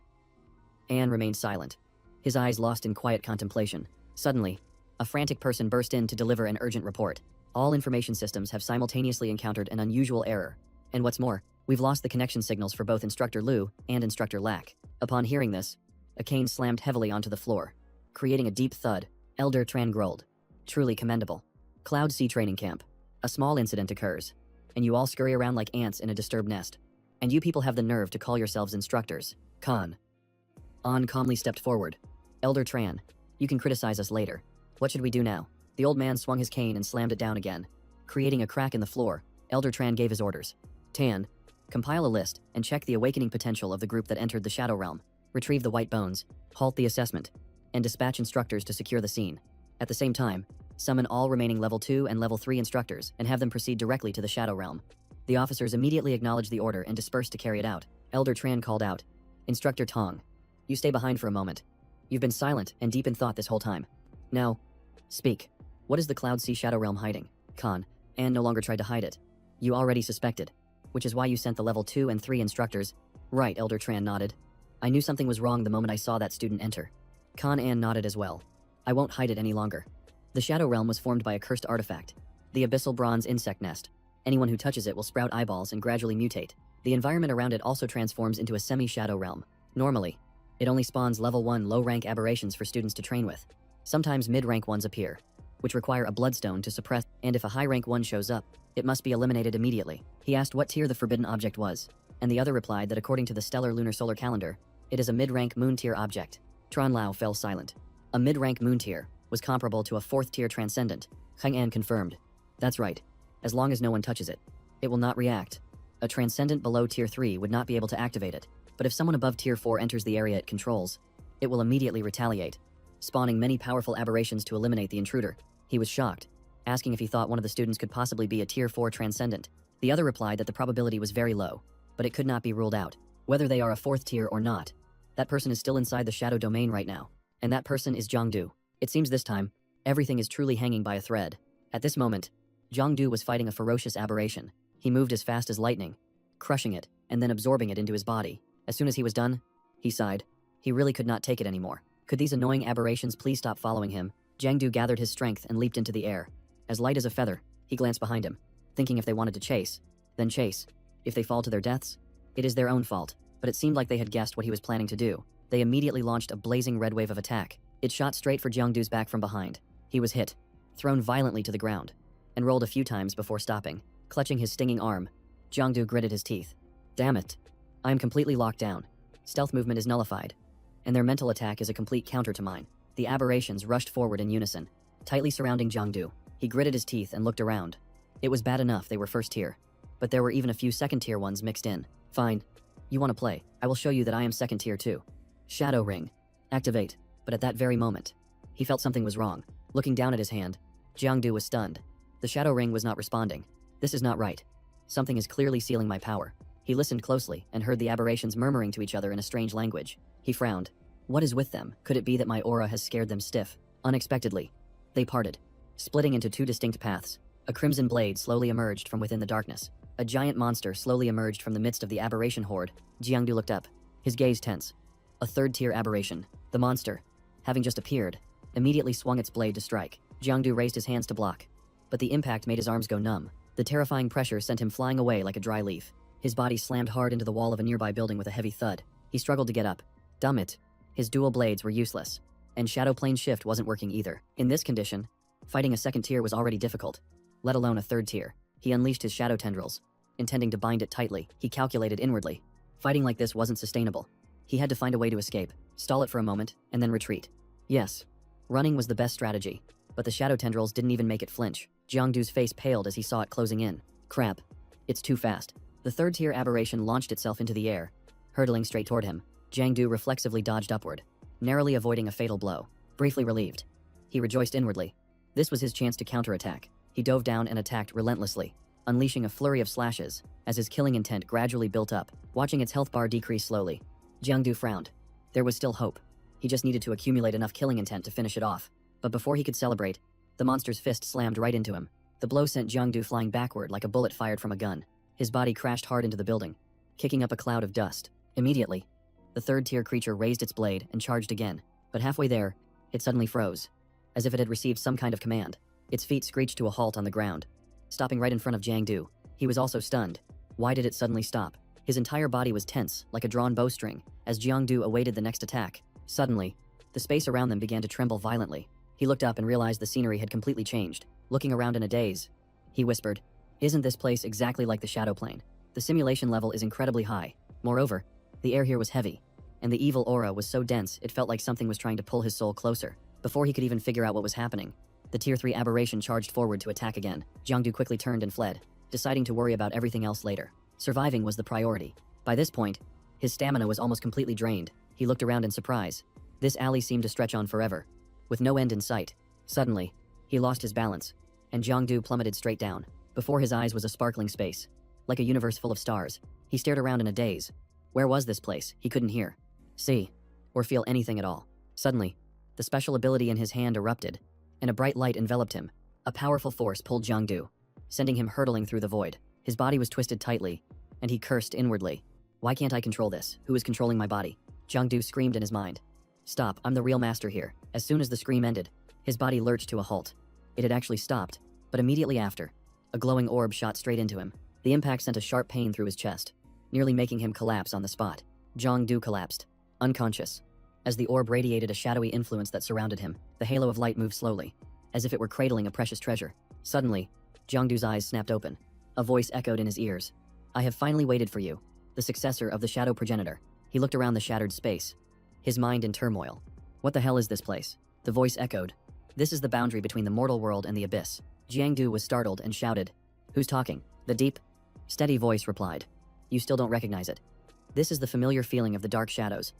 Anne remained silent, his eyes lost in quiet contemplation. Suddenly, a frantic person burst in to deliver an urgent report. "All information systems have simultaneously encountered an unusual error. And what's more, we've lost the connection signals for both Instructor Liu and Instructor Lack." Upon hearing this, a cane slammed heavily onto the floor, creating a deep thud. Elder Tran growled. "Truly commendable. Cloud Sea Training Camp. A small incident occurs, and you all scurry around like ants in a disturbed nest. And you people have the nerve to call yourselves instructors." Khan. An calmly stepped forward. "Elder Tran, you can criticize us later. What should we do now?" The old man swung his cane and slammed it down again, creating a crack in the floor. Elder Tran gave his orders. "Tan, compile a list and check the awakening potential of the group that entered the Shadow Realm. Retrieve the white bones, halt the assessment, and dispatch instructors to secure the scene. At the same time, summon all remaining Level 2 and Level 3 instructors and have them proceed directly to the Shadow Realm." The officers immediately acknowledged the order and dispersed to carry it out. Elder Tran called out, "Instructor Tong, you stay behind for a moment. You've been silent and deep in thought this whole time. Now, speak. What is the Cloud Sea Shadow Realm hiding?" Khan. Anne no longer tried to hide it. "You already suspected, which is why you sent the Level 2 and 3 instructors." "Right," Elder Tran nodded. "I knew something was wrong the moment I saw that student enter." Khan Anne nodded as well. "I won't hide it any longer. The Shadow Realm was formed by a cursed artifact, the abyssal bronze insect nest. Anyone who touches it will sprout eyeballs and gradually mutate. The environment around it also transforms into a semi-shadow realm. Normally, it only spawns Level 1 low-rank aberrations for students to train with. Sometimes mid-rank ones appear, which require a bloodstone to suppress, and if a high-rank one shows up, it must be eliminated immediately." He asked what tier the forbidden object was, and the other replied that according to the stellar lunar solar calendar, it is a mid-rank moon-tier object. Tran Lao fell silent. A mid-rank moon tier was comparable to a 4th tier transcendent. Hang An confirmed. "That's right. As long as no one touches it, it will not react. A transcendent below tier 3 would not be able to activate it, but if someone above tier 4 enters the area it controls, it will immediately retaliate, spawning many powerful aberrations to eliminate the intruder." He was shocked, asking if he thought one of the students could possibly be a tier 4 transcendent. The other replied that the probability was very low, but it could not be ruled out. Whether they are a 4th tier or not, that person is still inside the shadow domain right now, and that person is Jiangdu. It seems this time, everything is truly hanging by a thread. At this moment, Jiangdu was fighting a ferocious aberration. He moved as fast as lightning, crushing it, and then absorbing it into his body. As soon as he was done, he sighed. He really could not take it anymore. Could these annoying aberrations please stop following him? Jiangdu gathered his strength and leaped into the air. As light as a feather, he glanced behind him, thinking if they wanted to chase, then chase. If they fall to their deaths, it is their own fault. But it seemed like they had guessed what he was planning to do. They immediately launched a blazing red wave of attack. It shot straight for Jiangdu's back from behind. He was hit, thrown violently to the ground, and rolled a few times before stopping. Clutching his stinging arm, Jiangdu gritted his teeth. "Damn it. I am completely locked down. Stealth movement is nullified, and their mental attack is a complete counter to mine." The aberrations rushed forward in unison, tightly surrounding Jiangdu. He gritted his teeth and looked around. It was bad enough they were 1st tier, but there were even a few 2nd tier ones mixed in. "Fine. You want to play? I will show you that I am 2nd tier too. Shadow Ring. Activate." But at that very moment, he felt something was wrong. Looking down at his hand, Jiangdu was stunned. The Shadow Ring was not responding. "This is not right. Something is clearly sealing my power." He listened closely and heard the aberrations murmuring to each other in a strange language. He frowned. What is with them? Could it be that my aura has scared them stiff? Unexpectedly, they parted, splitting into 2 distinct paths. A crimson blade slowly emerged from within the darkness. A giant monster slowly emerged from the midst of the aberration horde. Jiangdu looked up, his gaze tense. A 3rd-tier aberration. The monster, having just appeared, immediately swung its blade to strike. Jiangdu raised his hands to block, but the impact made his arms go numb. The terrifying pressure sent him flying away like a dry leaf. His body slammed hard into the wall of a nearby building with a heavy thud. He struggled to get up. Damn it. His dual blades were useless, and Shadow Plane Shift wasn't working either. In this condition, fighting a 2nd tier was already difficult, let alone a 3rd tier. He unleashed his shadow tendrils, intending to bind it tightly. He calculated inwardly. Fighting like this wasn't sustainable. He had to find a way to escape, stall it for a moment, and then retreat. Yes, running was the best strategy, but the shadow tendrils didn't even make it flinch. Jiangdu's face paled as he saw it closing in. Crap. It's too fast. The third-tier aberration launched itself into the air, hurtling straight toward him. Jiangdu reflexively dodged upward, narrowly avoiding a fatal blow. Briefly relieved, he rejoiced inwardly. This was his chance to counterattack. He dove down and attacked relentlessly, unleashing a flurry of slashes as his killing intent gradually built up, watching its health bar decrease slowly. Jiangdu frowned. There was still hope. He just needed to accumulate enough killing intent to finish it off. But before he could celebrate, the monster's fist slammed right into him. The blow sent Jiangdu flying backward like a bullet fired from a gun. His body crashed hard into the building, kicking up a cloud of dust. Immediately, the third-tier creature raised its blade and charged again. But halfway there, it suddenly froze, as if it had received some kind of command. Its feet screeched to a halt on the ground, stopping right in front of Jiangdu. He was also stunned. Why did it suddenly stop? His entire body was tense, like a drawn bowstring, as Jiangdu awaited the next attack. Suddenly, the space around them began to tremble violently. He looked up and realized the scenery had completely changed. Looking around in a daze, he whispered, "Isn't this place exactly like the Shadow Plane? The simulation level is incredibly high. Moreover, the air here was heavy, and the evil aura was so dense it felt like something was trying to pull his soul closer." Before he could even figure out what was happening, the Tier 3 aberration charged forward to attack again. Jiangdu quickly turned and fled, deciding to worry about everything else later. Surviving was the priority. By this point, his stamina was almost completely drained. He looked around in surprise. This alley seemed to stretch on forever, with no end in sight. Suddenly, he lost his balance, and Jiangdu plummeted straight down. Before his eyes was a sparkling space, like a universe full of stars. He stared around in a daze. Where was this place? He couldn't hear, see, or feel anything at all. Suddenly, the special ability in his hand erupted, and a bright light enveloped him. A powerful force pulled Jiangdu, sending him hurtling through the void. His body was twisted tightly, and he cursed inwardly. Why can't I control this? Who is controlling my body? Jiangdu screamed in his mind. Stop, I'm the real master here. As soon as the scream ended, his body lurched to a halt. It had actually stopped, but immediately after, a glowing orb shot straight into him. The impact sent a sharp pain through his chest, nearly making him collapse on the spot. Jiangdu collapsed, unconscious. As the orb radiated a shadowy influence that surrounded him, the halo of light moved slowly, as if it were cradling a precious treasure. Suddenly, Jiangdu's eyes snapped open. A voice echoed in his ears. "I have finally waited for you, the successor of the Shadow Progenitor." He looked around the shattered space, his mind in turmoil. What the hell is this place? The voice echoed. This is the boundary between the mortal world and the abyss. Jiangdu was startled and shouted, "Who's talking?" The deep, steady voice replied, "You still don't recognize it. This is the familiar feeling of the dark shadows.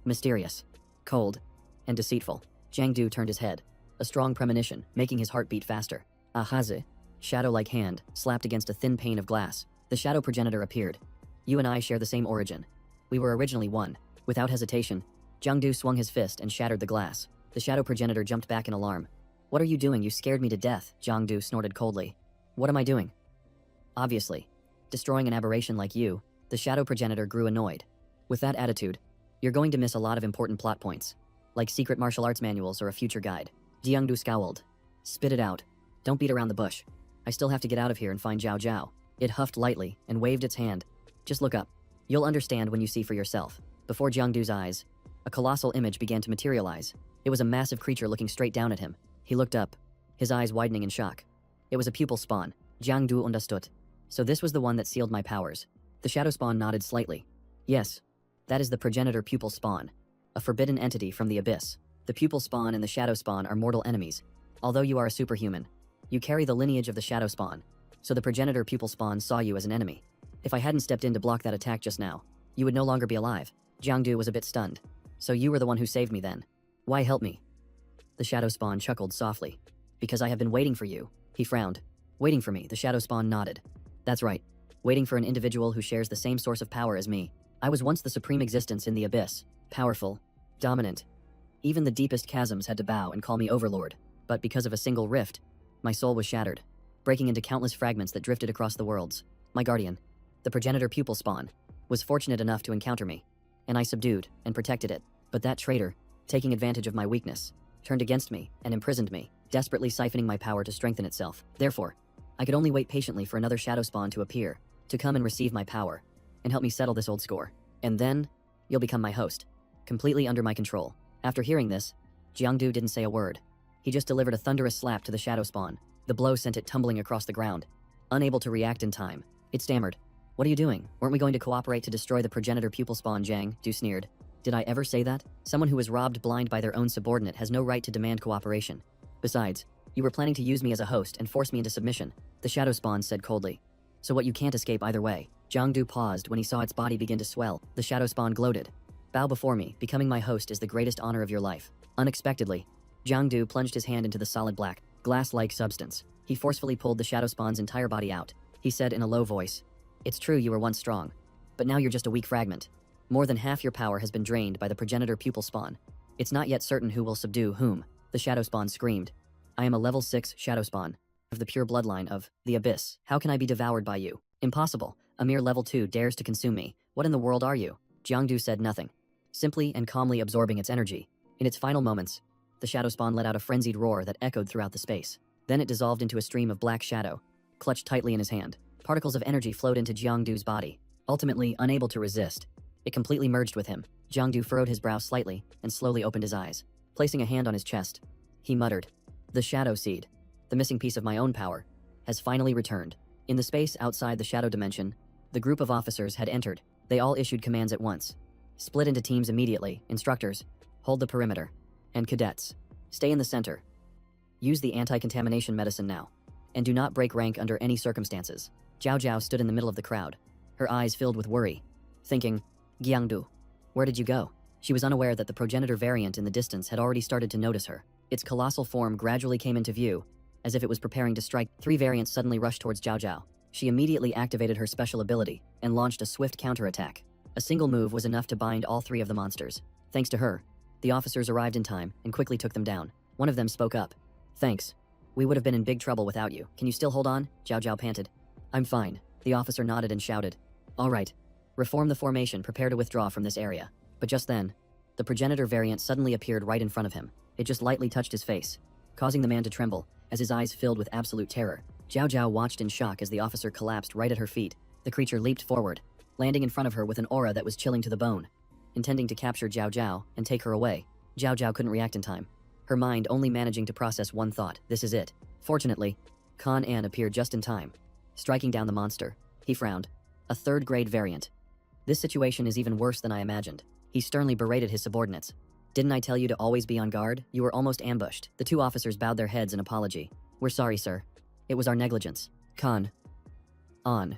Mysterious, cold, and deceitful." Jiangdu turned his head, a strong premonition making his heart beat faster. A haze, shadow-like hand, slapped against a thin pane of glass. The Shadow Progenitor appeared. "You and I share the same origin. We were originally one." Without hesitation, Jiangdu swung his fist and shattered the glass. The Shadow Progenitor jumped back in alarm. "What are you doing? You scared me to death," Jiangdu snorted coldly. "What am I doing?" "Obviously, destroying an aberration like you." The Shadow Progenitor grew annoyed. "With that attitude, you're going to miss a lot of important plot points, like secret martial arts manuals or a future guide." Jiangdu scowled. "Spit it out. Don't beat around the bush. I still have to get out of here and find Zhao Zhao." It huffed lightly and waved its hand. "Just look up. You'll understand when you see for yourself." Before Jiangdu's eyes, a colossal image began to materialize. It was a massive creature looking straight down at him. He looked up, his eyes widening in shock. It was a pupil spawn. Jiangdu understood. So this was the one that sealed my powers. The shadow spawn nodded slightly. "Yes, that is the progenitor pupil spawn, a forbidden entity from the abyss. The pupil spawn and the shadow spawn are mortal enemies. Although you are a superhuman, you carry the lineage of the shadow spawn, so the progenitor pupil spawn saw you as an enemy. If I hadn't stepped in to block that attack just now, you would no longer be alive." Jiangdu was a bit stunned. "So you were the one who saved me then? Why help me?" The shadow spawn chuckled softly. "Because I have been waiting for you." He frowned. "Waiting for me," the shadow spawn nodded. "That's right. Waiting for an individual who shares the same source of power as me. I was once the supreme existence in the abyss, powerful, dominant. Even the deepest chasms had to bow and call me overlord. But because of a single rift, my soul was shattered, breaking into countless fragments that drifted across the worlds. My guardian, the progenitor pupil spawn, was fortunate enough to encounter me, and I subdued and protected it. But that traitor, taking advantage of my weakness, turned against me and imprisoned me, desperately siphoning my power to strengthen itself. Therefore, I could only wait patiently for another shadow spawn to appear, to come and receive my power, and help me settle this old score. And then, you'll become my host, completely under my control." After hearing this, Jiangdu didn't say a word. He just delivered a thunderous slap to the shadow spawn. The blow sent it tumbling across the ground. Unable to react in time, It stammered. What are you doing? Weren't we going to cooperate to destroy the progenitor pupil spawn? Jiang Du sneered. Did I ever say that? Someone who was robbed blind by their own subordinate has no right to demand cooperation. Besides, you were planning to use me as a host and force me into submission, the shadow spawn said coldly. So what, you can't escape either way. Jiang Du paused when he saw its body begin to swell. The shadow spawn gloated. Bow before me, becoming my host is the greatest honor of your life. Unexpectedly, Jiang Du plunged his hand into the solid black, glass-like substance. He forcefully pulled the shadow spawn's entire body out. He said in a low voice, It's true you were once strong, but now you're just a weak fragment. More than half your power has been drained by the progenitor pupil spawn. It's not yet certain who will subdue whom, the shadow spawn screamed. I am a level 6 shadow spawn, of the pure bloodline of the Abyss. How can I be devoured by you? Impossible. A mere level 2 dares to consume me. What in the world are you? Jiang Du said nothing, simply and calmly absorbing its energy. In its final moments, the shadow spawn let out a frenzied roar that echoed throughout the space. Then it dissolved into a stream of black shadow, clutched tightly in his hand. Particles of energy flowed into Jiang Du's body. Ultimately, unable to resist, it completely merged with him. Jiang Du furrowed his brow slightly and slowly opened his eyes. Placing a hand on his chest, he muttered, The shadow seed, the missing piece of my own power, has finally returned. In the space outside the shadow dimension, the group of officers had entered. They all issued commands at once. Split into teams immediately. Instructors, hold the perimeter. And cadets, stay in the center. Use the anti-contamination medicine now. And do not break rank under any circumstances. Zhao Zhao stood in the middle of the crowd, her eyes filled with worry, thinking, Jiang Du, where did you go? She was unaware that the progenitor variant in the distance had already started to notice her. Its colossal form gradually came into view, as if it was preparing to strike. 3 variants suddenly rushed towards Zhao Zhao. She immediately activated her special ability and launched a swift counterattack. A single move was enough to bind all 3 of the monsters. Thanks to her, the officers arrived in time and quickly took them down. One of them spoke up. Thanks. We would have been in big trouble without you. Can you still hold on? Zhao Zhao panted. I'm fine. The officer nodded and shouted. All right. Reform the formation, prepare to withdraw from this area. But just then, the progenitor variant suddenly appeared right in front of him. It just lightly touched his face, causing the man to tremble, as his eyes filled with absolute terror. Zhao Zhao watched in shock as the officer collapsed right at her feet. The creature leaped forward, landing in front of her with an aura that was chilling to the bone, intending to capture Zhao Zhao and take her away. Zhao Zhao couldn't react in time, her mind only managing to process one thought: this is it. Fortunately, Kan An appeared just in time, striking down the monster. He frowned. A 3rd grade variant. This situation is even worse than I imagined. He sternly berated his subordinates. Didn't I tell you to always be on guard? You were almost ambushed. The 2 officers bowed their heads in apology. We're sorry, sir. It was our negligence. Kan An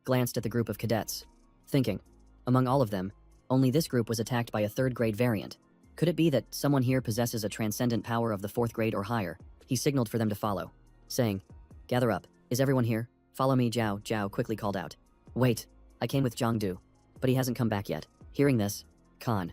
glanced at the group of cadets, thinking, among all of them, only this group was attacked by a 3rd grade variant. Could it be that someone here possesses a transcendent power of the 4th grade or higher? He signaled for them to follow, saying, Gather up. Is everyone here? Follow me. Zhao Zhao quickly called out. Wait, I came with Jiang Du, but he hasn't come back yet. Hearing this, Kan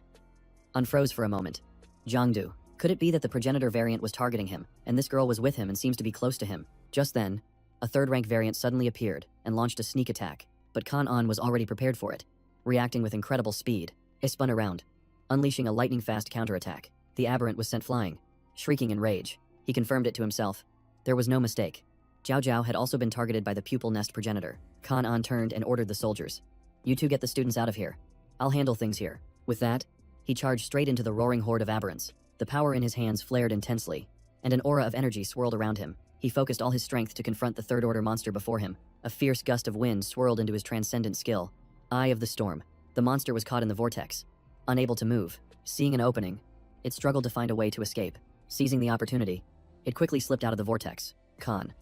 unfroze for a moment. Jiang Du. Could it be that the progenitor variant was targeting him, and this girl was with him and seems to be close to him? Just then, a 3rd rank variant suddenly appeared and launched a sneak attack, but Kan An was already prepared for it. Reacting with incredible speed, he spun around, unleashing a lightning-fast counterattack. The aberrant was sent flying, shrieking in rage. He confirmed it to himself. There was no mistake. Zhao Zhao had also been targeted by the pupil nest progenitor. Kan An turned and ordered the soldiers. You 2 get the students out of here. I'll handle things here. With that, he charged straight into the roaring horde of aberrants. The power in his hands flared intensely, and an aura of energy swirled around him. He focused all his strength to confront the 3rd order monster before him. A fierce gust of wind swirled into his transcendent skill. Eye of the storm. The monster was caught in the vortex, unable to move. Seeing an opening, it struggled to find a way to escape. Seizing the opportunity, it quickly slipped out of the vortex. Kan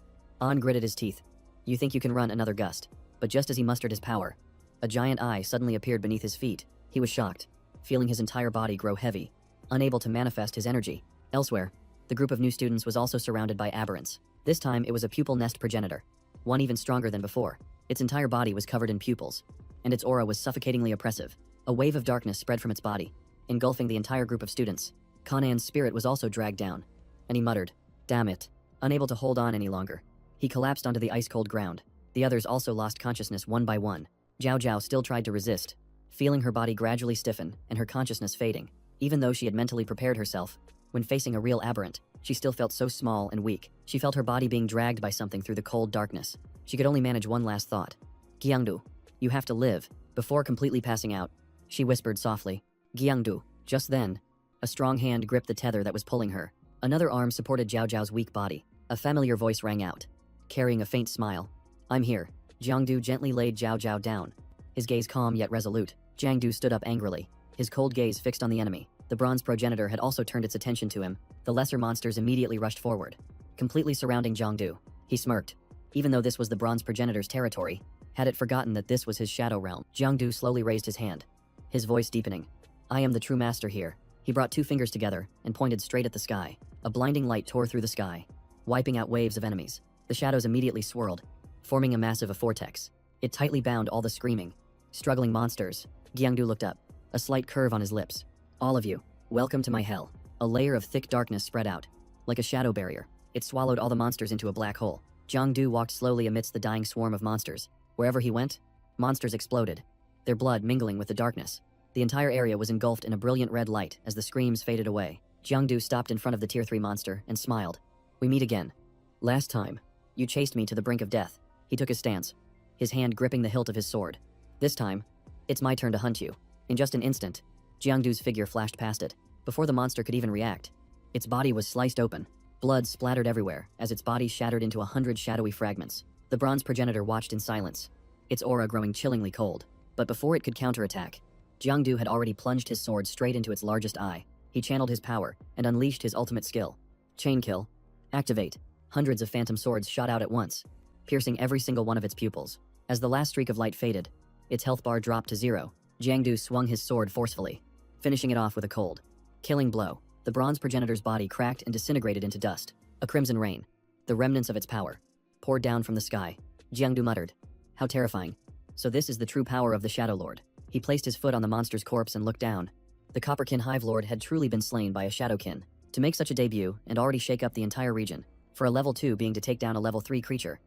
An gritted his teeth. You think you can run another gust? But just as he mustered his power, a giant eye suddenly appeared beneath his feet. He was shocked, feeling his entire body grow heavy, unable to manifest his energy. Elsewhere, the group of new students was also surrounded by aberrants. This time it was a pupil nest progenitor, one even stronger than before. Its entire body was covered in pupils, and its aura was suffocatingly oppressive. A wave of darkness spread from its body, engulfing the entire group of students. Kan An's spirit was also dragged down, and he muttered, Damn it. Unable to hold on any longer, he collapsed onto the ice-cold ground. The others also lost consciousness one by one. Zhao Zhao still tried to resist, feeling her body gradually stiffen and her consciousness fading. Even though she had mentally prepared herself, when facing a real aberrant, she still felt so small and weak. She felt her body being dragged by something through the cold darkness. She could only manage one last thought. Jiangdu, you have to live. Before completely passing out, she whispered softly, Jiangdu. Just then, a strong hand gripped the tether that was pulling her. Another arm supported Zhao Zhao's weak body. A familiar voice rang out, carrying a faint smile. I'm here. Jiangdu gently laid Zhao Zhao down, his gaze calm yet resolute. Jiangdu stood up angrily, his cold gaze fixed on the enemy. The bronze progenitor had also turned its attention to him. The lesser monsters immediately rushed forward, completely surrounding Jiangdu. He smirked. Even though this was the bronze progenitor's territory, had it forgotten that this was his shadow realm? Jiangdu slowly raised his hand, his voice deepening. I am the true master here. He brought two fingers together and pointed straight at the sky. A blinding light tore through the sky, wiping out waves of enemies. The shadows immediately swirled, forming a massive vortex. It tightly bound all the screaming, struggling monsters. Jiangdu looked up, a slight curve on his lips. All of you, welcome to my hell. A layer of thick darkness spread out, like a shadow barrier. It swallowed all the monsters into a black hole. Jiangdu walked slowly amidst the dying swarm of monsters. Wherever he went, monsters exploded, their blood mingling with the darkness. The entire area was engulfed in a brilliant red light as the screams faded away. Jiangdu stopped in front of the Tier 3 monster and smiled. We meet again. Last time, you chased me to the brink of death. He took his stance, his hand gripping the hilt of his sword. This time, it's my turn to hunt you. In just an instant, Jiangdu's figure flashed past it. Before the monster could even react, its body was sliced open. Blood splattered everywhere as its body shattered into 100 shadowy fragments. The bronze progenitor watched in silence, its aura growing chillingly cold. But before it could counterattack, Jiangdu had already plunged his sword straight into its largest eye. He channeled his power and unleashed his ultimate skill. Chain kill. Activate. Hundreds of phantom swords shot out at once, piercing every single one of its pupils. As the last streak of light faded, its health bar dropped to 0. Jiangdu swung his sword forcefully, finishing it off with a cold, killing blow. The bronze progenitor's body cracked and disintegrated into dust. A crimson rain, the remnants of its power, poured down from the sky. Jiangdu muttered, how terrifying. So this is the true power of the Shadow Lord. He placed his foot on the monster's corpse and looked down. The Copperkin Hive Lord had truly been slain by a Shadowkin. To make such a debut and already shake up the entire region, for a level 2 being to take down a level 3 creature,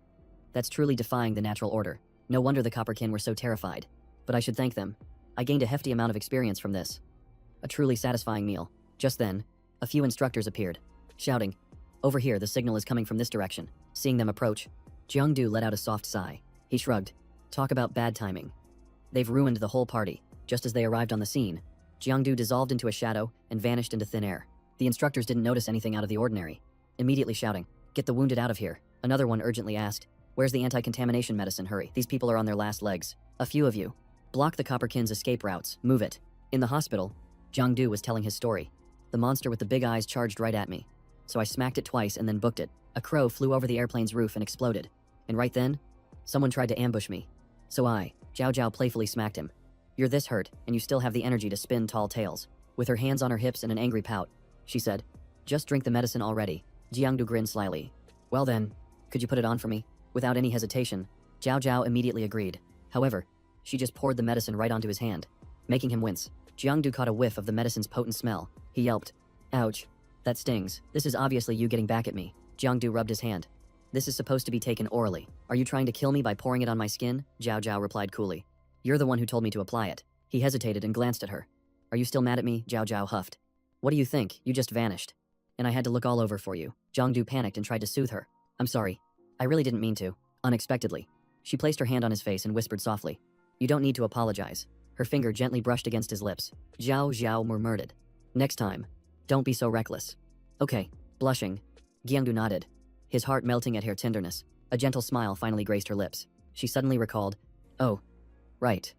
that's truly defying the natural order. No wonder the Copperkin were so terrified. But I should thank them. I gained a hefty amount of experience from this. A truly satisfying meal. Just then, a few instructors appeared, shouting, over here, the signal is coming from this direction. Seeing them approach, Jiangdu let out a soft sigh. He shrugged. Talk about bad timing. They've ruined the whole party. Just as they arrived on the scene, Jiangdu dissolved into a shadow and vanished into thin air. The instructors didn't notice anything out of the ordinary, immediately shouting, get the wounded out of here. Another one urgently asked, where's the anti-contamination medicine? Hurry, these people are on their last legs. A few of you, block the Copperkin's escape routes, move it. In the hospital, Jiangdu was telling his story. The monster with the big eyes charged right at me, so I smacked it twice and then booked it. A crow flew over the airplane's roof and exploded. And right then, someone tried to ambush me. So I, Zhao Zhao, playfully smacked him. You're this hurt, and you still have the energy to spin tall tales. With her hands on her hips and an angry pout, she said, just drink the medicine already. Jiangdu grinned slyly. Well then, could you put it on for me? Without any hesitation, Zhao Zhao immediately agreed. However, she just poured the medicine right onto his hand, making him wince. Jiangdu caught a whiff of the medicine's potent smell. He yelped, ouch, that stings. This is obviously you getting back at me. Jiangdu rubbed his hand. This is supposed to be taken orally. Are you trying to kill me by pouring it on my skin? Zhao Zhao replied coolly. You're the one who told me to apply it. He hesitated and glanced at her. Are you still mad at me? Zhao Zhao huffed. What do you think? You just vanished. And I had to look all over for you. Jiangdu panicked and tried to soothe her. I'm sorry. I really didn't mean to. Unexpectedly, she placed her hand on his face and whispered softly. You don't need to apologize. Her finger gently brushed against his lips. Zhao Zhao murmured. Next time, don't be so reckless. Okay. Blushing, Jiangdu nodded, his heart melting at her tenderness. A gentle smile finally graced her lips. She suddenly recalled, oh, right.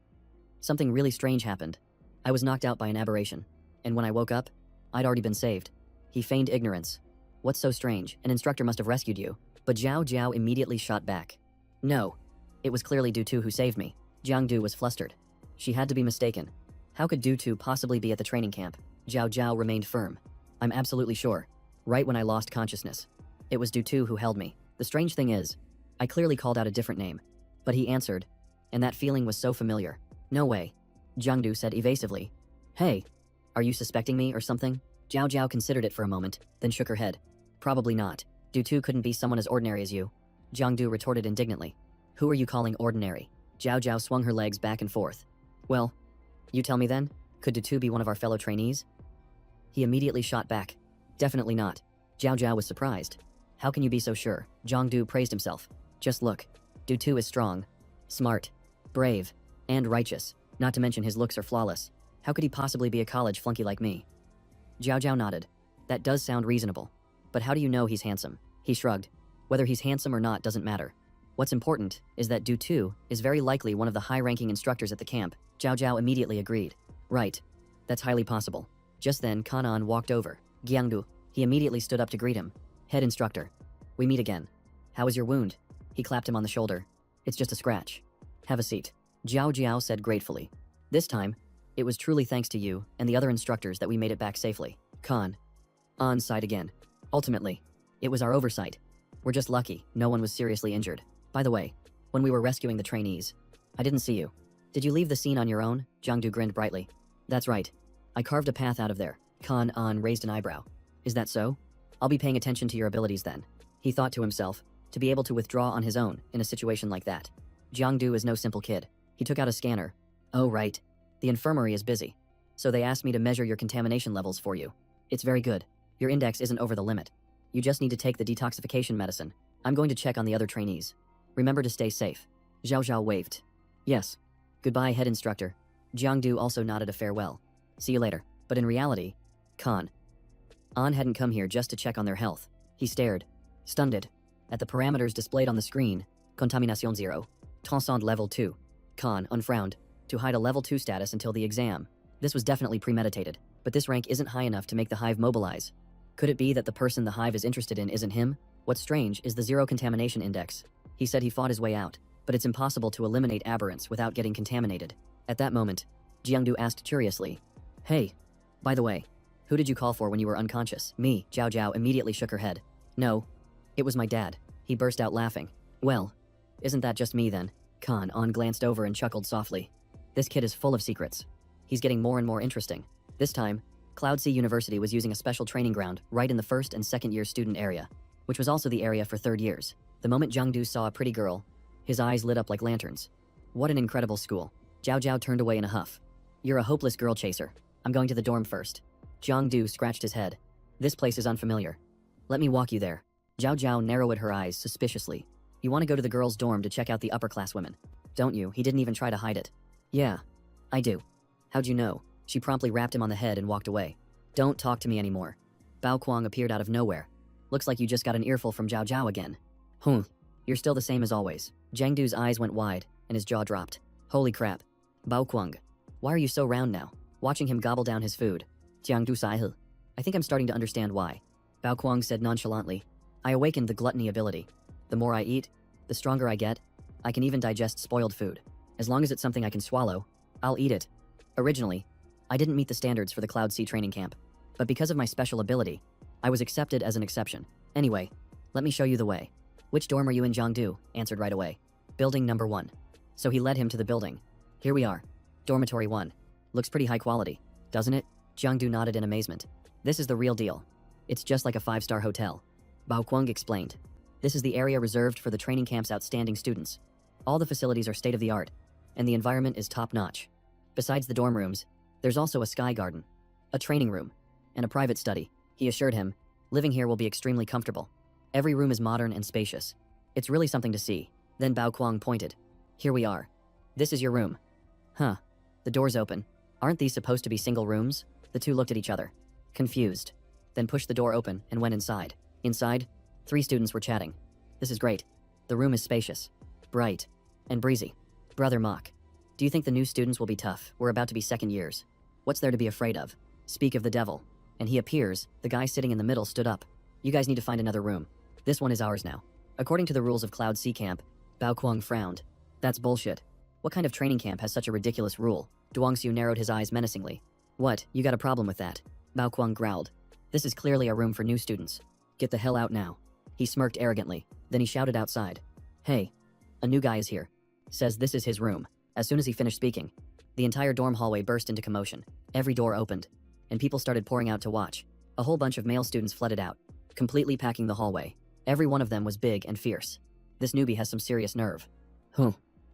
Something really strange happened. I was knocked out by an aberration, and when I woke up, I'd already been saved. He feigned ignorance. What's so strange? An instructor must have rescued you. But Zhao Zhao immediately shot back. No, it was clearly Du who saved me. Jiangdu was flustered. She had to be mistaken. How could Du possibly be at the training camp? Zhao Zhao remained firm. I'm absolutely sure. Right when I lost consciousness, it was Du who held me. The strange thing is, I clearly called out a different name, but he answered, and that feeling was so familiar. No way, Jiangdu said evasively. Hey, are you suspecting me or something? Zhao Zhao considered it for a moment, then shook her head. Probably not. Du couldn't be someone as ordinary as you. Jiangdu retorted indignantly. Who are you calling ordinary? Zhao Zhao swung her legs back and forth. Well, you tell me then, could Du be one of our fellow trainees? He immediately shot back. Definitely not. Zhao Zhao was surprised. How can you be so sure? Jiangdu praised himself. Just look. Du is strong, smart, brave, and righteous. Not to mention his looks are flawless. How could he possibly be a college flunky like me? Zhao Zhao nodded. That does sound reasonable. But how do you know he's handsome? He shrugged. Whether he's handsome or not doesn't matter. What's important is that Du Tu is very likely one of the high-ranking instructors at the camp. Zhao Zhao immediately agreed. Right. That's highly possible. Just then, Kanan walked over. Jiangdu. He immediately stood up to greet him. Head instructor. We meet again. How is your wound? He clapped him on the shoulder. It's just a scratch. Have a seat. Zhao Jiao said gratefully. This time, it was truly thanks to you and the other instructors that we made it back safely. Khan. On site again. Ultimately, it was our oversight. We're just lucky no one was seriously injured. By the way, when we were rescuing the trainees, I didn't see you. Did you leave the scene on your own? Jiangdu grinned brightly. That's right. I carved a path out of there. Khan An raised an eyebrow. Is that so? I'll be paying attention to your abilities then. He thought to himself, to be able to withdraw on his own in a situation like that. Jiangdu is no simple kid. He took out a scanner. Oh right. The infirmary is busy. So they asked me to measure your contamination levels for you. It's very good. Your index isn't over the limit. You just need to take the detoxification medicine. I'm going to check on the other trainees. Remember to stay safe. Zhao Zhao waved. Yes. Goodbye, head instructor. Jiangdu also nodded a farewell. See you later. But in reality, Khan An hadn't come here just to check on their health. He stared, stunned, at the parameters displayed on the screen. Contamination 0. Transcend level 2. Khan unfrowned, to hide a level 2 status until the exam. This was definitely premeditated, but this rank isn't high enough to make the hive mobilize. Could it be that the person the hive is interested in isn't him? What's strange is the 0 contamination index. He said he fought his way out, but it's impossible to eliminate aberrants without getting contaminated. At that moment, Jiangdu asked curiously, Hey, by the way, who did you call for when you were unconscious? Me. Zhao Zhao immediately shook her head. No, it was my dad. He burst out laughing. Well, isn't that just me then? Khan An glanced over and chuckled softly. This kid is full of secrets. He's getting more and more interesting. This time, Cloud Sea University was using a special training ground right in the first and second year student area, which was also the area for third years. The moment Jiangdu saw a pretty girl, his eyes lit up like lanterns. What an incredible school. Zhao Zhao turned away in a huff. You're a hopeless girl chaser. I'm going to the dorm first. Jiangdu scratched his head. This place is unfamiliar. Let me walk you there. Zhao Zhao narrowed her eyes suspiciously. You want to go to the girls' dorm to check out the upper-class women, don't you? He didn't even try to hide it. Yeah, I do. How'd you know? She promptly rapped him on the head and walked away. Don't talk to me anymore. Bao Kuang appeared out of nowhere. Looks like you just got an earful from Zhao Zhao again. You're still the same as always. Jiangdu's eyes went wide, and his jaw dropped. Holy crap. Bao Kuang. Why are you so round now? Watching him gobble down his food. Jiangdu Saihe. I think I'm starting to understand why. Bao Kuang said nonchalantly. I awakened the gluttony ability. The more I eat, the stronger I get. I can even digest spoiled food. As long as it's something I can swallow, I'll eat it. Originally, I didn't meet the standards for the Cloud Sea training camp, but because of my special ability, I was accepted as an exception. Anyway, let me show you the way. Which dorm are you in? Jiangdu answered right away. Building number 1. So he led him to the building. Here we are. Dormitory 1. Looks pretty high quality, doesn't it? Jiangdu nodded in amazement. This is the real deal. It's just like a 5-star hotel. Bao Kuang explained. This is the area reserved for the training camp's outstanding students. All the facilities are state-of-the-art, and the environment is top-notch. Besides the dorm rooms, there's also a sky garden, a training room, and a private study. He assured him, living here will be extremely comfortable. Every room is modern and spacious. It's really something to see. Then Bao Kuang pointed. Here we are. This is your room. Huh. The door's open. Aren't these supposed to be single rooms? The two looked at each other, confused, then pushed the door open and went inside. Inside, 3 students were chatting. This is great. The room is spacious, bright, and breezy. Brother Mock, do you think the new students will be tough? We're about to be second years. What's there to be afraid of? Speak of the devil. And he appears, the guy sitting in the middle stood up. You guys need to find another room. This one is ours now. According to the rules of Cloud Sea Camp, Bao Kuang frowned. That's bullshit. What kind of training camp has such a ridiculous rule? Duangxiu narrowed his eyes menacingly. What, you got a problem with that? Bao Kuang growled. This is clearly a room for new students. Get the hell out now. He smirked arrogantly, then he shouted outside. Hey, a new guy is here. Says this is his room. As soon as he finished speaking, the entire dorm hallway burst into commotion. Every door opened, and people started pouring out to watch. A whole bunch of male students flooded out, completely packing the hallway. Every one of them was big and fierce. This newbie has some serious nerve.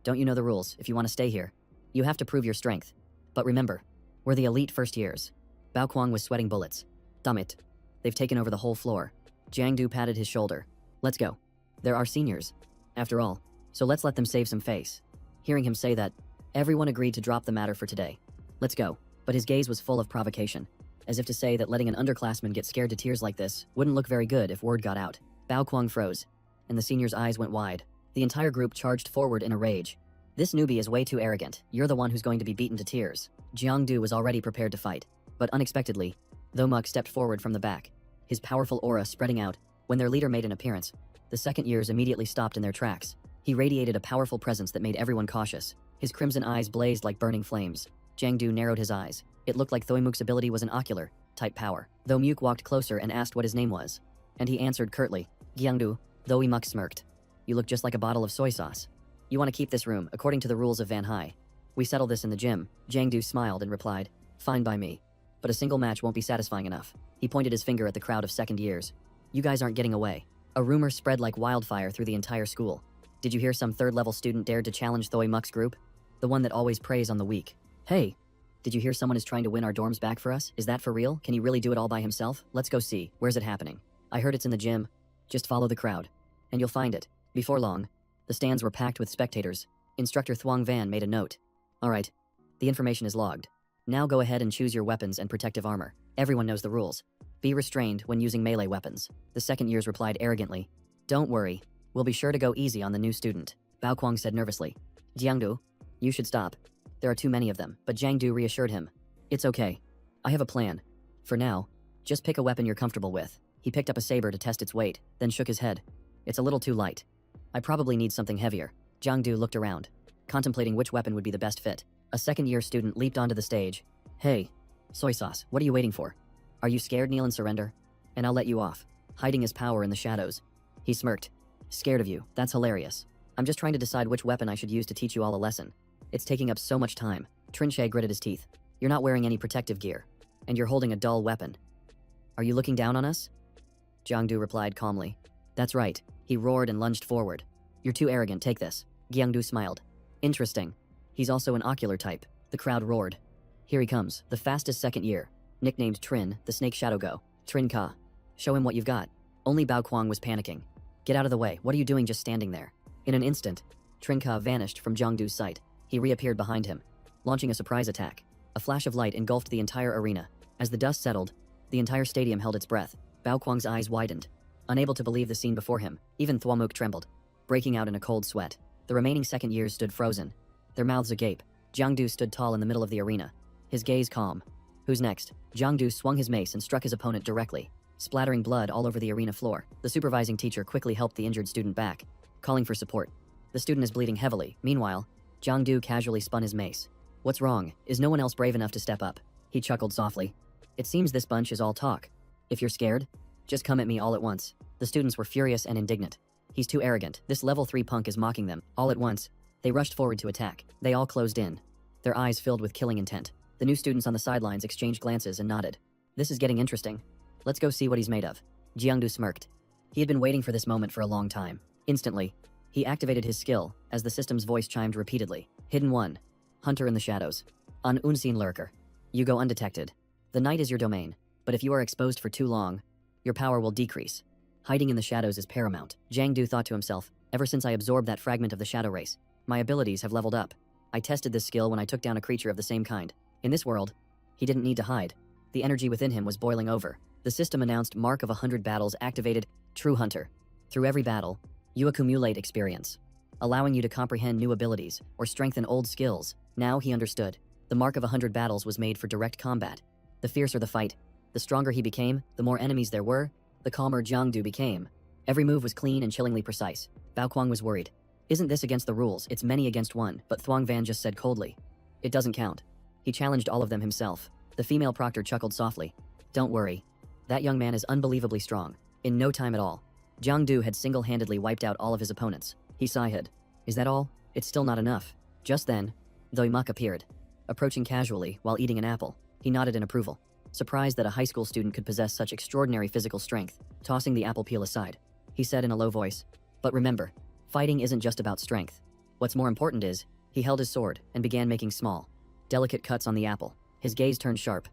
Don't you know the rules? If you want to stay here, you have to prove your strength. But remember, we're the elite first years. Bao Kuang was sweating bullets. Damn it. They've taken over the whole floor. Jiangdu patted his shoulder. Let's go. There are seniors, after all, so let's let them save some face. Hearing him say that, everyone agreed to drop the matter for today. Let's go. But his gaze was full of provocation, as if to say that letting an underclassman get scared to tears like this wouldn't look very good if word got out. Bao Kuang froze, and the senior's eyes went wide. The entire group charged forward in a rage. This newbie is way too arrogant. You're the one who's going to be beaten to tears. Jiangdu was already prepared to fight, but unexpectedly, Thomuk stepped forward from the back, his powerful aura spreading out. When their leader made an appearance, the second years immediately stopped in their tracks. He radiated a powerful presence that made everyone cautious. His crimson eyes blazed like burning flames. Jiangdu narrowed his eyes. It looked like Thomuk's ability was an ocular type power. Thomuk walked closer and asked what his name was, and he answered curtly, Jiangdu. Thomuk smirked. You look just like a bottle of soy sauce. You want to keep this room, according to the rules of Van Hai. We settle this in the gym. Jiangdu smiled and replied, fine by me. But a single match won't be satisfying enough. He pointed his finger at the crowd of second years. You guys aren't getting away. A rumor spread like wildfire through the entire school. Did you hear some third-level student dared to challenge Thomuk's group? The one that always preys on the weak. Hey, did you hear someone is trying to win our dorms back for us? Is that for real? Can he really do it all by himself? Let's go see. Where's it happening? I heard it's in the gym. Just follow the crowd, and you'll find it. Before long, the stands were packed with spectators. Instructor Thuong Van made a note. All right, the information is logged. Now go ahead and choose your weapons and protective armor. Everyone knows the rules. Be restrained when using melee weapons. The second years replied arrogantly. Don't worry, we'll be sure to go easy on the new student. Bao Kuang said nervously. Jiangdu, you should stop. There are too many of them, but Jiangdu reassured him. It's okay. I have a plan. For now, just pick a weapon you're comfortable with. He picked up a saber to test its weight, then shook his head. It's a little too light. I probably need something heavier. Jiangdu looked around, contemplating which weapon would be the best fit. A second-year student leaped onto the stage. Hey, soy sauce, what are you waiting for? Are you scared, kneel and surrender? And I'll let you off. Hiding his power in the shadows. He smirked. Scared of you, that's hilarious. I'm just trying to decide which weapon I should use to teach you all a lesson. It's taking up so much time. Trinche gritted his teeth. You're not wearing any protective gear, and you're holding a dull weapon. Are you looking down on us? Jiangdu replied calmly. That's right. He roared and lunged forward. You're too arrogant, take this. Jiangdu smiled. Interesting. He's also an ocular type. The crowd roared. Here he comes, the fastest second year. Nicknamed Trin, the snake shadow go. Trin Ka. Show him what you've got. Only Bao Kuang was panicking. Get out of the way, what are you doing just standing there? In an instant, Trin Ka vanished from Jiangdu's sight. He reappeared behind him, launching a surprise attack. A flash of light engulfed the entire arena. As the dust settled, the entire stadium held its breath. Bao Kuang's eyes widened. Unable to believe the scene before him, even Thwamuk trembled, breaking out in a cold sweat. The remaining second years stood frozen, their mouths agape. Jiangdu stood tall in the middle of the arena, his gaze calm. Who's next? Jiangdu swung his mace and struck his opponent directly, splattering blood all over the arena floor. The supervising teacher quickly helped the injured student back, calling for support. The student is bleeding heavily. Meanwhile, Jiangdu casually spun his mace. What's wrong? Is no one else brave enough to step up? He chuckled softly. It seems this bunch is all talk. If you're scared, just come at me all at once. The students were furious and indignant. He's too arrogant. This level 3 punk is mocking them. All at once, they rushed forward to attack. They all closed in, their eyes filled with killing intent. The new students on the sidelines exchanged glances and nodded. This is getting interesting. Let's go see what he's made of. Jiangdu smirked. He had been waiting for this moment for a long time. Instantly, he activated his skill as the system's voice chimed repeatedly. Hidden 1. Hunter in the shadows. An unseen lurker. You go undetected. The night is your domain, but if you are exposed for too long, your power will decrease. Hiding in the shadows is paramount. Jiangdu thought to himself, ever since I absorbed that fragment of the shadow race, my abilities have leveled up. I tested this skill when I took down a creature of the same kind. In this world, he didn't need to hide. The energy within him was boiling over. The system announced mark of 100 battles activated, True Hunter. Through every battle, you accumulate experience, allowing you to comprehend new abilities or strengthen old skills. Now he understood. The mark of 100 battles was made for direct combat. The fiercer the fight, the stronger he became, the more enemies there were, the calmer Jiangdu became. Every move was clean and chillingly precise. Bao Kuang was worried. Isn't this against the rules? It's many against one, but Thuong Van just said coldly. It doesn't count. He challenged all of them himself. The female proctor chuckled softly. Don't worry. That young man is unbelievably strong. In no time at all, Jiangdu had single-handedly wiped out all of his opponents. He sighed. Is that all? It's still not enough. Just then, Doimuk appeared, approaching casually while eating an apple. He nodded in approval, surprised that a high school student could possess such extraordinary physical strength. Tossing the apple peel aside, he said in a low voice, but remember, fighting isn't just about strength. What's more important is, he held his sword and began making small, delicate cuts on the apple. His gaze turned sharp,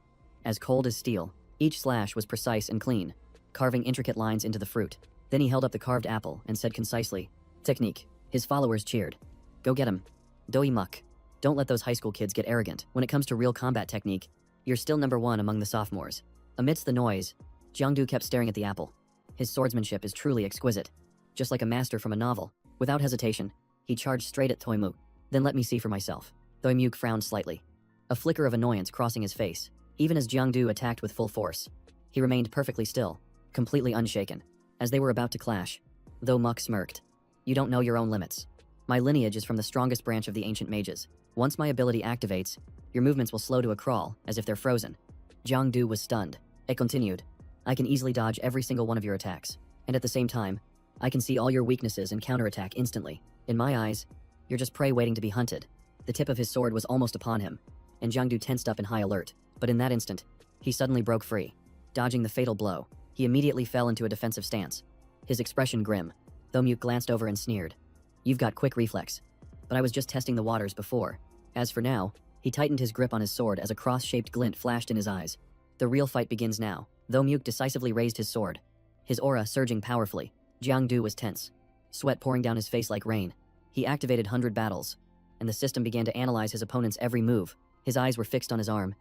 as cold as steel. Each slash was precise and clean, carving intricate lines into the fruit. Then he held up the carved apple and said concisely, technique. His followers cheered. Go get him. Doi Muck. Don't let those high school kids get arrogant. When it comes to real combat technique, you're still number one among the sophomores. Amidst the noise, Jiangdu kept staring at the apple. His swordsmanship is truly exquisite. Just like a master from a novel. Without hesitation, he charged straight at Toymuk. Then let me see for myself. Toymuk frowned slightly, a flicker of annoyance crossing his face. Even as Jiangdu attacked with full force, he remained perfectly still, completely unshaken. As they were about to clash, Muk smirked. You don't know your own limits. My lineage is from the strongest branch of the ancient mages. Once my ability activates, your movements will slow to a crawl, as if they're frozen. Jiangdu was stunned. It continued. I can easily dodge every single one of your attacks. And at the same time, I can see all your weaknesses and counterattack instantly. In my eyes, you're just prey waiting to be hunted. The tip of his sword was almost upon him, and Jiangdu tensed up in high alert. But in that instant, he suddenly broke free. Dodging the fatal blow, he immediately fell into a defensive stance. His expression grim. Muk glanced over and sneered. You've got quick reflex. But I was just testing the waters before. As for now, he tightened his grip on his sword as a cross-shaped glint flashed in his eyes. The real fight begins now. Muk decisively raised his sword, his aura surging powerfully. Jiangdu was tense, sweat pouring down his face like rain. He activated 100 battles, and the system began to analyze his opponent's every move. His eyes were fixed on his arm.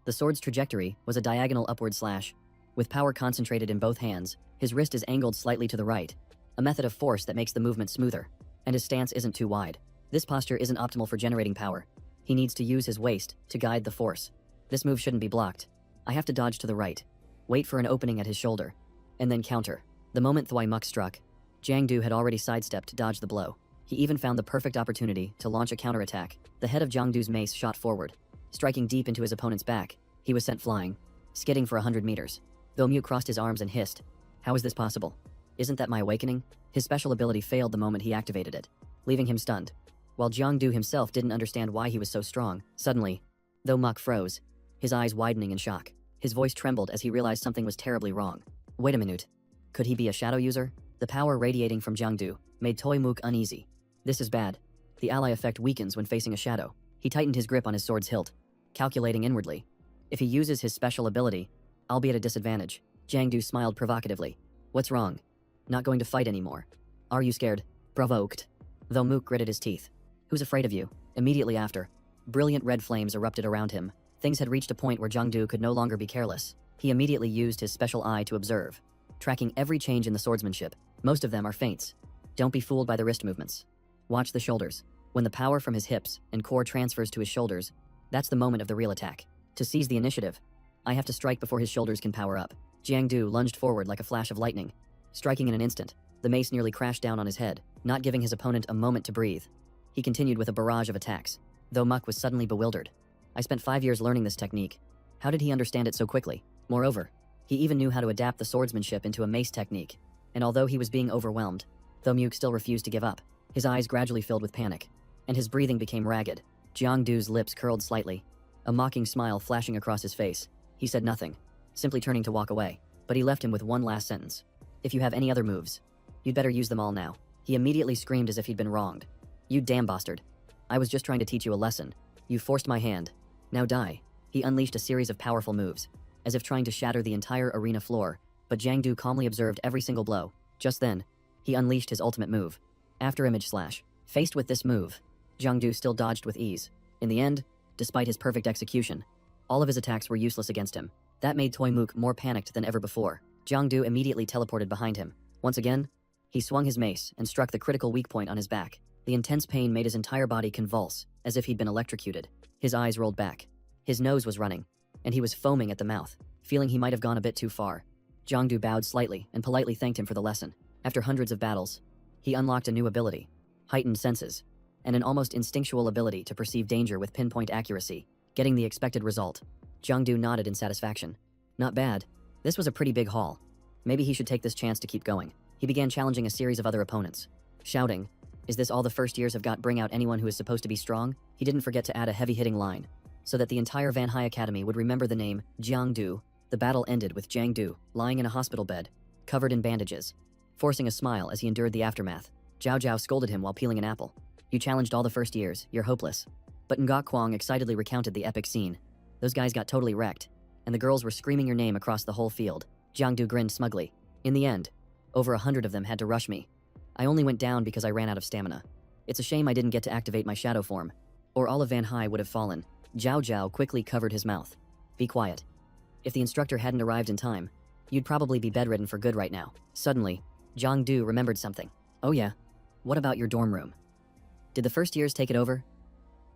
The sword's trajectory was a diagonal upward slash. With power concentrated in both hands, his wrist is angled slightly to the right, a method of force that makes the movement smoother. And his stance isn't too wide. This posture isn't optimal for generating power. He needs to use his waist to guide the force. This move shouldn't be blocked. I have to dodge to the right, wait for an opening at his shoulder, and then counter. The moment Muk struck, Jiangdu had already sidestepped to dodge the blow. He even found the perfect opportunity to launch a counterattack. The head of Jiangdu's mace shot forward, striking deep into his opponent's back. He was sent flying, skidding for 100 meters. Muk crossed his arms and hissed. How is this possible? Isn't that my awakening? His special ability failed the moment he activated it, leaving him stunned. While Jiangdu himself didn't understand why he was so strong, suddenly, Muk froze, his eyes widening in shock. His voice trembled as he realized something was terribly wrong. Wait a minute. Could he be a shadow user? The power radiating from Jiangdu made Toymuk uneasy. This is bad. The ally effect weakens when facing a shadow. He tightened his grip on his sword's hilt, calculating inwardly. If he uses his special ability, I'll be at a disadvantage. Jiangdu smiled provocatively. What's wrong? Not going to fight anymore. Are you scared? Provoked. Muk gritted his teeth. Who's afraid of you? Immediately after, brilliant red flames erupted around him. Things had reached a point where Jiangdu could no longer be careless. He immediately used his special eye to observe, tracking every change in the swordsmanship. Most of them are feints. Don't be fooled by the wrist movements. Watch the shoulders. When the power from his hips and core transfers to his shoulders, that's the moment of the real attack. To seize the initiative, I have to strike before his shoulders can power up. Jiangdu lunged forward like a flash of lightning. Striking in an instant, the mace nearly crashed down on his head, not giving his opponent a moment to breathe. He continued with a barrage of attacks, though Muk was suddenly bewildered. I spent 5 years learning this technique. How did he understand it so quickly? Moreover, he even knew how to adapt the swordsmanship into a mace technique. And although he was being overwhelmed, Muk still refused to give up. His eyes gradually filled with panic, and his breathing became ragged. Jiangdu's lips curled slightly, a mocking smile flashing across his face. He said nothing, simply turning to walk away. But he left him with one last sentence. If you have any other moves, you'd better use them all now. He immediately screamed as if he'd been wronged. You damn bastard. I was just trying to teach you a lesson. You forced my hand. Now die. He unleashed a series of powerful moves, as if trying to shatter the entire arena floor, but Jiangdu calmly observed every single blow. Just then, he unleashed his ultimate move. After image slash. Faced with this move, Jiangdu still dodged with ease. In the end, despite his perfect execution, all of his attacks were useless against him. That made Toymuk more panicked than ever before. Jiangdu immediately teleported behind him. Once again, he swung his mace and struck the critical weak point on his back. The intense pain made his entire body convulse, as if he'd been electrocuted. His eyes rolled back. His nose was running, and he was foaming at the mouth, feeling he might have gone a bit too far. Jiangdu bowed slightly and politely thanked him for the lesson. After hundreds of battles, he unlocked a new ability, heightened senses, and an almost instinctual ability to perceive danger with pinpoint accuracy, getting the expected result. Jiangdu nodded in satisfaction. Not bad. This was a pretty big haul. Maybe he should take this chance to keep going. He began challenging a series of other opponents, shouting, "Is this all the first years have got? Bring out anyone who is supposed to be strong?" He didn't forget to add a heavy-hitting line, so that the entire Van Hai Academy would remember the name Jiangdu. The battle ended with Jiangdu lying in a hospital bed, covered in bandages, forcing a smile as he endured the aftermath. Zhao Zhao scolded him while peeling an apple. "You challenged all the first years, you're hopeless." But Nga Kuang excitedly recounted the epic scene. "Those guys got totally wrecked, and the girls were screaming your name across the whole field." Jiangdu grinned smugly. "In the end, over 100 of them had to rush me. I only went down because I ran out of stamina. It's a shame I didn't get to activate my shadow form, or all of Van Hai would have fallen." Zhao Zhao quickly covered his mouth. "Be quiet. If the instructor hadn't arrived in time, you'd probably be bedridden for good right now." Suddenly, Jiangdu remembered something. "Oh yeah? What about your dorm room? Did the first years take it over?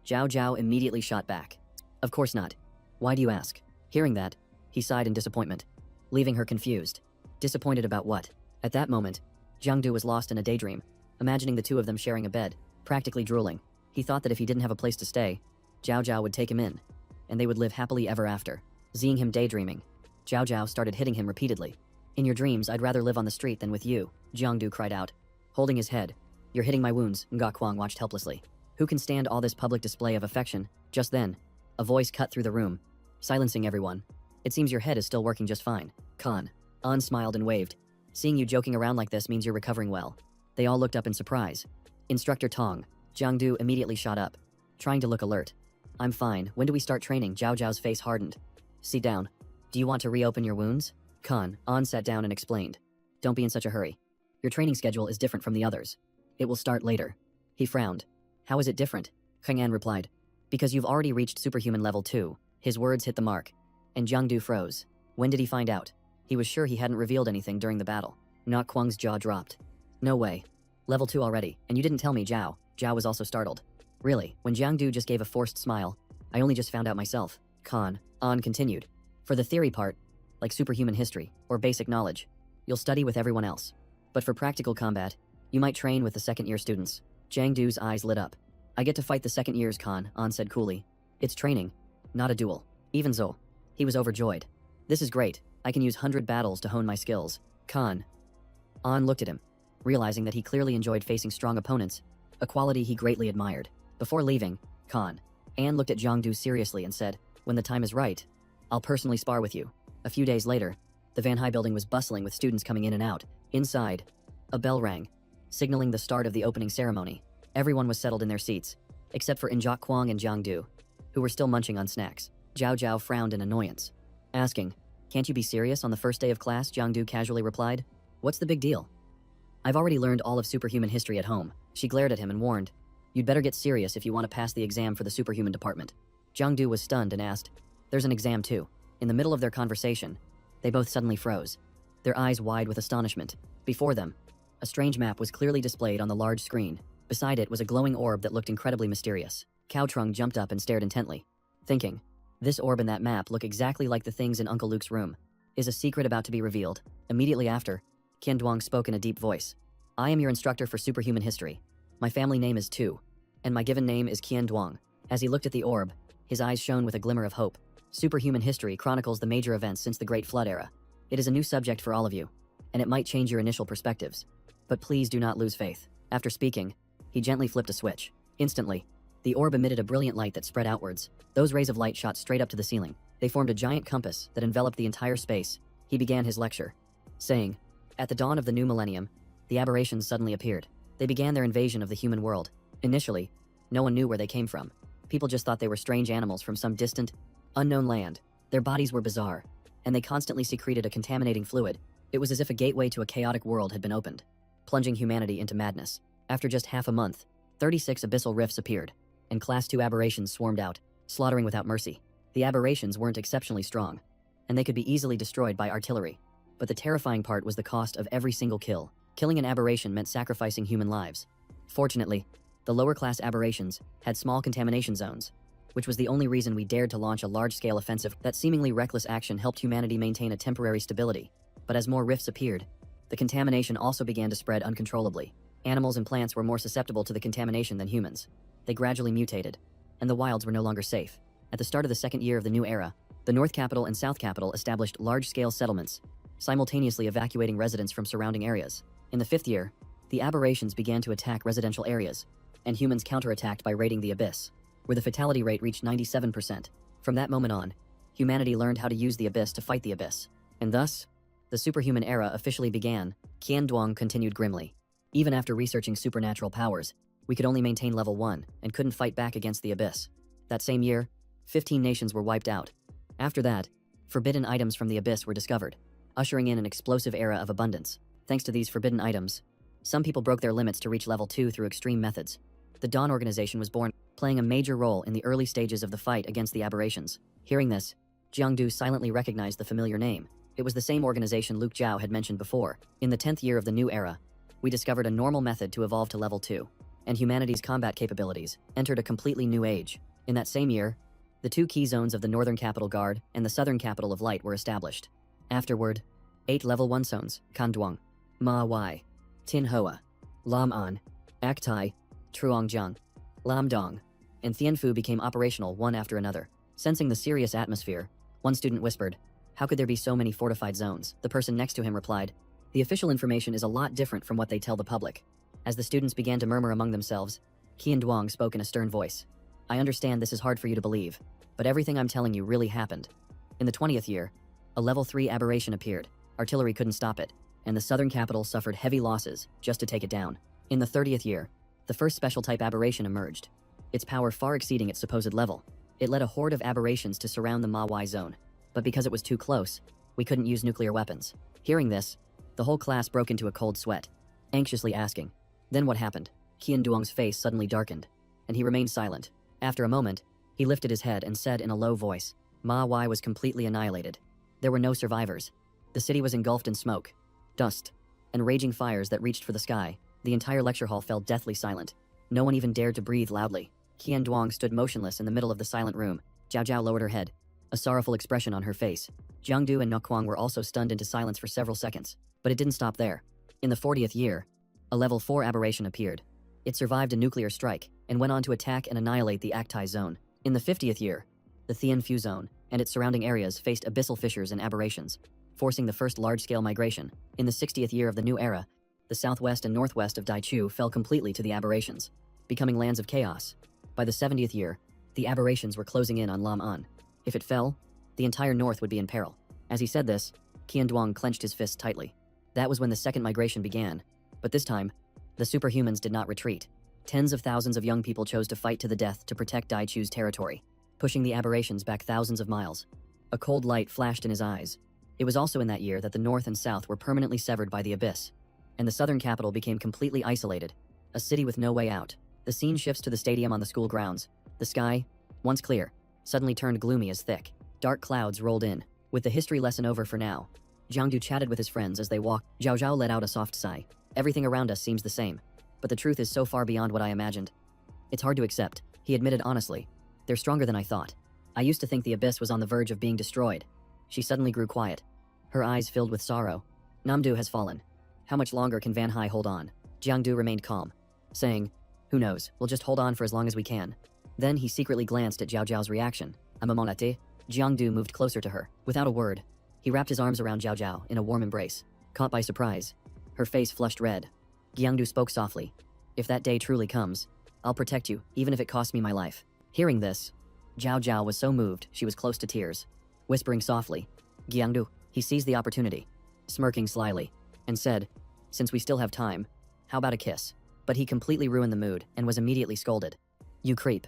Zhao Zhao immediately shot back. Of course not. Why do you ask? Hearing that, he sighed in disappointment, leaving her confused. Disappointed about what? At that moment, Jiangdu was lost in a daydream, imagining the two of them sharing a bed, practically drooling. He thought that if he didn't have a place to stay, Zhao Zhao would take him in, and they would live happily ever after. Seeing him daydreaming, Zhao Zhao started hitting him repeatedly. In your dreams, I'd rather live on the street than with you, Jiangdu cried out, holding his head. You're hitting my wounds, Nga Kuang watched helplessly. Who can stand all this public display of affection? Just then, a voice cut through the room, silencing everyone. It seems your head is still working just fine. Khan. An smiled and waved. Seeing you joking around like this means you're recovering well. They all looked up in surprise. Instructor Tong. Jiangdu immediately shot up, trying to look alert. I'm fine. When do we start training? Zhao Zhao's face hardened. Sit down. Do you want to reopen your wounds? Khan. An sat down and explained. Don't be in such a hurry. Your training schedule is different from the others. It will start later. He frowned. How is it different? Kang An replied. Because you've already reached superhuman level 2. His words hit the mark, and Jiangdu froze. When did he find out? He was sure he hadn't revealed anything during the battle. Nga Kuang's jaw dropped. No way. Level 2 already, and you didn't tell me, Zhao. Zhao was also startled. Really, when Jiangdu just gave a forced smile, I only just found out myself. Khan. An continued. For the theory part, like superhuman history, or basic knowledge, you'll study with everyone else. But for practical combat, you might train with the second-year students. Jiangdu's eyes lit up. I get to fight the second years, Khan, An said coolly. It's training, not a duel. Even so, he was overjoyed. This is great. I can use 100 battles to hone my skills. Khan. An looked at him, realizing that he clearly enjoyed facing strong opponents, a quality he greatly admired. Before leaving, Khan. An looked at Jiangdu seriously and said, when the time is right, I'll personally spar with you. A few days later, the Van Hai building was bustling with students coming in and out. Inside, a bell rang, signaling the start of the opening ceremony. Everyone was settled in their seats, except for Nga Kuang and Jiangdu, who were still munching on snacks. Zhao Zhao frowned in annoyance, asking, can't you be serious on the first day of class? Jiangdu casually replied. What's the big deal? I've already learned all of superhuman history at home. She glared at him and warned, you'd better get serious if you want to pass the exam for the superhuman department. Jiangdu was stunned and asked, there's an exam too. In the middle of their conversation, they both suddenly froze, their eyes wide with astonishment. Before them, a strange map was clearly displayed on the large screen. Beside it was a glowing orb that looked incredibly mysterious. Cao Trung jumped up and stared intently, thinking, this orb and that map look exactly like the things in Uncle Luke's room. Is a secret about to be revealed? Immediately after, Qian Duang spoke in a deep voice. I am your instructor for superhuman history. My family name is Tu, and my given name is Qian Duang. As he looked at the orb, his eyes shone with a glimmer of hope. Superhuman history chronicles the major events since the Great Flood era. It is a new subject for all of you, and it might change your initial perspectives. But please do not lose faith. After speaking, he gently flipped a switch. Instantly, the orb emitted a brilliant light that spread outwards. Those rays of light shot straight up to the ceiling. They formed a giant compass that enveloped the entire space. He began his lecture, saying, at the dawn of the new millennium, the aberrations suddenly appeared. They began their invasion of the human world. Initially, no one knew where they came from. People just thought they were strange animals from some distant, unknown land. Their bodies were bizarre, and they constantly secreted a contaminating fluid. It was as if a gateway to a chaotic world had been opened, plunging humanity into madness. After just half a month, 36 abyssal rifts appeared, and Class 2 aberrations swarmed out, slaughtering without mercy. The aberrations weren't exceptionally strong, and they could be easily destroyed by artillery. But the terrifying part was the cost of every single kill. Killing an aberration meant sacrificing human lives. Fortunately, the lower-class aberrations had small contamination zones, which was the only reason we dared to launch a large-scale offensive. That seemingly reckless action helped humanity maintain a temporary stability. But as more rifts appeared, the contamination also began to spread uncontrollably. Animals and plants were more susceptible to the contamination than humans. They gradually mutated, and the wilds were no longer safe. At the start of the second year of the new era, the North Capital and South Capital established large-scale settlements, simultaneously evacuating residents from surrounding areas. In the fifth year, the aberrations began to attack residential areas, and humans counterattacked by raiding the abyss, where the fatality rate reached 97%. From that moment on, humanity learned how to use the abyss to fight the abyss. And thus, the superhuman era officially began. Qian Duang continued grimly. Even after researching supernatural powers, we could only maintain level 1 and couldn't fight back against the abyss. That same year, 15 nations were wiped out. After that, forbidden items from the abyss were discovered, ushering in an explosive era of abundance. Thanks to these forbidden items, some people broke their limits to reach level 2 through extreme methods. The Dawn organization was born, playing a major role in the early stages of the fight against the aberrations. Hearing this, Jiangdu silently recognized the familiar name. It was the same organization Luke Zhao had mentioned before. In the 10th year of the new era, we discovered a normal method to evolve to level 2, and humanity's combat capabilities entered a completely new age. In that same year, the two key zones of the Northern Capital Guard and the Southern Capital of Light were established. Afterward, 8 level 1 zones, Kanduang, Ma Wai, Tin Hoa, Lam An, Ak Tai, Truongjiang, Lam Dong, and Thienfu became operational one after another. Sensing the serious atmosphere, one student whispered, "How could there be so many fortified zones?" The person next to him replied, "The official information is a lot different from what they tell the public." As the students began to murmur among themselves, Qian Duong spoke in a stern voice. "I understand this is hard for you to believe, but everything I'm telling you really happened. In the 20th year, a level 3 aberration appeared. Artillery couldn't stop it, and the southern capital suffered heavy losses just to take it down. In the 30th year, the first special type aberration emerged, its power far exceeding its supposed level. It led a horde of aberrations to surround the Ma Wai zone, but because it was too close, we couldn't use nuclear weapons." Hearing this, the whole class broke into a cold sweat, anxiously asking, "Then what happened?" Qian Duong's face suddenly darkened, and he remained silent. After a moment, he lifted his head and said in a low voice, "Ma Wai was completely annihilated. There were no survivors. The city was engulfed in smoke, dust, and raging fires that reached for the sky. The entire lecture hall fell deathly silent. No one even dared to breathe loudly." Qian Duong stood motionless in the middle of the silent room. Zhao Zhao lowered her head, a sorrowful expression on her face. Jiangdu and Nokwang were also stunned into silence for several seconds, but it didn't stop there. In the 40th year, a level 4 aberration appeared. It survived a nuclear strike and went on to attack and annihilate the Aktai zone. In the 50th year, the Thienfu zone and its surrounding areas faced abyssal fissures and aberrations, forcing the first large-scale migration. In the 60th year of the new era, the southwest and northwest of Daichu fell completely to the aberrations, becoming lands of chaos. By the 70th year, the aberrations were closing in on Lam An. If it fell, the entire north would be in peril. As he said this, Qian Duong clenched his fists tightly. That was when the second migration began, but this time, the superhumans did not retreat. Tens of thousands of young people chose to fight to the death to protect Daichu's territory, pushing the aberrations back thousands of miles. A cold light flashed in his eyes. It was also in that year that the north and south were permanently severed by the abyss, and the southern capital became completely isolated, a city with no way out. The scene shifts to the stadium on the school grounds. The sky, once clear, suddenly turned gloomy as thick. Dark clouds rolled in. With the history lesson over for now, Jiangdu chatted with his friends as they walked. Zhao Zhao let out a soft sigh. "Everything around us seems the same, but the truth is so far beyond what I imagined. It's hard to accept," he admitted honestly. "They're stronger than I thought. I used to think the abyss was on the verge of being destroyed." She suddenly grew quiet, her eyes filled with sorrow. "Namdu has fallen. How much longer can Van Hai hold on?" Jiangdu remained calm, saying, "Who knows, we'll just hold on for as long as we can." Then he secretly glanced at Zhao Zhao's reaction. "Amamonate?" Jiangdu moved closer to her. Without a word, he wrapped his arms around Zhao Zhao in a warm embrace. Caught by surprise, her face flushed red. Jiangdu spoke softly. "If that day truly comes, I'll protect you, even if it costs me my life." Hearing this, Zhao Zhao was so moved she was close to tears. Whispering softly, "Jiangdu," he seized the opportunity, smirking slyly, and said, "Since we still have time, how about a kiss?" But he completely ruined the mood and was immediately scolded. "You creep.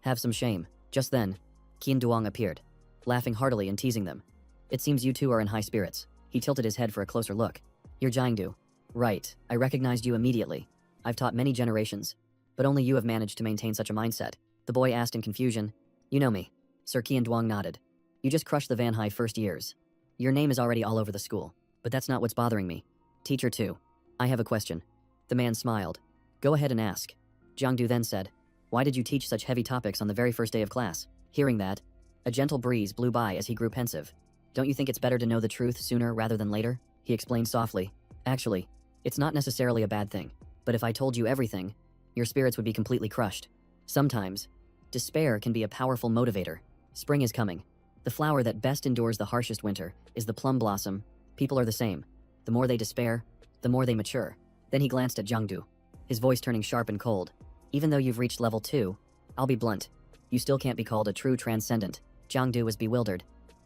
Have some shame." Just then, Qian Duong appeared, laughing heartily and teasing them. "It seems you two are in high spirits." He tilted his head for a closer look. "You're Jiangdu." "Right, I recognized you immediately. I've taught many generations, but only you have managed to maintain such a mindset." The boy asked in confusion. "You know me." Sir Qian Duong nodded. "You just crushed the Van Hai first years. Your name is already all over the school, but that's not what's bothering me. Teacher too. I have a question." The man smiled. "Go ahead and ask." Jiangdu then said, "Why did you teach such heavy topics on the very first day of class?" Hearing that, a gentle breeze blew by as he grew pensive. "Don't you think it's better to know the truth sooner rather than later?" He explained softly. "Actually, it's not necessarily a bad thing, but if I told you everything, your spirits would be completely crushed. Sometimes, despair can be a powerful motivator. Spring is coming. The flower that best endures the harshest winter is the plum blossom. People are the same. The more they despair, the more they mature." Then he glanced at Jiangdu, his voice turning sharp and cold. "Even though you've reached level 2, I'll be blunt, you still can't be called a true transcendent." Jiangdu was bewildered.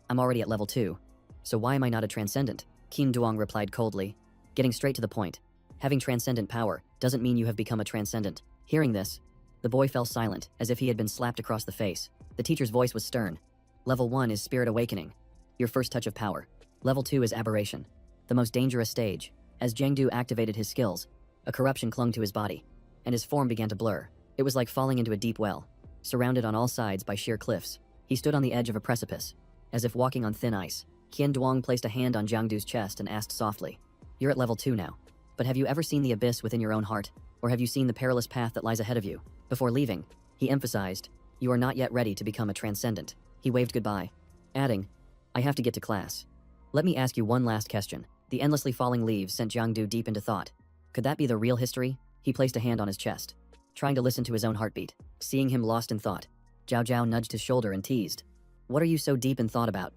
"I'm already at level 2, so why am I not a transcendent?" Qian Duong replied coldly, getting straight to the point. "Having transcendent power doesn't mean you have become a transcendent." Hearing this, the boy fell silent as if he had been slapped across the face. The teacher's voice was stern. "Level 1 is Spirit Awakening, your first touch of power. Level 2 is Aberration, the most dangerous stage." As Jiangdu activated his skills, a corruption clung to his body, and his form began to blur. It was like falling into a deep well, surrounded on all sides by sheer cliffs. He stood on the edge of a precipice, as if walking on thin ice. Qian Duong placed a hand on Jiangdu's chest and asked softly, "You're at level 2 now. But have you ever seen the abyss within your own heart? Or have you seen the perilous path that lies ahead of you? Before leaving, he emphasized, you are not yet ready to become a transcendent. He waved goodbye, adding, I have to get to class. Let me ask you one last question. The endlessly falling leaves sent Jiangdu deep into thought. Could that be the real history? He placed a hand on his chest, trying to listen to his own heartbeat. Seeing him lost in thought, Zhao Zhao nudged his shoulder and teased, what are you so deep in thought about?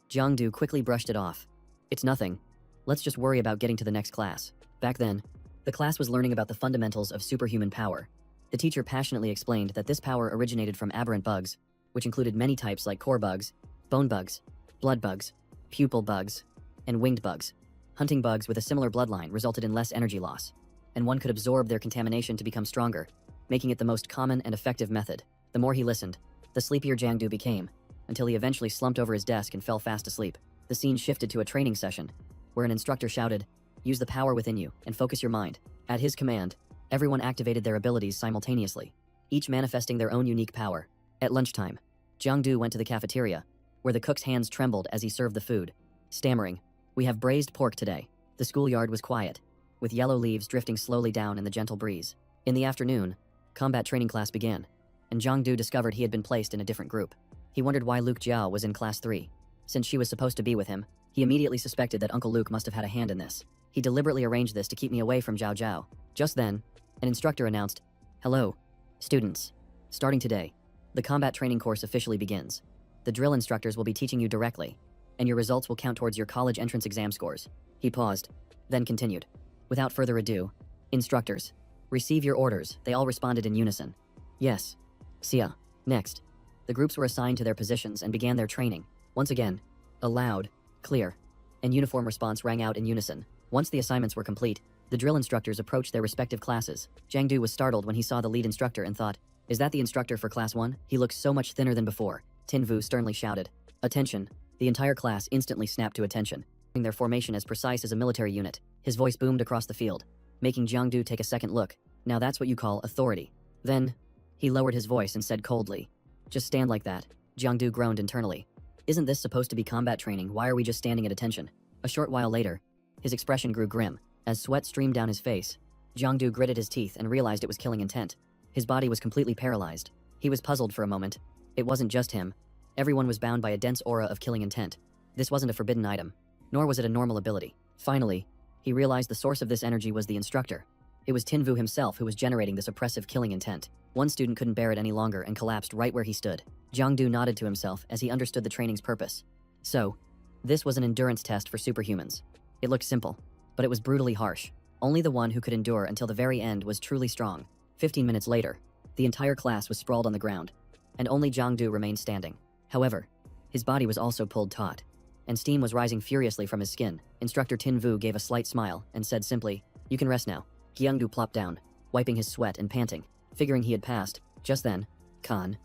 Jiangdu quickly brushed it off. It's nothing. Let's just worry about getting to the next class. Back then, the class was learning about the fundamentals of superhuman power. The teacher passionately explained that this power originated from aberrant bugs, which included many types like core bugs, bone bugs, blood bugs, pupil bugs, and winged bugs. Hunting bugs with a similar bloodline resulted in less energy loss, and one could absorb their contamination to become stronger, making it the most common and effective method. The more he listened, the sleepier Jiangdu became, until he eventually slumped over his desk and fell fast asleep. The scene shifted to a training session, where an instructor shouted, use the power within you and focus your mind. At his command, everyone activated their abilities simultaneously, each manifesting their own unique power. At lunchtime, Jiangdu went to the cafeteria, where the cook's hands trembled as he served the food. Stammering, we have braised pork today. The schoolyard was quiet, with yellow leaves drifting slowly down in the gentle breeze. In the afternoon, combat training class began, and Jiangdu discovered he had been placed in a different group. He wondered why Luke Jiao was in class 3. Since she was supposed to be with him, he immediately suspected that Uncle Luke must have had a hand in this. He deliberately arranged this to keep me away from Zhao Zhao. Just then, an instructor announced, hello, students. Starting today, the combat training course officially begins. The drill instructors will be teaching you directly, and your results will count towards your college entrance exam scores. He paused, then continued. Without further ado, instructors, receive your orders. They all responded in unison. Yes. Xia. Next, the groups were assigned to their positions and began their training. Once again, a loud, clear, and uniform response rang out in unison. Once the assignments were complete, the drill instructors approached their respective classes. Jiangdu was startled when he saw the lead instructor and thought, is that the instructor for class 1? He looks so much thinner than before. Tinvu sternly shouted, attention. The entire class instantly snapped to attention, their formation as precise as a military unit. His voice boomed across the field, making Jiangdu take a second look. Now that's what you call authority. Then, he lowered his voice and said coldly, just stand like that. Jiangdu groaned internally. Isn't this supposed to be combat training? Why are we just standing at attention? A short while later, his expression grew grim. As sweat streamed down his face, Jiangdu gritted his teeth and realized it was killing intent. His body was completely paralyzed. He was puzzled for a moment. It wasn't just him. Everyone was bound by a dense aura of killing intent. This wasn't a forbidden item, nor was it a normal ability. Finally, he realized the source of this energy was the instructor. It was Tinvu himself who was generating this oppressive killing intent. One student couldn't bear it any longer and collapsed right where he stood. Jiangdu nodded to himself as he understood the training's purpose. So, this was an endurance test for superhumans. It looked simple, but it was brutally harsh. Only the one who could endure until the very end was truly strong. 15 minutes later, the entire class was sprawled on the ground, and only Jiangdu remained standing. However, his body was also pulled taut, and steam was rising furiously from his skin. Instructor Tinvu gave a slight smile and said simply, you can rest now. Jiangdu plopped down, wiping his sweat and panting, figuring he had passed. Just then, Khan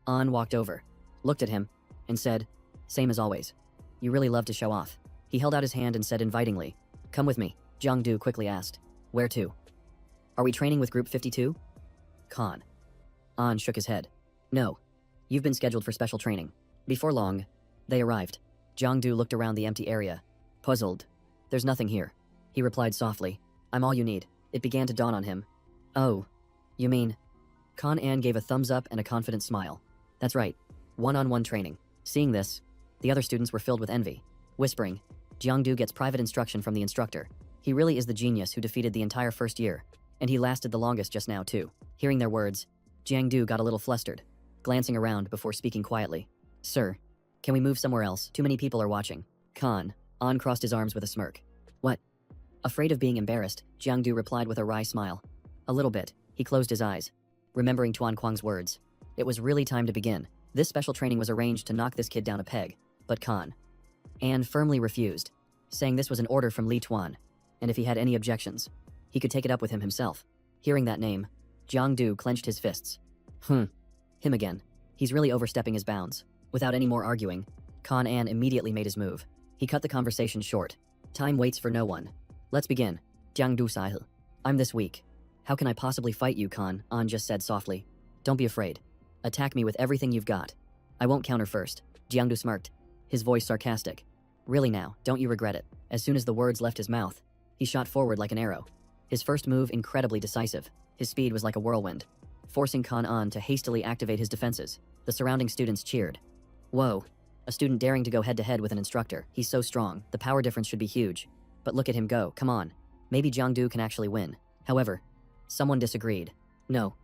An walked over, looked at him, and said, same as always. You really love to show off. He held out his hand and said invitingly, come with me. Jiangdu quickly asked, where to? Are we training with group 52? Khan An shook his head. No. You've been scheduled for special training. Before long, they arrived. Jiangdu looked around the empty area, puzzled. There's nothing here. He replied softly, I'm all you need. It began to dawn on him. Oh, you mean? Khan An gave a thumbs up and a confident smile. That's right. One-on-one training. Seeing this, the other students were filled with envy, whispering, Jiangdu gets private instruction from the instructor. He really is the genius who defeated the entire first year, and he lasted the longest just now too. Hearing their words, Jiangdu got a little flustered, glancing around before speaking quietly. Sir, can we move somewhere else? Too many people are watching. Khan An crossed his arms with a smirk. What? Afraid of being embarrassed, Jiangdu replied with a wry smile. A little bit. He closed his eyes, remembering Tuan Kuang's words. It was really time to begin. This special training was arranged to knock this kid down a peg, but Khan An firmly refused, saying this was an order from Li Tuan, and if he had any objections, he could take it up with him himself. Hearing that name, Jiangdu clenched his fists. Him again. He's really overstepping his bounds. Without any more arguing, Khan An immediately made his move. He cut the conversation short. Time waits for no one. Let's begin. Jiangdu Sahil. I'm this weak. How can I possibly fight you, Khan An just said softly. Don't be afraid. Attack me with everything you've got. I won't counter first. Jiangdu smirked, his voice sarcastic. Really now, don't you regret it? As soon as the words left his mouth, He shot forward like an arrow. His first move incredibly decisive. His speed was like a whirlwind, forcing Kan to hastily activate his defenses. The surrounding students cheered. Whoa, a student daring to go head-to-head with an instructor. He's so strong, the power difference should be huge. But look at him go, come on. Maybe Jiangdu can actually win. However, someone disagreed. No,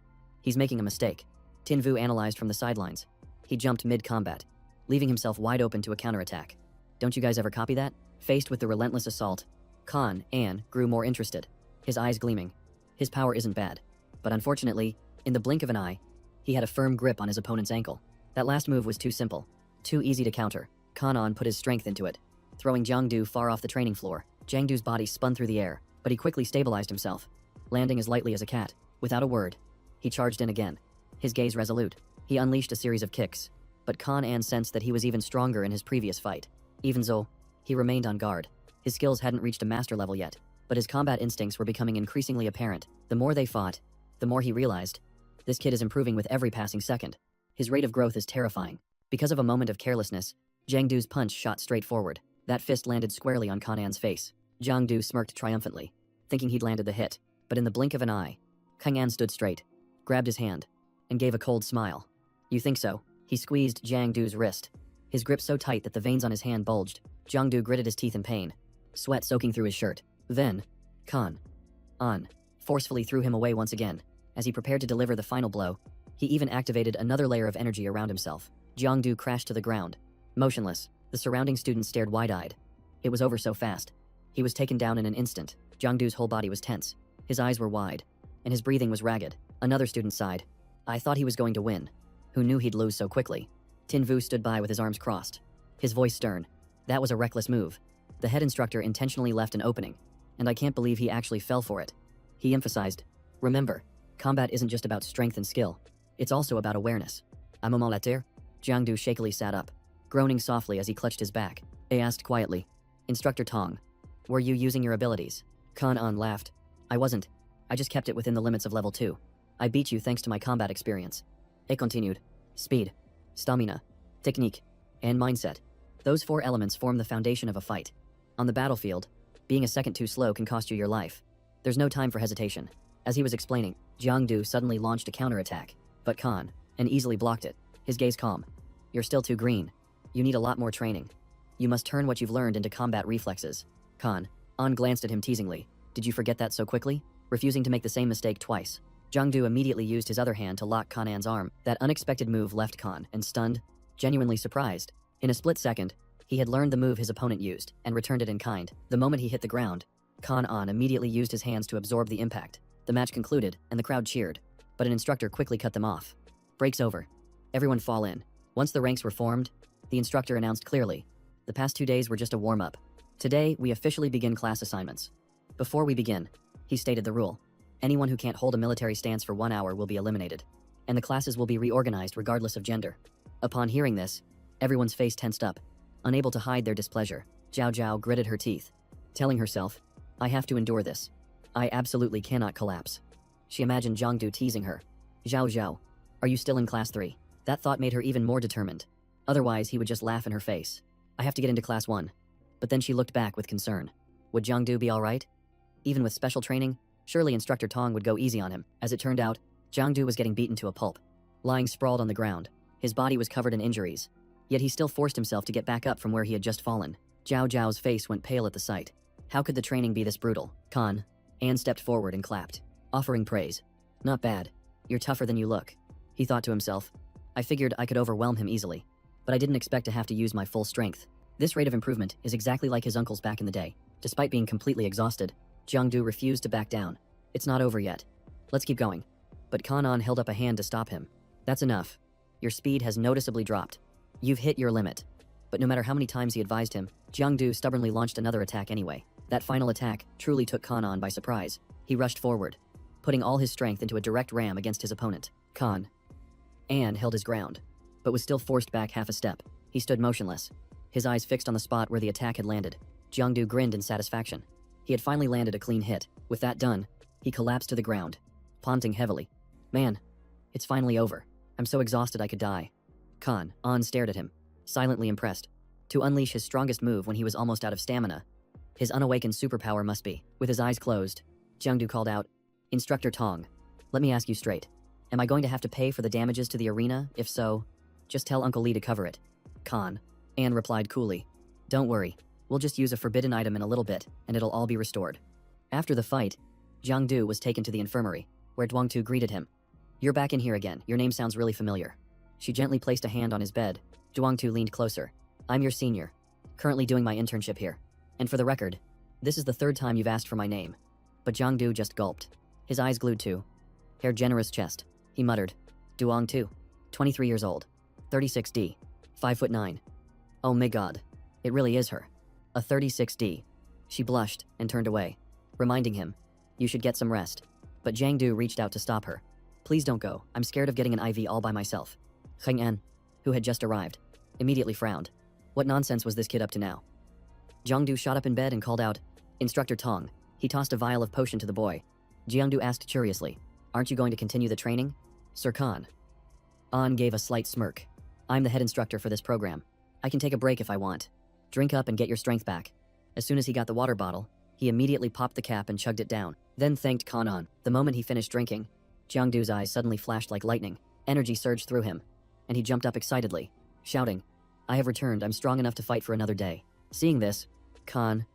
he's making a mistake. Tinvu analyzed from the sidelines. He jumped mid-combat, leaving himself wide open to a counterattack. Don't you guys ever copy that? Faced with the relentless assault, An grew more interested, his eyes gleaming. His power isn't bad, but unfortunately, in the blink of an eye, he had a firm grip on his opponent's ankle. That last move was too simple, too easy to counter. An put his strength into it, throwing Jiangdu far off the training floor. Jiangdu's body spun through the air, but he quickly stabilized himself, landing as lightly as a cat. Without a word, he charged in again, his gaze resolute. He unleashed a series of kicks, but An sensed that he was even stronger in his previous fight. Even so, he remained on guard. His skills hadn't reached a master level yet, but his combat instincts were becoming increasingly apparent. The more they fought, the more he realized, this kid is improving with every passing second. His rate of growth is terrifying. Because of a moment of carelessness, Jiangdu's punch shot straight forward. That fist landed squarely on An's face. Jiangdu smirked triumphantly, thinking he'd landed the hit. But in the blink of an eye, An stood straight, grabbed his hand, and gave a cold smile. You think so? He squeezed Jiangdu's wrist, his grip so tight that the veins on his hand bulged. Jiangdu gritted his teeth in pain, sweat soaking through his shirt. Then, An forcefully threw him away once again. As he prepared to deliver the final blow, he even activated another layer of energy around himself. Jiangdu crashed to the ground, motionless. The surrounding students stared wide-eyed. It was over so fast. He was taken down in an instant. Jiangdu's whole body was tense. His eyes were wide, and his breathing was ragged. Another student sighed. I thought he was going to win. Who knew he'd lose so quickly? Tinvu stood by with his arms crossed, his voice stern. That was a reckless move. The head instructor intentionally left an opening, and I can't believe he actually fell for it. He emphasized, remember, combat isn't just about strength and skill. It's also about awareness. A moment later, Jiangdu shakily sat up, groaning softly as he clutched his back. He asked quietly, Instructor Tong, were you using your abilities? An laughed. I wasn't. I just kept it within the limits of level 2. I beat you thanks to my combat experience. He continued. Speed, stamina, technique, and mindset. Those 4 elements form the foundation of a fight. On the battlefield, being a second too slow can cost you your life. There's no time for hesitation. As he was explaining, Jiangdu suddenly launched a counterattack, but An easily blocked it, his gaze calm. You're still too green. You need a lot more training. You must turn what you've learned into combat reflexes. An glanced at him teasingly. Did you forget that so quickly? Refusing to make the same mistake twice, Jiangdu immediately used his other hand to lock An's arm. That unexpected move left and stunned, genuinely surprised. In a split second, he had learned the move his opponent used and returned it in kind. The moment he hit the ground, An immediately used his hands to absorb the impact. The match concluded, and the crowd cheered, but an instructor quickly cut them off. Break's over. Everyone fall in. Once the ranks were formed, the instructor announced clearly, the past 2 days were just a warm-up. Today, we officially begin class assignments. Before we begin, he stated the rule. Anyone who can't hold a military stance for 1 hour will be eliminated, and the classes will be reorganized regardless of gender. Upon hearing this, everyone's face tensed up, unable to hide their displeasure. Zhao Zhao gritted her teeth, telling herself, I have to endure this. I absolutely cannot collapse. She imagined Jiangdu teasing her. Zhao Zhao, are you still in class 3? That thought made her even more determined. Otherwise, he would just laugh in her face. I have to get into class 1. But then she looked back with concern. Would Jiangdu be alright? Even with special training, surely Instructor Tong would go easy on him. As it turned out, Jiangdu was getting beaten to a pulp. Lying sprawled on the ground, his body was covered in injuries. Yet he still forced himself to get back up from where he had just fallen. Zhao Zhao's face went pale at the sight. How could the training be this brutal? Anne stepped forward and clapped, offering praise. Not bad. You're tougher than you look. He thought to himself. I figured I could overwhelm him easily, but I didn't expect to have to use my full strength. This rate of improvement is exactly like his uncle's back in the day. Despite being completely exhausted, Jiangdu refused to back down. It's not over yet. Let's keep going. But An held up a hand to stop him. That's enough. Your speed has noticeably dropped. You've hit your limit. But no matter how many times he advised him, Jiangdu stubbornly launched another attack anyway. That final attack truly took An by surprise. He rushed forward, putting all his strength into a direct ram against his opponent. An held his ground, but was still forced back half a step. He stood motionless, his eyes fixed on the spot where the attack had landed. Jiangdu grinned in satisfaction. He had finally landed a clean hit. With that done, he collapsed to the ground, panting heavily. Man, it's finally over. I'm so exhausted I could die. An stared at him, silently impressed. To unleash his strongest move when he was almost out of stamina, His unawakened superpower must be. With his eyes closed, Jiangdu called out, "Instructor Tong, let me ask you straight. Am I going to have to pay for the damages to the arena? If so, just tell Uncle Lee to cover it." Khan. Anne replied coolly, "Don't worry, we'll just use a forbidden item in a little bit, and it'll all be restored." After the fight, Jiangdu was taken to the infirmary, where Duangtu greeted him. "You're back in here again. Your name sounds really familiar." She gently placed a hand on his bed. Duangtu leaned closer. "I'm your senior, currently doing my internship here. And for the record, this is the third time you've asked for my name." But Jiangdu just gulped, his eyes glued to her generous chest. He muttered, "Duangtu, 23 years old, 36D, 5'9". Oh my god, it really is her. A 36D. She blushed and turned away, reminding him, "You should get some rest." But Jiangdu reached out to stop her. "Please don't go, I'm scared of getting an IV all by myself." Heng An, who had just arrived, immediately frowned. What nonsense was this kid up to now? Jiangdu shot up in bed and called out, "Instructor Tong." He tossed a vial of potion to the boy. Jiangdu asked curiously, "Aren't you going to continue the training, Sir Khan?" An gave a slight smirk. "I'm the head instructor for this program. I can take a break if I want. Drink up and get your strength back." As soon as he got the water bottle, he immediately popped the cap and chugged it down, then thanked Khan An. The moment he finished drinking, Jiangdu's eyes suddenly flashed like lightning. Energy surged through him, and he jumped up excitedly, shouting, "I have returned. I'm strong enough to fight for another day." Seeing this, Khan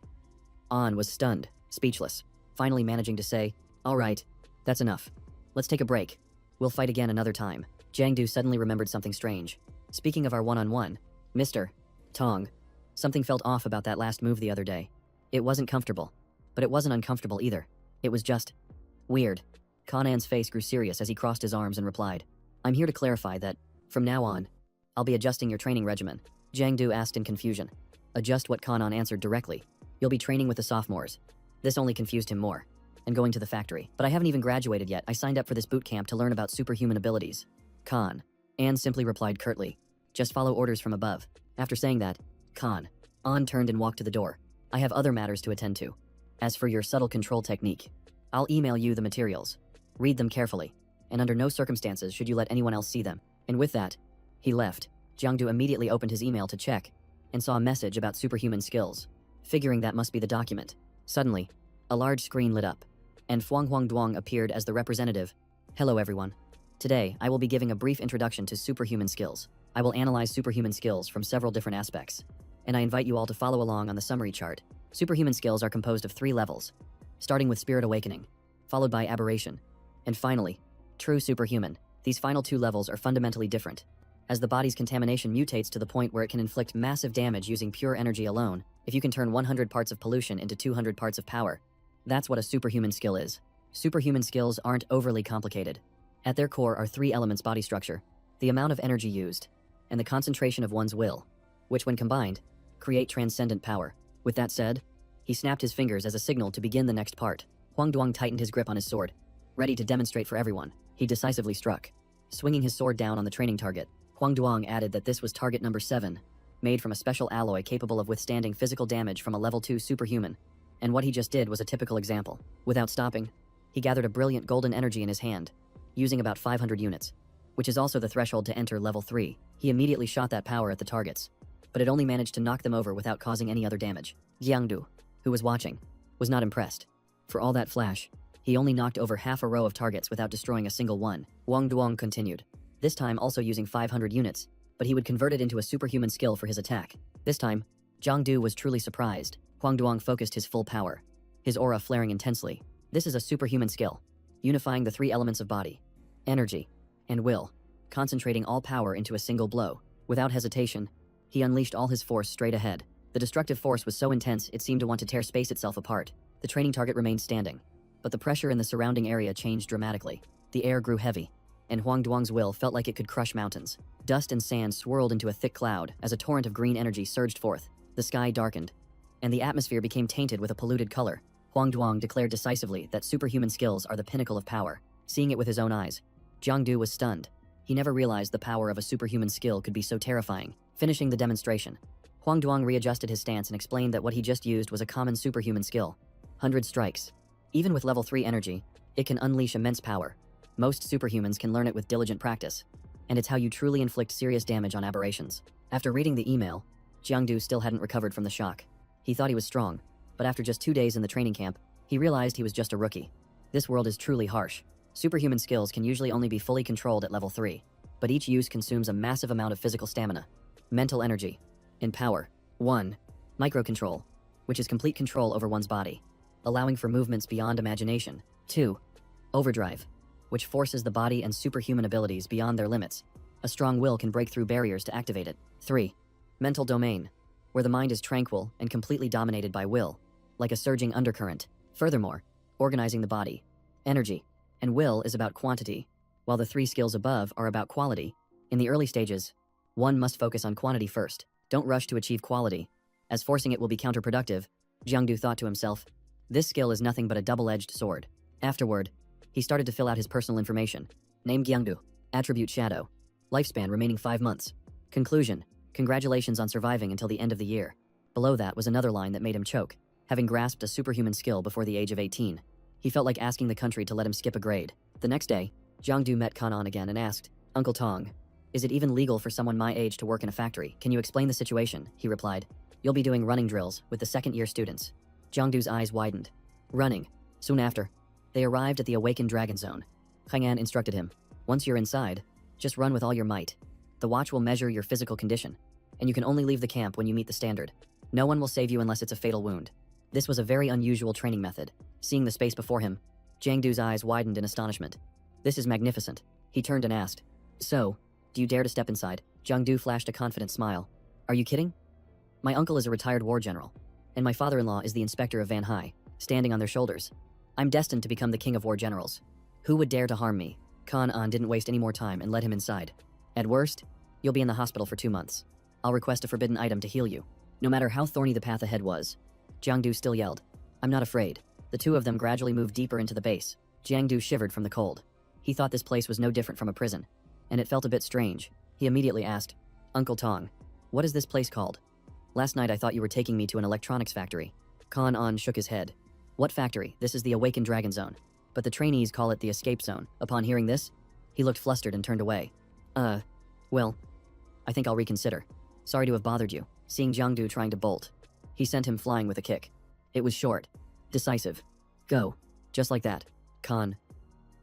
An was stunned, speechless, finally managing to say, "All right, that's enough. Let's take a break. We'll fight again another time." Jiangdu suddenly remembered something strange. "Speaking of our one-on-one, Mr. Tong, something felt off about that last move the other day. It wasn't comfortable, but it wasn't uncomfortable either. It was just weird." Khan An's face grew serious as he crossed his arms and replied, "I'm here to clarify that, from now on, I'll be adjusting your training regimen." Jiangdu asked in confusion. "Adjust what?" Khan An answered directly. "You'll be training with the sophomores." This only confused him more. "And going to the factory. But I haven't even graduated yet. I signed up for this boot camp to learn about superhuman abilities." Khan An simply replied curtly, "Just follow orders from above." After saying that, Khan An turned and walked to the door. "I have other matters to attend to. As for your subtle control technique, I'll email you the materials. Read them carefully, and under no circumstances should you let anyone else see them." And with that, he left. Jiangdu immediately opened his email to check, and saw a message about superhuman skills. Figuring that must be the document, suddenly, a large screen lit up, and Huang Duang appeared as the representative. "Hello everyone. Today, I will be giving a brief introduction to superhuman skills. I will analyze superhuman skills from several different aspects, and I invite you all to follow along on the summary chart." Superhuman skills are composed of 3 levels, starting with Spirit Awakening, followed by Aberration, and finally, True Superhuman. These final 2 levels are fundamentally different, as the body's contamination mutates to the point where it can inflict massive damage using pure energy alone. If you can turn 100 parts of pollution into 200 parts of power, that's what a superhuman skill is. Superhuman skills aren't overly complicated. At their core are 3 elements: body structure, the amount of energy used, and the concentration of one's will, which when combined, create transcendent power. With that said, he snapped his fingers as a signal to begin the next part. Huang Duang tightened his grip on his sword, ready to demonstrate for everyone. He decisively struck, swinging his sword down on the training target. Huang Duang added that this was target number 7, made from a special alloy capable of withstanding physical damage from a level 2 superhuman. And what he just did was a typical example. Without stopping, he gathered a brilliant golden energy in his hand, using about 500 units, which is also the threshold to enter level 3. He immediately shot that power at the targets, but it only managed to knock them over without causing any other damage. Jiangdu, who was watching, was not impressed. For all that flash, he only knocked over half a row of targets without destroying a single one. Huang Duang continued, this time also using 500 units, but he would convert it into a superhuman skill for his attack. This time, Jiangdu was truly surprised. Huang Duang focused his full power, his aura flaring intensely. This is a superhuman skill, unifying the 3 elements of body, energy, and will, concentrating all power into a single blow. Without hesitation, he unleashed all his force straight ahead. The destructive force was so intense it seemed to want to tear space itself apart. The training target remained standing, but the pressure in the surrounding area changed dramatically. The air grew heavy, and Huang Duang's will felt like it could crush mountains. Dust and sand swirled into a thick cloud as a torrent of green energy surged forth. The sky darkened, and the atmosphere became tainted with a polluted color. Huang Duang declared decisively that superhuman skills are the pinnacle of power. Seeing it with his own eyes, Jiangdu was stunned. He never realized the power of a superhuman skill could be so terrifying. Finishing the demonstration, Huang Duang readjusted his stance and explained that what he just used was a common superhuman skill. 100 strikes. Even with level 3 energy, it can unleash immense power. Most superhumans can learn it with diligent practice, and it's how you truly inflict serious damage on aberrations. After reading the email, Jiangdu still hadn't recovered from the shock. He thought he was strong, But after just 2 days in the training camp, he realized he was just a rookie. This world is truly harsh. Superhuman skills can usually only be fully controlled at level 3, but each use consumes a massive amount of physical stamina. Mental energy. In power. 1. Microcontrol, which is complete control over one's body, allowing for movements beyond imagination. 2. Overdrive, which forces the body and superhuman abilities beyond their limits. A strong will can break through barriers to activate it. 3. Mental domain, where the mind is tranquil and completely dominated by will, like a surging undercurrent. Furthermore, organizing the body. Energy and will is about quantity, while the 3 skills above are about quality. In the early stages, one must focus on quantity first. Don't rush to achieve quality, as forcing it will be counterproductive. Jiangdu thought to himself. This skill is nothing but a double-edged sword. Afterward, he started to fill out his personal information. Name Jiangdu. Attribute Shadow. Lifespan remaining 5 months. Conclusion. Congratulations on surviving until the end of the year. Below that was another line that made him choke. Having grasped a superhuman skill before the age of 18, he felt like asking the country to let him skip a grade. The next day, Jiangdu met Kanan again and asked, Uncle Tong, is it even legal for someone my age to work in a factory? Can you explain the situation? He replied, you'll be doing running drills with the second-year students. Jiangdu's eyes widened. Running. Soon after, they arrived at the awakened dragon zone. Hang'an instructed him, once you're inside, just run with all your might. The watch will measure your physical condition, and you can only leave the camp when you meet the standard. No one will save you unless it's a fatal wound. This was a very unusual training method. Seeing the space before him, Jiangdu's eyes widened in astonishment. This is magnificent. He turned and asked, so, do you dare to step inside? Jiangdu flashed a confident smile. Are you kidding? My uncle is a retired war general, and my father-in-law is the inspector of Van Hai, standing on their shoulders. I'm destined to become the king of war generals. Who would dare to harm me? Kanan didn't waste any more time and led him inside. At worst, you'll be in the hospital for 2 months. I'll request a forbidden item to heal you. No matter how thorny the path ahead was, Jiangdu still yelled, I'm not afraid. The two of them gradually moved deeper into the base. Jiangdu shivered from the cold. He thought this place was no different from a prison, and it felt a bit strange. He immediately asked, Uncle Tong, what is this place called? Last night I thought you were taking me to an electronics factory. Kanan shook his head. What factory? This is the Awakened Dragon Zone. But the trainees call it the Escape Zone. Upon hearing this, he looked flustered and turned away. Well, I think I'll reconsider. Sorry to have bothered you. Seeing Jiangdu trying to bolt, he sent him flying with a kick. It was short, decisive. Go. Just like that.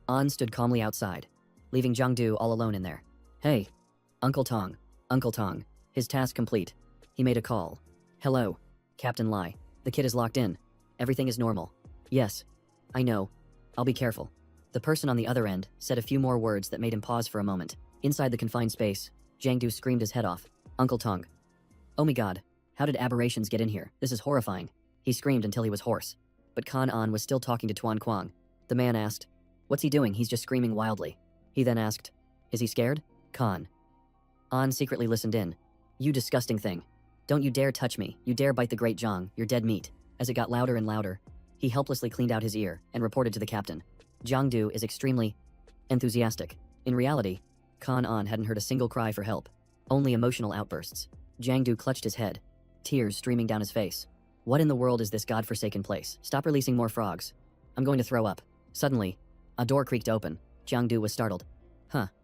An stood calmly outside, leaving Jiangdu all alone in there. Hey, Uncle Tong. Uncle Tong. His task complete. He made a call. Hello, Captain Lai. The kid is locked in. Everything is normal. Yes, I know. I'll be careful. The person on the other end said a few more words that made him pause for a moment. Inside the confined space, Jiangdu screamed his head off. Uncle Tong. Oh my god, how did aberrations get in here? This is horrifying. He screamed until he was hoarse. But Kanan was still talking to Tuan Quang. The man asked, what's he doing? He's just screaming wildly. He then asked, is he scared? An secretly listened in. You disgusting thing. Don't you dare touch me. You dare bite the great Zhang. You're dead meat. As it got louder and louder, he helplessly cleaned out his ear and reported to the captain. Jiangdu is extremely enthusiastic. In reality, Kanan hadn't heard a single cry for help. Only emotional outbursts. Jiangdu clutched his head, tears streaming down his face. What in the world is this godforsaken place? Stop releasing more frogs. I'm going to throw up. Suddenly, a door creaked open. Jiangdu was startled.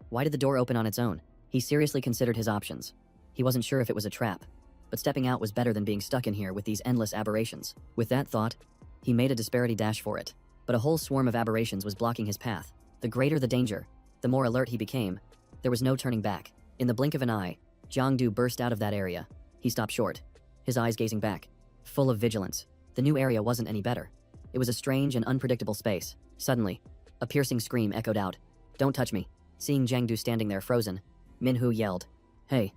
Why did the door open on its own? He seriously considered his options. He wasn't sure if it was a trap, but stepping out was better than being stuck in here with these endless aberrations. With that thought, he made a disparity dash for it. But a whole swarm of aberrations was blocking his path. The greater the danger, the more alert he became. There was no turning back. In the blink of an eye, Jiangdu burst out of that area. He stopped short, his eyes gazing back, full of vigilance. The new area wasn't any better. It was a strange and unpredictable space. Suddenly, a piercing scream echoed out. Don't touch me. Seeing Jiangdu standing there frozen, Minhu yelled, Hey,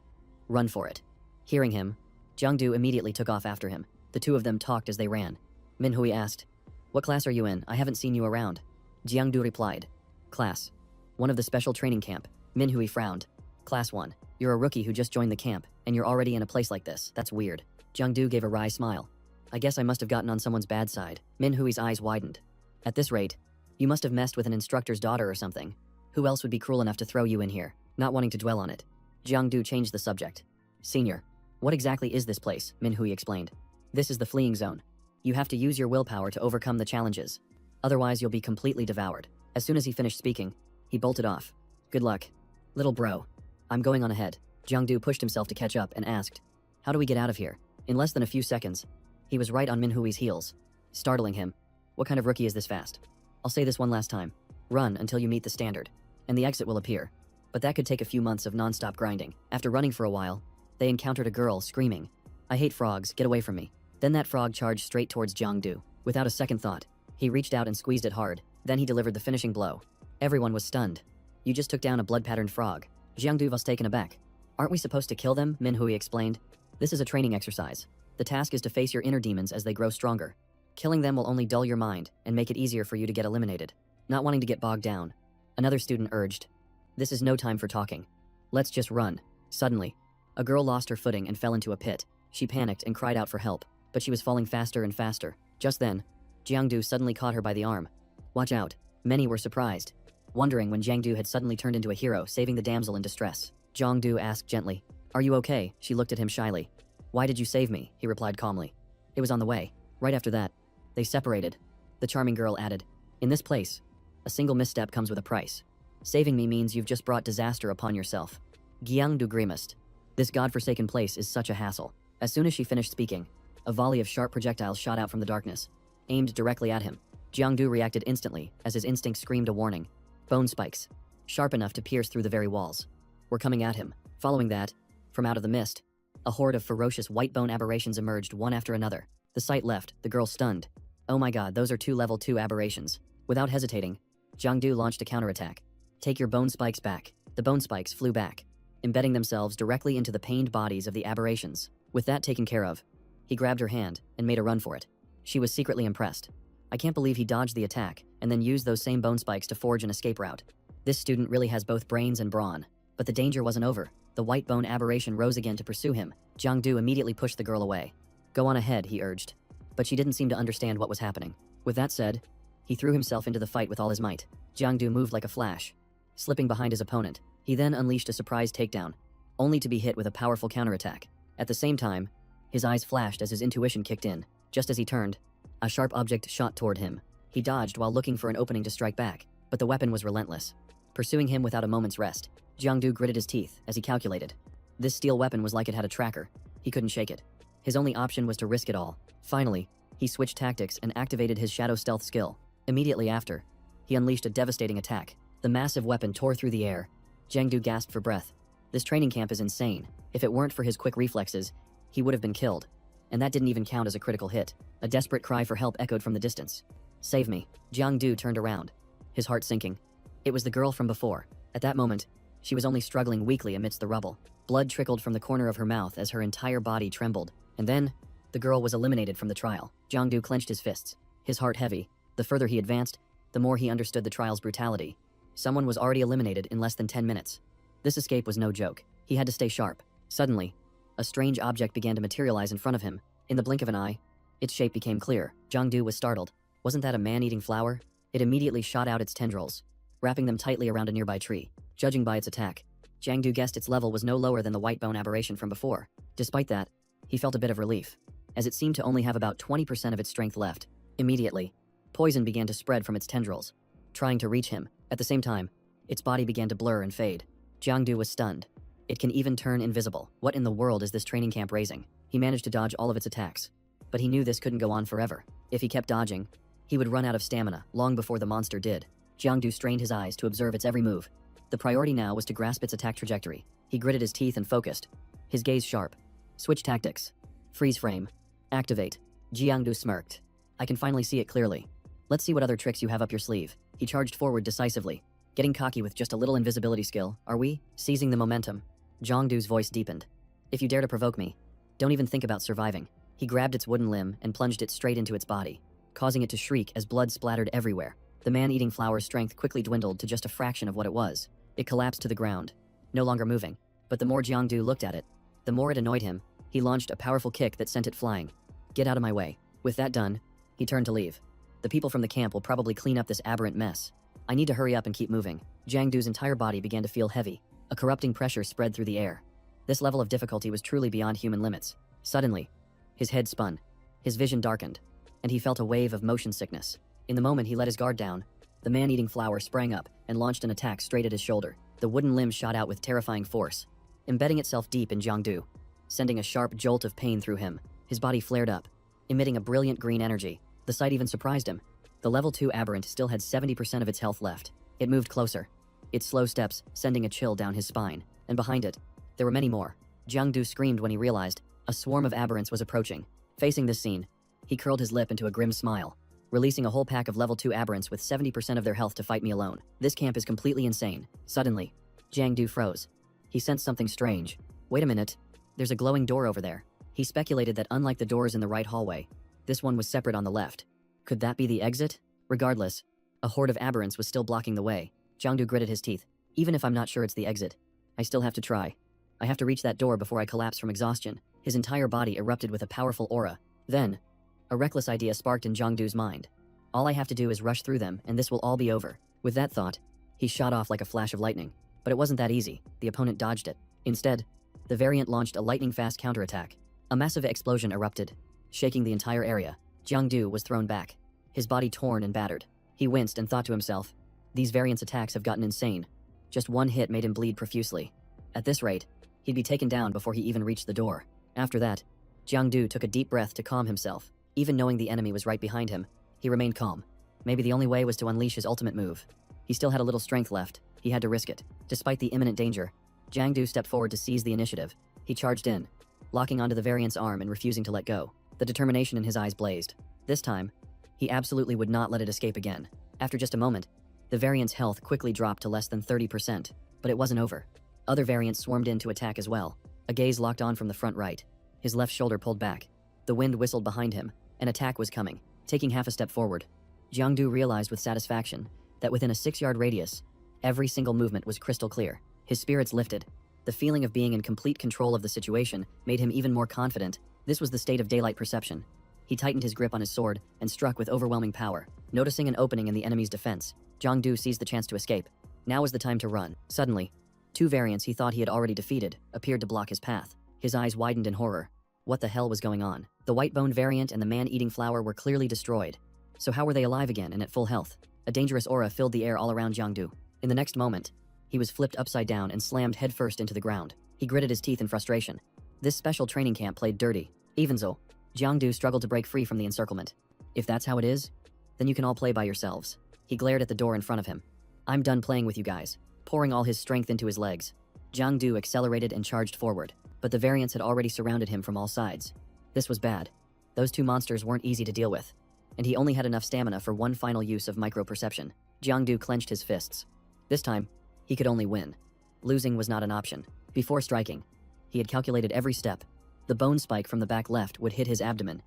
run for it. Hearing him, Jiangdu immediately took off after him. The two of them talked as they ran. Minhui asked, What class are you in? I haven't seen you around. Jiangdu replied, Class 1 of the special training camp. Minhui frowned. Class 1. You're a rookie who just joined the camp, and you're already in a place like this. That's weird. Jiangdu gave a wry smile. I guess I must have gotten on someone's bad side. Minhui's eyes widened. At this rate, you must have messed with an instructor's daughter or something. Who else would be cruel enough to throw you in here? Not wanting to dwell on it, Jiangdu changed the subject. Senior, what exactly is this place? Minhui explained. This is the fleeing zone. You have to use your willpower to overcome the challenges. Otherwise, you'll be completely devoured. As soon as he finished speaking, he bolted off. Good luck. Little bro. I'm going on ahead. Jiangdu pushed himself to catch up and asked, How do we get out of here? In less than a few seconds, He was right on Minhui's heels, startling him. What kind of rookie is this fast? I'll say this one last time. Run until you meet the standard, and the exit will appear. But that could take a few months of non-stop grinding. After running for a while, they encountered a girl screaming, "I hate frogs, get away from me." Then that frog charged straight towards Jiangdu. Without a second thought, he reached out and squeezed it hard. Then he delivered the finishing blow. Everyone was stunned. You just took down a blood-patterned frog. Jiangdu was taken aback. Aren't we supposed to kill them? Minhui explained. This is a training exercise. The task is to face your inner demons as they grow stronger. Killing them will only dull your mind and make it easier for you to get eliminated. Not wanting to get bogged down, another student urged. This is no time for talking. Let's just run. Suddenly, a girl lost her footing and fell into a pit. She panicked and cried out for help, but she was falling faster and faster. Just then, Jiangdu suddenly caught her by the arm. Watch out. Many were surprised, wondering when Jiangdu had suddenly turned into a hero, saving the damsel in distress. Jiangdu asked gently, "Are you okay?" She looked at him shyly. "Why did you save me?" He replied calmly. "It was on the way." Right after that, they separated. The charming girl added, "In this place, a single misstep comes with a price. Saving me means you've just brought disaster upon yourself." Jiangdu grimaced. This godforsaken place is such a hassle. As soon as she finished speaking, a volley of sharp projectiles shot out from the darkness, aimed directly at him. Jiangdu reacted instantly as his instinct screamed a warning. Bone spikes, sharp enough to pierce through the very walls, were coming at him. Following that, from out of the mist, a horde of ferocious white bone aberrations emerged one after another. The sight left the girl stunned. Oh my god, those are 2 level 2 aberrations. Without hesitating, Jiangdu launched a counterattack. Take your bone spikes back. The bone spikes flew back, embedding themselves directly into the pained bodies of the aberrations. With that taken care of, he grabbed her hand and made a run for it. She was secretly impressed. I can't believe he dodged the attack and then used those same bone spikes to forge an escape route. This student really has both brains and brawn. But the danger wasn't over. The white bone aberration rose again to pursue him. Jiangdu immediately pushed the girl away. Go on ahead, he urged. But she didn't seem to understand what was happening. With that said, he threw himself into the fight with all his might. Jiangdu moved like a flash, slipping behind his opponent. He then unleashed a surprise takedown, only to be hit with a powerful counterattack. At the same time, his eyes flashed as his intuition kicked in. Just as he turned, a sharp object shot toward him. He dodged while looking for an opening to strike back, but the weapon was relentless, pursuing him without a moment's rest. Jiangdu gritted his teeth as he calculated. This steel weapon was like it had a tracker. He couldn't shake it. His only option was to risk it all. Finally, he switched tactics and activated his shadow stealth skill. Immediately after, he unleashed a devastating attack. The massive weapon tore through the air. Jiangdu gasped for breath. This training camp is insane. If it weren't for his quick reflexes, he would have been killed. And that didn't even count as a critical hit. A desperate cry for help echoed from the distance. Save me. Jiangdu turned around, his heart sinking. It was the girl from before. At that moment, she was only struggling weakly amidst the rubble. Blood trickled from the corner of her mouth as her entire body trembled. And then, the girl was eliminated from the trial. Jiangdu clenched his fists, his heart heavy. The further he advanced, the more he understood the trial's brutality. Someone was already eliminated in less than 10 minutes. This escape was no joke. He had to stay sharp. Suddenly, a strange object began to materialize in front of him. In the blink of an eye, its shape became clear. Jiangdu was startled. Wasn't that a man-eating flower? It immediately shot out its tendrils, wrapping them tightly around a nearby tree. Judging by its attack, Jiangdu guessed its level was no lower than the white bone aberration from before. Despite that, he felt a bit of relief, as it seemed to only have about 20% of its strength left. Immediately, poison began to spread from its tendrils, trying to reach him. At the same time, its body began to blur and fade. Jiangdu was stunned. It can even turn invisible. What in the world is this training camp raising? He managed to dodge all of its attacks, but he knew this couldn't go on forever. If he kept dodging, he would run out of stamina long before the monster did. Jiangdu strained his eyes to observe its every move. The priority now was to grasp its attack trajectory. He gritted his teeth and focused, his gaze sharp. Switch tactics. Freeze frame. Activate. Jiangdu smirked. I can finally see it clearly. Let's see what other tricks you have up your sleeve. He charged forward decisively, getting cocky with just a little invisibility skill. Are we? Seizing the momentum, Jiangdu's voice deepened. If you dare to provoke me, don't even think about surviving. He grabbed its wooden limb and plunged it straight into its body, causing it to shriek as blood splattered everywhere. The man-eating flower's strength quickly dwindled to just a fraction of what it was. It collapsed to the ground, no longer moving. But the more Jiangdu looked at it, the more it annoyed him. He launched a powerful kick that sent it flying. Get out of my way. With that done, he turned to leave. The people from the camp will probably clean up this aberrant mess. I need to hurry up and keep moving. Jiangdu's entire body began to feel heavy. A corrupting pressure spread through the air. This level of difficulty was truly beyond human limits. Suddenly, his head spun, his vision darkened, and he felt a wave of motion sickness. In the moment he let his guard down, the man-eating flower sprang up and launched an attack straight at his shoulder. The wooden limb shot out with terrifying force, embedding itself deep in Jiangdu, sending a sharp jolt of pain through him. His body flared up, emitting a brilliant green energy. The sight even surprised him. The level 2 aberrant still had 70% of its health left. It moved closer, its slow steps sending a chill down his spine, and behind it, there were many more. Jiangdu screamed when he realized a swarm of aberrants was approaching. Facing this scene, he curled his lip into a grim smile, releasing a whole pack of level 2 aberrants with 70% of their health to fight me alone. This camp is completely insane. Suddenly, Jiangdu froze. He sensed something strange. Wait a minute, there's a glowing door over there. He speculated that unlike the doors in the right hallway, this one was separate on the left. Could that be the exit? Regardless, a horde of aberrants was still blocking the way. Jiangdu gritted his teeth. Even if I'm not sure it's the exit, I still have to try. I have to reach that door before I collapse from exhaustion. His entire body erupted with a powerful aura. Then, a reckless idea sparked in Jiangdu's mind. All I have to do is rush through them and this will all be over. With that thought, he shot off like a flash of lightning. But it wasn't that easy. The opponent dodged it. Instead, the variant launched a lightning-fast counterattack. A massive explosion erupted, shaking the entire area. Jiangdu was thrown back, his body torn and battered. He winced and thought to himself, these variants' attacks have gotten insane. Just one hit made him bleed profusely. At this rate, he'd be taken down before he even reached the door. After that, Jiangdu took a deep breath to calm himself. Even knowing the enemy was right behind him, he remained calm. Maybe the only way was to unleash his ultimate move. He still had a little strength left. He had to risk it. Despite the imminent danger, Jiangdu stepped forward to seize the initiative. He charged in, locking onto the variant's arm and refusing to let go. The determination in his eyes blazed. This time, he absolutely would not let it escape again. After just a moment, the variant's health quickly dropped to less than 30%. But it wasn't over. Other variants swarmed in to attack as well. A gaze locked on from the front right. His left shoulder pulled back. The wind whistled behind him. An attack was coming. Taking half a step forward, Jiangdu realized with satisfaction that within a 6-yard radius, every single movement was crystal clear. His spirits lifted. The feeling of being in complete control of the situation made him even more confident. This was the state of daylight perception. He tightened his grip on his sword and struck with overwhelming power. Noticing an opening in the enemy's defense, Jiangdu seized the chance to escape. Now was the time to run. Suddenly, 2 variants he thought he had already defeated appeared to block his path. His eyes widened in horror. What the hell was going on? The white-boned variant and the man-eating flower were clearly destroyed. So how were they alive again and at full health? A dangerous aura filled the air all around Jiangdu. In the next moment, he was flipped upside down and slammed headfirst into the ground. He gritted his teeth in frustration. This special training camp played dirty. Even so, Jiangdu struggled to break free from the encirclement. If that's how it is, then you can all play by yourselves. He glared at the door in front of him. I'm done playing with you guys. Pouring all his strength into his legs, Jiangdu accelerated and charged forward. But the variants had already surrounded him from all sides. This was bad. Those 2 monsters weren't easy to deal with, and he only had enough stamina for one final use of micro-perception. Jiangdu clenched his fists. This time, he could only win. Losing was not an option. Before striking, he had calculated every step. The bone spike from the back left would hit his abdomen.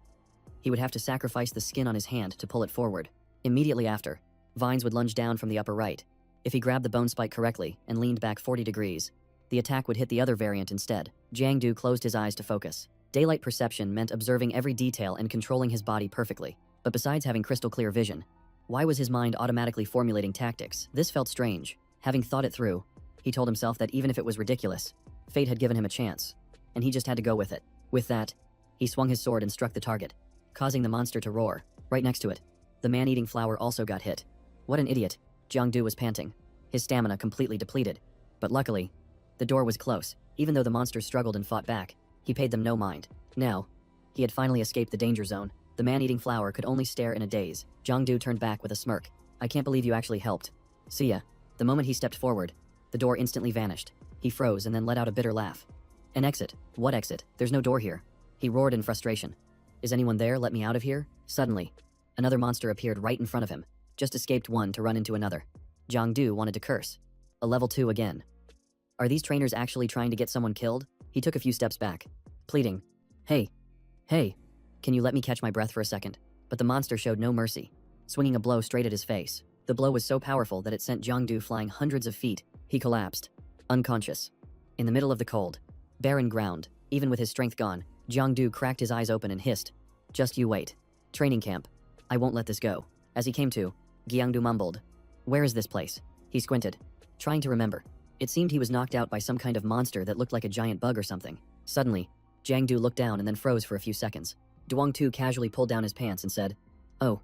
He would have to sacrifice the skin on his hand to pull it forward. Immediately after, vines would lunge down from the upper right. If he grabbed the bone spike correctly and leaned back 40 degrees, the attack would hit the other variant instead. Jiangdu closed his eyes to focus. Daylight perception meant observing every detail and controlling his body perfectly. But besides having crystal clear vision, why was his mind automatically formulating tactics? This felt strange. Having thought it through, he told himself that even if it was ridiculous, fate had given him a chance, and he just had to go with it. With that, he swung his sword and struck the target, causing the monster to roar. Right next to it, the man-eating flower also got hit. What an idiot, Jiangdu was panting, his stamina completely depleted. But luckily, the door was close. Even though the monsters struggled and fought back, he paid them no mind. Now, he had finally escaped the danger zone. The man-eating flower could only stare in a daze. Jiangdu turned back with a smirk. I can't believe you actually helped. See ya. The moment he stepped forward, the door instantly vanished. He froze and then let out a bitter laugh. An exit? What exit? There's no door here. He roared in frustration. Is anyone there? Let me out of here? Suddenly, another monster appeared right in front of him. Just escaped one to run into another. Jiangdu wanted to curse. A level 2 again. Are these trainers actually trying to get someone killed? He took a few steps back, pleading. Hey, can you let me catch my breath for a second? But the monster showed no mercy, swinging a blow straight at his face. The blow was so powerful that it sent Jiangdu flying hundreds of feet. He collapsed, unconscious. In the middle of the cold, barren ground, even with his strength gone, Jiangdu cracked his eyes open and hissed. Just you wait. Training camp. I won't let this go. As he came to, Jiangdu mumbled. Where is this place? He squinted, trying to remember. It seemed he was knocked out by some kind of monster that looked like a giant bug or something. Suddenly, Jiangdu looked down and then froze for a few seconds. Duangtu casually pulled down his pants and said, Oh,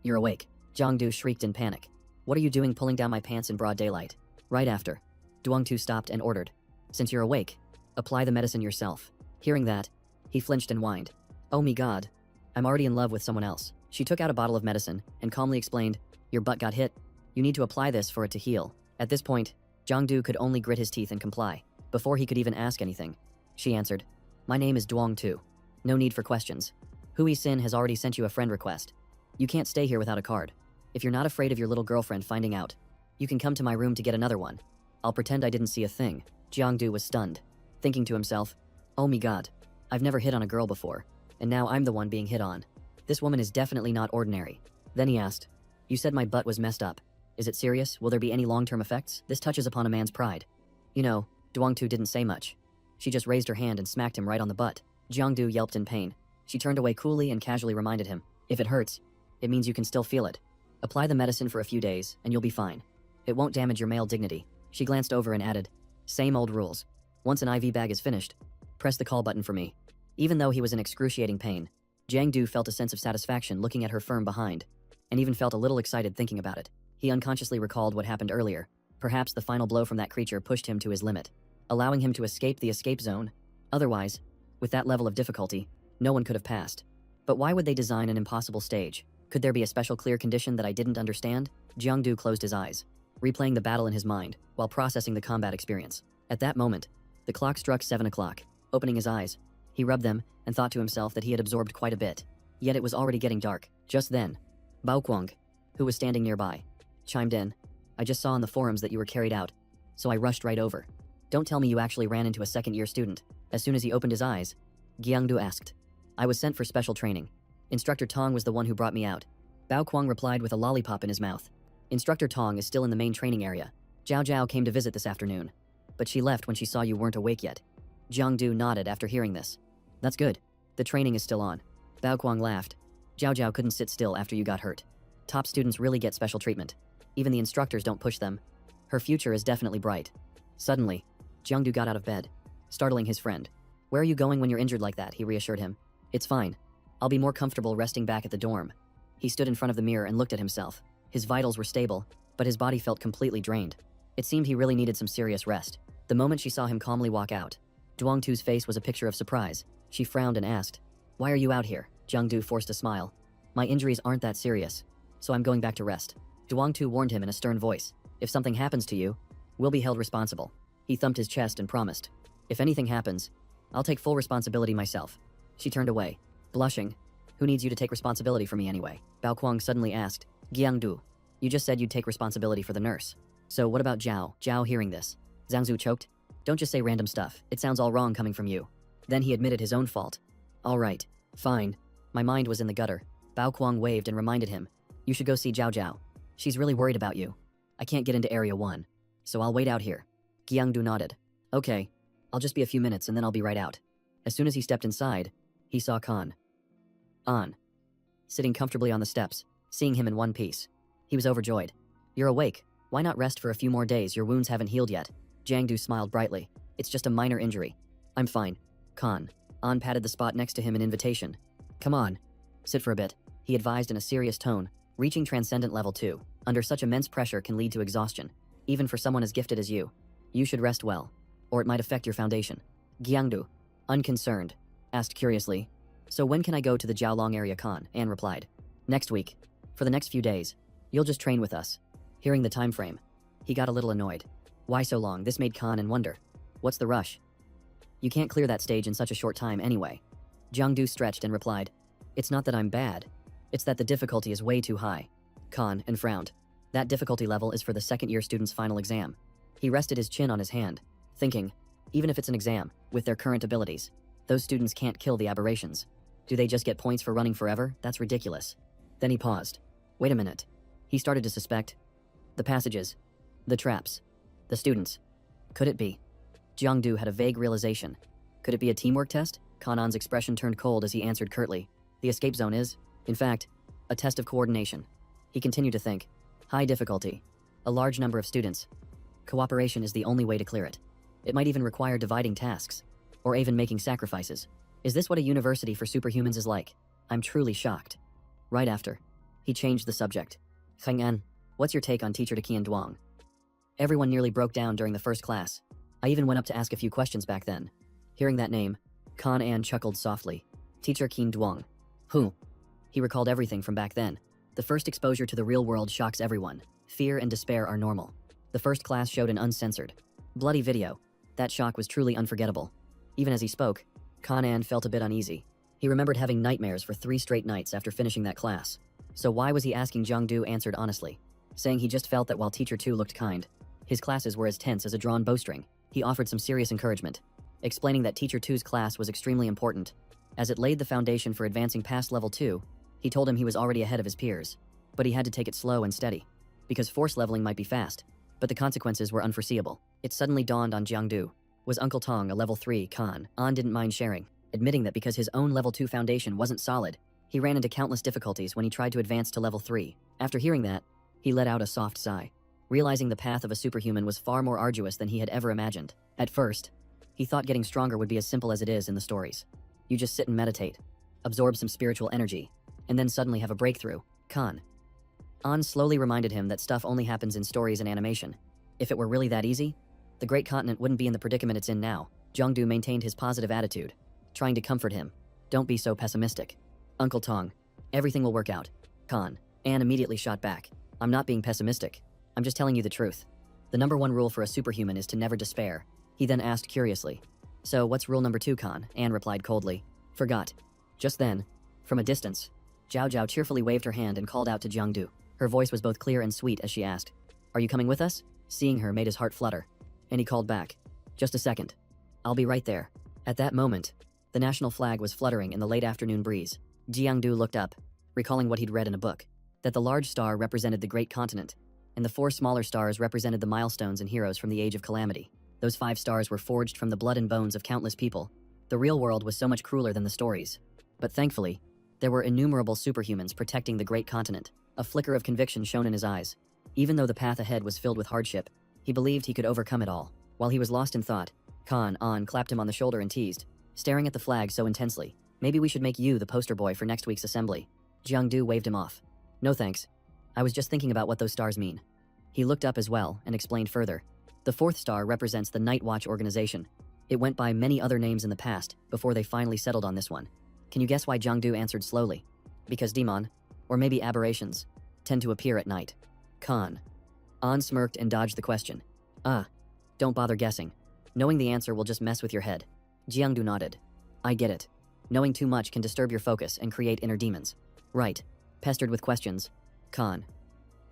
you're awake. Jiangdu shrieked in panic. What are you doing pulling down my pants in broad daylight? Right after, Duangtu stopped and ordered. Since you're awake, apply the medicine yourself. Hearing that, he flinched and whined. Oh me god. I'm already in love with someone else. She took out a bottle of medicine and calmly explained, your butt got hit. You need to apply this for it to heal. At this point, Jongdu could only grit his teeth and comply. Before he could even ask anything, she answered, my name is Duong Tu. No need for questions. Hui Sin has already sent you a friend request. You can't stay here without a card. If you're not afraid of your little girlfriend finding out, you can come to my room to get another one. I'll pretend I didn't see a thing. Jiangdu was stunned, thinking to himself, oh my god, I've never hit on a girl before, and now I'm the one being hit on. This woman is definitely not ordinary. Then he asked, you said my butt was messed up. Is it serious? Will there be any long-term effects? This touches upon a man's pride. You know, Duongtu didn't say much. She just raised her hand and smacked him right on the butt. Jiangdu yelped in pain. She turned away coolly and casually reminded him, if it hurts, it means you can still feel it. Apply the medicine for a few days, and you'll be fine. It won't damage your male dignity. She glanced over and added, same old rules. Once an IV bag is finished, press the call button for me. Even though he was in excruciating pain, Jiangdu felt a sense of satisfaction looking at her firm behind, and even felt a little excited thinking about it. He unconsciously recalled what happened earlier. Perhaps the final blow from that creature pushed him to his limit, allowing him to escape the escape zone. Otherwise, with that level of difficulty, no one could have passed. But why would they design an impossible stage? Could there be a special clear condition that I didn't understand? Jiangdu closed his eyes, replaying the battle in his mind while processing the combat experience. At that moment, the clock struck 7 o'clock. Opening his eyes, he rubbed them and thought to himself that he had absorbed quite a bit. Yet it was already getting dark. Just then, Bao Kuang, who was standing nearby, chimed in. I just saw on the forums that you were carried out, so I rushed right over. Don't tell me you actually ran into a second-year student. As soon as he opened his eyes, Jiangdu asked. I was sent for special training. Instructor Tong was the one who brought me out. Bao Kuang replied with a lollipop in his mouth. Instructor Tong is still in the main training area. Zhao Zhao came to visit this afternoon, but she left when she saw you weren't awake yet. Jiangdu nodded after hearing this. That's good. The training is still on. Bao Kuang laughed. Zhao Zhao couldn't sit still after you got hurt. Top students really get special treatment. Even the instructors don't push them. Her future is definitely bright. Suddenly, Jiangdu got out of bed, startling his friend. Where are you going when you're injured like that? He reassured him. It's fine. I'll be more comfortable resting back at the dorm. He stood in front of the mirror and looked at himself. His vitals were stable, but his body felt completely drained. It seemed he really needed some serious rest. The moment she saw him calmly walk out, Duongtu's face was a picture of surprise. She frowned and asked, why are you out here? Jiangdu forced a smile. My injuries aren't that serious, so I'm going back to rest. Duongtu warned him in a stern voice. If something happens to you, we'll be held responsible. He thumped his chest and promised. If anything happens, I'll take full responsibility myself. She turned away, blushing. Who needs you to take responsibility for me anyway? Bao Kuang suddenly asked. Jiangdu, you just said you'd take responsibility for the nurse. So what about Zhao? Zhao hearing this, Zhangzu choked. Don't just say random stuff. It sounds all wrong coming from you. Then he admitted his own fault. All right, fine. My mind was in the gutter. Bao Kuang waved and reminded him. You should go see Zhao Zhao. She's really worried about you. I can't get into Area 1, so I'll wait out here. Jiangdu nodded. Okay, I'll just be a few minutes and then I'll be right out. As soon as he stepped inside, he saw Khan. An, sitting comfortably on the steps, seeing him in one piece. He was overjoyed. You're awake. Why not rest for a few more days? Your wounds haven't healed yet. Jiangdu smiled brightly. It's just a minor injury. I'm fine. Khan. An patted the spot next to him in invitation. Come on. Sit for a bit, he advised in a serious tone. Reaching Transcendent Level 2, under such immense pressure can lead to exhaustion, even for someone as gifted as you. You should rest well, or it might affect your foundation. Jiangdu, unconcerned, asked curiously, so when can I go to the Jiaolong area? Khan? An replied. Next week. For the next few days. You'll just train with us. Hearing the time frame, he got a little annoyed. Why so long? This made Khan wonder. What's the rush? You can't clear that stage in such a short time anyway. Jiangdu stretched and replied. It's not that I'm bad. It's that the difficulty is way too high. Khan frowned. That difficulty level is for the second-year student's final exam. He rested his chin on his hand, thinking, even if it's an exam, with their current abilities, those students can't kill the aberrations. Do they just get points for running forever? That's ridiculous. Then he paused. Wait a minute. He started to suspect. The passages. The traps. The students. Could it be? Jiangdu had a vague realization. Could it be a teamwork test? Kanan's expression turned cold as he answered curtly. The escape zone is, in fact, a test of coordination. He continued to think. High difficulty. A large number of students. Cooperation is the only way to clear it. It might even require dividing tasks, or even making sacrifices. Is this what a university for superhumans is like? I'm truly shocked. Right after, he changed the subject. Chang'an, what's your take on teacher Qian Duong? Everyone nearly broke down during the first class. I even went up to ask a few questions back then. Hearing that name, An chuckled softly. Teacher Qian Duong. Who? He recalled everything from back then. The first exposure to the real world shocks everyone. Fear and despair are normal. The first class showed an uncensored, bloody video. That shock was truly unforgettable. Even as he spoke, Kanan felt a bit uneasy. He remembered having nightmares for 3 straight nights after finishing that class. So why was he asking? Jiangdu answered honestly, saying he just felt that while Teacher 2 looked kind, his classes were as tense as a drawn bowstring. He offered some serious encouragement, explaining that Teacher 2's class was extremely important, as it laid the foundation for advancing past level 2. He told him he was already ahead of his peers, but he had to take it slow and steady, because force leveling might be fast, but the consequences were unforeseeable. It suddenly dawned on Jiangdu. Was Uncle Tong a level 3 Khan? An didn't mind sharing, admitting that because his own level 2 foundation wasn't solid, he ran into countless difficulties when he tried to advance to level 3. After hearing that, he let out a soft sigh, realizing the path of a superhuman was far more arduous than he had ever imagined. At first, he thought getting stronger would be as simple as it is in the stories. You just sit and meditate, absorb some spiritual energy, and then suddenly have a breakthrough. Khan. An slowly reminded him that stuff only happens in stories and animation. If it were really that easy, the great continent wouldn't be in the predicament it's in now. Jiangdu maintained his positive attitude, trying to comfort him. Don't be so pessimistic. Uncle Tong, everything will work out. Khan. An immediately shot back. I'm not being pessimistic. I'm just telling you the truth. The number 1 rule for a superhuman is to never despair. He then asked curiously, so what's rule number 2, Khan? An replied coldly. Forgot. Just then, from a distance, Zhao Zhao cheerfully waved her hand and called out to Jiangdu. Her voice was both clear and sweet as she asked, are you coming with us? Seeing her made his heart flutter, and he called back, just a second. I'll be right there. At that moment, the national flag was fluttering in the late afternoon breeze. Jiangdu looked up, recalling what he'd read in a book, that the large star represented the great continent, and the 4 smaller stars represented the milestones and heroes from the Age of Calamity. Those 5 stars were forged from the blood and bones of countless people. The real world was so much crueler than the stories. But thankfully, there were innumerable superhumans protecting the great continent. A flicker of conviction shone in his eyes. Even though the path ahead was filled with hardship, he believed he could overcome it all. While he was lost in thought, An clapped him on the shoulder and teased, staring at the flag so intensely. Maybe we should make you the poster boy for next week's assembly. Jiangdu waved him off. No thanks. I was just thinking about what those stars mean. He looked up as well and explained further. The 4th star represents the Night Watch organization. It went by many other names in the past before they finally settled on this one. Can you guess why? Jiangdu answered slowly. Because demon, or maybe aberrations, tend to appear at night. Khan. An smirked and dodged the question. Don't bother guessing. Knowing the answer will just mess with your head. Jiangdu nodded. I get it. Knowing too much can disturb your focus and create inner demons. Right. Pestered with questions. Khan.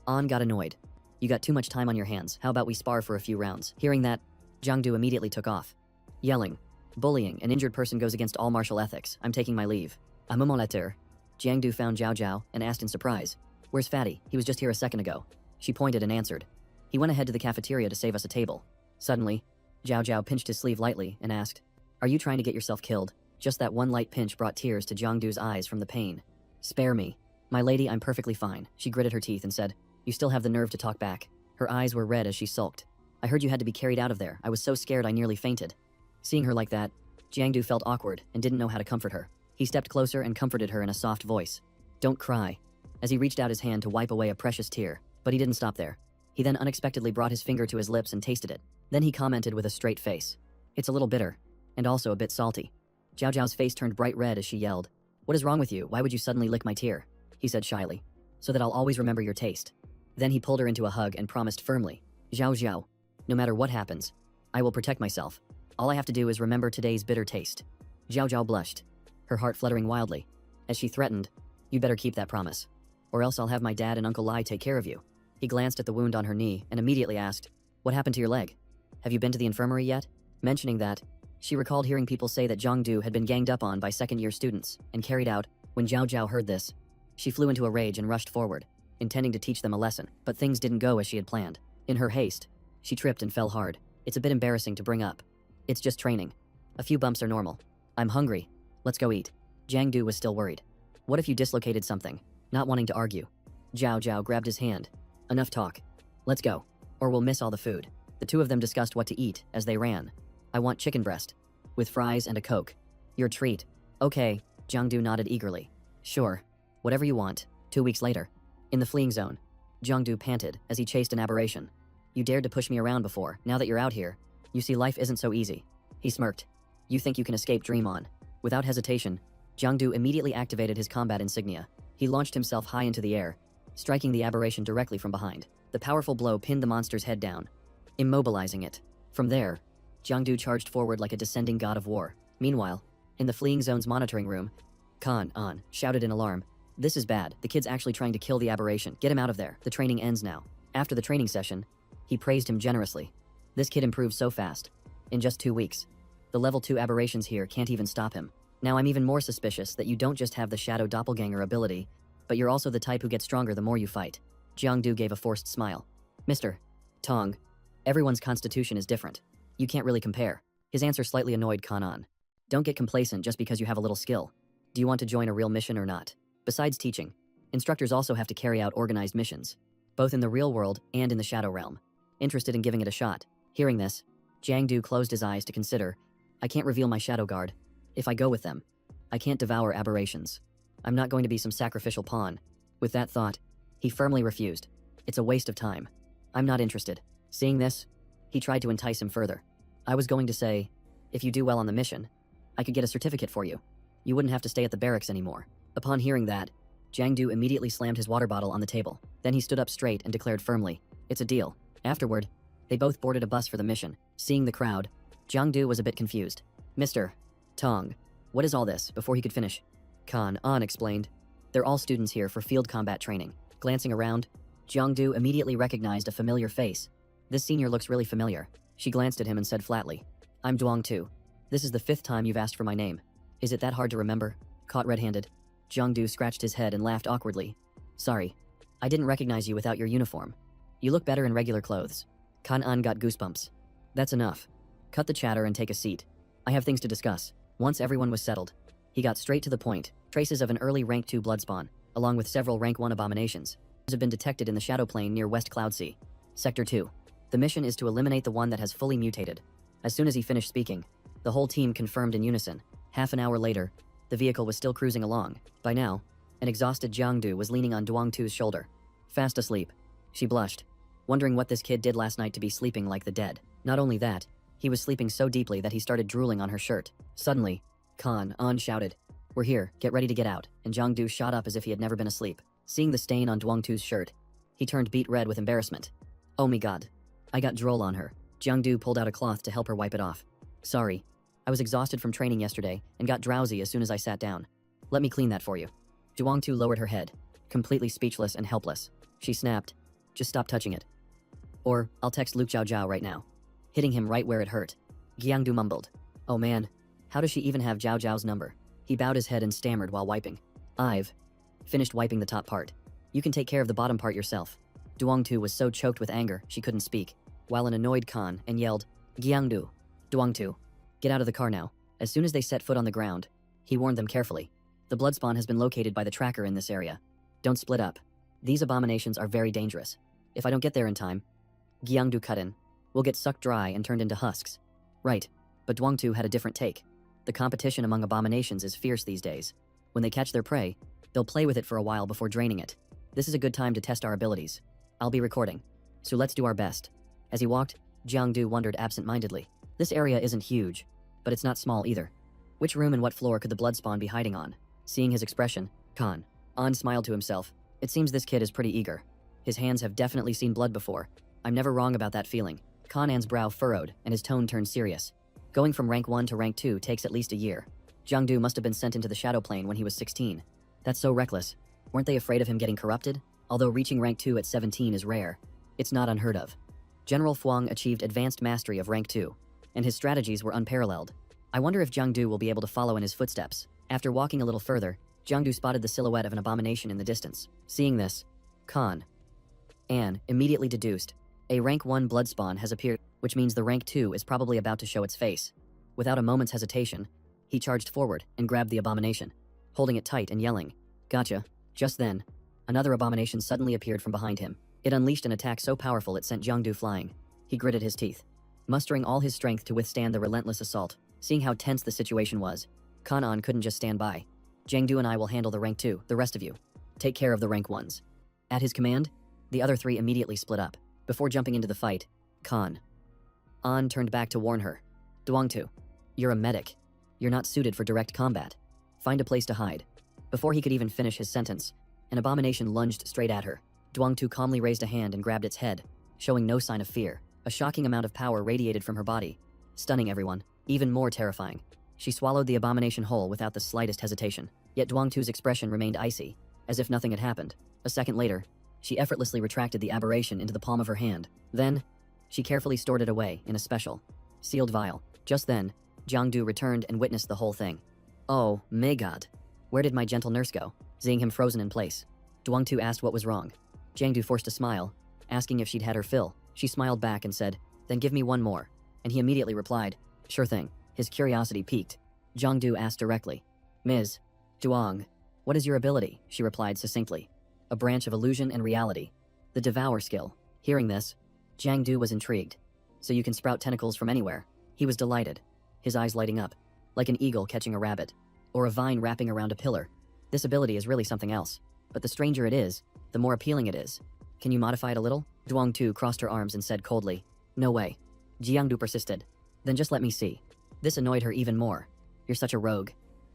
An got annoyed. You got too much time on your hands. How about we spar for a few rounds? Hearing that, Jiangdu immediately took off. Yelling. Bullying an injured person goes against all martial ethics. I'm taking my leave. I'm a moniteur. Jiangdu found Zhao Zhao and asked in surprise. Where's Fatty? He was just here a second ago. She pointed and answered. He went ahead to the cafeteria to save us a table. Suddenly, Zhao Zhao pinched his sleeve lightly and asked, are you trying to get yourself killed? Just that one light pinch brought tears to Jiangdu's eyes from the pain. Spare me. My lady, I'm perfectly fine. She gritted her teeth and said, you still have the nerve to talk back. Her eyes were red as she sulked. I heard you had to be carried out of there. I was so scared I nearly fainted. Seeing her like that, Jiangdu felt awkward and didn't know how to comfort her. He stepped closer and comforted her in a soft voice. Don't cry. As he reached out his hand to wipe away a precious tear, but he didn't stop there. He then unexpectedly brought his finger to his lips and tasted it. Then he commented with a straight face. It's a little bitter, and also a bit salty. Zhao Zhao's face turned bright red as she yelled. What is wrong with you? Why would you suddenly lick my tear? He said shyly. So that I'll always remember your taste. Then he pulled her into a hug and promised firmly. Zhao Zhao, no matter what happens, I will protect myself. All I have to do is remember today's bitter taste. Zhao Zhao blushed, her heart fluttering wildly. As she threatened, you better keep that promise, or else I'll have my dad and Uncle Lai take care of you. He glanced at the wound on her knee and immediately asked, what happened to your leg? Have you been to the infirmary yet? Mentioning that, she recalled hearing people say that Jiangdu had been ganged up on by second-year students and carried out. When Zhao Zhao heard this, she flew into a rage and rushed forward, intending to teach them a lesson, but things didn't go as she had planned. In her haste, she tripped and fell hard. It's a bit embarrassing to bring up. It's just training. A few bumps are normal. I'm hungry. Let's go eat. Jiangdu was still worried. What if you dislocated something? Not wanting to argue, Zhao Zhao grabbed his hand. Enough talk. Let's go, or we'll miss all the food. The two of them discussed what to eat as they ran. I want chicken breast, with fries and a Coke. Your treat. Okay, Jiangdu nodded eagerly. Sure, whatever you want. 2 weeks later, in the fleeing zone, Jiangdu panted as he chased an aberration. You dared to push me around before. Now that you're out here, you see life isn't so easy. He smirked. You think you can escape? Dream on. Without hesitation, Jiangdu immediately activated his combat insignia. He launched himself high into the air, striking the aberration directly from behind. The powerful blow pinned the monster's head down, immobilizing it. From there, Jiangdu charged forward like a descending god of war. Meanwhile, in the fleeing zone's monitoring room, Khan An shouted in alarm. This is bad. The kid's actually trying to kill the aberration. Get him out of there. The training ends now. After the training session, he praised him generously. This kid improved so fast. In just 2 weeks. The level 2 aberrations here can't even stop him. Now I'm even more suspicious that you don't just have the shadow doppelganger ability, but you're also the type who gets stronger the more you fight. Jiangdu gave a forced smile. Mr. Tong, everyone's constitution is different. You can't really compare. His answer slightly annoyed Khan An. Don't get complacent just because you have a little skill. Do you want to join a real mission or not? Besides teaching, instructors also have to carry out organized missions, both in the real world and in the shadow realm. Interested in giving it a shot? Hearing this, Jiangdu closed his eyes to consider. I can't reveal my shadow guard. If I go with them, I can't devour aberrations. I'm not going to be some sacrificial pawn. With that thought, he firmly refused. It's a waste of time. I'm not interested. Seeing this, he tried to entice him further. I was going to say, if you do well on the mission, I could get a certificate for you. You wouldn't have to stay at the barracks anymore. Upon hearing that, Jiangdu immediately slammed his water bottle on the table. Then he stood up straight and declared firmly, it's a deal. Afterward, they both boarded a bus for the mission. Seeing the crowd, Jiangdu was a bit confused. Mr. Tong, what is all this? Before he could finish, Khan An explained. They're all students here for field combat training. Glancing around, Jiangdu immediately recognized a familiar face. This senior looks really familiar. She glanced at him and said flatly, I'm Duong Tu. This is the 5th time you've asked for my name. Is it that hard to remember? Caught red-handed, Jiangdu scratched his head and laughed awkwardly. Sorry, I didn't recognize you without your uniform. You look better in regular clothes. Khan An got goosebumps. That's enough. Cut the chatter and take a seat. I have things to discuss. Once everyone was settled, he got straight to the point. Traces of an early rank 2 bloodspawn, along with several rank 1 abominations, have been detected in the shadow plane near West Cloud Sea. Sector 2. The mission is to eliminate the one that has fully mutated. As soon as he finished speaking, the whole team confirmed in unison. Half an hour later, the vehicle was still cruising along. By now, an exhausted Jiangdu was leaning on Duong Tu's shoulder. Fast asleep. She blushed, wondering what this kid did last night to be sleeping like the dead. Not only that, he was sleeping so deeply that he started drooling on her shirt. Suddenly, Khan An shouted, We're here, get ready to get out, and Jiangdu shot up as if he had never been asleep. Seeing the stain on Duong Tu's shirt, he turned beet red with embarrassment. Oh my god. I got drool on her. Jiangdu pulled out a cloth to help her wipe it off. Sorry. I was exhausted from training yesterday and got drowsy as soon as I sat down. Let me clean that for you. Duong Tu lowered her head, completely speechless and helpless. She snapped, Just stop touching it. Or, I'll text Luke Zhao Zhao right now. Hitting him right where it hurt. Jiangdu mumbled. Oh man, how does she even have Zhao Zhao's number? He bowed his head and stammered while wiping. I've finished wiping the top part. You can take care of the bottom part yourself. Duong Tu was so choked with anger she couldn't speak, while an annoyed Khan and yelled, Jiangdu, Duong Tu, get out of the car now. As soon as they set foot on the ground, he warned them carefully. The bloodspawn has been located by the tracker in this area. Don't split up. These abominations are very dangerous. If I don't get there in time, Jiangdu cut in, we'll get sucked dry and turned into husks. Right, but Duong Tu had a different take. The competition among abominations is fierce these days. When they catch their prey, they'll play with it for a while before draining it. This is a good time to test our abilities. I'll be recording, so let's do our best. As he walked, Jiangdu wondered absent-mindedly. This area isn't huge, but it's not small either. Which room and what floor could the bloodspawn be hiding on? Seeing his expression, Khan An smiled to himself. It seems this kid is pretty eager. His hands have definitely seen blood before. I'm never wrong about that feeling. Khan An's brow furrowed and his tone turned serious. Going from rank 1 to rank 2 takes at least a year. Jiangdu must have been sent into the shadow plane when he was 16. That's so reckless. Weren't they afraid of him getting corrupted? Although reaching rank 2 at 17 is rare, it's not unheard of. General Fuang achieved advanced mastery of rank 2, and his strategies were unparalleled. I wonder if Jiangdu will be able to follow in his footsteps. After walking a little further, Jiangdu spotted the silhouette of an abomination in the distance. Seeing this, Khan An immediately deduced, a rank 1 bloodspawn has appeared, which means the rank 2 is probably about to show its face. Without a moment's hesitation, he charged forward and grabbed the abomination, holding it tight and yelling, Gotcha. Just then, another abomination suddenly appeared from behind him. It unleashed an attack so powerful it sent Jiangdu flying. He gritted his teeth, mustering all his strength to withstand the relentless assault. Seeing how tense the situation was, Khan An couldn't just stand by. Jiangdu and I will handle the rank 2, the rest of you. Take care of the rank 1s. At his command, the other 3 immediately split up. Before jumping into the fight, Khan An turned back to warn her. Duong Tu, you're a medic. You're not suited for direct combat. Find a place to hide. Before he could even finish his sentence, an abomination lunged straight at her. Duangtu calmly raised a hand and grabbed its head, showing no sign of fear. A shocking amount of power radiated from her body, stunning everyone, even more terrifying. She swallowed the abomination whole without the slightest hesitation. Yet Duangtu's expression remained icy, as if nothing had happened. A second later, she effortlessly retracted the aberration into the palm of her hand. Then, she carefully stored it away in a special, sealed vial. Just then, Jiangdu returned and witnessed the whole thing. Oh, my god. Where did my gentle nurse go? Seeing him frozen in place, Duangtu asked what was wrong. Jiangdu forced a smile, asking if she'd had her fill. She smiled back and said, "Then give me one more." And he immediately replied, "Sure thing." His curiosity piqued. Jiangdu asked directly, "Ms. Duang, what is your ability?" She replied succinctly, "A branch of illusion and reality. The Devour skill." Hearing this, Jiangdu was intrigued. "So you can sprout tentacles from anywhere?" He was delighted, his eyes lighting up, like an eagle catching a rabbit, or a vine wrapping around a pillar. This ability is really something else. But the stranger it is, the more appealing it is. Can you modify it a little? Duangtu crossed her arms and said coldly, "No way." Jiangdu persisted. "Then just let me see." This annoyed her even more. "You're such a rogue.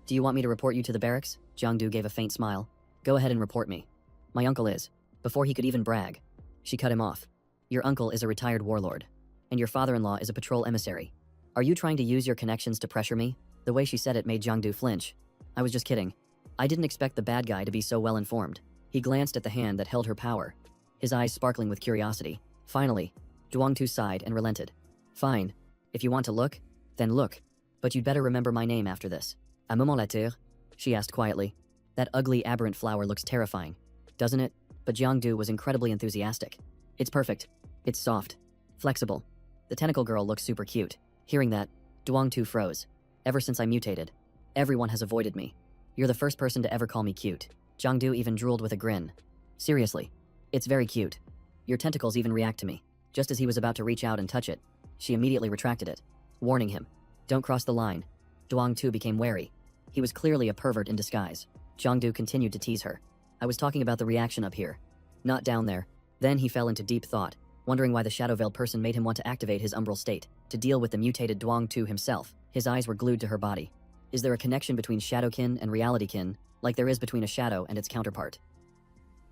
Do you want me to report you to the barracks?" Jiangdu gave a faint smile. "Go ahead and report me. My uncle is." Before he could even brag, she cut him off. "Your uncle is a retired warlord, and your father-in-law is a patrol emissary. Are you trying to use your connections to pressure me?" The way she said it made Jiangdu flinch. "I was just kidding. I didn't expect the bad guy to be so well informed." He glanced at the hand that held her power, his eyes sparkling with curiosity. Finally, Duangtu sighed and relented. "Fine. If you want to look, then look. But you'd better remember my name after this." "Un moment later," she asked quietly. "That ugly aberrant flower looks terrifying, doesn't it?" But Jiangdu was incredibly enthusiastic. "It's perfect. It's soft. Flexible. The tentacle girl looks super cute." Hearing that, Duangtu froze. "Ever since I mutated, everyone has avoided me. You're the first person to ever call me cute." Jiangdu even drooled with a grin. "Seriously, it's very cute. Your tentacles even react to me." Just as he was about to reach out and touch it, she immediately retracted it, warning him, "Don't cross the line." Duangtu became wary. He was clearly a pervert in disguise. Jiangdu continued to tease her. "I was talking about the reaction up here, not down there." Then he fell into deep thought, wondering why the shadow-veiled person made him want to activate his umbral state to deal with the mutated Duangtu himself. His eyes were glued to her body. Is there a connection between Shadowkin and Realitykin, like there is between a shadow and its counterpart?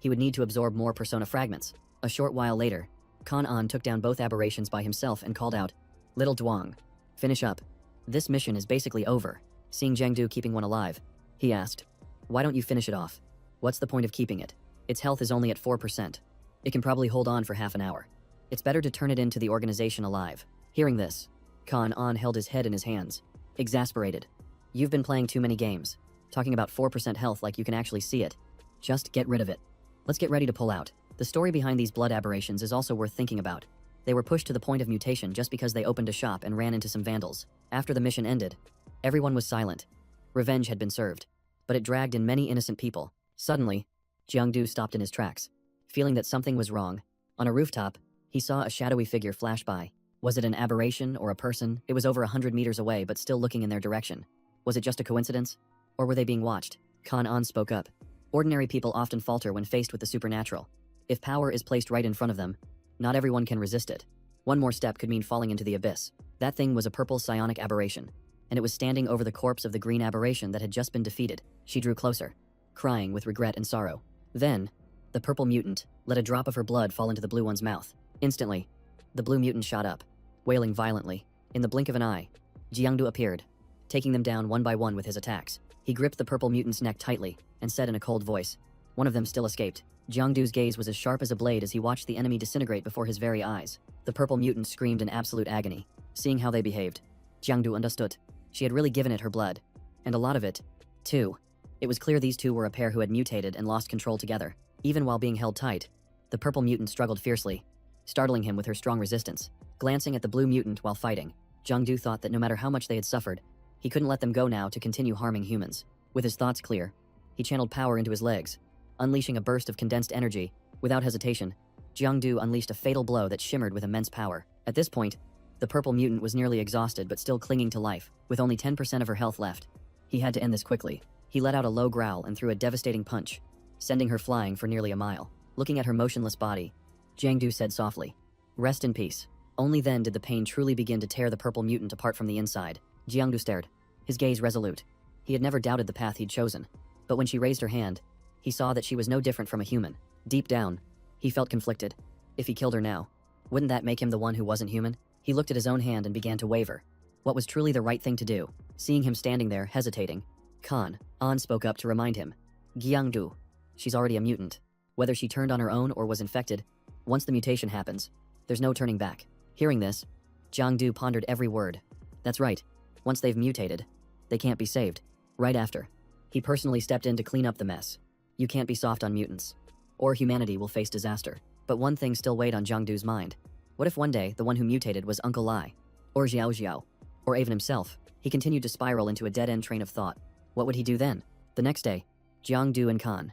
He would need to absorb more persona fragments. A short while later, Kan-an took down both aberrations by himself and called out, "Little Duang, finish up. This mission is basically over." Seeing Jiangdu keeping one alive, he asked, "Why don't you finish it off? What's the point of keeping it? Its health is only at 4%. It can probably hold on for half an hour. It's better to turn it into the organization alive." Hearing this, Kan-an held his head in his hands, exasperated. "You've been playing too many games, talking about 4% health like you can actually see it. Just get rid of it. Let's get ready to pull out." The story behind these blood aberrations is also worth thinking about. They were pushed to the point of mutation just because they opened a shop and ran into some vandals. After the mission ended, everyone was silent. Revenge had been served, but it dragged in many innocent people. Suddenly, Jiangdu stopped in his tracks, feeling that something was wrong. On a rooftop, he saw a shadowy figure flash by. Was it an aberration or a person? It was over 100 meters away but still looking in their direction. Was it just a coincidence? Or were they being watched? Kan-an spoke up. "Ordinary people often falter when faced with the supernatural. If power is placed right in front of them, not everyone can resist it. One more step could mean falling into the abyss." That thing was a purple psionic aberration, and it was standing over the corpse of the green aberration that had just been defeated. She drew closer, crying with regret and sorrow. Then, the purple mutant let a drop of her blood fall into the blue one's mouth. Instantly, the blue mutant shot up, wailing violently. In the blink of an eye, Jiangdu appeared, taking them down one by one with his attacks. He gripped the purple mutant's neck tightly and said in a cold voice, "One of them still escaped." Jiangdu's gaze was as sharp as a blade as he watched the enemy disintegrate before his very eyes. The purple mutant screamed in absolute agony. Seeing how they behaved, Jiangdu understood. She had really given it her blood, and a lot of it, too. It was clear these two were a pair who had mutated and lost control together. Even while being held tight, the purple mutant struggled fiercely, startling him with her strong resistance. Glancing at the blue mutant while fighting, Jiangdu thought that no matter how much they had suffered, he couldn't let them go now to continue harming humans. With his thoughts clear, he channeled power into his legs, unleashing a burst of condensed energy. Without hesitation, Jiangdu unleashed a fatal blow that shimmered with immense power. At this point, the purple mutant was nearly exhausted but still clinging to life, with only 10% of her health left. He had to end this quickly. He let out a low growl and threw a devastating punch, sending her flying for nearly a mile. Looking at her motionless body, Jiangdu said softly, "Rest in peace." Only then did the pain truly begin to tear the purple mutant apart from the inside. Jiangdu stared, his gaze resolute. He had never doubted the path he'd chosen. But when she raised her hand, he saw that she was no different from a human. Deep down, he felt conflicted. If he killed her now, wouldn't that make him the one who wasn't human? He looked at his own hand and began to waver. What was truly the right thing to do? Seeing him standing there, hesitating, An spoke up to remind him. Gyangdu, she's already a mutant. Whether she turned on her own or was infected, once the mutation happens, there's no turning back. Hearing this, Jiangdu pondered every word. That's right. Once they've mutated, they can't be saved. Right after, he personally stepped in to clean up the mess. You can't be soft on mutants, or humanity will face disaster. But one thing still weighed on Jiangdu's mind. What if one day the one who mutated was Uncle Lai, or Xiao Xiao, or even himself? He continued to spiral into a dead-end train of thought. What would he do then? The next day, Jiangdu and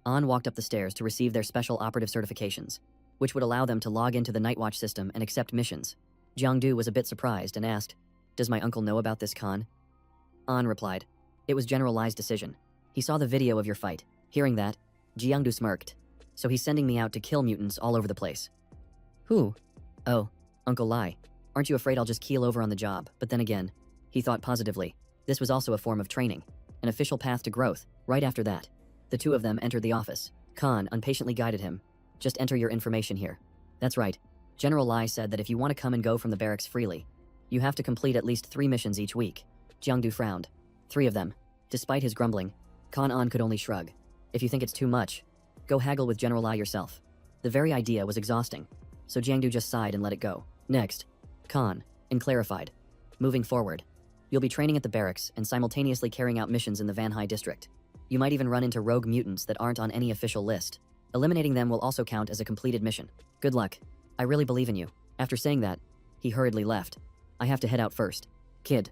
An walked up the stairs to receive their special operative certifications, which would allow them to log into the Nightwatch system and accept missions. Jiangdu was a bit surprised and asked, "Does my uncle know about this, Khan?" An replied, "It was General Lai's decision. He saw the video of your fight." Hearing that, Jiangdu smirked. "So he's sending me out to kill mutants all over the place." "Who?" "Oh, Uncle Lai. Aren't you afraid I'll just keel over on the job?" But then again, he thought positively. This was also a form of training, an official path to growth. Right after that, the two of them entered the office. Khan impatiently guided him. "Just enter your information here." "That's right. General Lai said that if you want to come and go from the barracks freely, you have to complete at least 3 missions each week." Jiangdu frowned. 3 of them. Despite his grumbling, An could only shrug. "If you think it's too much, go haggle with General Lai yourself." The very idea was exhausting, so Jiangdu just sighed and let it go. Next, Khan clarified. "Moving forward, you'll be training at the barracks and simultaneously carrying out missions in the Vanhai district. You might even run into rogue mutants that aren't on any official list. Eliminating them will also count as a completed mission. Good luck. I really believe in you." After saying that, he hurriedly left. "I have to head out first. Kid,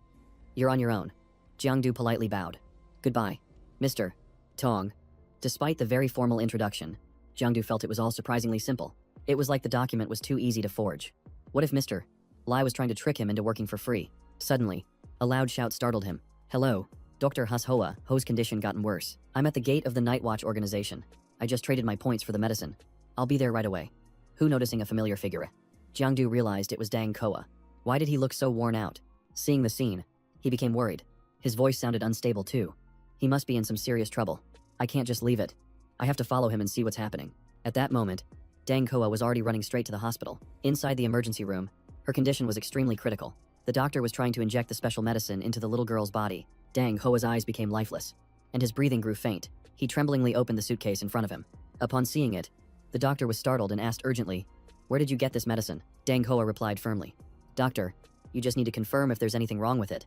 you're on your own." Jiangdu politely bowed. "Goodbye, Mr. Tong." Despite the very formal introduction, Jiangdu felt it was all surprisingly simple. It was like the document was too easy to forge. What if Mr. Lai was trying to trick him into working for free? Suddenly, a loud shout startled him. "Hello, Dr. Hashoa. Ho's condition gotten worse. I'm at the gate of the Nightwatch organization. I just traded my points for the medicine. I'll be there right away." Who noticing a familiar figure? Jiangdu realized it was Dang Koa. Why did he look so worn out? Seeing the scene, he became worried. His voice sounded unstable too. He must be in some serious trouble. "I can't just leave it. I have to follow him and see what's happening." At that moment, Dang Koa was already running straight to the hospital. Inside the emergency room, her condition was extremely critical. The doctor was trying to inject the special medicine into the little girl's body. Dang Koa's eyes became lifeless, and his breathing grew faint. He tremblingly opened the suitcase in front of him. Upon seeing it, the doctor was startled and asked urgently, "Where did you get this medicine?" Dang Koa replied firmly, "Doctor, you just need to confirm if there's anything wrong with it."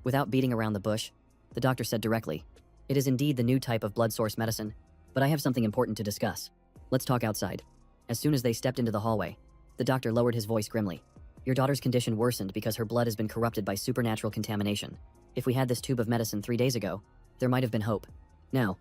Without beating around the bush, the doctor said directly, "It is indeed the new type of blood source medicine, but I have something important to discuss. Let's talk outside." As soon as they stepped into the hallway, the doctor lowered his voice grimly. "Your daughter's condition worsened because her blood has been corrupted by supernatural contamination. If we had this tube of medicine 3 days ago, there might have been hope. Now,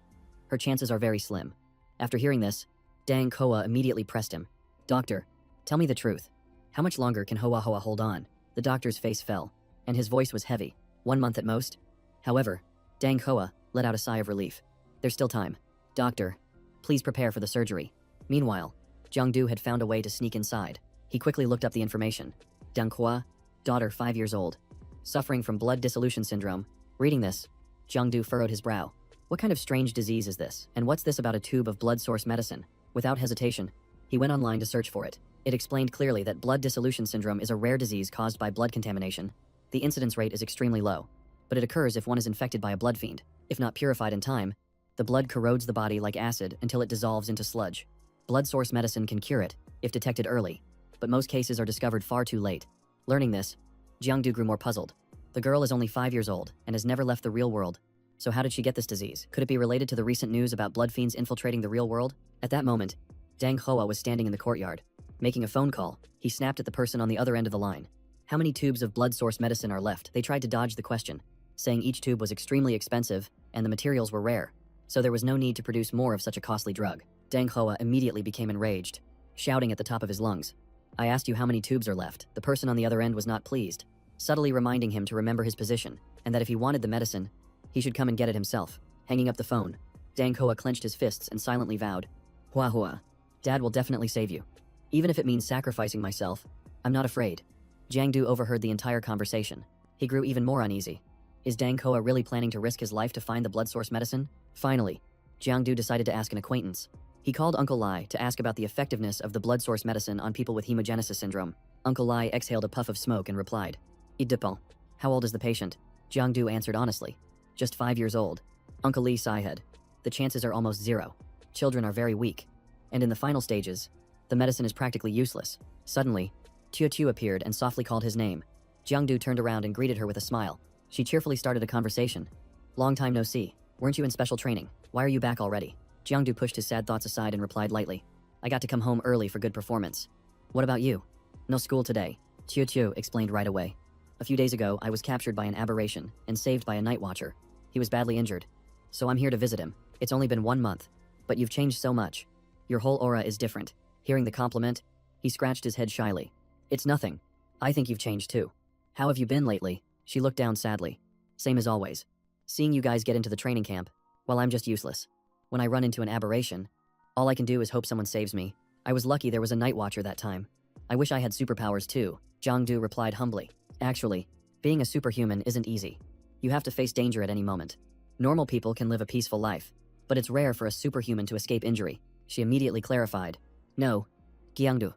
her chances are very slim." After hearing this, Dang Koa immediately pressed him. "Doctor, tell me the truth. How much longer can Hoa Hoa hold on?" The doctor's face fell, and his voice was heavy. 1 month at most? However, Dang Koa let out a sigh of relief. "There's still time. Doctor, please prepare for the surgery." Meanwhile, Jiangdu had found a way to sneak inside. He quickly looked up the information. Dang Koa, daughter 5 years old, suffering from blood dissolution syndrome. Reading this, Jiangdu furrowed his brow. What kind of strange disease is this? And what's this about a tube of blood source medicine? Without hesitation, he went online to search for it. It explained clearly that blood dissolution syndrome is a rare disease caused by blood contamination. The incidence rate is extremely low, but it occurs if one is infected by a blood fiend. If not purified in time, the blood corrodes the body like acid until it dissolves into sludge. Blood source medicine can cure it, if detected early, but most cases are discovered far too late. Learning this, Jiangdu grew more puzzled. The girl is only 5 years old and has never left the real world. So how did she get this disease? Could it be related to the recent news about blood fiends infiltrating the real world? At that moment, Dang Hoa was standing in the courtyard. Making a phone call, he snapped at the person on the other end of the line. "How many tubes of blood source medicine are left?" They tried to dodge the question, saying each tube was extremely expensive and the materials were rare, so there was no need to produce more of such a costly drug. Dang Hoa immediately became enraged, shouting at the top of his lungs, "I asked you how many tubes are left." The person on the other end was not pleased, subtly reminding him to remember his position, and that if he wanted the medicine, he should come and get it himself. Hanging up the phone, Dang Hoa clenched his fists and silently vowed, "Hua Hua, Dad will definitely save you. Even if it means sacrificing myself, I'm not afraid." Jiangdu overheard the entire conversation. He grew even more uneasy. Is Dang Koa really planning to risk his life to find the blood source medicine? Finally, Jiangdu decided to ask an acquaintance. He called Uncle Lai to ask about the effectiveness of the blood source medicine on people with hemogenesis syndrome. Uncle Lai exhaled a puff of smoke and replied, "It depend. How old is the patient?" Jiangdu answered honestly. "Just 5 years old." Uncle Lee sighed. "The chances are almost zero. Children are very weak. And in the final stages, the medicine is practically useless." Suddenly, Qiu appeared and softly called his name. Jiangdu turned around and greeted her with a smile. She cheerfully started a conversation. "Long time no see. Weren't you in special training? Why are you back already?" Jiangdu pushed his sad thoughts aside and replied lightly, "I got to come home early for good performance." "What about you?" "No school today," Qiu explained right away. "A few days ago, I was captured by an aberration and saved by a night watcher. He was badly injured. So I'm here to visit him. It's only been 1 month. But you've changed so much. Your whole aura is different." Hearing the compliment, he scratched his head shyly. "It's nothing. I think you've changed too. How have you been lately?" She looked down sadly. "Same as always. Seeing you guys get into the training camp, while I'm just useless. When I run into an aberration, all I can do is hope someone saves me. I was lucky there was a night watcher that time. I wish I had superpowers too," Jiangdu replied humbly. "Actually, being a superhuman isn't easy. You have to face danger at any moment. Normal people can live a peaceful life, but it's rare for a superhuman to escape injury." She immediately clarified. "No, Jiangdu,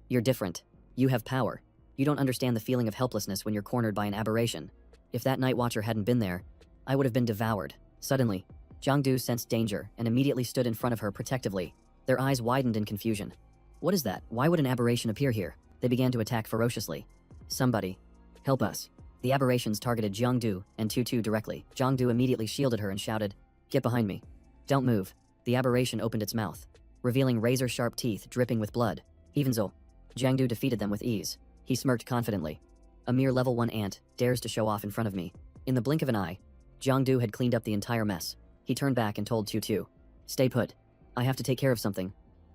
you're different. You have power. You don't understand the feeling of helplessness when you're cornered by an aberration. If that night watcher hadn't been there, I would have been devoured." Suddenly, Jiangdu sensed danger and immediately stood in front of her protectively. Their eyes widened in confusion. "What is that? Why would an aberration appear here?" They began to attack ferociously. "Somebody, help us." The aberrations targeted Jiangdu and Tutu directly. Jiangdu immediately shielded her and shouted, "Get behind me. Don't move." The aberration opened its mouth, revealing razor-sharp teeth dripping with blood. Even so, Jiangdu defeated them with ease. He smirked confidently. "A mere level 1 ant dares to show off in front of me." In the blink of an eye, Jiangdu had cleaned up the entire mess. He turned back and told Tutu, "Stay put. I have to take care of something.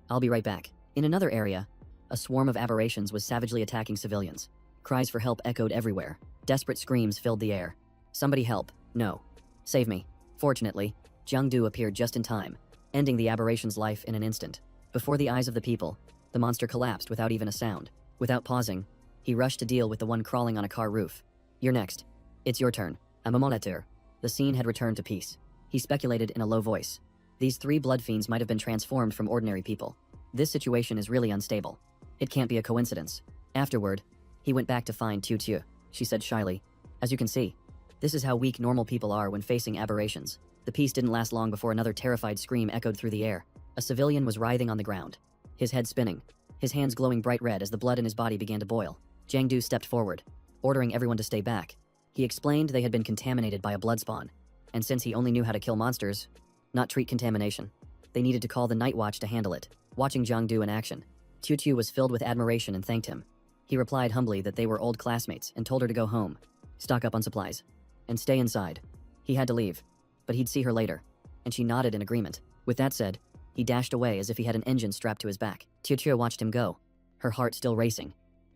I'll be right back." In another area, a swarm of aberrations was savagely attacking civilians. Cries for help echoed everywhere. Desperate screams filled the air. "Somebody help. No. Save me." Fortunately, Jiangdu appeared just in time, ending the aberration's life in an instant. Before the eyes of the people, the monster collapsed without even a sound. Without pausing, he rushed to deal with the one crawling on a car roof. "You're next. It's your turn. I'm a monitor." The scene had returned to peace. He speculated in a low voice. These 3 blood fiends might have been transformed from ordinary people. This situation is really unstable. It can't be a coincidence. Afterward, he went back to find Tutu. She said shyly, "As you can see, this is how weak normal people are when facing aberrations." The peace didn't last long before another terrified scream echoed through the air. A civilian was writhing on the ground, his head spinning, his hands glowing bright red as the blood in his body began to boil. Jiangdu stepped forward, ordering everyone to stay back. He explained they had been contaminated by a blood spawn, and since he only knew how to kill monsters, not treat contamination, they needed to call the Night Watch to handle it. Watching Jiangdu in action, Tutu was filled with admiration and thanked him. He replied humbly that they were old classmates and told her to go home, stock up on supplies, and stay inside. He had to leave, but he'd see her later, and she nodded in agreement. With that said, he dashed away as if he had an engine strapped to his back. Qiu watched him go, her heart still racing.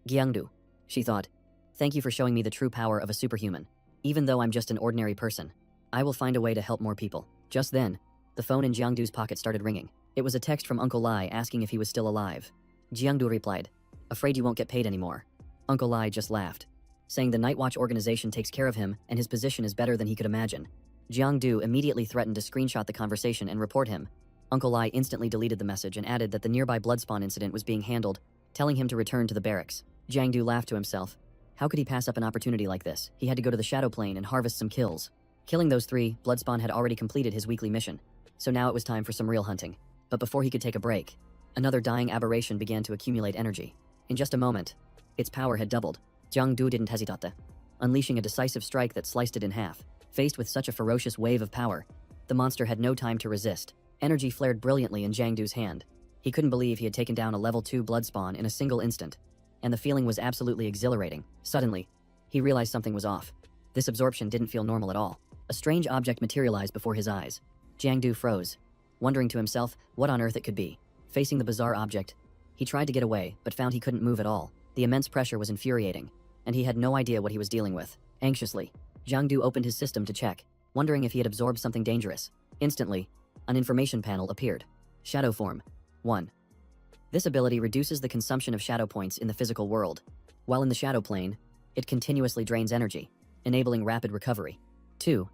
"Jiangdu," she thought, "thank you for showing me the true power of a superhuman. Even though I'm just an ordinary person, I will find a way to help more people." Just then, the phone in Jiangdu's pocket started ringing. It was a text from Uncle Lai asking if he was still alive. Jiangdu replied, "Afraid you won't get paid anymore." Uncle Lai just laughed, saying the Night Watch organization takes care of him and his position is better than he could imagine. Jiangdu immediately threatened to screenshot the conversation and report him. Uncle Lai instantly deleted the message and added that the nearby blood spawn incident was being handled, telling him to return to the barracks. Jiangdu laughed to himself. How could he pass up an opportunity like this? He had to go to the Shadow Plane and harvest some kills. Killing those 3, Bloodspawn had already completed his weekly mission, so now it was time for some real hunting. But before he could take a break, another dying aberration began to accumulate energy. In just a moment, its power had doubled. Jiangdu didn't hesitate, unleashing a decisive strike that sliced it in half. Faced with such a ferocious wave of power, the monster had no time to resist. Energy flared brilliantly in Jiangdu's hand. He couldn't believe he had taken down a level 2 Bloodspawn in a single instant, and the feeling was absolutely exhilarating. Suddenly, he realized something was off. This absorption didn't feel normal at all. A strange object materialized before his eyes. Jiangdu froze, wondering to himself what on earth it could be. Facing the bizarre object, he tried to get away, but found he couldn't move at all. The immense pressure was infuriating, and he had no idea what he was dealing with. Anxiously, Jiangdu opened his system to check, wondering if he had absorbed something dangerous. Instantly, an information panel appeared. Shadow Form 1. This ability reduces the consumption of shadow points in the physical world. While in the shadow plane, it continuously drains energy, enabling rapid recovery. 2.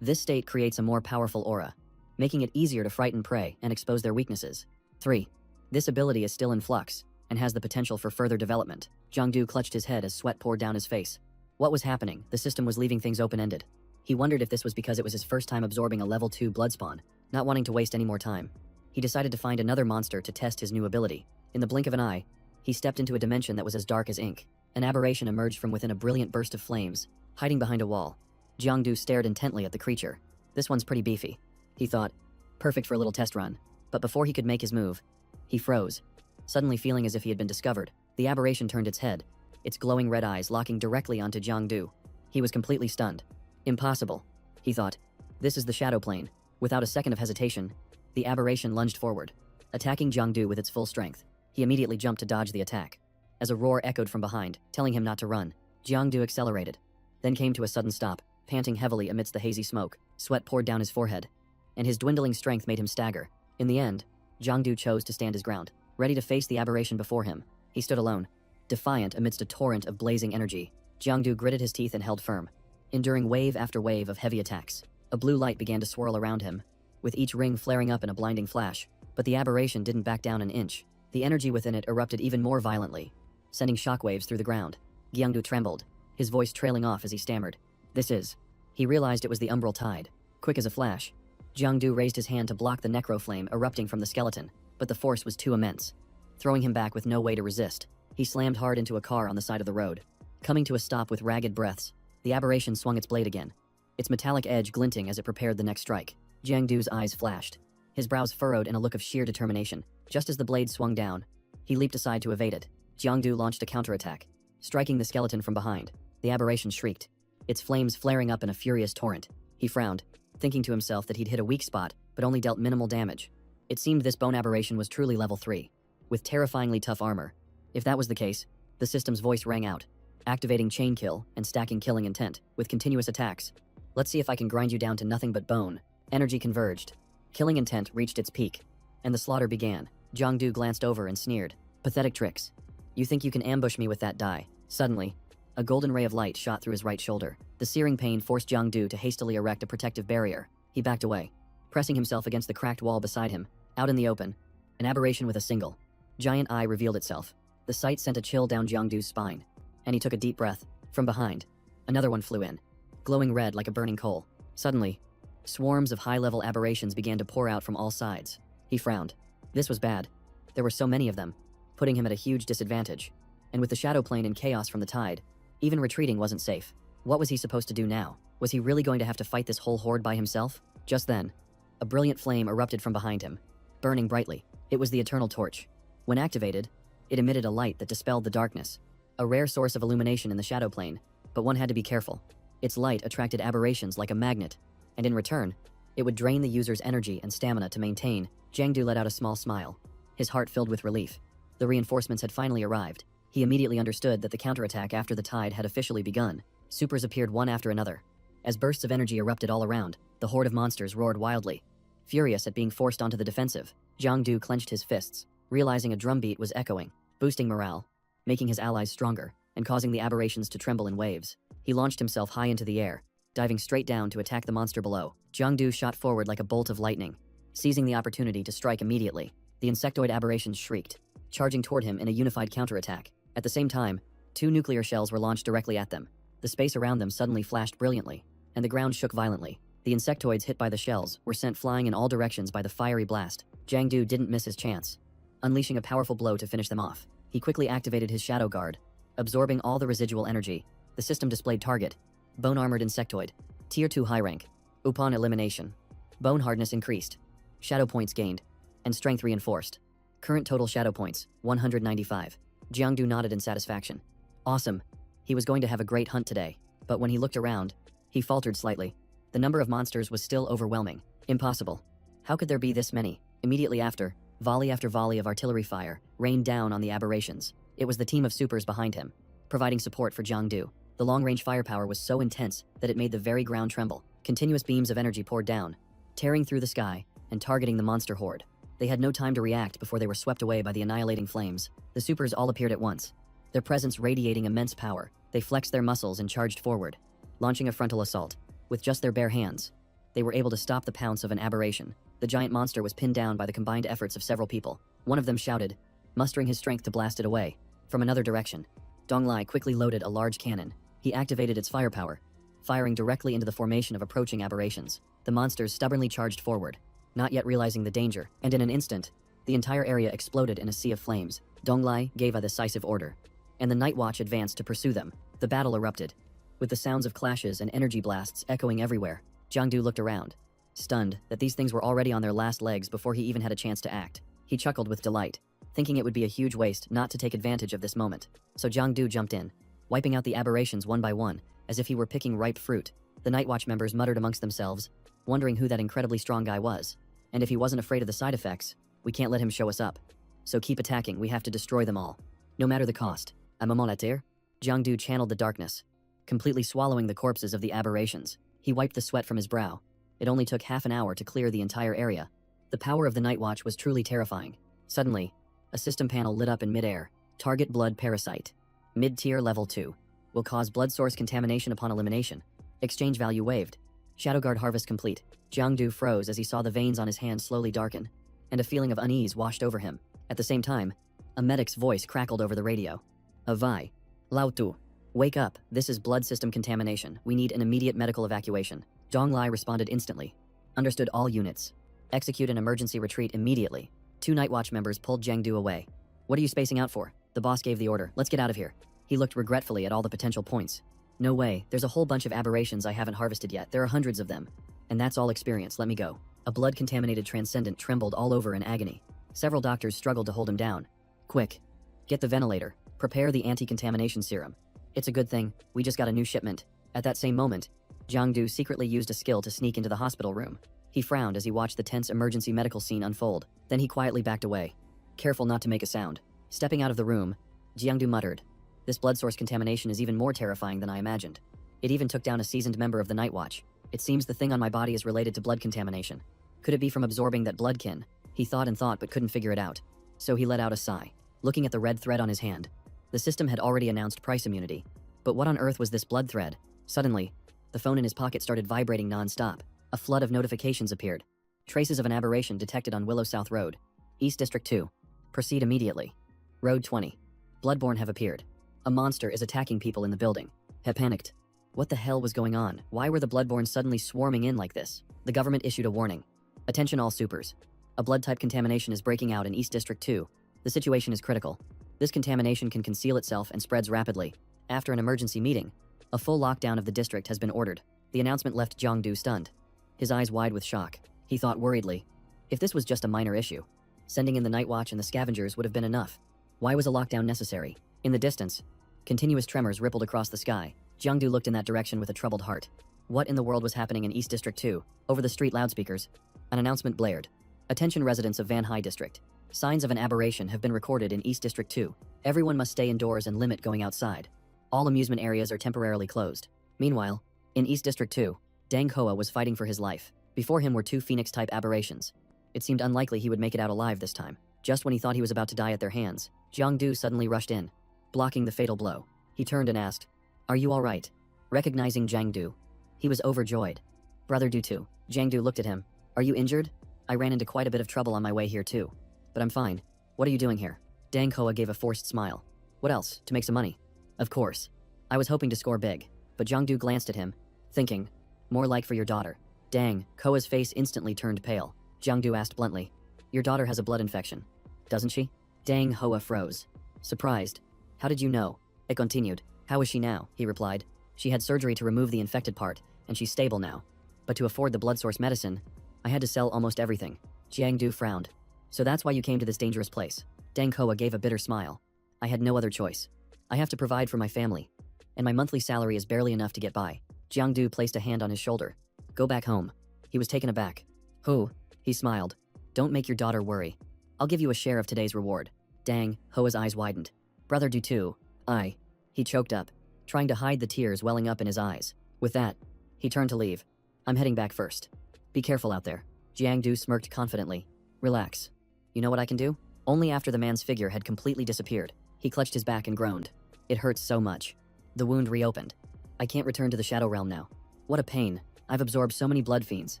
This state creates a more powerful aura, making it easier to frighten prey and expose their weaknesses. 3. This ability is still in flux and has the potential for further development. Jiangdu clutched his head as sweat poured down his face. What was happening? The system was leaving things open-ended. He wondered if this was because it was his first time absorbing a level 2 blood spawn. Not wanting to waste any more time, he decided to find another monster to test his new ability. In the blink of an eye, he stepped into a dimension that was as dark as ink. An aberration emerged from within a brilliant burst of flames, hiding behind a wall. Jiangdu stared intently at the creature. This one's pretty beefy, he thought. Perfect for a little test run. But before he could make his move, he froze, suddenly feeling as if he had been discovered. The aberration turned its head, its glowing red eyes locking directly onto Jiangdu. He was completely stunned. Impossible, he thought. This is the shadow plane. Without a second of hesitation, the aberration lunged forward, attacking Jiangdu with its full strength. He immediately jumped to dodge the attack. As a roar echoed from behind, telling him not to run, Jiangdu accelerated, then came to a sudden stop, panting heavily amidst the hazy smoke. Sweat poured down his forehead, and his dwindling strength made him stagger. In the end, Jiangdu chose to stand his ground, ready to face the aberration before him. He stood alone, defiant amidst a torrent of blazing energy. Jiangdu gritted his teeth and held firm, enduring wave after wave of heavy attacks. A blue light began to swirl around him, with each ring flaring up in a blinding flash. But the aberration didn't back down an inch. The energy within it erupted even more violently, sending shockwaves through the ground. Jiangdu trembled, his voice trailing off as he stammered. This is... He realized it was the umbral tide. Quick as a flash, Jiangdu raised his hand to block the necroflame erupting from the skeleton, but the force was too immense, throwing him back with no way to resist. He slammed hard into a car on the side of the road. Coming to a stop with ragged breaths, the aberration swung its blade again, its metallic edge glinting as it prepared the next strike. Jiangdu's eyes flashed, his brows furrowed in a look of sheer determination. Just as the blade swung down, he leaped aside to evade it. Jiangdu launched a counterattack, striking the skeleton from behind. The aberration shrieked, its flames flaring up in a furious torrent. He frowned, thinking to himself that he'd hit a weak spot, but only dealt minimal damage. It seemed this bone aberration was truly level 3, with terrifyingly tough armor. If that was the case, the system's voice rang out, activating chain kill and stacking killing intent with continuous attacks. Let's see if I can grind you down to nothing but bone. Energy converged. Killing intent reached its peak, and the slaughter began. Jiangdu glanced over and sneered. Pathetic tricks. You think you can ambush me with that die? Suddenly, a golden ray of light shot through his right shoulder. The searing pain forced Jiangdu to hastily erect a protective barrier. He backed away, pressing himself against the cracked wall beside him. Out in the open, an aberration with a single giant eye revealed itself. The sight sent a chill down Jiangdu's spine, and he took a deep breath. From behind, another one flew in, glowing red like a burning coal. Suddenly, swarms of high-level aberrations began to pour out from all sides. He frowned. This was bad. There were so many of them, putting him at a huge disadvantage. And with the shadow plane in chaos from the tide, even retreating wasn't safe. What was he supposed to do now? Was he really going to have to fight this whole horde by himself? Just then, a brilliant flame erupted from behind him, burning brightly. It was the Eternal Torch. When activated, it emitted a light that dispelled the darkness, a rare source of illumination in the shadow plane, but one had to be careful. Its light attracted aberrations like a magnet, and in return, it would drain the user's energy and stamina to maintain. Jiangdu let out a small smile, his heart filled with relief. The reinforcements had finally arrived. He immediately understood that the counterattack after the tide had officially begun. Supers appeared one after another. As bursts of energy erupted all around, the horde of monsters roared wildly. Furious at being forced onto the defensive, Jiangdu clenched his fists, realizing a drumbeat was echoing, boosting morale, making his allies stronger, and causing the aberrations to tremble in waves. He launched himself high into the air, diving straight down to attack the monster below. Jiangdu shot forward like a bolt of lightning, seizing the opportunity to strike immediately. The insectoid aberrations shrieked, charging toward him in a unified counterattack. At the same time, 2 nuclear shells were launched directly at them. The space around them suddenly flashed brilliantly, and the ground shook violently. The insectoids hit by the shells were sent flying in all directions by the fiery blast. Jiangdu didn't miss his chance, unleashing a powerful blow to finish them off. He quickly activated his shadow guard, absorbing all the residual energy. The system displayed target, bone-armored insectoid, tier 2 high rank. Upon elimination, bone hardness increased, shadow points gained, and strength reinforced. Current total shadow points, 195. Jiangdu nodded in satisfaction. Awesome. He was going to have a great hunt today, but when he looked around, he faltered slightly. The number of monsters was still overwhelming. Impossible. How could there be this many? Immediately after volley of artillery fire rained down on the aberrations. It was the team of supers behind him, providing support for Jiangdu. The long-range firepower was so intense that it made the very ground tremble. Continuous beams of energy poured down, tearing through the sky and targeting the monster horde. They had no time to react before they were swept away by the annihilating flames. The supers all appeared at once, their presence radiating immense power. They flexed their muscles and charged forward, launching a frontal assault. With just their bare hands, they were able to stop the pounce of an aberration. The giant monster was pinned down by the combined efforts of several people. One of them shouted, mustering his strength to blast it away. From another direction, Dong Lai quickly loaded a large cannon. He activated its firepower, firing directly into the formation of approaching aberrations. The monsters stubbornly charged forward, not yet realizing the danger, and in an instant, the entire area exploded in a sea of flames. Dong Lai gave a decisive order, and the Night Watch advanced to pursue them. The battle erupted, with the sounds of clashes and energy blasts echoing everywhere. Jiangdu looked around, stunned that these things were already on their last legs before he even had a chance to act. He chuckled with delight, thinking it would be a huge waste not to take advantage of this moment. So Jiangdu jumped in, wiping out the aberrations one by one, as if he were picking ripe fruit. The Night Watch members muttered amongst themselves, wondering who that incredibly strong guy was. And if he wasn't afraid of the side effects, we can't let him show us up. So keep attacking, we have to destroy them all. No matter the cost. A moment later, Jiangdu channeled the darkness, completely swallowing the corpses of the aberrations. He wiped the sweat from his brow. It only took half an hour to clear the entire area. The power of the Night Watch was truly terrifying. Suddenly, a system panel lit up in midair. Target blood parasite. Mid-tier level 2. Will cause blood source contamination upon elimination. Exchange value waived. Shadowguard harvest complete. Jiangdu froze as he saw the veins on his hand slowly darken, and a feeling of unease washed over him. At the same time, a medic's voice crackled over the radio. Avai. Lao Tu. Wake up, this is blood system contamination. We need an immediate medical evacuation. Dong Lai responded instantly. Understood all units. Execute an emergency retreat immediately. 2 Night Watch members pulled Jiangdu away. What are you spacing out for? The boss gave the order. Let's get out of here. He looked regretfully at all the potential points. No way, there's a whole bunch of aberrations I haven't harvested yet. There are hundreds of them. And that's all experience, let me go. A blood-contaminated transcendent trembled all over in agony. Several doctors struggled to hold him down. Quick. Get the ventilator. Prepare the anti-contamination serum. It's a good thing, we just got a new shipment. At that same moment, Jiangdu secretly used a skill to sneak into the hospital room. He frowned as he watched the tense emergency medical scene unfold. Then he quietly backed away, careful not to make a sound. Stepping out of the room, Jiangdu muttered, this blood source contamination is even more terrifying than I imagined. It even took down a seasoned member of the Night Watch. It seems the thing on my body is related to blood contamination. Could it be from absorbing that bloodkin? He thought and thought but couldn't figure it out. So he let out a sigh, looking at the red thread on his hand. The system had already announced price immunity. But what on earth was this blood thread? Suddenly, the phone in his pocket started vibrating non-stop. A flood of notifications appeared. Traces of an aberration detected on Willow South Road. East District 2. Proceed immediately. Road 20. Bloodborne have appeared. A monster is attacking people in the building. He panicked. What the hell was going on? Why were the Bloodborne suddenly swarming in like this? The government issued a warning. Attention all supers. A blood-type contamination is breaking out in East District 2. The situation is critical. This contamination can conceal itself and spreads rapidly. After an emergency meeting, a full lockdown of the district has been ordered. The announcement left Jiangdu stunned, his eyes wide with shock. He thought worriedly, if this was just a minor issue, sending in the Night Watch and the scavengers would have been enough. Why was a lockdown necessary? In the distance, continuous tremors rippled across the sky. Jiangdu looked in that direction with a troubled heart. What in the world was happening in East District 2? Over the street loudspeakers, an announcement blared. Attention residents of Van Hai District. Signs of an aberration have been recorded in East District 2. Everyone must stay indoors and limit going outside. All amusement areas are temporarily closed. Meanwhile, in East District 2, Dang Hoa was fighting for his life. Before him were 2 Phoenix-type aberrations. It seemed unlikely he would make it out alive this time. Just when he thought he was about to die at their hands, Jiangdu suddenly rushed in, blocking the fatal blow. He turned and asked, "Are you all right?" Recognizing Jiangdu, he was overjoyed. "Brother Du. Jiangdu looked at him. "Are you injured? I ran into quite a bit of trouble on my way here too. But I'm fine. What are you doing here?" Dang Hoa gave a forced smile. "What else? To make some money." "Of course. I was hoping to score big." But Jiangdu glanced at him, thinking, "More like for your daughter." Dang Koa's face instantly turned pale. Jiangdu asked bluntly, "Your daughter has a blood infection, doesn't she?" Dang Hoa froze, surprised. "How did you know?" It continued. "How is she now?" He replied. "She had surgery to remove the infected part, and she's stable now. But to afford the blood source medicine, I had to sell almost everything." Jiangdu frowned. "So that's why you came to this dangerous place." Dang Hoa gave a bitter smile. "I had no other choice. I have to provide for my family, and my monthly salary is barely enough to get by." Jiangdu placed a hand on his shoulder. "Go back home." He was taken aback. "Who?" He smiled. "Don't make your daughter worry. I'll give you a share of today's reward." Dang Hoa's eyes widened. "Brother Du, I..." He choked up, trying to hide the tears welling up in his eyes. With that, he turned to leave. "I'm heading back first. Be careful out there." Jiangdu smirked confidently. "Relax. You know what I can do?" Only after the man's figure had completely disappeared, he clutched his back and groaned. "It hurts so much." The wound reopened. "I can't return to the Shadow Realm now. What a pain. I've absorbed so many blood fiends,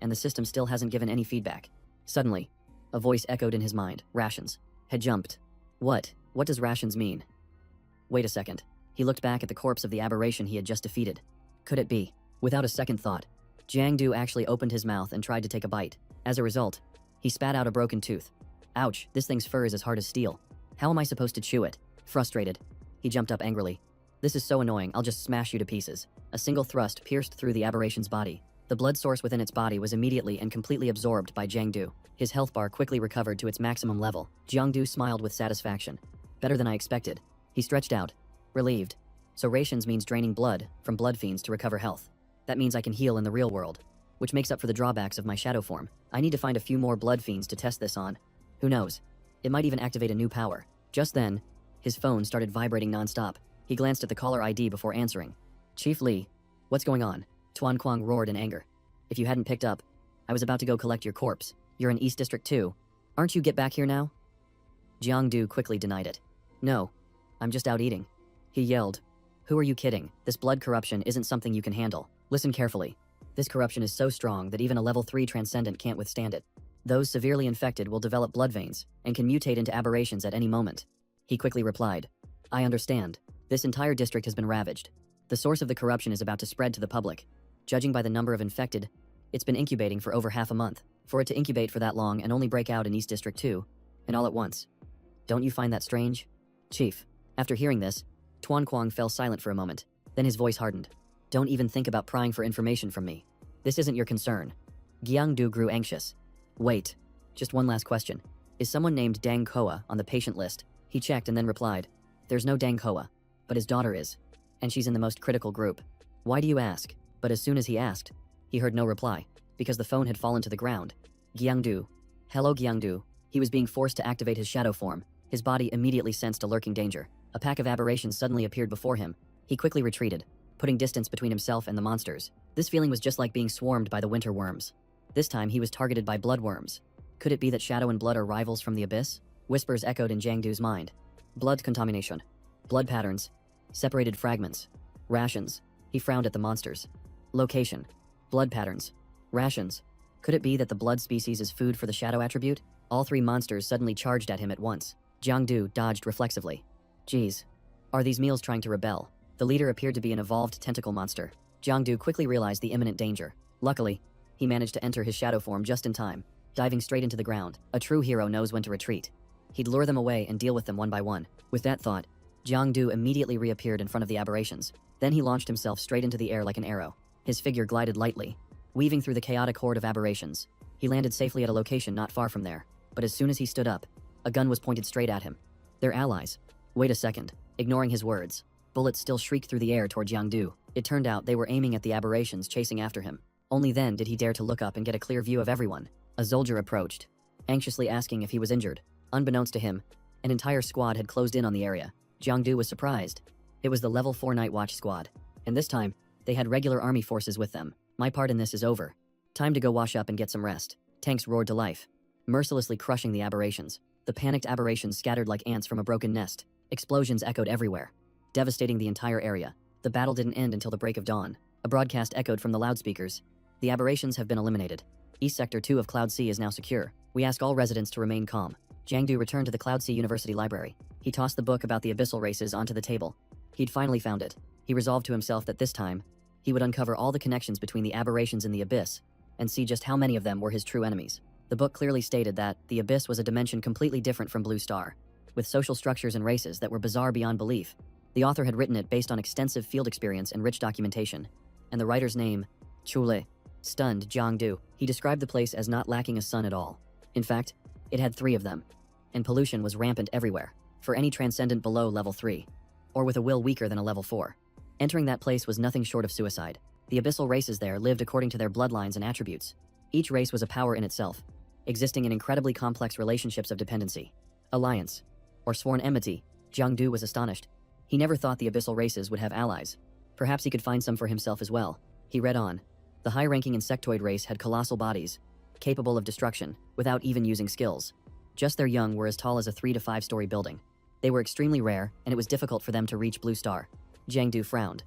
and the system still hasn't given any feedback. Suddenly, a voice echoed in his mind. Rations. Had jumped. What? What does rations mean? Wait a second. He looked back at the corpse of the aberration he had just defeated. Could it be? Without a second thought, Jiang Du actually opened his mouth and tried to take a bite. As a result, he spat out a broken tooth. Ouch, this thing's fur is as hard as steel. How am I supposed to chew it? Frustrated, he jumped up angrily. This is so annoying, I'll just smash you to pieces. A single thrust pierced through the aberration's body. The blood source within its body was immediately and completely absorbed by Jiang Du. His health bar quickly recovered to its maximum level. Jiang Du smiled with satisfaction. Better than I expected. He stretched out, relieved. So rations means draining blood from blood fiends to recover health. That means I can heal in the real world, which makes up for the drawbacks of my shadow form. I need to find a few more blood fiends to test this on. Who knows? It might even activate a new power. Just then, his phone started vibrating non-stop. He glanced at the caller ID before answering. Chief Li, what's going on? Tuan Kuang roared in anger. If you hadn't picked up, I was about to go collect your corpse. You're in East District too. Aren't you get back here now? Jiang Du quickly denied it. No, I'm just out eating. He yelled. Who are you kidding? This blood corruption isn't something you can handle. Listen carefully. This corruption is so strong that even a level 3 transcendent can't withstand it. Those severely infected will develop blood veins and can mutate into aberrations at any moment. He quickly replied. I understand. This entire district has been ravaged. The source of the corruption is about to spread to the public. Judging by the number of infected, it's been incubating for over half a month. For it to incubate for that long and only break out in East District 2, and all at once. Don't you find that strange? Chief. After hearing this, Tuan Kuang fell silent for a moment. Then his voice hardened. Don't even think about prying for information from me. This isn't your concern. Jiang Du grew anxious. Wait. Just one last question. Is someone named Dang Koa on the patient list? He checked and then replied. There's no Dang Koa, but his daughter is. And she's in the most critical group. Why do you ask? But as soon as he asked, he heard no reply, because the phone had fallen to the ground. Jiang Du. Hello Jiang Du. He was being forced to activate his shadow form. His body immediately sensed a lurking danger. A pack of aberrations suddenly appeared before him. He quickly retreated, putting distance between himself and the monsters. This feeling was just like being swarmed by the winter worms. This time he was targeted by blood worms. Could it be that shadow and blood are rivals from the abyss? Whispers echoed in Jiang Du's mind. Blood contamination. Blood patterns. Separated fragments. Rations. He frowned at the monsters. Location. Blood patterns. Rations. Could it be that the blood species is food for the shadow attribute? All three monsters suddenly charged at him at once. Jiang Du dodged reflexively. Geez. Are these meals trying to rebel? The leader appeared to be an evolved tentacle monster. Jiang Du quickly realized the imminent danger. Luckily, he managed to enter his shadow form just in time, diving straight into the ground. A true hero knows when to retreat. He'd lure them away and deal with them one by one. With that thought, Jiang Du immediately reappeared in front of the aberrations. Then he launched himself straight into the air like an arrow. His figure glided lightly, weaving through the chaotic horde of aberrations. He landed safely at a location not far from there. But as soon as he stood up, a gun was pointed straight at him. They're allies. Wait a second. Ignoring his words, bullets still shrieked through the air toward Jiang Du. It turned out they were aiming at the aberrations chasing after him. Only then did he dare to look up and get a clear view of everyone. A soldier approached, anxiously asking if he was injured. Unbeknownst to him, an entire squad had closed in on the area. Jiang Du was surprised. It was the level 4 Night Watch squad. And this time, they had regular army forces with them. My part in this is over. Time to go wash up and get some rest. Tanks roared to life, mercilessly crushing the aberrations. The panicked aberrations scattered like ants from a broken nest. Explosions echoed everywhere, devastating the entire area. The battle didn't end until the break of dawn. A broadcast echoed from the loudspeakers. The aberrations have been eliminated. East Sector 2 of Cloud C is now secure. We ask all residents to remain calm. Jiang Du returned to the Cloud C University Library. He tossed the book about the abyssal races onto the table. He'd finally found it. He resolved to himself that this time, he would uncover all the connections between the aberrations in the abyss and see just how many of them were his true enemies. The book clearly stated that the abyss was a dimension completely different from Blue Star, with social structures and races that were bizarre beyond belief. The author had written it based on extensive field experience and rich documentation, and the writer's name, Chule, stunned Jiang Du. He described the place as not lacking a sun at all. In fact, it had 3 of them, and pollution was rampant everywhere, for any transcendent below level 3, or with a will weaker than a level 4. Entering that place was nothing short of suicide. The abyssal races there lived according to their bloodlines and attributes. Each race was a power in itself, existing in incredibly complex relationships of dependency, alliance, or sworn enmity. Jiang Du was astonished. He never thought the abyssal races would have allies. Perhaps he could find some for himself as well. He read on. The high-ranking insectoid race had colossal bodies, capable of destruction, without even using skills. Just their young were as tall as a 3 to 5 story building. They were extremely rare, and it was difficult for them to reach Blue Star. Jiang Du frowned,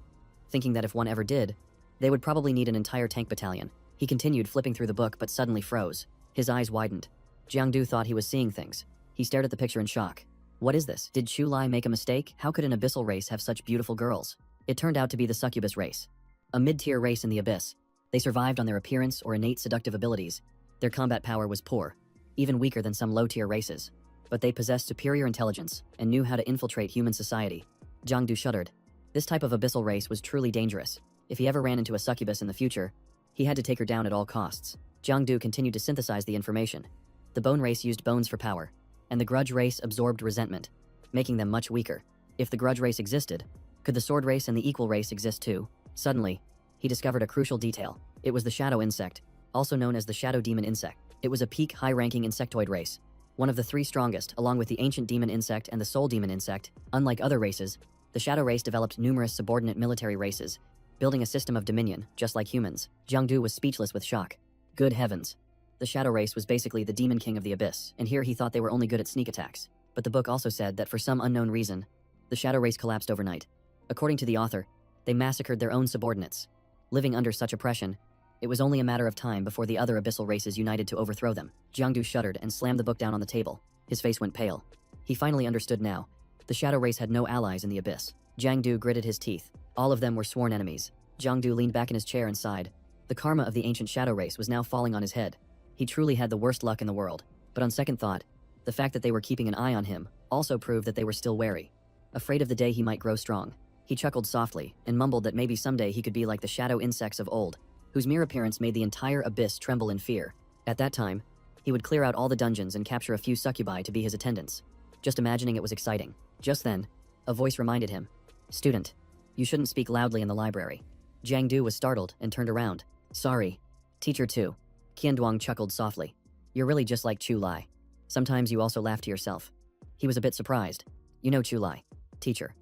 thinking that if one ever did, They would probably need an entire tank battalion. He continued flipping through the book but suddenly froze. His eyes widened. Jiangdu thought he was seeing things. He stared at the picture in shock. What is this? Did Chu Lai make a mistake? How could an abyssal race have such beautiful girls? It turned out to be the succubus race. A mid-tier race in the abyss. They survived on their appearance or innate seductive abilities. Their combat power was poor, even weaker than some low-tier races. But they possessed superior intelligence and knew how to infiltrate human society. Jiangdu shuddered. This type of abyssal race was truly dangerous. If he ever ran into a succubus in the future, he had to take her down at all costs. Jiangdu continued to synthesize the information. The bone race used bones for power, and the grudge race absorbed resentment, making them much weaker. If the grudge race existed, could the sword race and the equal race exist too? Suddenly, he discovered a crucial detail. It was the shadow insect, also known as the shadow demon insect. It was a peak high-ranking insectoid race, one of the three strongest, along with the ancient demon insect and the soul demon insect. Unlike other races, the shadow race developed numerous subordinate military races, building a system of dominion, just like humans. Jiangdu was speechless with shock. Good heavens. The shadow race was basically the demon king of the abyss, and here he thought they were only good at sneak attacks. But the book also said that for some unknown reason, the shadow race collapsed overnight. According to the author, they massacred their own subordinates. Living under such oppression, it was only a matter of time before the other abyssal races united to overthrow them. Jiangdu shuddered and slammed the book down on the table. His face went pale. He finally understood now. The shadow race had no allies in the abyss. Jiangdu gritted his teeth. All of them were sworn enemies. Jiangdu leaned back in his chair and sighed. The karma of the ancient shadow race was now falling on his head. He truly had the worst luck in the world. But on second thought, the fact that they were keeping an eye on him also proved that they were still wary, afraid of the day he might grow strong. He chuckled softly and mumbled that maybe someday he could be like the shadow insects of old, whose mere appearance made the entire abyss tremble in fear. At that time, he would clear out all the dungeons and capture a few succubi to be his attendants. Just imagining it was exciting. Just then, a voice reminded him, "Student, you shouldn't speak loudly in the library." Jiangdu was startled and turned around. "Sorry. Teacher too." Qianduang chuckled softly. "You're really just like Chu Lai. Sometimes you also laugh to yourself." He was a bit surprised. "You know Chu Lai, teacher."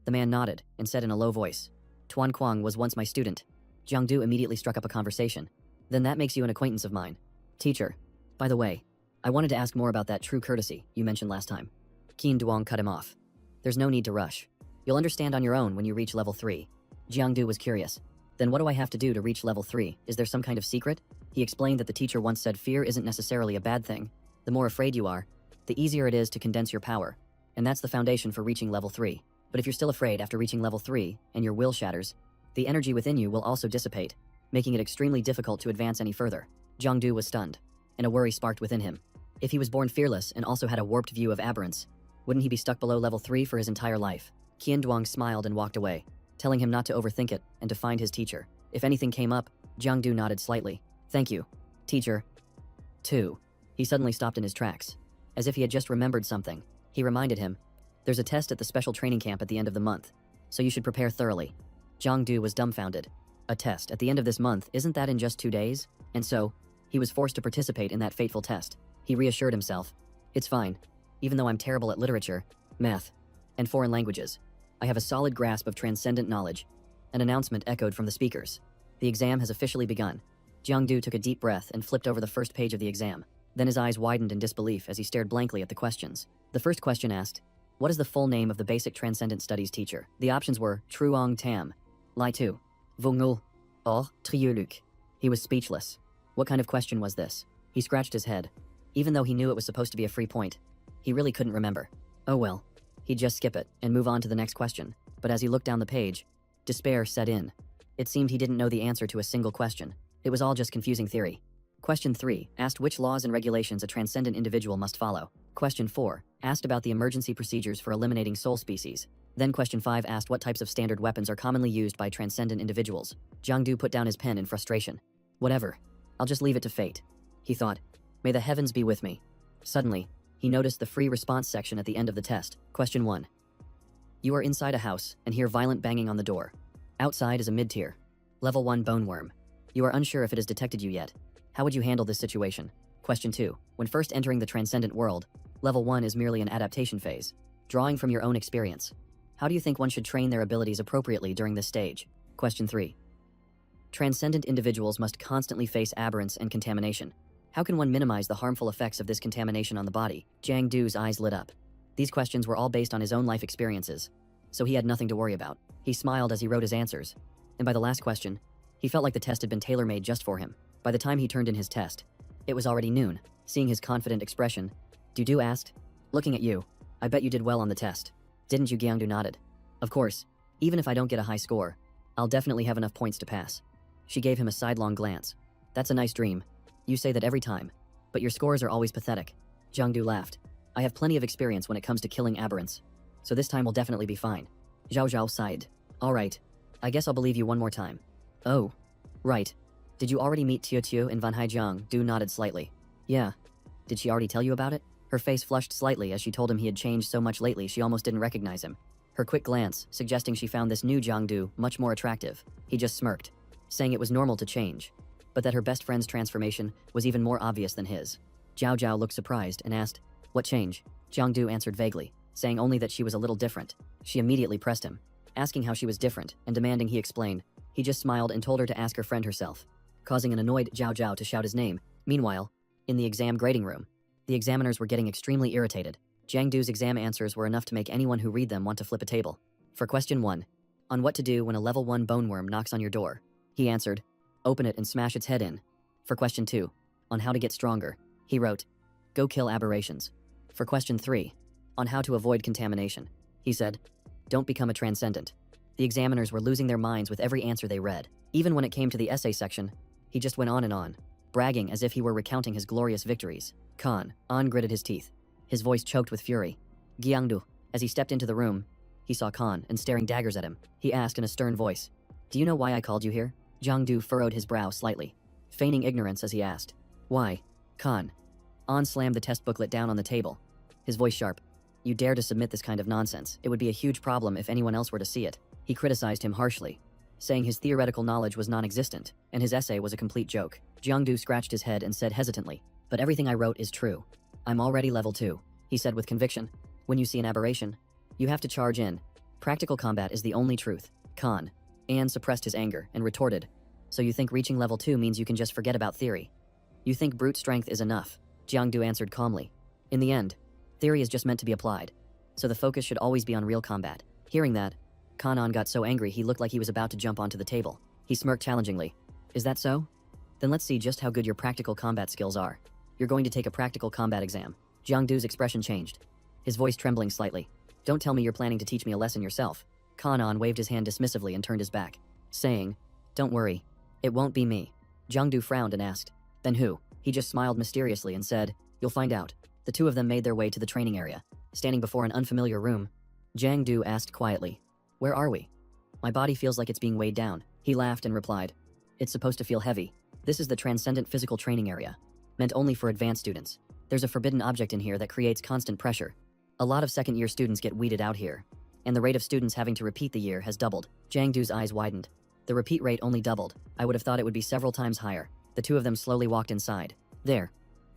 The man nodded and said in a low voice, "Tuan Kuang was once my student." Jiangdu immediately struck up a conversation. "Then that makes you an acquaintance of mine. Teacher, by the way, I wanted to ask more about that true courtesy you mentioned last time." Qianduang cut him off. "There's no need to rush. You'll understand on your own when you reach level 3. Jiangdu was curious. "Then what do I have to do to reach level 3? Is there some kind of secret?" He explained that the teacher once said fear isn't necessarily a bad thing. The more afraid you are, the easier it is to condense your power. And that's the foundation for reaching level 3. But if you're still afraid after reaching level 3 and your will shatters, the energy within you will also dissipate, making it extremely difficult to advance any further. Jiangdu was stunned, and a worry sparked within him. If he was born fearless and also had a warped view of aberrance, wouldn't he be stuck below level 3 for his entire life? Qianduang smiled and walked away, telling him not to overthink it and to find his teacher. If anything came up, Jiangdu nodded slightly. "Thank you, teacher." 2. He suddenly stopped in his tracks. As if he had just remembered something, he reminded him, "There's a test at the special training camp at the end of the month, so you should prepare thoroughly." Jiangdu was dumbfounded. A test at the end of this month, isn't that in just 2 days? And so, he was forced to participate in that fateful test. He reassured himself, "It's fine. Even though I'm terrible at literature, math, and foreign languages, I have a solid grasp of transcendent knowledge." An announcement echoed from the speakers. "The exam has officially begun." Jiangdu took a deep breath and flipped over the first page of the exam. Then his eyes widened in disbelief as he stared blankly at the questions. The first question asked, "What is the full name of the basic transcendent studies teacher?" The options were Truong Tam, Lai Tu, Vungul, or Triuluk. He was speechless. What kind of question was this? He scratched his head. Even though he knew it was supposed to be a free point, he really couldn't remember. Oh well, he'd just skip it and move on to the next question. But as he looked down the page, despair set in. It seemed he didn't know the answer to a single question. It was all just confusing theory. Question 3 asked which laws and regulations a transcendent individual must follow. Question 4 asked about the emergency procedures for eliminating soul species. Then question 5 asked what types of standard weapons are commonly used by transcendent individuals. Jiangdu put down his pen in frustration. "Whatever. I'll just leave it to fate," he thought. "May the heavens be with me." Suddenly, he noticed the free response section at the end of the test. Question 1. You are inside a house and hear violent banging on the door. Outside is a mid-tier, level 1 bone worm. You are unsure if it has detected you yet. How would you handle this situation? Question 2. When first entering the transcendent world, level 1 is merely an adaptation phase, drawing from your own experience. How do you think one should train their abilities appropriately during this stage? Question 3. Transcendent individuals must constantly face aberrance and contamination. How can one minimize the harmful effects of this contamination on the body? Jiangdu's eyes lit up. These questions were all based on his own life experiences, so he had nothing to worry about. He smiled as he wrote his answers, and by the last question, He felt like the test had been tailor-made just for him. By the time he turned in his test, it was already noon. Seeing his confident expression, Du asked, "Looking at you, I bet you did well on the test. Didn't you?" Gyangdu nodded. "Of course. Even if I don't get a high score, I'll definitely have enough points to pass." She gave him a sidelong glance. "That's a nice dream. You say that every time. But your scores are always pathetic." Jiangdu laughed. "I have plenty of experience when it comes to killing aberrants. So this time will definitely be fine." Zhao Zhao sighed. "All right. I guess I'll believe you one more time." "Oh. Right. Did you already meet Tiu and Van Haijiang?" Du nodded slightly. "Yeah. Did she already tell you about it?" Her face flushed slightly as she told him he had changed so much lately she almost didn't recognize him. Her quick glance, suggesting she found this new Jiangdu much more attractive. He just smirked, saying it was normal to change, but that her best friend's transformation was even more obvious than his. Zhao Zhao looked surprised and asked, "What change?" Jiangdu answered vaguely, saying only that she was a little different. She immediately pressed him, asking how she was different and demanding he explain. He just smiled and told her to ask her friend herself, causing an annoyed Zhao Zhao to shout his name. Meanwhile, in the exam grading room, the examiners were getting extremely irritated. Jiangdu's exam answers were enough to make anyone who read them want to flip a table. For question 1, on what to do when a level 1 bone worm knocks on your door, he answered, "Open it and smash its head in." For question 2, on how to get stronger, he wrote, "Go kill aberrations." For question 3, on how to avoid contamination, he said, "Don't become a transcendent." The examiners were losing their minds with every answer they read. Even when it came to the essay section, he just went on and on, bragging as if he were recounting his glorious victories. An gritted his teeth. His voice choked with fury. "Gyangdu." As he stepped into the room, he saw Khan and staring daggers at him. He asked in a stern voice, "Do you know why I called you here?" Jiangdu furrowed his brow slightly, feigning ignorance as he asked, "Why?" "Khan." An slammed the test booklet down on the table, his voice sharp. "You dare to submit this kind of nonsense. It would be a huge problem if anyone else were to see it." He criticized him harshly, saying his theoretical knowledge was non-existent and his essay was a complete joke. Jiangdu scratched his head and said hesitantly, "But everything I wrote is true. I'm already level 2, he said with conviction. "When you see an aberration, you have to charge in. Practical combat is the only truth." An suppressed his anger and retorted, "So you think reaching level 2 means you can just forget about theory? You think brute strength is enough?" Jiangdu answered calmly, "In the end, theory is just meant to be applied, so the focus should always be on real combat." Hearing that, An got so angry he looked like he was about to jump onto the table. He smirked challengingly. "Is that so? Then let's see just how good your practical combat skills are. You're going to take a practical combat exam." Jiangdu's expression changed, his voice trembling slightly. "Don't tell me you're planning to teach me a lesson yourself." An waved his hand dismissively and turned his back, saying, "Don't worry, it won't be me." Jiangdu frowned and asked, "Then who?" He just smiled mysteriously and said, "You'll find out." The two of them made their way to the training area. Standing before an unfamiliar room, Jiangdu asked quietly, "Where are we?" "My body feels like it's being weighed down." He laughed and replied, "It's supposed to feel heavy. This is the Transcendent Physical Training Area, meant only for advanced students. There's a forbidden object in here that creates constant pressure. A lot of second-year students get weeded out here, and the rate of students having to repeat the year has doubled." Jiangdu's eyes widened. The repeat rate only doubled. I would have thought it would be several times higher. The two of them slowly walked inside. There,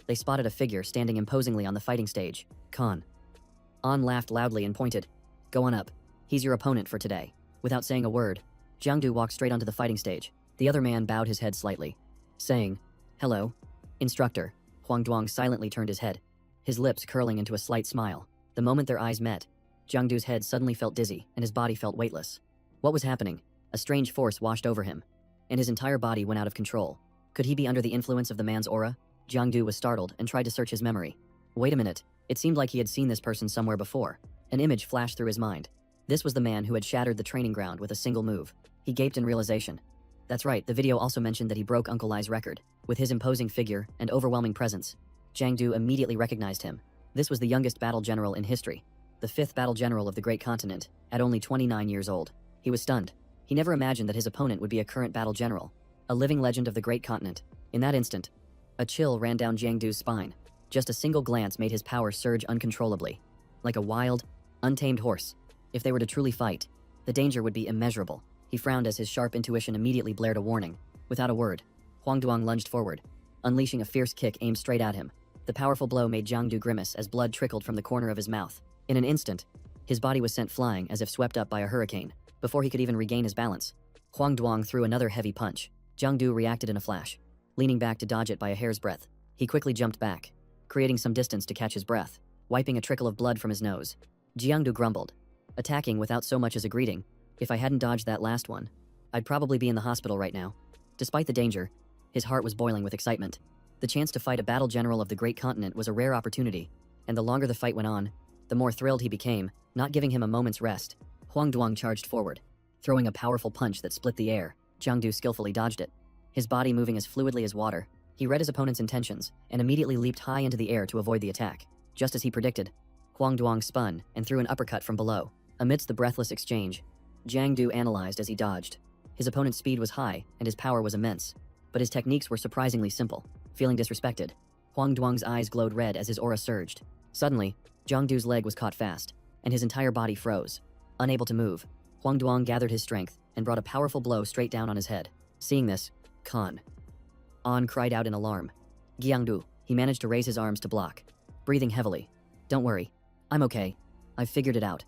they spotted a figure standing imposingly on the fighting stage. An laughed loudly and pointed, "Go on up. He's your opponent for today." Without saying a word, Jiangdu walked straight onto the fighting stage. The other man bowed his head slightly, saying, "Hello, instructor." Huang Duang silently turned his head, his lips curling into a slight smile. The moment their eyes met, Jiangdu's head suddenly felt dizzy and his body felt weightless. What was happening? A strange force washed over him, and his entire body went out of control. Could he be under the influence of the man's aura? Jiangdu was startled and tried to search his memory. Wait a minute, it seemed like he had seen this person somewhere before. An image flashed through his mind. This was the man who had shattered the training ground with a single move. He gaped in realization. That's right, the video also mentioned that he broke Uncle Lai's record. With his imposing figure and overwhelming presence, Jiangdu immediately recognized him. This was the youngest battle general in history, the 5th battle general of the great continent, at only 29 years old. He was stunned. He never imagined that his opponent would be a current battle general, a living legend of the great continent. In that instant, a chill ran down Jiangdu's spine. Just a single glance made his power surge uncontrollably, like a wild, untamed horse. If they were to truly fight, the danger would be immeasurable. He frowned as his sharp intuition immediately blared a warning. Without a word, Huang Duang lunged forward, unleashing a fierce kick aimed straight at him. The powerful blow made Jiangdu grimace as blood trickled from the corner of his mouth. In an instant, his body was sent flying as if swept up by a hurricane. Before he could even regain his balance, Huang Duang threw another heavy punch. Jiangdu reacted in a flash, leaning back to dodge it by a hair's breadth. He quickly jumped back, creating some distance to catch his breath, wiping a trickle of blood from his nose. Jiangdu grumbled, attacking without so much as a greeting. "If I hadn't dodged that last one, I'd probably be in the hospital right now." Despite the danger, his heart was boiling with excitement. The chance to fight a battle general of the great continent was a rare opportunity, and the longer the fight went on, the more thrilled he became, not giving him a moment's rest. Huang Duang charged forward, throwing a powerful punch that split the air. Jiang Du skillfully dodged it, his body moving as fluidly as water. He read his opponent's intentions and immediately leaped high into the air to avoid the attack. Just as he predicted, Huang Duang spun and threw an uppercut from below. Amidst the breathless exchange, Jiang Du analyzed as he dodged. His opponent's speed was high and his power was immense, but his techniques were surprisingly simple. Feeling disrespected, Huang Duang's eyes glowed red as his aura surged. Suddenly, Jiang Du's leg was caught fast, and his entire body froze. Unable to move, Huang Duang gathered his strength and brought a powerful blow straight down on his head. Seeing this, Khan An cried out in alarm. Jiang, he managed to raise his arms to block, breathing heavily. Don't worry, I'm okay. I've figured it out,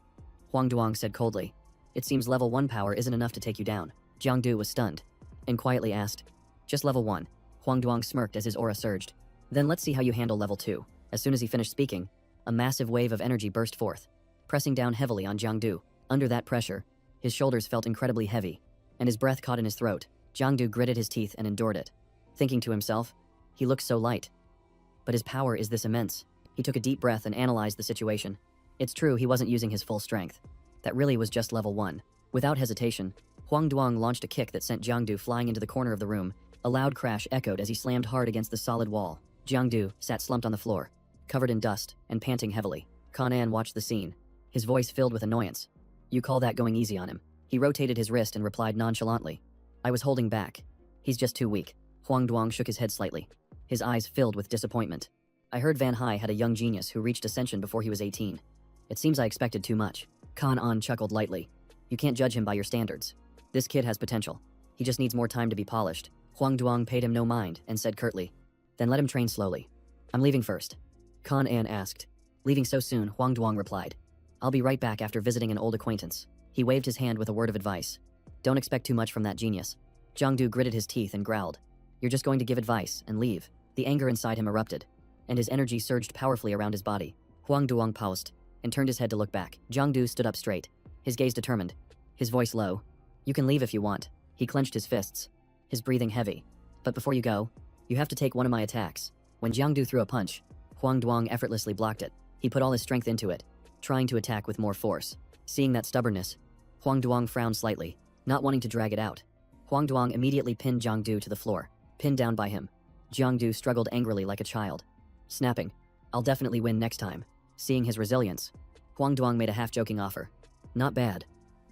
Huang Duang said coldly. It seems level 1 power isn't enough to take you down. Jiang Du was stunned and quietly asked, just level 1. Huang Duang smirked as his aura surged. Then let's see how you handle level 2. As soon as he finished speaking, a massive wave of energy burst forth, pressing down heavily on Jiang Du. Under that pressure, his shoulders felt incredibly heavy, and his breath caught in his throat. Jiang Du gritted his teeth and endured it, thinking to himself, he looks so light, but his power is this immense. He took a deep breath and analyzed the situation. It's true he wasn't using his full strength. That really was just level 1. Without hesitation, Huang Duang launched a kick that sent Jiang Du flying into the corner of the room. A loud crash echoed as he slammed hard against the solid wall. Jiang Du sat slumped on the floor, covered in dust and panting heavily. Kan An watched the scene, his voice filled with annoyance. You call that going easy on him? He rotated his wrist and replied nonchalantly. I was holding back. He's just too weak. Huang Duang shook his head slightly, his eyes filled with disappointment. I heard Van Hai had a young genius who reached ascension before he was 18. It seems I expected too much. Kan An chuckled lightly. You can't judge him by your standards. This kid has potential. He just needs more time to be polished. Huang Duang paid him no mind and said curtly, then let him train slowly. I'm leaving first. Kan An asked. Leaving so soon, Huang Duang replied. I'll be right back after visiting an old acquaintance. He waved his hand with a word of advice. Don't expect too much from that genius. Jiang Du gritted his teeth and growled. You're just going to give advice and leave. The anger inside him erupted, and his energy surged powerfully around his body. Huang Duang paused and turned his head to look back. Jiang Du stood up straight, his gaze determined, his voice low. You can leave if you want. He clenched his fists, his breathing heavy. But before you go, you have to take one of my attacks. When Jiang Du threw a punch, Huang Duang effortlessly blocked it. He put all his strength into it, trying to attack with more force. Seeing that stubbornness, Huang Duang frowned slightly, not wanting to drag it out. Huang Duang immediately pinned Jiang Du to the floor, pinned down by him. Jiang Du struggled angrily like a child, snapping, I'll definitely win next time. Seeing his resilience, Huang Duang made a half-joking offer. Not bad.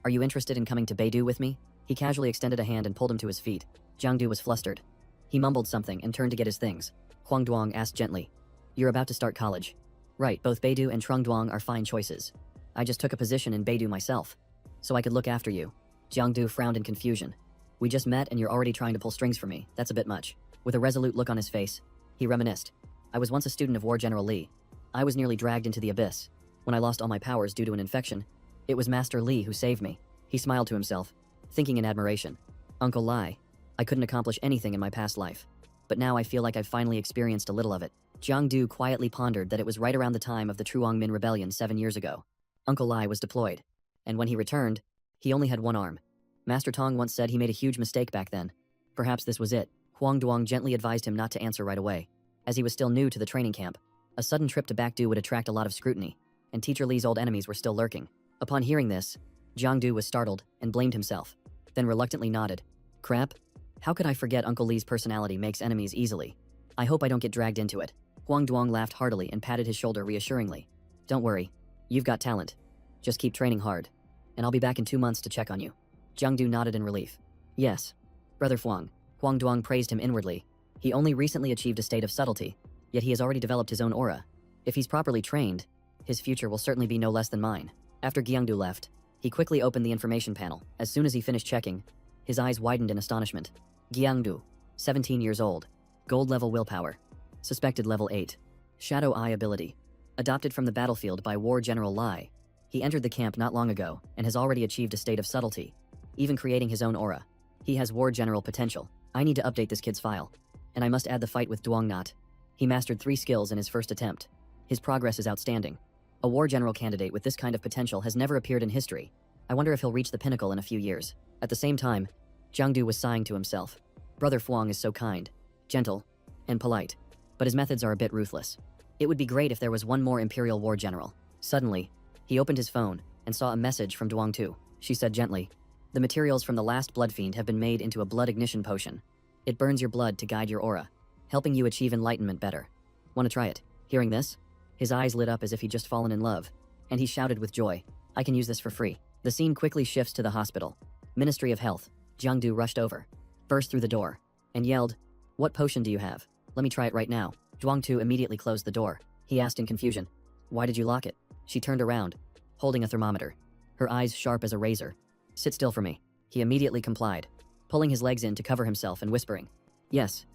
Are you interested in coming to Beidou with me? He casually extended a hand and pulled him to his feet. Jiang Du was flustered. He mumbled something and turned to get his things. Huang Duang asked gently, You're about to start college. Right, both Beidou and Trungduang are fine choices. I just took a position in Beidou myself, so I could look after you. Jiang Du frowned in confusion. We just met and you're already trying to pull strings for me. That's a bit much. With a resolute look on his face, he reminisced. I was once a student of War General Li. I was nearly dragged into the abyss. When I lost all my powers due to an infection, it was Master Li who saved me. He smiled to himself, thinking in admiration. Uncle Lai, I couldn't accomplish anything in my past life, but now I feel like I've finally experienced a little of it. Jiang Du quietly pondered that it was right around the time of the Truongmin Rebellion 7 years ago. Uncle Lai was deployed, and when he returned, he only had one arm. Master Tong once said he made a huge mistake back then. Perhaps this was it. Huang Duang gently advised him not to answer right away, as he was still new to the training camp. A sudden trip to Bakdu would attract a lot of scrutiny, and Teacher Li's old enemies were still lurking. Upon hearing this, Jiang Du was startled and blamed himself, then reluctantly nodded. Crap? How could I forget Uncle Li's personality makes enemies easily? I hope I don't get dragged into it. Huang Duang laughed heartily and patted his shoulder reassuringly. Don't worry, you've got talent. Just keep training hard, and I'll be back in 2 months to check on you. Jiang Du nodded in relief. Yes, Brother Huang. Huang Duang praised him inwardly. He only recently achieved a state of subtlety, yet he has already developed his own aura. If he's properly trained, his future will certainly be no less than mine. After Jiang Du left, he quickly opened the information panel. As soon as he finished checking, his eyes widened in astonishment. Jiang Du, 17 years old, gold level willpower, suspected level 8, shadow eye ability, adopted from the battlefield by War General Lai. He entered the camp not long ago and has already achieved a state of subtlety, even creating his own aura. He has War General potential. I need to update this kid's file, and I must add the fight with Duong Not. He mastered 3 skills in his first attempt. His progress is outstanding. A War General candidate with this kind of potential has never appeared in history. I wonder if he'll reach the pinnacle in a few years. At the same time, Jiang Du was sighing to himself. Brother Huang is so kind, gentle, and polite, but his methods are a bit ruthless. It would be great if there was one more Imperial War general. Suddenly, he opened his phone and saw a message from Duong Tu. She said gently, "The materials from the last blood fiend have been made into a blood ignition potion. It burns your blood to guide your aura, helping you achieve enlightenment better. Want to try it?" Hearing this, his eyes lit up as if he'd just fallen in love, and he shouted with joy, "I can use this for free." The scene quickly shifts to the hospital. Ministry of Health. Jiangdu rushed over, burst through the door, and yelled, "What potion do you have? Let me try it right now." Duong Tu immediately closed the door. He asked in confusion, "Why did you lock it?" She turned around, holding a thermometer, her eyes sharp as a razor. "Sit still for me." He immediately complied, pulling his legs in to cover himself and whispering, "Yes,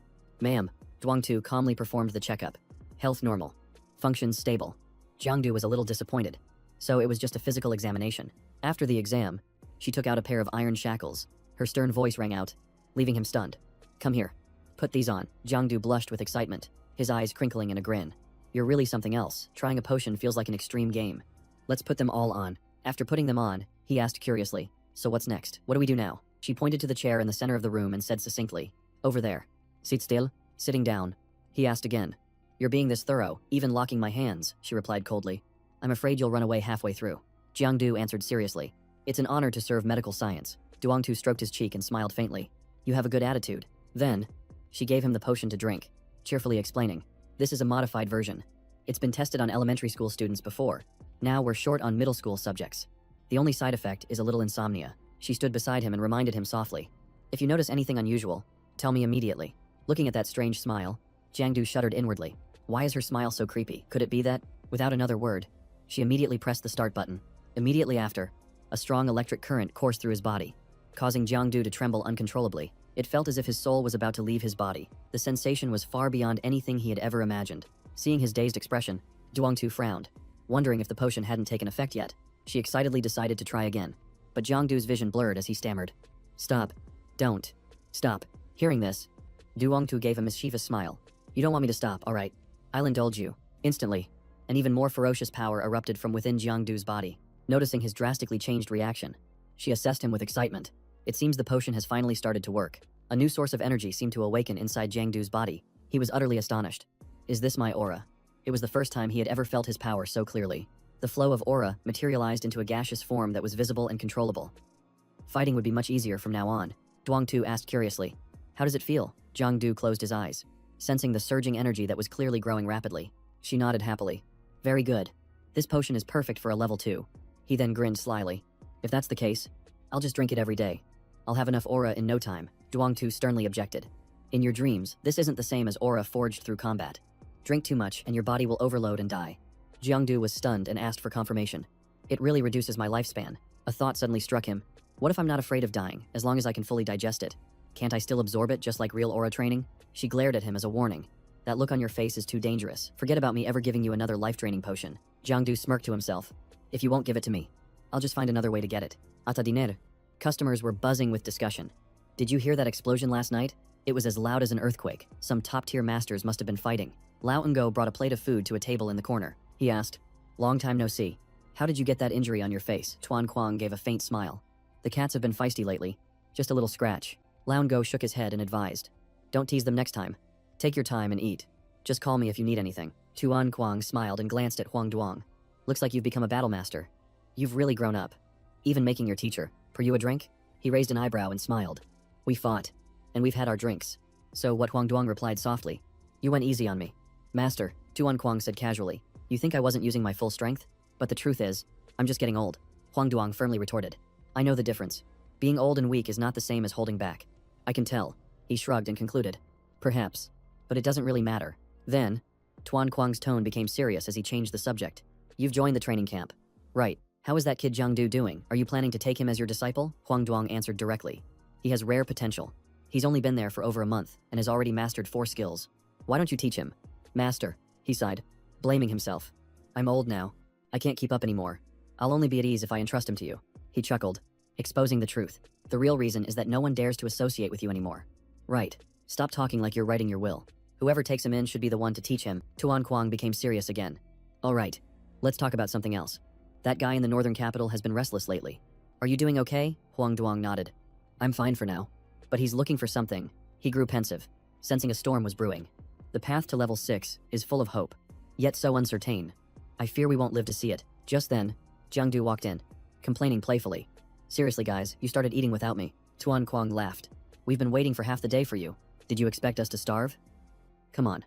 ma'am." Duong Tu calmly performed the checkup. Health normal. Functions stable. Jiangdu was a little disappointed, so it was just a physical examination. After the exam, she took out a pair of iron shackles. Her stern voice rang out, leaving him stunned. "Come here. Put these on." Jiangdu blushed with excitement, his eyes crinkling in a grin. "You're really something else. Trying a potion feels like an extreme game. Let's put them all on." After putting them on, he asked curiously, "So what's next? What do we do now?" She pointed to the chair in the center of the room and said succinctly, "Over there." "Sit still." Sitting down, he asked again, "You're being this thorough, even locking my hands," she replied coldly. "I'm afraid you'll run away halfway through." Jiangdu answered seriously, "It's an honor to serve medical science." Duong Tu stroked his cheek and smiled faintly. "You have a good attitude." Then, she gave him the potion to drink, cheerfully explaining, "This is a modified version. It's been tested on elementary school students before. Now we're short on middle school subjects. The only side effect is a little insomnia." She stood beside him and reminded him softly, "If you notice anything unusual, tell me immediately." Looking at that strange smile, Jiangdu shuddered inwardly. Why is her smile so creepy? Could it be that, without another word, she immediately pressed the start button. Immediately after, a strong electric current coursed through his body, causing Jiangdu to tremble uncontrollably. It felt as if his soul was about to leave his body. The sensation was far beyond anything he had ever imagined. Seeing his dazed expression, Duong Tu frowned, wondering if the potion hadn't taken effect yet. She excitedly decided to try again, but Jiangdu's vision blurred as he stammered, "Stop. Don't. Stop." Hearing this, Duong Tu gave a mischievous smile. "You don't want me to stop, all right. I'll indulge you." Instantly, an even more ferocious power erupted from within Jiangdu's body. Noticing his drastically changed reaction, she assessed him with excitement. It seems the potion has finally started to work. A new source of energy seemed to awaken inside Jiangdu's body. He was utterly astonished. "Is this my aura?" It was the first time he had ever felt his power so clearly. The flow of aura materialized into a gaseous form that was visible and controllable. Fighting would be much easier from now on. Duong Tu asked curiously, "How does it feel?" Jiangdu closed his eyes, sensing the surging energy that was clearly growing rapidly. She nodded happily. "Very good. This potion is perfect for a level 2. He then grinned slyly. "If that's the case, I'll just drink it every day. I'll have enough aura in no time." Duong Tu sternly objected. "In your dreams, this isn't the same as aura forged through combat. Drink too much and your body will overload and die." Jiangdu was stunned and asked for confirmation. "It really reduces my lifespan." A thought suddenly struck him. What if I'm not afraid of dying, as long as I can fully digest it? Can't I still absorb it just like real aura training? She glared at him as a warning. "That look on your face is too dangerous. Forget about me ever giving you another life-draining potion." Jiangdu smirked to himself. "If you won't give it to me, I'll just find another way to get it." Ata diner. Customers were buzzing with discussion. "Did you hear that explosion last night? It was as loud as an earthquake. Some top-tier masters must have been fighting." Lao Ngo brought a plate of food to a table in the corner. He asked, "Long time no see. How did you get that injury on your face?" Tuan Kwang gave a faint smile. "The cats have been feisty lately. Just a little scratch." Lao Ngo shook his head and advised, "Don't tease them next time. Take your time and eat. Just call me if you need anything." Tuan Kwang smiled and glanced at Huang Duong. "Looks like you've become a battle master. You've really grown up. Even making your teacher. For you a drink?" He raised an eyebrow and smiled. "We fought, and we've had our drinks." "So what?" Huang Duong replied softly. "You went easy on me." "Master," Tuan Kwang said casually, "you think I wasn't using my full strength? But the truth is, I'm just getting old." Huang Duong firmly retorted, "I know the difference. Being old and weak is not the same as holding back. I can tell." He shrugged and concluded, "Perhaps, but it doesn't really matter." Then, Tuan Kwang's tone became serious as he changed the subject. "You've joined the training camp. Right. How is that kid Jiangdu doing? Are you planning to take him as your disciple?" Huang Duong answered directly. "He has rare potential. He's only been there for over a month and has already mastered 4 skills. Why don't you teach him?" "Master," he sighed, blaming himself. "I'm old now. I can't keep up anymore. I'll only be at ease if I entrust him to you." He chuckled, exposing the truth. "The real reason is that no one dares to associate with you anymore." "Right. Stop talking like you're writing your will. Whoever takes him in should be the one to teach him." Tuan Kwang became serious again. "All right. Let's talk about something else. That guy in the northern capital has been restless lately. Are you doing okay?" Huang Duong nodded. "I'm fine for now. But he's looking for something, He grew pensive, sensing a storm was brewing. The path to level 6 is full of hope, yet so uncertain. I fear we won't live to see it. Just then, Jiangdu walked in, complaining playfully. Seriously guys, you started eating without me. Tuan Kuang laughed. We've been waiting for half the day for you. Did you expect us to starve? Come on.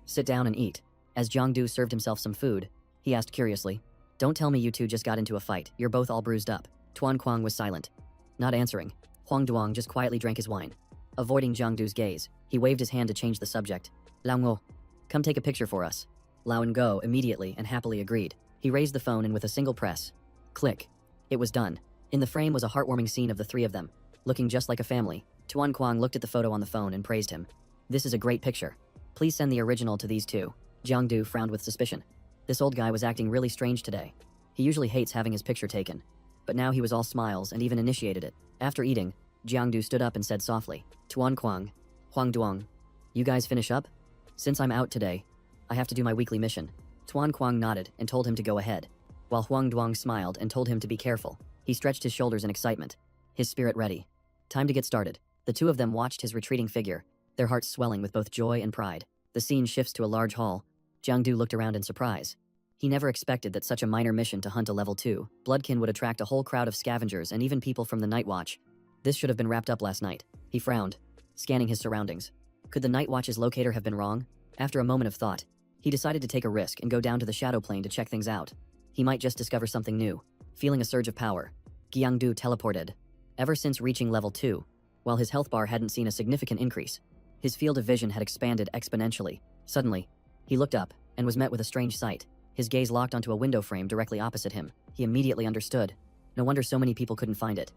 Sit down and eat. As Jiangdu served himself some food, he asked curiously. Don't tell me you two just got into a fight. You're both all bruised up. Tuan Kuang was silent. Not answering, Huang Duong just quietly drank his wine. Avoiding Jiangdu's gaze, he waved his hand to change the subject. Lao Ngo, come take a picture for us. Lao Ngo immediately and happily agreed. He raised the phone and with a single press, click. It was done. In the frame was a heartwarming scene of the three of them, looking just like a family. Tuan Kuang looked at the photo on the phone and praised him. This is a great picture. Please send the original to these two. Jiangdu frowned with suspicion. This old guy was acting really strange today. He usually hates having his picture taken, but now he was all smiles and even initiated it. After eating, Jiangdu stood up and said softly, Tuan Kuang, Huang Duong, you guys finish up? Since I'm out today, I have to do my weekly mission. Tuan Kuang nodded and told him to go ahead, while Huang Duong smiled and told him to be careful. He stretched his shoulders in excitement, his spirit ready. Time to get started. The two of them watched his retreating figure, their hearts swelling with both joy and pride. The scene shifts to a large hall. Jiangdu looked around in surprise. He never expected that such a minor mission to hunt a level 2 bloodkin would attract a whole crowd of scavengers and even people from the Night Watch. This should have been wrapped up last night. He frowned, scanning his surroundings. Could the Night Watch's locator have been wrong? After a moment of thought, he decided to take a risk and go down to the shadow plane to check things out. He might just discover something new. Feeling a surge of power, Jiangdu teleported. Ever since reaching level 2, while his health bar hadn't seen a significant increase, his field of vision had expanded exponentially. Suddenly, he looked up and was met with a strange sight. His gaze locked onto a window frame directly opposite him. He immediately understood. No wonder so many people couldn't find it.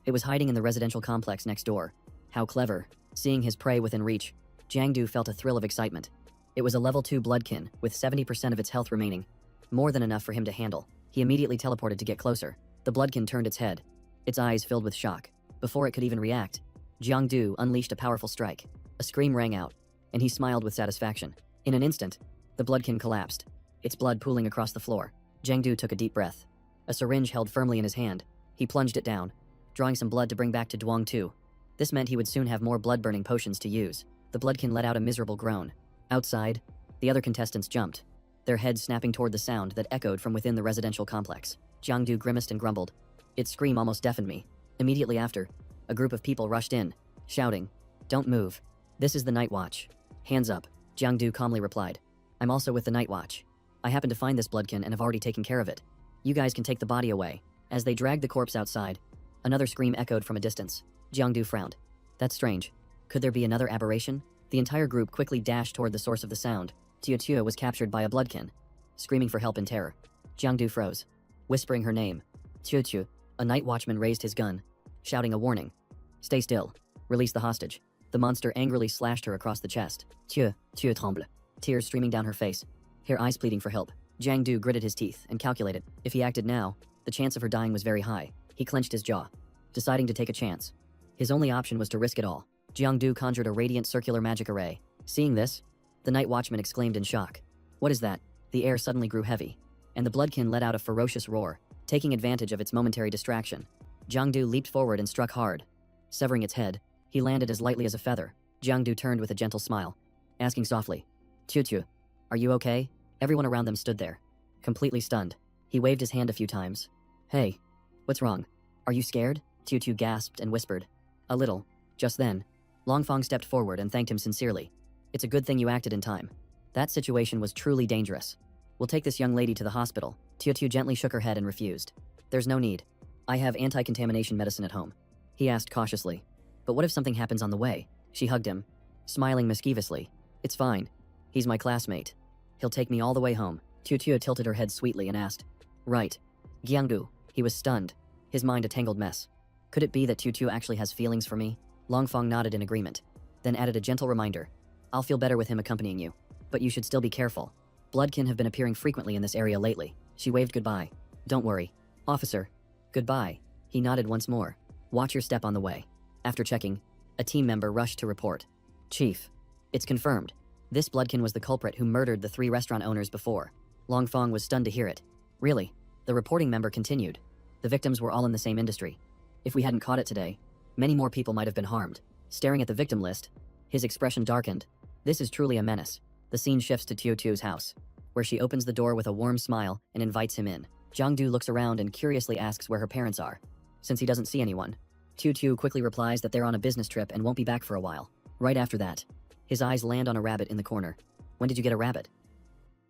It was hiding in the residential complex next door. How clever. Seeing his prey within reach, Jiangdu felt a thrill of excitement. It was a level 2 bloodkin with 70% of its health remaining. More than enough for him to handle. He immediately teleported to get closer. The bloodkin turned its head, its eyes filled with shock. Before it could even react, Jiangdu unleashed a powerful strike. A scream rang out, and he smiled with satisfaction. In an instant, the bloodkin collapsed, its blood pooling across the floor. Jiangdu took a deep breath. A syringe held firmly in his hand. He plunged it down, drawing some blood to bring back to Duong Tu. This meant he would soon have more blood-burning potions to use. The bloodkin let out a miserable groan. Outside, the other contestants jumped, their heads snapping toward the sound that echoed from within the residential complex. Jiangdu grimaced and grumbled. Its scream almost deafened me. Immediately after, a group of people rushed in, shouting, "Don't move. This is the Night Watch. Hands up," Jiangdu calmly replied. "I'm also with the Night Watch. I happened to find this bloodkin and have already taken care of it. You guys can take the body away." As they dragged the corpse outside, another scream echoed from a distance. Jiangdu frowned. That's strange. Could there be another aberration? The entire group quickly dashed toward the source of the sound. Tia was captured by a bloodkin, screaming for help in terror. Jiangdu froze, whispering her name. Tia. A night watchman raised his gun, shouting a warning. "Stay still. Release the hostage." The monster angrily slashed her across the chest. Tia tremble, tears streaming down her face, her eyes pleading for help. Jiangdu gritted his teeth and calculated. If he acted now, the chance of her dying was very high. He clenched his jaw, deciding to take a chance. His only option was to risk it all. Jiangdu conjured a radiant circular magic array. Seeing this, the night watchman exclaimed in shock. "What is that?" The air suddenly grew heavy, and the bloodkin let out a ferocious roar, taking advantage of its momentary distraction. Jiangdu leaped forward and struck hard. Severing its head, he landed as lightly as a feather. Jiangdu turned with a gentle smile, asking softly, "Tiu, are you okay?" Everyone around them stood there, completely stunned. He waved his hand a few times. "Hey, what's wrong? Are you scared?" Tiu gasped and whispered. "A little." Just then, Longfong stepped forward and thanked him sincerely. "It's a good thing you acted in time. That situation was truly dangerous. We'll take this young lady to the hospital." Tiu gently shook her head and refused. "There's no need. I have anti-contamination medicine at home." He asked cautiously. "But what if something happens on the way?" She hugged him, smiling mischievously. "It's fine. He's my classmate. He'll take me all the way home." Tiu tilted her head sweetly and asked, "Right, Jiangdu?" He was stunned, his mind a tangled mess. Could it be that Tiu actually has feelings for me? Longfong nodded in agreement, then added a gentle reminder. "I'll feel better with him accompanying you, but you should still be careful. Bloodkin have been appearing frequently in this area lately." She waved goodbye. "Don't worry, officer." "Goodbye." He nodded once more. "Watch your step on the way." After checking, a team member rushed to report. "Chief, it's confirmed. This bloodkin was the culprit who murdered the 3 restaurant owners before." Longfong was stunned to hear it. "Really?" The reporting member continued. "The victims were all in the same industry. If we hadn't caught it today, many more people might have been harmed." Staring at the victim list, his expression darkened. This is truly a menace. The scene shifts to Tutu's house, where she opens the door with a warm smile and invites him in. Jongdu looks around and curiously asks where her parents are. Since he doesn't see anyone, Tutu quickly replies that they're on a business trip and won't be back for a while. Right after that, his eyes land on a rabbit in the corner. When did you get a rabbit?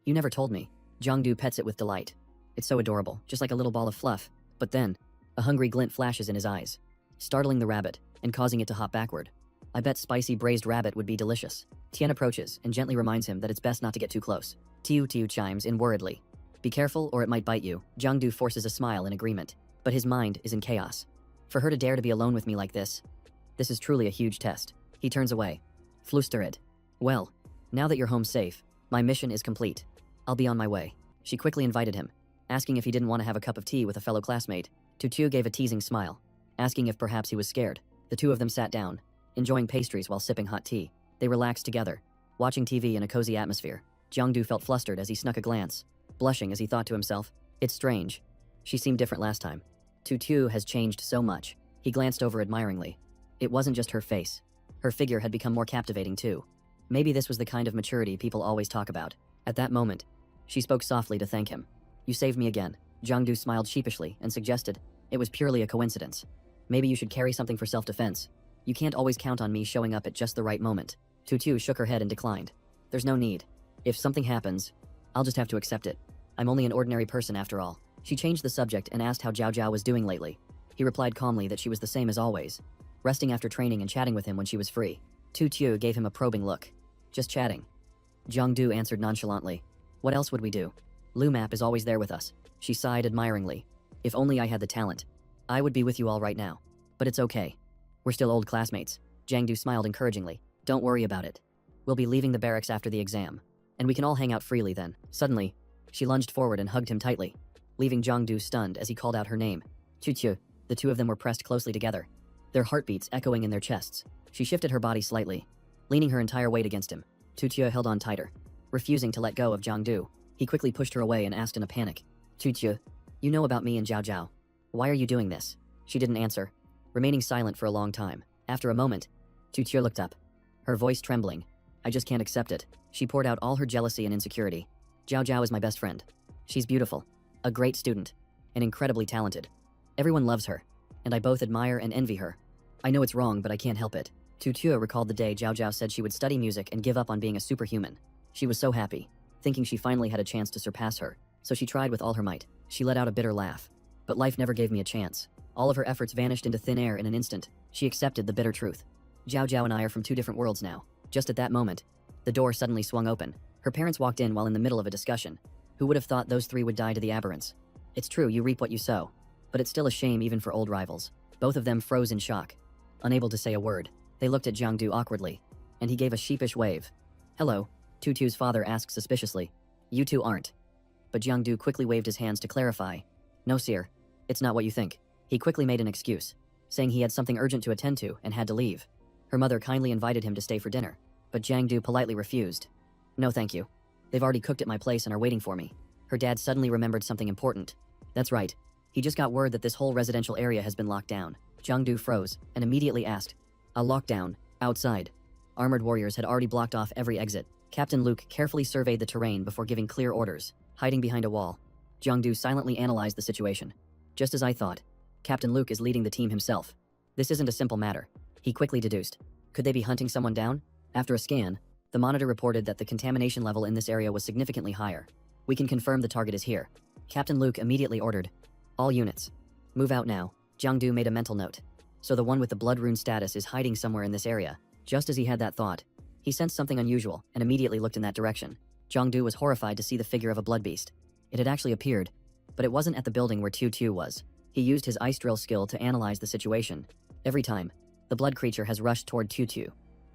You never told me. Jongdu pets it with delight. It's so adorable, just like a little ball of fluff. But then, a hungry glint flashes in his eyes, startling the rabbit and causing it to hop backward. I bet spicy braised rabbit would be delicious. Tien approaches and gently reminds him that it's best not to get too close. Tiu chimes in worriedly. Be careful or it might bite you. Jongdu forces a smile in agreement, but his mind is in chaos. For her to dare to be alone with me like this is truly a huge test. He turns away. Flustered. Well, now that you're home safe, my mission is complete. I'll be on my way. She quickly invited him, asking if he didn't want to have a cup of tea with a fellow classmate. Tutu gave a teasing smile, asking if perhaps he was scared. The two of them sat down, enjoying pastries while sipping hot tea. They relaxed together, watching TV in a cozy atmosphere. Jongdu felt flustered as he snuck a glance, blushing as he thought to himself, it's strange. She seemed different last time. Tutu has changed so much. He glanced over admiringly. It wasn't just her face. Her figure had become more captivating too. Maybe this was the kind of maturity people always talk about. At that moment, she spoke softly to thank him. You saved me again. Jongdu smiled sheepishly and suggested, it was purely a coincidence. Maybe you should carry something for self-defense. You can't always count on me showing up at just the right moment. Tutu shook her head and declined. There's no need. If something happens, I'll just have to accept it. I'm only an ordinary person after all. She changed the subject and asked how Jiao Jiao was doing lately. He replied calmly that she was the same as always, resting after training and chatting with him when she was free. Tutu gave him a probing look. Just chatting. Jongdu answered nonchalantly. What else would we do? Lumap is always there with us. She sighed admiringly. If only I had the talent, I would be with you all right now. But it's okay. We're still old classmates. Jongdu smiled encouragingly. Don't worry about it. We'll be leaving the barracks after the exam, and we can all hang out freely then. Suddenly, she lunged forward and hugged him tightly, leaving Jongdu stunned as he called out her name. Tutu. The two of them were pressed closely together, their heartbeats echoing in their chests. She shifted her body slightly, leaning her entire weight against him. Tutu held on tighter, refusing to let go of Jongdu. He quickly pushed her away and asked in a panic. Tutu, you know about me and Jiao Jiao. Why are you doing this? She didn't answer, remaining silent for a long time. After a moment, Tutu looked up, her voice trembling. I just can't accept it. She poured out all her jealousy and insecurity. Jiao Jiao is my best friend. She's beautiful, a great student, and incredibly talented. Everyone loves her, and I both admire and envy her. I know it's wrong, but I can't help it. Tutu recalled the day Jiao Jiao said she would study music and give up on being a superhuman. She was so happy, thinking she finally had a chance to surpass her, so she tried with all her might. She let out a bitter laugh. But life never gave me a chance. All of her efforts vanished into thin air in an instant. She accepted the bitter truth. Jiao Jiao and I are from two different worlds now. Just at that moment, the door suddenly swung open. Her parents walked in while in the middle of a discussion. Who would have thought those three would die to the aberrants? It's true, you reap what you sow. But it's still a shame even for old rivals. Both of them froze in shock, unable to say a word. They looked at Jongdu awkwardly, and he gave a sheepish wave. Hello, Tutu's father asked suspiciously. You two aren't. But Jongdu quickly waved his hands to clarify. No, sir, it's not what you think. He quickly made an excuse, saying he had something urgent to attend to and had to leave. Her mother kindly invited him to stay for dinner, but Jongdu politely refused. No thank you. They've already cooked at my place and are waiting for me. Her dad suddenly remembered something important. That's right. He just got word that this whole residential area has been locked down. Jongdu froze and immediately asked, a lockdown? Outside? Armored warriors had already blocked off every exit. Captain Luke carefully surveyed the terrain before giving clear orders, hiding behind a wall. Jongdu silently analyzed the situation. Just as I thought, Captain Luke is leading the team himself. This isn't a simple matter, he quickly deduced. Could they be hunting someone down? After a scan, the monitor reported that the contamination level in this area was significantly higher. We can confirm the target is here. Captain Luke immediately ordered, all units, move out now. Jongdu made a mental note. So the one with the blood rune status is hiding somewhere in this area. Just as he had that thought, he sensed something unusual and immediately looked in that direction. Jongdu was horrified to see the figure of a blood beast. It had actually appeared, but it wasn't at the building where Tutu was. He used his ice drill skill to analyze the situation. Every time, the blood creature has rushed toward Tutu.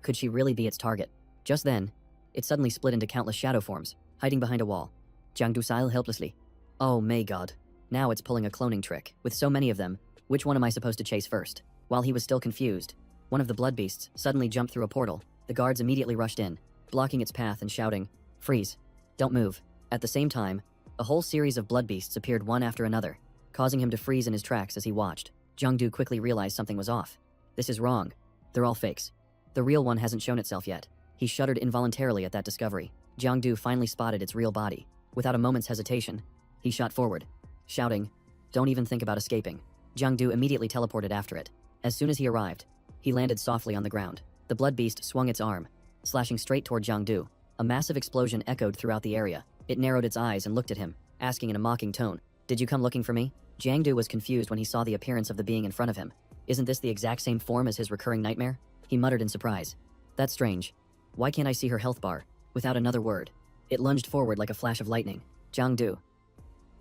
Could she really be its target? Just then, it suddenly split into countless shadow forms, hiding behind a wall. Jongdu sighed helplessly. Oh my god. Now it's pulling a cloning trick. With so many of them, which one am I supposed to chase first? While he was still confused, one of the blood beasts suddenly jumped through a portal. The guards immediately rushed in, blocking its path and shouting, freeze, don't move. At the same time, a whole series of blood beasts appeared one after another, causing him to freeze in his tracks as he watched. Jongdu quickly realized something was off. This is wrong. They're all fakes. The real one hasn't shown itself yet. He shuddered involuntarily at that discovery. Jiangdu finally spotted its real body. Without a moment's hesitation, he shot forward, shouting, "Don't even think about escaping." Jiangdu immediately teleported after it. As soon as he arrived, he landed softly on the ground. The blood beast swung its arm, slashing straight toward Jiangdu. A massive explosion echoed throughout the area. It narrowed its eyes and looked at him, asking in a mocking tone, "Did you come looking for me?" Jiangdu was confused when he saw the appearance of the being in front of him. Isn't this the exact same form as his recurring nightmare? He muttered in surprise. That's strange. Why can't I see her health bar? Without another word, it lunged forward like a flash of lightning. Jiangdu.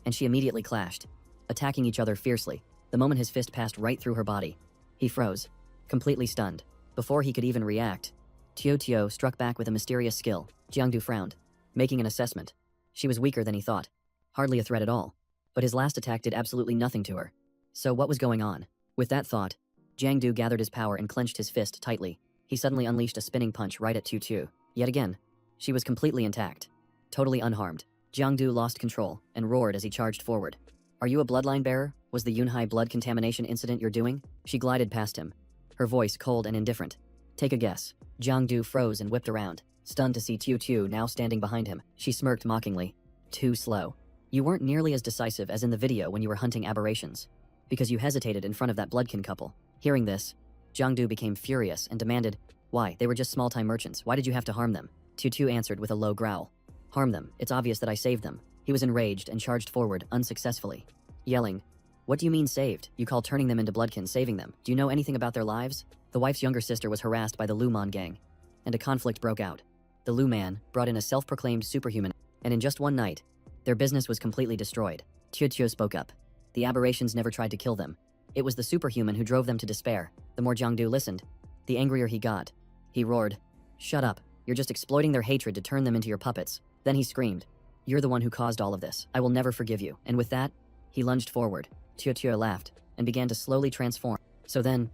And she immediately clashed, attacking each other fiercely. The moment his fist passed right through her body, he froze, completely stunned. Before he could even react, Tio struck back with a mysterious skill. Jiangdu frowned, making an assessment. She was weaker than he thought. Hardly a threat at all. But his last attack did absolutely nothing to her. So what was going on? With that thought, Jiangdu gathered his power and clenched his fist tightly. He suddenly unleashed a spinning punch right at Tio. Yet again, she was completely intact, totally unharmed. Jiangdu lost control and roared as he charged forward. "Are you a bloodline bearer? Was the Yunhai blood contamination incident you're doing?" She glided past him, her voice cold and indifferent. "Take a guess." Jiangdu froze and whipped around, stunned to see Tio now standing behind him. She smirked mockingly. "Too slow. You weren't nearly as decisive as in the video when you were hunting aberrations, because you hesitated in front of that bloodkin couple." Hearing this, Jiangdu became furious and demanded, "Why? They were just small-time merchants. Why did you have to harm them?" Tio answered with a low growl. "Harm them? It's obvious that I saved them." He was enraged and charged forward unsuccessfully, yelling, "What do you mean saved? You call turning them into bloodkin saving them? Do you know anything about their lives?" The wife's younger sister was harassed by the Lu Man gang, and a conflict broke out. The Lu Man brought in a self-proclaimed superhuman, and in just one night, their business was completely destroyed. Tio spoke up. The aberrations never tried to kill them. It was the superhuman who drove them to despair. The more Jiangdu listened, the angrier he got. He roared, "Shut up. You're just exploiting their hatred to turn them into your puppets." Then he screamed, "You're the one who caused all of this. I will never forgive you." And with that, he lunged forward. Tio laughed and began to slowly transform. So then,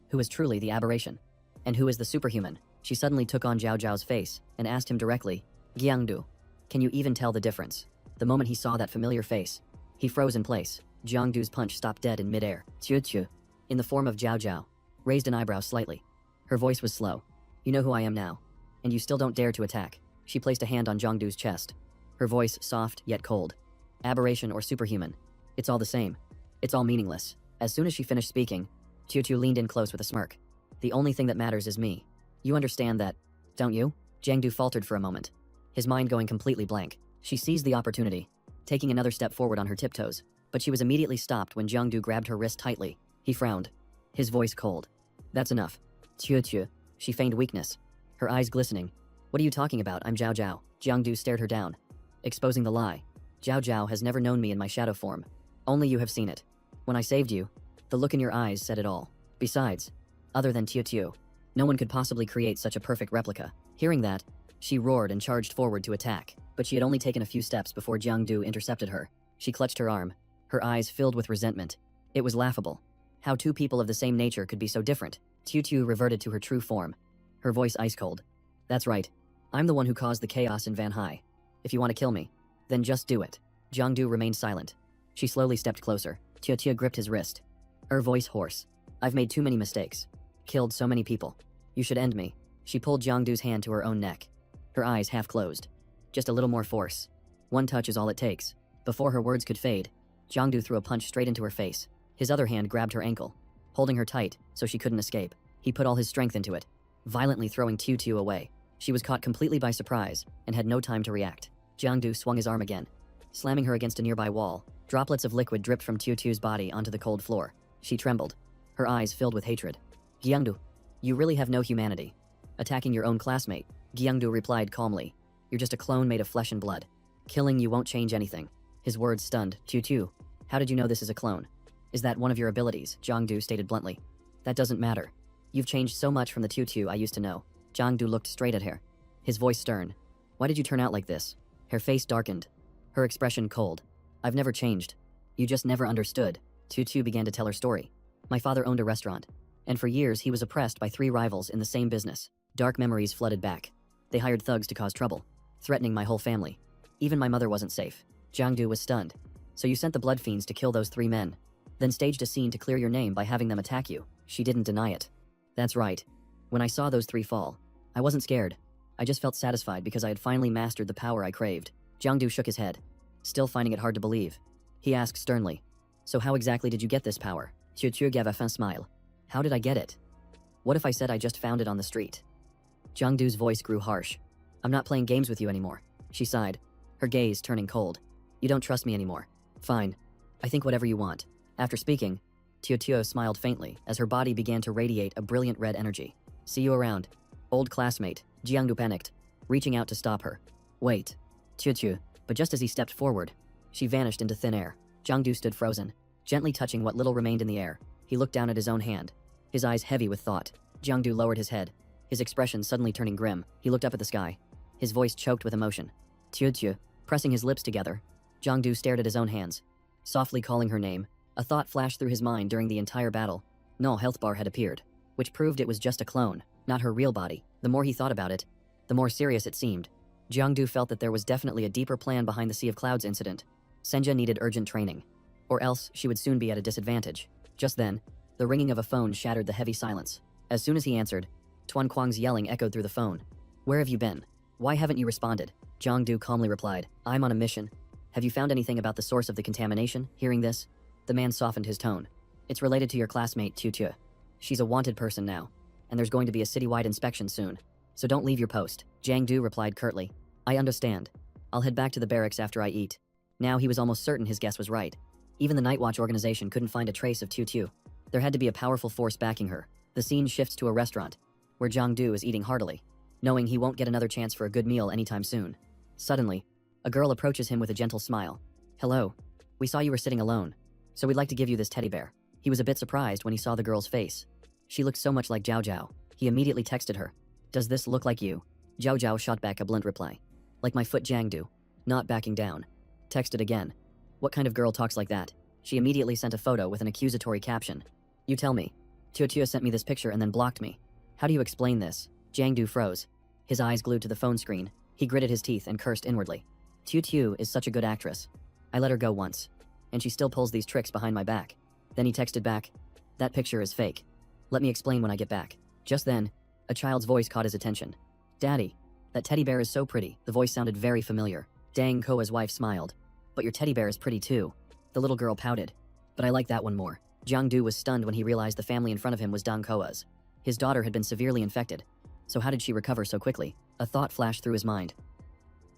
who is truly the aberration? And who is the superhuman? She suddenly took on Zhao Zhao's face and asked him directly, "Jiangdu, can you even tell the difference?" The moment he saw that familiar face, he froze in place. Jiangdu's punch stopped dead in midair. Tio, in the form of Zhao Zhao, raised an eyebrow slightly. Her voice was slow. "You know who I am now, and you still don't dare to attack." She placed a hand on Jiangdu's chest, her voice soft yet cold. "Aberration or superhuman, it's all the same. It's all meaningless." As soon as she finished speaking, Tio leaned in close with a smirk. "The only thing that matters is me. You understand that, don't you?" Jiangdu faltered for a moment, his mind going completely blank. She seized the opportunity, taking another step forward on her tiptoes, but she was immediately stopped when Jiangdu grabbed her wrist tightly. He frowned, his voice cold. "That's enough." Tio, she feigned weakness, her eyes glistening. "What are you talking about? I'm Zhao Zhao." Jiangdu stared her down, exposing the lie. "Zhao Zhao has never known me in my shadow form. Only you have seen it. When I saved you, the look in your eyes said it all. Besides, other than Tio, no one could possibly create such a perfect replica." Hearing that, she roared and charged forward to attack, but she had only taken a few steps before Jiangdu intercepted her. She clutched her arm, her eyes filled with resentment. It was laughable. How two people of the same nature could be so different. Tio reverted to her true form, her voice ice cold. "That's right. I'm the one who caused the chaos in Van Hai. If you want to kill me, then just do it." Jiangdu remained silent. She slowly stepped closer. Tio gripped his wrist, her voice hoarse. "I've made too many mistakes. Killed so many people. You should end me." She pulled Jiangdu's hand to her own neck, her eyes half closed. "Just a little more force. One touch is all it takes." Before her words could fade, Jiangdu threw a punch straight into her face. His other hand grabbed her ankle, holding her tight so she couldn't escape. He put all his strength into it, violently throwing Tio away. She was caught completely by surprise and had no time to react. Jiangdu swung his arm again, slamming her against a nearby wall. Droplets of liquid dripped from Tio's body onto the cold floor. She trembled, her eyes filled with hatred. "Jiangdu, you really have no humanity. Attacking your own classmate." Jiangdu replied calmly, "You're just a clone made of flesh and blood. Killing you won't change anything." His words stunned Tio. "How did you know this is a clone? Is that one of your abilities?" Jiangdu stated bluntly. "That doesn't matter. You've changed so much from the Tio I used to know." Jiangdu looked straight at her, his voice stern. "Why did you turn out like this?" Her face darkened, her expression cold. "I've never changed. You just never understood." Tio began to tell her story. "My father owned a restaurant, and for years he was oppressed by 3 rivals in the same business. Dark memories flooded back. They hired thugs to cause trouble, threatening my whole family. Even my mother wasn't safe." Jiangdu was stunned. "So you sent the blood fiends to kill those 3 men, then staged a scene to clear your name by having them attack you?" She didn't deny it. "That's right. When I saw those 3 fall, I wasn't scared. I just felt satisfied because I had finally mastered the power I craved. Jiangdu shook his head, still finding it hard to believe. He asked sternly, "So how exactly did you get this power?" Qiu gave a fin smile. "How did I get it? What if I said I just found it on the street?" Jiangdu's voice grew harsh. "I'm not playing games with you anymore," she sighed, her gaze turning cold. "You don't trust me anymore. Fine. I think whatever you want." After speaking, Qiu smiled faintly as her body began to radiate a brilliant red energy. "See you around, old classmate." Jiangdu panicked, reaching out to stop her. "Wait." Qiu, but just as he stepped forward, she vanished into thin air. Jiangdu stood frozen, gently touching what little remained in the air. He looked down at his own hand, his eyes heavy with thought. Jiangdu lowered his head, his expression suddenly turning grim. He looked up at the sky, his voice choked with emotion. Qiu, pressing his lips together, Jiangdu stared at his own hands, softly calling her name. A thought flashed through his mind during the entire battle. No health bar had appeared, which proved it was just a clone, not her real body. The more he thought about it, the more serious it seemed. Jiangdu felt that there was definitely a deeper plan behind the Sea of Clouds incident. Senja needed urgent training, or else she would soon be at a disadvantage. Just then, the ringing of a phone shattered the heavy silence. As soon as he answered, Tuan Kuang's yelling echoed through the phone. "Where have you been? Why haven't you responded?" Jiangdu calmly replied, "I'm on a mission. Have you found anything about the source of the contamination?" Hearing this, the man softened his tone. "It's related to your classmate Qiu. She's a wanted person now, and there's going to be a citywide inspection soon. So don't leave your post." Jiangdu replied curtly, "I understand. I'll head back to the barracks after I eat." Now he was almost certain his guess was right. Even the Night Watch organization couldn't find a trace of Qiu. There had to be a powerful force backing her. The scene shifts to a restaurant, where Jiangdu is eating heartily, knowing he won't get another chance for a good meal anytime soon. Suddenly, a girl approaches him with a gentle smile. "Hello. We saw you were sitting alone, so we'd like to give you this teddy bear." He was a bit surprised when he saw the girl's face. She looked so much like Zhao Zhao. He immediately texted her, "Does this look like you?" Zhao Zhao shot back a blunt reply. "Like my foot, Jiangdu." Not backing down. Texted again. "What kind of girl talks like that?" She immediately sent a photo with an accusatory caption. "You tell me. Qiu sent me this picture and then blocked me. How do you explain this?" Jiangdu froze, his eyes glued to the phone screen. He gritted his teeth and cursed inwardly. Qiu is such a good actress. I let her go once, and she still pulls these tricks behind my back. Then he texted back, "That picture is fake. Let me explain when I get back." Just then, a child's voice caught his attention. "Daddy, that teddy bear is so pretty." The voice sounded very familiar. Dang Koa's wife smiled. "But your teddy bear is pretty too." The little girl pouted. "But I like that one more." Jiangdu was stunned when he realized the family in front of him was Dang Koa's. His daughter had been severely infected, so how did she recover so quickly? A thought flashed through his mind.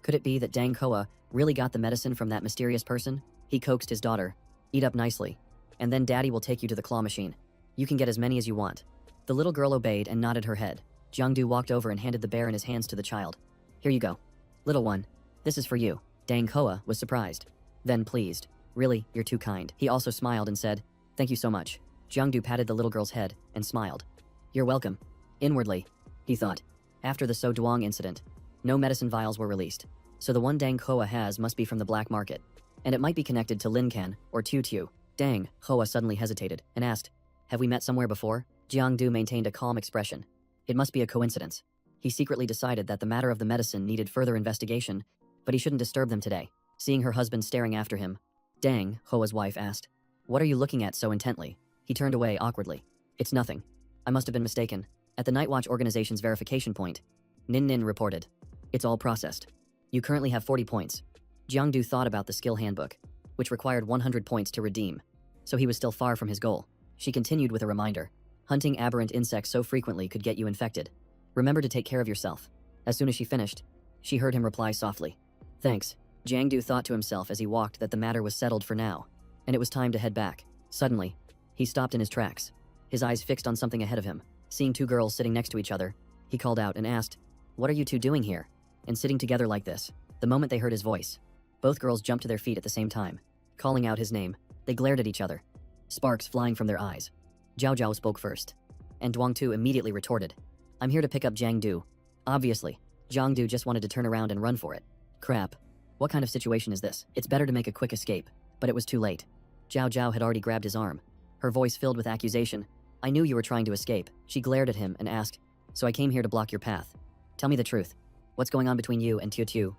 Could it be that Dang Koa really got the medicine from that mysterious person? He coaxed his daughter. "Eat up nicely, and then Daddy will take you to the claw machine. You can get as many as you want." The little girl obeyed and nodded her head. Jiangdu walked over and handed the bear in his hands to the child. "Here you go. Little one, this is for you." Dang Koa was surprised, then pleased. "Really, you're too kind." He also smiled and said, "Thank you so much." Jiangdu patted the little girl's head and smiled. "You're welcome." Inwardly, he thought, after the So Duong incident, no medicine vials were released, so the one Dang Koa has must be from the black market, and it might be connected to Lin Kan or Qiu. Dang Koa suddenly hesitated and asked, "Have we met somewhere before?" Jiangdu maintained a calm expression. It must be a coincidence. He secretly decided that the matter of the medicine needed further investigation, but he shouldn't disturb them today. Seeing her husband staring after him, Dang Koa's wife asked, "What are you looking at so intently?" He turned away awkwardly. "It's nothing. I must have been mistaken." At the Night Watch organization's verification point, Nin reported, "It's all processed. You currently have 40 points." Jiangdu thought about the skill handbook, which required 100 points to redeem, so he was still far from his goal. She continued with a reminder. "Hunting aberrant insects so frequently could get you infected. Remember to take care of yourself." As soon as she finished, she heard him reply softly, "Thanks." Jiangdu thought to himself as he walked that the matter was settled for now, and it was time to head back. Suddenly, he stopped in his tracks, his eyes fixed on something ahead of him. Seeing 2 girls sitting next to each other, he called out and asked, "What are you 2 doing here, and sitting together like this?" The moment they heard his voice, both girls jumped to their feet at the same time. Calling out his name, they glared at each other, sparks flying from their eyes. Zhao Zhao spoke first, and Duangtu immediately retorted, "I'm here to pick up Jiangdu." Obviously, Jiangdu just wanted to turn around and run for it. Crap. What kind of situation is this? It's better to make a quick escape, but it was too late. Zhao Zhao had already grabbed his arm, her voice filled with accusation. "I knew you were trying to escape." She glared at him and asked, "So I came here to block your path. Tell me the truth. What's going on between you and Qiu?"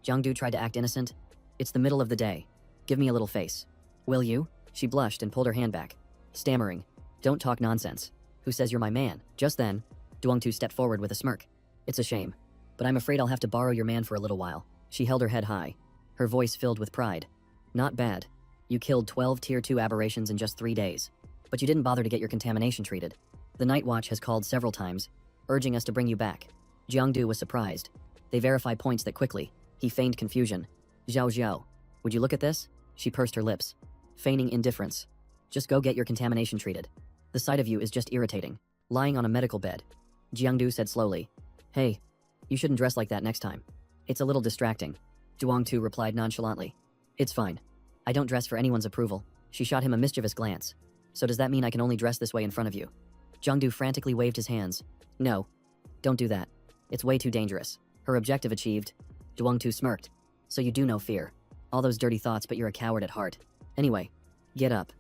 Jiangdu tried to act innocent. "It's the middle of the day. Give me a little face. Will you?" She blushed and pulled her hand back, stammering, "Don't talk nonsense. Who says you're my man?" Just then, Duongtu stepped forward with a smirk. It's a shame, but I'm afraid I'll have to borrow your man for a little while. She held her head high, her voice filled with pride. Not bad. You killed 12 Tier 2 aberrations in just 3 days. But you didn't bother to get your contamination treated. The Night Watch has called several times, urging us to bring you back. Jiangdu was surprised. They verify points that quickly. He feigned confusion. Zhao Zhao, would you look at this? She pursed her lips, feigning indifference. Just go get your contamination treated. The sight of you is just irritating. Lying on a medical bed. Jiangdu said slowly. Hey, you shouldn't dress like that next time. It's a little distracting. Duongtu replied nonchalantly. It's fine. I don't dress for anyone's approval. She shot him a mischievous glance. So does that mean I can only dress this way in front of you? Jiangdu frantically waved his hands. No. Don't do that. It's way too dangerous. Her objective achieved. Duongtu smirked. So you do know fear. All those dirty thoughts, but you're a coward at heart. Anyway, get up.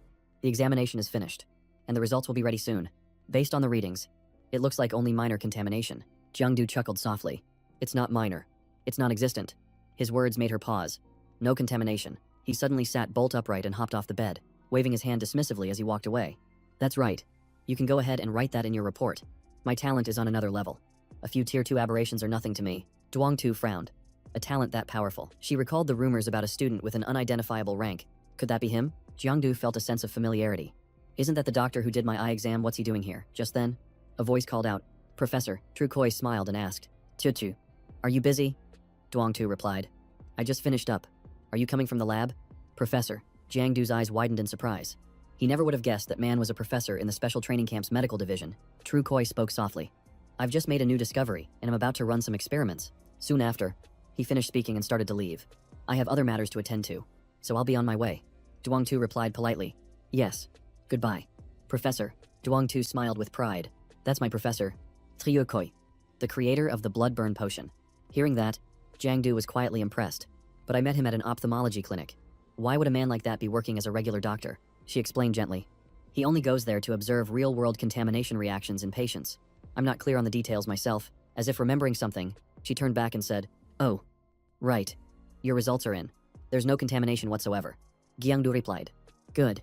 The examination is finished, and the results will be ready soon. Based on the readings, it looks like only minor contamination. Jiangdu chuckled softly. It's not minor. It's non-existent. His words made her pause. No contamination. He suddenly sat bolt upright and hopped off the bed, waving his hand dismissively as he walked away. That's right. You can go ahead and write that in your report. My talent is on another level. A few Tier 2 aberrations are nothing to me. Duongtu frowned. A talent that powerful. She recalled the rumors about a student with an unidentifiable rank. Could that be him? Jiangdu felt a sense of familiarity. Isn't that the doctor who did my eye exam? What's he doing here? Just then, a voice called out. Professor. Trucoy smiled and asked. Tutu, are you busy? Duongtu replied. I just finished up. Are you coming from the lab? Professor. Jiangdu's eyes widened in surprise. He never would have guessed that man was a professor in the Special Training Camp's medical division. Trucoy spoke softly. I've just made a new discovery, and I'm about to run some experiments. Soon after, he finished speaking and started to leave. I have other matters to attend to, so I'll be on my way. Duongtu replied politely. Yes. Goodbye. Professor. Duongtu smiled with pride. That's my professor, Triukoi, the creator of the blood burn potion. Hearing that, Jiangdu was quietly impressed. But I met him at an ophthalmology clinic. Why would a man like that be working as a regular doctor? She explained gently. He only goes there to observe real-world contamination reactions in patients. I'm not clear on the details myself. As if remembering something, she turned back and said, Oh, right. Your results are in. There's no contamination whatsoever. Jiangdu replied. Good.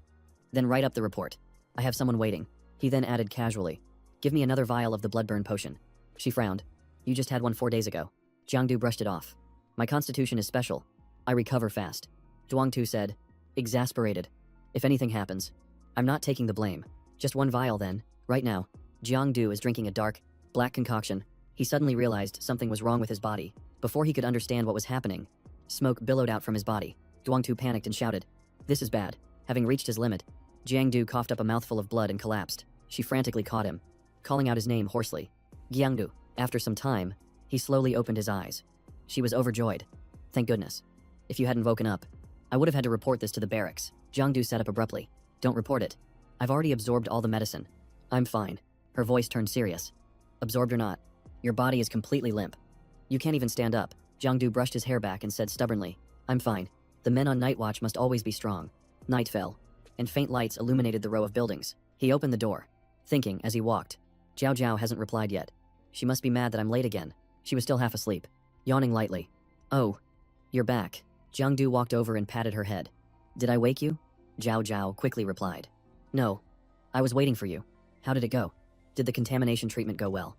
Then write up the report. I have someone waiting. He then added casually. Give me another vial of the blood burn potion. She frowned. You just had one 4 days ago. Jiangdu brushed it off. My constitution is special. I recover fast. Duongtu said, exasperated. If anything happens, I'm not taking the blame. Just one vial then. Right now, Jiangdu is drinking a dark, black concoction. He suddenly realized something was wrong with his body. Before he could understand what was happening, smoke billowed out from his body. Duongtu panicked and shouted, This is bad. Having reached his limit, Jiangdu coughed up a mouthful of blood and collapsed. She frantically caught him, calling out his name hoarsely. Jiangdu. After some time, he slowly opened his eyes. She was overjoyed. Thank goodness. If you hadn't woken up, I would have had to report this to the barracks. Jiangdu sat up abruptly. Don't report it. I've already absorbed all the medicine. I'm fine. Her voice turned serious. Absorbed or not, your body is completely limp. You can't even stand up. Jiangdu brushed his hair back and said stubbornly, I'm fine. The men on night watch must always be strong. Night fell, and faint lights illuminated the row of buildings. He opened the door, thinking as he walked. Zhao Zhao hasn't replied yet. She must be mad that I'm late again. She was still half asleep, yawning lightly. Oh, you're back. Jiangdu walked over and patted her head. Did I wake you? Zhao Zhao quickly replied. No. I was waiting for you. How did it go? Did the contamination treatment go well?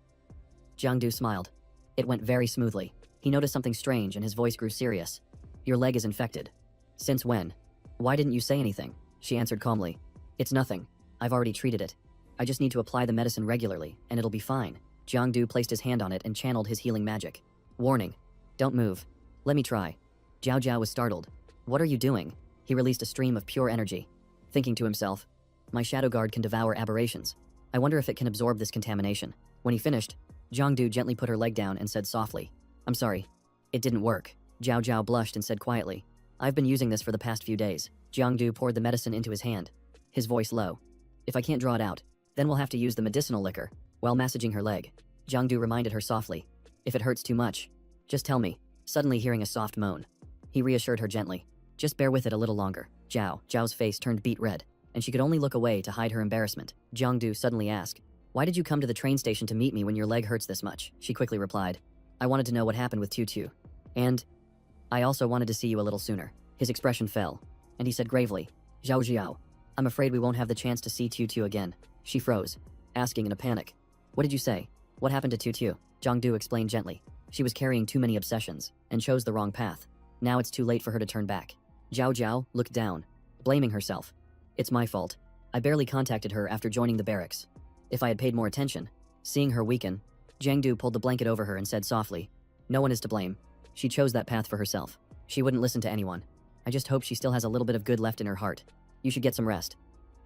Jiangdu smiled. It went very smoothly. He noticed something strange and his voice grew serious. Your leg is infected. Since when? Why didn't you say anything? She answered calmly. It's nothing. I've already treated it. I just need to apply the medicine regularly, and it'll be fine. Jiangdu placed his hand on it and channeled his healing magic. Warning. Don't move. Let me try. Zhao Zhao was startled. What are you doing? He released a stream of pure energy. Thinking to himself, my shadow guard can devour aberrations. I wonder if it can absorb this contamination. When he finished, Jiangdu gently put her leg down and said softly, I'm sorry. It didn't work. Zhao Zhao blushed and said quietly, I've been using this for the past few days. Jiangdu poured the medicine into his hand, his voice low. If I can't draw it out, then we'll have to use the medicinal liquor. While massaging her leg, Jiangdu reminded her softly, if it hurts too much, just tell me. Suddenly hearing a soft moan, he reassured her gently, just bear with it a little longer. Zhao's face turned beet red, and she could only look away to hide her embarrassment. Jiangdu suddenly asked, why did you come to the train station to meet me when your leg hurts this much? She quickly replied, I wanted to know what happened with Tutu. And I also wanted to see you a little sooner. His expression fell, and he said gravely, Zhao Zhao, I'm afraid we won't have the chance to see Tutu again. She froze, asking in a panic, what did you say? What happened to Tutu? Jiangdu explained gently. She was carrying too many obsessions and chose the wrong path. Now it's too late for her to turn back. Zhao Zhao looked down, blaming herself. It's my fault. I barely contacted her after joining the barracks. If I had paid more attention. Seeing her weaken, Jiangdu pulled the blanket over her and said softly, no one is to blame. She chose that path for herself. She wouldn't listen to anyone. I just hope she still has a little bit of good left in her heart. You should get some rest.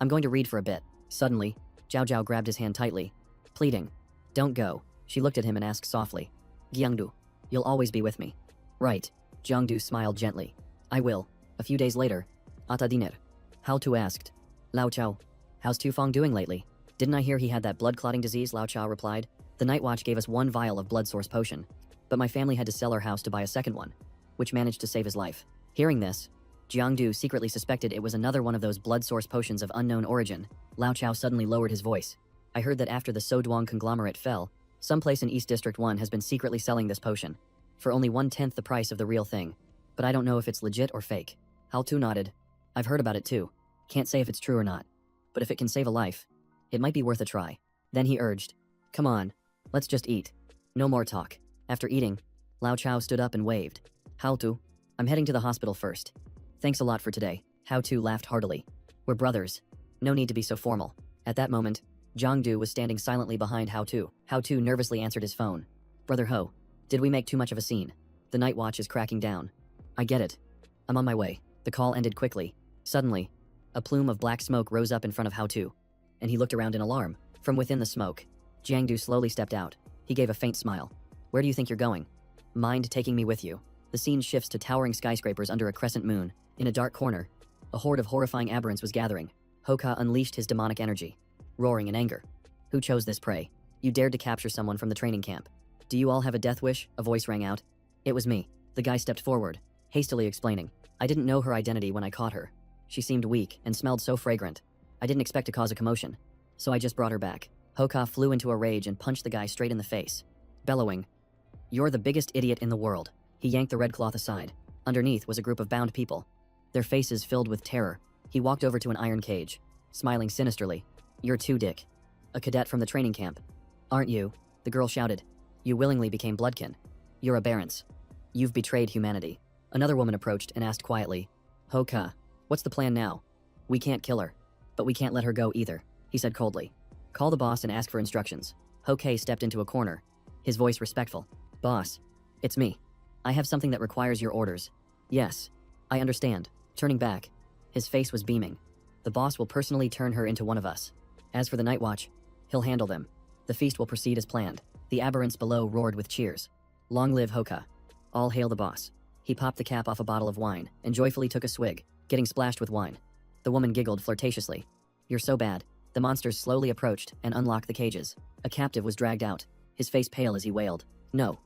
I'm going to read for a bit. Suddenly, Zhao Zhao grabbed his hand tightly, pleading. Don't go. She looked at him and asked softly. Jiangdu, you'll always be with me. Right. Jiangdu smiled gently. I will. A few days later, Ata Dinner. How Tu asked. Lao Chao. How's Tufong doing lately? Didn't I hear he had that blood clotting disease? Lao Chao replied. The Night Watch gave us 1 vial of blood source potion, but my family had to sell our house to buy a second one, which managed to save his life. Hearing this, Jiangdu secretly suspected it was another one of those blood source potions of unknown origin. Lao Chao suddenly lowered his voice. I heard that after the Soduang conglomerate fell, someplace in East District 1 has been secretly selling this potion for only 1/10 the price of the real thing, but I don't know if it's legit or fake. Hao Tu nodded. I've heard about it too. Can't say if it's true or not, but if it can save a life, it might be worth a try. Then he urged, come on, let's just eat. No more talk. After eating, Lao Chao stood up and waved. Hao Tu, I'm heading to the hospital first. Thanks a lot for today. Hao Tu laughed heartily. We're brothers. No need to be so formal. At that moment, Jiangdu was standing silently behind Hao Tu. Hao Tu nervously answered his phone. Brother Ho, did we make too much of a scene? The Night Watch is cracking down. I get it. I'm on my way. The call ended quickly. Suddenly, a plume of black smoke rose up in front of Hao Tu, and he looked around in alarm. From within the smoke, Jiangdu slowly stepped out. He gave a faint smile. Where do you think you're going? Mind taking me with you? The scene shifts to towering skyscrapers under a crescent moon. In a dark corner, a horde of horrifying aberrants was gathering. Hoka unleashed his demonic energy, roaring in anger. Who chose this prey? You dared to capture someone from the training camp. Do you all have a death wish? A voice rang out. It was me. The guy stepped forward, hastily explaining. I didn't know her identity when I caught her. She seemed weak and smelled so fragrant. I didn't expect to cause a commotion, so I just brought her back. Hoka flew into a rage and punched the guy straight in the face, bellowing, You're the biggest idiot in the world. He yanked the red cloth aside. Underneath was a group of bound people, their faces filled with terror. He walked over to an iron cage, smiling sinisterly. You're too Dick. A cadet from the training camp. Aren't you? The girl shouted. You willingly became bloodkin. You're a Barents. You've betrayed humanity. Another woman approached and asked quietly, Hoka, what's the plan now? We can't kill her, but we can't let her go either, he said coldly. Call the boss and ask for instructions. Hoke stepped into a corner, his voice respectful. Boss, it's me. I have something that requires your orders. Yes, I understand. Turning back, his face was beaming. The boss will personally turn her into one of us. As for the Night Watch, he'll handle them. The feast will proceed as planned. The aberrants below roared with cheers. Long live Hoka. All hail the boss. He popped the cap off a bottle of wine and joyfully took a swig, getting splashed with wine. The woman giggled flirtatiously. You're so bad. The monsters slowly approached and unlocked the cages. A captive was dragged out, his face pale as he wailed. No.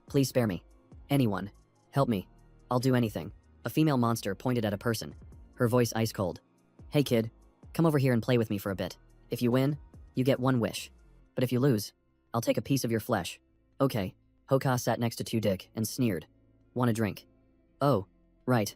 Please spare me. Anyone. Help me. I'll do anything. A female monster pointed at a person, her voice ice cold. Hey kid, come over here and play with me for a bit. If you win, you get 1 wish. But if you lose, I'll take a piece of your flesh. Okay. Hoka sat next to Tu Dick and sneered. Want a drink? Oh, right.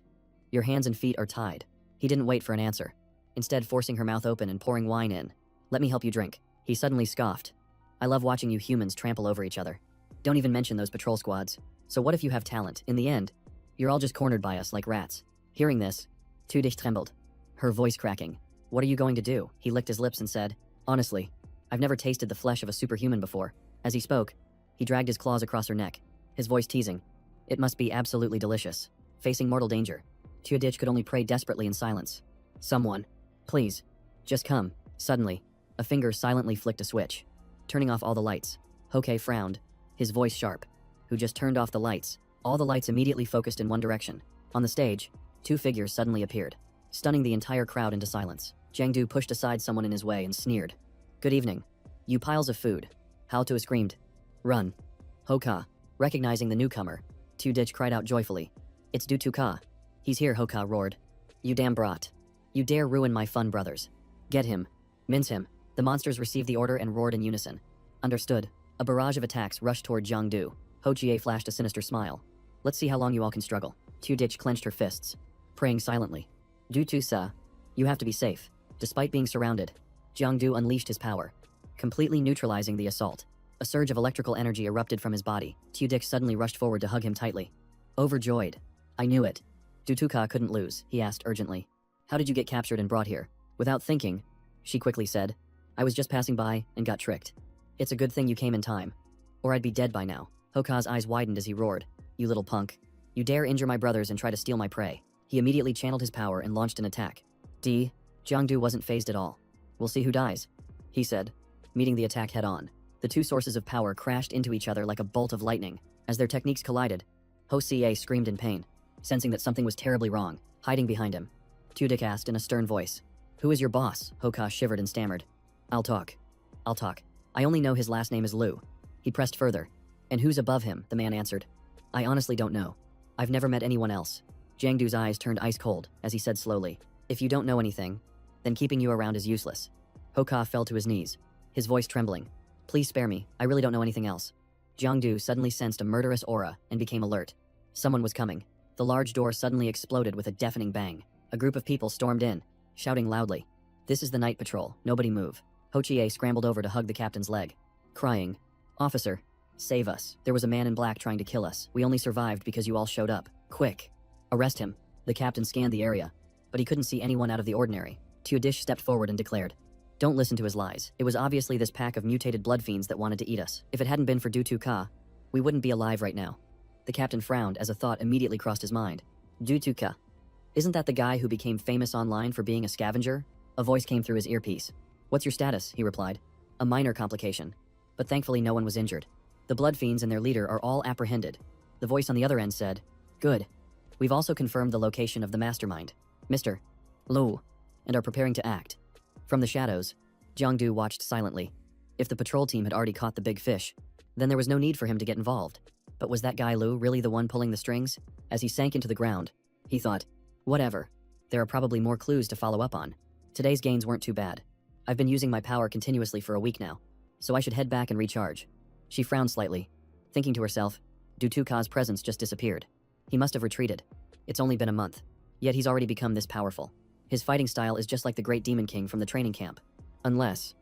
Your hands and feet are tied. He didn't wait for an answer, instead forcing her mouth open and pouring wine in. Let me help you drink. He suddenly scoffed. I love watching you humans trample over each other. Don't even mention those patrol squads. So what if you have talent? In the end, you're all just cornered by us like rats. Hearing this, Tu Dick trembled, her voice cracking. What are you going to do? He licked his lips and said, honestly, I've never tasted the flesh of a superhuman before. As he spoke, he dragged his claws across her neck, his voice teasing. It must be absolutely delicious. Facing mortal danger, Tu Dick could only pray desperately in silence. Someone, please, just come. Suddenly, a finger silently flicked a switch, turning off all the lights. Hoke frowned, his voice sharp. Who just turned off the lights? All the lights immediately focused in one direction. On the stage, 2 figures suddenly appeared, stunning the entire crowd into silence. Jiangdu pushed aside someone in his way and sneered. Good evening. You piles of food. Hao Tu screamed. Run. Hoka, recognizing the newcomer, Tu Dick cried out joyfully. It's Du Tuka. He's here, Hoka roared. You damn brat. You dare ruin my fun, brothers. Get him. Mince him. The monsters received the order and roared in unison. Understood. A barrage of attacks rushed toward Jiangdu. Ho Jie flashed a sinister smile. Let's see how long you all can struggle. Tu Dick clenched her fists, praying silently. Du Tu Sa, you have to be safe. Despite being surrounded, Jiangdu unleashed his power, completely neutralizing the assault. A surge of electrical energy erupted from his body. Tudik suddenly rushed forward to hug him tightly. Overjoyed. I knew it. Dutuka couldn't lose, he asked urgently. How did you get captured and brought here? Without thinking, she quickly said. I was just passing by and got tricked. It's a good thing you came in time, or I'd be dead by now. Hoka's eyes widened as he roared. You little punk. You dare injure my brothers and try to steal my prey. He immediately channeled his power and launched an attack. Jiangdu wasn't phased at all. We'll see who dies, he said, meeting the attack head on. The two sources of power crashed into each other like a bolt of lightning. As their techniques collided, Ho Xie screamed in pain, sensing that something was terribly wrong, hiding behind him. Tudik asked in a stern voice. Who is your boss? Hoka shivered and stammered. I'll talk. I only know his last name is Lu. He pressed further. And who's above him? The man answered. I honestly don't know. I've never met anyone else. Jiangdu's eyes turned ice cold as he said slowly. If you don't know anything, then keeping you around is useless. Hoka fell to his knees, his voice trembling. Please spare me, I really don't know anything else. Jiangdu suddenly sensed a murderous aura and became alert. Someone was coming. The large door suddenly exploded with a deafening bang. A group of people stormed in, shouting loudly. This is the night patrol, nobody move. Ho Chie scrambled over to hug the captain's leg, crying, Officer, save us. There was a man in black trying to kill us. We only survived because you all showed up. Quick. Arrest him. The captain scanned the area, but he couldn't see anyone out of the ordinary. Tudish stepped forward and declared, Don't listen to his lies. It was obviously this pack of mutated blood fiends that wanted to eat us. If it hadn't been for Dutu Ka, we wouldn't be alive right now. The captain frowned as a thought immediately crossed his mind. Dutu Ka. Isn't that the guy who became famous online for being a scavenger? A voice came through his earpiece. What's your status? He replied. A minor complication. But thankfully no one was injured. The blood fiends and their leader are all apprehended. The voice on the other end said, Good. We've also confirmed the location of the mastermind, Mr. Lu, and are preparing to act. From the shadows, Jiangdu watched silently. If the patrol team had already caught the big fish, then there was no need for him to get involved. But was that guy Lu really the one pulling the strings? As he sank into the ground, he thought, whatever. There are probably more clues to follow up on. Today's gains weren't too bad. I've been using my power continuously for a week now, so I should head back and recharge. She frowned slightly, thinking to herself, Dutuka's presence just disappeared. He must have retreated. It's only been a month, yet he's already become this powerful. His fighting style is just like the Great Demon King from the training camp. Unless...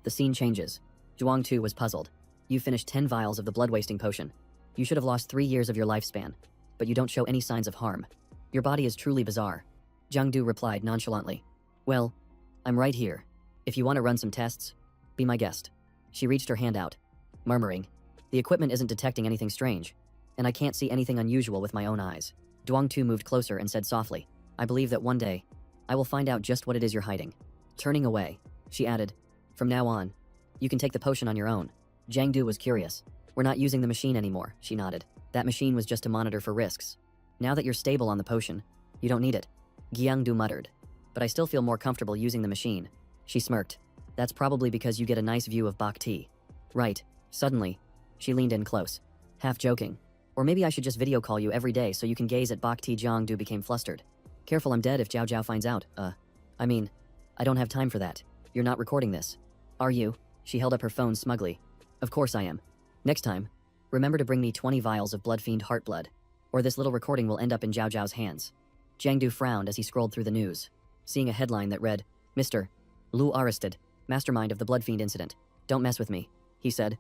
The scene changes. Zhuang Tu was puzzled. You finished 10 vials of the blood-wasting potion. You should have lost 3 years of your lifespan, but you don't show any signs of harm. Your body is truly bizarre. Jiang Du replied nonchalantly. Well, I'm right here. If you want to run some tests, be my guest. She reached her hand out, murmuring, the equipment isn't detecting anything strange, and I can't see anything unusual with my own eyes. Duang Tu moved closer and said softly, I believe that one day, I will find out just what it is you're hiding. Turning away, she added, from now on, you can take the potion on your own. Jiang Du was curious. We're not using the machine anymore, she nodded. That machine was just to monitor for risks. Now that you're stable on the potion, you don't need it. Jiang Du muttered. But I still feel more comfortable using the machine. She smirked. That's probably because you get a nice view of Bak Ti. Right. Suddenly, she leaned in close, half joking. Or maybe I should just video call you every day so you can gaze at Bak Ti. Jiang Du became flustered. Careful, I'm dead if Zhao Zhao finds out. I don't have time for that. You're not recording this. Are you? She held up her phone smugly. Of course I am. Next time, remember to bring me 20 vials of blood fiend heart blood, or this little recording will end up in Zhao Zhao's hands. Jiang Du frowned as he scrolled through the news, seeing a headline that read, Mr. Lu arrested, mastermind of the blood fiend incident. Don't mess with me, he said.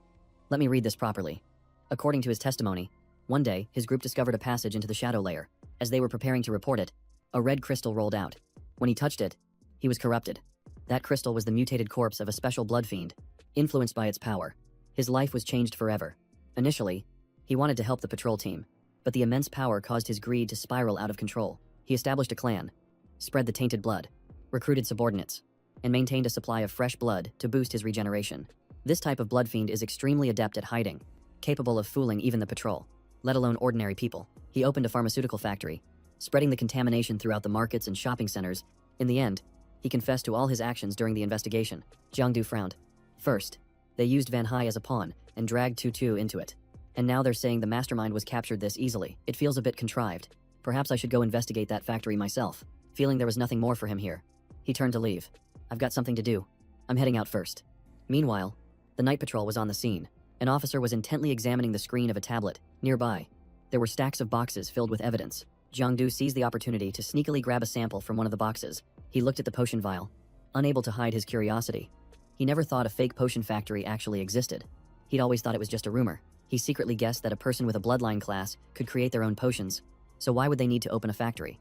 Let me read this properly. According to his testimony, one day, his group discovered a passage into the shadow layer. As they were preparing to report it, a red crystal rolled out. When he touched it, he was corrupted. That crystal was the mutated corpse of a special blood fiend, influenced by its power. His life was changed forever. Initially, he wanted to help the patrol team, but the immense power caused his greed to spiral out of control. He established a clan, spread the tainted blood, recruited subordinates, and maintained a supply of fresh blood to boost his regeneration. This type of blood fiend is extremely adept at hiding, capable of fooling even the patrol, let alone ordinary people. He opened a pharmaceutical factory, spreading the contamination throughout the markets and shopping centers. In the end, he confessed to all his actions during the investigation. Jiang Du frowned. First, they used Van Hai as a pawn and dragged Tutu into it. And now they're saying the mastermind was captured this easily. It feels a bit contrived. Perhaps I should go investigate that factory myself. Feeling there was nothing more for him here, he turned to leave. I've got something to do. I'm heading out first. Meanwhile, the night patrol was on the scene. An officer was intently examining the screen of a tablet. Nearby, there were stacks of boxes filled with evidence. Jiang Du seized the opportunity to sneakily grab a sample from one of the boxes. He looked at the potion vial, unable to hide his curiosity. He never thought a fake potion factory actually existed. He'd always thought it was just a rumor. He secretly guessed that a person with a bloodline class could create their own potions, so why would they need to open a factory?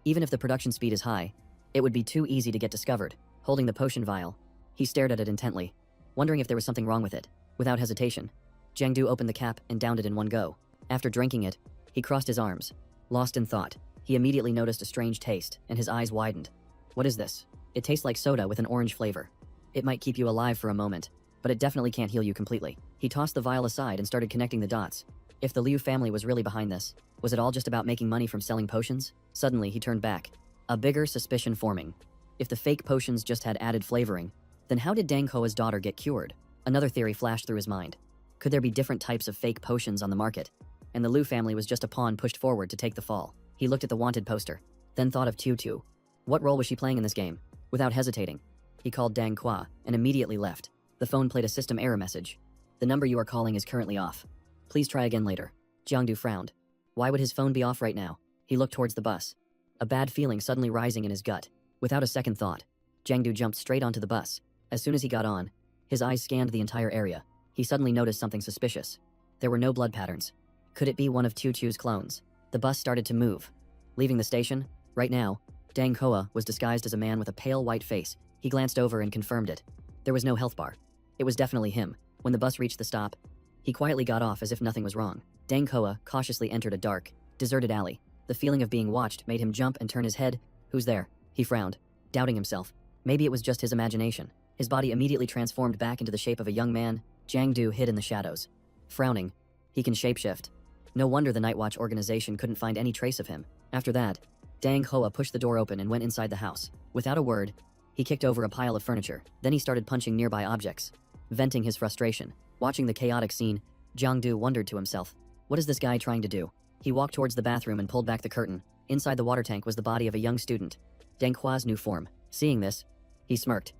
Even if the production speed is high, it would be too easy to get discovered. Holding the potion vial, he stared at it intently, wondering if there was something wrong with it. Without hesitation, Jiangdu opened the cap and downed it in one go. After drinking it, he crossed his arms. Lost in thought, he immediately noticed a strange taste, and his eyes widened. What is this? It tastes like soda with an orange flavor. It might keep you alive for a moment, but it definitely can't heal you completely. He tossed the vial aside and started connecting the dots. If the Liu family was really behind this, was it all just about making money from selling potions? Suddenly, he turned back, a bigger suspicion forming. If the fake potions just had added flavoring, then how did Dang Koa's daughter get cured? Another theory flashed through his mind. Could there be different types of fake potions on the market? And the Liu family was just a pawn pushed forward to take the fall. He looked at the wanted poster, then thought of Tutu. What role was she playing in this game? Without hesitating, he called Dang Kwa and immediately left. The phone played a system error message. The number you are calling is currently off. Please try again later. Jiangdu frowned. Why would his phone be off right now? He looked towards the bus, a bad feeling suddenly rising in his gut. Without a second thought, Jiangdu jumped straight onto the bus. As soon as he got on, his eyes scanned the entire area. He suddenly noticed something suspicious. There were no blood patterns. Could it be one of Tutu's clones? The bus started to move. Leaving the station, right now, Dang Koa was disguised as a man with a pale white face. He glanced over and confirmed it. There was no health bar. It was definitely him. When the bus reached the stop, he quietly got off as if nothing was wrong. Dang Koa cautiously entered a dark, deserted alley. The feeling of being watched made him jump and turn his head. Who's there? He frowned, doubting himself. Maybe it was just his imagination. His body immediately transformed back into the shape of a young man. Jiangdu hid in the shadows. Frowning, he can shapeshift. No wonder the Night Watch organization couldn't find any trace of him. After that, Dang Hoa pushed the door open and went inside the house. Without a word, he kicked over a pile of furniture. Then he started punching nearby objects, venting his frustration. Watching the chaotic scene, Jiangdu wondered to himself, what is this guy trying to do? He walked towards the bathroom and pulled back the curtain. Inside the water tank was the body of a young student, Deng Hua's new form. Seeing this, he smirked.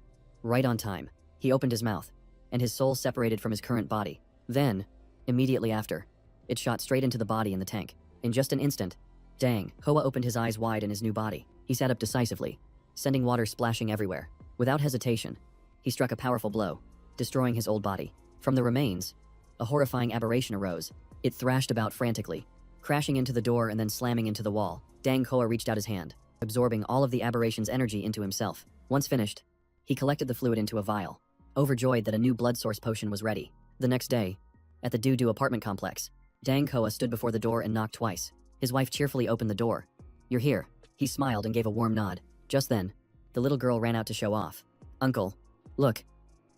Right on time. He opened his mouth, and his soul separated from his current body. Then, immediately after, it shot straight into the body in the tank. In just an instant, Dang Hoa opened his eyes wide in his new body. He sat up decisively, sending water splashing everywhere. Without hesitation, he struck a powerful blow, destroying his old body. From the remains, a horrifying aberration arose. It thrashed about frantically, crashing into the door and then slamming into the wall. Dang Hoa reached out his hand, absorbing all of the aberration's energy into himself. Once finished, he collected the fluid into a vial, overjoyed that a new blood source potion was ready. The next day, at the Dudu apartment complex, Dang Hoa stood before the door and knocked twice. His wife cheerfully opened the door. You're here. He smiled and gave a warm nod. Just then, the little girl ran out to show off. Uncle, look,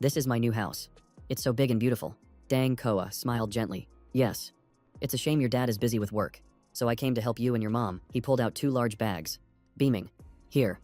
this is my new house. It's so big and beautiful. Dang Koa smiled gently. Yes. It's a shame your dad is busy with work, so I came to help you and your mom. He pulled out 2 large bags. Beaming. Here.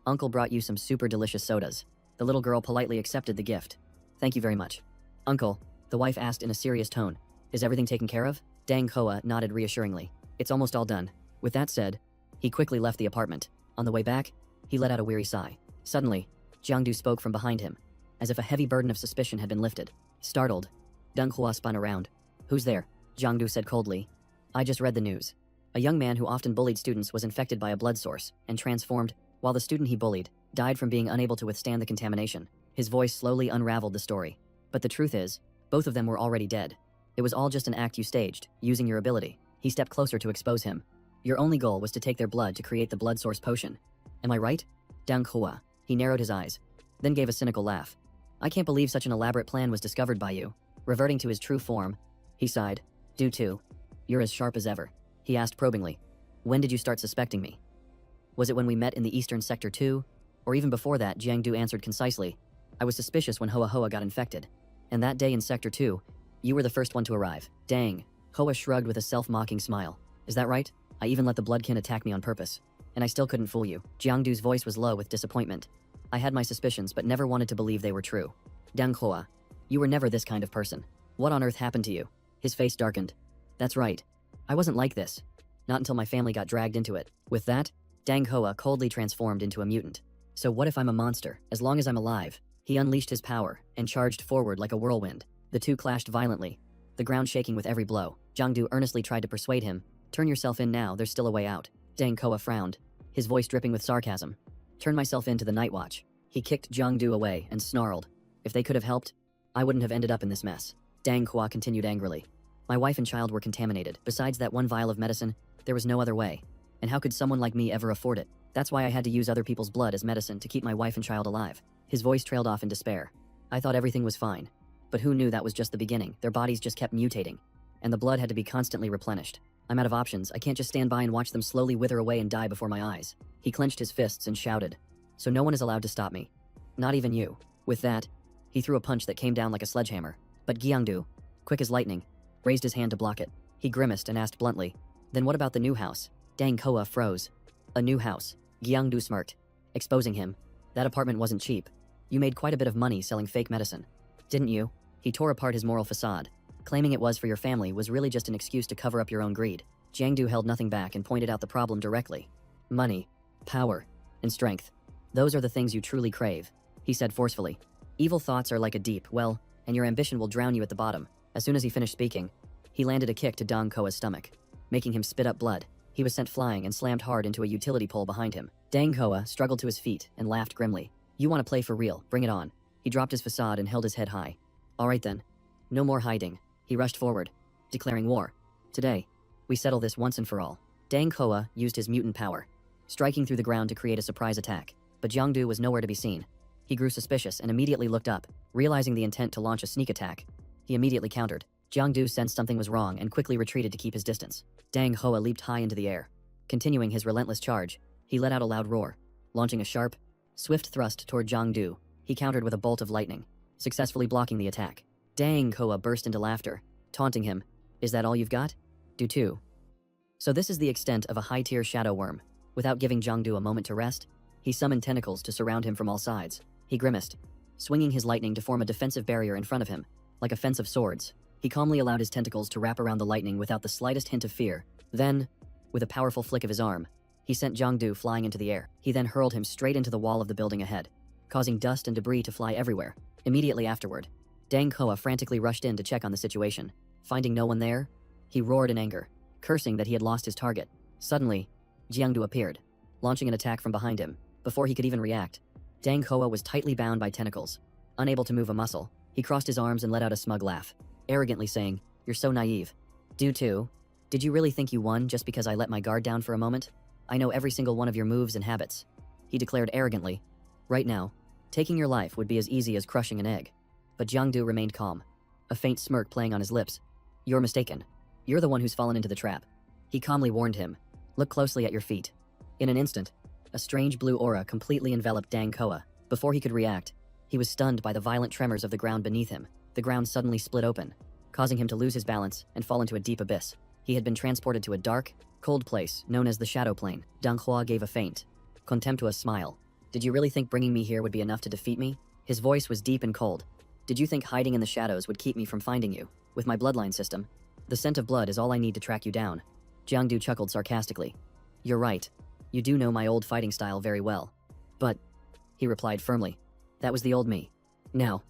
Uncle brought you some super delicious sodas. The little girl politely accepted the gift. Thank you very much. Uncle, the wife asked in a serious tone. Is everything taken care of? Dang Koa nodded reassuringly. It's almost all done. With that said, he quickly left the apartment. On the way back, he let out a weary sigh. Suddenly, Jiangdu spoke from behind him, as if a heavy burden of suspicion had been lifted. Startled, Deng Hua spun around. Who's there? Jiangdu said coldly. I just read the news. A young man who often bullied students was infected by a blood source and transformed, while the student he bullied died from being unable to withstand the contamination. His voice slowly unraveled the story. But the truth is, both of them were already dead. It was all just an act you staged, using your ability. He stepped closer to expose him. Your only goal was to take their blood to create the blood source potion. Am I right? Dang Hua. He narrowed his eyes, then gave a cynical laugh. I can't believe such an elaborate plan was discovered by you. Reverting to his true form, he sighed. Do too. You're as sharp as ever. He asked probingly. When did you start suspecting me? Was it when we met in the Eastern Sector too? Or even before that? Jiangdu answered concisely. I was suspicious when Hoa Hoa got infected. And that day in Sector 2, you were the first one to arrive. Dang. Hoa shrugged with a self-mocking smile. Is that right? I even let the bloodkin attack me on purpose. And I still couldn't fool you. Jiangdu's voice was low with disappointment. I had my suspicions but never wanted to believe they were true. Dang Hoa, you were never this kind of person. What on earth happened to you? His face darkened. That's right. I wasn't like this. Not until my family got dragged into it. With that, Dang Hoa coldly transformed into a mutant. So what if I'm a monster? As long as I'm alive. He unleashed his power and charged forward like a whirlwind. The two clashed violently, the ground shaking with every blow. Jiangdu earnestly tried to persuade him. Turn yourself in now, there's still a way out. Dang Koa frowned, his voice dripping with sarcasm. Turn myself in to the Night Watch. He kicked Jiangdu away and snarled. If they could have helped, I wouldn't have ended up in this mess. Dang Hua continued angrily. My wife and child were contaminated. Besides that one vial of medicine, there was no other way. And how could someone like me ever afford it? That's why I had to use other people's blood as medicine to keep my wife and child alive. His voice trailed off in despair. I thought everything was fine. But who knew that was just the beginning? Their bodies just kept mutating. And the blood had to be constantly replenished. I'm out of options. I can't just stand by and watch them slowly wither away and die before my eyes. He clenched his fists and shouted. So no one is allowed to stop me. Not even you. With that, he threw a punch that came down like a sledgehammer. But Gyangdu, quick as lightning, raised his hand to block it. He grimaced and asked bluntly, then what about the new house? Dang Koa froze. A new house. Gyangdu smirked, exposing him. That apartment wasn't cheap. You made quite a bit of money selling fake medicine. Didn't you? He tore apart his moral facade. Claiming it was for your family was really just an excuse to cover up your own greed. Jiangdu held nothing back and pointed out the problem directly. Money, power, and strength. Those are the things you truly crave, he said forcefully. Evil thoughts are like a deep well, and your ambition will drown you at the bottom. As soon as he finished speaking, he landed a kick to Dong Koa's stomach, making him spit up blood. He was sent flying and slammed hard into a utility pole behind him. Dang Koa struggled to his feet and laughed grimly. You want to play for real, bring it on. He dropped his facade and held his head high. All right then. No more hiding. He rushed forward, declaring war. Today, we settle this once and for all. Dang Koa used his mutant power, striking through the ground to create a surprise attack. But Jiangdu was nowhere to be seen. He grew suspicious and immediately looked up, realizing the intent to launch a sneak attack. He immediately countered. Jiangdu sensed something was wrong and quickly retreated to keep his distance. Dang Hoa leaped high into the air. Continuing his relentless charge, he let out a loud roar, launching a sharp, swift thrust toward Jiangdu. He countered with a bolt of lightning, successfully blocking the attack. Dang Koa burst into laughter, taunting him. Is that all you've got? Do too. So this is the extent of a high-tier shadow worm. Without giving Jiangdu a moment to rest, he summoned tentacles to surround him from all sides. He grimaced, swinging his lightning to form a defensive barrier in front of him, like a fence of swords. He calmly allowed his tentacles to wrap around the lightning without the slightest hint of fear. Then, with a powerful flick of his arm, he sent Jiangdu flying into the air. He then hurled him straight into the wall of the building ahead, causing dust and debris to fly everywhere. Immediately afterward, Dang Koa frantically rushed in to check on the situation. Finding no one there, he roared in anger, cursing that he had lost his target. Suddenly, Jiangdu appeared, launching an attack from behind him. Before he could even react, Dang Koa was tightly bound by tentacles. Unable to move a muscle, he crossed his arms and let out a smug laugh, arrogantly saying, "You're so naive." Do too. Did you really think you won just because I let my guard down for a moment? I know every single one of your moves and habits, he declared arrogantly. Right now, taking your life would be as easy as crushing an egg. But Jiangdu remained calm, a faint smirk playing on his lips. You're mistaken. You're the one who's fallen into the trap. He calmly warned him. Look closely at your feet. In an instant, a strange blue aura completely enveloped Dang Koa. Before he could react, he was stunned by the violent tremors of the ground beneath him. The ground suddenly split open, causing him to lose his balance and fall into a deep abyss. He had been transported to a dark, cold place known as the Shadow Plane. Dang Hua gave a faint, contemptuous smile. Did you really think bringing me here would be enough to defeat me? His voice was deep and cold. Did you think hiding in the shadows would keep me from finding you? With my bloodline system, the scent of blood is all I need to track you down. Jiangdu chuckled sarcastically. You're right. You do know my old fighting style very well. But, he replied firmly, that was the old me. Now,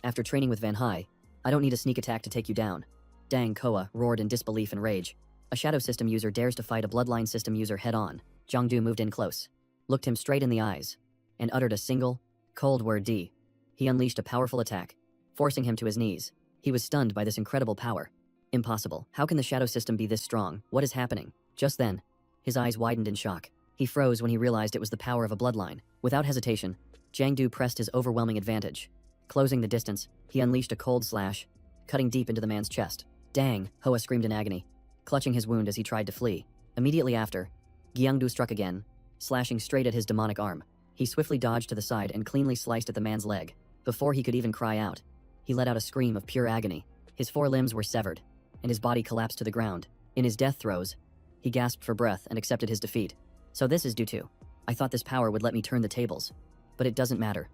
after training with Van Hai, I don't need a sneak attack to take you down. Dang Koa roared in disbelief and rage. A shadow system user dares to fight a bloodline system user head-on. Jiangdu moved in close, looked him straight in the eyes, and uttered a single, cold word D. He unleashed a powerful attack, forcing him to his knees. He was stunned by this incredible power. Impossible. How can the shadow system be this strong? What is happening? Just then, his eyes widened in shock. He froze when he realized it was the power of a bloodline. Without hesitation, Jiangdu pressed his overwhelming advantage. Closing the distance, he unleashed a cold slash, cutting deep into the man's chest. Dang, Hoa screamed in agony, clutching his wound as he tried to flee. Immediately after, Jiangdu struck again, slashing straight at his demonic arm. He swiftly dodged to the side and cleanly sliced at the man's leg. Before he could even cry out, he let out a scream of pure agony. His 4 limbs were severed, and his body collapsed to the ground. In his death throes, he gasped for breath and accepted his defeat. So this is due to. I thought this power would let me turn the tables. But it doesn't matter.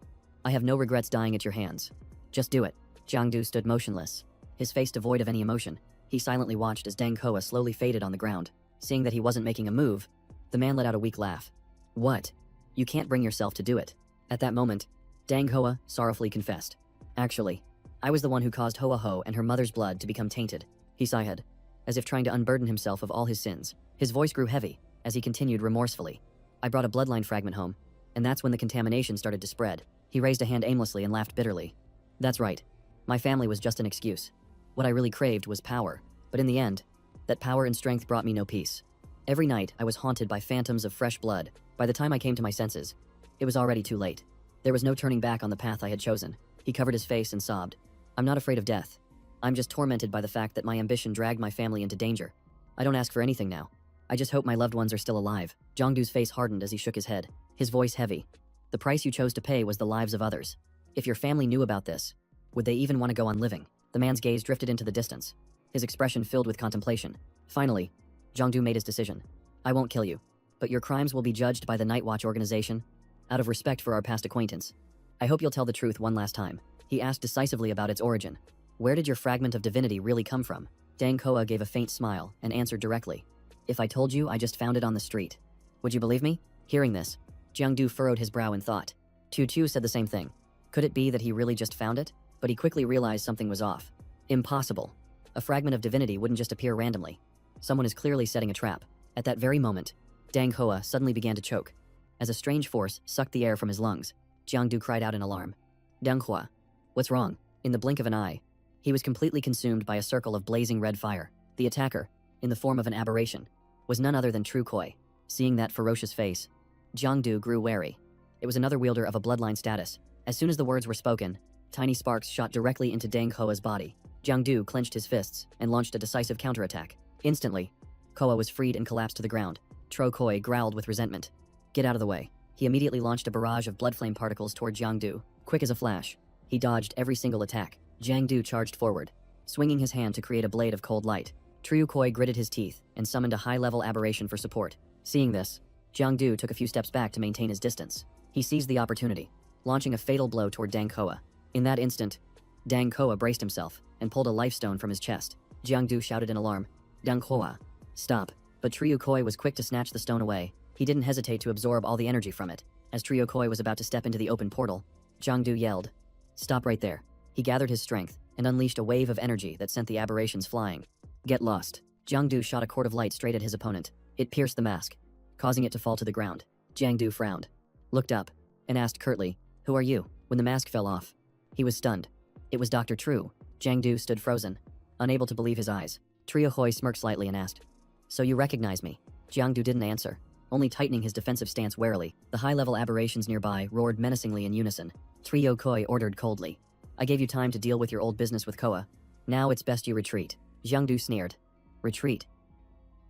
I have no regrets dying at your hands. Just do it. Jiangdu stood motionless, his face devoid of any emotion. He silently watched as Dang Koa slowly faded on the ground. Seeing that he wasn't making a move, the man let out a weak laugh. What? You can't bring yourself to do it. At that moment, Dang Hoa sorrowfully confessed. Actually, I was the one who caused Hoa Ho and her mother's blood to become tainted. He sighed, as if trying to unburden himself of all his sins. His voice grew heavy, as he continued remorsefully. I brought a bloodline fragment home, and that's when the contamination started to spread. He raised a hand aimlessly and laughed bitterly. That's right. My family was just an excuse. What I really craved was power, but in the end, that power and strength brought me no peace. Every night, I was haunted by phantoms of fresh blood. By the time I came to my senses, it was already too late. There was no turning back on the path I had chosen. He covered his face and sobbed. I'm not afraid of death. I'm just tormented by the fact that my ambition dragged my family into danger. I don't ask for anything now. I just hope my loved ones are still alive. Jongdu's face hardened as he shook his head, his voice heavy. The price you chose to pay was the lives of others. If your family knew about this, would they even want to go on living? The man's gaze drifted into the distance, his expression filled with contemplation. Finally, Jongdu made his decision. I won't kill you, but your crimes will be judged by the Night Watch organization, out of respect for our past acquaintance. I hope you'll tell the truth one last time. He asked decisively about its origin. Where did your fragment of divinity really come from? Dang Koa gave a faint smile and answered directly. If I told you I just found it on the street, would you believe me? Hearing this, Jiangdu furrowed his brow in thought. Tu said the same thing. Could it be that he really just found it? But he quickly realized something was off. Impossible. A fragment of divinity wouldn't just appear randomly. Someone is clearly setting a trap. At that very moment, Dang Koa suddenly began to choke. As a strange force sucked the air from his lungs, Jiangdu cried out in alarm. Dang Hua, what's wrong? In the blink of an eye, he was completely consumed by a circle of blazing red fire. The attacker, in the form of an aberration, was none other than True Koi. Seeing that ferocious face, Jiangdu grew wary. It was another wielder of a bloodline status. As soon as the words were spoken, tiny sparks shot directly into Dang Koa's body. Jiangdu clenched his fists and launched a decisive counterattack. Instantly, Koa was freed and collapsed to the ground. Tro Koi growled with resentment. Get out of the way. He immediately launched a barrage of blood flame particles toward Jiangdu. Quick as a flash, he dodged every single attack. Jiangdu charged forward, swinging his hand to create a blade of cold light. Triu Koi gritted his teeth and summoned a high-level aberration for support. Seeing this, Jiangdu took a few steps back to maintain his distance. He seized the opportunity, launching a fatal blow toward Dang Koa. In that instant, Dang Koa braced himself and pulled a life stone from his chest. Jiangdu shouted in alarm, Dang Koa, stop. But Triu Koi was quick to snatch the stone away. He didn't hesitate to absorb all the energy from it. As Triu Koi was about to step into the open portal, Jiangdu yelled, stop right there. He gathered his strength and unleashed a wave of energy that sent the aberrations flying. Get lost. Jiangdu shot a cord of light straight at his opponent. It pierced the mask, causing it to fall to the ground. Jiangdu frowned, looked up, and asked curtly, who are you? When the mask fell off, he was stunned. It was Dr. True. Jiangdu stood frozen, unable to believe his eyes. Triuhoi smirked slightly and asked, so you recognize me? Jiangdu didn't answer, only tightening his defensive stance warily. The high-level aberrations nearby roared menacingly in unison. Triuhoi ordered coldly, I gave you time to deal with your old business with Koa. Now it's best you retreat. Jiangdu sneered. Retreat?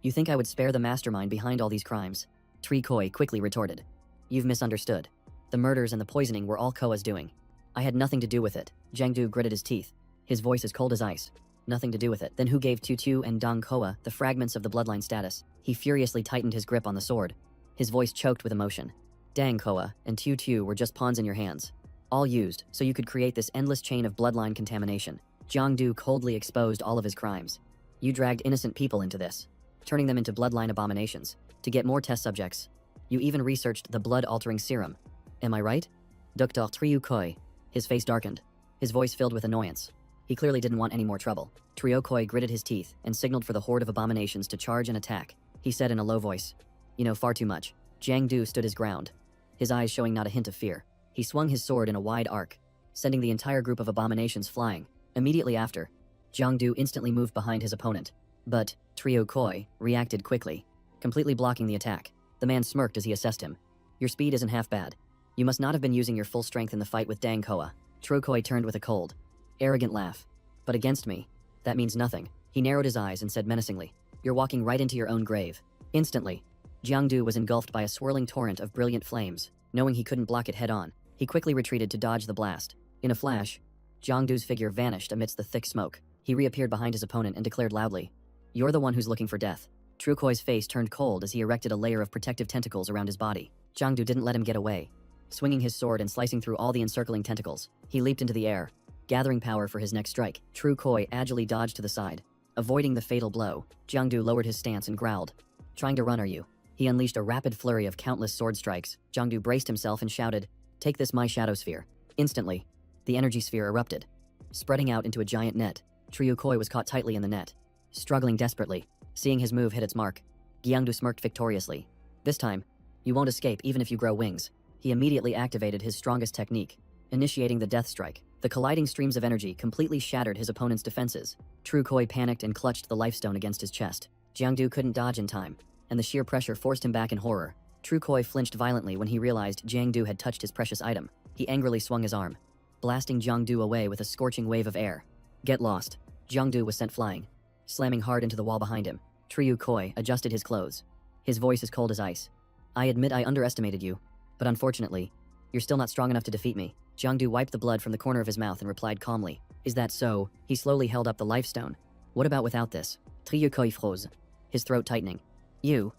You think I would spare the mastermind behind all these crimes? Tri Koi quickly retorted. You've misunderstood. The murders and the poisoning were all Koa's doing. I had nothing to do with it. Jiangdu gritted his teeth, his voice as cold as ice. Nothing to do with it. Then who gave Tu and Dang Koa the fragments of the bloodline status? He furiously tightened his grip on the sword, his voice choked with emotion. Dang Koa and Tu were just pawns in your hands. All used so you could create this endless chain of bloodline contamination. Jiangdu coldly exposed all of his crimes. You dragged innocent people into this, turning them into bloodline abominations. To get more test subjects, you even researched the blood-altering serum. Am I right? Dr. Triu Koi. His face darkened, his voice filled with annoyance. He clearly didn't want any more trouble. Triu Koi gritted his teeth and signaled for the horde of abominations to charge and attack. He said in a low voice, you know far too much. Jiangdu stood his ground, his eyes showing not a hint of fear. He swung his sword in a wide arc, sending the entire group of abominations flying. Immediately after, Jiangdu instantly moved behind his opponent. But Triu Koi reacted quickly, completely blocking the attack. The man smirked as he assessed him. Your speed isn't half bad. You must not have been using your full strength in the fight with Dang Koa. Triu Koi turned with a cold, arrogant laugh. But against me, that means nothing. He narrowed his eyes and said menacingly, you're walking right into your own grave. Instantly, Jiangdu was engulfed by a swirling torrent of brilliant flames. Knowing he couldn't block it head-on, he quickly retreated to dodge the blast. In a flash, Jiangdu's figure vanished amidst the thick smoke. He reappeared behind his opponent and declared loudly, you're the one who's looking for death. Triu Koi's face turned cold as he erected a layer of protective tentacles around his body. Jiangdu didn't let him get away. Swinging his sword and slicing through all the encircling tentacles, he leaped into the air, gathering power for his next strike. Triu Koi agilely dodged to the side, avoiding the fatal blow. Jiangdu lowered his stance and growled, trying to run are you? He unleashed a rapid flurry of countless sword strikes. Jiangdu braced himself and shouted, take this my shadow sphere. Instantly, the energy sphere erupted, spreading out into a giant net. Triu Koi was caught tightly in the net, struggling desperately. Seeing his move hit its mark, Jiangdu smirked victoriously. This time, you won't escape even if you grow wings. He immediately activated his strongest technique, initiating the death strike. The colliding streams of energy completely shattered his opponent's defenses, Tru Koi panicked and clutched the lifestone against his chest. Jiangdu couldn't dodge in time, and the sheer pressure forced him back in horror. Tru Koi flinched violently when he realized Jiangdu had touched his precious item. He angrily swung his arm, blasting Jiangdu away with a scorching wave of air. Get lost. Jiangdu was sent flying, slamming hard into the wall behind him. Tru Koi adjusted his clothes. His voice as cold as ice. I admit I underestimated you, but unfortunately, you're still not strong enough to defeat me. Jiangdu wiped the blood from the corner of his mouth and replied calmly. Is that so? He slowly held up the lifestone. What about without this? Tru Koi froze, his throat tightening. You?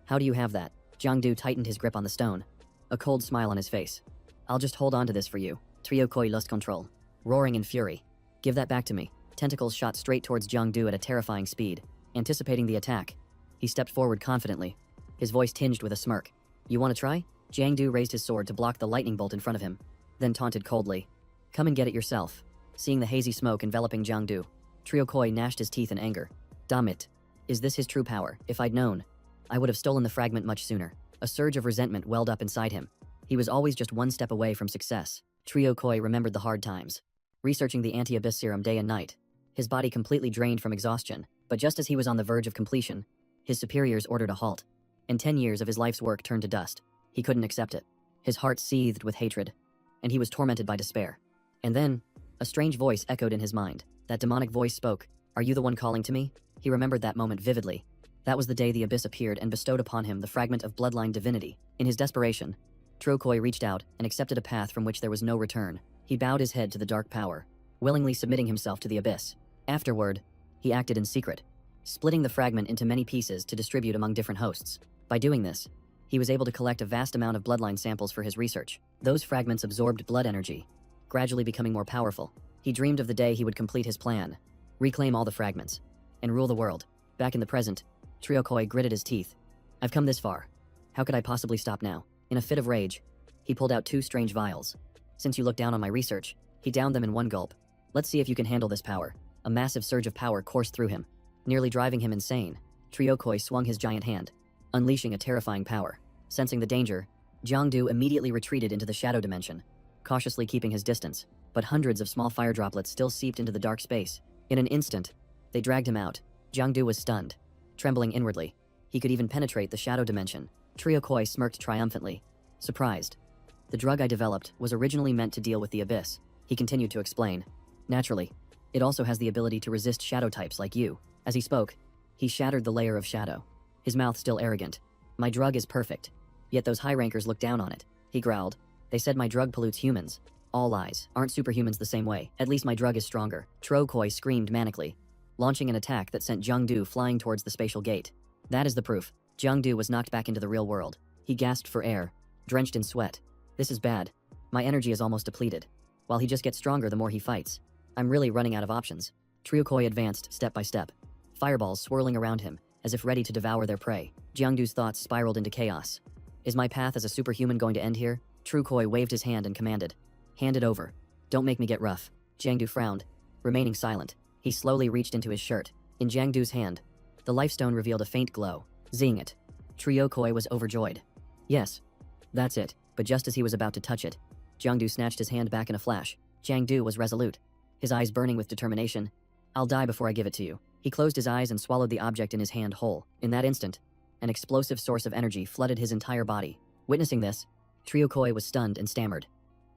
How do you have that? Jiangdu tightened his grip on the stone, a cold smile on his face. I'll just hold on to this for you. Tru Koi lost control, roaring in fury. Give that back to me. Tentacles shot straight towards Jiangdu at a terrifying speed. Anticipating the attack, he stepped forward confidently, his voice tinged with a smirk. You want to try? Jiangdu raised his sword to block the lightning bolt in front of him, then taunted coldly. Come and get it yourself. Seeing the hazy smoke enveloping Jiangdu, Tru Koi gnashed his teeth in anger. Damn it. Is this his true power? If I'd known, I would have stolen the fragment much sooner. A surge of resentment welled up inside him. He was always just one step away from success. Tru Koi remembered the hard times, researching the anti-abyss serum day and night. His body completely drained from exhaustion, but just as he was on the verge of completion, his superiors ordered a halt, and 10 years of his life's work turned to dust. He couldn't accept it. His heart seethed with hatred, and he was tormented by despair. And then, a strange voice echoed in his mind. That demonic voice spoke. Are you the one calling to me? He remembered that moment vividly. That was the day the abyss appeared and bestowed upon him the fragment of bloodline divinity. In his desperation, Tru Koi reached out and accepted a path from which there was no return. He bowed his head to the dark power, willingly submitting himself to the abyss. Afterward, he acted in secret, splitting the fragment into many pieces to distribute among different hosts. By doing this, he was able to collect a vast amount of bloodline samples for his research. Those fragments absorbed blood energy, gradually becoming more powerful. He dreamed of the day he would complete his plan, reclaim all the fragments, and rule the world. Back in the present, Tru Koi gritted his teeth. I've come this far. How could I possibly stop now? In a fit of rage, he pulled out 2 strange vials. Since you looked down on my research, he downed them in one gulp. Let's see if you can handle this power. A massive surge of power coursed through him, nearly driving him insane. Tru Koi swung his giant hand, unleashing a terrifying power. Sensing the danger, Jiangdu immediately retreated into the shadow dimension, cautiously keeping his distance, but hundreds of small fire droplets still seeped into the dark space. In an instant, they dragged him out. Jiangdu was stunned, trembling inwardly. He could even penetrate the shadow dimension. Tru Koi smirked triumphantly, surprised. The drug I developed was originally meant to deal with the abyss, he continued to explain. Naturally, it also has the ability to resist shadow types like you. As he spoke, he shattered the layer of shadow, his mouth still arrogant. My drug is perfect, yet those high rankers look down on it, he growled. They said my drug pollutes humans. All lies. Aren't superhumans the same way? At least my drug is stronger. Tru Koi screamed manically, launching an attack that sent Jiangdu flying towards the spatial gate. That is the proof. Jiangdu was knocked back into the real world. He gasped for air, drenched in sweat. This is bad. My energy is almost depleted. While he just gets stronger the more he fights. I'm really running out of options. Tru Koi advanced step by step, fireballs swirling around him, as if ready to devour their prey. Jiangdu's thoughts spiraled into chaos. Is my path as a superhuman going to end here? Tru Koi waved his hand and commanded. Hand it over. Don't make me get rough. Jiangdu frowned, remaining silent. He slowly reached into his shirt. In Jiangdu's hand, the lifestone revealed a faint glow. Zing it. Tru Koi was overjoyed. Yes, that's it. But just as he was about to touch it, Jiangdu snatched his hand back in a flash. Jiangdu was resolute, his eyes burning with determination. I'll die before I give it to you. He closed his eyes and swallowed the object in his hand whole. In that instant, an explosive source of energy flooded his entire body. Witnessing this, Tru Koi was stunned and stammered.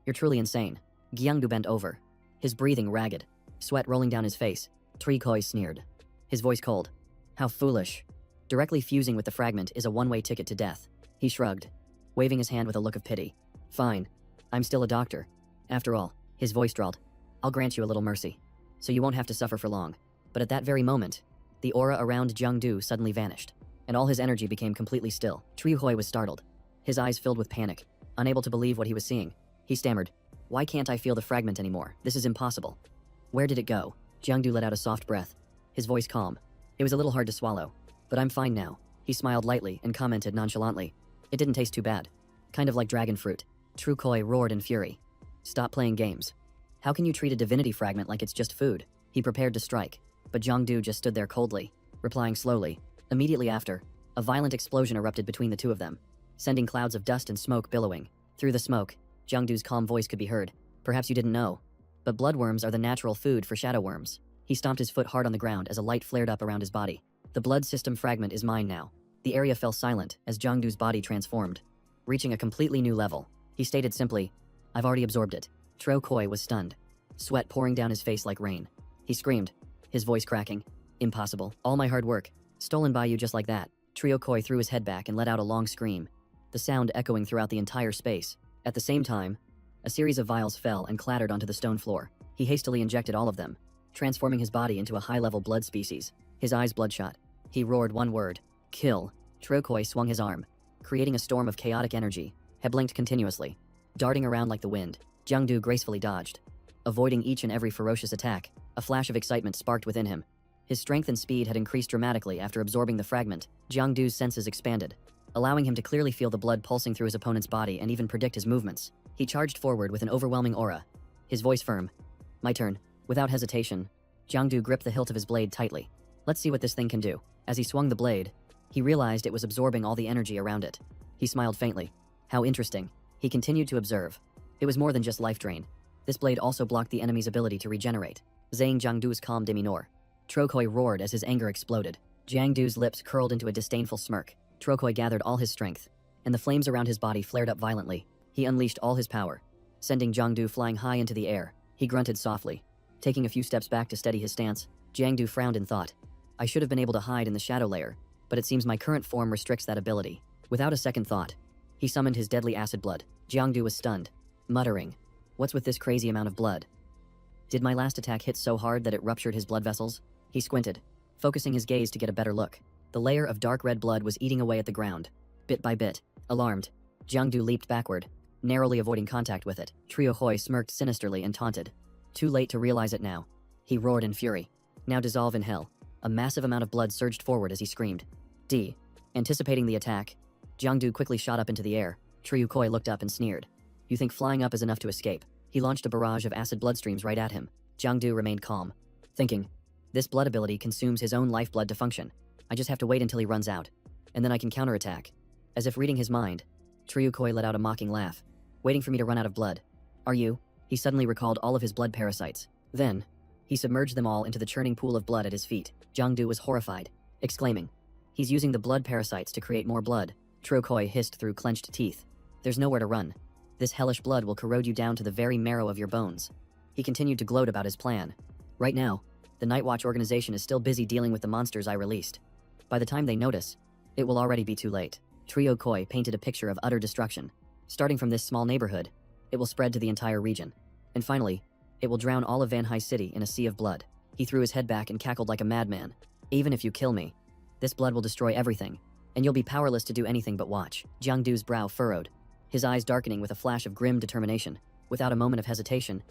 You're truly insane. Jiangdu bent over, his breathing ragged, sweat rolling down his face. Tru Koi sneered, his voice cold. How foolish. Directly fusing with the fragment is a one-way ticket to death. He shrugged, waving his hand with a look of pity. Fine. I'm still a doctor. After all, his voice drawled. I'll grant you a little mercy, so you won't have to suffer for long. But at that very moment, the aura around Jiangdu suddenly vanished, and all his energy became completely still. Tru Koi was startled, his eyes filled with panic, unable to believe what he was seeing. He stammered, why can't I feel the fragment anymore? This is impossible. Where did it go? Jiangdu let out a soft breath, his voice calm. It was a little hard to swallow, but I'm fine now. He smiled lightly and commented nonchalantly. It didn't taste too bad. Kind of like dragon fruit. Tru Koi roared in fury. Stop playing games. How can you treat a divinity fragment like it's just food? He prepared to strike, but Jiangdu just stood there coldly, replying slowly. Immediately after, a violent explosion erupted between the two of them, sending clouds of dust and smoke billowing. Through the smoke, Jiangdu's calm voice could be heard. Perhaps you didn't know, but bloodworms are the natural food for shadow worms. He stomped his foot hard on the ground as a light flared up around his body. The blood system fragment is mine now. The area fell silent as Jiangdu's body transformed, reaching a completely new level. He stated simply, "I've already absorbed it." Tro Koi was stunned, sweat pouring down his face like rain. He screamed, his voice cracking, "Impossible. All my hard work, stolen by you just like that." Trio Koi threw his head back and let out a long scream, the sound echoing throughout the entire space. At the same time, a series of vials fell and clattered onto the stone floor. He hastily injected all of them, transforming his body into a high-level blood species. His eyes bloodshot. He roared one word, "Kill." Tro Koi swung his arm, creating a storm of chaotic energy. He blinked continuously, darting around like the wind. Jiangdu gracefully dodged, avoiding each and every ferocious attack. A flash of excitement sparked within him. His strength and speed had increased dramatically after absorbing the fragment. Jiangdu's senses expanded, allowing him to clearly feel the blood pulsing through his opponent's body and even predict his movements. He charged forward with an overwhelming aura, his voice firm. "My turn." Without hesitation, Jiangdu gripped the hilt of his blade tightly. "Let's see what this thing can do." As he swung the blade, he realized it was absorbing all the energy around it. He smiled faintly. How interesting. He continued to observe. It was more than just life drain. This blade also blocked the enemy's ability to regenerate. Zhang Jiangdu's calm demeanor. Tro Koi roared as his anger exploded. Jiangdu's lips curled into a disdainful smirk. Tro Koi gathered all his strength, and the flames around his body flared up violently. He unleashed all his power, sending Jiangdu flying high into the air. He grunted softly, taking a few steps back to steady his stance. Jiangdu frowned in thought. "I should have been able to hide in the shadow layer, but it seems my current form restricts that ability." Without a second thought, he summoned his deadly acid blood. Jiangdu was stunned, muttering, "What's with this crazy amount of blood? Did my last attack hit so hard that it ruptured his blood vessels?" He squinted, focusing his gaze to get a better look. The layer of dark red blood was eating away at the ground. Bit by bit, alarmed, Jiangdu leaped backward, narrowly avoiding contact with it. Trio Hoi smirked sinisterly and taunted. Too late to realize it now. He roared in fury. "Now dissolve in hell." A massive amount of blood surged forward as he screamed. D. Anticipating the attack, Jiangdu quickly shot up into the air. Trio Koi looked up and sneered. "You think flying up is enough to escape?" He launched a barrage of acid bloodstreams right at him. Jiangdu remained calm, thinking, "This blood ability consumes his own lifeblood to function. I just have to wait until he runs out, and then I can counterattack." As if reading his mind, Trio Koi let out a mocking laugh. "Waiting for me to run out of blood, are you?" He suddenly recalled all of his blood parasites. Then, he submerged them all into the churning pool of blood at his feet. Jiangdu was horrified, exclaiming, "He's using the blood parasites to create more blood." Trio Koi hissed through clenched teeth. "There's nowhere to run. This hellish blood will corrode you down to the very marrow of your bones." He continued to gloat about his plan. "Right now, the Night Watch organization is still busy dealing with the monsters I released. By the time they notice, it will already be too late." Trio Koi painted a picture of utter destruction. Starting from this small neighborhood, it will spread to the entire region. And finally, it will drown all of Vanhai City in a sea of blood. He threw his head back and cackled like a madman. "Even if you kill me, this blood will destroy everything, and you'll be powerless to do anything but watch." Jiangdu's brow furrowed, his eyes darkening with a flash of grim determination. Without a moment of hesitation,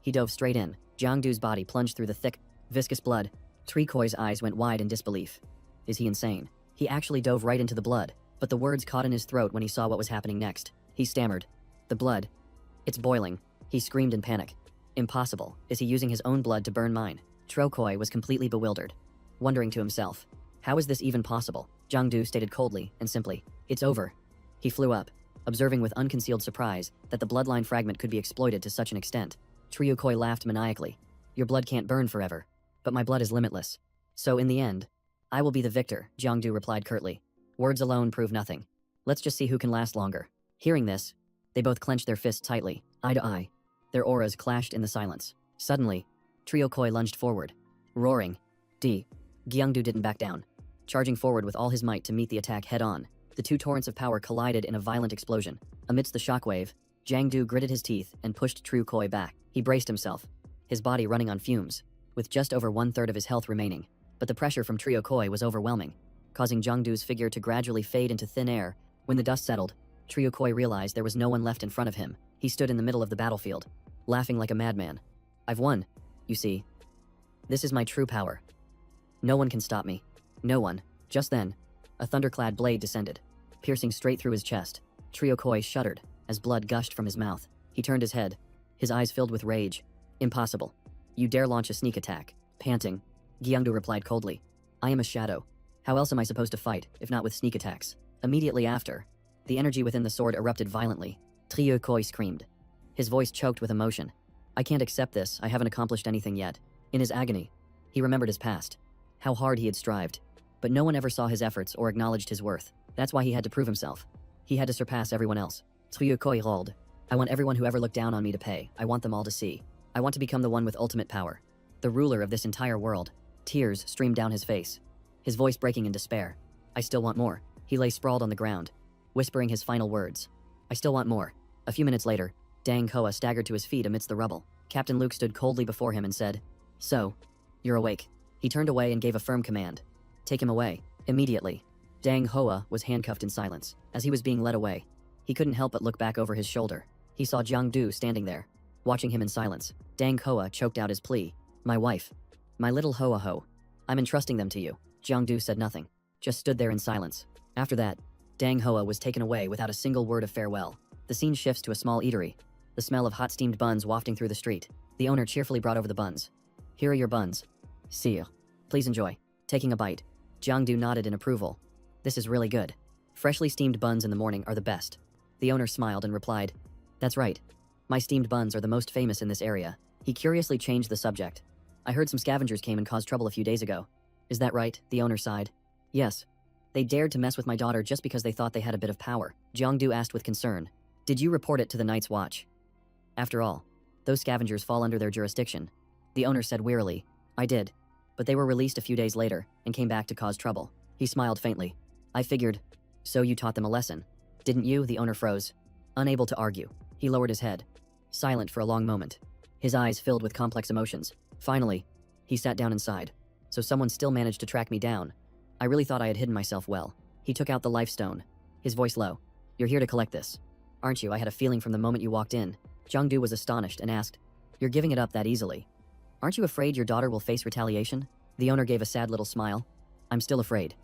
he dove straight in. Jiangdu's body plunged through the thick, viscous blood. Trio Koi's eyes went wide in disbelief. Is he insane? He actually dove right into the blood, but the words caught in his throat when he saw what was happening next. He stammered. "The blood. It's boiling." He screamed in panic. "Impossible. Is he using his own blood to burn mine?" Trio Koi was completely bewildered, wondering to himself, how is this even possible? Jiangdu stated coldly and simply, "It's over." He flew up, observing with unconcealed surprise that the bloodline fragment could be exploited to such an extent. Trio Koi laughed maniacally. "Your blood can't burn forever, but my blood is limitless. So in the end, I will be the victor," Jiangdu replied curtly. "Words alone prove nothing. Let's just see who can last longer." Hearing this, they both clenched their fists tightly, eye to eye. Their auras clashed in the silence. Suddenly, Trio Koi lunged forward, roaring. Jiangdu didn't back down, charging forward with all his might to meet the attack head-on. The two torrents of power collided in a violent explosion. Amidst the shockwave, Jiangdu gritted his teeth and pushed Trio Koi back. He braced himself, his body running on fumes, with just over 1/3 of his health remaining. But the pressure from Trio Koi was overwhelming, causing Jiangdu's figure to gradually fade into thin air. When the dust settled, Trio Koi realized there was no one left in front of him. He stood in the middle of the battlefield, laughing like a madman. "I've won, you see. This is my true power. No one can stop me. No one." Just then, a thunderclad blade descended, piercing straight through his chest. Trio Koi shuddered as blood gushed from his mouth. He turned his head, his eyes filled with rage. "Impossible. You dare launch a sneak attack." Panting, Jiangdu replied coldly. "I am a shadow. How else am I supposed to fight, if not with sneak attacks?" Immediately after, the energy within the sword erupted violently. Trio Koi screamed, his voice choked with emotion. "I can't accept this. I haven't accomplished anything yet." In his agony, He remembered his past, how hard he had strived, but no one ever saw his efforts or acknowledged his worth. That's why he had to prove himself. He had to surpass everyone else. I want everyone who ever looked down on me to pay. I want them all to see. I want to become the one with ultimate power, the ruler of this entire world. Tears streamed down his face, his voice breaking in despair. I still want more. He lay sprawled on the ground, whispering his final words. I still want more. A few minutes later, Dang Hoa staggered to his feet amidst the rubble. Captain Luke stood coldly before him and said, "So, you're awake." He turned away and gave a firm command. "Take him away, immediately." Dang Hoa was handcuffed in silence. As he was being led away, he couldn't help but look back over his shoulder. He saw Jiang Du standing there, watching him in silence. Dang Hoa choked out his plea. "My wife. My little Hoa Ho. I'm entrusting them to you." Jiang Du said nothing, just stood there in silence. After that, Dang Hoa was taken away without a single word of farewell. The scene shifts to a small eatery, the smell of hot steamed buns wafting through the street. The owner cheerfully brought over the buns. "Here are your buns. See you. Please enjoy." Taking a bite, Jiang Du nodded in approval. "This is really good. Freshly steamed buns in the morning are the best." The owner smiled and replied, "That's right. My steamed buns are the most famous in this area." He curiously changed the subject. "I heard some scavengers came and caused trouble a few days ago. Is that right?" The owner sighed. "Yes. They dared to mess with my daughter just because they thought they had a bit of power." Jiang Du asked with concern, "Did you report it to the Night's Watch?" After all, those scavengers fall under their jurisdiction. The owner said wearily, "I did, but they were released a few days later and came back to cause trouble." He smiled faintly. "I figured. So you taught them a lesson, didn't you?" The owner froze, unable to argue. He lowered his head, silent for a long moment, his eyes filled with complex emotions. Finally, he sat down and sighed. "So someone still managed to track me down. I really thought I had hidden myself well." He took out the life stone, his voice low. "You're here to collect this, aren't you? I had a feeling from the moment you walked in." Jiang Du was astonished and asked, "You're giving it up that easily? Aren't you afraid your daughter will face retaliation?" The owner gave a sad little smile. "I'm still afraid,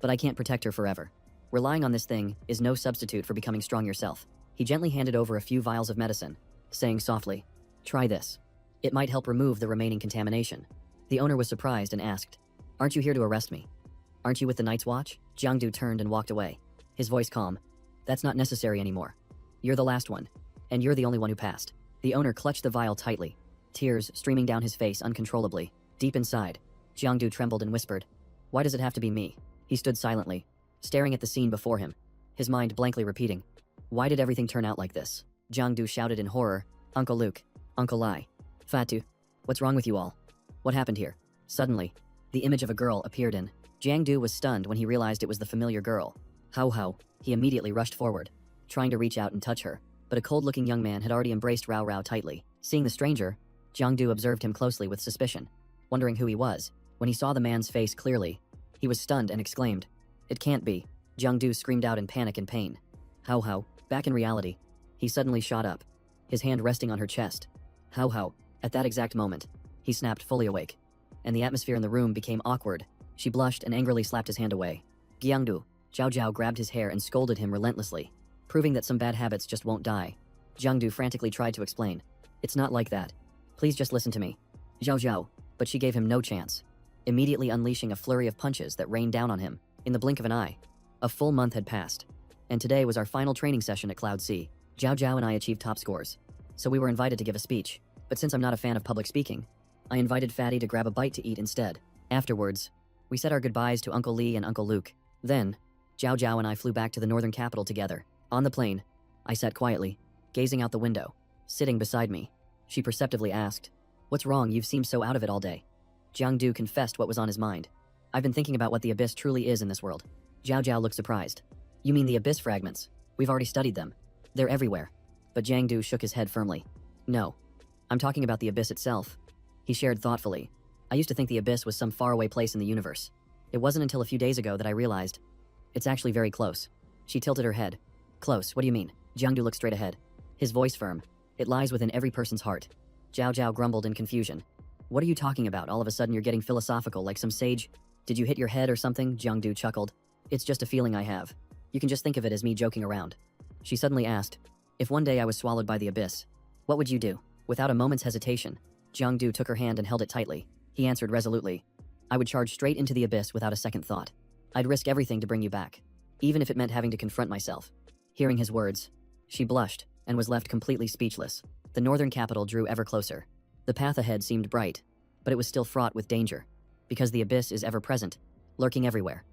but I can't protect her forever. Relying on this thing is no substitute for becoming strong yourself." He gently handed over a few vials of medicine, saying softly, "Try this. It might help remove the remaining contamination." The owner was surprised and asked, "Aren't you here to arrest me? Aren't you with the Night's Watch?" Jiang Du turned and walked away, his voice calm. "That's not necessary anymore. You're the last one, and you're the only one who passed." The owner clutched the vial tightly, tears streaming down his face uncontrollably. Deep inside, Jiang Du trembled and whispered, "Why does it have to be me?" He stood silently, staring at the scene before him, his mind blankly repeating, "Why did everything turn out like this?" Jiang Du shouted in horror, "Uncle Luke, Uncle Lai, Fatu, what's wrong with you all? What happened here?" Suddenly, the image of a girl appeared in. Jiang Du was stunned when he realized it was the familiar girl. How. He immediately rushed forward, trying to reach out and touch her, but a cold-looking young man had already embraced Rao tightly. Seeing the stranger, Jiang Du observed him closely with suspicion, wondering who he was. When he saw the man's face clearly, he was stunned and exclaimed, "It can't be." Jiang Du screamed out in panic and pain. How. Back in reality, he suddenly shot up, his hand resting on her chest. How. At that exact moment, he snapped fully awake, and the atmosphere in the room became awkward. She blushed and angrily slapped his hand away. "Jiangdu." Zhao Zhao grabbed his hair and scolded him relentlessly, proving that some bad habits just won't die. Jiangdu frantically tried to explain. "It's not like that. Please just listen to me." Zhao Zhao, but she gave him no chance, immediately unleashing a flurry of punches that rained down on him. In the blink of an eye, a full month had passed, and today was our final training session at Cloud C. Zhao Zhao and I achieved top scores, so we were invited to give a speech. But since I'm not a fan of public speaking, I invited Fatty to grab a bite to eat instead. Afterwards, we said our goodbyes to Uncle Lee and Uncle Luke. Then, Zhao Zhao and I flew back to the northern capital together. On the plane, I sat quietly, gazing out the window. Sitting beside me, she perceptively asked, "What's wrong? You've seemed so out of it all day." Jiang Du confessed what was on his mind. "I've been thinking about what the abyss truly is in this world." Zhao Zhao looked surprised. "You mean the abyss fragments? We've already studied them. They're everywhere." But Jiang Du shook his head firmly. "No, I'm talking about the abyss itself." He shared thoughtfully. "I used to think the abyss was some faraway place in the universe. It wasn't until a few days ago that I realized it's actually very close." She tilted her head. "Close, what do you mean?" Jiang Du looked straight ahead, his voice firm. "It lies within every person's heart." Zhao Zhao grumbled in confusion. "What are you talking about? All of a sudden you're getting philosophical like some sage. Did you hit your head or something?" Jiang Du chuckled. "It's just a feeling I have. You can just think of it as me joking around." She suddenly asked, "If one day I was swallowed by the abyss, what would you do?" Without a moment's hesitation, Jiang Du took her hand and held it tightly. He answered resolutely, "I would charge straight into the abyss without a second thought. I'd risk everything to bring you back, even if it meant having to confront myself." Hearing his words, she blushed and was left completely speechless. The northern capital drew ever closer. The path ahead seemed bright, but it was still fraught with danger. because the abyss is ever present, lurking everywhere.